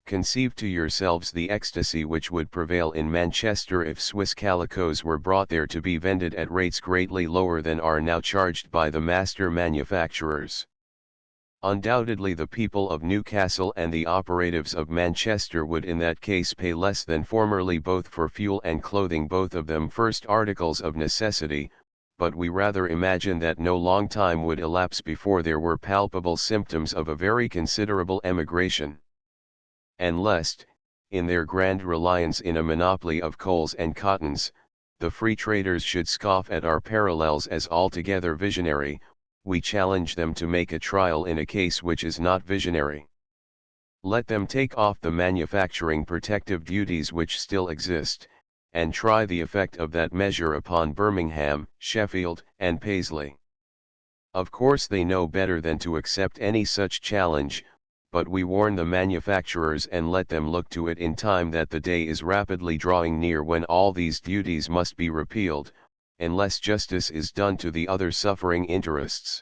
Conceive to yourselves the ecstasy which would prevail in Manchester if Swiss calicoes were brought there to be vended at rates greatly lower than are now charged by the master manufacturers. Undoubtedly the people of Newcastle and the operatives of Manchester would in that case pay less than formerly both for fuel and clothing, both of them first articles of necessity, but we rather imagine that no long time would elapse before there were palpable symptoms of a very considerable emigration. And lest, in their grand reliance in a monopoly of coals and cottons, the free traders should scoff at our parallels as altogether visionary, we challenge them to make a trial in a case which is not visionary. Let them take off the manufacturing protective duties which still exist, and try the effect of that measure upon Birmingham, Sheffield, and Paisley. Of course they know better than to accept any such challenge, but we warn the manufacturers and let them look to it in time that the day is rapidly drawing near when all these duties must be repealed, unless justice is done to the other suffering interests.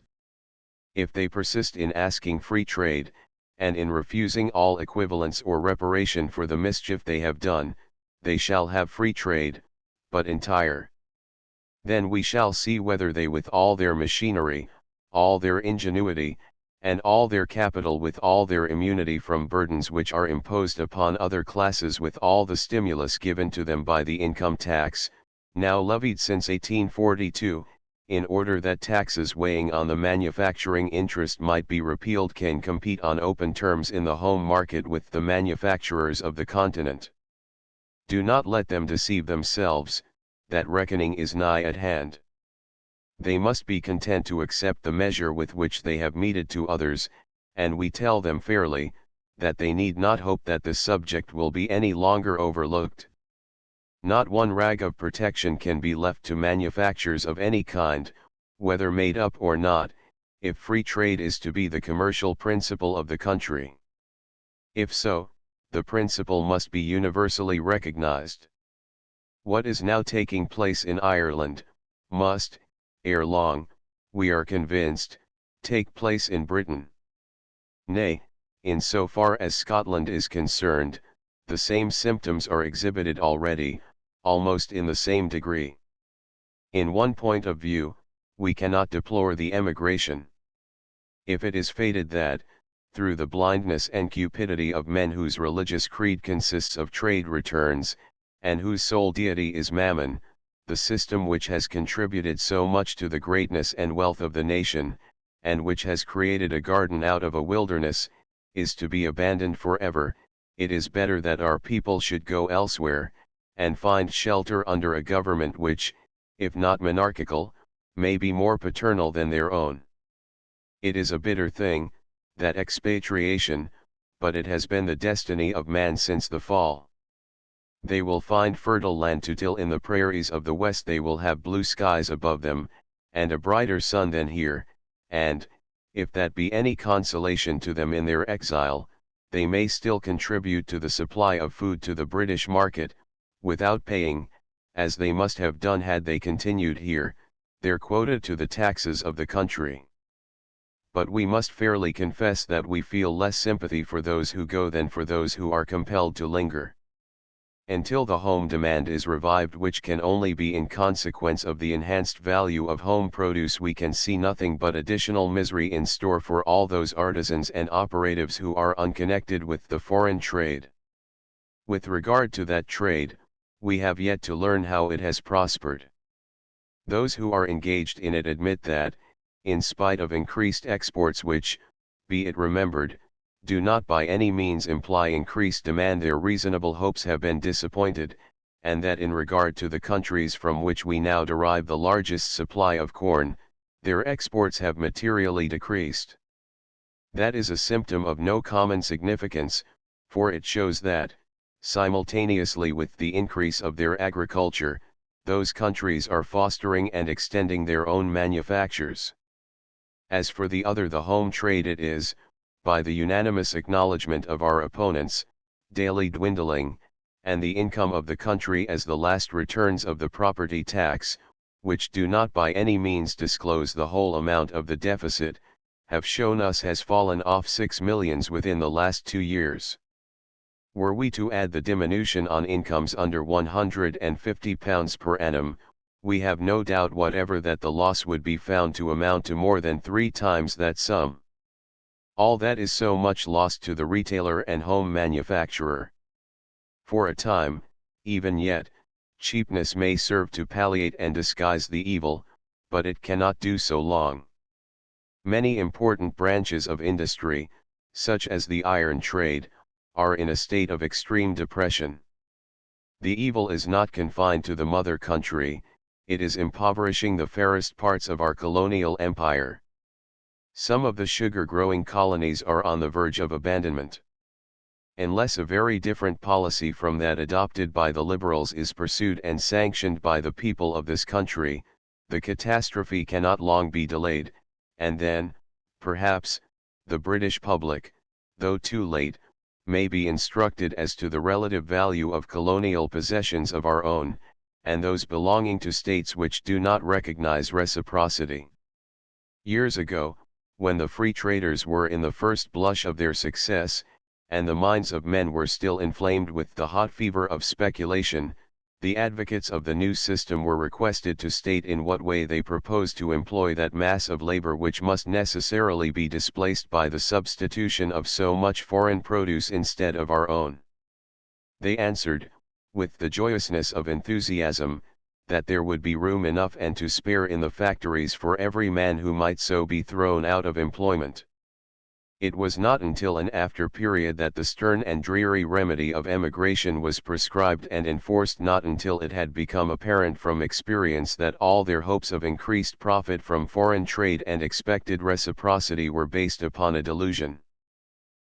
If they persist in asking free trade, and in refusing all equivalence or reparation for the mischief they have done, they shall have free trade, but entire. Then we shall see whether they with all their machinery, all their ingenuity, and all their capital, with all their immunity from burdens which are imposed upon other classes, with all the stimulus given to them by the income tax, now levied since 1842, in order that taxes weighing on the manufacturing interest might be repealed, can compete on open terms in the home market with the manufacturers of the continent. Do not let them deceive themselves, that reckoning is nigh at hand. They must be content to accept the measure with which they have meted to others, and we tell them fairly, that they need not hope that the subject will be any longer overlooked. Not one rag of protection can be left to manufactures of any kind, whether made up or not, if free trade is to be the commercial principle of the country. If so, the principle must be universally recognized. What is now taking place in Ireland, must, ere long, we are convinced, take place in Britain. Nay, in so far as Scotland is concerned, the same symptoms are exhibited already, almost in the same degree. In one point of view, we cannot deplore the emigration. If it is fated that, through the blindness and cupidity of men whose religious creed consists of trade returns, and whose sole deity is Mammon, the system which has contributed so much to the greatness and wealth of the nation, and which has created a garden out of a wilderness, is to be abandoned forever, it is better that our people should go elsewhere, and find shelter under a government which, if not monarchical, may be more paternal than their own. It is a bitter thing, that expatriation, but it has been the destiny of man since the fall. They will find fertile land to till in the prairies of the west. They will have blue skies above them, and a brighter sun than here, and, if that be any consolation to them in their exile, they may still contribute to the supply of food to the British market, without paying, as they must have done had they continued here, their quota to the taxes of the country. But we must fairly confess that we feel less sympathy for those who go than for those who are compelled to linger. Until the home demand is revived, which can only be in consequence of the enhanced value of home produce, we can see nothing but additional misery in store for all those artisans and operatives who are unconnected with the foreign trade. With regard to that trade, we have yet to learn how it has prospered. Those who are engaged in it admit that, in spite of increased exports which, be it remembered, do not by any means imply increased demand, their reasonable hopes have been disappointed, and that in regard to the countries from which we now derive the largest supply of corn, their exports have materially decreased. That is a symptom of no common significance, for it shows that, simultaneously with the increase of their agriculture, those countries are fostering and extending their own manufactures. As for the other, the home trade, it is, by the unanimous acknowledgement of our opponents, daily dwindling, and the income of the country, as the last returns of the property tax, which do not by any means disclose the whole amount of the deficit, have shown us, has fallen off 6 millions within the last 2 years. Were we to add the diminution on incomes under £150 per annum, we have no doubt whatever that the loss would be found to amount to more than 3 times that sum. All that is so much lost to the retailer and home manufacturer. For a time, even yet, cheapness may serve to palliate and disguise the evil, but it cannot do so long. Many important branches of industry, such as the iron trade, are in a state of extreme depression. The evil is not confined to the mother country, it is impoverishing the fairest parts of our colonial empire. Some of the sugar-growing colonies are on the verge of abandonment. Unless a very different policy from that adopted by the Liberals is pursued and sanctioned by the people of this country, the catastrophe cannot long be delayed, and then, perhaps, the British public, though too late, may be instructed as to the relative value of colonial possessions of our own, and those belonging to states which do not recognize reciprocity. Years ago, when the free traders were in the first blush of their success, and the minds of men were still inflamed with the hot fever of speculation, the advocates of the new system were requested to state in what way they proposed to employ that mass of labor which must necessarily be displaced by the substitution of so much foreign produce instead of our own. They answered, with the joyousness of enthusiasm, that there would be room enough and to spare in the factories for every man who might so be thrown out of employment. It was not until an after period that the stern and dreary remedy of emigration was prescribed and enforced, not until it had become apparent from experience that all their hopes of increased profit from foreign trade and expected reciprocity were based upon a delusion.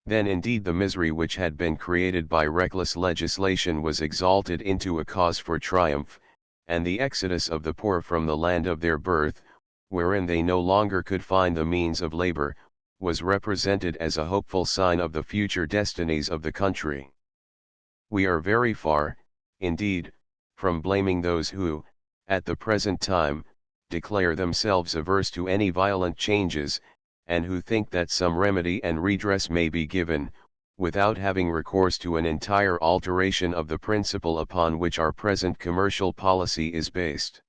Then indeed the misery which had been created by reckless legislation was exalted into a cause for triumph, and the exodus of the poor from the land of their birth, wherein they no longer could find the means of labor, was represented as a hopeful sign of the future destinies of the country. We are very far, indeed, from blaming those who, at the present time, declare themselves averse to any violent changes, and who think that some remedy and redress may be given, without having recourse to an entire alteration of the principle upon which our present commercial policy is based.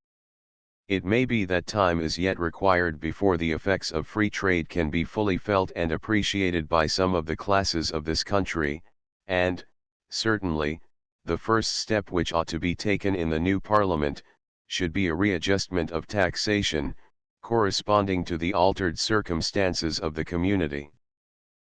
It may be that time is yet required before the effects of free trade can be fully felt and appreciated by some of the classes of this country, and, certainly, the first step which ought to be taken in the new Parliament, should be a readjustment of taxation, corresponding to the altered circumstances of the community.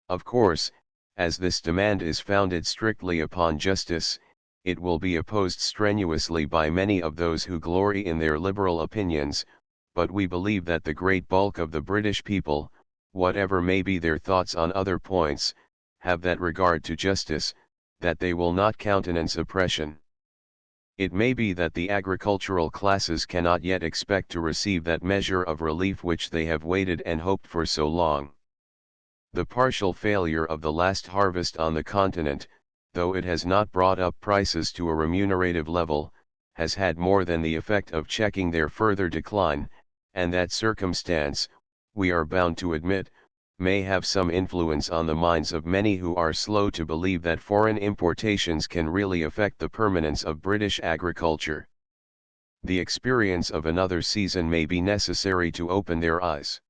Of course, as this demand is founded strictly upon justice, it will be opposed strenuously by many of those who glory in their liberal opinions, but we believe that the great bulk of the British people, whatever may be their thoughts on other points, have that regard to justice, that they will not countenance oppression. It may be that the agricultural classes cannot yet expect to receive that measure of relief which they have waited and hoped for so long. The partial failure of the last harvest on the continent, though it has not brought up prices to a remunerative level, has had more than the effect of checking their further decline, and that circumstance, we are bound to admit, may have some influence on the minds of many who are slow to believe that foreign importations can really affect the permanence of British agriculture. The experience of another season may be necessary to open their eyes.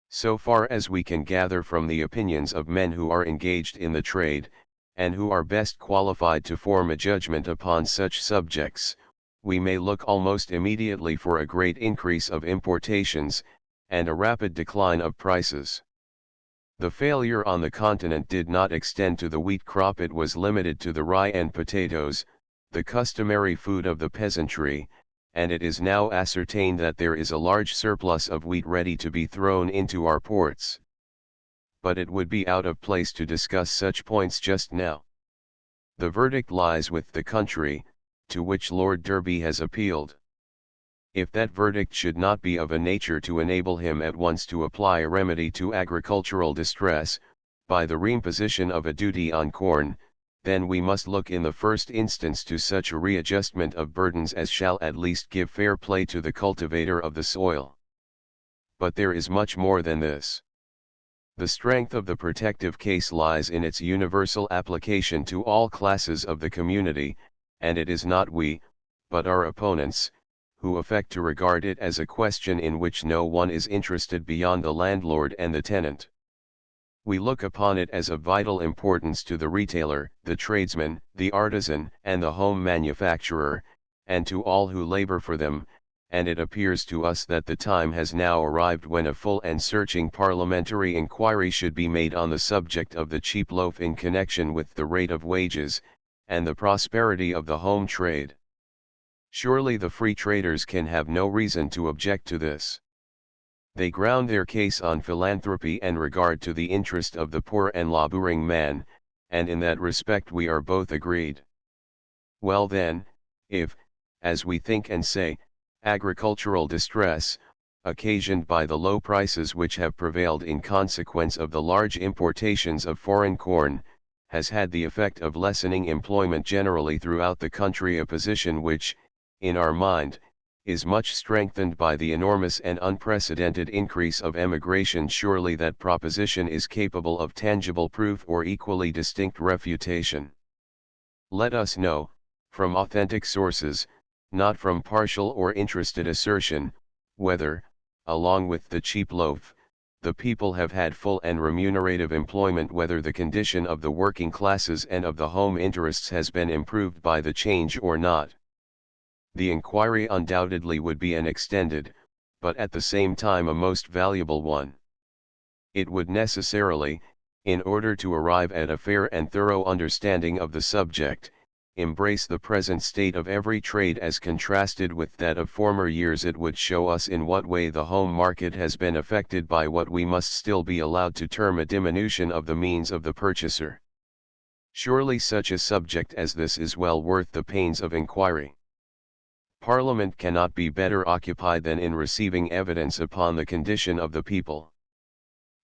So far as we can gather from the opinions of men who are engaged in the trade, and who are best qualified to form a judgment upon such subjects, we may look almost immediately for a great increase of importations, and a rapid decline of prices. The failure on the continent did not extend to the wheat crop, it was limited to the rye and potatoes, the customary food of the peasantry, and it is now ascertained that there is a large surplus of wheat ready to be thrown into our ports. But it would be out of place to discuss such points just now. The verdict lies with the country, to which Lord Derby has appealed. If that verdict should not be of a nature to enable him at once to apply a remedy to agricultural distress, by the reimposition of a duty on corn, then we must look in the first instance to such a readjustment of burdens as shall at least give fair play to the cultivator of the soil. But there is much more than this. The strength of the protective case lies in its universal application to all classes of the community, and it is not we, but our opponents, who affect to regard it as a question in which no one is interested beyond the landlord and the tenant. We look upon it as of vital importance to the retailer, the tradesman, the artisan, and the home manufacturer, and to all who labor for them, and it appears to us that the time has now arrived when a full and searching parliamentary inquiry should be made on the subject of the cheap loaf in connection with the rate of wages, and the prosperity of the home trade. Surely the free traders can have no reason to object to this. They ground their case on philanthropy and regard to the interest of the poor and laboring man, and in that respect we are both agreed. Well then, if, as we think and say, agricultural distress, occasioned by the low prices which have prevailed in consequence of the large importations of foreign corn, has had the effect of lessening employment generally throughout the country, a position which, in our mind, is much strengthened by the enormous and unprecedented increase of emigration, surely that proposition is capable of tangible proof or equally distinct refutation. Let us know, from authentic sources, not from partial or interested assertion, whether, along with the cheap loaf, the people have had full and remunerative employment, whether the condition of the working classes and of the home interests has been improved by the change or not. The inquiry undoubtedly would be an extended, but at the same time a most valuable one. It would necessarily, in order to arrive at a fair and thorough understanding of the subject, embrace the present state of every trade as contrasted with that of former years. It would show us in what way the home market has been affected by what we must still be allowed to term a diminution of the means of the purchaser. Surely such a subject as this is well worth the pains of inquiry. Parliament cannot be better occupied than in receiving evidence upon the condition of the people.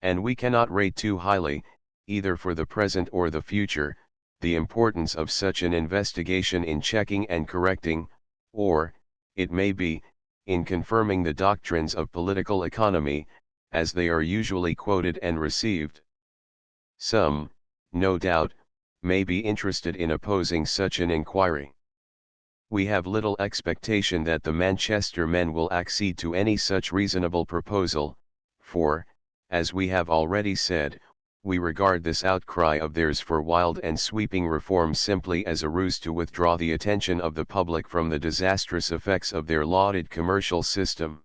And we cannot rate too highly, either for the present or the future, the importance of such an investigation in checking and correcting, or, it may be, in confirming the doctrines of political economy, as they are usually quoted and received. Some, no doubt, may be interested in opposing such an inquiry. We have little expectation that the Manchester men will accede to any such reasonable proposal, for, as we have already said, we regard this outcry of theirs for wild and sweeping reform simply as a ruse to withdraw the attention of the public from the disastrous effects of their lauded commercial system.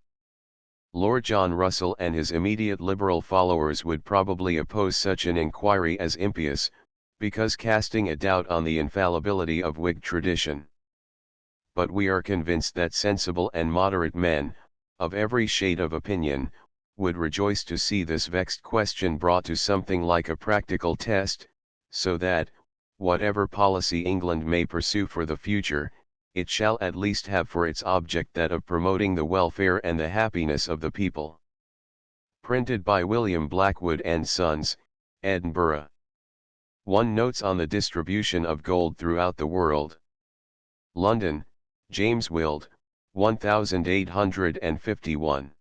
Lord John Russell and his immediate Liberal followers would probably oppose such an inquiry as impious, because casting a doubt on the infallibility of Whig tradition. But we are convinced that sensible and moderate men, of every shade of opinion, would rejoice to see this vexed question brought to something like a practical test, so that, whatever policy England may pursue for the future, it shall at least have for its object that of promoting the welfare and the happiness of the people. Printed by William Blackwood and Sons, Edinburgh. 1 Notes on the distribution of gold throughout the world. London, James Wild, 1851.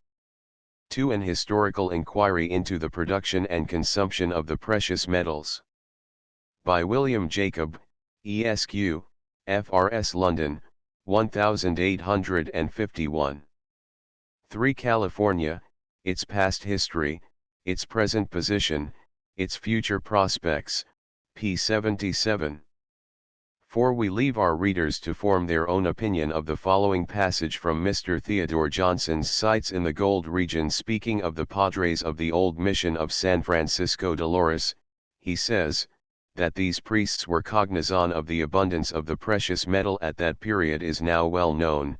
2 An historical inquiry into the production and consumption of the precious metals. By William Jacob, Esq., FRS London, 1851. 3 California, its past history, its present position, its future prospects, p. 77. 4 We leave our readers to form their own opinion of the following passage from Mr. Theodore Johnson's Sites in the Gold Region. Speaking of the Padres of the old mission of San Francisco Dolores, he says, that these priests were cognizant of the abundance of the precious metal at that period is now well known,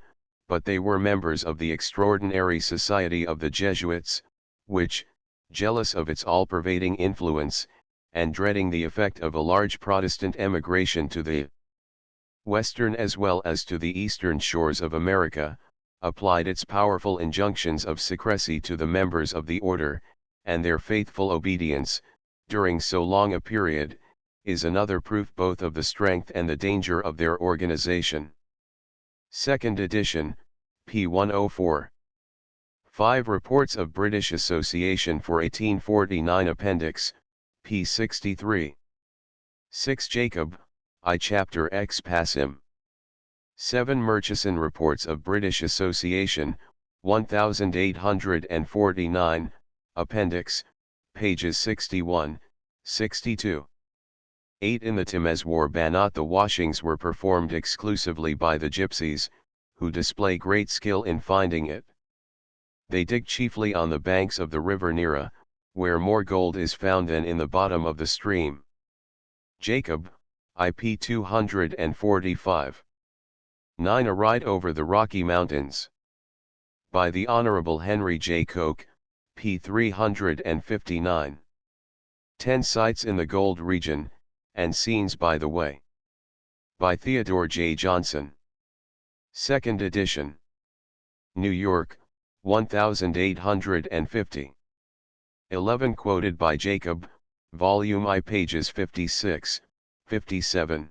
but they were members of the extraordinary society of the Jesuits, which, jealous of its all-pervading influence, and dreading the effect of a large Protestant emigration to the western as well as to the eastern shores of America, applied its powerful injunctions of secrecy to the members of the order, and their faithful obedience, during so long a period, is another proof both of the strength and the danger of their organization. 2nd edition, p. 104. 5 Reports of British Association for 1849 Appendix, p. 63. 6 Jacob, I. Chapter Ex Passim. 7 Murchison Reports of British Association, 1849, Appendix, pages 61, 62. 8 In the Temeswar Banat the washings were performed exclusively by the gypsies, who display great skill in finding it. They dig chiefly on the banks of the river Nera, where more gold is found than in the bottom of the stream. Jacob, IP 245. 9 A Ride over the Rocky Mountains. By the Honorable Henry J. Koch, p. 359. 10 Sites in the Gold Region, and Scenes by the Way. By Theodore J. Johnson. 2nd edition. New York, 1850. 11 Quoted by Jacob, Volume I pages 56, 57.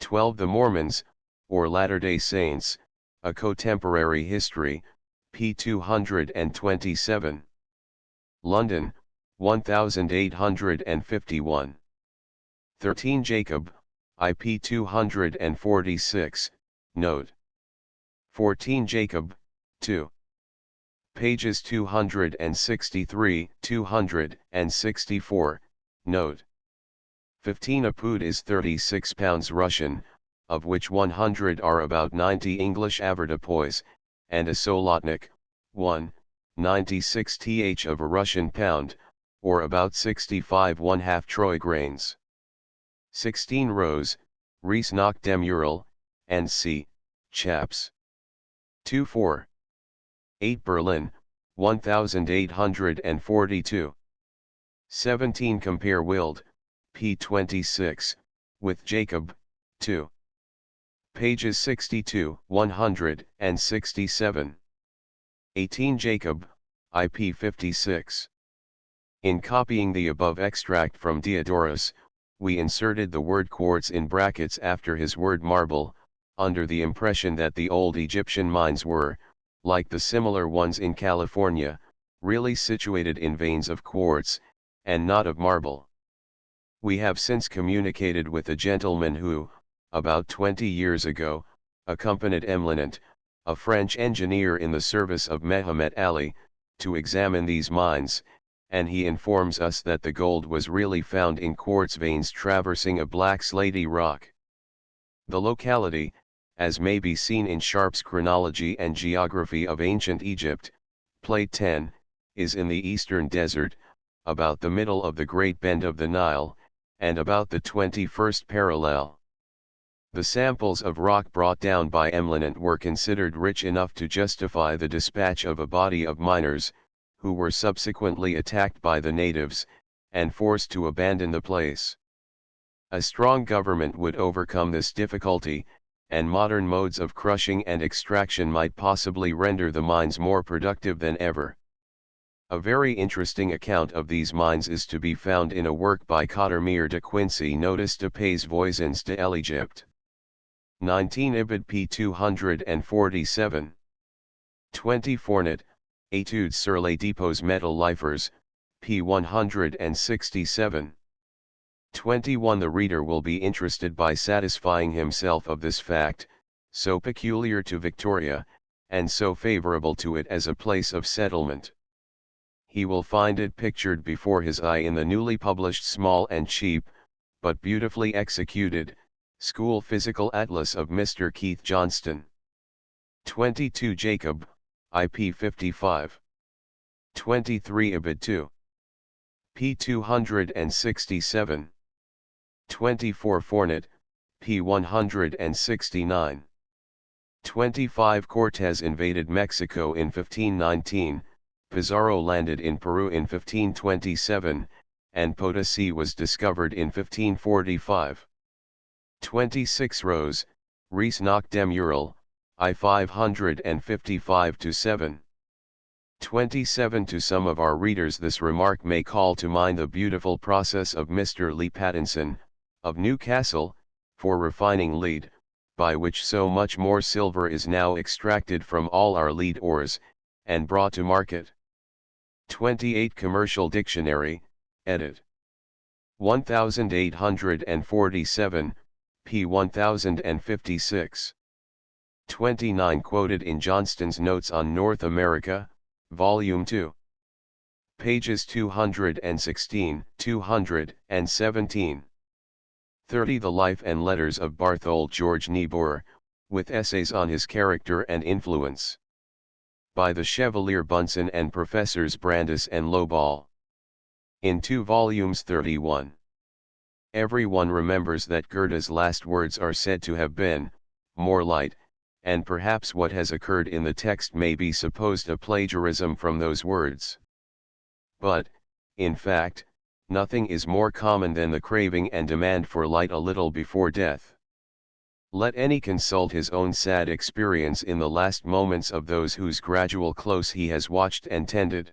12 The Mormons, or Latter-day Saints, A Contemporary History, p. 227. London, 1851. 13 Jacob, IP 246, note. 14 Jacob, 2. Pages 263, 264, note. 15 A pud is 36 pounds Russian, of which 100 are about 90 English avoirdupois, and a solotnik, 96th of a Russian pound, or about 65 1/2 troy grains. 16 Rose, Ries nach dem Ural, and c. Chaps. 24. 8 Berlin, 1842. 17 Compare Wild, p. 26, with Jacob, 2. Pages 62, 167. 18 Jacob, IP 56. In copying the above extract from Diodorus, we inserted the word quartz in brackets after his word marble, under the impression that the old Egyptian mines were, like the similar ones in California, really situated in veins of quartz, and not of marble. We have since communicated with a gentleman who, about 20 years ago, accompanied Emlinant, a French engineer in the service of Mehemet Ali, to examine these mines, and he informs us that the gold was really found in quartz veins traversing a black slaty rock. The locality, as may be seen in Sharp's Chronology and Geography of Ancient Egypt, Plate 10, is in the eastern desert, about the middle of the Great Bend of the Nile, and about the 21st parallel. The samples of rock brought down by Emlinant were considered rich enough to justify the dispatch of a body of miners, who were subsequently attacked by the natives, and forced to abandon the place. A strong government would overcome this difficulty, and modern modes of crushing and extraction might possibly render the mines more productive than ever. A very interesting account of these mines is to be found in a work by Cotermere de Quincey Notice de Pays Voisins de l'Egypte. 19 Ibid p. 247. 20 Fournette, Études sur les dépôts métallifères, p. 167. 21 The reader will be interested by satisfying himself of this fact, so peculiar to Victoria, and so favorable to it as a place of settlement. He will find it pictured before his eye in the newly published small and cheap, but beautifully executed, School Physical Atlas of Mr. Keith Johnston. 22 Jacob, IP 55. 23 Ibid 2. p. 267. 24 Fournette, p. 169. 25 Cortés invaded Mexico in 1519, Pizarro landed in Peru in 1527, and Potosi was discovered in 1545. 26 Rose, Ries nach dem Ural, I 555-7. 27 To some of our readers this remark may call to mind the beautiful process of Mr. Lee Pattinson, of Newcastle, for refining lead, by which so much more silver is now extracted from all our lead ores, and brought to market. 28 Commercial Dictionary, edit. 1847, p. 1056. 29 Quoted in Johnston's Notes on North America, Volume 2. Pages 216, 217. 30 The Life and Letters of Barthold George Niebuhr, with essays on his character and influence. By the Chevalier Bunsen and Professors Brandis and Loball. In 2 volumes 31. Everyone remembers that Goethe's last words are said to have been, more light, and perhaps what has occurred in the text may be supposed a plagiarism from those words. But, in fact, nothing is more common than the craving and demand for light a little before death. Let any consult his own sad experience in the last moments of those whose gradual close he has watched and tended.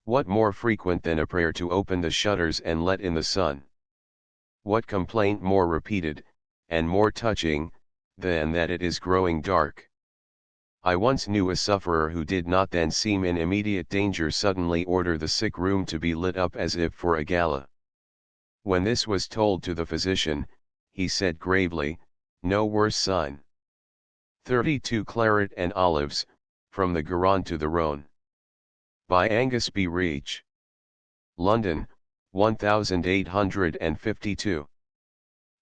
What more frequent than a prayer to open the shutters and let in the sun? What complaint more repeated, and more touching, than that it is growing dark? I once knew a sufferer who did not then seem in immediate danger suddenly order the sick room to be lit up as if for a gala. When this was told to the physician, he said gravely, "No worse sign." 32 Claret and Olives, From the Garonne to the Rhone. By Angus B. Reach. London, 1852.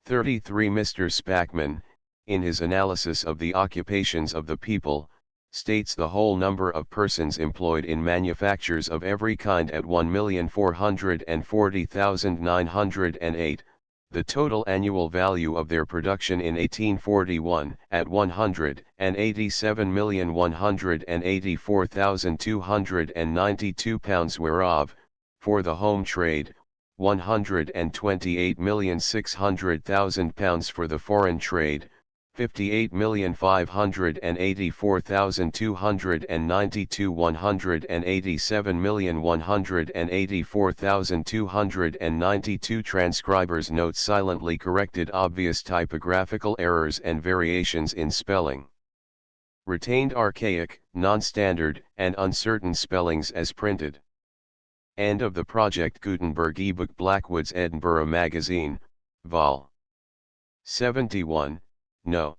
33 Mr. Spackman, in his analysis of the occupations of the people, states the whole number of persons employed in manufactures of every kind at 1,440,908, the total annual value of their production in 1841 at £187,184,292, whereof, for the home trade, £128,600,000, for the foreign trade, £58,584,292, £187,184,292. Transcribers note silently corrected obvious typographical errors and variations in spelling. Retained archaic, non-standard, and uncertain spellings as printed. End of the Project Gutenberg ebook. Blackwood's Edinburgh Magazine, Vol. 71, No.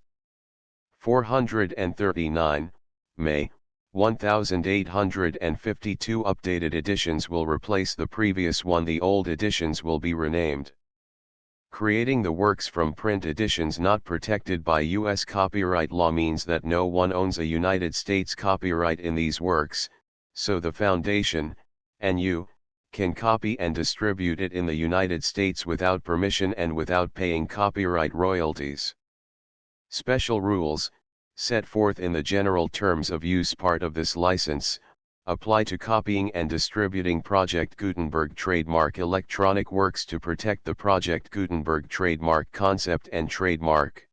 439, May, 1852. Updated editions will replace the previous one. The old editions will be renamed. Creating the works from print editions not protected by U.S. copyright law means that no one owns a United States copyright in these works, so the Foundation, and you, can copy and distribute it in the United States without permission and without paying copyright royalties. Special rules, set forth in the general terms of use part of this license, apply to copying and distributing Project Gutenberg trademark electronic works to protect the Project Gutenberg trademark concept and trademark.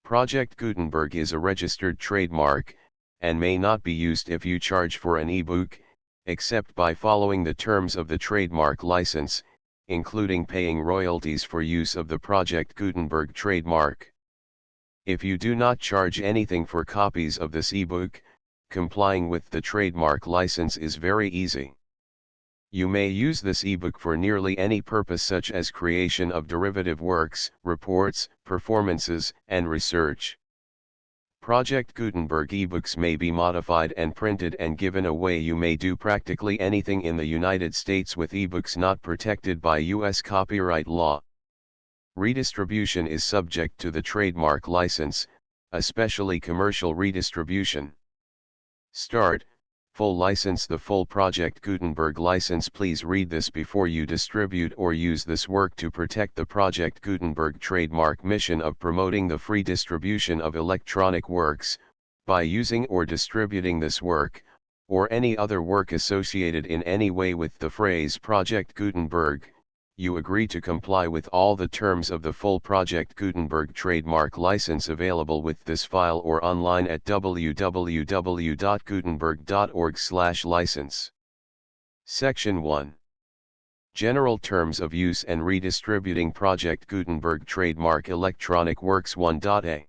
Project Gutenberg is a registered trademark, and may not be used if you charge for an ebook, except by following the terms of the trademark license, including paying royalties for use of the Project Gutenberg trademark. If you do not charge anything for copies of this ebook, complying with the trademark license is very easy. You may use this ebook for nearly any purpose such as creation of derivative works, reports, performances, and research. Project Gutenberg ebooks may be modified and printed and given away. You may do practically anything in the United States with ebooks not protected by U.S. copyright law. Redistribution is subject to the trademark license, especially commercial redistribution. Start, full license. The full Project Gutenberg license. Please read this before you distribute or use this work to protect the Project Gutenberg trademark mission of promoting the free distribution of electronic works. By using or distributing this work, or any other work associated in any way with the phrase Project Gutenberg, you agree to comply with all the terms of the full Project Gutenberg trademark license available with this file or online at www.gutenberg.org/license. Section 1. General Terms of Use and Redistributing Project Gutenberg Trademark Electronic Works 1.a.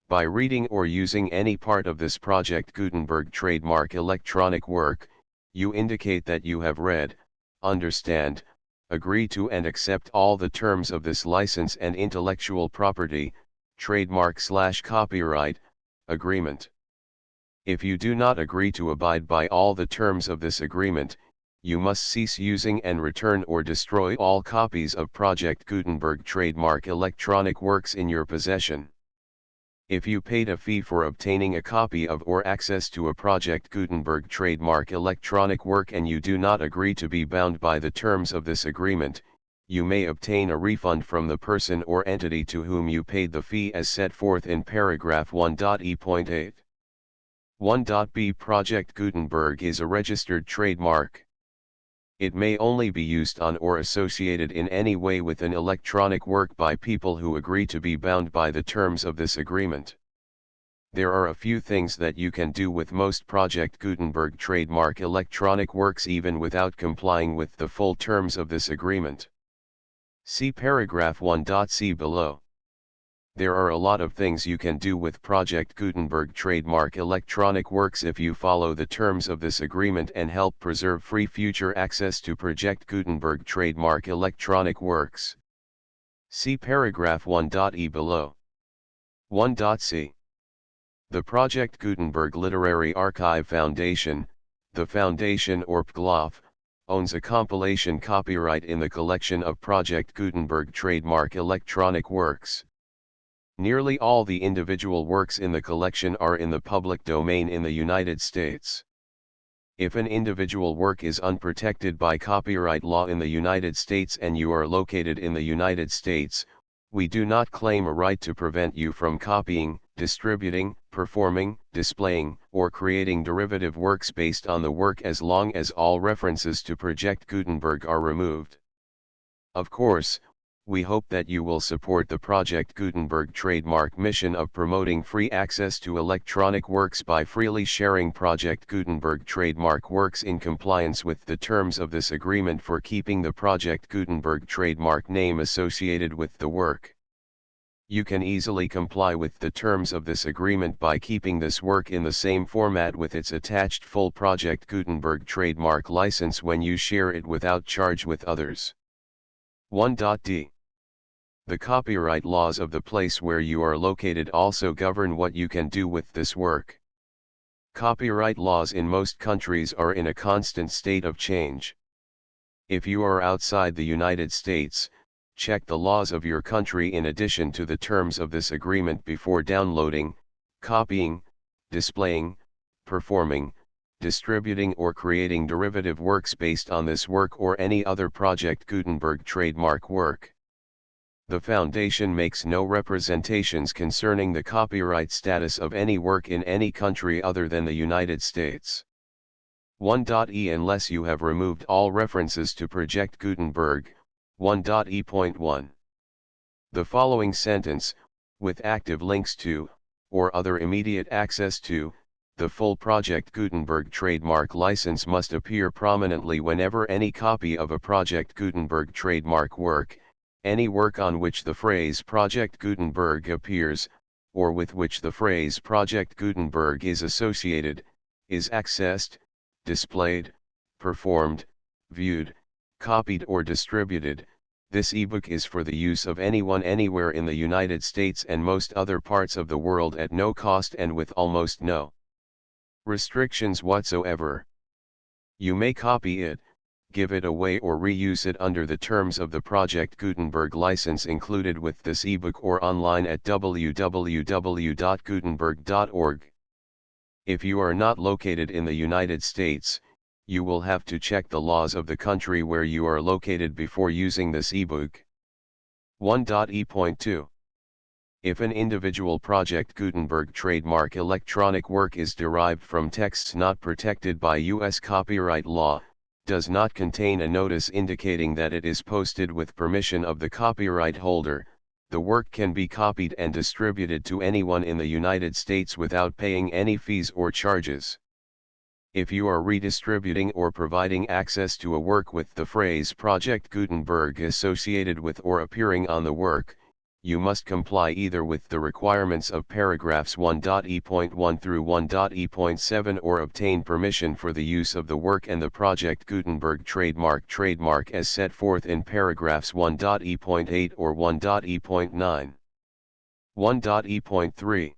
By reading or using any part of this Project Gutenberg trademark electronic work, you indicate that you have read, understand, agree to and accept all the terms of this license and intellectual property, trademark/copyright, agreement. If you do not agree to abide by all the terms of this agreement, you must cease using and return or destroy all copies of Project Gutenberg trademark electronic works in your possession. If you paid a fee for obtaining a copy of or access to a Project Gutenberg trademark electronic work and you do not agree to be bound by the terms of this agreement, you may obtain a refund from the person or entity to whom you paid the fee as set forth in paragraph 1.e.8. 1.b. Project Gutenberg is a registered trademark. It may only be used on or associated in any way with an electronic work by people who agree to be bound by the terms of this agreement. There are a few things that you can do with most Project Gutenberg trademark electronic works even without complying with the full terms of this agreement. See paragraph 1.c below. There are a lot of things you can do with Project Gutenberg trademark electronic works if you follow the terms of this agreement and help preserve free future access to Project Gutenberg trademark electronic works. See paragraph 1.e below. 1.c. The Project Gutenberg Literary Archive Foundation, the foundation or PGLOF, owns a compilation copyright in the collection of Project Gutenberg trademark electronic works. Nearly all the individual works in the collection are in the public domain in the United States. If an individual work is unprotected by copyright law in the United States and you are located in the United States, we do not claim a right to prevent you from copying, distributing, performing, displaying, or creating derivative works based on the work as long as all references to Project Gutenberg are removed. Of course, we hope that you will support the Project Gutenberg trademark mission of promoting free access to electronic works by freely sharing Project Gutenberg trademark works in compliance with the terms of this agreement for keeping the Project Gutenberg trademark name associated with the work. You can easily comply with the terms of this agreement by keeping this work in the same format with its attached full Project Gutenberg trademark license when you share it without charge with others. 1.d. The copyright laws of the place where you are located also govern what you can do with this work. Copyright laws in most countries are in a constant state of change. If you are outside the United States, check the laws of your country in addition to the terms of this agreement before downloading, copying, displaying, performing, distributing or creating derivative works based on this work or any other Project Gutenberg trademark work. The Foundation makes no representations concerning the copyright status of any work in any country other than the United States. 1.e Unless you have removed all references to Project Gutenberg, 1.e.1. The following sentence, with active links to, or other immediate access to, the full Project Gutenberg trademark license must appear prominently whenever any copy of a Project Gutenberg trademark work, any work on which the phrase Project Gutenberg appears, or with which the phrase Project Gutenberg is associated, is accessed, displayed, performed, viewed, copied or distributed. This ebook is for the use of anyone anywhere in the United States and most other parts of the world at no cost and with almost no restrictions whatsoever. You may copy it, give it away or reuse it under the terms of the Project Gutenberg license included with this ebook or online at www.gutenberg.org. If you are not located in the United States, you will have to check the laws of the country where you are located before using this ebook. 1.e.2. If an individual Project Gutenberg trademark electronic work is derived from texts not protected by U.S. copyright law, does not contain a notice indicating that it is posted with permission of the copyright holder, the work can be copied and distributed to anyone in the United States without paying any fees or charges. If you are redistributing or providing access to a work with the phrase Project Gutenberg associated with or appearing on the work, you must comply either with the requirements of paragraphs 1.e.1 through 1.e.7 or obtain permission for the use of the work and the Project Gutenberg trademark as set forth in paragraphs 1.e.8 or 1.e.9. 1.e.3.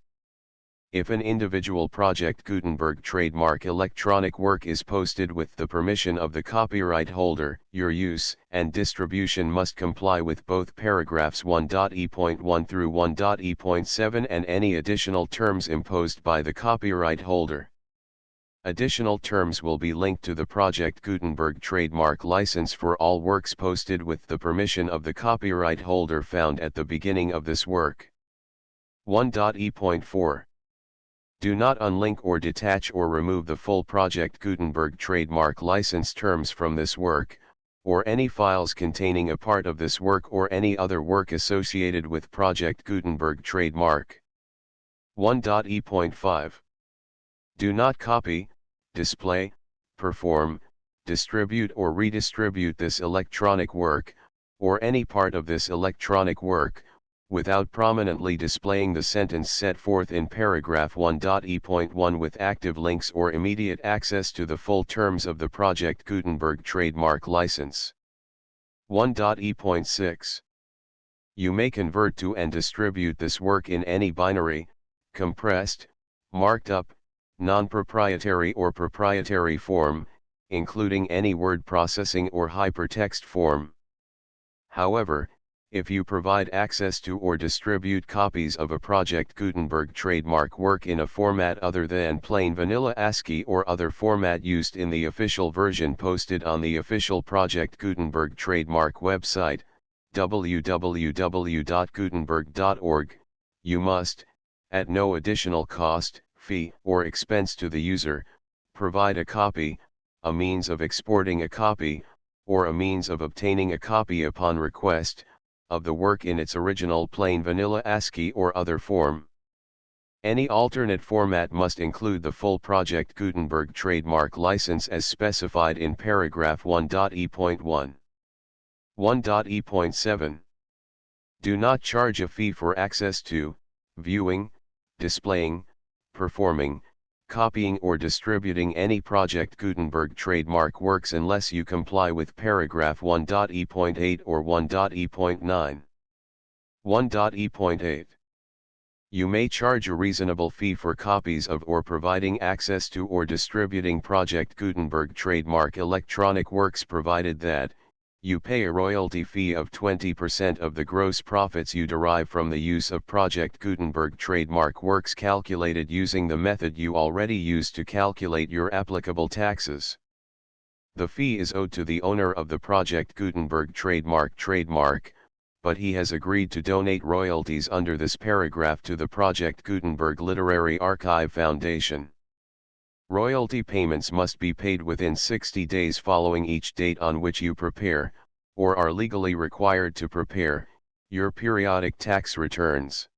If an individual Project Gutenberg trademark electronic work is posted with the permission of the copyright holder, your use and distribution must comply with both paragraphs 1.e.1 through 1.e.7 and any additional terms imposed by the copyright holder. Additional terms will be linked to the Project Gutenberg trademark license for all works posted with the permission of the copyright holder found at the beginning of this work. 1.e.4. Do not unlink or detach or remove the full Project Gutenberg trademark license terms from this work, or any files containing a part of this work or any other work associated with Project Gutenberg trademark. 1.e.5. Do not copy, display, perform, distribute or redistribute this electronic work, or any part of this electronic work, without prominently displaying the sentence set forth in paragraph 1.e.1 with active links or immediate access to the full terms of the Project Gutenberg trademark license. 1.e.6. You may convert to and distribute this work in any binary, compressed, marked up, non-proprietary or proprietary form, including any word processing or hypertext form. However, if you provide access to or distribute copies of a Project Gutenberg trademark work in a format other than plain vanilla ASCII or other format used in the official version posted on the official Project Gutenberg trademark website, www.gutenberg.org, you must, at no additional cost, fee, or expense to the user, provide a copy, a means of exporting a copy, or a means of obtaining a copy upon request, of the work in its original plain vanilla ASCII or other form. Any alternate format must include the full Project Gutenberg trademark license as specified in paragraph 1.e.1. 1.e.7. Do not charge a fee for access to, viewing, displaying, performing, copying or distributing any Project Gutenberg trademark works unless you comply with paragraph 1.e.8 or 1.e.9. 1.e.8. You may charge a reasonable fee for copies of or providing access to or distributing Project Gutenberg trademark electronic works provided that, you pay a royalty fee of 20% of the gross profits you derive from the use of Project Gutenberg trademark works calculated using the method you already use to calculate your applicable taxes. The fee is owed to the owner of the Project Gutenberg trademark, but he has agreed to donate royalties under this paragraph to the Project Gutenberg Literary Archive Foundation. Royalty payments must be paid within 60 days following each date on which you prepare, or are legally required to prepare, your periodic tax returns.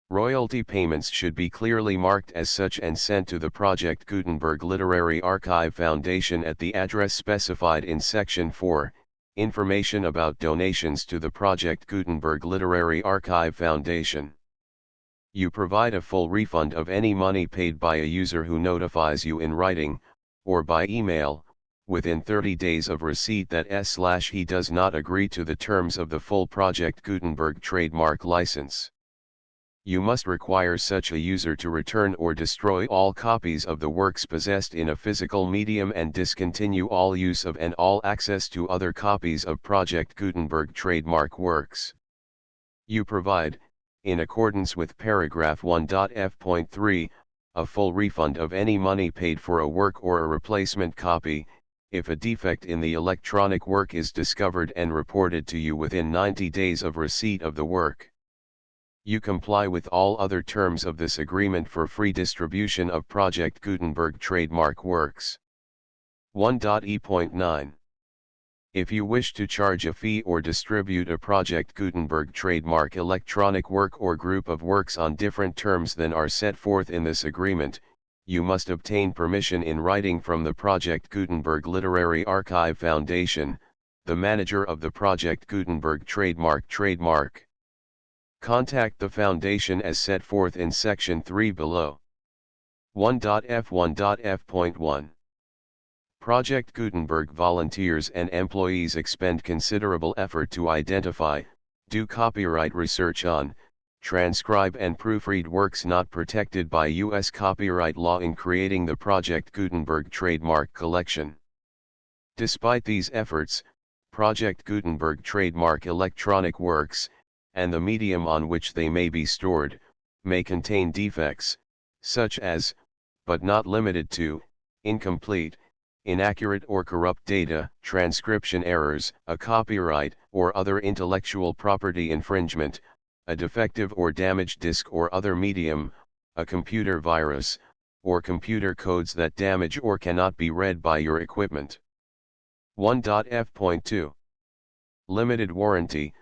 Royalty payments should be clearly marked as such and sent to the Project Gutenberg Literary Archive Foundation at the address specified in Section 4, Information about donations to the Project Gutenberg Literary Archive Foundation. You provide a full refund of any money paid by a user who notifies you in writing, or by email, within 30 days of receipt that he does not agree to the terms of the full Project Gutenberg trademark license. You must require such a user to return or destroy all copies of the works possessed in a physical medium and discontinue all use of and all access to other copies of Project Gutenberg trademark works. You provide, in accordance with paragraph 1.f.3, a full refund of any money paid for a work or a replacement copy, if a defect in the electronic work is discovered and reported to you within 90 days of receipt of the work. You comply with all other terms of this agreement for free distribution of Project Gutenberg trademark works. 1.e.9. If you wish to charge a fee or distribute a Project Gutenberg trademark electronic work or group of works on different terms than are set forth in this agreement, you must obtain permission in writing from the Project Gutenberg Literary Archive Foundation, the manager of the Project Gutenberg trademark. Contact the Foundation as set forth in Section 3 below. 1.f.1.f.1. Project Gutenberg volunteers and employees expend considerable effort to identify, do copyright research on, transcribe and proofread works not protected by U.S. copyright law in creating the Project Gutenberg trademark collection. Despite these efforts, Project Gutenberg trademark electronic works, and the medium on which they may be stored, may contain defects, such as, but not limited to, incomplete, inaccurate or corrupt data, transcription errors, a copyright or other intellectual property infringement, a defective or damaged disk or other medium, a computer virus, or computer codes that damage or cannot be read by your equipment. 1.f.2. Limited warranty.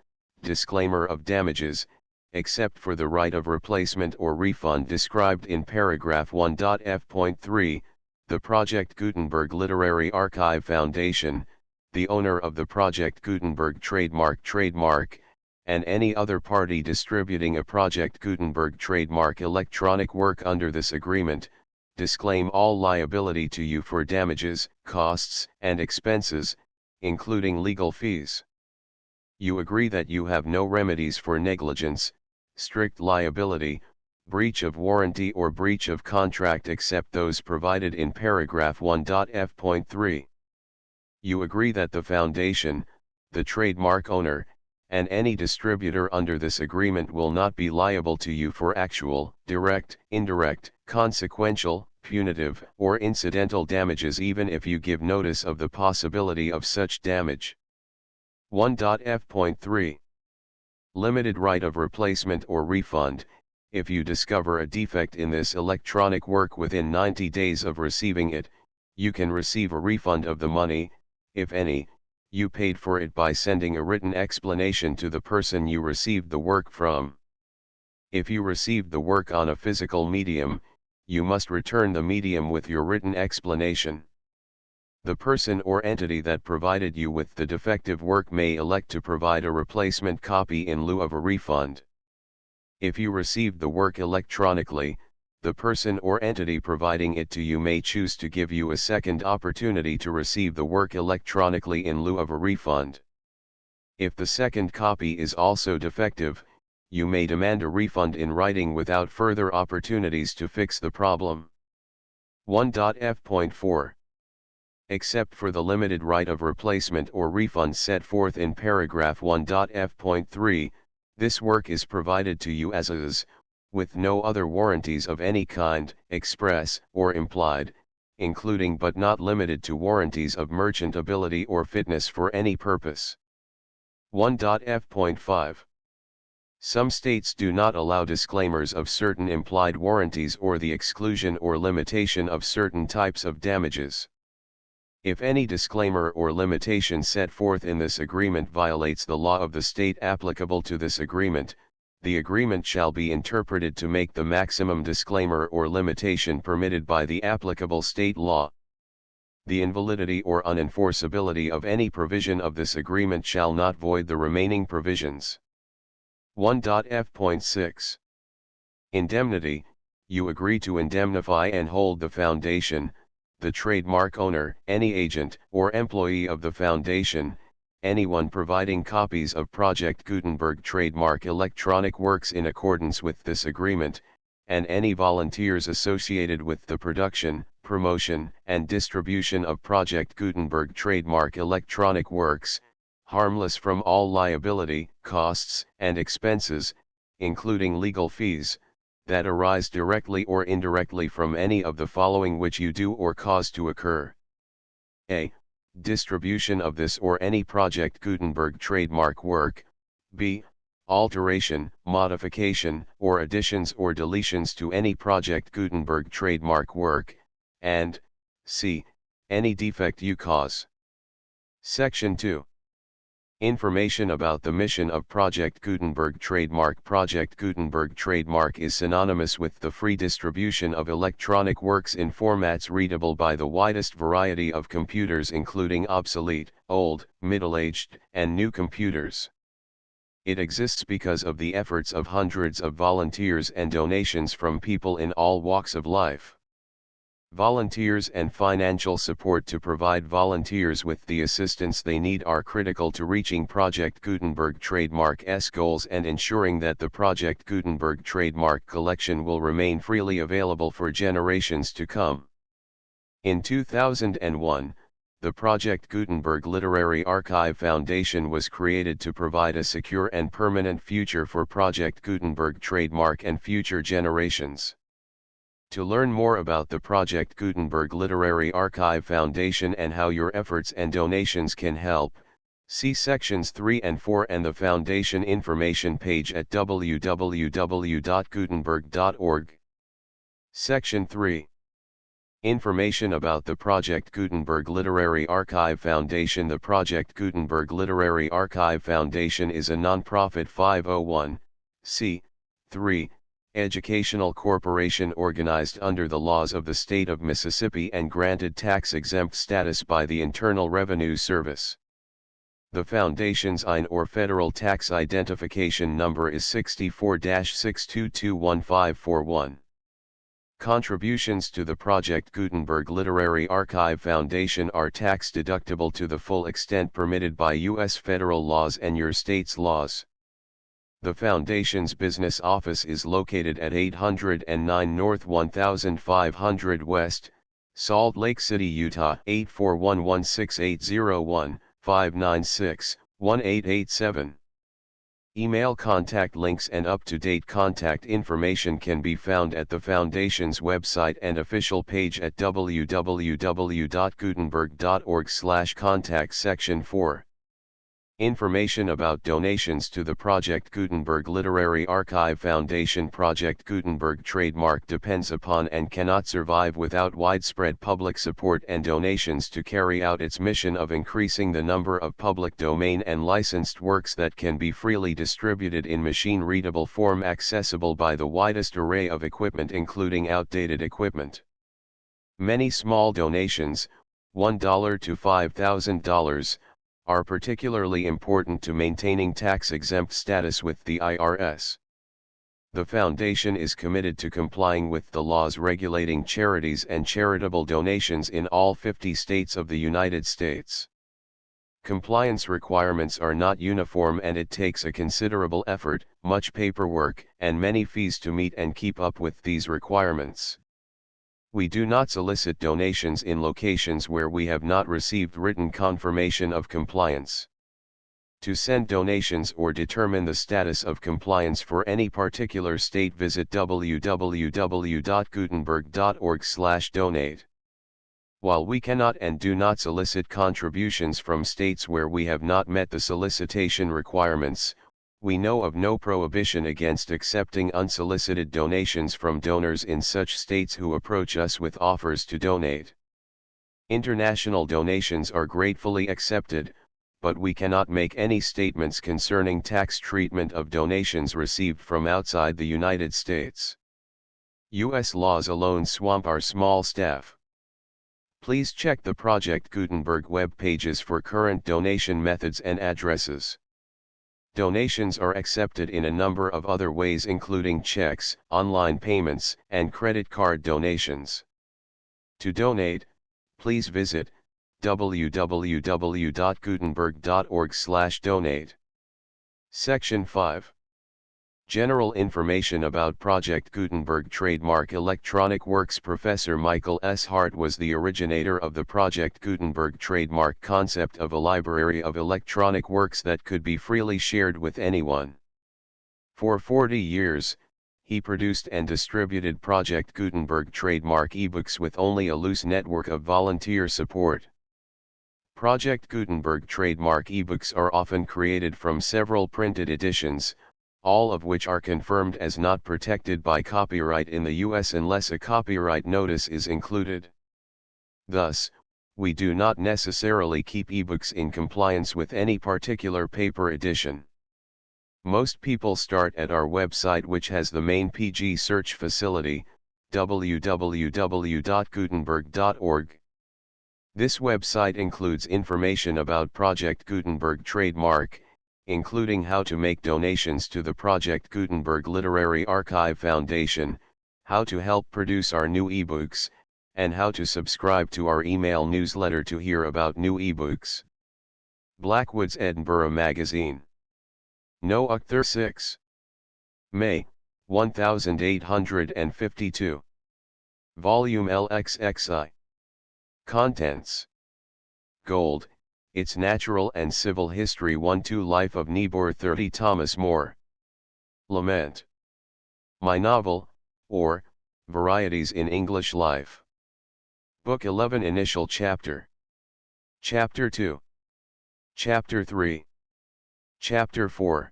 Disclaimer of damages, except for the right of replacement or refund described in paragraph 1.f.3, the Project Gutenberg Literary Archive Foundation, the owner of the Project Gutenberg trademark, and any other party distributing a Project Gutenberg trademark electronic work under this agreement, disclaim all liability to you for damages, costs, and expenses, including legal fees. You agree that you have no remedies for negligence, strict liability, breach of warranty or breach of contract except those provided in paragraph 1.f.3. You agree that the Foundation, the trademark owner, and any distributor under this agreement will not be liable to you for actual, direct, indirect, consequential, punitive, or incidental damages even if you give notice of the possibility of such damage. 1.f.3. Limited right of replacement or refund. If you discover a defect in this electronic work within 90 days of receiving it, you can receive a refund of the money, if any, you paid for it by sending a written explanation to the person you received the work from. If you received the work on a physical medium, you must return the medium with your written explanation. The person or entity that provided you with the defective work may elect to provide a replacement copy in lieu of a refund. If you received the work electronically, the person or entity providing it to you may choose to give you a second opportunity to receive the work electronically in lieu of a refund. If the second copy is also defective, you may demand a refund in writing without further opportunities to fix the problem. 1.f.4. Except for the limited right of replacement or refund set forth in paragraph 1.f.3, this work is provided to you as is, with no other warranties of any kind, express or implied, including but not limited to warranties of merchantability or fitness for any purpose. 1.f.5. Some states do not allow disclaimers of certain implied warranties or the exclusion or limitation of certain types of damages. If any disclaimer or limitation set forth in this agreement violates the law of the state applicable to this agreement, the agreement shall be interpreted to make the maximum disclaimer or limitation permitted by the applicable state law. The invalidity or unenforceability of any provision of this agreement shall not void the remaining provisions. 1.f.6 Indemnity. You agree to indemnify and hold the foundation, the trademark owner, any agent or employee of the foundation, anyone providing copies of Project Gutenberg trademark electronic works in accordance with this agreement, and any volunteers associated with the production, promotion, and distribution of Project Gutenberg trademark electronic works, harmless from all liability, costs, and expenses, including legal fees, that arise directly or indirectly from any of the following which you do or cause to occur. A. Distribution of this or any Project Gutenberg trademark work. B. Alteration, modification, or additions or deletions to any Project Gutenberg trademark work, and C. Any defect you cause. Section 2. Information about the mission of Project Gutenberg trademark. Project Gutenberg trademark is synonymous with the free distribution of electronic works in formats readable by the widest variety of computers, including obsolete, old, middle-aged, and new computers. It exists because of the efforts of hundreds of volunteers and donations from people in all walks of life. Volunteers and financial support to provide volunteers with the assistance they need are critical to reaching Project Gutenberg trademark's goals and ensuring that the Project Gutenberg trademark collection will remain freely available for generations to come. In 2001, the Project Gutenberg Literary Archive Foundation was created to provide a secure and permanent future for Project Gutenberg trademark and future generations. To learn more about the Project Gutenberg Literary Archive Foundation and how your efforts and donations can help, see sections 3 and 4 and the Foundation information page at www.gutenberg.org. Section 3. Information about the Project Gutenberg Literary Archive Foundation. The Project Gutenberg Literary Archive Foundation is a non-profit 501(c)(3) educational corporation organized under the laws of the state of Mississippi and granted tax-exempt status by the Internal Revenue Service. The Foundation's IN or Federal Tax Identification Number is 64-6221541. Contributions to the Project Gutenberg Literary Archive Foundation are tax-deductible to the full extent permitted by U.S. federal laws and your state's laws. The Foundation's business office is located at 809 North 1500 West, Salt Lake City, Utah 841-16801-596-1887. Email contact links and up-to-date contact information can be found at the Foundation's website and official page at www.gutenberg.org/contact. Section 4. Information about donations to the Project Gutenberg Literary Archive Foundation. Project Gutenberg trademark depends upon and cannot survive without widespread public support and donations to carry out its mission of increasing the number of public domain and licensed works that can be freely distributed in machine-readable form accessible by the widest array of equipment, including outdated equipment. Many small donations, $1 to $5,000, are particularly important to maintaining tax-exempt status with the IRS. The Foundation is committed to complying with the laws regulating charities and charitable donations in all 50 states of the United States. Compliance requirements are not uniform and it takes a considerable effort, much paperwork, and many fees to meet and keep up with these requirements. We do not solicit donations in locations where we have not received written confirmation of compliance. To send donations or determine the status of compliance for any particular state, visit www.gutenberg.org/donate. While we cannot and do not solicit contributions from states where we have not met the solicitation requirements, We know of no prohibition against accepting unsolicited donations from donors in such states who approach us with offers to donate. International donations are gratefully accepted, but we cannot make any statements concerning tax treatment of donations received from outside the United States. U.S. laws alone swamp our small staff. Please check the Project Gutenberg web pages for current donation methods and addresses. Donations are accepted in a number of other ways, including checks, online payments, and credit card donations. To donate, please visit www.gutenberg.org/donate. Section 5. General information about Project Gutenberg trademark electronic works. Professor Michael S. Hart was the originator of the Project Gutenberg trademark concept of a library of electronic works that could be freely shared with anyone. For 40 years, he produced and distributed Project Gutenberg trademark ebooks with only a loose network of volunteer support. Project Gutenberg trademark ebooks are often created from several printed editions, all of which are confirmed as not protected by copyright in the U.S. unless a copyright notice is included. Thus, we do not necessarily keep ebooks in compliance with any particular paper edition. Most people start at our website, which has the main PG search facility, www.gutenberg.org. This website includes information about Project Gutenberg trademark, including how to make donations to the Project Gutenberg Literary Archive Foundation, how to help produce our new ebooks, and how to subscribe to our email newsletter to hear about new ebooks. Blackwood's Edinburgh Magazine. No October 6. May, 1852. Volume LXXI. Contents. Gold, Its Natural and Civil History 1-2 Life of Niebuhr 30 Thomas More. Lament. My Novel, or, Varieties in English Life. Book 11 Initial Chapter. Chapter 2. Chapter 3. Chapter 4.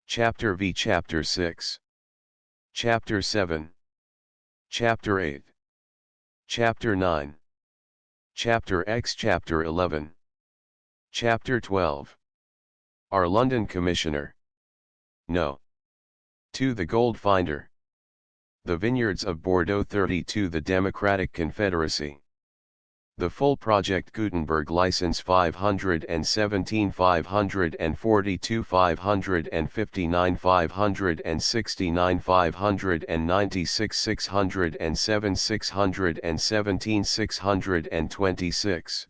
Chapter V. Chapter 6. Chapter 7. Chapter 8. Chapter 9. Chapter X. Chapter 11. Chapter 12. Our London Commissioner. No. 2. The Gold Finder. The Vineyards of Bordeaux 32. The Democratic Confederacy. The full Project Gutenberg license 517 542 559 569 596 607 617 626